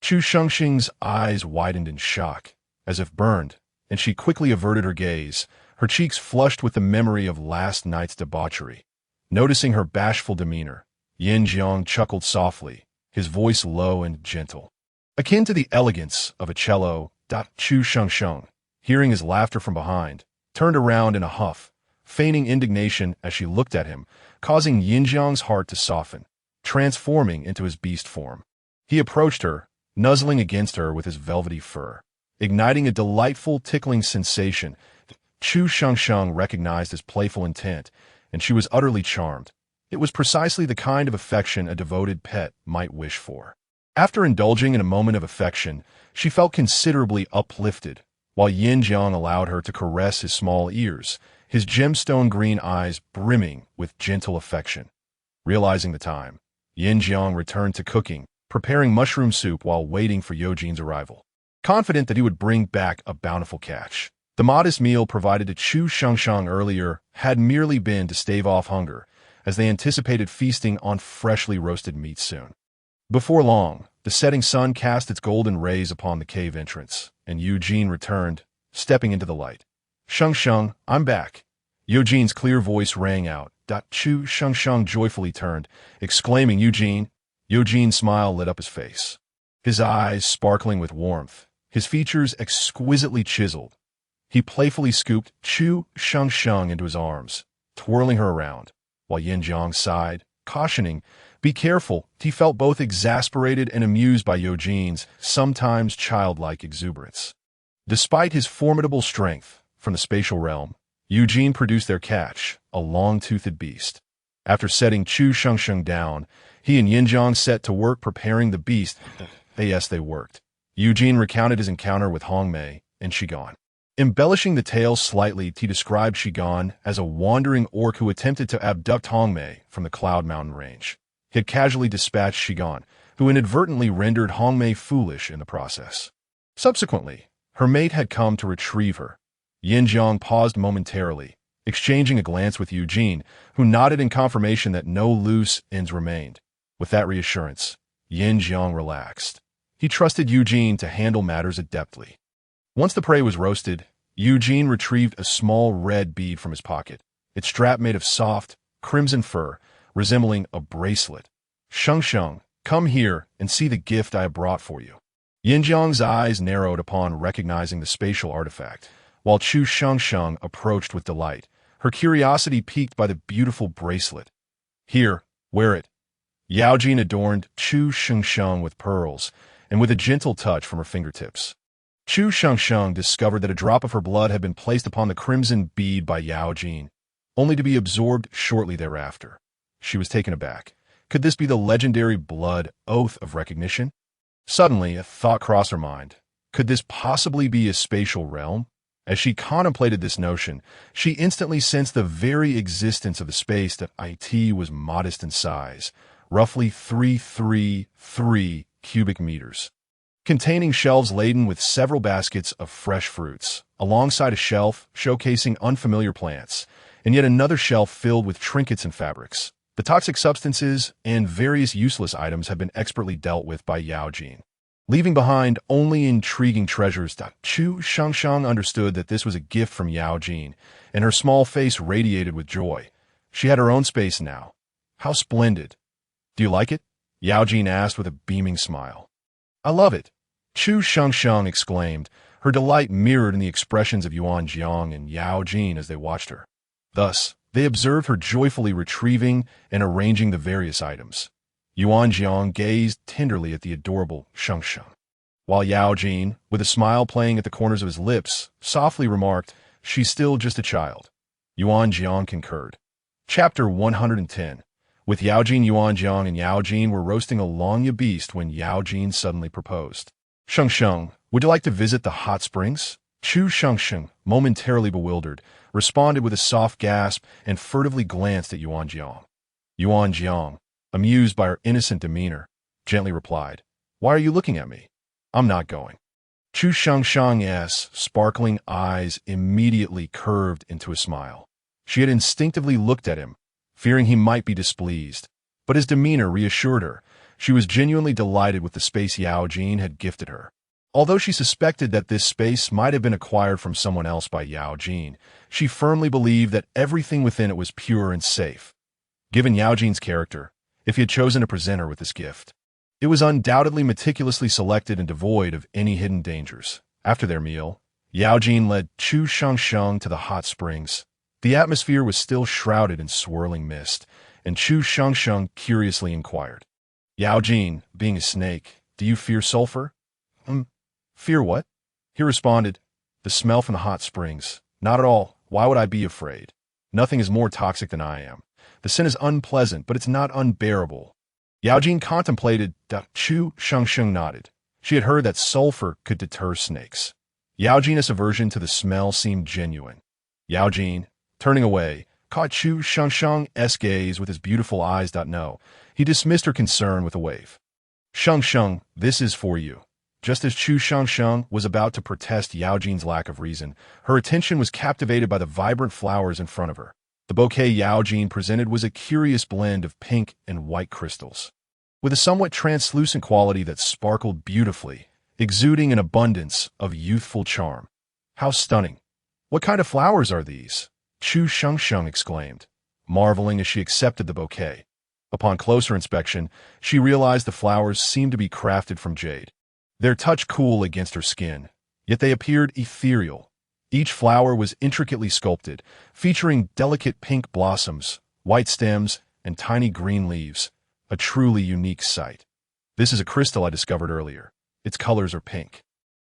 Chu Shengsheng's eyes widened in shock, as if burned, and she quickly averted her gaze, her cheeks flushed with the memory of last night's debauchery. Noticing her bashful demeanor, Yinjiang chuckled softly, his voice low and gentle, akin to the elegance of a cello. Chu Shengsheng, hearing his laughter from behind, turned around in a huff, feigning indignation as she looked at him, causing Yinjiang's heart to soften, transforming into his beast form. He approached her, nuzzling against her with his velvety fur, igniting a delightful tickling sensation. Chu Shengsheng recognized his playful intent, and she was utterly charmed. It was precisely the kind of affection a devoted pet might wish for. After indulging in a moment of affection, she felt considerably uplifted, while Yinjiang allowed her to caress his small ears, his gemstone green eyes brimming with gentle affection. Realizing the time, Yinjiang returned to cooking, preparing mushroom soup while waiting for Eugene's arrival. Confident that he would bring back a bountiful catch, the modest meal provided to Chu Shengsheng earlier had merely been to stave off hunger, as they anticipated feasting on freshly roasted meat soon. Before long, the setting sun cast its golden rays upon the cave entrance, and Eugene returned, stepping into the light. "Shengsheng, I'm back." Eugene's clear voice rang out. Chu Shengsheng joyfully turned, exclaiming, "Eugene!" Eugene's smile lit up his face, his eyes sparkling with warmth, his features exquisitely chiseled. He playfully scooped Chu Shengsheng into his arms, twirling her around, while Yinjiang sighed, cautioning, "Be careful." He felt both exasperated and amused by Eugene's sometimes childlike exuberance. Despite his formidable strength from the spatial realm, Eugene produced their catch, a long-toothed beast. After setting Chu Shengsheng down, he and Yinjiang set to work preparing the beast. Yes, they worked. Eugene recounted his encounter with Hongmei and Shigan. Embellishing the tale slightly, he described Shigan as a wandering orc who attempted to abduct Hongmei from the Cloud Mountain range. He had casually dispatched Shigan, who inadvertently rendered Hongmei foolish in the process. Subsequently, her mate had come to retrieve her. Yinjiang paused momentarily, exchanging a glance with Eugene, who nodded in confirmation that no loose ends remained. With that reassurance, Yinjiang relaxed. He trusted Eugene to handle matters adeptly. Once the prey was roasted, Eugene retrieved a small red bead from his pocket, its strap made of soft, crimson fur, resembling a bracelet. "Sheng Sheng, come here and see the gift I have brought for you." Yinjiang's eyes narrowed upon recognizing the spatial artifact, while Chu Shengsheng approached with delight, her curiosity piqued by the beautiful bracelet. "Here, wear it." Yao Jin adorned Chu Shengsheng with pearls, and with a gentle touch from her fingertips. Chu Shengsheng discovered that a drop of her blood had been placed upon the crimson bead by Yao Jin, only to be absorbed shortly thereafter. She was taken aback. Could this be the legendary blood oath of recognition? Suddenly, a thought crossed her mind. Could this possibly be a spatial realm? As she contemplated this notion, she instantly sensed the very existence of the space that it was modest in size, roughly 333 cubic meters, containing shelves laden with several baskets of fresh fruits, alongside a shelf showcasing unfamiliar plants, and yet another shelf filled with trinkets and fabrics. The toxic substances and various useless items have been expertly dealt with by Yao Jin, leaving behind only intriguing treasures. Chu Shengsheng understood that this was a gift from Yao Jin, and her small face radiated with joy. She had her own space now. How splendid. "Do you like it?" Yao Jin asked with a beaming smile. "I love it," Chu Shengsheng exclaimed, her delight mirrored in the expressions of Yuan Jiang and Yao Jin as they watched her. Thus, they observed her joyfully retrieving and arranging the various items. Yuan Jiang gazed tenderly at the adorable Sheng Sheng, while Yao Jin, with a smile playing at the corners of his lips, softly remarked, "She's still just a child." Yuan Jiang concurred. Chapter 110. With Yao Jin, Yuan Jiang and Yao Jin were roasting a Longya beast when Yao Jin suddenly proposed. "Sheng Sheng, would you like to visit the hot springs?" Chu Shengsheng, momentarily bewildered, responded with a soft gasp and furtively glanced at Yuan Jiang. Yuan Jiang, amused by her innocent demeanor, gently replied, "Why are you looking at me? I'm not going." Chu Shengsheng's sparkling eyes immediately curved into a smile. She had instinctively looked at him, fearing he might be displeased, but his demeanor reassured her. She was genuinely delighted with the space Yao Jin had gifted her. Although she suspected that this space might have been acquired from someone else by Yao Jin, she firmly believed that everything within it was pure and safe. Given Yao Jin's character, if he had chosen to present her with this gift, it was undoubtedly meticulously selected and devoid of any hidden dangers. After their meal, Yao Jin led Chu Shengsheng to the hot springs. The atmosphere was still shrouded in swirling mist, and Chu Shengsheng curiously inquired, "Yao Jin, being a snake, do you fear sulfur?" "Fear what?" He responded, "The smell from the hot springs. Not at all. Why would I be afraid? Nothing is more toxic than I am. The scent is unpleasant, but it's not unbearable." Yao Jin contemplated. Chu Shengsheng nodded. She had heard that sulfur could deter snakes. Yao Jin's aversion to the smell seemed genuine. Yao Jin, turning away, caught Chu Shengsheng's gaze with his beautiful eyes. No, he dismissed her concern with a wave. "Sheng Sheng, this is for you." Just as Chu Shengsheng was about to protest Yao Jin's lack of reason, her attention was captivated by the vibrant flowers in front of her. The bouquet Yao Jin presented was a curious blend of pink and white crystals, with a somewhat translucent quality that sparkled beautifully, exuding an abundance of youthful charm. "How stunning! What kind of flowers are these?" Chu Shengsheng exclaimed, marveling as she accepted the bouquet. Upon closer inspection, she realized the flowers seemed to be crafted from jade. Their touch cool against her skin, yet they appeared ethereal. Each flower was intricately sculpted, featuring delicate pink blossoms, white stems, and tiny green leaves, a truly unique sight. "This is a crystal I discovered earlier. Its colors are pink,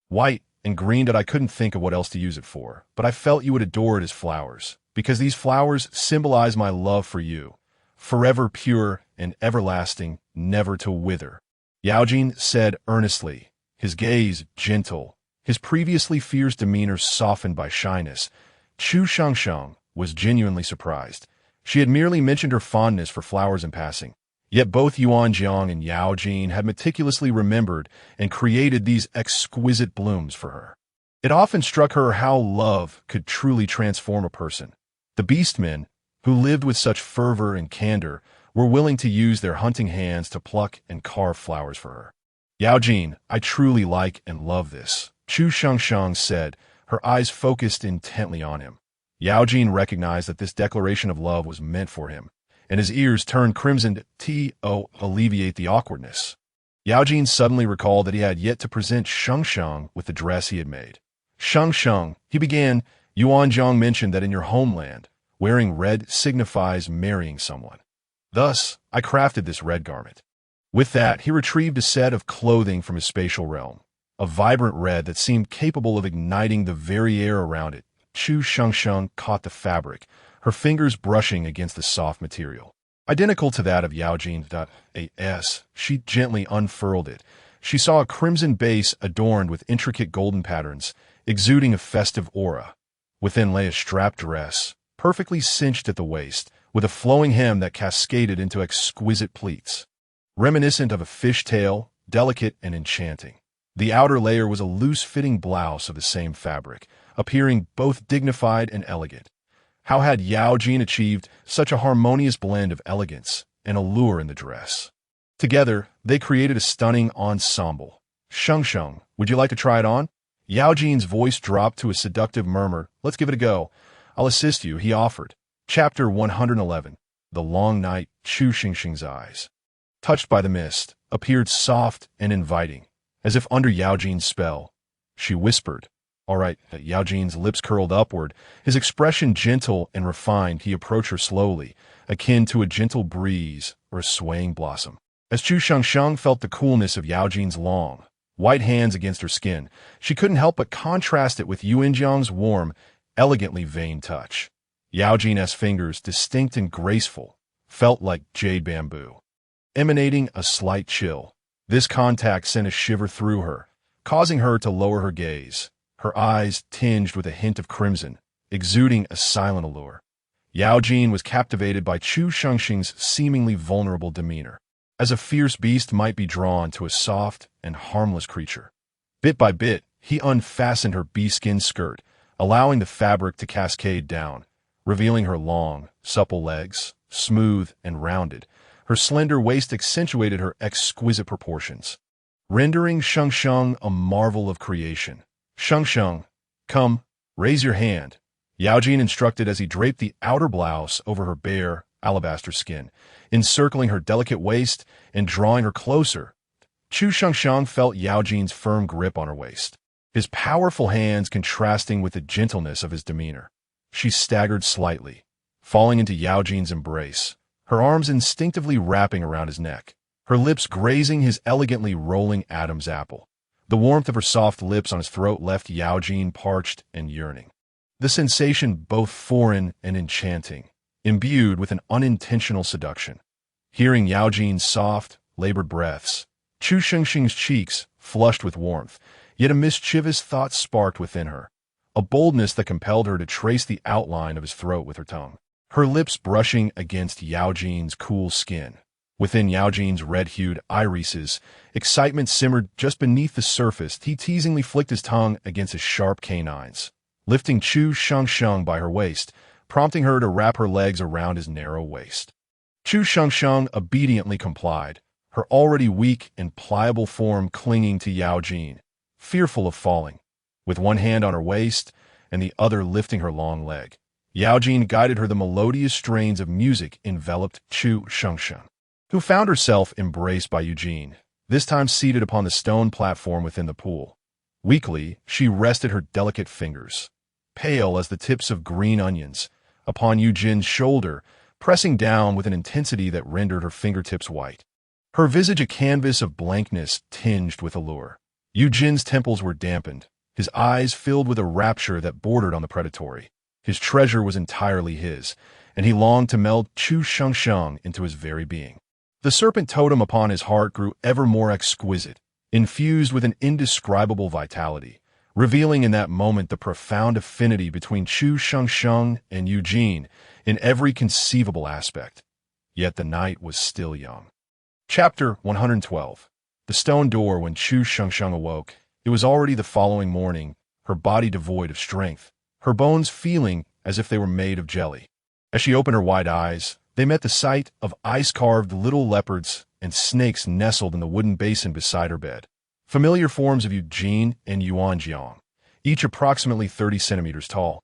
white, and green that I couldn't think of what else to use it for, but I felt you would adore it as flowers, because these flowers symbolize my love for you, forever pure and everlasting, never to wither," Yao Jin said earnestly, his gaze gentle, his previously fierce demeanor softened by shyness. Chu Shengsheng was genuinely surprised. She had merely mentioned her fondness for flowers in passing, yet both Yuan Jiang and Yao Jin had meticulously remembered and created these exquisite blooms for her. It often struck her how love could truly transform a person. The Beastmen, who lived with such fervor and candor, were willing to use their hunting hands to pluck and carve flowers for her. "Yao Jin, I truly like and love this," Chu Shengsheng said, her eyes focused intently on him. Yao Jin recognized that this declaration of love was meant for him, and his ears turned crimson to alleviate the awkwardness. Yao Jin suddenly recalled that he had yet to present Sheng Sheng with the dress he had made. Sheng Sheng, he began, Yuan Zhang mentioned that in your homeland, wearing red signifies marrying someone. Thus, I crafted this red garment. With that, he retrieved a set of clothing from his spatial realm, a vibrant red that seemed capable of igniting the very air around it. Chu Shengsheng caught the fabric, her fingers brushing against the soft material. Identical to that of Yao Jin's, she gently unfurled it. She saw a crimson base adorned with intricate golden patterns, exuding a festive aura. Within lay a strapped dress, perfectly cinched at the waist, with a flowing hem that cascaded into exquisite pleats. Reminiscent of a fishtail, delicate and enchanting. The outer layer was a loose-fitting blouse of the same fabric, appearing both dignified and elegant. How had Yao Jin achieved such a harmonious blend of elegance and allure in the dress? Together, they created a stunning ensemble. Sheng Sheng, would you like to try it on? Yao Jin's voice dropped to a seductive murmur. Let's give it a go. I'll assist you, he offered. Chapter 111. The Long Night. Chu Xingxing's eyes, touched by the mist, appeared soft and inviting, as if under Yao Jin's spell. She whispered, "All right." Yao Jin's lips curled upward, his expression gentle and refined. He approached her slowly, akin to a gentle breeze or a swaying blossom. As Chu Shengsheng felt the coolness of Yao Jin's long, white hands against her skin, she couldn't help but contrast it with Yuanjiang's warm, elegantly veined touch. Yao Jin's fingers, distinct and graceful, felt like jade bamboo, emanating a slight chill. This contact sent a shiver through her, causing her to lower her gaze, her eyes tinged with a hint of crimson, exuding a silent allure. Yao Jin was captivated by Chu Shengxing's seemingly vulnerable demeanor, as a fierce beast might be drawn to a soft and harmless creature. Bit by bit, he unfastened her bee-skin skirt, allowing the fabric to cascade down, revealing her long, supple legs, smooth and rounded. Her slender waist accentuated her exquisite proportions, rendering Shengsheng a marvel of creation. Shengsheng, come, raise your hand, Yao Jin instructed as he draped the outer blouse over her bare, alabaster skin, encircling her delicate waist and drawing her closer. Chu Shengsheng felt Yao Jin's firm grip on her waist, his powerful hands contrasting with the gentleness of his demeanor. She staggered slightly, falling into Yao Jin's embrace, her arms instinctively wrapping around his neck, her lips grazing his elegantly rolling Adam's apple. The warmth of her soft lips on his throat left Yao Jin parched and yearning. The sensation both foreign and enchanting, imbued with an unintentional seduction. Hearing Yao Jin's soft, labored breaths, Chu Shengxing's cheeks flushed with warmth, yet a mischievous thought sparked within her, a boldness that compelled her to trace the outline of his throat with her tongue, her lips brushing against Yao Jin's cool skin. Within Yao Jin's red-hued irises, excitement simmered just beneath the surface. He teasingly flicked his tongue against his sharp canines, lifting Chu Shengsheng by her waist, prompting her to wrap her legs around his narrow waist. Chu Shengsheng obediently complied, her already weak and pliable form clinging to Yao Jin, fearful of falling, with one hand on her waist and the other lifting her long leg. Yao Jin guided her. The melodious strains of music enveloped Chu Shengsheng, who found herself embraced by Eugene, this time seated upon the stone platform within the pool. Weakly, she rested her delicate fingers, pale as the tips of green onions, upon Eugene's shoulder, pressing down with an intensity that rendered her fingertips white. Her visage a canvas of blankness tinged with allure. Eugene's temples were dampened, his eyes filled with a rapture that bordered on the predatory. His treasure was entirely his, and he longed to meld Chu Shengsheng into his very being. The serpent totem upon his heart grew ever more exquisite, infused with an indescribable vitality, revealing in that moment the profound affinity between Chu Shengsheng and Eugene in every conceivable aspect. Yet the night was still young. Chapter 112. The stone door. When Chu Shengsheng awoke, it was already the following morning, her body devoid of strength, her bones feeling as if they were made of jelly. As she opened her wide eyes, they met the sight of ice-carved little leopards and snakes nestled in the wooden basin beside her bed. Familiar forms of Eugene and Yuanjiang, each approximately 30 centimeters tall.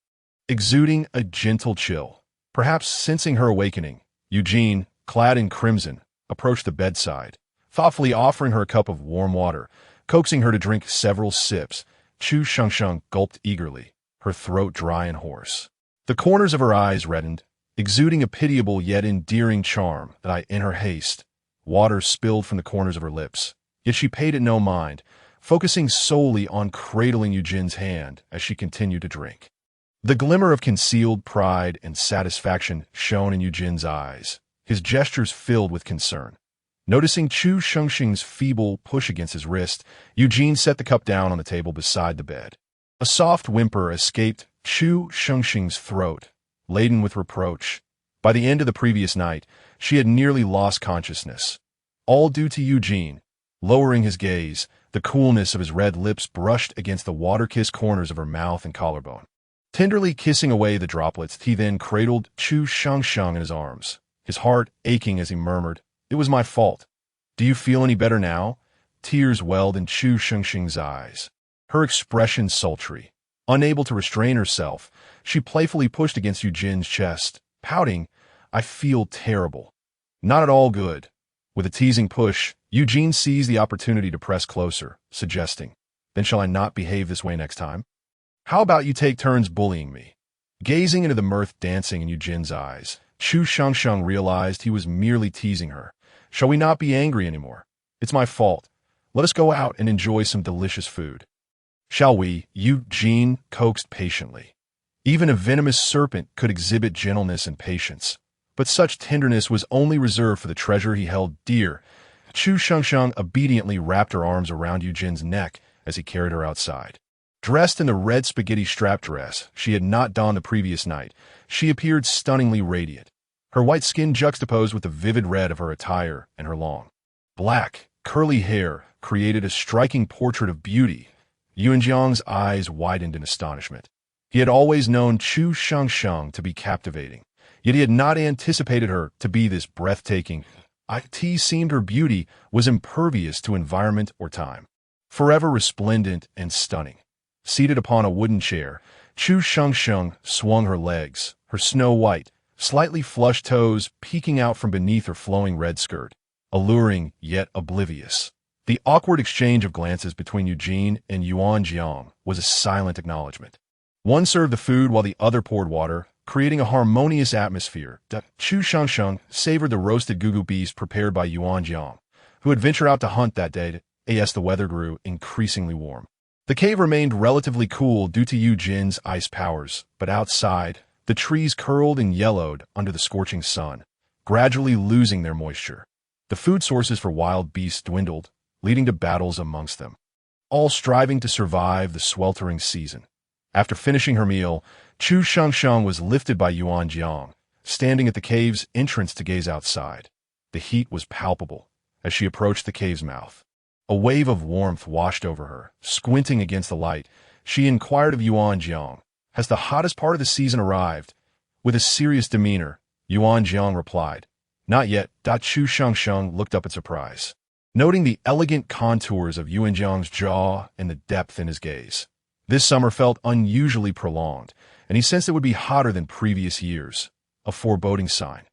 Exuding a gentle chill, perhaps sensing her awakening, Eugene, clad in crimson, approached the bedside, thoughtfully offering her a cup of warm water, coaxing her to drink several sips. Chu Shengsheng gulped eagerly, her throat dry and hoarse. The corners of her eyes reddened, exuding a pitiable yet endearing charm in her haste. Water spilled from the corners of her lips, yet she paid it no mind, focusing solely on cradling Eugene's hand as she continued to drink. The glimmer of concealed pride and satisfaction shone in Eugene's eyes, his gestures filled with concern. Noticing Chu Shengsheng's feeble push against his wrist, Eugene set the cup down on the table beside the bed. A soft whimper escaped Chu Shengsheng's throat, laden with reproach. By the end of the previous night, she had nearly lost consciousness. All due to Eugene. Lowering his gaze, the coolness of his red lips brushed against the water-kissed corners of her mouth and collarbone. Tenderly kissing away the droplets, he then cradled Chu Shengsheng in his arms, his heart aching as he murmured, "It was my fault. Do you feel any better now?" Tears welled in Chu Shengsheng's eyes, her expression sultry. Unable to restrain herself, she playfully pushed against Eugene's chest, pouting, "I feel terrible. Not at all good." With a teasing push, Eugene seized the opportunity to press closer, suggesting, "Then shall I not behave this way next time? How about you take turns bullying me?" Gazing into the mirth dancing in Eugene's eyes, Chu Shengsheng realized he was merely teasing her. "Shall we not be angry anymore? It's my fault. Let us go out and enjoy some delicious food." "Shall we?" Eugene coaxed patiently. Even a venomous serpent could exhibit gentleness and patience, but such tenderness was only reserved for the treasure he held dear. Chu Shengsheng obediently wrapped her arms around Eugene's neck as he carried her outside. Dressed in the red spaghetti-strap dress she had not donned the previous night, she appeared stunningly radiant, her white skin juxtaposed with the vivid red of her attire and her long, black, curly hair created a striking portrait of beauty. Yuanjiang's eyes widened in astonishment. He had always known Chu Shengsheng to be captivating, yet he had not anticipated her to be this breathtaking. It seemed her beauty was impervious to environment or time, forever resplendent and stunning. Seated upon a wooden chair, Chu Shengsheng swung her legs, her snow-white, slightly flushed toes peeking out from beneath her flowing red skirt, alluring yet oblivious. The awkward exchange of glances between Eugene and Yuanjiang was a silent acknowledgement. One served the food while the other poured water, creating a harmonious atmosphere. Chu Shengsheng savored the roasted gugu beast prepared by Yuanjiang, who had ventured out to hunt that day as the weather grew increasingly warm. The cave remained relatively cool due to Eugene's ice powers, but outside, the trees curled and yellowed under the scorching sun, gradually losing their moisture. The food sources for wild beasts dwindled, leading to battles amongst them, all striving to survive the sweltering season. After finishing her meal, Chu Shengsheng was lifted by Yuanjiang, standing at the cave's entrance to gaze outside. The heat was palpable as she approached the cave's mouth. A wave of warmth washed over her. Squinting against the light, she inquired of Yuanjiang, "Has the hottest part of the season arrived?" With a serious demeanor, Yuanjiang replied, "Not yet." Chu Shengsheng looked up in surprise, noting the elegant contours of Yuanjiang's jaw and the depth in his gaze. This summer felt unusually prolonged, and he sensed it would be hotter than previous years, a foreboding sign.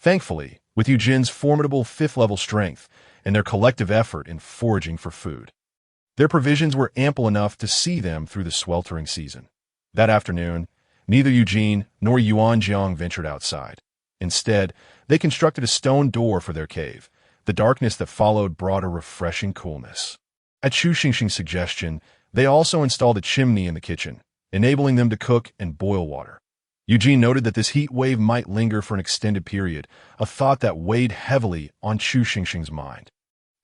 Thankfully, with Eugene's formidable fifth-level strength and their collective effort in foraging for food, their provisions were ample enough to see them through the sweltering season. That afternoon, neither Eugene nor Yuanjiang ventured outside. Instead, they constructed a stone door for their cave. The darkness that followed brought a refreshing coolness. At Chu Shengsheng's suggestion, they also installed a chimney in the kitchen, enabling them to cook and boil water. Eugene noted that this heat wave might linger for an extended period, a thought that weighed heavily on Chu Shengsheng's mind.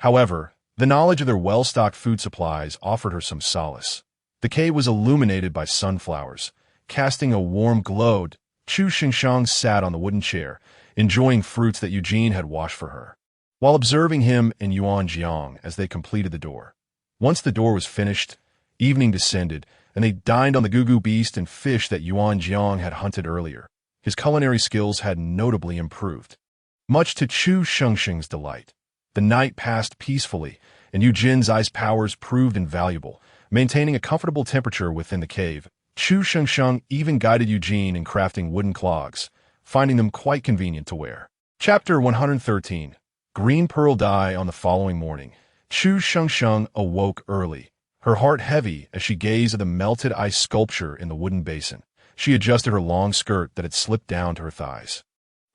However, the knowledge of their well-stocked food supplies offered her some solace. The cave was illuminated by sunflowers, casting a warm glow. Chu Shengsheng sat on the wooden chair, enjoying fruits that Eugene had washed for her, while observing him and Yuanjiang as they completed the door. Once the door was finished, evening descended, and they dined on the gugu beast and fish that Yuanjiang had hunted earlier. His culinary skills had notably improved, much to Chu Shengsheng's delight. The night passed peacefully, and Eugene's ice powers proved invaluable, maintaining a comfortable temperature within the cave. Chu Shengsheng even guided Eugene in crafting wooden clogs, finding them quite convenient to wear. Chapter 113. Green pearl dye. On the following morning, Chu Shengsheng awoke early, her heart heavy as she gazed at the melted ice sculpture in the wooden basin. She adjusted her long skirt that had slipped down to her thighs,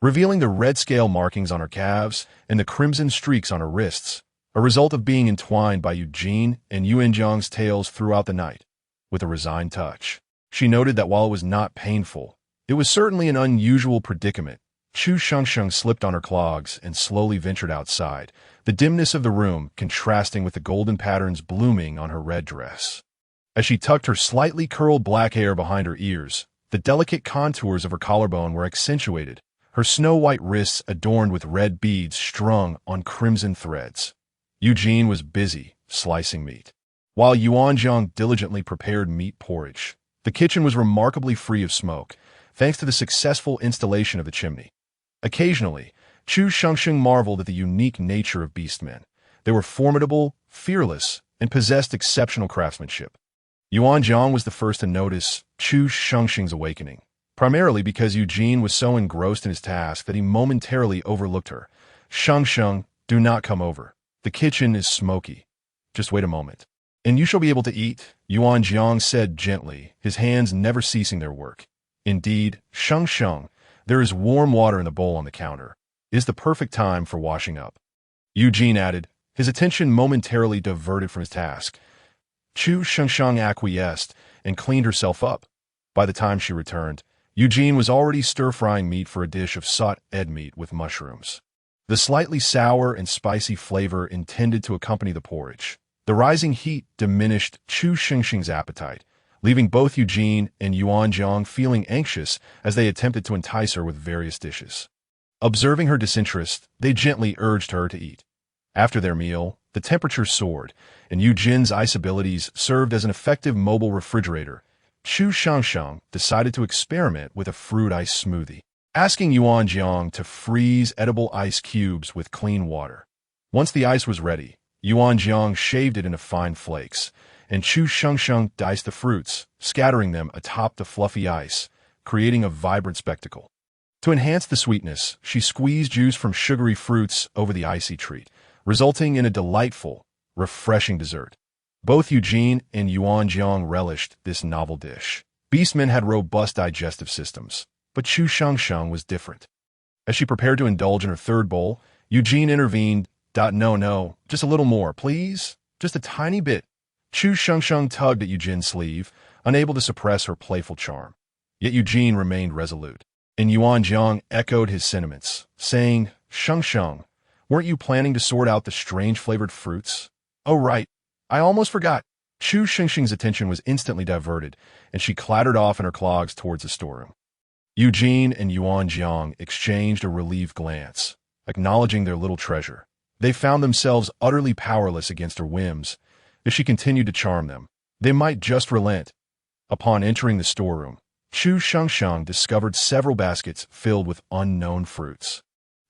revealing the red scale markings on her calves and the crimson streaks on her wrists, a result of being entwined by Eugene and Yuanjiang's tails throughout the night. With a resigned touch, she noted that while it was not painful, it was certainly an unusual predicament. Chu Shengsheng slipped on her clogs and slowly ventured outside, the dimness of the room contrasting with the golden patterns blooming on her red dress. As she tucked her slightly curled black hair behind her ears, the delicate contours of her collarbone were accentuated, her snow-white wrists adorned with red beads strung on crimson threads. Eugene was busy slicing meat, while Yuanjiang diligently prepared meat porridge. The kitchen was remarkably free of smoke, thanks to the successful installation of the chimney. Occasionally, Chu Shengsheng marveled at the unique nature of Beastmen. They were formidable, fearless, and possessed exceptional craftsmanship. Yuanjiang was the first to notice Chu Shengsheng's awakening, primarily because Eugene was so engrossed in his task that he momentarily overlooked her. "Shengsheng, do not come over. The kitchen is smoky. Just wait a moment, and you shall be able to eat," Yuanjiang said gently, his hands never ceasing their work. "Indeed, Shengsheng, there is warm water in the bowl on the counter. It is the perfect time for washing up," Eugene added, his attention momentarily diverted from his task. Chu Shengsheng acquiesced and cleaned herself up. By the time she returned, Eugene was already stir-frying meat for a dish of sautéed meat with mushrooms. The slightly sour and spicy flavor intended to accompany the porridge. The rising heat diminished Chu Shengsheng's appetite, leaving both Eugene and Yuanjiang feeling anxious as they attempted to entice her with various dishes. Observing her disinterest, they gently urged her to eat. After their meal, the temperature soared, and Eugene's ice abilities served as an effective mobile refrigerator. Chu Shengsheng decided to experiment with a fruit ice smoothie, asking Yuanjiang to freeze edible ice cubes with clean water. Once the ice was ready, Yuanjiang shaved it into fine flakes, and Chu Shengsheng diced the fruits, scattering them atop the fluffy ice, creating a vibrant spectacle. To enhance the sweetness, she squeezed juice from sugary fruits over the icy treat, resulting in a delightful, refreshing dessert. Both Eugene and Yuanjiang relished this novel dish. Beastmen had robust digestive systems, but Chu Shengsheng was different. As she prepared to indulge in her third bowl, Eugene intervened. "No, just a little more, please. Just a tiny bit." Chu Shengsheng tugged at Eugene's sleeve, unable to suppress her playful charm. Yet Eugene remained resolute, and Yuanjiang echoed his sentiments, saying, "Shengsheng, weren't you planning to sort out the strange-flavored fruits?" "Oh, right. I almost forgot." Chu Shengsheng's attention was instantly diverted, and she clattered off in her clogs towards the storeroom. Eugene and Yuanjiang exchanged a relieved glance, acknowledging their little treasure. They found themselves utterly powerless against her whims. If she continued to charm them, they might just relent. Upon entering the storeroom, Chu Shengsheng discovered several baskets filled with unknown fruits,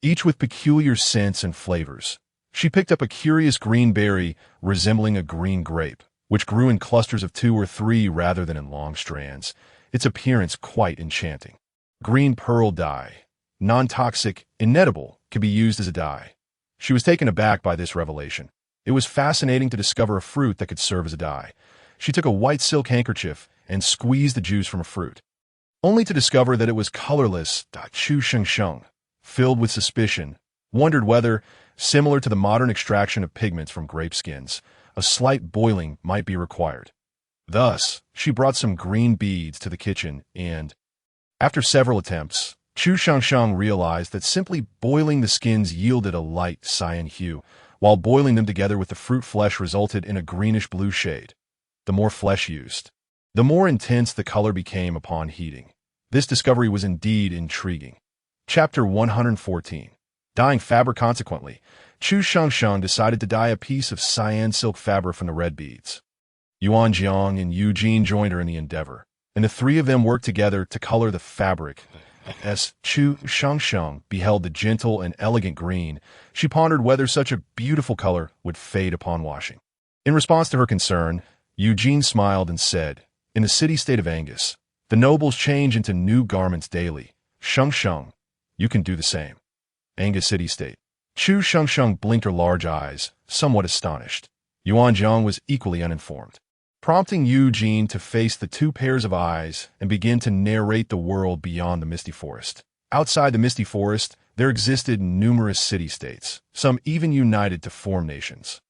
each with peculiar scents and flavors. She picked up a curious green berry resembling a green grape, which grew in clusters of 2 or 3 rather than in long strands, its appearance quite enchanting. Green pearl dye, non-toxic, inedible, could be used as a dye. She was taken aback by this revelation. It was fascinating to discover a fruit that could serve as a dye. She took a white silk handkerchief and squeezed the juice from a fruit, only to discover that it was colorless. Chu Shengsheng, filled with suspicion, wondered whether, similar to the modern extraction of pigments from grape skins, a slight boiling might be required. Thus, she brought some green beads to the kitchen and, after several attempts, Chu Shengsheng realized that simply boiling the skins yielded a light cyan hue, while boiling them together with the fruit flesh resulted in a greenish-blue shade. The more flesh used, the more intense the color became upon heating. This discovery was indeed intriguing. Chapter 114. Dyeing fabric. Consequently, Chu Shengsheng decided to dye a piece of cyan silk fabric from the red beads. Yuanjiang and Eugene joined her in the endeavor, and the three of them worked together to color the fabric. As Chu Shengsheng beheld the gentle and elegant green, she pondered whether such a beautiful color would fade upon washing. In response to her concern, Eugene smiled and said, "In the city-state of Angus, the nobles change into new garments daily. Shengsheng, you can do the same." Angus City-State. Chu Shengsheng blinked her large eyes, somewhat astonished. Yuan Jiang was equally uninformed, prompting Eugene to face the two pairs of eyes and begin to narrate the world beyond the misty forest. Outside the misty forest, there existed numerous city-states, some even united to form nations.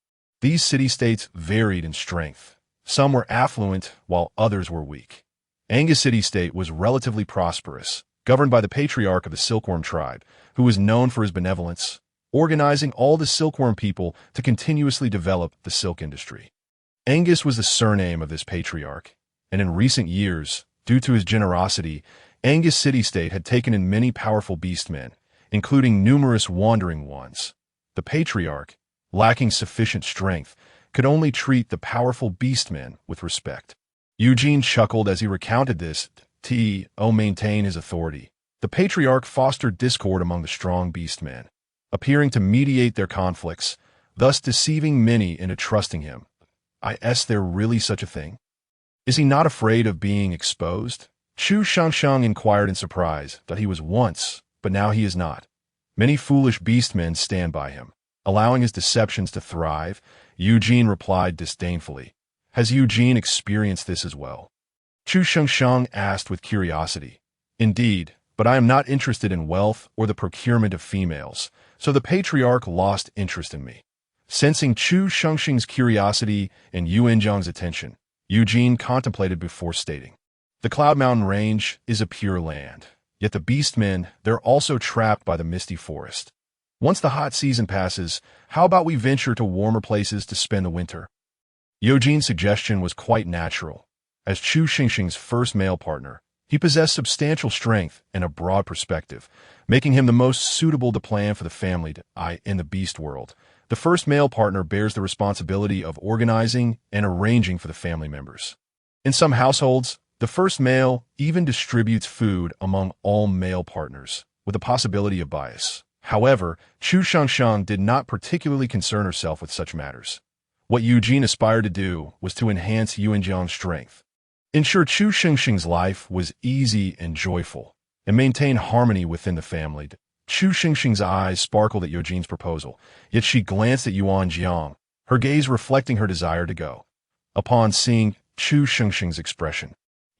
These city-states varied in strength. Some were affluent, while others were weak. Angus City-State was relatively prosperous, governed by the patriarch of the Silkworm tribe, who was known for his benevolence, organizing all the silkworm people to continuously develop the silk industry. Angus was the surname of this patriarch, and in recent years, due to his generosity, Angus City-State had taken in many powerful beastmen, including numerous wandering ones. The patriarch, lacking sufficient strength, could only treat the powerful beastmen with respect. Eugene chuckled as he recounted this to maintain his authority. The patriarch fostered discord among the strong beastmen, appearing to mediate their conflicts, thus deceiving many into trusting him. Is there really such a thing? Is he not afraid of being exposed? Chu Shengsheng inquired in surprise that he was once, but now he is not. Many foolish beastmen stand by him, allowing his deceptions to thrive. Eugene replied disdainfully. Has Eugene experienced this as well? Chu Shengsheng asked with curiosity. Indeed, but I am not interested in wealth or the procurement of females, so the patriarch lost interest in me. Sensing Chu Shengsheng's curiosity and Yuanjiang's attention, Eugene contemplated before stating. The Cloud Mountain Range is a pure land, yet the beastmen, they're also trapped by the misty forest. Once the hot season passes, how about we venture to warmer places to spend the winter? Eugene's suggestion was quite natural. As Chu Shengsheng's first male partner, he possessed substantial strength and a broad perspective, making him the most suitable to plan for the family in the beast world. The first male partner bears the responsibility of organizing and arranging for the family members. In some households, the first male even distributes food among all male partners, with the possibility of bias. However, Chu Shengsheng did not particularly concern herself with such matters. What Eugene aspired to do was to enhance Yuanjiang's strength, ensure Chu Shengsheng's life was easy and joyful, and maintain harmony within the family. Chu Shengsheng's eyes sparkled at Eugene's proposal, yet she glanced at Yuanjiang, her gaze reflecting her desire to go. Upon seeing Chu Shengsheng's expression,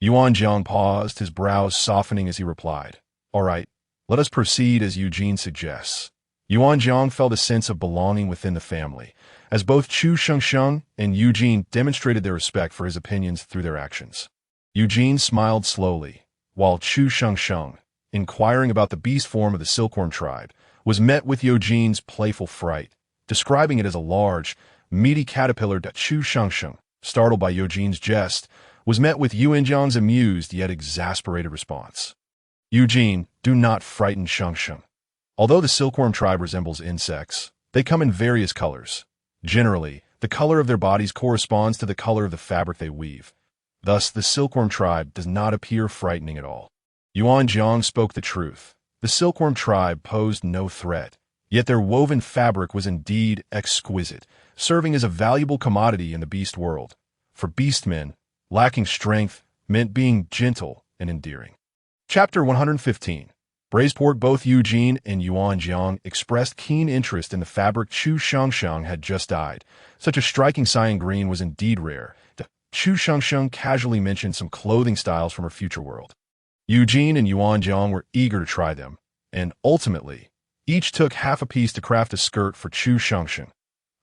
Yuanjiang paused, his brows softening as he replied, "All right, let us proceed as Eugene suggests." Yuanjiang felt a sense of belonging within the family, as both Chu Shengsheng and Eugene demonstrated their respect for his opinions through their actions. Eugene smiled slowly, while Chu Shengsheng, inquiring about the beast form of the Silkworm tribe, was met with Eugene's playful fright, describing it as a large, meaty caterpillar. Chu Shengsheng, startled by Eugene's jest, was met with Yuanjiang's amused yet exasperated response. Eugene, do not frighten Shengsheng. Although the Silkworm tribe resembles insects, they come in various colors. Generally, the color of their bodies corresponds to the color of the fabric they weave. Thus, the Silkworm tribe does not appear frightening at all. Yuanjiang spoke the truth. The Silkworm tribe posed no threat, yet their woven fabric was indeed exquisite, serving as a valuable commodity in the beast world. For beastmen, lacking strength meant being gentle and endearing. Chapter 115. Braised pork. Both Eugene and Yuanjiang expressed keen interest in the fabric Chu Shengsheng had just dyed. Such a striking cyan green was indeed rare. Chu Shengsheng casually mentioned some clothing styles from her future world. Eugene and Yuanjiang were eager to try them, and ultimately, each took half a piece to craft a skirt for Chu Shengsheng.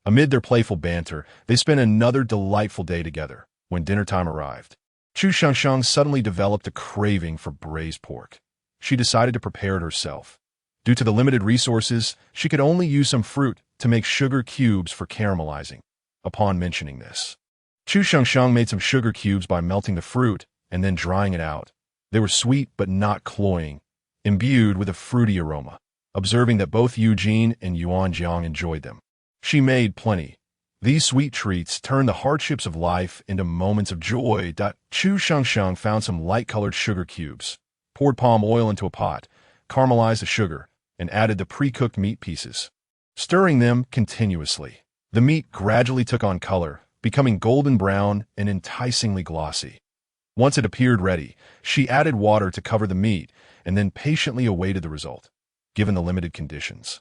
Amid their playful banter, they spent another delightful day together. When dinner time arrived, Chu Shengsheng suddenly developed a craving for braised pork. She decided to prepare it herself. Due to the limited resources, she could only use some fruit to make sugar cubes for caramelizing. Upon mentioning this, Chu Shengsheng made some sugar cubes by melting the fruit and then drying it out. They were sweet but not cloying, imbued with a fruity aroma. Observing that both Eugene and Yuanjiang enjoyed them, she made plenty. These sweet treats turned the hardships of life into moments of joy. Chu Shengsheng found some light-colored sugar cubes, poured palm oil into a pot, caramelized the sugar, and added the pre-cooked meat pieces. Stirring them continuously, the meat gradually took on color, becoming golden brown and enticingly glossy. Once it appeared ready, she added water to cover the meat and then patiently awaited the result. given the limited conditions.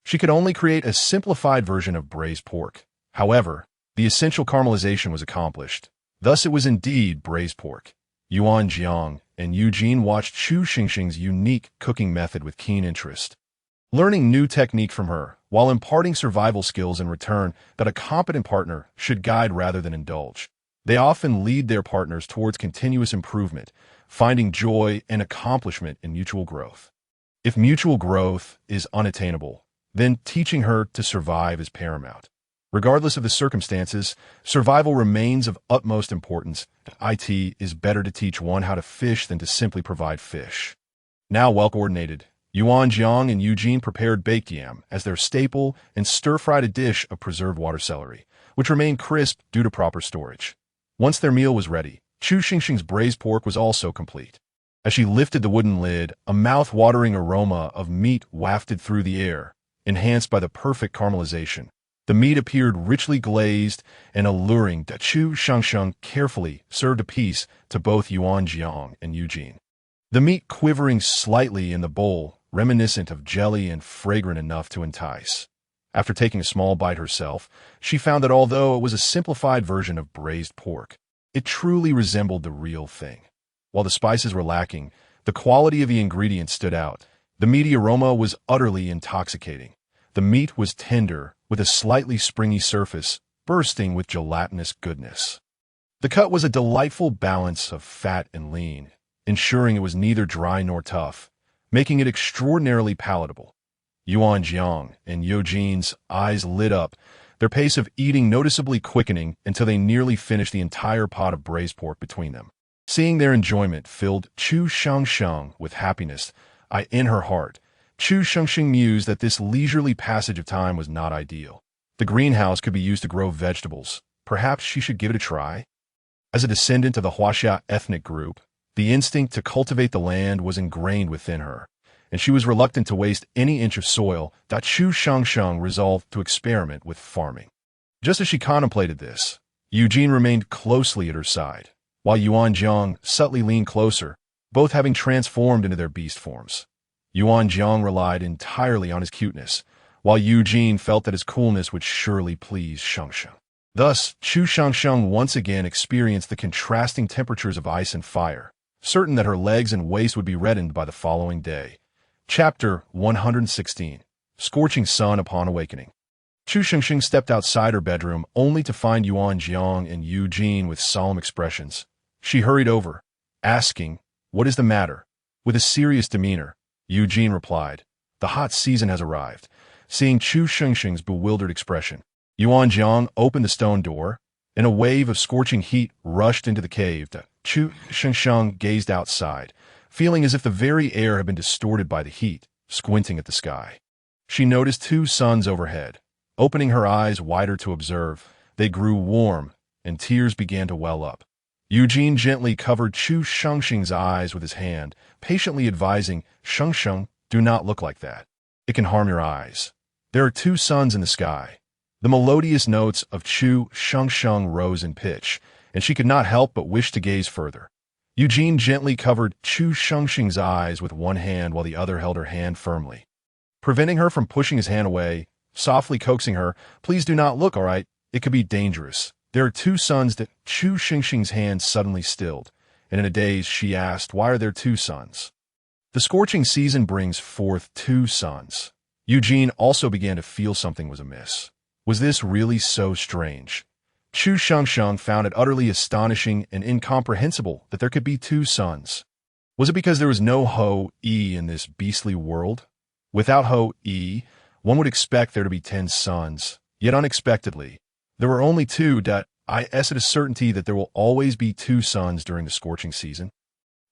She could only create a simplified version of braised pork. However, the essential caramelization was accomplished. Thus it was indeed braised pork. Yuan Jiang and Eugene watched Chu Xingxing's unique cooking method with keen interest, learning new technique from her while imparting survival skills in return that a competent partner should guide rather than indulge. They often lead their partners towards continuous improvement, finding joy and accomplishment in mutual growth. If mutual growth is unattainable, then teaching her to survive is paramount. Regardless of the circumstances, survival remains of utmost importance. It is better to teach one how to fish than to simply provide fish. Now well coordinated, Yuan Jiang and Eugene prepared baked yam as their staple and stir-fried a dish of preserved water celery, which remained crisp due to proper storage. Once their meal was ready, Chu Xingxing's braised pork was also complete. As she lifted the wooden lid, a mouth-watering aroma of meat wafted through the air, enhanced by the perfect caramelization. The meat appeared richly glazed and alluring. Chu Xingxing carefully served a piece to both Yuan Jiang and Eugene, the meat quivering slightly in the bowl, reminiscent of jelly and fragrant enough to entice. After taking a small bite herself, she found that although it was a simplified version of braised pork, it truly resembled the real thing. While the spices were lacking, the quality of the ingredients stood out. The meaty aroma was utterly intoxicating. The meat was tender, with a slightly springy surface, bursting with gelatinous goodness. The cut was a delightful balance of fat and lean, ensuring it was neither dry nor tough, making it extraordinarily palatable. Yuan Jiang and Eugene's eyes lit up, their pace of eating noticeably quickening until they nearly finished the entire pot of braised pork between them. Seeing their enjoyment filled Chu Xingxing with happiness. In her heart, Chu Xingxing mused that this leisurely passage of time was not ideal. The greenhouse could be used to grow vegetables. Perhaps she should give it a try? As a descendant of the Huaxia ethnic group, the instinct to cultivate the land was ingrained within her, and she was reluctant to waste any inch of soil. Chu Xingxing resolved to experiment with farming. Just as she contemplated this, Eugene remained closely at her side, while Yuan Jiang subtly leaned closer, both having transformed into their beast forms. Yuan Jiang relied entirely on his cuteness, while Eugene felt that his coolness would surely please Xingxing. Thus, Chu Xingxing once again experienced the contrasting temperatures of ice and fire, certain that her legs and waist would be reddened by the following day. Chapter 116. Scorching Sun Upon Awakening. Chu Xingxing stepped outside her bedroom only to find Yuan Jiang and Eugene with solemn expressions. She hurried over, asking, "What is the matter?" With a serious demeanor, Eugene replied, "The hot season has arrived." Seeing Chu Xingxing's bewildered expression, Yuan Jiang opened the stone door, and a wave of scorching heat rushed into the cave. Chu Xingxing gazed outside, feeling as if the very air had been distorted by the heat, squinting at the sky. She noticed two suns overhead. Opening her eyes wider to observe, they grew warm, and tears began to well up. Eugene gently covered Chu Xingxing's eyes with his hand, patiently advising, "Xingxing, do not look like that. It can harm your eyes. There are two suns in the sky." The melodious notes of Chu Xingxing rose in pitch, and she could not help but wish to gaze further. Eugene gently covered Chu Xingxing's eyes with one hand while the other held her hand firmly, preventing her from pushing his hand away, softly coaxing her, "Please do not look, all right? It could be dangerous. There are two suns." That Chu Xingxing's hand suddenly stilled, and in a daze she asked, "Why are there two suns?" "The scorching season brings forth two suns." Eugene also began to feel something was amiss. Was this really so strange? Chu Xingxing found it utterly astonishing and incomprehensible that there could be two suns. Was it because there was no Ho-E in this beastly world? Without Ho-E, one would expect there to be 10 suns, yet unexpectedly, there were only two. Is it a certainty that there will always be two suns during the scorching season?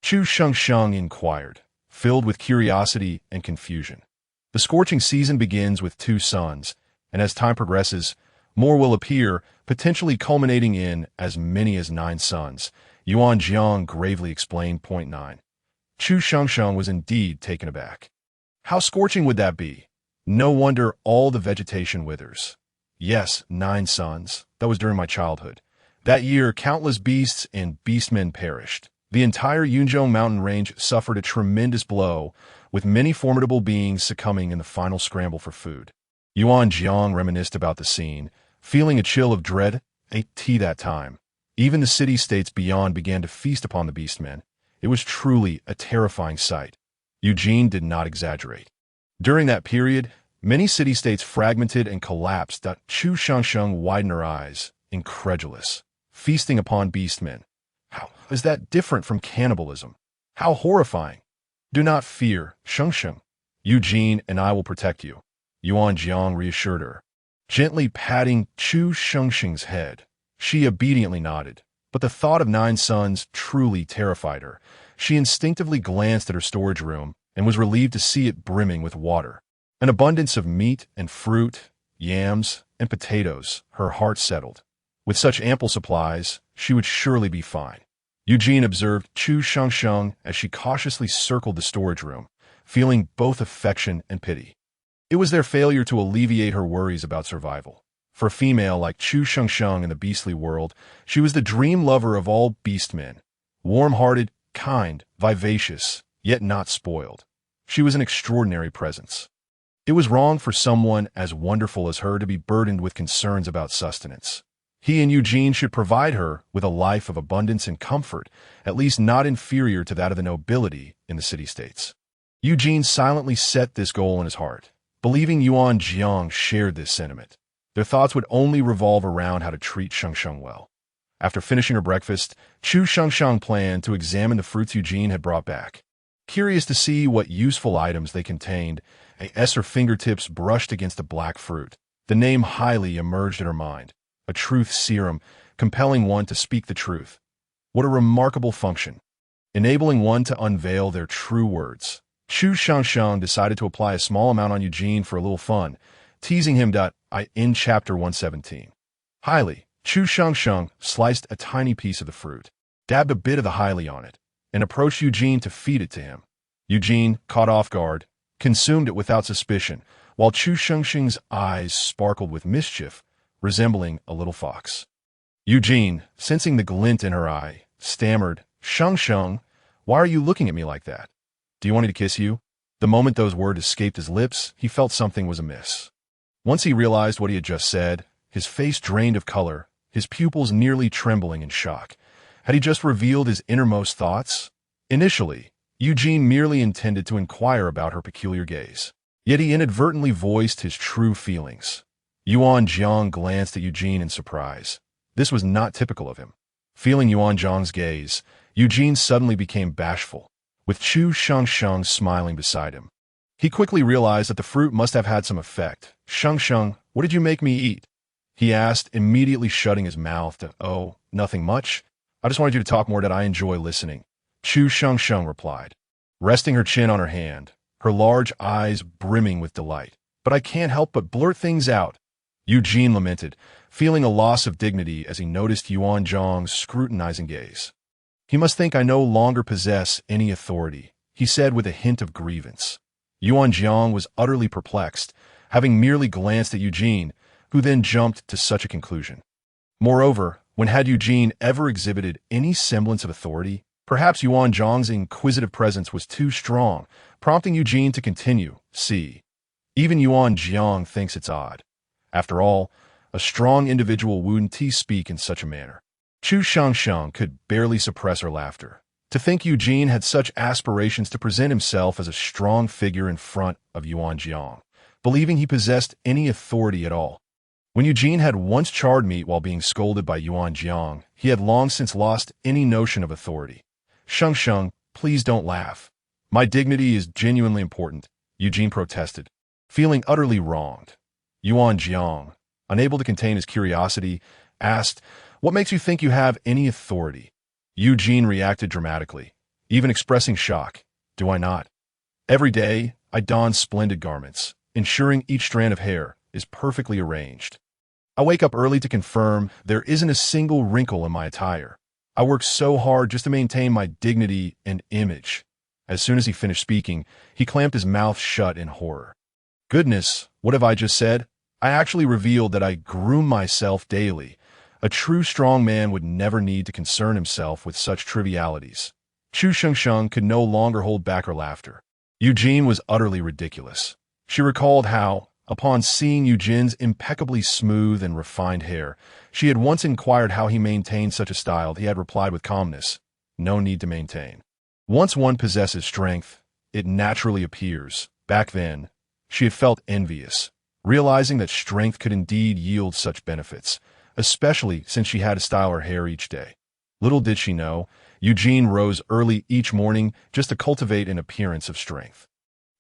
Chu Xingxing inquired, filled with curiosity and confusion. The scorching season begins with two suns, and as time progresses, more will appear, potentially culminating in as many as 9 suns. Yuan Jiang gravely explained. Point 9. Chu Xingxing was indeed taken aback. How scorching would that be? No wonder all the vegetation withers. Yes, 9 suns. That was during my childhood. That year, countless beasts and beastmen perished. The entire Yunzhong mountain range suffered a tremendous blow, with many formidable beings succumbing in the final scramble for food. Yuan Jiang reminisced about the scene, feeling a chill of dread. At that time, even the city-states beyond began to feast upon the Beastmen. It was truly a terrifying sight. Eugene did not exaggerate. During that period, many city-states fragmented and collapsed. Chu Shangsheng widened her eyes, incredulous, feasting upon Beastmen. How is that different from cannibalism? How horrifying! Do not fear, Shengsheng. Eugene and I will protect you, Yuan Jiang reassured her, gently patting Chu Shengsheng's head. She obediently nodded, but the thought of 9 sons truly terrified her. She instinctively glanced at her storage room and was relieved to see it brimming with water. An abundance of meat and fruit, yams and potatoes. Her heart settled. With such ample supplies, she would surely be fine. Eugene observed Chu Shangsheng as she cautiously circled the storage room, feeling both affection and pity. It was their failure to alleviate her worries about survival. For a female like Chu Shangsheng in the beastly world, she was the dream lover of all beastmen. Warm-hearted, kind, vivacious, yet not spoiled. She was an extraordinary presence. It was wrong for someone as wonderful as her to be burdened with concerns about sustenance. He and Eugene should provide her with a life of abundance and comfort, at least not inferior to that of the nobility in the city-states. Eugene silently set this goal in his heart, believing Yuan Jiang shared this sentiment. Their thoughts would only revolve around how to treat Shengsheng well. After finishing her breakfast, Chu Shengsheng planned to examine the fruits Eugene had brought back. Curious to see what useful items they contained, as her fingertips brushed against a black fruit. The name highly emerged in her mind. A truth serum, compelling one to speak the truth. What a remarkable function, enabling one to unveil their true words. Chu Shangsheng decided to apply a small amount on Eugene for a little fun, teasing him. In Chapter 117. Highly, Chu Shangsheng sliced a tiny piece of the fruit, dabbed a bit of the highly on it, and approached Eugene to feed it to him. Eugene, caught off guard, consumed it without suspicion, while Chu Shangsheng's eyes sparkled with mischief, resembling a little fox. Eugene, sensing the glint in her eye, stammered, "Shengsheng, why are you looking at me like that? Do you want me to kiss you?" The moment those words escaped his lips, he felt something was amiss. Once he realized what he had just said, his face drained of color, his pupils nearly trembling in shock. Had he just revealed his innermost thoughts? Initially, Eugene merely intended to inquire about her peculiar gaze. Yet he inadvertently voiced his true feelings. Yuan Jiang glanced at Eugene in surprise. This was not typical of him. Feeling Yuan Jiang's gaze, Eugene suddenly became bashful, with Chu Shangsheng smiling beside him. He quickly realized that the fruit must have had some effect. "Shengsheng, what did you make me eat?" he asked, immediately shutting his mouth. "Oh, nothing much. I just wanted you to talk more. That I enjoy listening," Chu Shengsheng replied, resting her chin on her hand, her large eyes brimming with delight. "But I can't help but blurt things out," Eugene lamented, feeling a loss of dignity as he noticed Yuan Jiang's scrutinizing gaze. "He must think I no longer possess any authority," he said with a hint of grievance. Yuan Jiang was utterly perplexed, having merely glanced at Eugene, who then jumped to such a conclusion. Moreover, when had Eugene ever exhibited any semblance of authority? Perhaps Yuan Jiang's inquisitive presence was too strong, prompting Eugene to continue. "See, even Yuan Jiang thinks it's odd. After all, a strong individual wouldn't speak in such a manner." Chu Shangsheng could barely suppress her laughter. To think Eugene had such aspirations to present himself as a strong figure in front of Yuan Jiang, believing he possessed any authority at all. When Eugene had once charred meat while being scolded by Yuan Jiang, he had long since lost any notion of authority. "Shengsheng, please don't laugh. My dignity is genuinely important," Eugene protested, feeling utterly wronged. Yuan Jiang, unable to contain his curiosity, asked, "What makes you think you have any authority?" Eugene reacted dramatically, even expressing shock. "Do I not? Every day, I don splendid garments, ensuring each strand of hair is perfectly arranged. I wake up early to confirm there isn't a single wrinkle in my attire. I work so hard just to maintain my dignity and image." As soon as he finished speaking, he clamped his mouth shut in horror. "Goodness, what have I just said? I actually revealed that I groom myself daily. A true strong man would never need to concern himself with such trivialities." Chu Shengsheng could no longer hold back her laughter. Eugene was utterly ridiculous. She recalled how, upon seeing Eugene's impeccably smooth and refined hair, she had once inquired how he maintained such a style. He had replied with calmness, "No need to maintain. Once one possesses strength, it naturally appears." Back then, she had felt envious, realizing that strength could indeed yield such benefits, especially since she had to style her hair each day. Little did she know, Eugene rose early each morning just to cultivate an appearance of strength.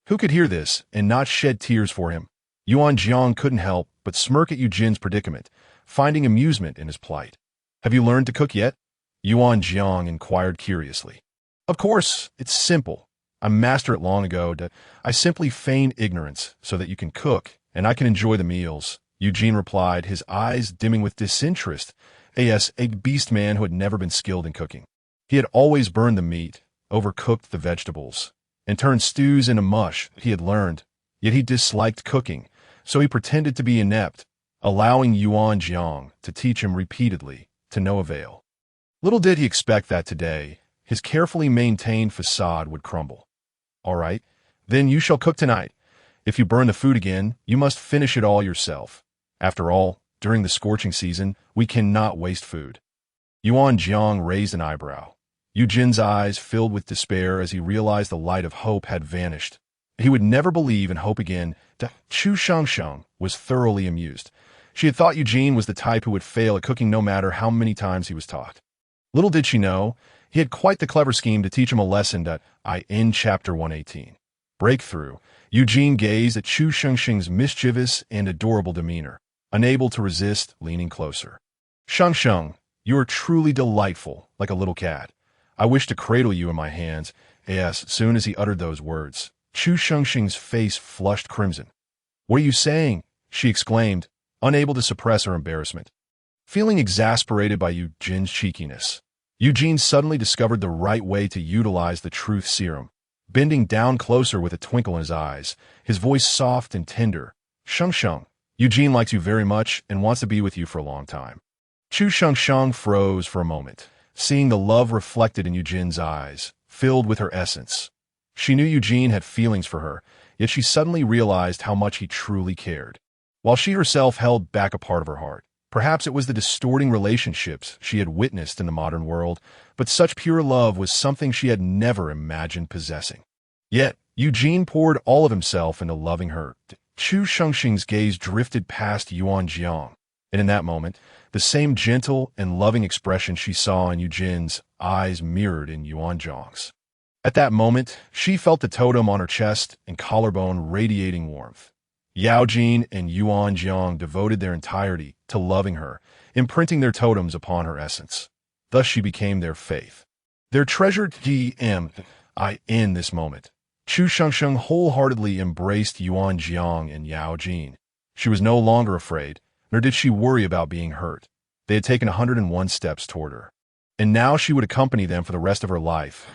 Who could hear this and not shed tears for him? Yuan Jiang couldn't help but smirk at Eugene's predicament, finding amusement in his plight. "Have you learned to cook yet?" Yuan Jiang inquired curiously. "Of course, it's simple. I mastered it long ago. I simply feign ignorance so that you can cook, and I can enjoy the meals," Eugene replied, his eyes dimming with disinterest. As a beastman who had never been skilled in cooking. He had always burned the meat, overcooked the vegetables, and turned stews into mush. He had learned, yet he disliked cooking, so he pretended to be inept, allowing Yuan Jiang to teach him repeatedly, to no avail. Little did he expect that today, his carefully maintained facade would crumble. "All right, then you shall cook tonight. If you burn the food again, you must finish it all yourself. After all, during the scorching season, we cannot waste food." Yuan Jiang raised an eyebrow. Eugene's eyes filled with despair as he realized the light of hope had vanished. He would never believe in hope again. Chu Shengsheng was thoroughly amused. She had thought Eugene was the type who would fail at cooking no matter how many times he was taught. Little did she know, he had quite the clever scheme to teach him a lesson. In Chapter 118. Breakthrough, Eugene gazed at Chu Shengsheng's mischievous and adorable demeanor, unable to resist leaning closer. "Shengsheng, you are truly delightful, like a little cat. I wish to cradle you in my hands." As soon as he uttered those words, Chu Shengsheng's face flushed crimson. "What are you saying?" she exclaimed, unable to suppress her embarrassment. Feeling exasperated by Eugene's cheekiness, Eugene suddenly discovered the right way to utilize the truth serum. Bending down closer with a twinkle in his eyes, his voice soft and tender, "Shengsheng, Eugene likes you very much and wants to be with you for a long time." Chu Shengsheng froze for a moment, seeing the love reflected in Eugene's eyes, filled with her essence. She knew Eugene had feelings for her, yet she suddenly realized how much he truly cared. While she herself held back a part of her heart, perhaps it was the distorting relationships she had witnessed in the modern world, but such pure love was something she had never imagined possessing. Yet, Eugene poured all of himself into loving her. Chu Shengsheng's gaze drifted past Yuan Jiang, and in that moment, the same gentle and loving expression she saw in Eugene's eyes mirrored in Yuan Jiang's. At that moment, she felt the totem on her chest and collarbone radiating warmth. Yao Jin and Yuan Jiang devoted their entirety to loving her, imprinting their totems upon her essence. Thus she became their faith. Their treasured in this moment. Chu Shengsheng wholeheartedly embraced Yuan Jiang and Yao Jin. She was no longer afraid, nor did she worry about being hurt. They had taken 101 steps toward her. And now she would accompany them for the rest of her life.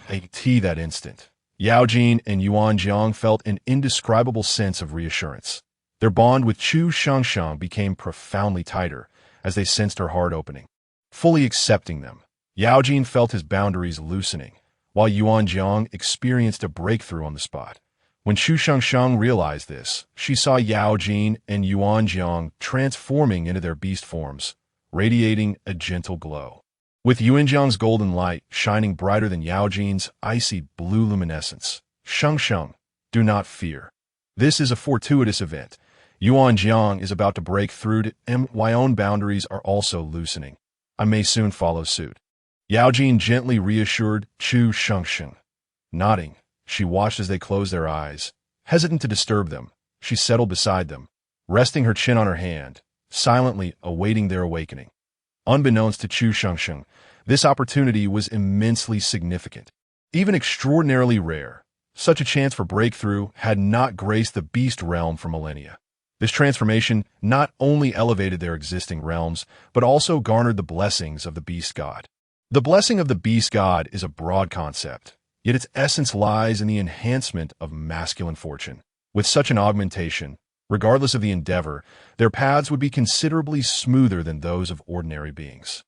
That instant, Yao Jin and Yuan Jiang felt an indescribable sense of reassurance. Their bond with Chu Shengsheng became profoundly tighter as they sensed her heart opening. Fully accepting them, Yao Jin felt his boundaries loosening, while Yuan Jiang experienced a breakthrough on the spot. When Chu Shengsheng realized this, she saw Yao Jin and Yuan Jiang transforming into their beast forms, radiating a gentle glow. With Yuan Jiang's golden light shining brighter than Yao Jin's icy blue luminescence. "Shengsheng, do not fear. This is a fortuitous event. Yuan Jiang is about to break through and my own boundaries are also loosening. I may soon follow suit." Yao Jin gently reassured Chu Shengsheng. Nodding, she watched as they closed their eyes. Hesitant to disturb them, she settled beside them, resting her chin on her hand, silently awaiting their awakening. Unbeknownst to Chu Shengsheng, this opportunity was immensely significant, even extraordinarily rare. Such a chance for breakthrough had not graced the beast realm for millennia. This transformation not only elevated their existing realms, but also garnered the blessings of the beast god. The blessing of the beast god is a broad concept, yet its essence lies in the enhancement of masculine fortune. With such an augmentation, regardless of the endeavor, their paths would be considerably smoother than those of ordinary beings.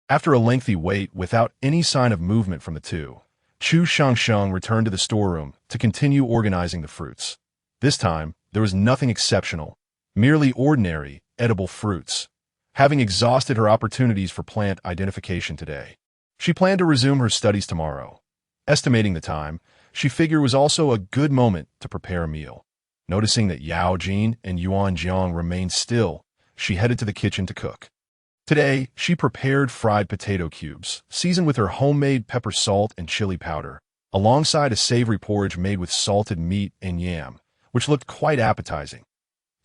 After a lengthy wait without any sign of movement from the two, Chu Shangsheng returned to the storeroom to continue organizing the fruits. This time, there was nothing exceptional, merely ordinary, edible fruits. Having exhausted her opportunities for plant identification today, she planned to resume her studies tomorrow. Estimating the time, she figured was also a good moment to prepare a meal. Noticing that Yao Jin and Yuan Jiang remained still, she headed to the kitchen to cook. Today, she prepared fried potato cubes, seasoned with her homemade pepper salt and chili powder, alongside a savory porridge made with salted meat and yam, which looked quite appetizing.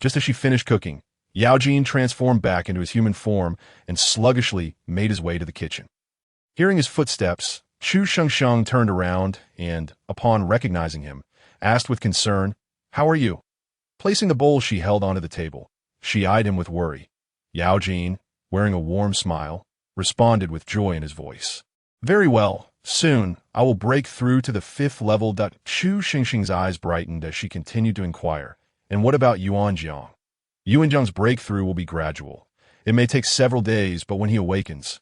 Just as she finished cooking, Yao Jin transformed back into his human form and sluggishly made his way to the kitchen. Hearing his footsteps, Chu Shengsheng turned around and, upon recognizing him, asked with concern, "How are you?" Placing the bowl she held onto the table, she eyed him with worry. Yao Jin, wearing a warm smile, responded with joy in his voice. "Very well. Soon, I will break through to the 5th level." Chu Shengsheng's eyes brightened as she continued to inquire, "And what about Yuan Jiang?" "Yuan Jiang's breakthrough will be gradual. It may take several days, but when he awakens,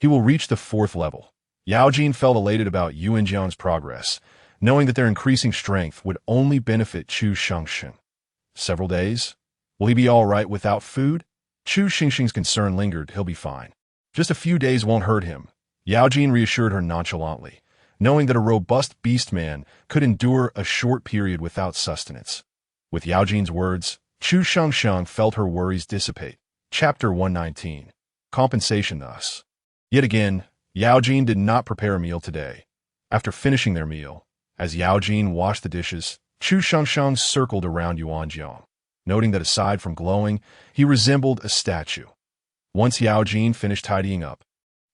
he will reach the 4th level." Yao Jin felt elated about Yuan Jiang's progress, knowing that their increasing strength would only benefit Chu Shengsheng. "Several days? Will he be all right without food?" Chu Shengsheng's concern lingered. "He'll be fine. Just a few days won't hurt him." Yao Jin reassured her nonchalantly, knowing that a robust beastman could endure a short period without sustenance. With Yao Jin's words, Chu Shengsheng felt her worries dissipate. Chapter 119. Compensation thus. Yet again, Yao Jin did not prepare a meal today. After finishing their meal, as Yao Jin washed the dishes, Chu Shengsheng circled around Yuan Jiang, noting that aside from glowing, he resembled a statue. Once Yao Jin finished tidying up,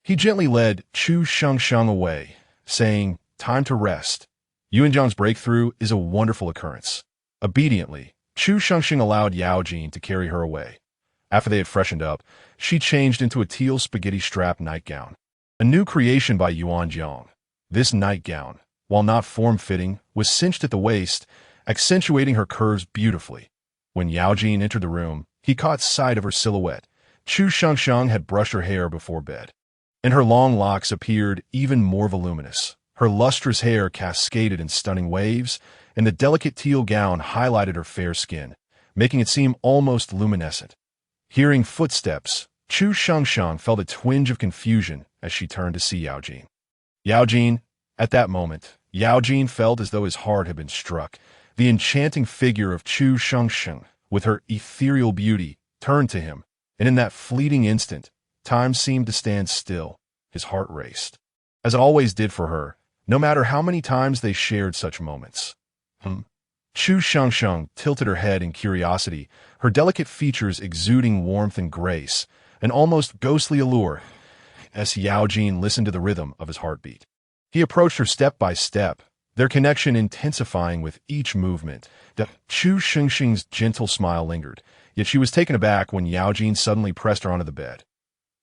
he gently led Chu Shengsheng away, saying, "Time to rest. Yuan Jiang's breakthrough is a wonderful occurrence." Obediently, Chu Shengsheng allowed Yao Jin to carry her away. After they had freshened up, she changed into a teal spaghetti strap nightgown, a new creation by Yuan Jiang. This nightgown, while not form-fitting, was cinched at the waist, accentuating her curves beautifully. When Yao Jin entered the room, he caught sight of her silhouette. Chu Shengsheng had brushed her hair before bed, and her long locks appeared even more voluminous. Her lustrous hair cascaded in stunning waves, and the delicate teal gown highlighted her fair skin, making it seem almost luminescent. Hearing footsteps, Chu Shengsheng felt a twinge of confusion as she turned to see Yao Jin. Yao Jin, at that moment, Yao Jin felt as though his heart had been struck. The enchanting figure of Chu Shengsheng, with her ethereal beauty, turned to him, and in that fleeting instant, time seemed to stand still. His heart raced, as it always did for her, no matter how many times they shared such moments. Chu Shengsheng tilted her head in curiosity, her delicate features exuding warmth and grace, an almost ghostly allure, as Yao Jin listened to the rhythm of his heartbeat. He approached her step by step, their connection intensifying with each movement. Chu Shengsheng's gentle smile lingered, yet she was taken aback when Yao Jin suddenly pressed her onto the bed.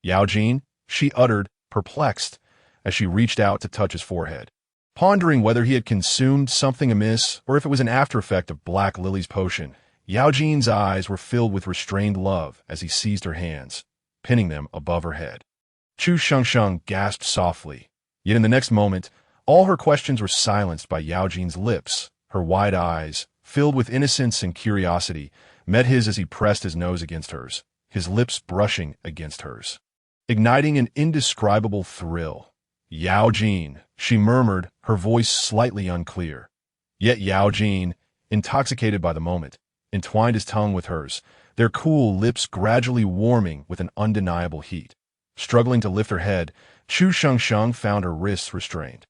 "Yao Jin," she uttered, perplexed, as she reached out to touch his forehead. Pondering whether he had consumed something amiss or if it was an after-effect of Black Lily's potion, Yao Jin's eyes were filled with restrained love as he seized her hands, pinning them above her head. Chu Shengsheng gasped softly, yet in the next moment, all her questions were silenced by Yao Jin's lips. Her wide eyes, filled with innocence and curiosity, met his as he pressed his nose against hers, his lips brushing against hers, igniting an indescribable thrill. "Yao Jin," she murmured, her voice slightly unclear. Yet Yao Jin, intoxicated by the moment, entwined his tongue with hers, their cool lips gradually warming with an undeniable heat. Struggling to lift her head, Chu Shengsheng found her wrists restrained.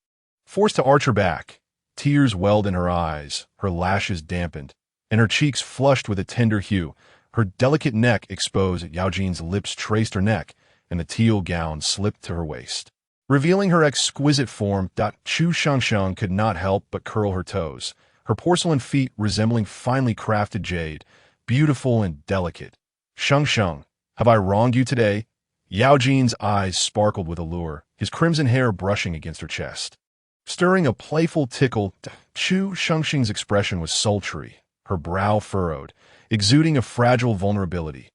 Forced to arch her back, tears welled in her eyes, her lashes dampened, and her cheeks flushed with a tender hue. Her delicate neck exposed, Yao Jin's lips traced her neck, and the teal gown slipped to her waist, revealing her exquisite form. Chu Shengsheng could not help but curl her toes, her porcelain feet resembling finely crafted jade, beautiful and delicate. "Shengsheng, have I wronged you today?" Yao Jin's eyes sparkled with allure, his crimson hair brushing against her chest. Stirring a playful tickle, Chu Shengsheng's expression was sultry, her brow furrowed, exuding a fragile vulnerability.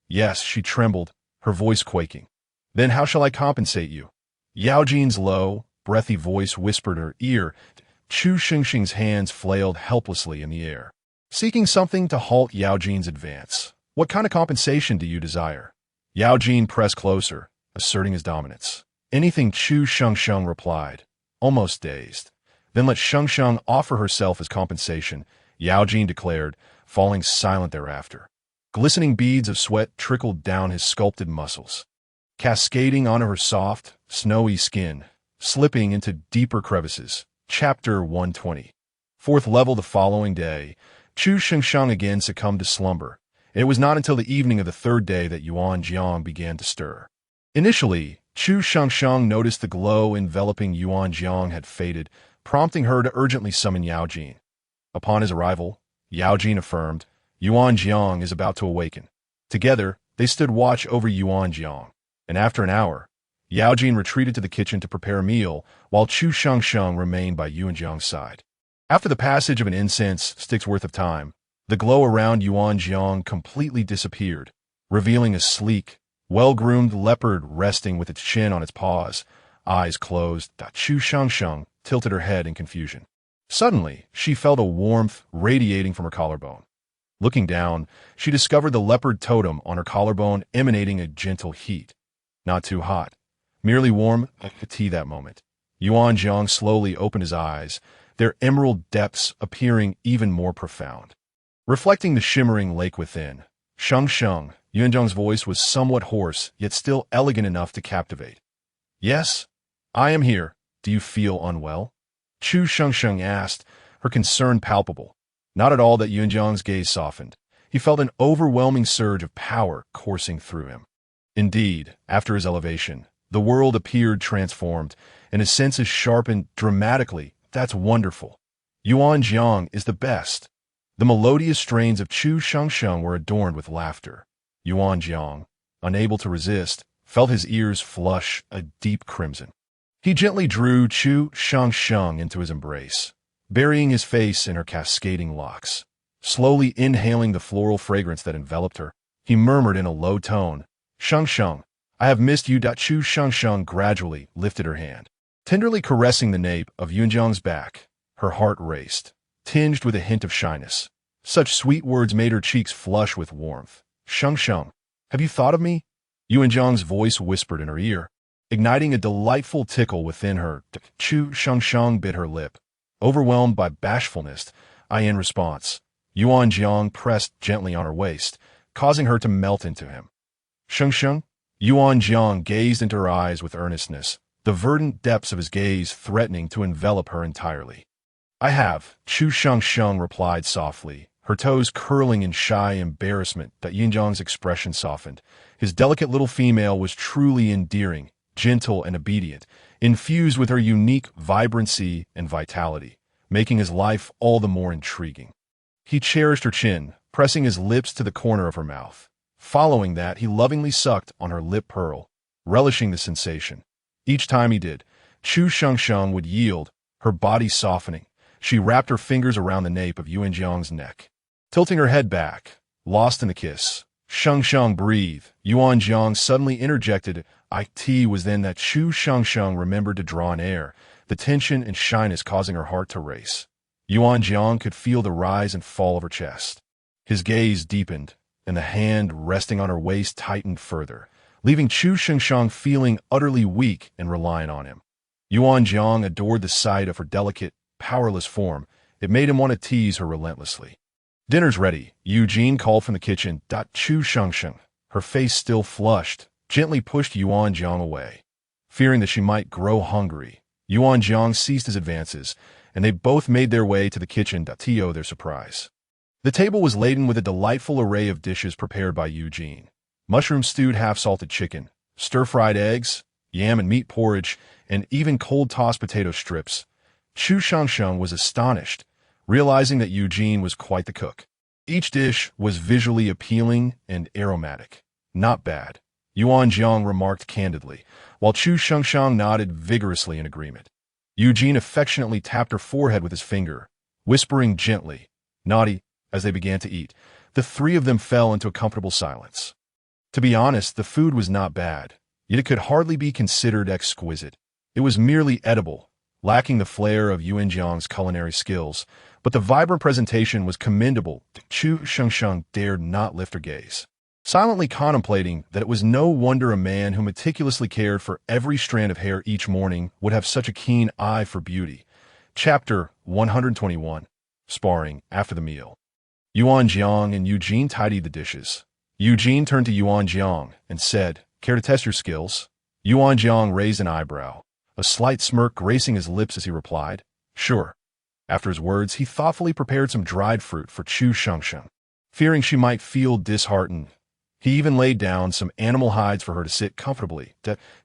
"Yes," she trembled, her voice quaking. "Then how shall I compensate you?" Yao Jin's low, breathy voice whispered in her ear. Chu Shengxing's hands flailed helplessly in the air, seeking something to halt Yao Jin's advance. What kind of compensation do you desire? Yao Jin pressed closer, asserting his dominance. Anything, Chu Shengxing replied, almost dazed. Then let Shengxing offer herself as compensation, Yao Jin declared, falling silent thereafter. Glistening beads of sweat trickled down his sculpted muscles, cascading onto her soft, snowy skin, slipping into deeper crevices. Chapter 120. Fourth level. The following day, Chu Shengxing again succumbed to slumber. It was not until the evening of the third day that Yuan Jiang began to stir. Initially, Chu Shengxing noticed the glow enveloping Yuan Jiang had faded, prompting her to urgently summon Yao Jin. Upon his arrival, Yao Jin affirmed, Yuan Jiang is about to awaken. Together, they stood watch over Yuan Jiang, and after an hour, Yao Jin retreated to the kitchen to prepare a meal, while Chu Shengxing remained by Yuan Jiang's side. After the passage of an incense stick's worth of time, the glow around Yuan Jiang completely disappeared, revealing a sleek, well-groomed leopard resting with its chin on its paws, eyes closed. Chu Shengxing tilted her head in confusion. Suddenly, she felt a warmth radiating from her collarbone. Looking down, she discovered the leopard totem on her collarbone emanating a gentle heat. Not too hot, merely warm, like the tea that moment. Yuan Jiang slowly opened his eyes, their emerald depths appearing even more profound. Reflecting the shimmering lake within, Shengxing, Yuan Jiang's voice was somewhat hoarse, yet still elegant enough to captivate. Yes, I am here. Do you feel unwell? Chu Shengxing asked, her concern palpable. Not at all. That Yuan Jiang's gaze softened. He felt an overwhelming surge of power coursing through him. Indeed, after his elevation, the world appeared transformed, and his senses sharpened dramatically. That's wonderful. Yuan Jiang is the best. The melodious strains of Chu Shengxing were adorned with laughter. Yuan Jiang, unable to resist, felt his ears flush a deep crimson. He gently drew Chu Shengxing into his embrace, burying his face in her cascading locks. Slowly inhaling the floral fragrance that enveloped her, he murmured in a low tone, Shengxing, I have missed you. Chu Shengxing gradually lifted her hand, tenderly caressing the nape of Yuan Jiang's back. Her heart raced, tinged with a hint of shyness. Such sweet words made her cheeks flush with warmth. Shengxing, have you thought of me? Yuan Jiang's voice whispered in her ear, igniting a delightful tickle within her. Chu Shengxing bit her lip, overwhelmed by bashfulness. In response, Yuan Jiang pressed gently on her waist, causing her to melt into him. Shengxing? Yuan Jiang gazed into her eyes with earnestness, the verdant depths of his gaze threatening to envelop her entirely. I have, Chu Shengxing replied softly, her toes curling in shy embarrassment. Yuan Jiang's expression softened. His delicate little female was truly endearing, gentle and obedient, infused with her unique vibrancy and vitality, making his life all the more intriguing. He cherished her chin, pressing his lips to the corner of her mouth. Following that, he lovingly sucked on her lip pearl, relishing the sensation. Each time he did, Chu Shengxing would yield, her body softening. She wrapped her fingers around the nape of Yuan Jiang's neck, tilting her head back, lost in the kiss. Shengxing, breathe. Yuan Jiang suddenly interjected. It was then that Chu Shengxing remembered to draw in air, the tension and shyness causing her heart to race. Yuan Jiang could feel the rise and fall of her chest. His gaze deepened, and the hand resting on her waist tightened further, leaving Chu Shengxing feeling utterly weak and reliant on him. Yuan Jiang adored the sight of her delicate, powerless form. It made him want to tease her relentlessly. Dinner's ready, Eugene called from the kitchen. Chu Shengxing, her face still flushed, gently pushed Yuan Jiang away. Fearing that she might grow hungry, Yuan Jiang ceased his advances, and they both made their way to the kitchen to their surprise. The table was laden with a delightful array of dishes prepared by Eugene. Mushroom-stewed half-salted chicken, stir-fried eggs, yam and meat porridge, and even cold-tossed potato strips. Chu Shengxing was astonished, realizing that Eugene was quite the cook. Each dish was visually appealing and aromatic. Not bad, Yuan Jiang remarked candidly, while Chu Shengxing nodded vigorously in agreement. Eugene affectionately tapped her forehead with his finger, whispering gently, naughty, as they began to eat. The three of them fell into a comfortable silence. To be honest, the food was not bad, yet it could hardly be considered exquisite. It was merely edible, lacking the flair of Yuanjiang's culinary skills, but the vibrant presentation was commendable. Chu Shengsheng dared not lift her gaze, silently contemplating that it was no wonder a man who meticulously cared for every strand of hair each morning would have such a keen eye for beauty. Chapter 121. Sparring after the meal. Yuanjiang and Eugene tidied the dishes. Eugene turned to Yuanjiang and said, "Care to test your skills?" Yuanjiang raised an eyebrow, a slight smirk gracing his lips as he replied, "Sure." After his words, he thoughtfully prepared some dried fruit for Chu Shengsheng. Fearing she might feel disheartened, he even laid down some animal hides for her to sit comfortably.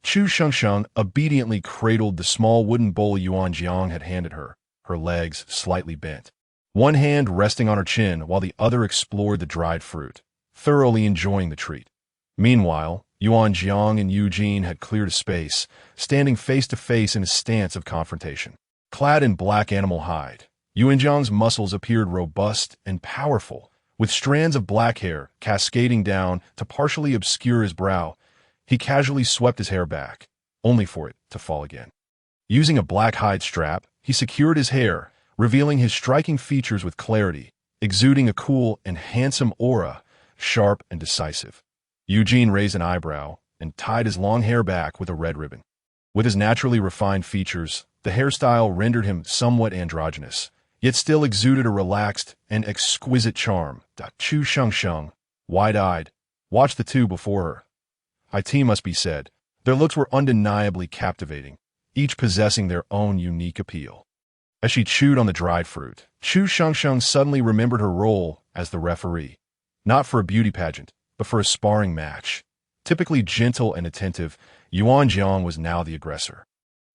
Chu Shengsheng obediently cradled the small wooden bowl Yuanjiang had handed her, her legs slightly bent, one hand resting on her chin while the other explored the dried fruit, thoroughly enjoying the treat. Meanwhile, Yuanjiang and Eugene had cleared a space, standing face to face in a stance of confrontation. Clad in black animal hide, Yuanjiang's muscles appeared robust and powerful, with strands of black hair cascading down to partially obscure his brow. He casually swept his hair back, only for it to fall again. Using a black hide strap, he secured his hair, revealing his striking features with clarity, exuding a cool and handsome aura, sharp and decisive. Eugene raised an eyebrow and tied his long hair back with a red ribbon. With his naturally refined features, the hairstyle rendered him somewhat androgynous, yet still exuded a relaxed and exquisite charm. Chu Shengsheng, wide-eyed, watched the two before her. IT must be said, their looks were undeniably captivating, each possessing their own unique appeal. As she chewed on the dried fruit, Chu Shengsheng suddenly remembered her role as the referee, not for a beauty pageant, but for a sparring match. Typically gentle and attentive, Yuanjiang was now the aggressor.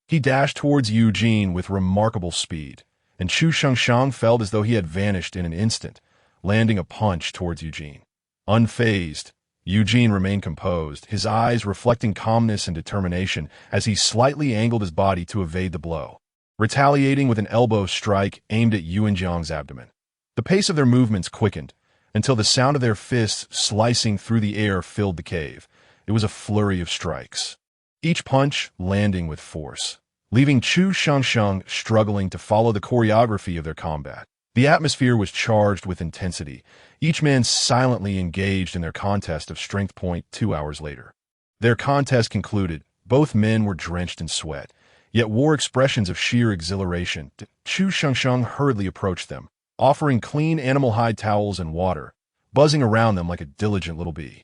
He dashed towards Eugene with remarkable speed, and Chu Shengsheng felt as though he had vanished in an instant, landing a punch towards Eugene. Unfazed, Eugene remained composed, his eyes reflecting calmness and determination as he slightly angled his body to evade the blow, retaliating with an elbow strike aimed at Yuanjiang's abdomen. The pace of their movements quickened, until the sound of their fists slicing through the air filled the cave. It was a flurry of strikes, each punch landing with force, leaving Chu Shengsheng struggling to follow the choreography of their combat. The atmosphere was charged with intensity, each man silently engaged in their contest of strength. 2 hours later, their contest concluded. Both men were drenched in sweat, yet wore expressions of sheer exhilaration. Chu Shengsheng hurriedly approached them, offering clean animal hide towels and water, buzzing around them like a diligent little bee.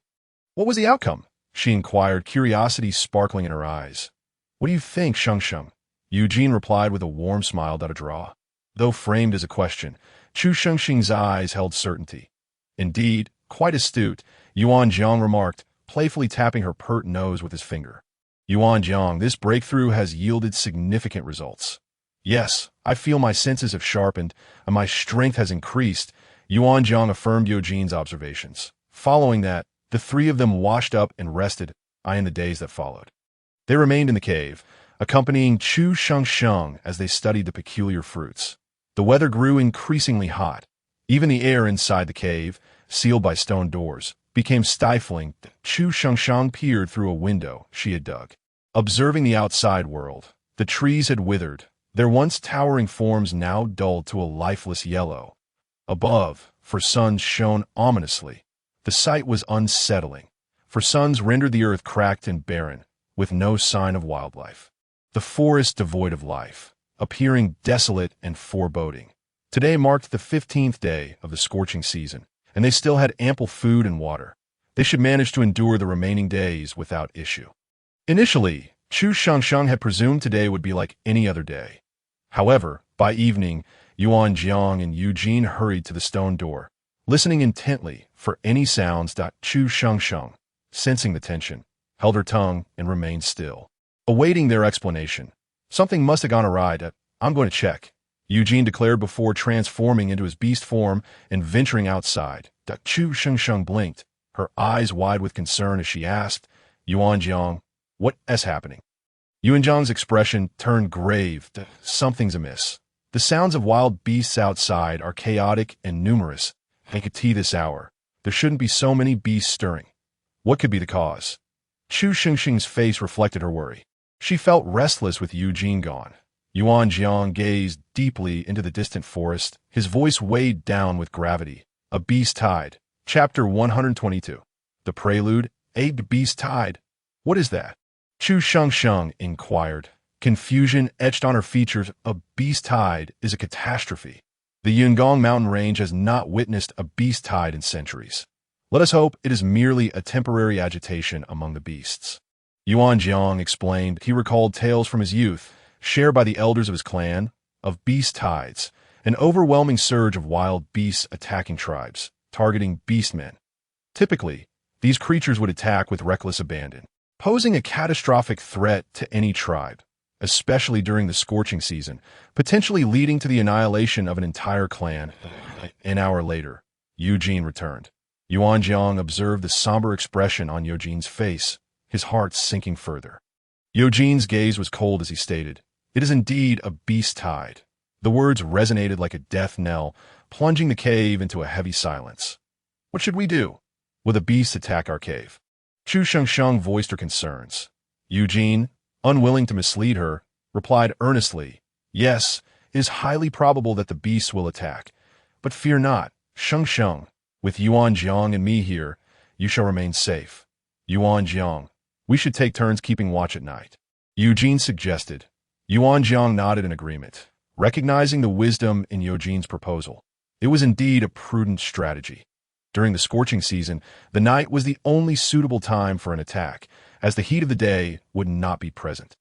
"What was the outcome?" she inquired, curiosity sparkling in her eyes. "What do you think, Shengsheng?" Eugene replied with a warm smile. A draw. Though framed as a question, Chu Shengsheng's eyes held certainty. "Indeed, quite astute," Yuanjiang remarked, playfully tapping her pert nose with his finger. "Yuanjiang, this breakthrough has yielded significant results." "Yes, I feel my senses have sharpened, and my strength has increased," Yuanjiang affirmed Eugene's observations. Following that, the three of them washed up and rested in the days that followed. They remained in the cave, accompanying Chu Shengsheng as they studied the peculiar fruits. The weather grew increasingly hot. Even the air inside the cave, sealed by stone doors, became stifling. Chu Shengsheng peered through a window she had dug, observing the outside world. The trees had withered, their once towering forms now dulled to a lifeless yellow. Above, for suns shone ominously. The sight was unsettling, for suns rendered the earth cracked and barren, with no sign of wildlife. The forest devoid of life, appearing desolate and foreboding. Today marked the 15th day of the scorching season, and they still had ample food and water. They should manage to endure the remaining days without issue. Initially, Chu Shengsheng had presumed today would be like any other day. However, by evening, Yuanjiang and Eugene hurried to the stone door, listening intently for any sounds. Chu Shengsheng, sensing the tension, held her tongue and remained still, awaiting their explanation. "Something must have gone awry. I'm going to check," Eugene declared before transforming into his beast form and venturing outside. Chu Shengsheng blinked, her eyes wide with concern as she asked, "Yuanjiang, what is happening?" Yuanjiang's expression turned grave. "Something's amiss. The sounds of wild beasts outside are chaotic and numerous. I could tea this hour. There shouldn't be so many beasts stirring. What could be the cause?" Chu Shengsheng's face reflected her worry. She felt restless with Eugene gone. Yuan Jiang gazed deeply into the distant forest, his voice weighed down with gravity. A Beast Tide. Chapter 122. The Prelude. A Beast Tide. What is that? Chu Shengsheng inquired. Confusion etched on her features. A beast tide is a catastrophe. The Yungong mountain range has not witnessed a beast tide in centuries. Let us hope it is merely a temporary agitation among the beasts. Yuan Jiang explained he recalled tales from his youth, shared by the elders of his clan, of beast tides, an overwhelming surge of wild beasts attacking tribes, targeting beastmen. Typically, these creatures would attack with reckless abandon, posing a catastrophic threat to any tribe, especially during the scorching season, potentially leading to the annihilation of an entire clan. An hour later, Eugene returned. Yuan Jiang observed the somber expression on Eugene's face, his heart sinking further. Eugene's gaze was cold as he stated, "It is indeed a beast tide." The words resonated like a death knell, plunging the cave into a heavy silence. "What should we do? Will the beasts attack our cave?" Chu Shengsheng voiced her concerns. Eugene, unwilling to mislead her, replied earnestly, "Yes, it is highly probable that the beasts will attack. But fear not, Shengsheng. With Yuan Jiang and me here, you shall remain safe. Yuan Jiang, we should take turns keeping watch at night," Eugene suggested. Yuan Jiang nodded in agreement, recognizing the wisdom in Eugene's proposal. It was indeed a prudent strategy. During the scorching season, the night was the only suitable time for an attack, as the heat of the day would not be present.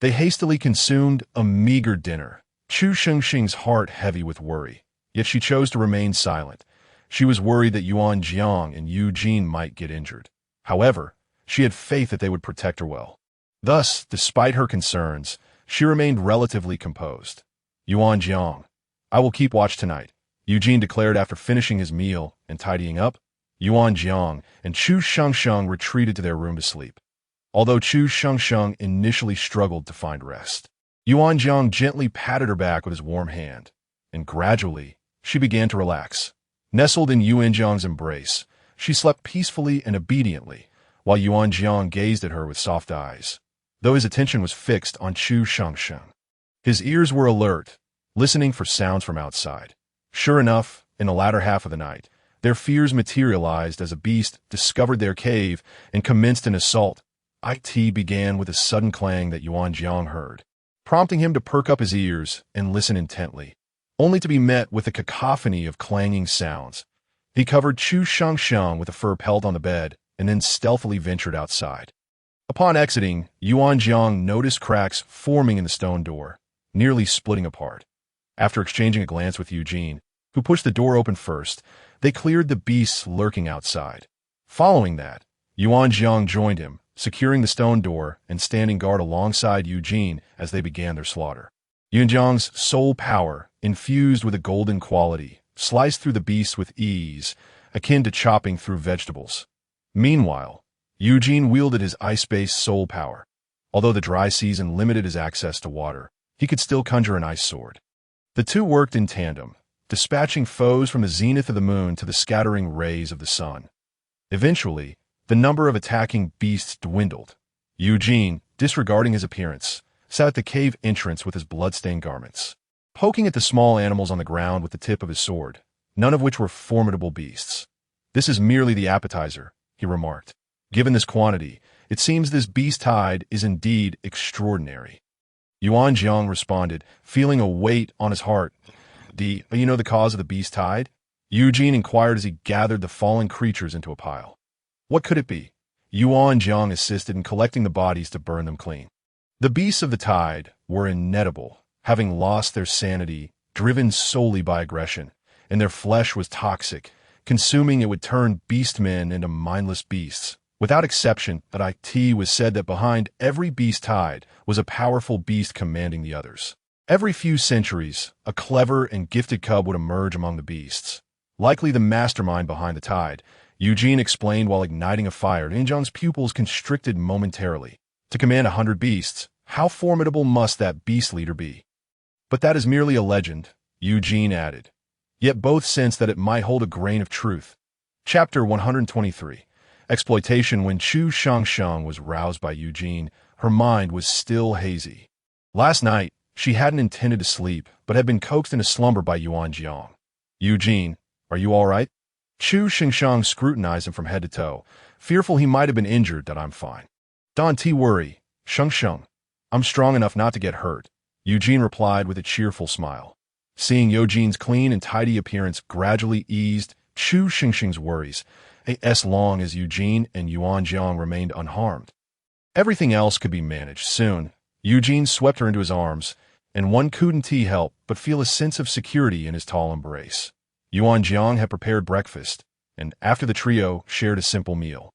They hastily consumed a meager dinner, Chu Shengsheng's heart heavy with worry, yet she chose to remain silent. She was worried that Yuan Jiang and Eugene might get injured. However, she had faith that they would protect her well. Thus, despite her concerns, she remained relatively composed. "Yuan Jiang, I will keep watch tonight," Eugene declared after finishing his meal and tidying up. Yuan Jiang and Chu Shengsheng retreated to their room to sleep. Although Chu Shengsheng initially struggled to find rest, Yuan Jiang gently patted her back with his warm hand, and gradually, she began to relax. Nestled in Yuan Jiang's embrace, she slept peacefully and obediently, while Yuan Jiang gazed at her with soft eyes, though his attention was fixed on Chu Shengsheng. His ears were alert, listening for sounds from outside. Sure enough, in the latter half of the night, their fears materialized as a beast discovered their cave and commenced an assault. It began with a sudden clang that Yuan Jiang heard, prompting him to perk up his ears and listen intently, only to be met with a cacophony of clanging sounds. He covered Chu Shengsheng with a fur pelt on the bed and then stealthily ventured outside. Upon exiting, Yuan Jiang noticed cracks forming in the stone door, nearly splitting apart. After exchanging a glance with Eugene, who pushed the door open first, they cleared the beasts lurking outside. Following that, Yuan Jiang joined him, securing the stone door and standing guard alongside Eugene as they began their slaughter. Yuan Jiang's soul power, infused with a golden quality, sliced through the beasts with ease, akin to chopping through vegetables. Meanwhile, Eugene wielded his ice-based soul power. Although the dry season limited his access to water, he could still conjure an ice sword. The two worked in tandem, dispatching foes from the zenith of the moon to the scattering rays of the sun. Eventually, the number of attacking beasts dwindled. Eugene, disregarding his appearance, sat at the cave entrance with his blood-stained garments, poking at the small animals on the ground with the tip of his sword, none of which were formidable beasts. "This is merely the appetizer," he remarked. "Given this quantity, it seems this beast tide is indeed extraordinary." Yuan Jiang responded, feeling a weight on his heart. "Do you know the cause of the beast tide?" Eugene inquired as he gathered the fallen creatures into a pile. "What could it be?" Yuan Jiang assisted in collecting the bodies to burn them clean. The beasts of the tide were ineatable, having lost their sanity, driven solely by aggression, and their flesh was toxic. Consuming it would turn beastmen into mindless beasts. Without exception, it was said that behind every beast tide was a powerful beast commanding the others. Every few centuries, a clever and gifted cub would emerge among the beasts. Likely the mastermind behind the tide, Eugene explained while igniting a fire. Ninjong's pupils constricted momentarily. To command 100 beasts, how formidable must that beast leader be? But that is merely a legend, Eugene added. Yet both sensed that it might hold a grain of truth. Chapter 123. Exploitation. When Chu Shengsheng was roused by Eugene, her mind was still hazy. Last night, she hadn't intended to sleep, but had been coaxed into slumber by Yuan Jiang. Eugene, are you all right? Chu Xingshang scrutinized him from head to toe, fearful he might have been injured. That I'm fine. Don't worry, Sheng. I'm strong enough not to get hurt, Eugene replied with a cheerful smile. Seeing Eugene's clean and tidy appearance gradually eased Chu Xingshang's worries, as long as Eugene and Yuan Jiang remained unharmed. Everything else could be managed soon. Eugene swept her into his arms, and one couldn't help but feel a sense of security in his tall embrace. Yuan Jiang had prepared breakfast, and after the trio shared a simple meal,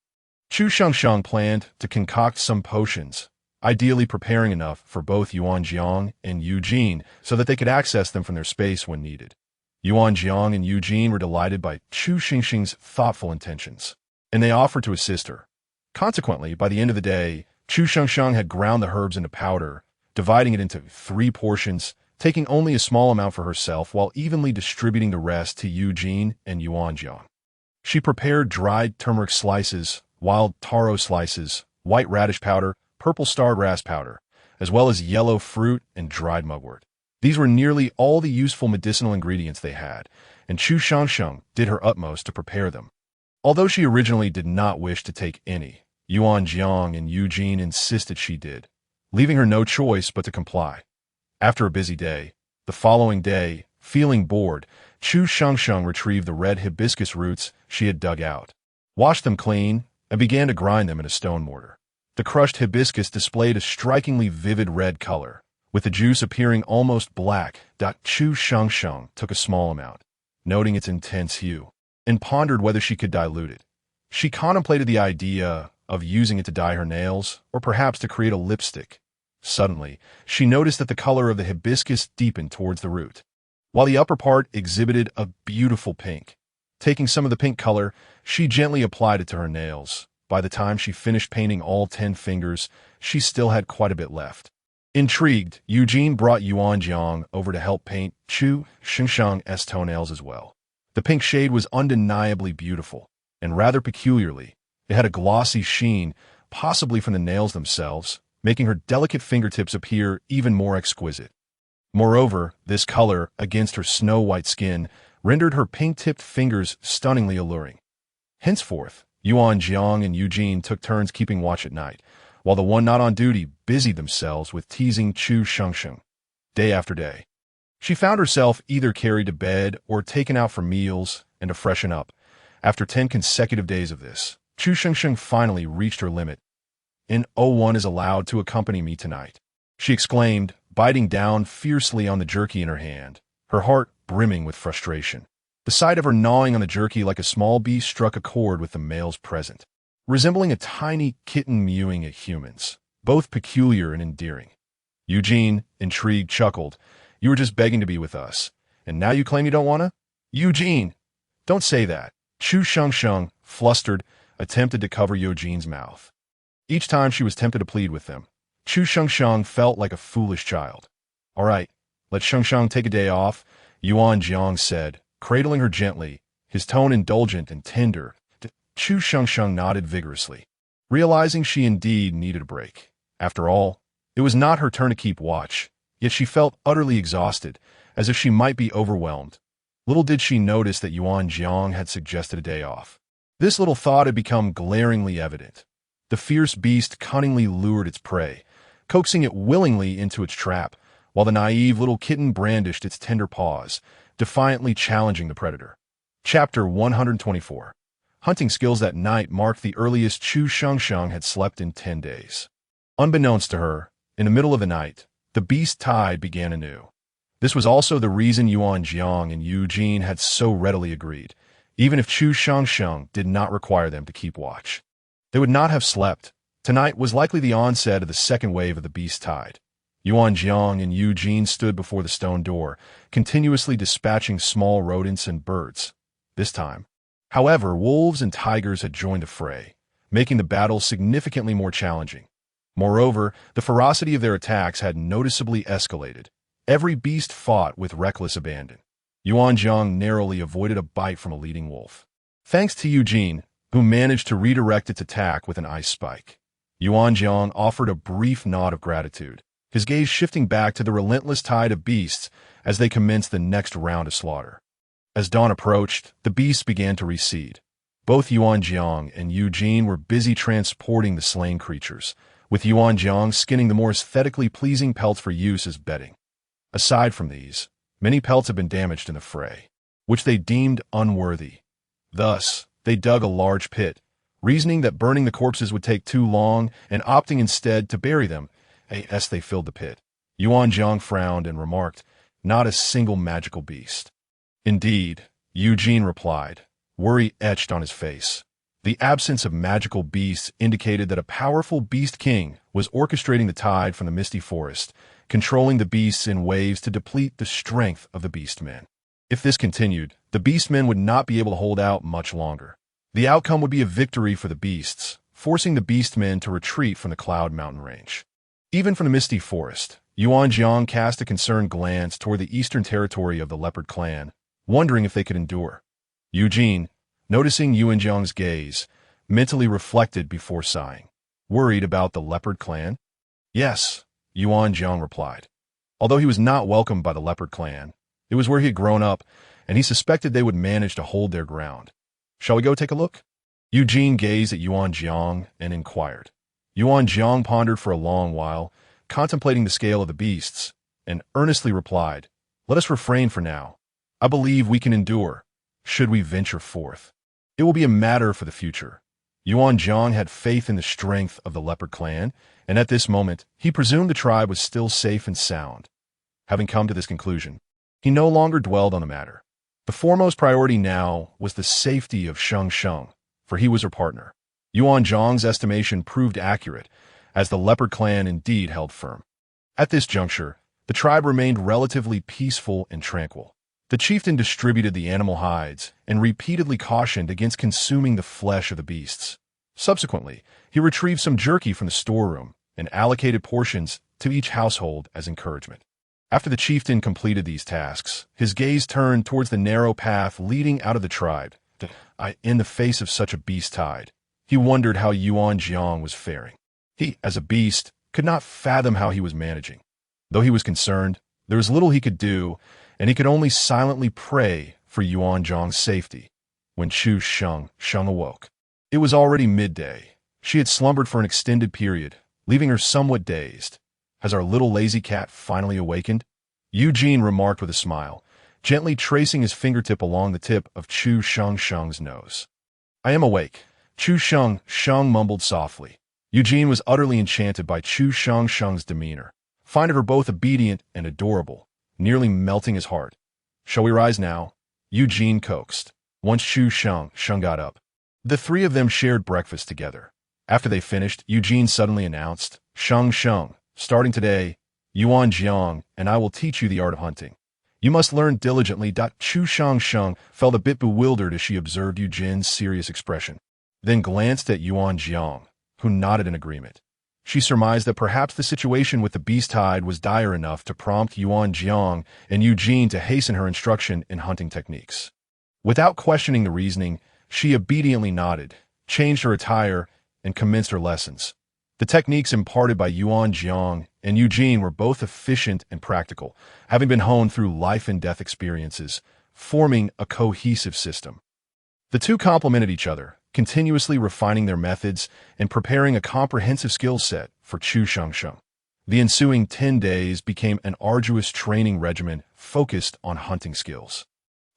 Chu Shangshang planned to concoct some potions, ideally preparing enough for both Yuan Jiang and Eugene so that they could access them from their space when needed. Yuan Jiang and Eugene were delighted by Chu Xingxing's thoughtful intentions, and they offered to assist her. Consequently, by the end of the day, Chu Shangshang had ground the herbs into powder, dividing it into 3 portions, taking only a small amount for herself while evenly distributing the rest to Eugene and Yuan Jiang. She prepared dried turmeric slices, wild taro slices, white radish powder, purple stargrass powder, as well as yellow fruit and dried mugwort. These were nearly all the useful medicinal ingredients they had, and Chu Shangshang did her utmost to prepare them. Although she originally did not wish to take any, Yuan Jiang and Eugene insisted she did, leaving her no choice but to comply. After a busy day, the following day, feeling bored, Chu Shangshang retrieved the red hibiscus roots she had dug out, washed them clean, and began to grind them in a stone mortar. The crushed hibiscus displayed a strikingly vivid red color, with the juice appearing almost black. Chu Shangshang took a small amount, noting its intense hue, and pondered whether she could dilute it. She contemplated the idea of using it to dye her nails, or perhaps to create a lipstick. Suddenly, she noticed that the color of the hibiscus deepened towards the root, while the upper part exhibited a beautiful pink. Taking some of the pink color, she gently applied it to her nails. By the time she finished painting all 10 fingers, she still had quite a bit left. Intrigued, Eugene brought Yuan Jiang over to help paint Chu Xingshang's toenails as well. The pink shade was undeniably beautiful, and rather peculiarly, it had a glossy sheen, possibly from the nails themselves, making her delicate fingertips appear even more exquisite. Moreover, this color, against her snow-white skin, rendered her pink-tipped fingers stunningly alluring. Henceforth, Yuan Jiang and Eugene took turns keeping watch at night, while the one not on duty busied themselves with teasing Chu Shangshang. Day after day, she found herself either carried to bed or taken out for meals and to freshen up. After 10 consecutive days of this, Chu Shangshang finally reached her limit. "N01 is allowed to accompany me tonight," she exclaimed, biting down fiercely on the jerky in her hand, her heart brimming with frustration. The sight of her gnawing on the jerky like a small beast struck a chord with the males present, resembling a tiny kitten mewing at humans, both peculiar and endearing. Eugene, intrigued, chuckled. "You were just begging to be with us, and now you claim you don't wanna?" "Eugene, don't say that." Chu Shangshang, flustered, attempted to cover Eugene's mouth. Each time she was tempted to plead with them, Chu Shangshang felt like a foolish child. "All right, let Shangshang take a day off," Yuan Jiang said, cradling her gently, his tone indulgent and tender. Chu Shangshang nodded vigorously, realizing she indeed needed a break. After all, it was not her turn to keep watch, yet she felt utterly exhausted, as if she might be overwhelmed. Little did she notice that Yuan Jiang had suggested a day off. This little thought had become glaringly evident. The fierce beast cunningly lured its prey, coaxing it willingly into its trap, while the naive little kitten brandished its tender paws, defiantly challenging the predator. Chapter 124. Hunting skills that night marked the earliest Chu Shangshang had slept in 10 days. Unbeknownst to her, in the middle of the night, the beast tide began anew. This was also the reason Yuan Jiang and Eugene had so readily agreed, even if Chu Shangshang did not require them to keep watch. They would not have slept. Tonight was likely the onset of the second wave of the beast tide. Yuan Jiang and Eugene stood before the stone door, continuously dispatching small rodents and birds. This time, however, wolves and tigers had joined the fray, making the battle significantly more challenging. Moreover, the ferocity of their attacks had noticeably escalated. Every beast fought with reckless abandon. Yuan Jiang narrowly avoided a bite from a leading wolf, thanks to Eugene, who managed to redirect its attack with an ice spike. Yuanjiang offered a brief nod of gratitude, his gaze shifting back to the relentless tide of beasts as they commenced the next round of slaughter. As dawn approached, the beasts began to recede. Both Yuanjiang and Eugene were busy transporting the slain creatures, with Yuanjiang skinning the more aesthetically pleasing pelts for use as bedding. Aside from these, many pelts had been damaged in the fray, which they deemed unworthy. Thus, they dug a large pit, reasoning that burning the corpses would take too long and opting instead to bury them as they filled the pit. Yuanjiang frowned and remarked, "Not a single magical beast." "Indeed," Eugene replied, worry etched on his face. The absence of magical beasts indicated that a powerful beast king was orchestrating the tide from the misty forest, controlling the beasts in waves to deplete the strength of the Beastmen. If this continued, the Beastmen would not be able to hold out much longer. The outcome would be a victory for the beasts, forcing the Beastmen to retreat from the Cloud Mountain range. Even from the misty forest, Yuanjiang cast a concerned glance toward the eastern territory of the Leopard clan, wondering if they could endure. Eugene, noticing Yuanjiang's gaze, mentally reflected before sighing. Worried about the Leopard clan? Yes, Yuanjiang replied. Although he was not welcomed by the Leopard clan, it was where he had grown up, and he suspected they would manage to hold their ground. Shall we go take a look? Eugene gazed at Yuanjiang and inquired. Yuanjiang pondered for a long while, contemplating the scale of the beasts, and earnestly replied, "Let us refrain for now. I believe we can endure, should we venture forth. It will be a matter for the future." Yuanjiang had faith in the strength of the Leopard clan, and at this moment, he presumed the tribe was still safe and sound. Having come to this conclusion, he no longer dwelled on the matter. The foremost priority now was the safety of Sheng Sheng, for he was her partner. Yuanjiang's estimation proved accurate, as the Leopard clan indeed held firm. At this juncture, the tribe remained relatively peaceful and tranquil. The chieftain distributed the animal hides and repeatedly cautioned against consuming the flesh of the beasts. Subsequently, he retrieved some jerky from the storeroom and allocated portions to each household as encouragement. After the chieftain completed these tasks, his gaze turned towards the narrow path leading out of the tribe. In the face of such a beast tide, he wondered how Yuanjiang was faring. He, as a beast, could not fathom how he was managing. Though he was concerned, there was little he could do, and he could only silently pray for Yuanjiang's safety. When Sheng awoke, it was already midday. She had slumbered for an extended period, leaving her somewhat dazed. "Has our little lazy cat finally awakened?" Eugene remarked with a smile, gently tracing his fingertip along the tip of Sheng's nose. "I am awake," Sheng mumbled softly. Eugene was utterly enchanted by Sheng's demeanor, finding her both obedient and adorable, nearly melting his heart. "Shall we rise now?" Eugene coaxed. Once Sheng got up, the three of them shared breakfast together. After they finished, Eugene suddenly announced, Sheng, starting today, Yuanjiang and I will teach you the art of hunting. You must learn diligently." Sheng felt a bit bewildered as she observed Eugene's serious expression, then glanced at Yuanjiang, who nodded in agreement. She surmised that perhaps the situation with the beast hide was dire enough to prompt Yuanjiang and Eugene to hasten her instruction in hunting techniques. Without questioning the reasoning, she obediently nodded, changed her attire, and commenced her lessons. The techniques imparted by Yuanjiang and Eugene were both efficient and practical, having been honed through life and death experiences, forming a cohesive system. The two complemented each other, continuously refining their methods and preparing a comprehensive skill set for Sheng. The ensuing 10 days became an arduous training regimen focused on hunting skills.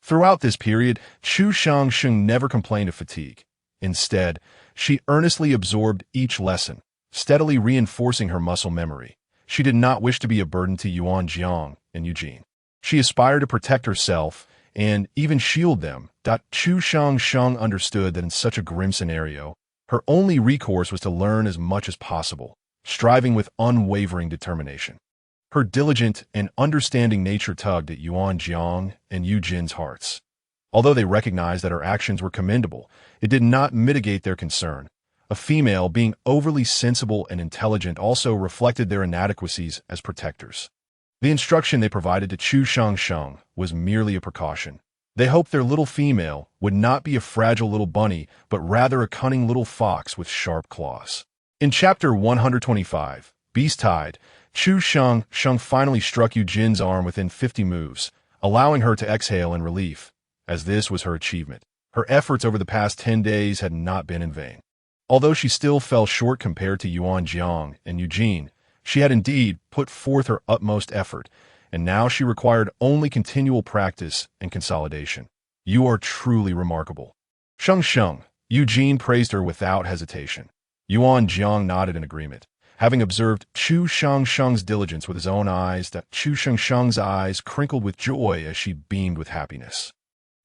Throughout this period, Sheng never complained of fatigue. Instead, she earnestly absorbed each lesson, steadily reinforcing her muscle memory. She did not wish to be a burden to Yuanjiang and Eugene. She aspired to protect herself and even shield them. Sheng understood that in such a grim scenario, her only recourse was to learn as much as possible, striving with unwavering determination. Her diligent and understanding nature tugged at Yuanjiang and Eugene's hearts. Although they recognized that her actions were commendable, it did not mitigate their concern. A female being overly sensible and intelligent also reflected their inadequacies as protectors. The instruction they provided to Sheng was merely a precaution. They hoped their little female would not be a fragile little bunny, but rather a cunning little fox with sharp claws. In Chapter 125, Beast Tide, Chu Sheng finally struck Yu Jin's arm within 50 moves, allowing her to exhale in relief, as this was her achievement. Her efforts over the past 10 days had not been in vain. Although she still fell short compared to Yuan Jiang and Eugene, she had indeed put forth her utmost effort, and now she required only continual practice and consolidation. You are truly remarkable. Sheng, Eugene praised her without hesitation. Yuan Jiang nodded in agreement. Having observed Chu Sheng's diligence with his own eyes, that Chu Sheng's eyes crinkled with joy as she beamed with happiness.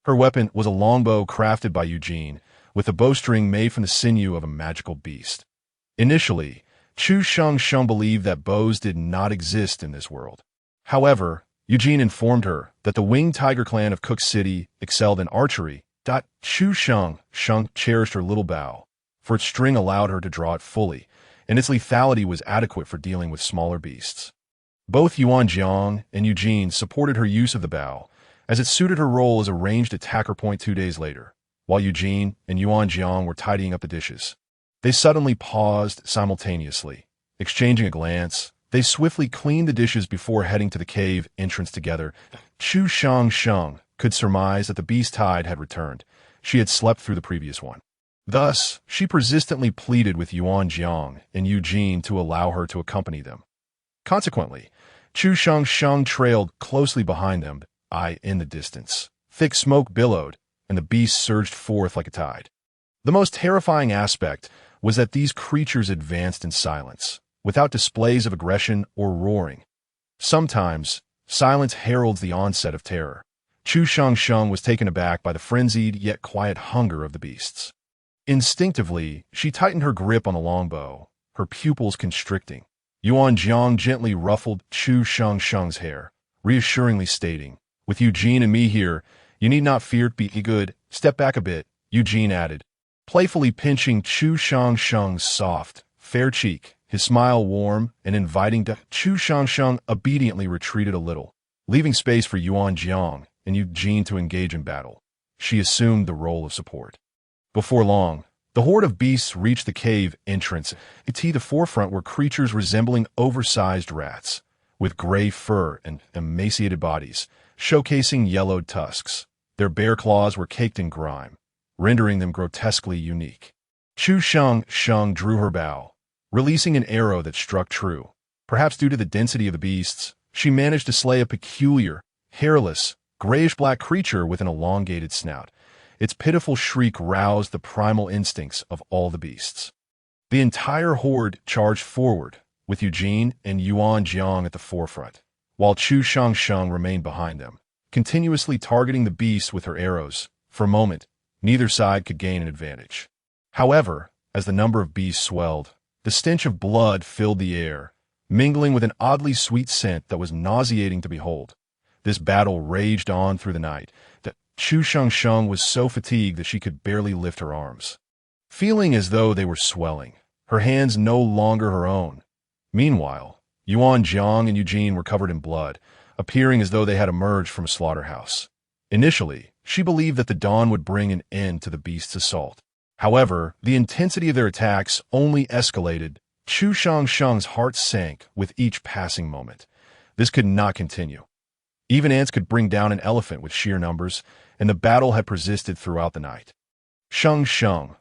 Her weapon was a longbow crafted by Eugene, with a bowstring made from the sinew of a magical beast. Initially, Chu Sheng believed that bows did not exist in this world. However, Eugene informed her that the Winged Tiger clan of Cook City excelled in archery. Chu Sheng cherished her little bow, for its string allowed her to draw it fully, and its lethality was adequate for dealing with smaller beasts. Both Yuan Jiang and Eugene supported her use of the bow, as it suited her role as a ranged attacker. 2 days later, while Eugene and Yuan Jiang were tidying up the dishes, they suddenly paused simultaneously. Exchanging a glance, they swiftly cleaned the dishes before heading to the cave entrance together. Chu Sheng could surmise that the Beast Tide had returned. She had slept through the previous one. Thus, she persistently pleaded with Yuan Jiang and Eugene to allow her to accompany them. Consequently, Chu Sheng trailed closely behind them, in the distance. Thick smoke billowed, and the beast surged forth like a tide. The most terrifying aspect was that these creatures advanced in silence, without displays of aggression or roaring. Sometimes, silence heralds the onset of terror. Chu Sheng was taken aback by the frenzied yet quiet hunger of the beasts. Instinctively, she tightened her grip on the longbow, her pupils constricting. Yuan Jiang gently ruffled Chu Sheng's hair, reassuringly stating, "With Eugene and me here, you need not fear. Be good. Step back a bit," Eugene added, playfully pinching Chu Sheng's soft, fair cheek, his smile warm and inviting. Chu Sheng obediently retreated a little, leaving space for Yuan Jiang and Eugene to engage in battle. She assumed the role of support. Before long, the horde of beasts reached the cave entrance. At the forefront were creatures resembling oversized rats, with gray fur and emaciated bodies, showcasing yellowed tusks. Their bare claws were caked in grime, rendering them grotesquely unique. Chu Sheng drew her bow, releasing an arrow that struck true. Perhaps due to the density of the beasts, she managed to slay a peculiar, hairless, grayish-black creature with an elongated snout. Its pitiful shriek roused the primal instincts of all the beasts. The entire horde charged forward, with Eugene and Yuan Jiang at the forefront, while Chu Sheng remained behind them, continuously targeting the beasts with her arrows. For a moment, neither side could gain an advantage. However, as the number of beasts swelled, the stench of blood filled the air, mingling with an oddly sweet scent that was nauseating to behold. This battle raged on through the night. Chu Sheng was so fatigued that she could barely lift her arms, feeling as though they were swelling, her hands no longer her own. Meanwhile, Yuan Jiang and Eugene were covered in blood, appearing as though they had emerged from a slaughterhouse. Initially, she believed that the dawn would bring an end to the beast's assault. However, the intensity of their attacks only escalated. Chu Sheng's heart sank with each passing moment. This could not continue. Even ants could bring down an elephant with sheer numbers, and the battle had persisted throughout the night. Sheng,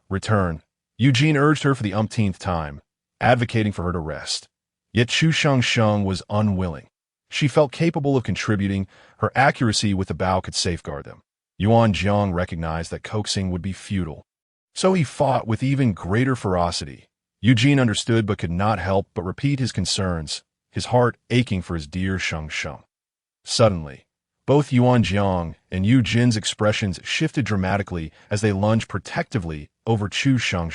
return. Eugene urged her for the umpteenth time, advocating for her to rest. Yet Chu Sheng was unwilling. She felt capable of contributing. Her accuracy with the bow could safeguard them. Yuan Jiang recognized that coaxing would be futile, so he fought with even greater ferocity. Eugene understood but could not help but repeat his concerns, his heart aching for his dear Sheng. Suddenly, both Yuan Jiang and Eugene's expressions shifted dramatically as they lunged protectively over Chu Sheng.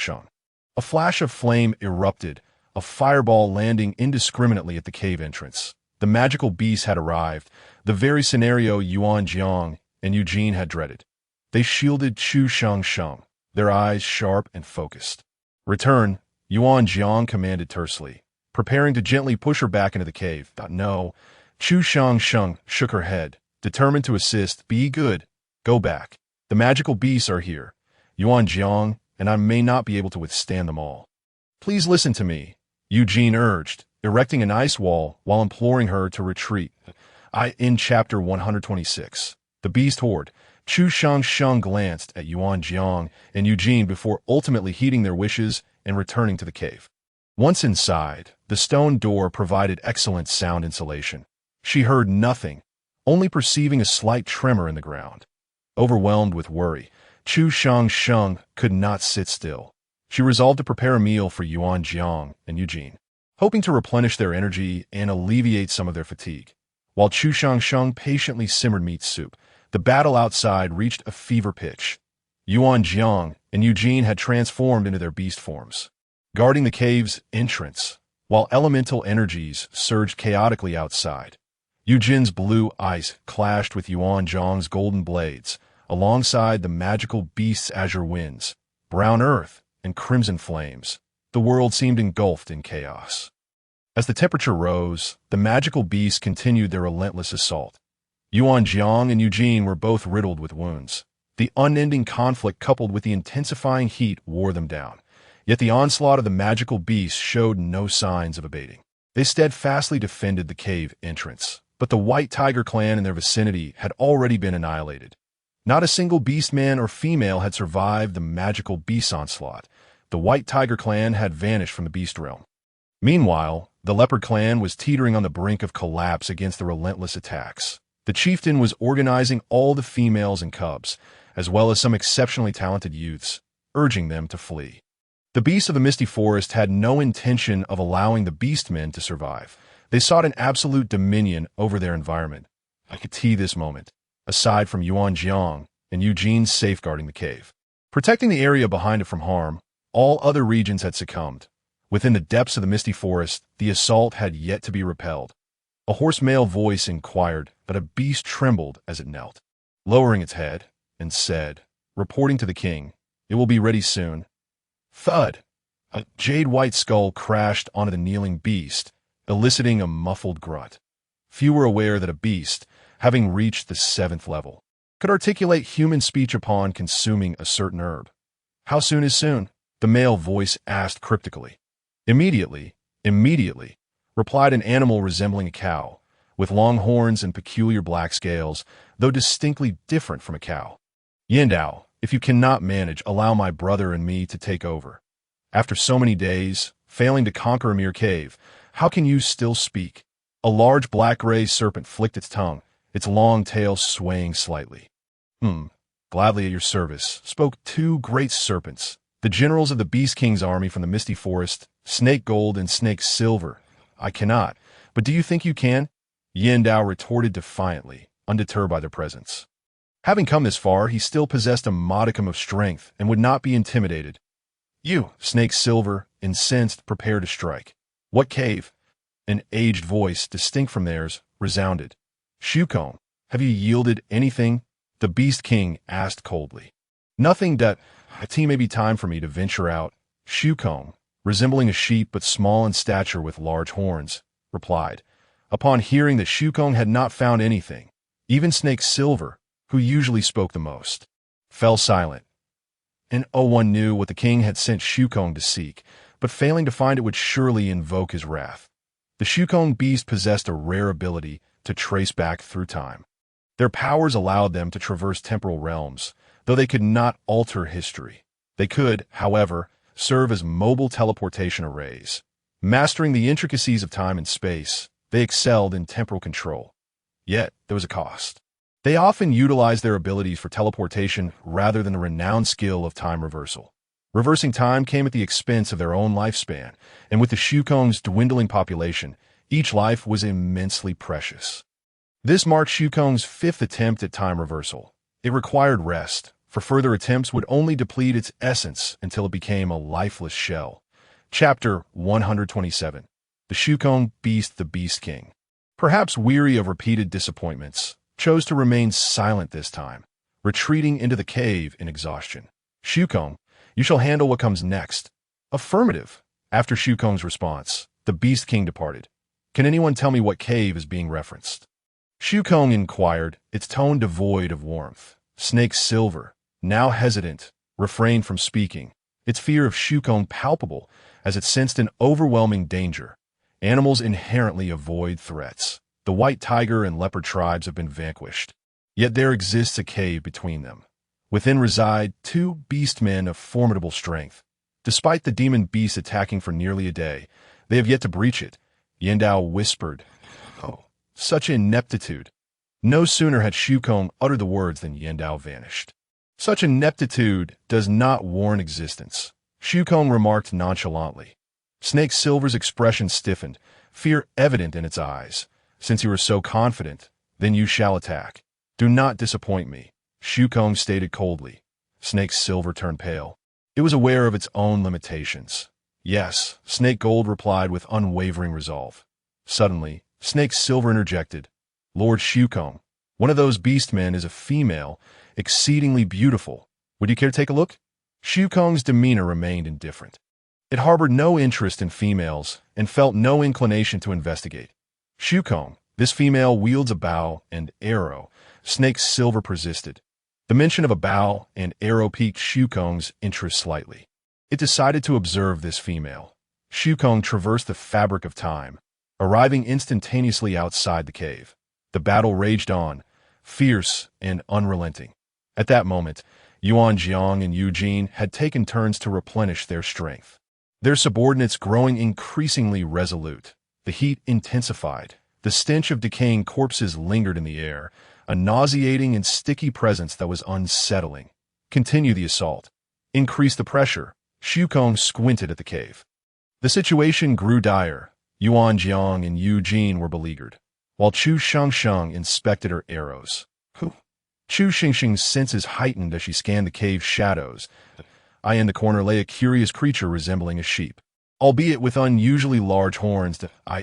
A flash of flame erupted, a fireball landing indiscriminately at the cave entrance. The magical beast had arrived, the very scenario Yuan Jiang and Eugene had dreaded. They shielded Chu Sheng, their eyes sharp and focused. "Return," Yuan Jiang commanded tersely, preparing to gently push her back into the cave. "No." Chu Sheng shook her head, determined to assist. "Be good. Go back. The magical beasts are here, Yuan Jiang, and I may not be able to withstand them all." Please listen to me, Eugene urged, erecting an ice wall while imploring her to retreat. In Chapter 126, The Beast Horde, Chu Shang glanced at Yuan Jiang and Eugene before ultimately heeding their wishes and returning to the cave. Once inside, the stone door provided excellent sound insulation. She heard nothing, only perceiving a slight tremor in the ground. Overwhelmed with worry, Chu Shang could not sit still. She resolved to prepare a meal for Yuan Jiang and Eugene, hoping to replenish their energy and alleviate some of their fatigue. While Chu Shang patiently simmered meat soup, the battle outside reached a fever pitch. Yuan Jiang and Eugene had transformed into their beast forms, guarding the cave's entrance, while elemental energies surged chaotically outside. Eugene's blue ice clashed with Yuan Jiang's golden blades, alongside the magical beast's azure winds, brown earth, and crimson flames. The world seemed engulfed in chaos. As the temperature rose, the magical beasts continued their relentless assault. Yuan Jiang and Eugene were both riddled with wounds. The unending conflict coupled with the intensifying heat wore them down. Yet the onslaught of the magical beasts showed no signs of abating. They steadfastly defended the cave entrance, but the White Tiger clan in their vicinity had already been annihilated. Not a single beastman or female had survived the magical beast onslaught. The White Tiger clan had vanished from the beast realm. Meanwhile, the Leopard clan was teetering on the brink of collapse against the relentless attacks. The chieftain was organizing all the females and cubs, as well as some exceptionally talented youths, urging them to flee. The beasts of the Misty Forest had no intention of allowing the Beastmen to survive. They sought an absolute dominion over their environment. I could see this moment, aside from Yuan Jiang and Eugene safeguarding the cave. Protecting the area behind it from harm, all other regions had succumbed. Within the depths of the Misty Forest, the assault had yet to be repelled. A hoarse male voice inquired, but a beast trembled as it knelt, lowering its head, and said, reporting to the king, "It will be ready soon." Thud! A jade-white skull crashed onto the kneeling beast, eliciting a muffled grunt. Few were aware that a beast, having reached the 7th level, could articulate human speech upon consuming a certain herb. "How soon is soon?" the male voice asked cryptically. Immediately, replied an animal resembling a cow, with long horns and peculiar black scales, though distinctly different from a cow. "Yindao, if you cannot manage, allow my brother and me to take over. After so many days, failing to conquer a mere cave, how can you still speak?" A large black-gray serpent flicked its tongue, its long tail swaying slightly. Gladly at your service," spoke 2 great serpents, the generals of the Beast King's army from the Misty Forest, Snake Gold and Snake Silver. "I cannot, but do you think you can?" Yindao retorted defiantly, undeterred by their presence. Having come this far, he still possessed a modicum of strength and would not be intimidated. "You," Snake Silver, incensed, prepared to strike. "What cave?" An aged voice, distinct from theirs, resounded. "Shukong, have you yielded anything?" the Beast King asked coldly. "Nothing that it may be time for me to venture out." Shukong, resembling a sheep but small in stature with large horns, replied. Upon hearing that Shukong had not found anything, even Snake Silver, who usually spoke the most, fell silent. And one knew what the king had sent Shukong to seek, but failing to find it would surely invoke his wrath. The Shukong beast possessed a rare ability to trace back through time. Their powers allowed them to traverse temporal realms, though they could not alter history. They could, however, serve as mobile teleportation arrays. Mastering the intricacies of time and space, they excelled in temporal control. Yet, there was a cost. They often utilized their abilities for teleportation rather than the renowned skill of time reversal. Reversing time came at the expense of their own lifespan, and with the Shukong's dwindling population, each life was immensely precious. This marked Shukong's 5th attempt at time reversal. It required rest, for further attempts would only deplete its essence until it became a lifeless shell. Chapter 127. The Shukong Beast the Beast King, perhaps weary of repeated disappointments, chose to remain silent this time, retreating into the cave in exhaustion. "Shukong, you shall handle what comes next." "Affirmative." After Shukong's response, the Beast King departed. "Can anyone tell me what cave is being referenced?" Shukong inquired, its tone devoid of warmth. Snake Silver, now hesitant, refrained from speaking, its fear of Shukong palpable, as it sensed an overwhelming danger. Animals inherently avoid threats. The white tiger and leopard tribes have been vanquished. Yet there exists a cave between them. Within reside two beastmen of formidable strength. Despite the demon beasts attacking for nearly a day, they have yet to breach it. Yandao whispered, "Oh, such ineptitude." No sooner had Shukong uttered the words than Yandao vanished. "Such ineptitude does not warrant existence," Shukong remarked nonchalantly. Snake Silver's expression stiffened, fear evident in its eyes. "Since you are so confident, then you shall attack. Do not disappoint me," Shukong stated coldly. Snake Silver turned pale. It was aware of its own limitations. "Yes," Snake Gold replied with unwavering resolve. Suddenly, Snake Silver interjected. "Lord Shukong, one of those beastmen is a female, exceedingly beautiful. Would you care to take a look?" Shukong's demeanor remained indifferent. It harbored no interest in females and felt no inclination to investigate. "Shukong, this female wields a bow and arrow," Snake Silver persisted. The mention of a bow and arrow piqued Shukong's interest slightly. It decided to observe this female. Shukong traversed the fabric of time, arriving instantaneously outside the cave. The battle raged on, fierce and unrelenting. At that moment, Yuan Jiang and Eugene had taken turns to replenish their strength. Their subordinates growing increasingly resolute. The heat intensified. The stench of decaying corpses lingered in the air, a nauseating and sticky presence that was unsettling. "Continue the assault. Increase the pressure." Shukong squinted at the cave. The situation grew dire. Yuan Jiang and Eugene were beleaguered, while Chu Shengsheng inspected her arrows. Chu Shengsheng's senses heightened as she scanned the cave's shadows. In the corner lay a curious creature resembling a sheep, albeit with unusually large horns.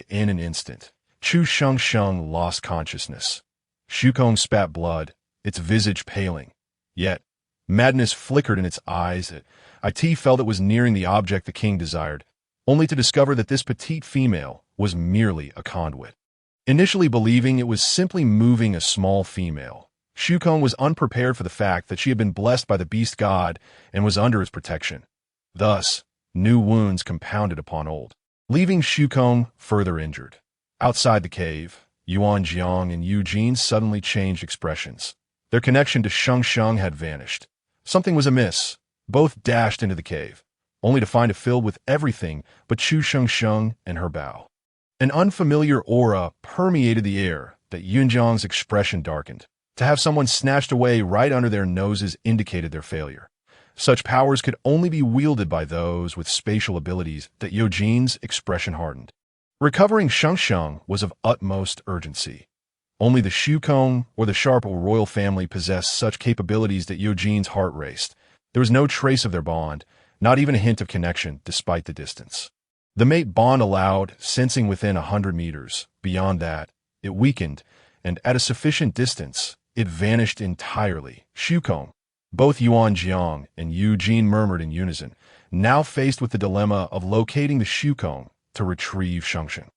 In an instant, Chu Shengsheng lost consciousness. Shukong spat blood, its visage paling. Yet, madness flickered in its eyes. It felt it was nearing the object the king desired, only to discover that this petite female was merely a conduit. Initially believing it was simply moving a small female, Shukong was unprepared for the fact that she had been blessed by the beast god and was under his protection. Thus, new wounds compounded upon old, leaving Shukong further injured. Outside the cave, Yuan Jiang and Eugene suddenly changed expressions. Their connection to Shengsheng had vanished. Something was amiss. Both dashed into the cave, only to find it filled with everything but Chu Shengsheng and her bow. An unfamiliar aura permeated the air that Yunjiang's expression darkened. To have someone snatched away right under their noses indicated their failure. Such powers could only be wielded by those with spatial abilities that Eugene's expression hardened. Recovering Shengsheng was of utmost urgency. Only the Shukong or the Sharp royal family possessed such capabilities that Eugene's heart raced. There was no trace of their bond, not even a hint of connection, despite the distance. The mate bond allowed, sensing within 100 meters. Beyond that, it weakened, and at a sufficient distance, it vanished entirely. Shukong, both Yuan Jiang and Eugene murmured in unison, now faced with the dilemma of locating the Shukong to retrieve Shengsheng.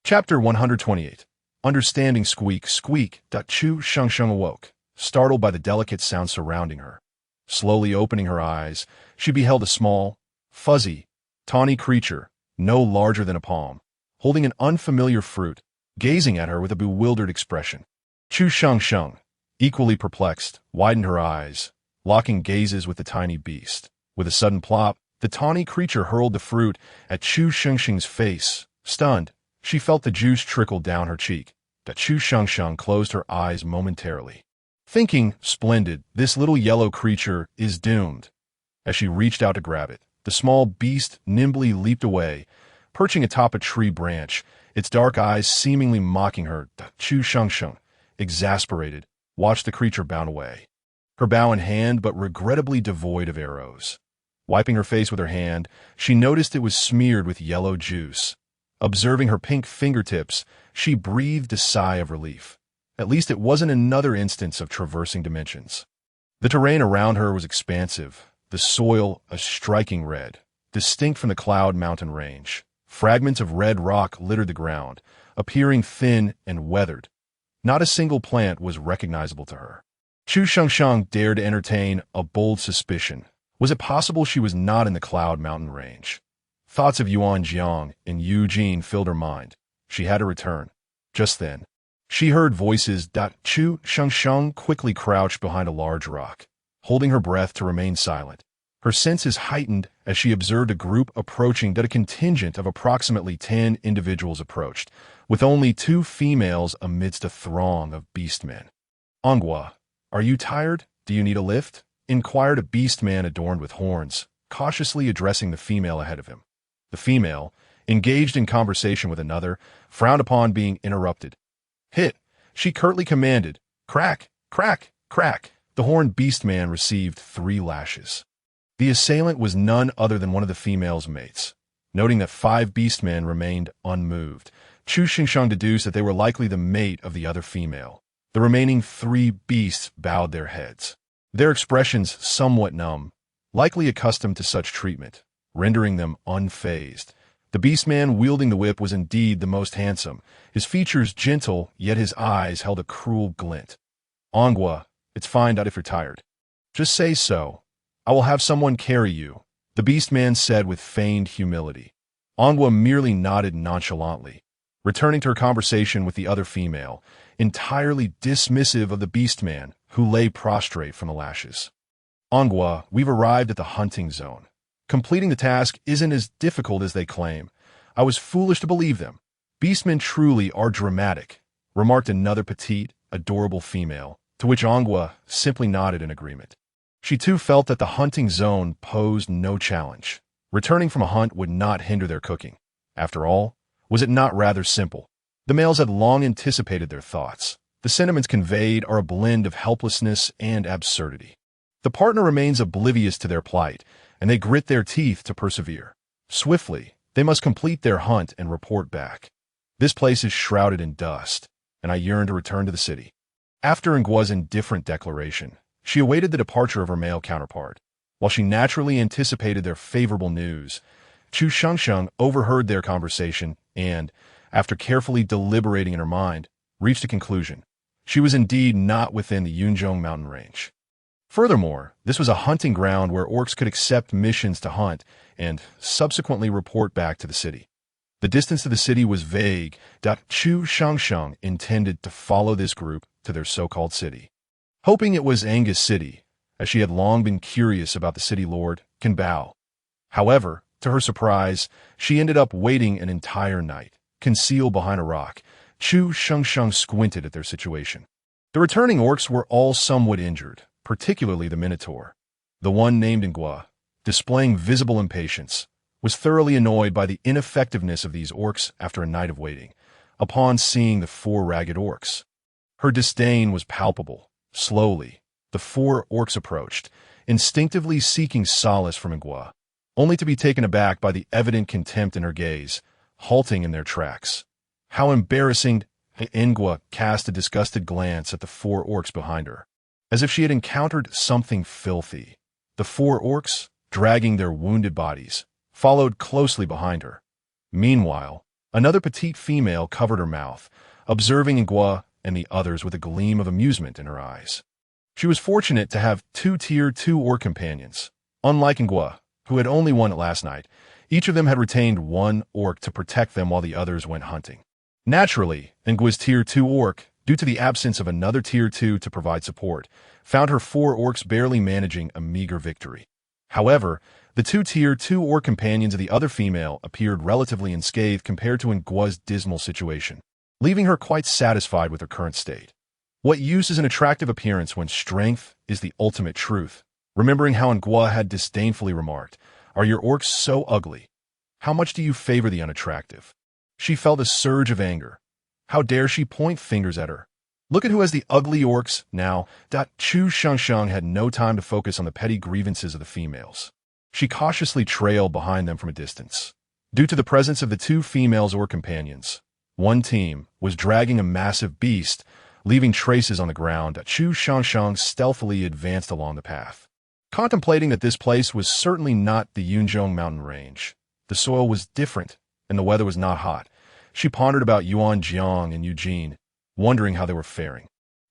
Chapter 128. Understanding Squeak. Chu Shengsheng awoke, startled by the delicate sound surrounding her. Slowly opening her eyes, she beheld a small, fuzzy, tawny creature, no larger than a palm, holding an unfamiliar fruit, gazing at her with a bewildered expression. Chu Shengsheng, equally perplexed, widened her eyes, locking gazes with the tiny beast. With a sudden plop, the tawny creature hurled the fruit at Chu Shengsheng's face. Stunned, she felt the juice trickle down her cheek. Chu Shengsheng closed her eyes momentarily, thinking, "Splendid, this little yellow creature is doomed." As she reached out to grab it, the small beast nimbly leaped away, perching atop a tree branch, its dark eyes seemingly mocking her. Chu Shengsheng, exasperated, watched the creature bound away, her bow in hand but regrettably devoid of arrows. Wiping her face with her hand, she noticed it was smeared with yellow juice. Observing her pink fingertips, she breathed a sigh of relief. At least it wasn't another instance of traversing dimensions. The terrain around her was expansive, the soil a striking red, distinct from the Cloud Mountain range. Fragments of red rock littered the ground, appearing thin and weathered. Not a single plant was recognizable to her. Chu Shengsheng dared to entertain a bold suspicion. Was it possible she was not in the Cloud Mountain range? Thoughts of Yuan Jiang and Eugene filled her mind. She had to return. Just then, she heard voices. Chu Shengsheng quickly crouched behind a large rock, holding her breath to remain silent. Her senses heightened as she observed a group approaching. A contingent of approximately 10 individuals approached, with only 2 females amidst a throng of beastmen. "Anghua, are you tired? Do you need a lift?" inquired a beastman adorned with horns, cautiously addressing the female ahead of him. The female, engaged in conversation with another, frowned upon being interrupted. "Hit," she curtly commanded. "Crack, crack, crack." The horned beastman received 3 lashes. The assailant was none other than one of the female's mates. Noting that 5 beastmen remained unmoved, Chu Xingsheng deduced that they were likely the mate of the other female. The remaining 3 beasts bowed their heads, their expressions somewhat numb, likely accustomed to such treatment, rendering them unfazed. The beastman wielding the whip was indeed the most handsome, his features gentle, yet his eyes held a cruel glint. "Anghua, it's fine if you're tired. Just say so. I will have someone carry you," the beastman said with feigned humility. Anghua merely nodded nonchalantly, returning to her conversation with the other female, entirely dismissive of the beastman, who lay prostrate from the lashes. "Anghua, we've arrived at the hunting zone. Completing the task isn't as difficult as they claim. I was foolish to believe them. Beastmen truly are dramatic," remarked another petite, adorable female, to which Anghua simply nodded in agreement. She too felt that the hunting zone posed no challenge. Returning from a hunt would not hinder their cooking. After all, was it not rather simple? The males had long anticipated their thoughts. The sentiments conveyed are a blend of helplessness and absurdity. The partner remains oblivious to their plight, and they grit their teeth to persevere. Swiftly, they must complete their hunt and report back. "This place is shrouded in dust, and I yearn to return to the city." After Ngua's indifferent declaration, she awaited the departure of her male counterpart. While she naturally anticipated their favorable news, Chu Shengsheng overheard their conversation and, after carefully deliberating in her mind, reached a conclusion. She was indeed not within the Yunzhong mountain range. Furthermore, this was a hunting ground where orcs could accept missions to hunt and subsequently report back to the city. The distance to the city was vague. Chu Shengsheng intended to follow this group to their so-called city, hoping it was Angus City, as she had long been curious about the city lord, Bao. However, to her surprise, she ended up waiting an entire night, concealed behind a rock. Chu Shengsheng squinted at their situation. The returning orcs were all somewhat injured, particularly the Minotaur. The one named Ngua, displaying visible impatience, was thoroughly annoyed by the ineffectiveness of these orcs after a night of waiting, upon seeing the 4 ragged orcs. Her disdain was palpable. Slowly, the 4 orcs approached, instinctively seeking solace from Ngua, only to be taken aback by the evident contempt in her gaze, halting in their tracks. How embarrassing! Ngua cast a disgusted glance at the 4 orcs behind her, as if she had encountered something filthy. The 4 orcs, dragging their wounded bodies, followed closely behind her. Meanwhile, another petite female covered her mouth, observing Ngua and the others with a gleam of amusement in her eyes. She was fortunate to have 2 Tier 2 orc companions. Unlike Ngua, who had only one last night, each of them had retained 1 orc to protect them while the others went hunting. Naturally, Ngua's Tier 2 orc, due to the absence of another Tier 2 to provide support, found her 4 orcs barely managing a meager victory. However, the 2 Tier 2 orc companions of the other female appeared relatively unscathed compared to Ngua's dismal situation, leaving her quite satisfied with her current state. What use is an attractive appearance when strength is the ultimate truth? Remembering how Ngua had disdainfully remarked, "Are your orcs so ugly? How much do you favor the unattractive?" She felt a surge of anger. How dare she point fingers at her? Look at who has the ugly orcs now. Chu Shengsheng had no time to focus on the petty grievances of the females. She cautiously trailed behind them from a distance. Due to the presence of the 2 females or companions, one team was dragging a massive beast, leaving traces on the ground. Chu Shengsheng stealthily advanced along the path, contemplating that this place was certainly not the Yunzhong mountain range. The soil was different, and the weather was not hot. She pondered about Yuan Jiang and Eugene, wondering how they were faring,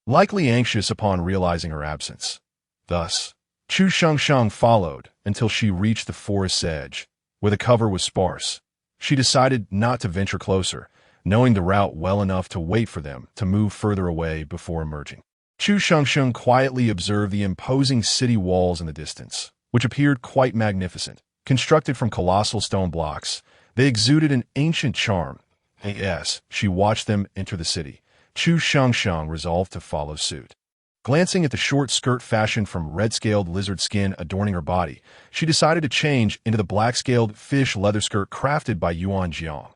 likely anxious upon realizing her absence. Thus, Chu Shengsheng followed until she reached the forest's edge, where the cover was sparse. She decided not to venture closer, knowing the route well enough to wait for them to move further away before emerging. Chu Shengsheng quietly observed the imposing city walls in the distance, which appeared quite magnificent. Constructed from colossal stone blocks, they exuded an ancient charm. As she watched them enter the city, Chu Shengsheng resolved to follow suit. Glancing at the short skirt fashioned from red-scaled lizard skin adorning her body, she decided to change into the black-scaled fish leather skirt crafted by Yuan Jiang.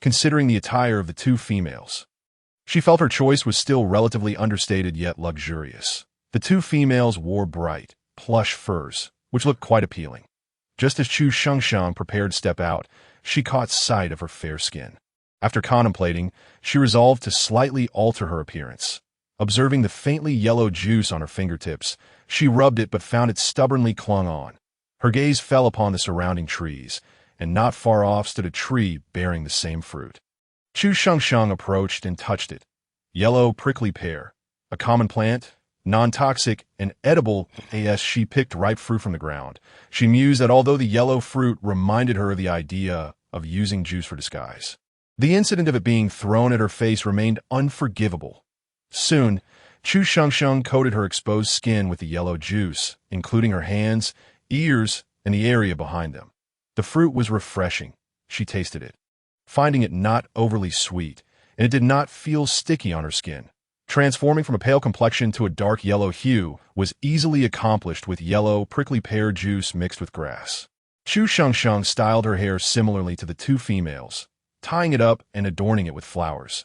Considering the attire of the two females, she felt her choice was still relatively understated yet luxurious. The two females wore bright, plush furs, which looked quite appealing. Just as Chu Shengsheng prepared to step out, she caught sight of her fair skin. After contemplating, she resolved to slightly alter her appearance. Observing the faintly yellow juice on her fingertips, she rubbed it but found it stubbornly clung on. Her gaze fell upon the surrounding trees, and not far off stood a tree bearing the same fruit. Chu Shengsheng approached and touched it. Yellow prickly pear, a common plant, non-toxic and edible. As she picked ripe fruit from the ground, she mused that although the yellow fruit reminded her of the idea of using juice for disguise, the incident of it being thrown at her face remained unforgivable. Soon, Chu Shengsheng coated her exposed skin with the yellow juice, including her hands, ears, and the area behind them. The fruit was refreshing. She tasted it, finding it not overly sweet, and it did not feel sticky on her skin. Transforming from a pale complexion to a dark yellow hue was easily accomplished with yellow, prickly pear juice mixed with grass. Chu Shengsheng styled her hair similarly to the two females, tying it up and adorning it with flowers.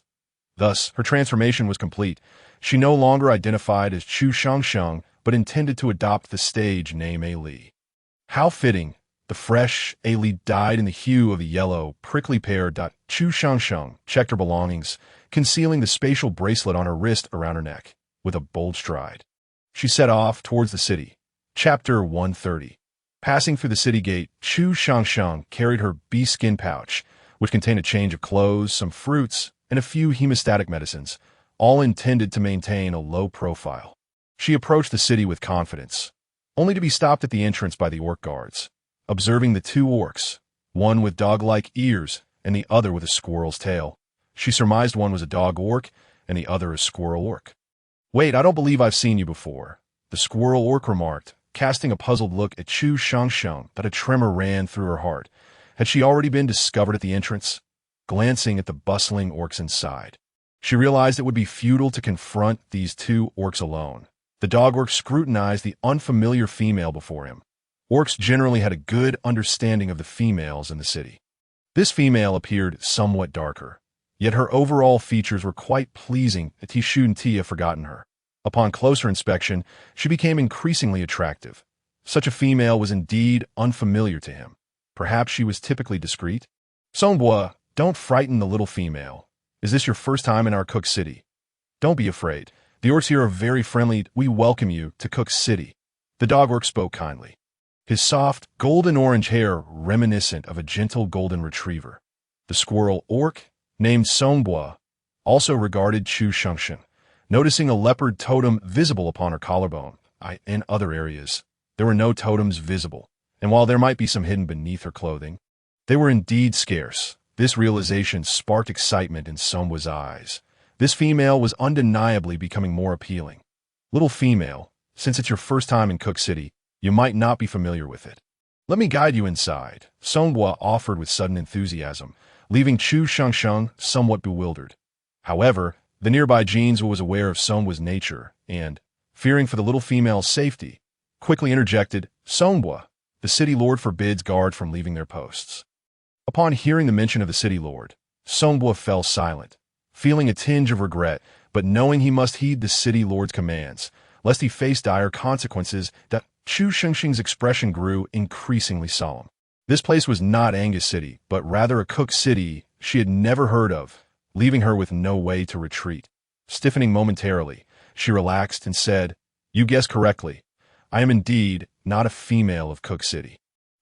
Thus, her transformation was complete. She no longer identified as Chu Shengsheng, but intended to adopt the stage name A Li. How fitting! The fresh A Li dyed in the hue of the yellow, prickly pear. Chu Shengsheng checked her belongings, concealing the spatial bracelet on her wrist around her neck. With a bold stride, she set off towards the city. Chapter 130. Passing through the city gate, Chu Shengsheng carried her bee skin pouch, which contained a change of clothes, some fruits, and a few hemostatic medicines, all intended to maintain a low profile. She approached the city with confidence, only to be stopped at the entrance by the orc guards. Observing the two orcs, one with dog-like ears and the other with a squirrel's tail, she surmised one was a dog orc and the other a squirrel orc. "Wait, I don't believe I've seen you before," the squirrel orc remarked, casting a puzzled look at Chu Shengsheng that a tremor ran through her heart. Had she already been discovered at the entrance? Glancing at the bustling orcs inside, she realized it would be futile to confront these two orcs alone. The dog orc scrutinized the unfamiliar female before him. Orcs generally had a good understanding of the females in the city. This female appeared somewhat darker, yet her overall features were quite pleasing that he shouldn't have forgotten her. Upon closer inspection, she became increasingly attractive. Such a female was indeed unfamiliar to him. Perhaps she was typically discreet? "Songbo, don't frighten the little female. Is this your first time in our Cook City? Don't be afraid. The orcs here are very friendly. We welcome you to Cook City." The dog orc spoke kindly, his soft, golden-orange hair reminiscent of a gentle golden retriever. The squirrel orc, named Songbo, also regarded Chu Shengsheng, noticing a leopard totem visible upon her collarbone. In other areas, there were no totems visible, and while there might be some hidden beneath her clothing, they were indeed scarce. This realization sparked excitement in Songbo's eyes. This female was undeniably becoming more appealing. "Little female, since it's your first time in Cook City, you might not be familiar with it. Let me guide you inside," Songbo offered with sudden enthusiasm, leaving Chu Shengsheng somewhat bewildered. However, the nearby Jinzhou was aware of Songbo's nature and, fearing for the little female's safety, quickly interjected, "Songbo, the city lord forbids guards from leaving their posts." Upon hearing the mention of the city lord, Songbo fell silent, feeling a tinge of regret, but knowing he must heed the city lord's commands, lest he face dire consequences. That Chu Shengsheng's expression grew increasingly solemn. This place was not Angus City, but rather a Cook City she had never heard of, leaving her with no way to retreat. Stiffening momentarily, she relaxed and said, "You guessed correctly. I am indeed not a female of Cook City.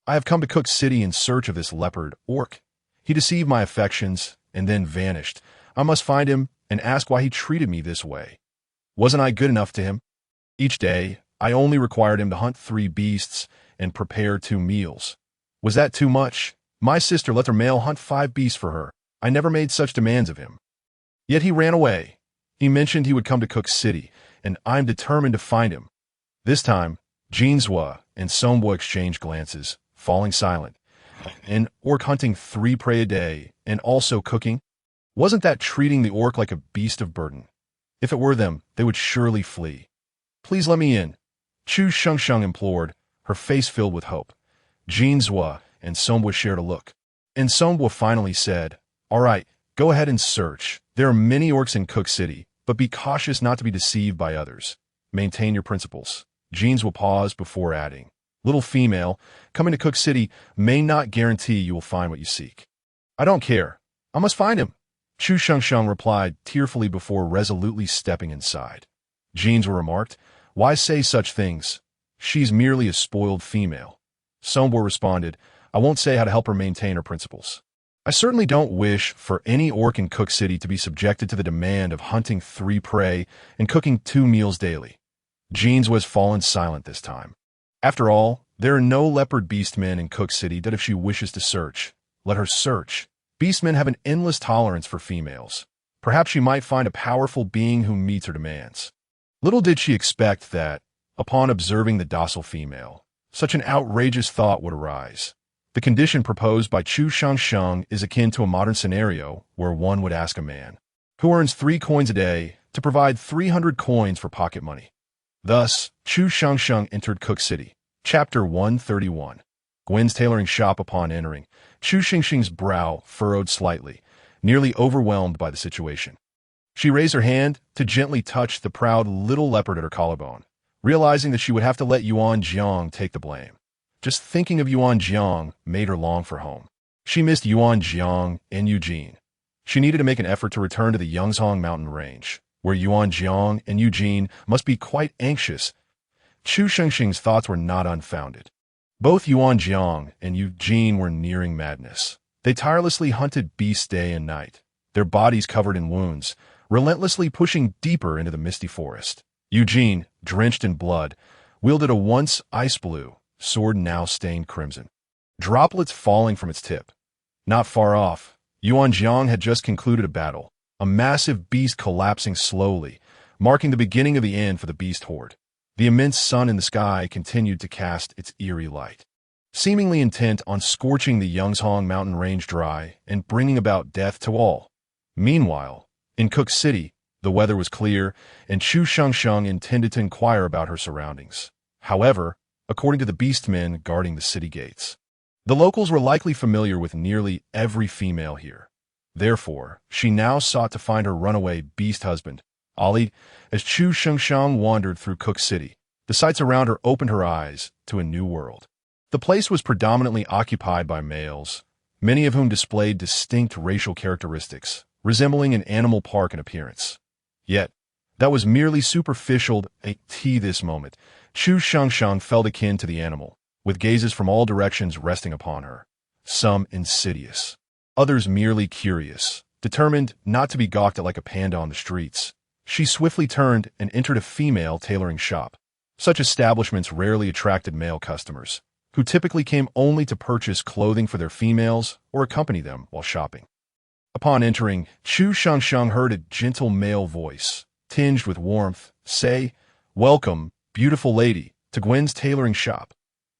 I have come to Cook City in search of this leopard orc. He deceived my affections and then vanished. I must find him and ask why he treated me this way. Wasn't I good enough to him? Each day, I only required him to hunt 3 beasts and prepare 2 meals. Was that too much? My sister let their male hunt 5 beasts for her. I never made such demands of him. Yet he ran away. He mentioned he would come to Cook City, and I'm determined to find him. This time, Jinswa and Sombo exchanged glances, falling silent. An orc hunting 3 prey a day, and also cooking? Wasn't that treating the orc like a beast of burden? If it were them, they would surely flee. Please let me in, Chu Shengsheng implored, her face filled with hope. Jinswa and Sombo shared a look. And Sombo finally said, All right, go ahead and search. There are many orcs in Cook City, but be cautious not to be deceived by others. Maintain your principles. Jinswa paused before adding, Little female, coming to Cook City may not guarantee you will find what you seek. I don't care. I must find him, Chu Shengsheng replied tearfully before resolutely stepping inside. Jinswa remarked, Why say such things? She's merely a spoiled female. Sombo responded, I won't say how to help her maintain her principles. I certainly don't wish for any orc in Cook City to be subjected to the demand of hunting 3 prey and cooking 2 meals daily. Jeans was fallen silent this time. After all, there are no leopard beastmen in Cook City that if she wishes to search, let her search. Beastmen have an endless tolerance for females. Perhaps she might find a powerful being who meets her demands. Little did she expect that, upon observing the docile female, such an outrageous thought would arise. The condition proposed by Chu Shengsheng is akin to a modern scenario where one would ask a man, who earns 3 coins a day, to provide 300 coins for pocket money. Thus, Chu Shengsheng entered Cook City. Chapter 131. Gwen's tailoring shop. Upon entering, Chu Shengsheng's brow furrowed slightly, nearly overwhelmed by the situation. She raised her hand to gently touch the proud little leopard at her collarbone, realizing that she would have to let Yuan Jiang take the blame. Just thinking of Yuan Jiang made her long for home. She missed Yuan Jiang and Eugene. She needed to make an effort to return to the Yangzhong mountain range, where Yuan Jiang and Eugene must be quite anxious. Chu Shengsheng's thoughts were not unfounded. Both Yuan Jiang and Eugene were nearing madness. They tirelessly hunted beasts day and night, their bodies covered in wounds, relentlessly pushing deeper into the misty forest. Eugene, drenched in blood, wielded a once ice-blue sword now stained crimson, droplets falling from its tip. Not far off, Yuan Jiang had just concluded a battle, a massive beast collapsing slowly, marking the beginning of the end for the beast horde. The immense sun in the sky continued to cast its eerie light, seemingly intent on scorching the Yangzhong mountain range dry and bringing about death to all. Meanwhile, in Cook City, the weather was clear, and Chu Shengsheng intended to inquire about her surroundings. However, according to the beastmen guarding the city gates, the locals were likely familiar with nearly every female here. Therefore, she now sought to find her runaway beast husband, Ali. As Chu Shengsheng wandered through Cook City, the sights around her opened her eyes to a new world. The place was predominantly occupied by males, many of whom displayed distinct racial characteristics, resembling an animal park in appearance. Yet, that was merely superficial. At this moment, Chu Shengsheng felt akin to the animal, with gazes from all directions resting upon her, some insidious, others merely curious, determined not to be gawked at like a panda on the streets. She swiftly turned and entered a female tailoring shop. Such establishments rarely attracted male customers, who typically came only to purchase clothing for their females or accompany them while shopping. Upon entering, Chu Shengsheng heard a gentle male voice, tinged with warmth, say, Welcome, beautiful lady, to Gwen's tailoring shop.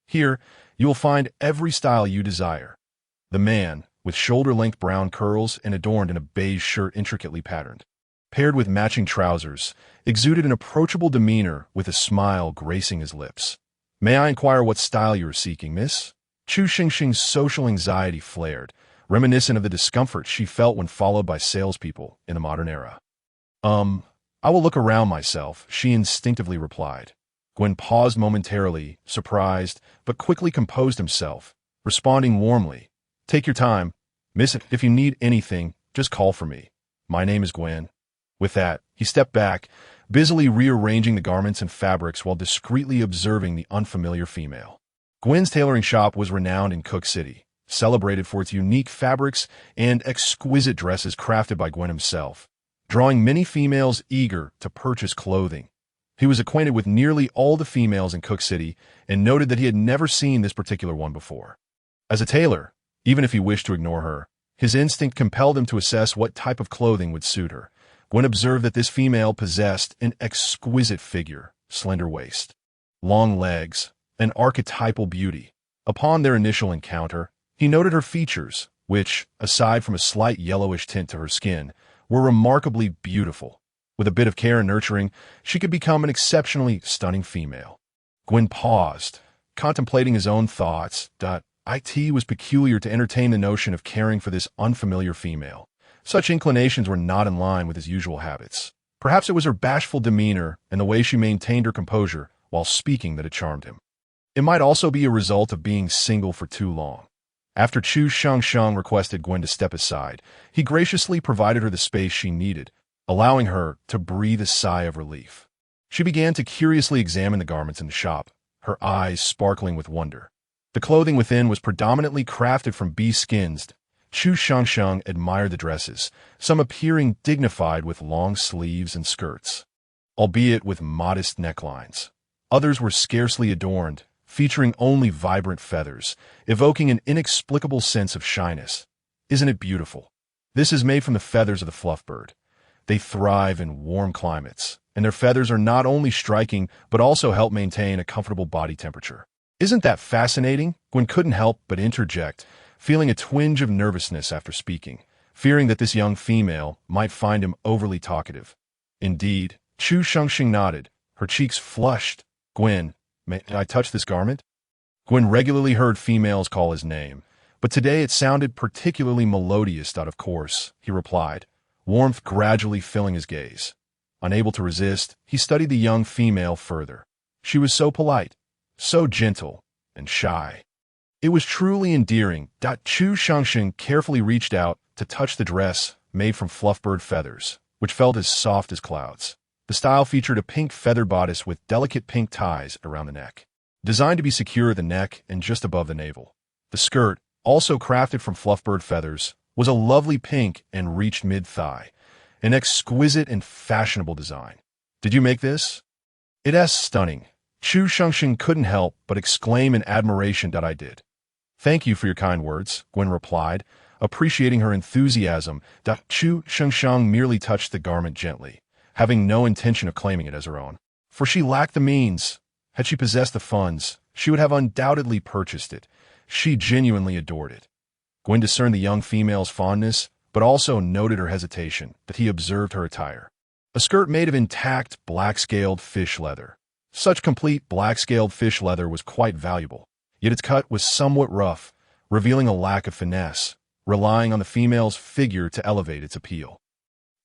Here, you will find every style you desire. The man, with shoulder-length brown curls and adorned in a beige shirt intricately patterned, paired with matching trousers, exuded an approachable demeanor with a smile gracing his lips. May I inquire what style you are seeking, miss? Chu Shengsheng's social anxiety flared, reminiscent of the discomfort she felt when followed by salespeople in the modern era. I will look around myself, she instinctively replied. Gwen paused momentarily, surprised, but quickly composed himself, responding warmly. Take your time. Miss, if you need anything, just call for me. My name is Gwen. With that, he stepped back, busily rearranging the garments and fabrics while discreetly observing the unfamiliar female. Gwen's tailoring shop was renowned in Cook City, celebrated for its unique fabrics and exquisite dresses crafted by Gwen himself, drawing many females eager to purchase clothing. He was acquainted with nearly all the females in Cook City and noted that he had never seen this particular one before. As a tailor, Even if he wished to ignore her, his instinct compelled him to assess what type of clothing would suit her. Gwen observed that this female possessed an exquisite figure, slender waist, long legs, an archetypal beauty. Upon their initial encounter, he noted her features, which, aside from a slight yellowish tint to her skin, were remarkably beautiful. With a bit of care and nurturing, she could become an exceptionally stunning female. Gwen paused, contemplating his own thoughts. It was peculiar to entertain the notion of caring for this unfamiliar female. Such inclinations were not in line with his usual habits. Perhaps it was her bashful demeanor and the way she maintained her composure while speaking that had charmed him. It might also be a result of being single for too long. After Chu Shengsheng requested Gwen to step aside, he graciously provided her the space she needed, allowing her to breathe a sigh of relief. She began to curiously examine the garments in the shop, her eyes sparkling with wonder. The clothing within was predominantly crafted from beast skins. Chu Shengsheng admired the dresses, some appearing dignified with long sleeves and skirts, albeit with modest necklines. Others were scarcely adorned, featuring only vibrant feathers, evoking an inexplicable sense of shyness. Isn't it beautiful? This is made from the feathers of the fluff bird. They thrive in warm climates, and their feathers are not only striking but also help maintain a comfortable body temperature. Isn't that fascinating? Gwen couldn't help but interject, feeling a twinge of nervousness after speaking, fearing that this young female might find him overly talkative. Indeed, Chu Shengxing nodded, her cheeks flushed. Gwen, may I touch this garment? Gwen regularly heard females call his name, but today it sounded particularly melodious. Of course, he replied, warmth gradually filling his gaze. Unable to resist, he studied the young female further. She was so polite, so gentle, and shy. It was truly endearing. Chu Shengxing carefully reached out to touch the dress made from fluffbird feathers, which felt as soft as clouds. The style featured a pink feather bodice with delicate pink ties around the neck, designed to be secure at the neck and just above the navel. The skirt, also crafted from fluffbird feathers, was a lovely pink and reached mid-thigh, an exquisite and fashionable design. Did you make this? It's stunning. Chu Shengxing couldn't help but exclaim in admiration. I did. Thank you for your kind words, Gwen replied, appreciating her enthusiasm. Chu Shengsheng merely touched the garment gently, having no intention of claiming it as her own. For she lacked the means. Had she possessed the funds, she would have undoubtedly purchased it. She genuinely adored it. Gwen discerned the young female's fondness, but also noted her hesitation that he observed her attire. A skirt made of intact, black-scaled fish leather. Such complete black-scaled fish leather was quite valuable, yet its cut was somewhat rough, revealing a lack of finesse, relying on the female's figure to elevate its appeal.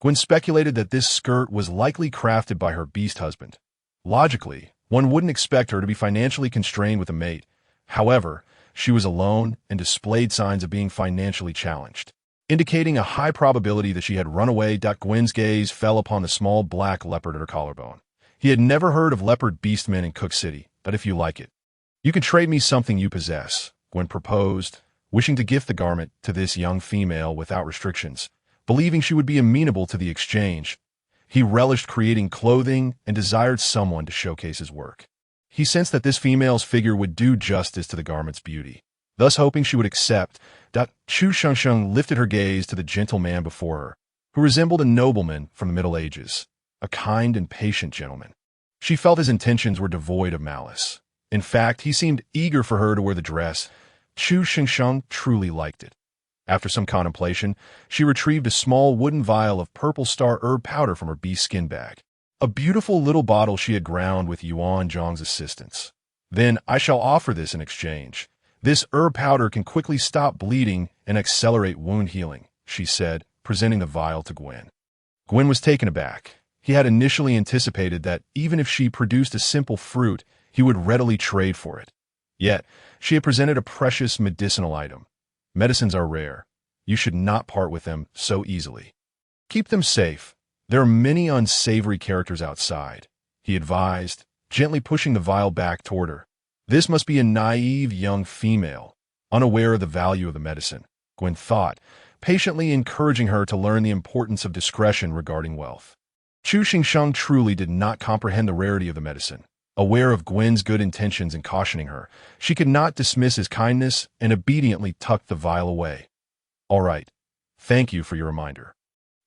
Gwen speculated that this skirt was likely crafted by her beast husband. Logically, one wouldn't expect her to be financially constrained with a mate. However, she was alone and displayed signs of being financially challenged, indicating a high probability that she had run away. Gwen's gaze fell upon the small black leopard at her collarbone. He had never heard of leopard beastmen in Cook City, but if you like it, you can trade me something you possess, Gwen proposed, wishing to gift the garment to this young female without restrictions, believing she would be amenable to the exchange. He relished creating clothing and desired someone to showcase his work. He sensed that this female's figure would do justice to the garment's beauty, thus hoping she would accept. Chu Shengsheng lifted her gaze to the gentle man before her, who resembled a nobleman from the Middle Ages, a kind and patient gentleman. She felt his intentions were devoid of malice. In fact, he seemed eager for her to wear the dress. Chu Shengsheng truly liked it. After some contemplation, she retrieved a small wooden vial of purple star herb powder from her beast skin bag, a beautiful little bottle she had ground with Yuan Zhang's assistance. Then I shall offer this in exchange. This herb powder can quickly stop bleeding and accelerate wound healing, she said, presenting the vial to Gwen. Gwen was taken aback. He had initially anticipated that even if she produced a simple fruit, he would readily trade for it. Yet, she had presented a precious medicinal item. Medicines are rare. You should not part with them so easily. Keep them safe. There are many unsavory characters outside, he advised, gently pushing the vial back toward her. This must be a naive young female, unaware of the value of the medicine, Gwen thought, patiently encouraging her to learn the importance of discretion regarding wealth. Chu Xingsheng truly did not comprehend the rarity of the medicine. Aware of Gwen's good intentions and cautioning her, she could not dismiss his kindness and obediently tucked the vial away. "All right. Thank you for your reminder.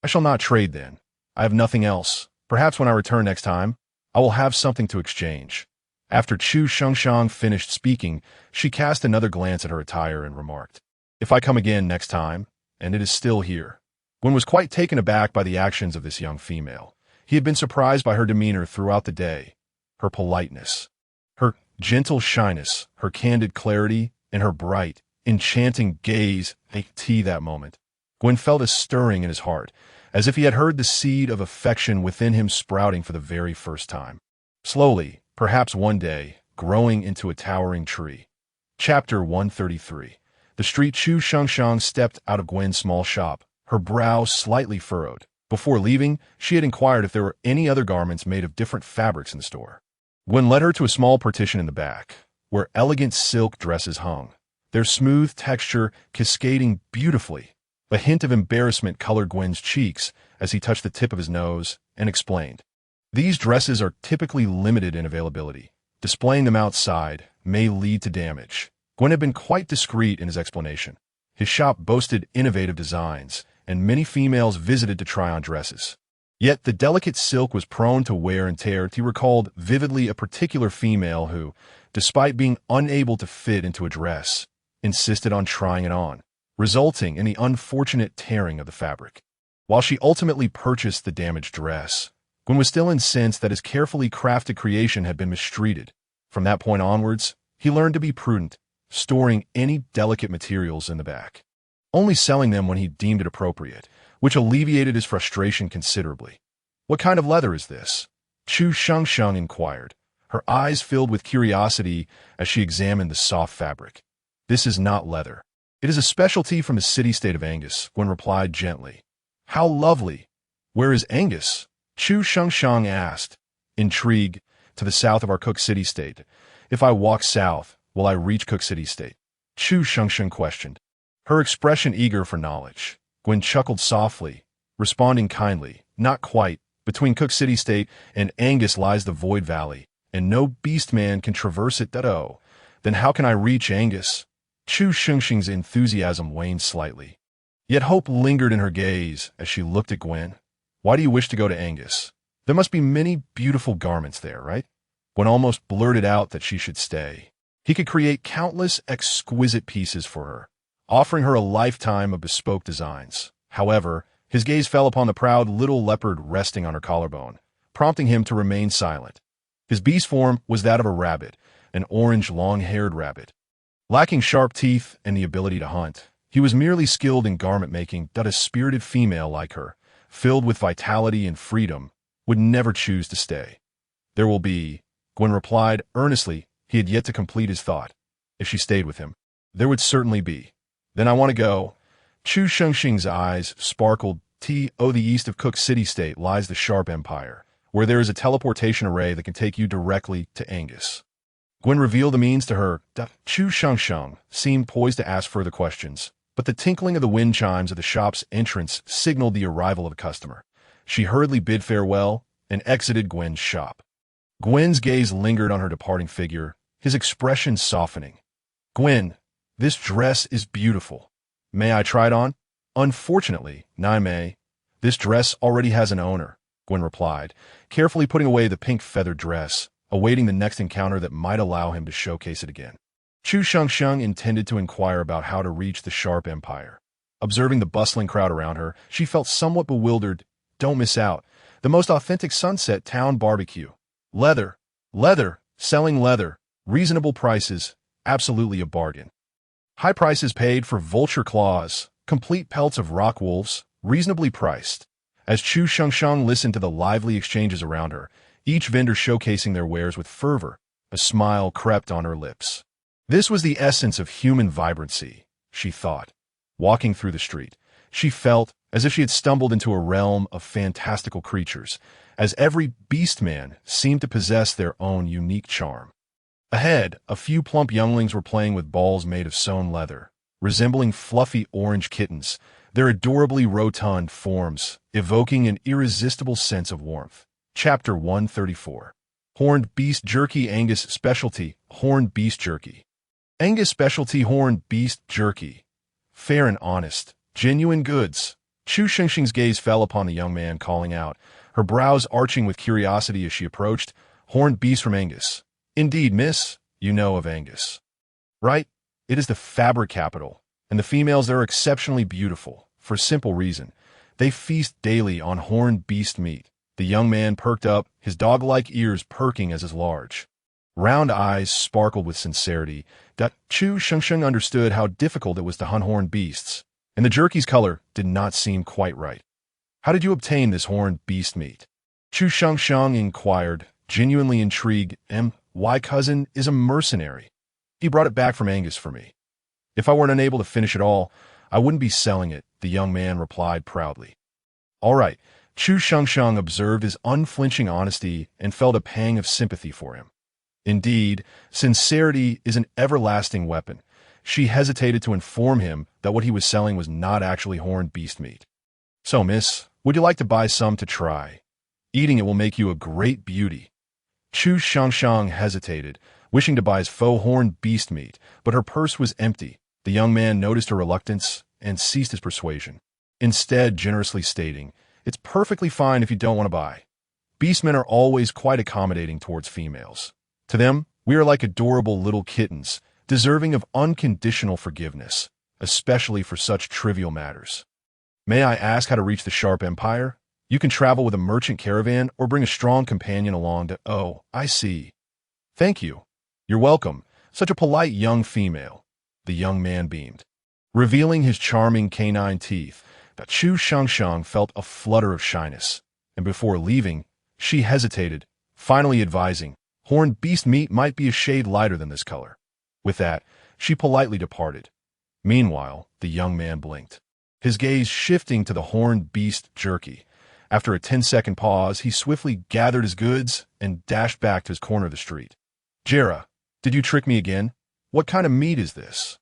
I shall not trade then. I have nothing else. Perhaps when I return next time, I will have something to exchange." After Chu Shengshang finished speaking, she cast another glance at her attire and remarked, "If I come again next time, and it is still here." Gwen was quite taken aback by the actions of this young female. He had been surprised by her demeanor throughout the day, her politeness, her gentle shyness, her candid clarity, and her bright, enchanting gaze at that moment. Gwen felt a stirring in his heart, as if he had heard the seed of affection within him sprouting for the very first time. Slowly, perhaps one day, growing into a towering tree. Chapter 133. The street Chu Shengshang stepped out of Gwen's small shop, her brow slightly furrowed. Before leaving, she had inquired if there were any other garments made of different fabrics in the store. Gwen led her to a small partition in the back, where elegant silk dresses hung, their smooth texture cascading beautifully. A hint of embarrassment colored Gwen's cheeks as he touched the tip of his nose and explained, "These dresses are typically limited in availability. Displaying them outside may lead to damage." Gwen had been quite discreet in his explanation. His shop boasted innovative designs, and many females visited to try on dresses. Yet the delicate silk was prone to wear and tear. He recalled vividly a particular female who, despite being unable to fit into a dress, insisted on trying it on, resulting in the unfortunate tearing of the fabric. While she ultimately purchased the damaged dress, Gwen was still incensed that his carefully crafted creation had been mistreated. From that point onwards, he learned to be prudent, storing any delicate materials in the back, only selling them when he deemed it appropriate, which alleviated his frustration considerably. "What kind of leather is this?" Chu Shengsheng inquired, her eyes filled with curiosity as she examined the soft fabric. "This is not leather. It is a specialty from the city-state of Angus," Gwen replied gently. "How lovely! Where is Angus?" Chu Shengsheng asked, intrigued. "To the south of our Cook City State. If I walk south, will I reach Cook City State?" Chu Shengsheng questioned, her expression eager for knowledge. Gwen chuckled softly, responding kindly, "Not quite. Between Cook City State and Angus lies the Void Valley, and no beastman can traverse it. Oh, then how can I reach Angus?" Chu Shengsheng's enthusiasm waned slightly. Yet hope lingered in her gaze as she looked at Gwen. "Why do you wish to go to Angus? There must be many beautiful garments there, right?" Gwen almost blurted out that she should stay. He could create countless exquisite pieces for her, offering her a lifetime of bespoke designs. However, his gaze fell upon the proud little leopard resting on her collarbone, prompting him to remain silent. His beast form was that of a rabbit, an orange long-haired rabbit. Lacking sharp teeth and the ability to hunt, he was merely skilled in garment making that a spirited female like her, filled with vitality and freedom, would never choose to stay. "There will be," Gwen replied earnestly. He had yet to complete his thought. "If she stayed with him, there would certainly be. Then I want to go." Chu Shengsheng's eyes sparkled. The east of Cook City State lies the Sharp Empire, where there is a teleportation array that can take you directly to Angus. Gwen revealed the means to her. Chu Shengsheng seemed poised to ask further questions, but the tinkling of the wind chimes at the shop's entrance signaled the arrival of a customer. She hurriedly bid farewell and exited Gwen's shop. Gwen's gaze lingered on her departing figure, his expression softening. "Gwen, this dress is beautiful. May I try it on?" "Unfortunately, Naime, this dress already has an owner," Gwen replied, carefully putting away the pink feathered dress, awaiting the next encounter that might allow him to showcase it again. Chu Shengsheng intended to inquire about how to reach the Sharp Empire. Observing the bustling crowd around her, she felt somewhat bewildered. Don't miss out. The most authentic Sunset Town barbecue. Leather. Leather. Selling leather. Reasonable prices. Absolutely a bargain. High prices paid for vulture claws, complete pelts of rock wolves, reasonably priced. As Chu Shengsheng listened to the lively exchanges around her, each vendor showcasing their wares with fervor, a smile crept on her lips. This was the essence of human vibrancy, she thought. Walking through the street, she felt as if she had stumbled into a realm of fantastical creatures, as every beastman seemed to possess their own unique charm. Ahead, a few plump younglings were playing with balls made of sewn leather, resembling fluffy orange kittens, their adorably rotund forms evoking an irresistible sense of warmth. Chapter 134. Horned beast jerky, Angus specialty, horned beast jerky. Angus specialty horned beast jerky. Fair and honest, genuine goods. Chu Shengxing's gaze fell upon the young man, calling out, her brows arching with curiosity as she approached. Horned beast from Angus. Indeed, miss, you know of Angus. Right? It is the fabric capital, and the females there are exceptionally beautiful, for a simple reason. They feast daily on horned beast meat. The young man perked up, his dog-like ears perking as his large, round eyes sparkled with sincerity. Chu Shengxing understood how difficult it was to hunt horned beasts, and the jerky's color did not seem quite right. How did you obtain this horned beast meat? Chu Shengxing inquired, genuinely intrigued. Why, cousin is a mercenary. He brought it back from Angus for me. If I weren't unable to finish it all, I wouldn't be selling it, the young man replied proudly. All right. Chu Shengxing observed his unflinching honesty and felt a pang of sympathy for him. Indeed, sincerity is an everlasting weapon. She hesitated to inform him that what he was selling was not actually horned beast meat. So, miss, would you like to buy some to try? Eating it will make you a great beauty. Chu Shengxing hesitated, wishing to buy his faux horned beast meat, but her purse was empty. The young man noticed her reluctance and ceased his persuasion, instead generously stating, it's perfectly fine if you don't want to buy. Beastmen are always quite accommodating towards females. To them, we are like adorable little kittens, deserving of unconditional forgiveness, especially for such trivial matters. May I ask how to reach the Sharp Empire? You can travel with a merchant caravan or bring a strong companion along to— Oh, I see. Thank you. You're welcome. Such a polite young female. The young man beamed, revealing his charming canine teeth. But Chu Shengxing felt a flutter of shyness, and before leaving, she hesitated, finally advising, horned beast meat might be a shade lighter than this color. With that, she politely departed. Meanwhile, the young man blinked, his gaze shifting to the horned beast jerky. After a 10-second pause, he swiftly gathered his goods and dashed back to his corner of the street. Jera, did you trick me again? What kind of meat is this?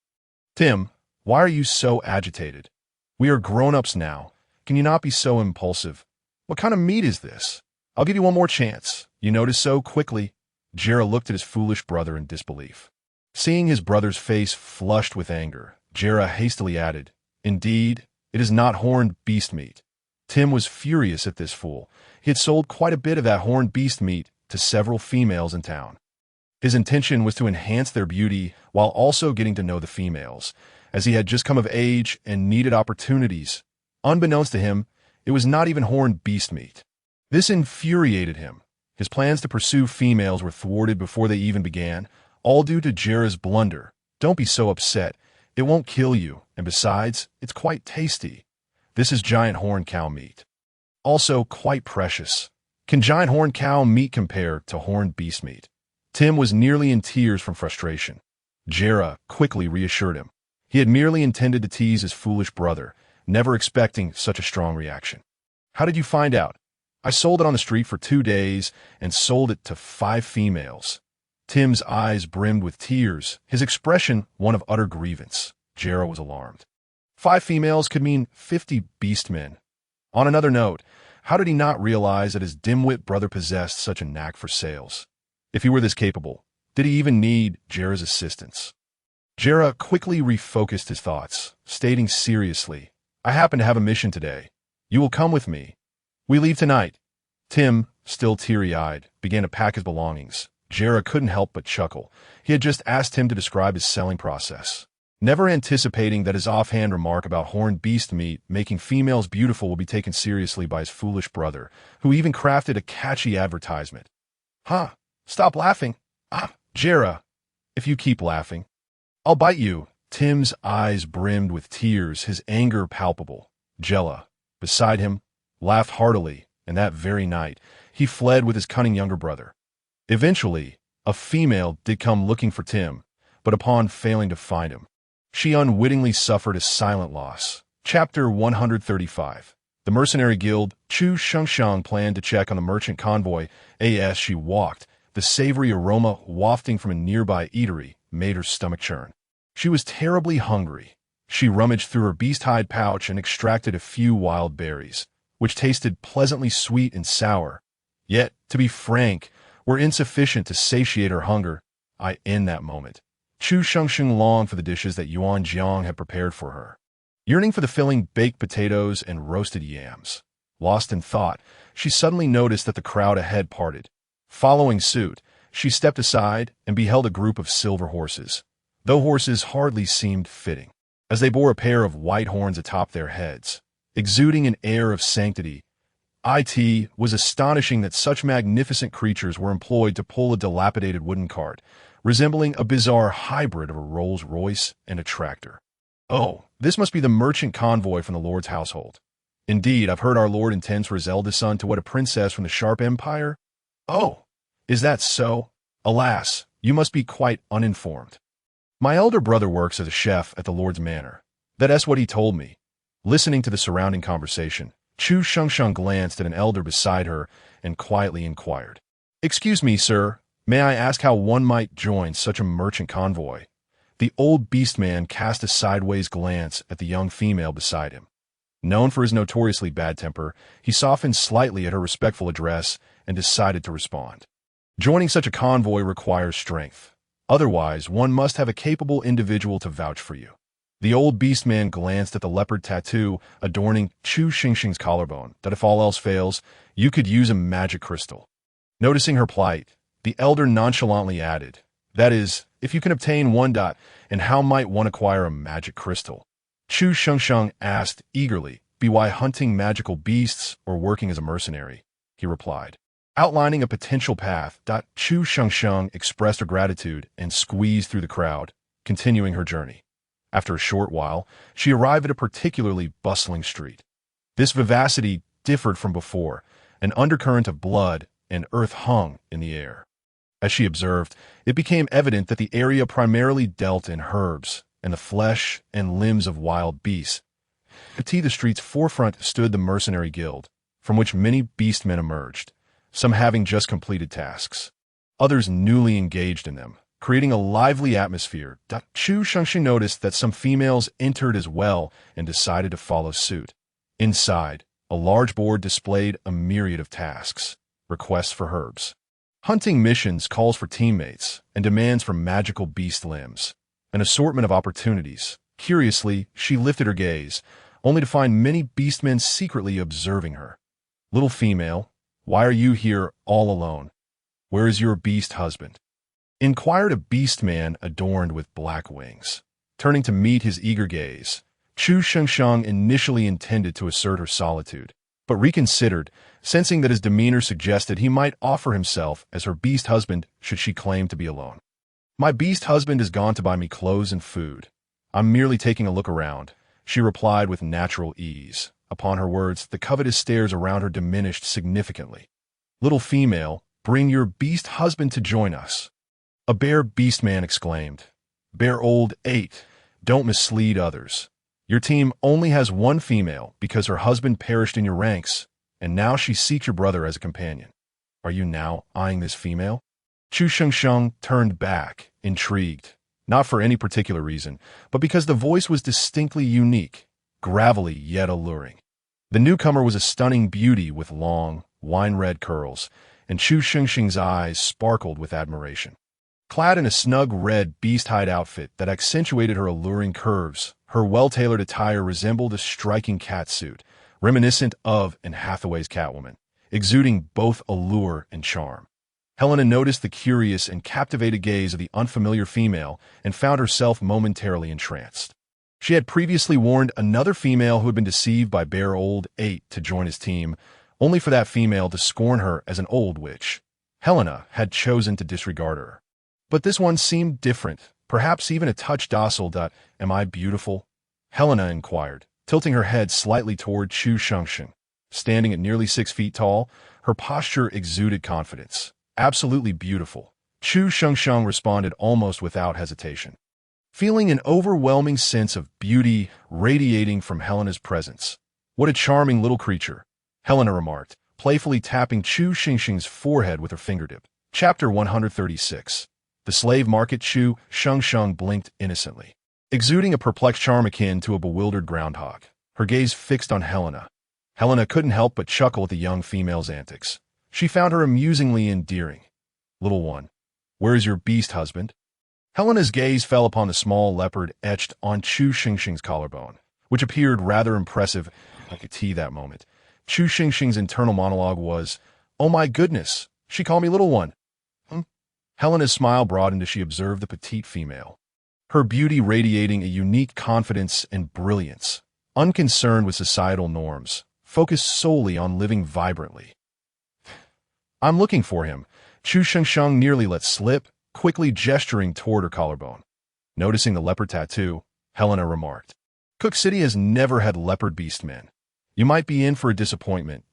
Tim, why are you so agitated? We are grown-ups now. Can you not be so impulsive? What kind of meat is this? I'll give you one more chance. You notice so quickly. Jera looked at his foolish brother in disbelief. Seeing his brother's face flushed with anger, Jera hastily added, Indeed, it is not horned beast meat. Tim was furious at this fool. He had sold quite a bit of that horned beast meat to several females in town. His intention was to enhance their beauty while also getting to know the females, as he had just come of age and needed opportunities. Unbeknownst to him, it was not even horned beast meat. This infuriated him. His plans to pursue females were thwarted before they even began, all due to Jera's blunder. Don't be so upset. It won't kill you, and besides, it's quite tasty. This is giant horned cow meat. Also quite precious. Can giant horned cow meat compare to horned beast meat? Tim was nearly in tears from frustration. Jera quickly reassured him. He had merely intended to tease his foolish brother, never expecting such a strong reaction. How did you find out? I sold it on the street for 2 days and sold it to 5 females. Tim's eyes brimmed with tears, his expression one of utter grievance. Jera was alarmed. 5 females could mean 50 beastmen. On another note, how did he not realize that his dim-wit brother possessed such a knack for sales? If he were this capable, did he even need Jera's assistance? Jera quickly refocused his thoughts, stating seriously, I happen to have a mission today. You will come with me. We leave tonight. Tim, still teary-eyed, began to pack his belongings. Jera couldn't help but chuckle. He had just asked him to describe his selling process, never anticipating that his offhand remark about horned beast meat making females beautiful would be taken seriously by his foolish brother, who even crafted a catchy advertisement. Stop laughing. Jera, if you keep laughing, I'll bite you. Tim's eyes brimmed with tears, his anger palpable. Jella, beside him, laughed heartily, and that very night, he fled with his cunning younger brother. Eventually, a female did come looking for Tim, but upon failing to find him, she unwittingly suffered a silent loss. Chapter 135. The Mercenary Guild. Chu Shengxing planned to check on the merchant convoy. As she walked, the savory aroma wafting from a nearby eatery made her stomach churn. She was terribly hungry. She rummaged through her beast-hide pouch and extracted a few wild berries, which tasted pleasantly sweet and sour. Yet, to be frank, were insufficient to satiate her hunger. In that moment, Chu Shengsheng longed for the dishes that Yuan Jiang had prepared for her. Yearning for the filling baked potatoes and roasted yams. Lost in thought, she suddenly noticed that the crowd ahead parted. Following suit, she stepped aside and beheld a group of silver horses, though horses hardly seemed fitting, as they bore a pair of white horns atop their heads, exuding an air of sanctity. It was astonishing that such magnificent creatures were employed to pull a dilapidated wooden cart, resembling a bizarre hybrid of a Rolls-Royce and a tractor. Oh, this must be the merchant convoy from the Lord's household. Indeed, I've heard our Lord intends for his eldest son to wed a princess from the Sharp Empire. Oh, is that so? Alas, you must be quite uninformed. My elder brother works as a chef at the Lord's manor. That's what he told me. Listening to the surrounding conversation, Chu Shengsheng glanced at an elder beside her and quietly inquired, "Excuse me, sir, may I ask how one might join such a merchant convoy?" The old Beastman cast a sideways glance at the young female beside him. Known for his notoriously bad temper, he softened slightly at her respectful address and decided to respond. Joining such a convoy requires strength. Otherwise, one must have a capable individual to vouch for you. The old Beastman glanced at the leopard tattoo adorning Chu Shengsheng's collarbone, that if all else fails, you could use a magic crystal. Noticing her plight, the elder nonchalantly added, "That is, if you can obtain one. And how might one acquire a magic crystal?" Chu Shengsheng asked eagerly. "By hunting magical beasts or working as a mercenary," he replied. Outlining a potential path, Chu Shengsheng expressed her gratitude and squeezed through the crowd, continuing her journey. After a short while, she arrived at a particularly bustling street. This vivacity differed from before. An undercurrent of blood and earth hung in the air. As she observed, it became evident that the area primarily dealt in herbs and the flesh and limbs of wild beasts. At the street's forefront stood the mercenary guild, from which many beastmen emerged, some having just completed tasks, others newly engaged in them, creating a lively atmosphere. Chu Shengsheng noticed that some females entered as well and decided to follow suit. Inside, a large board displayed a myriad of tasks, requests for herbs. Hunting missions calls for teammates and demands for magical beast limbs. An assortment of opportunities. Curiously, she lifted her gaze, only to find many beastmen secretly observing her. "Little female, why are you here all alone? Where is your beast husband?" inquired a beastman adorned with black wings. Turning to meet his eager gaze, Chu Shengsheng initially intended to assert her solitude, but reconsidered, sensing that his demeanor suggested he might offer himself as her beast husband should she claim to be alone. "My beast husband has gone to buy me clothes and food. I'm merely taking a look around," she replied with natural ease. Upon her words, the covetous stares around her diminished significantly. "Little female, bring your beast husband to join us," a bear beastman exclaimed. "Bear old 8, don't mislead others. Your team only has one female because her husband perished in your ranks, and now she seeks your brother as a companion. Are you now eyeing this female?" Chu Shengsheng turned back, intrigued, not for any particular reason, but because the voice was distinctly unique, gravelly yet alluring. The newcomer was a stunning beauty with long, wine-red curls, and Chu Shengsheng's eyes sparkled with admiration. Clad in a snug red beast-hide outfit that accentuated her alluring curves, her well-tailored attire resembled a striking catsuit, reminiscent of Anne Hathaway's Catwoman, exuding both allure and charm. Helena noticed the curious and captivated gaze of the unfamiliar female and found herself momentarily entranced. She had previously warned another female who had been deceived by Bear Old 8 to join his team, only for that female to scorn her as an old witch. Helena had chosen to disregard her. But this one seemed different, perhaps even a touch docile. "Am I beautiful?" Helena inquired, tilting her head slightly toward Chu Shengsheng. Standing at nearly 6 feet tall, her posture exuded confidence. "Absolutely beautiful," Chu Shengsheng responded almost without hesitation, feeling an overwhelming sense of beauty radiating from Helena's presence. "What a charming little creature," Helena remarked, playfully tapping Chu Shengsheng's forehead with her fingertip. Chapter 136. The Slave Market. Chu Shengsheng blinked innocently, exuding a perplexed charm akin to a bewildered groundhog, her gaze fixed on Helena. Helena couldn't help but chuckle at the young female's antics. She found her amusingly endearing. Little one, where is your beast husband? Helena's gaze fell upon the small leopard etched on Chu Xingxing's collarbone, which appeared rather impressive. I could see that moment. Chu Xingxing's internal monologue was, "Oh my goodness, she called me little one." Helena's smile broadened as she observed the petite female, her beauty radiating a unique confidence and brilliance, unconcerned with societal norms, focused solely on living vibrantly. "I'm looking for him," Chu Shengsheng nearly let slip, quickly gesturing toward her collarbone. Noticing the leopard tattoo, Helena remarked, "Cook City has never had leopard beastmen. You might be in for a disappointment."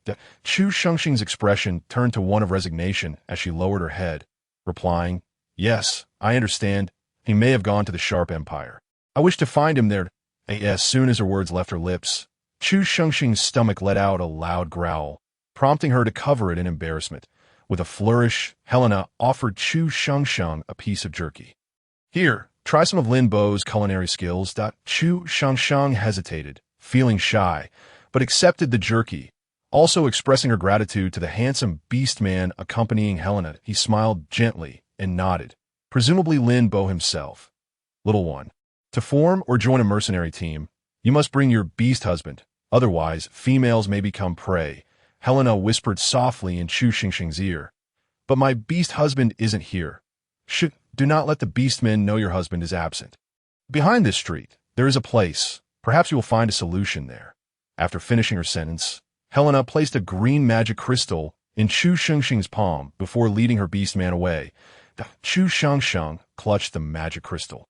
Chu Shengxing's expression turned to one of resignation as she lowered her head, replying, "Yes, I understand. He may have gone to the Sharp Empire. I wish to find him there." As soon as her words left her lips, Chu Shengxing's stomach let out a loud growl, prompting her to cover it in embarrassment. With a flourish, Helena offered Chu Shengsheng a piece of jerky. "Here, try some of Lin Bo's culinary skills." Chu Shengsheng hesitated, feeling shy, but accepted the jerky. Also expressing her gratitude to the handsome beastman accompanying Helena, he smiled gently and nodded, presumably Lin Bo himself. "Little one, to form or join a mercenary team, you must bring your beast husband, otherwise females may become prey," Helena whispered softly in Chu Xingxing's ear. "But my beast husband isn't here. Do not let the beastmen know your husband is absent. Behind this street, there is a place. Perhaps you will find a solution there." After finishing her sentence, Helena placed a green magic crystal in Chu Xingxing's palm before leading her beastman away. Chu Shengsheng clutched the magic crystal,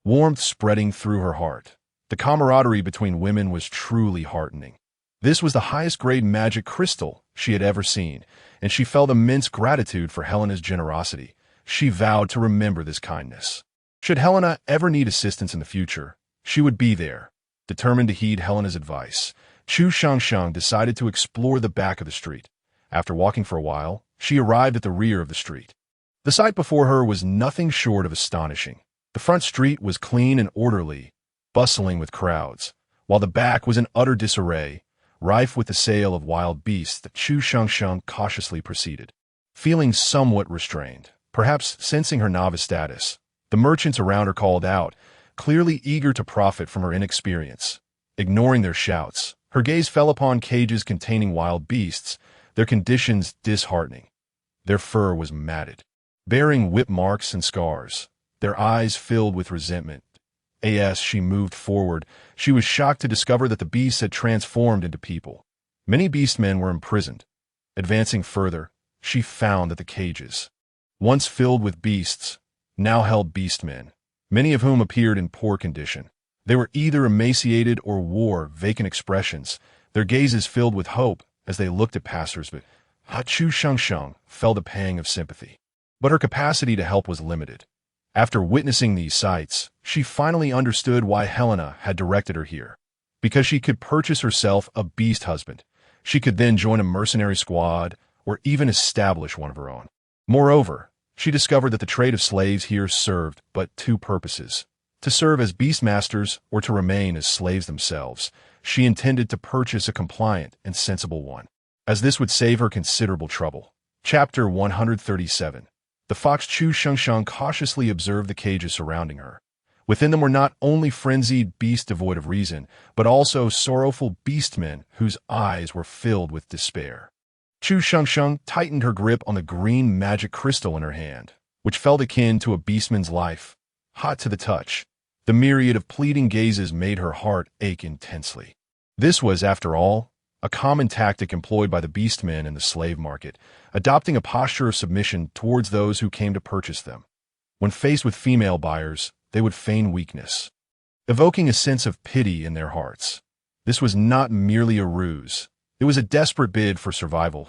warmth spreading through her heart. The camaraderie between women was truly heartening. This was the highest grade magic crystal she had ever seen, and she felt immense gratitude for Helena's generosity. She vowed to remember this kindness. Should Helena ever need assistance in the future, she would be there. Determined to heed Helena's advice, Chu Shengsheng decided to explore the back of the street. After walking for a while, she arrived at the rear of the street. The sight before her was nothing short of astonishing. The front street was clean and orderly, bustling with crowds, while the back was in utter disarray, rife with the sale of wild beasts. That Chu Shengsheng cautiously proceeded. Feeling somewhat restrained, perhaps sensing her novice status, the merchants around her called out, clearly eager to profit from her inexperience. Ignoring their shouts, her gaze fell upon cages containing wild beasts, their conditions disheartening. Their fur was matted, bearing whip marks and scars, their eyes filled with resentment. As she moved forward, she was shocked to discover that the beasts had transformed into people. Many beastmen were imprisoned. Advancing further, she found that the cages, once filled with beasts, now held beastmen, many of whom appeared in poor condition. They were either emaciated or wore vacant expressions, their gazes filled with hope as they looked at passers-by. Chu Shengsheng felt a pang of sympathy, but her capacity to help was limited. After witnessing these sights, she finally understood why Helena had directed her here. Because she could purchase herself a beast husband, she could then join a mercenary squad or even establish one of her own. Moreover, she discovered that the trade of slaves here served but two purposes: to serve as beastmasters or to remain as slaves themselves. She intended to purchase a compliant and sensible one, as this would save her considerable trouble. Chapter 137. The fox. Chu Shengsheng cautiously observed the cages surrounding her. Within them were not only frenzied beasts devoid of reason, but also sorrowful beastmen whose eyes were filled with despair. Chu Shengsheng tightened her grip on the green magic crystal in her hand, which felt akin to a beastman's life, hot to the touch. The myriad of pleading gazes made her heart ache intensely. This was, after all, a common tactic employed by the beastmen in the slave market, adopting a posture of submission towards those who came to purchase them. When faced with female buyers, they would feign weakness, evoking a sense of pity in their hearts. This was not merely a ruse. It was a desperate bid for survival.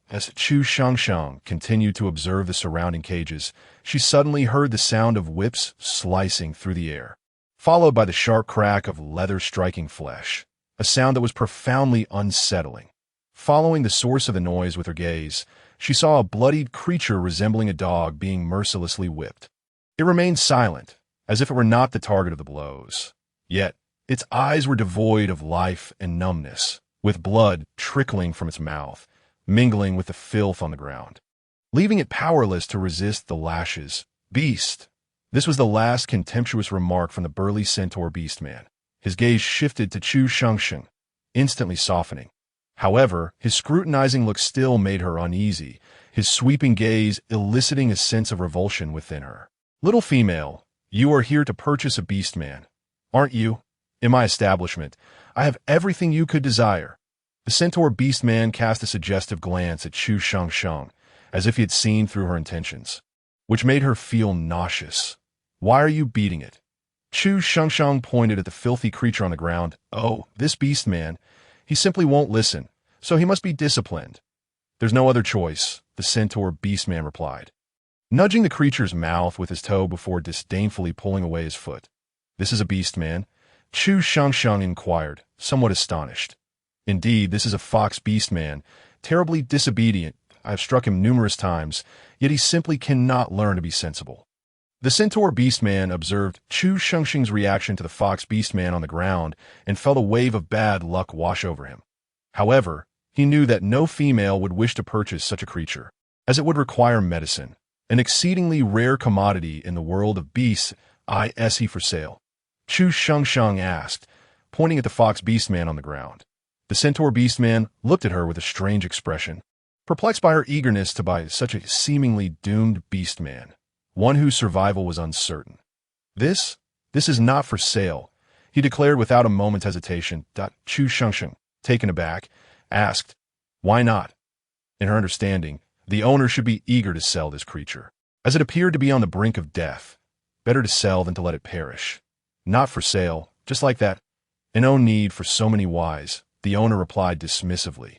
As Chu Shengsheng continued to observe the surrounding cages, she suddenly heard the sound of whips slicing through the air, followed by the sharp crack of leather striking flesh, a sound that was profoundly unsettling. Following the source of the noise with her gaze, she saw a bloodied creature resembling a dog being mercilessly whipped. It remained silent, as if it were not the target of the blows. Yet, its eyes were devoid of life and numbness, with blood trickling from its mouth, mingling with the filth on the ground. leaving it powerless to resist the lashes. Beast! This was the last contemptuous remark from the burly centaur Beastman. His gaze shifted to Chu Shengsheng, instantly softening. However, his scrutinizing look still made her uneasy, his sweeping gaze eliciting a sense of revulsion within her. Little female, you are here to purchase a Beastman, aren't you? In my establishment, I have everything you could desire. The centaur Beastman cast a suggestive glance at Chu Shengsheng, as if he had seen through her intentions, which made her feel nauseous. Why are you beating it? Chu Shengsheng pointed at the filthy creature on the ground. Oh, this Beastman. He simply won't listen, so he must be disciplined. There's no other choice, the centaur Beastman replied, nudging the creature's mouth with his toe before disdainfully pulling away his foot. This is a Beastman? Chu Shengsheng inquired, somewhat astonished. Indeed, this is a fox Beastman, terribly disobedient. I have struck him numerous times, yet he simply cannot learn to be sensible. The centaur Beastman observed Chu Shengsheng's reaction to the fox Beastman on the ground and felt a wave of bad luck wash over him. However, he knew that no female would wish to purchase such a creature, as it would require medicine, an exceedingly rare commodity in the world of beasts. Is he for sale? Chu Shengsheng asked, pointing at the fox Beastman on the ground. The centaur Beastman looked at her with a strange expression, perplexed by her eagerness to buy such a seemingly doomed Beastman, one whose survival was uncertain. This is not for sale, he declared without a moment's hesitation. Chu Shengsheng, taken aback, asked, why not? In her understanding, the owner should be eager to sell this creature, as it appeared to be on the brink of death. Better to sell than to let it perish. Not for sale, just like that. No need for so many whys, the owner replied dismissively.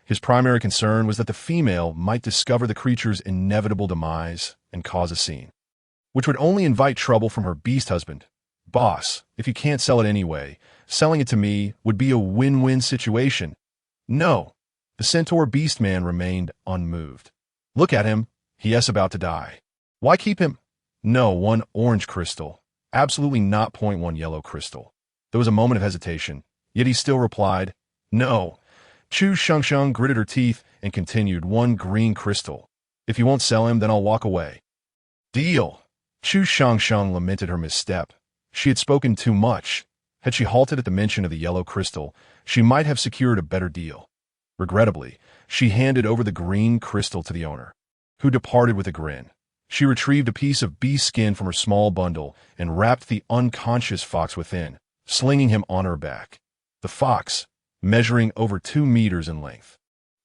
His primary concern was that the female might discover the creature's inevitable demise and cause a scene, which would only invite trouble from her beast husband. Boss, if you can't sell it anyway, selling it to me would be a win-win situation. No, the centaur Beastman remained unmoved. Look at him, he is about to die. Why keep him? No, 1 orange crystal, absolutely not 0.1 yellow crystal. There was a moment of hesitation, yet he still replied, no. Chu Shengsheng gritted her teeth and continued, 1 green crystal. If you won't sell him, then I'll walk away. Deal. Chu Shengsheng lamented her misstep. She had spoken too much. Had she halted at the mention of the yellow crystal, she might have secured a better deal. Regrettably, she handed over the green crystal to the owner, who departed with a grin. She retrieved a piece of beast skin from her small bundle and wrapped the unconscious fox within, slinging him on her back. The fox, measuring over 2 meters in length,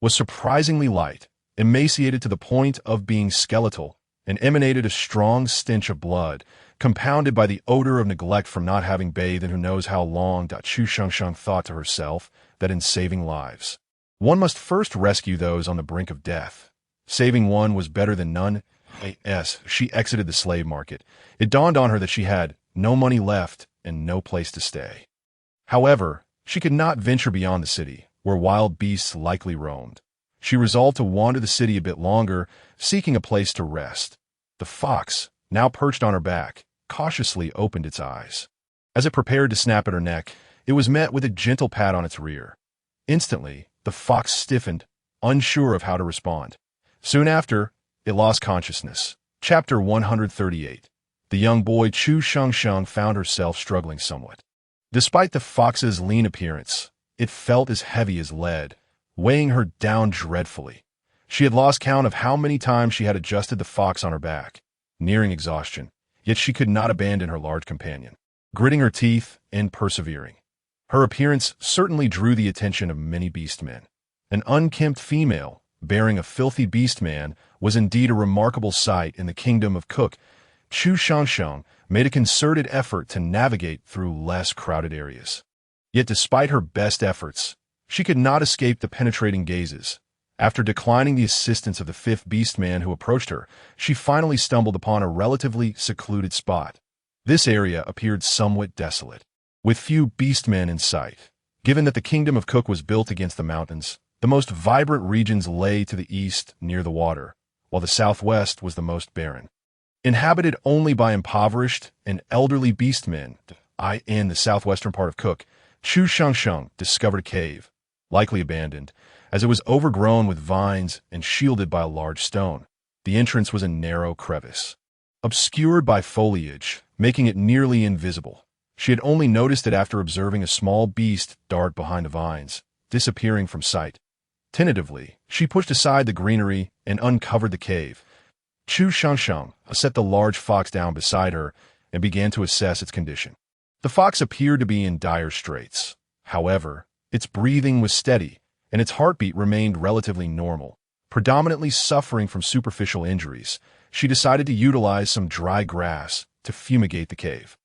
was surprisingly light, emaciated to the point of being skeletal, and emanated a strong stench of blood, compounded by the odor of neglect from not having bathed in who knows how long. Chu Shengsheng thought to herself that in saving lives, one must first rescue those on the brink of death. Saving one was better than none. As she exited the slave market, it dawned on her that she had no money left and no place to stay. However, she could not venture beyond the city, where wild beasts likely roamed. She resolved to wander the city a bit longer, seeking a place to rest. The fox, now perched on her back, cautiously opened its eyes. As it prepared to snap at her neck, it was met with a gentle pat on its rear. Instantly, the fox stiffened, unsure of how to respond. Soon after, it lost consciousness. Chapter 138. The young boy Chu Shengsheng found herself struggling somewhat. Despite the fox's lean appearance, it felt as heavy as lead, weighing her down dreadfully. She had lost count of how many times she had adjusted the fox on her back, nearing exhaustion, yet she could not abandon her large companion, gritting her teeth and persevering. Her appearance certainly drew the attention of many beastmen. An unkempt female, bearing a filthy beastman, was indeed a remarkable sight in the kingdom of Cook. Chu Shengsheng made a concerted effort to navigate through less crowded areas. Yet despite her best efforts, she could not escape the penetrating gazes. After declining the assistance of the 5th beastman who approached her, she finally stumbled upon a relatively secluded spot. This area appeared somewhat desolate, with few beastmen in sight. Given that the kingdom of Cook was built against the mountains, the most vibrant regions lay to the east near the water, while the southwest was the most barren. Inhabited only by impoverished and elderly beastmen, in the southwestern part of Cook, Chu Shengsheng discovered a cave, likely abandoned, as it was overgrown with vines and shielded by a large stone. The entrance was a narrow crevice, obscured by foliage, making it nearly invisible. She had only noticed it after observing a small beast dart behind the vines, disappearing from sight. Tentatively, she pushed aside the greenery and uncovered the cave. Chu Shangshang set the large fox down beside her and began to assess its condition. The fox appeared to be in dire straits. However, its breathing was steady, and its heartbeat remained relatively normal. Predominantly suffering from superficial injuries, she decided to utilize some dry grass to fumigate the cave.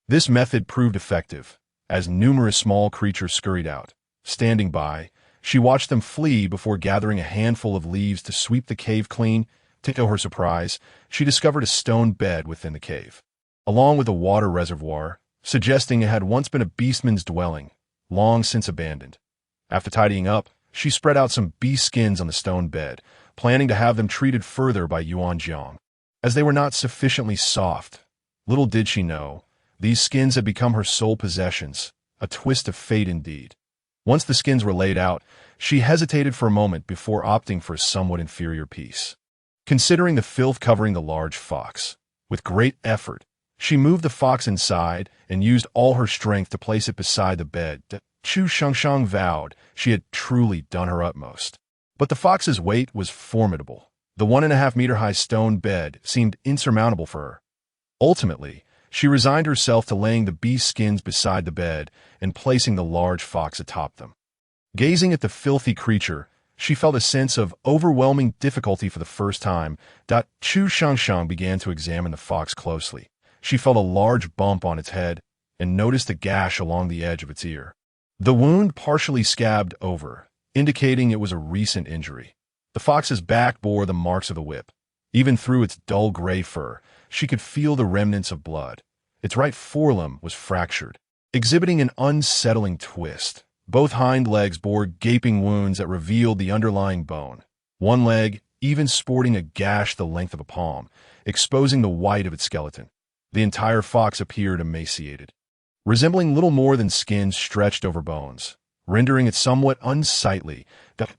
This method proved effective, as numerous small creatures scurried out. Standing by, she watched them flee before gathering a handful of leaves to sweep the cave clean. To her surprise, she discovered a stone bed within the cave, along with a water reservoir, suggesting it had once been a beastman's dwelling, long since abandoned. After tidying up, she spread out some beast skins on the stone bed, planning to have them treated further by Yuan Jiang. As they were not sufficiently soft, little did she know, these skins had become her sole possessions, a twist of fate indeed. Once the skins were laid out, she hesitated for a moment before opting for a somewhat inferior piece. Considering the filth covering the large fox, with great effort, she moved the fox inside and used all her strength to place it beside the bed. Chu Shangshang vowed she had truly done her utmost. But the fox's weight was formidable. The 1.5-meter-high stone bed seemed insurmountable for her. Ultimately, she resigned herself to laying the beast skins beside the bed and placing the large fox atop them. Gazing at the filthy creature, she felt a sense of overwhelming difficulty for the first time. Chu Shangshang began to examine the fox closely. She felt a large bump on its head and noticed a gash along the edge of its ear. The wound partially scabbed over, indicating it was a recent injury. The fox's back bore the marks of the whip. Even through its dull gray fur, she could feel the remnants of blood. Its right forelimb was fractured, exhibiting an unsettling twist. Both hind legs bore gaping wounds that revealed the underlying bone. One leg even sporting a gash the length of a palm, exposing the white of its skeleton. The entire fox appeared emaciated, resembling little more than skin stretched over bones, rendering it somewhat unsightly.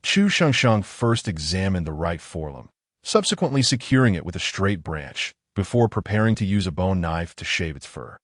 Chu Shangshang first examined the right forelimb, subsequently securing it with a straight branch, before preparing to use a bone knife to shave its fur.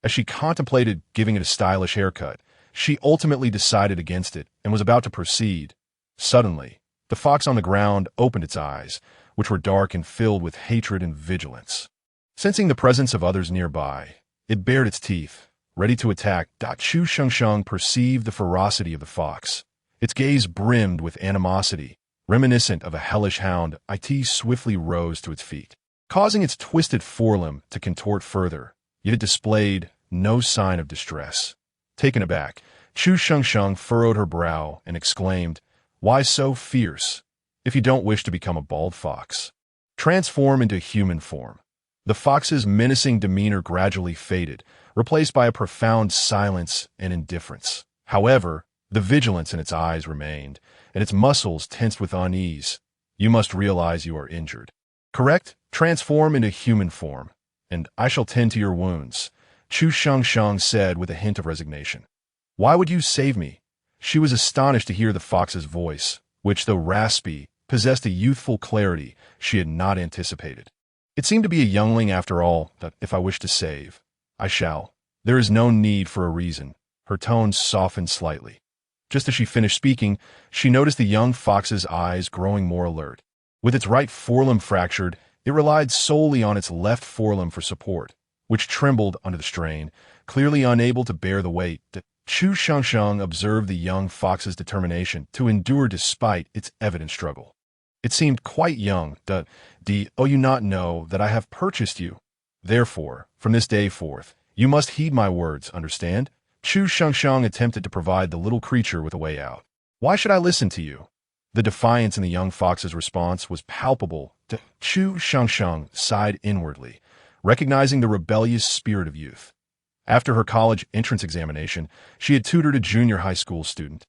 As she contemplated giving it a stylish haircut, she ultimately decided against it and was about to proceed. Suddenly, the fox on the ground opened its eyes, which were dark and filled with hatred and vigilance. Sensing the presence of others nearby, it bared its teeth, ready to attack. Chu Shangshang perceived the ferocity of the fox. Its gaze brimmed with animosity, reminiscent of a hellish hound. It swiftly rose to its feet, causing its twisted forelimb to contort further, yet it displayed no sign of distress. Taken aback, Chu Shangshang furrowed her brow and exclaimed, "Why so fierce? If you don't wish to become a bald fox, transform into human form." The fox's menacing demeanor gradually faded, replaced by a profound silence and indifference. However, the vigilance in its eyes remained, and its muscles tensed with unease. "You must realize you are injured. Correct? Transform into human form, and I shall tend to your wounds," Chu Shangshang said with a hint of resignation. "Why would you save me?" She was astonished to hear the fox's voice, which, though raspy, possessed a youthful clarity she had not anticipated. It seemed to be a youngling after all. "That if I wish to save, I shall. There is no need for a reason." Her tone softened slightly. Just as she finished speaking, she noticed the young fox's eyes growing more alert. With its right forelimb fractured, it relied solely on its left forelimb for support, which trembled under the strain, clearly unable to bear the weight. Chu Shangshang observed the young fox's determination to endure despite its evident struggle. It seemed quite young. "Oh, you not know that I have purchased you? Therefore, from this day forth, you must heed my words, understand?" Chu Shangshang attempted to provide the little creature with a way out. "Why should I listen to you?" The defiance in the young fox's response was palpable. Chu Shangshang sighed inwardly, recognizing the rebellious spirit of youth. After her college entrance examination, she had tutored a junior high school student.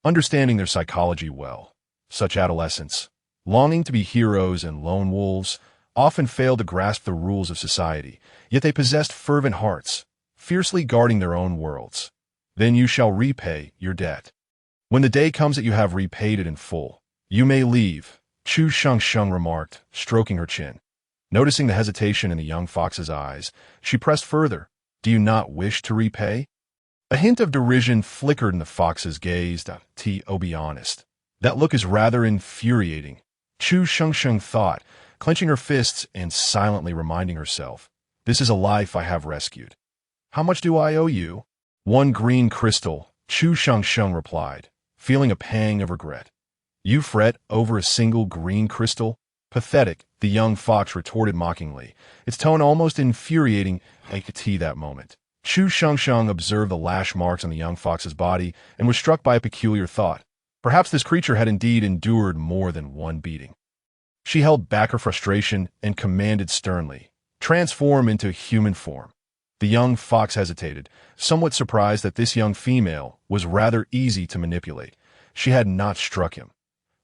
Understanding their psychology well, such adolescents, longing to be heroes and lone wolves, often failed to grasp the rules of society, yet they possessed fervent hearts, fiercely guarding their own worlds. "Then you shall repay your debt. When the day comes that you have repaid it in full, you may leave," Chu Shengsheng remarked, stroking her chin. Noticing the hesitation in the young fox's eyes, she pressed further. Do you not wish to repay? A hint of derision flickered in the fox's gaze. To be honest, that look is rather infuriating, Chu Shengsheng thought, clenching her fists and silently reminding herself. This is a life I have rescued. How much do I owe you? 1 green crystal, Chu Shengsheng replied, feeling a pang of regret. You fret over a single green crystal? Pathetic, the young fox retorted mockingly, its tone almost infuriating at that moment. Chu Shengsheng observed the lash marks on the young fox's body and was struck by a peculiar thought. Perhaps this creature had indeed endured more than one beating. She held back her frustration and commanded sternly, transform into human form. The young fox hesitated, somewhat surprised that this young female was rather easy to manipulate. She had not struck him.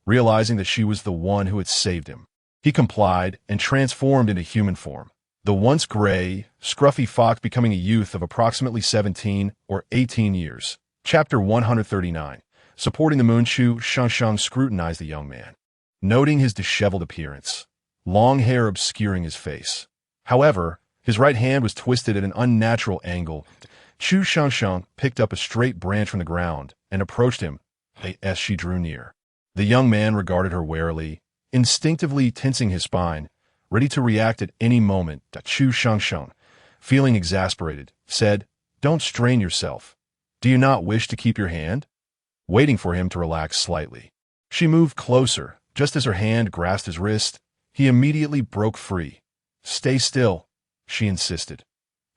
Realizing that she was the one who had saved him, he complied and transformed into human form. The once gray, scruffy fox becoming a youth of approximately 17 or 18 years. Chapter 139. Supporting the moon, Chu Shengsheng scrutinized the young man, noting his disheveled appearance, long hair obscuring his face. However, his right hand was twisted at an unnatural angle. Chu Shengsheng picked up a straight branch from the ground and approached him as she drew near. The young man regarded her warily, instinctively tensing his spine, ready to react at any moment. Chu Shengsheng, feeling exasperated, said, Don't strain yourself. Do you not wish to keep your hand? Waiting for him to relax slightly, she moved closer. Just as her hand grasped his wrist, he immediately broke free. Stay still, she insisted.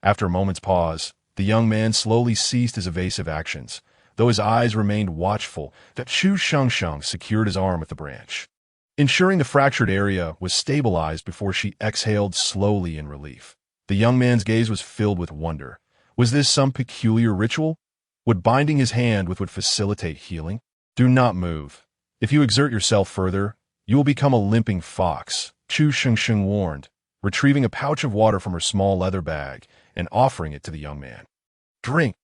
After a moment's pause, the young man slowly ceased his evasive actions, though his eyes remained watchful. Chu Shengsheng secured his arm with the branch, ensuring the fractured area was stabilized before she exhaled slowly in relief. The young man's gaze was filled with wonder. Was this some peculiar ritual? Would binding his hand would facilitate healing? Do not move. If you exert yourself further, you will become a limping fox, Chu Shengsheng warned, retrieving a pouch of water from her small leather bag and offering it to the young man. Drink,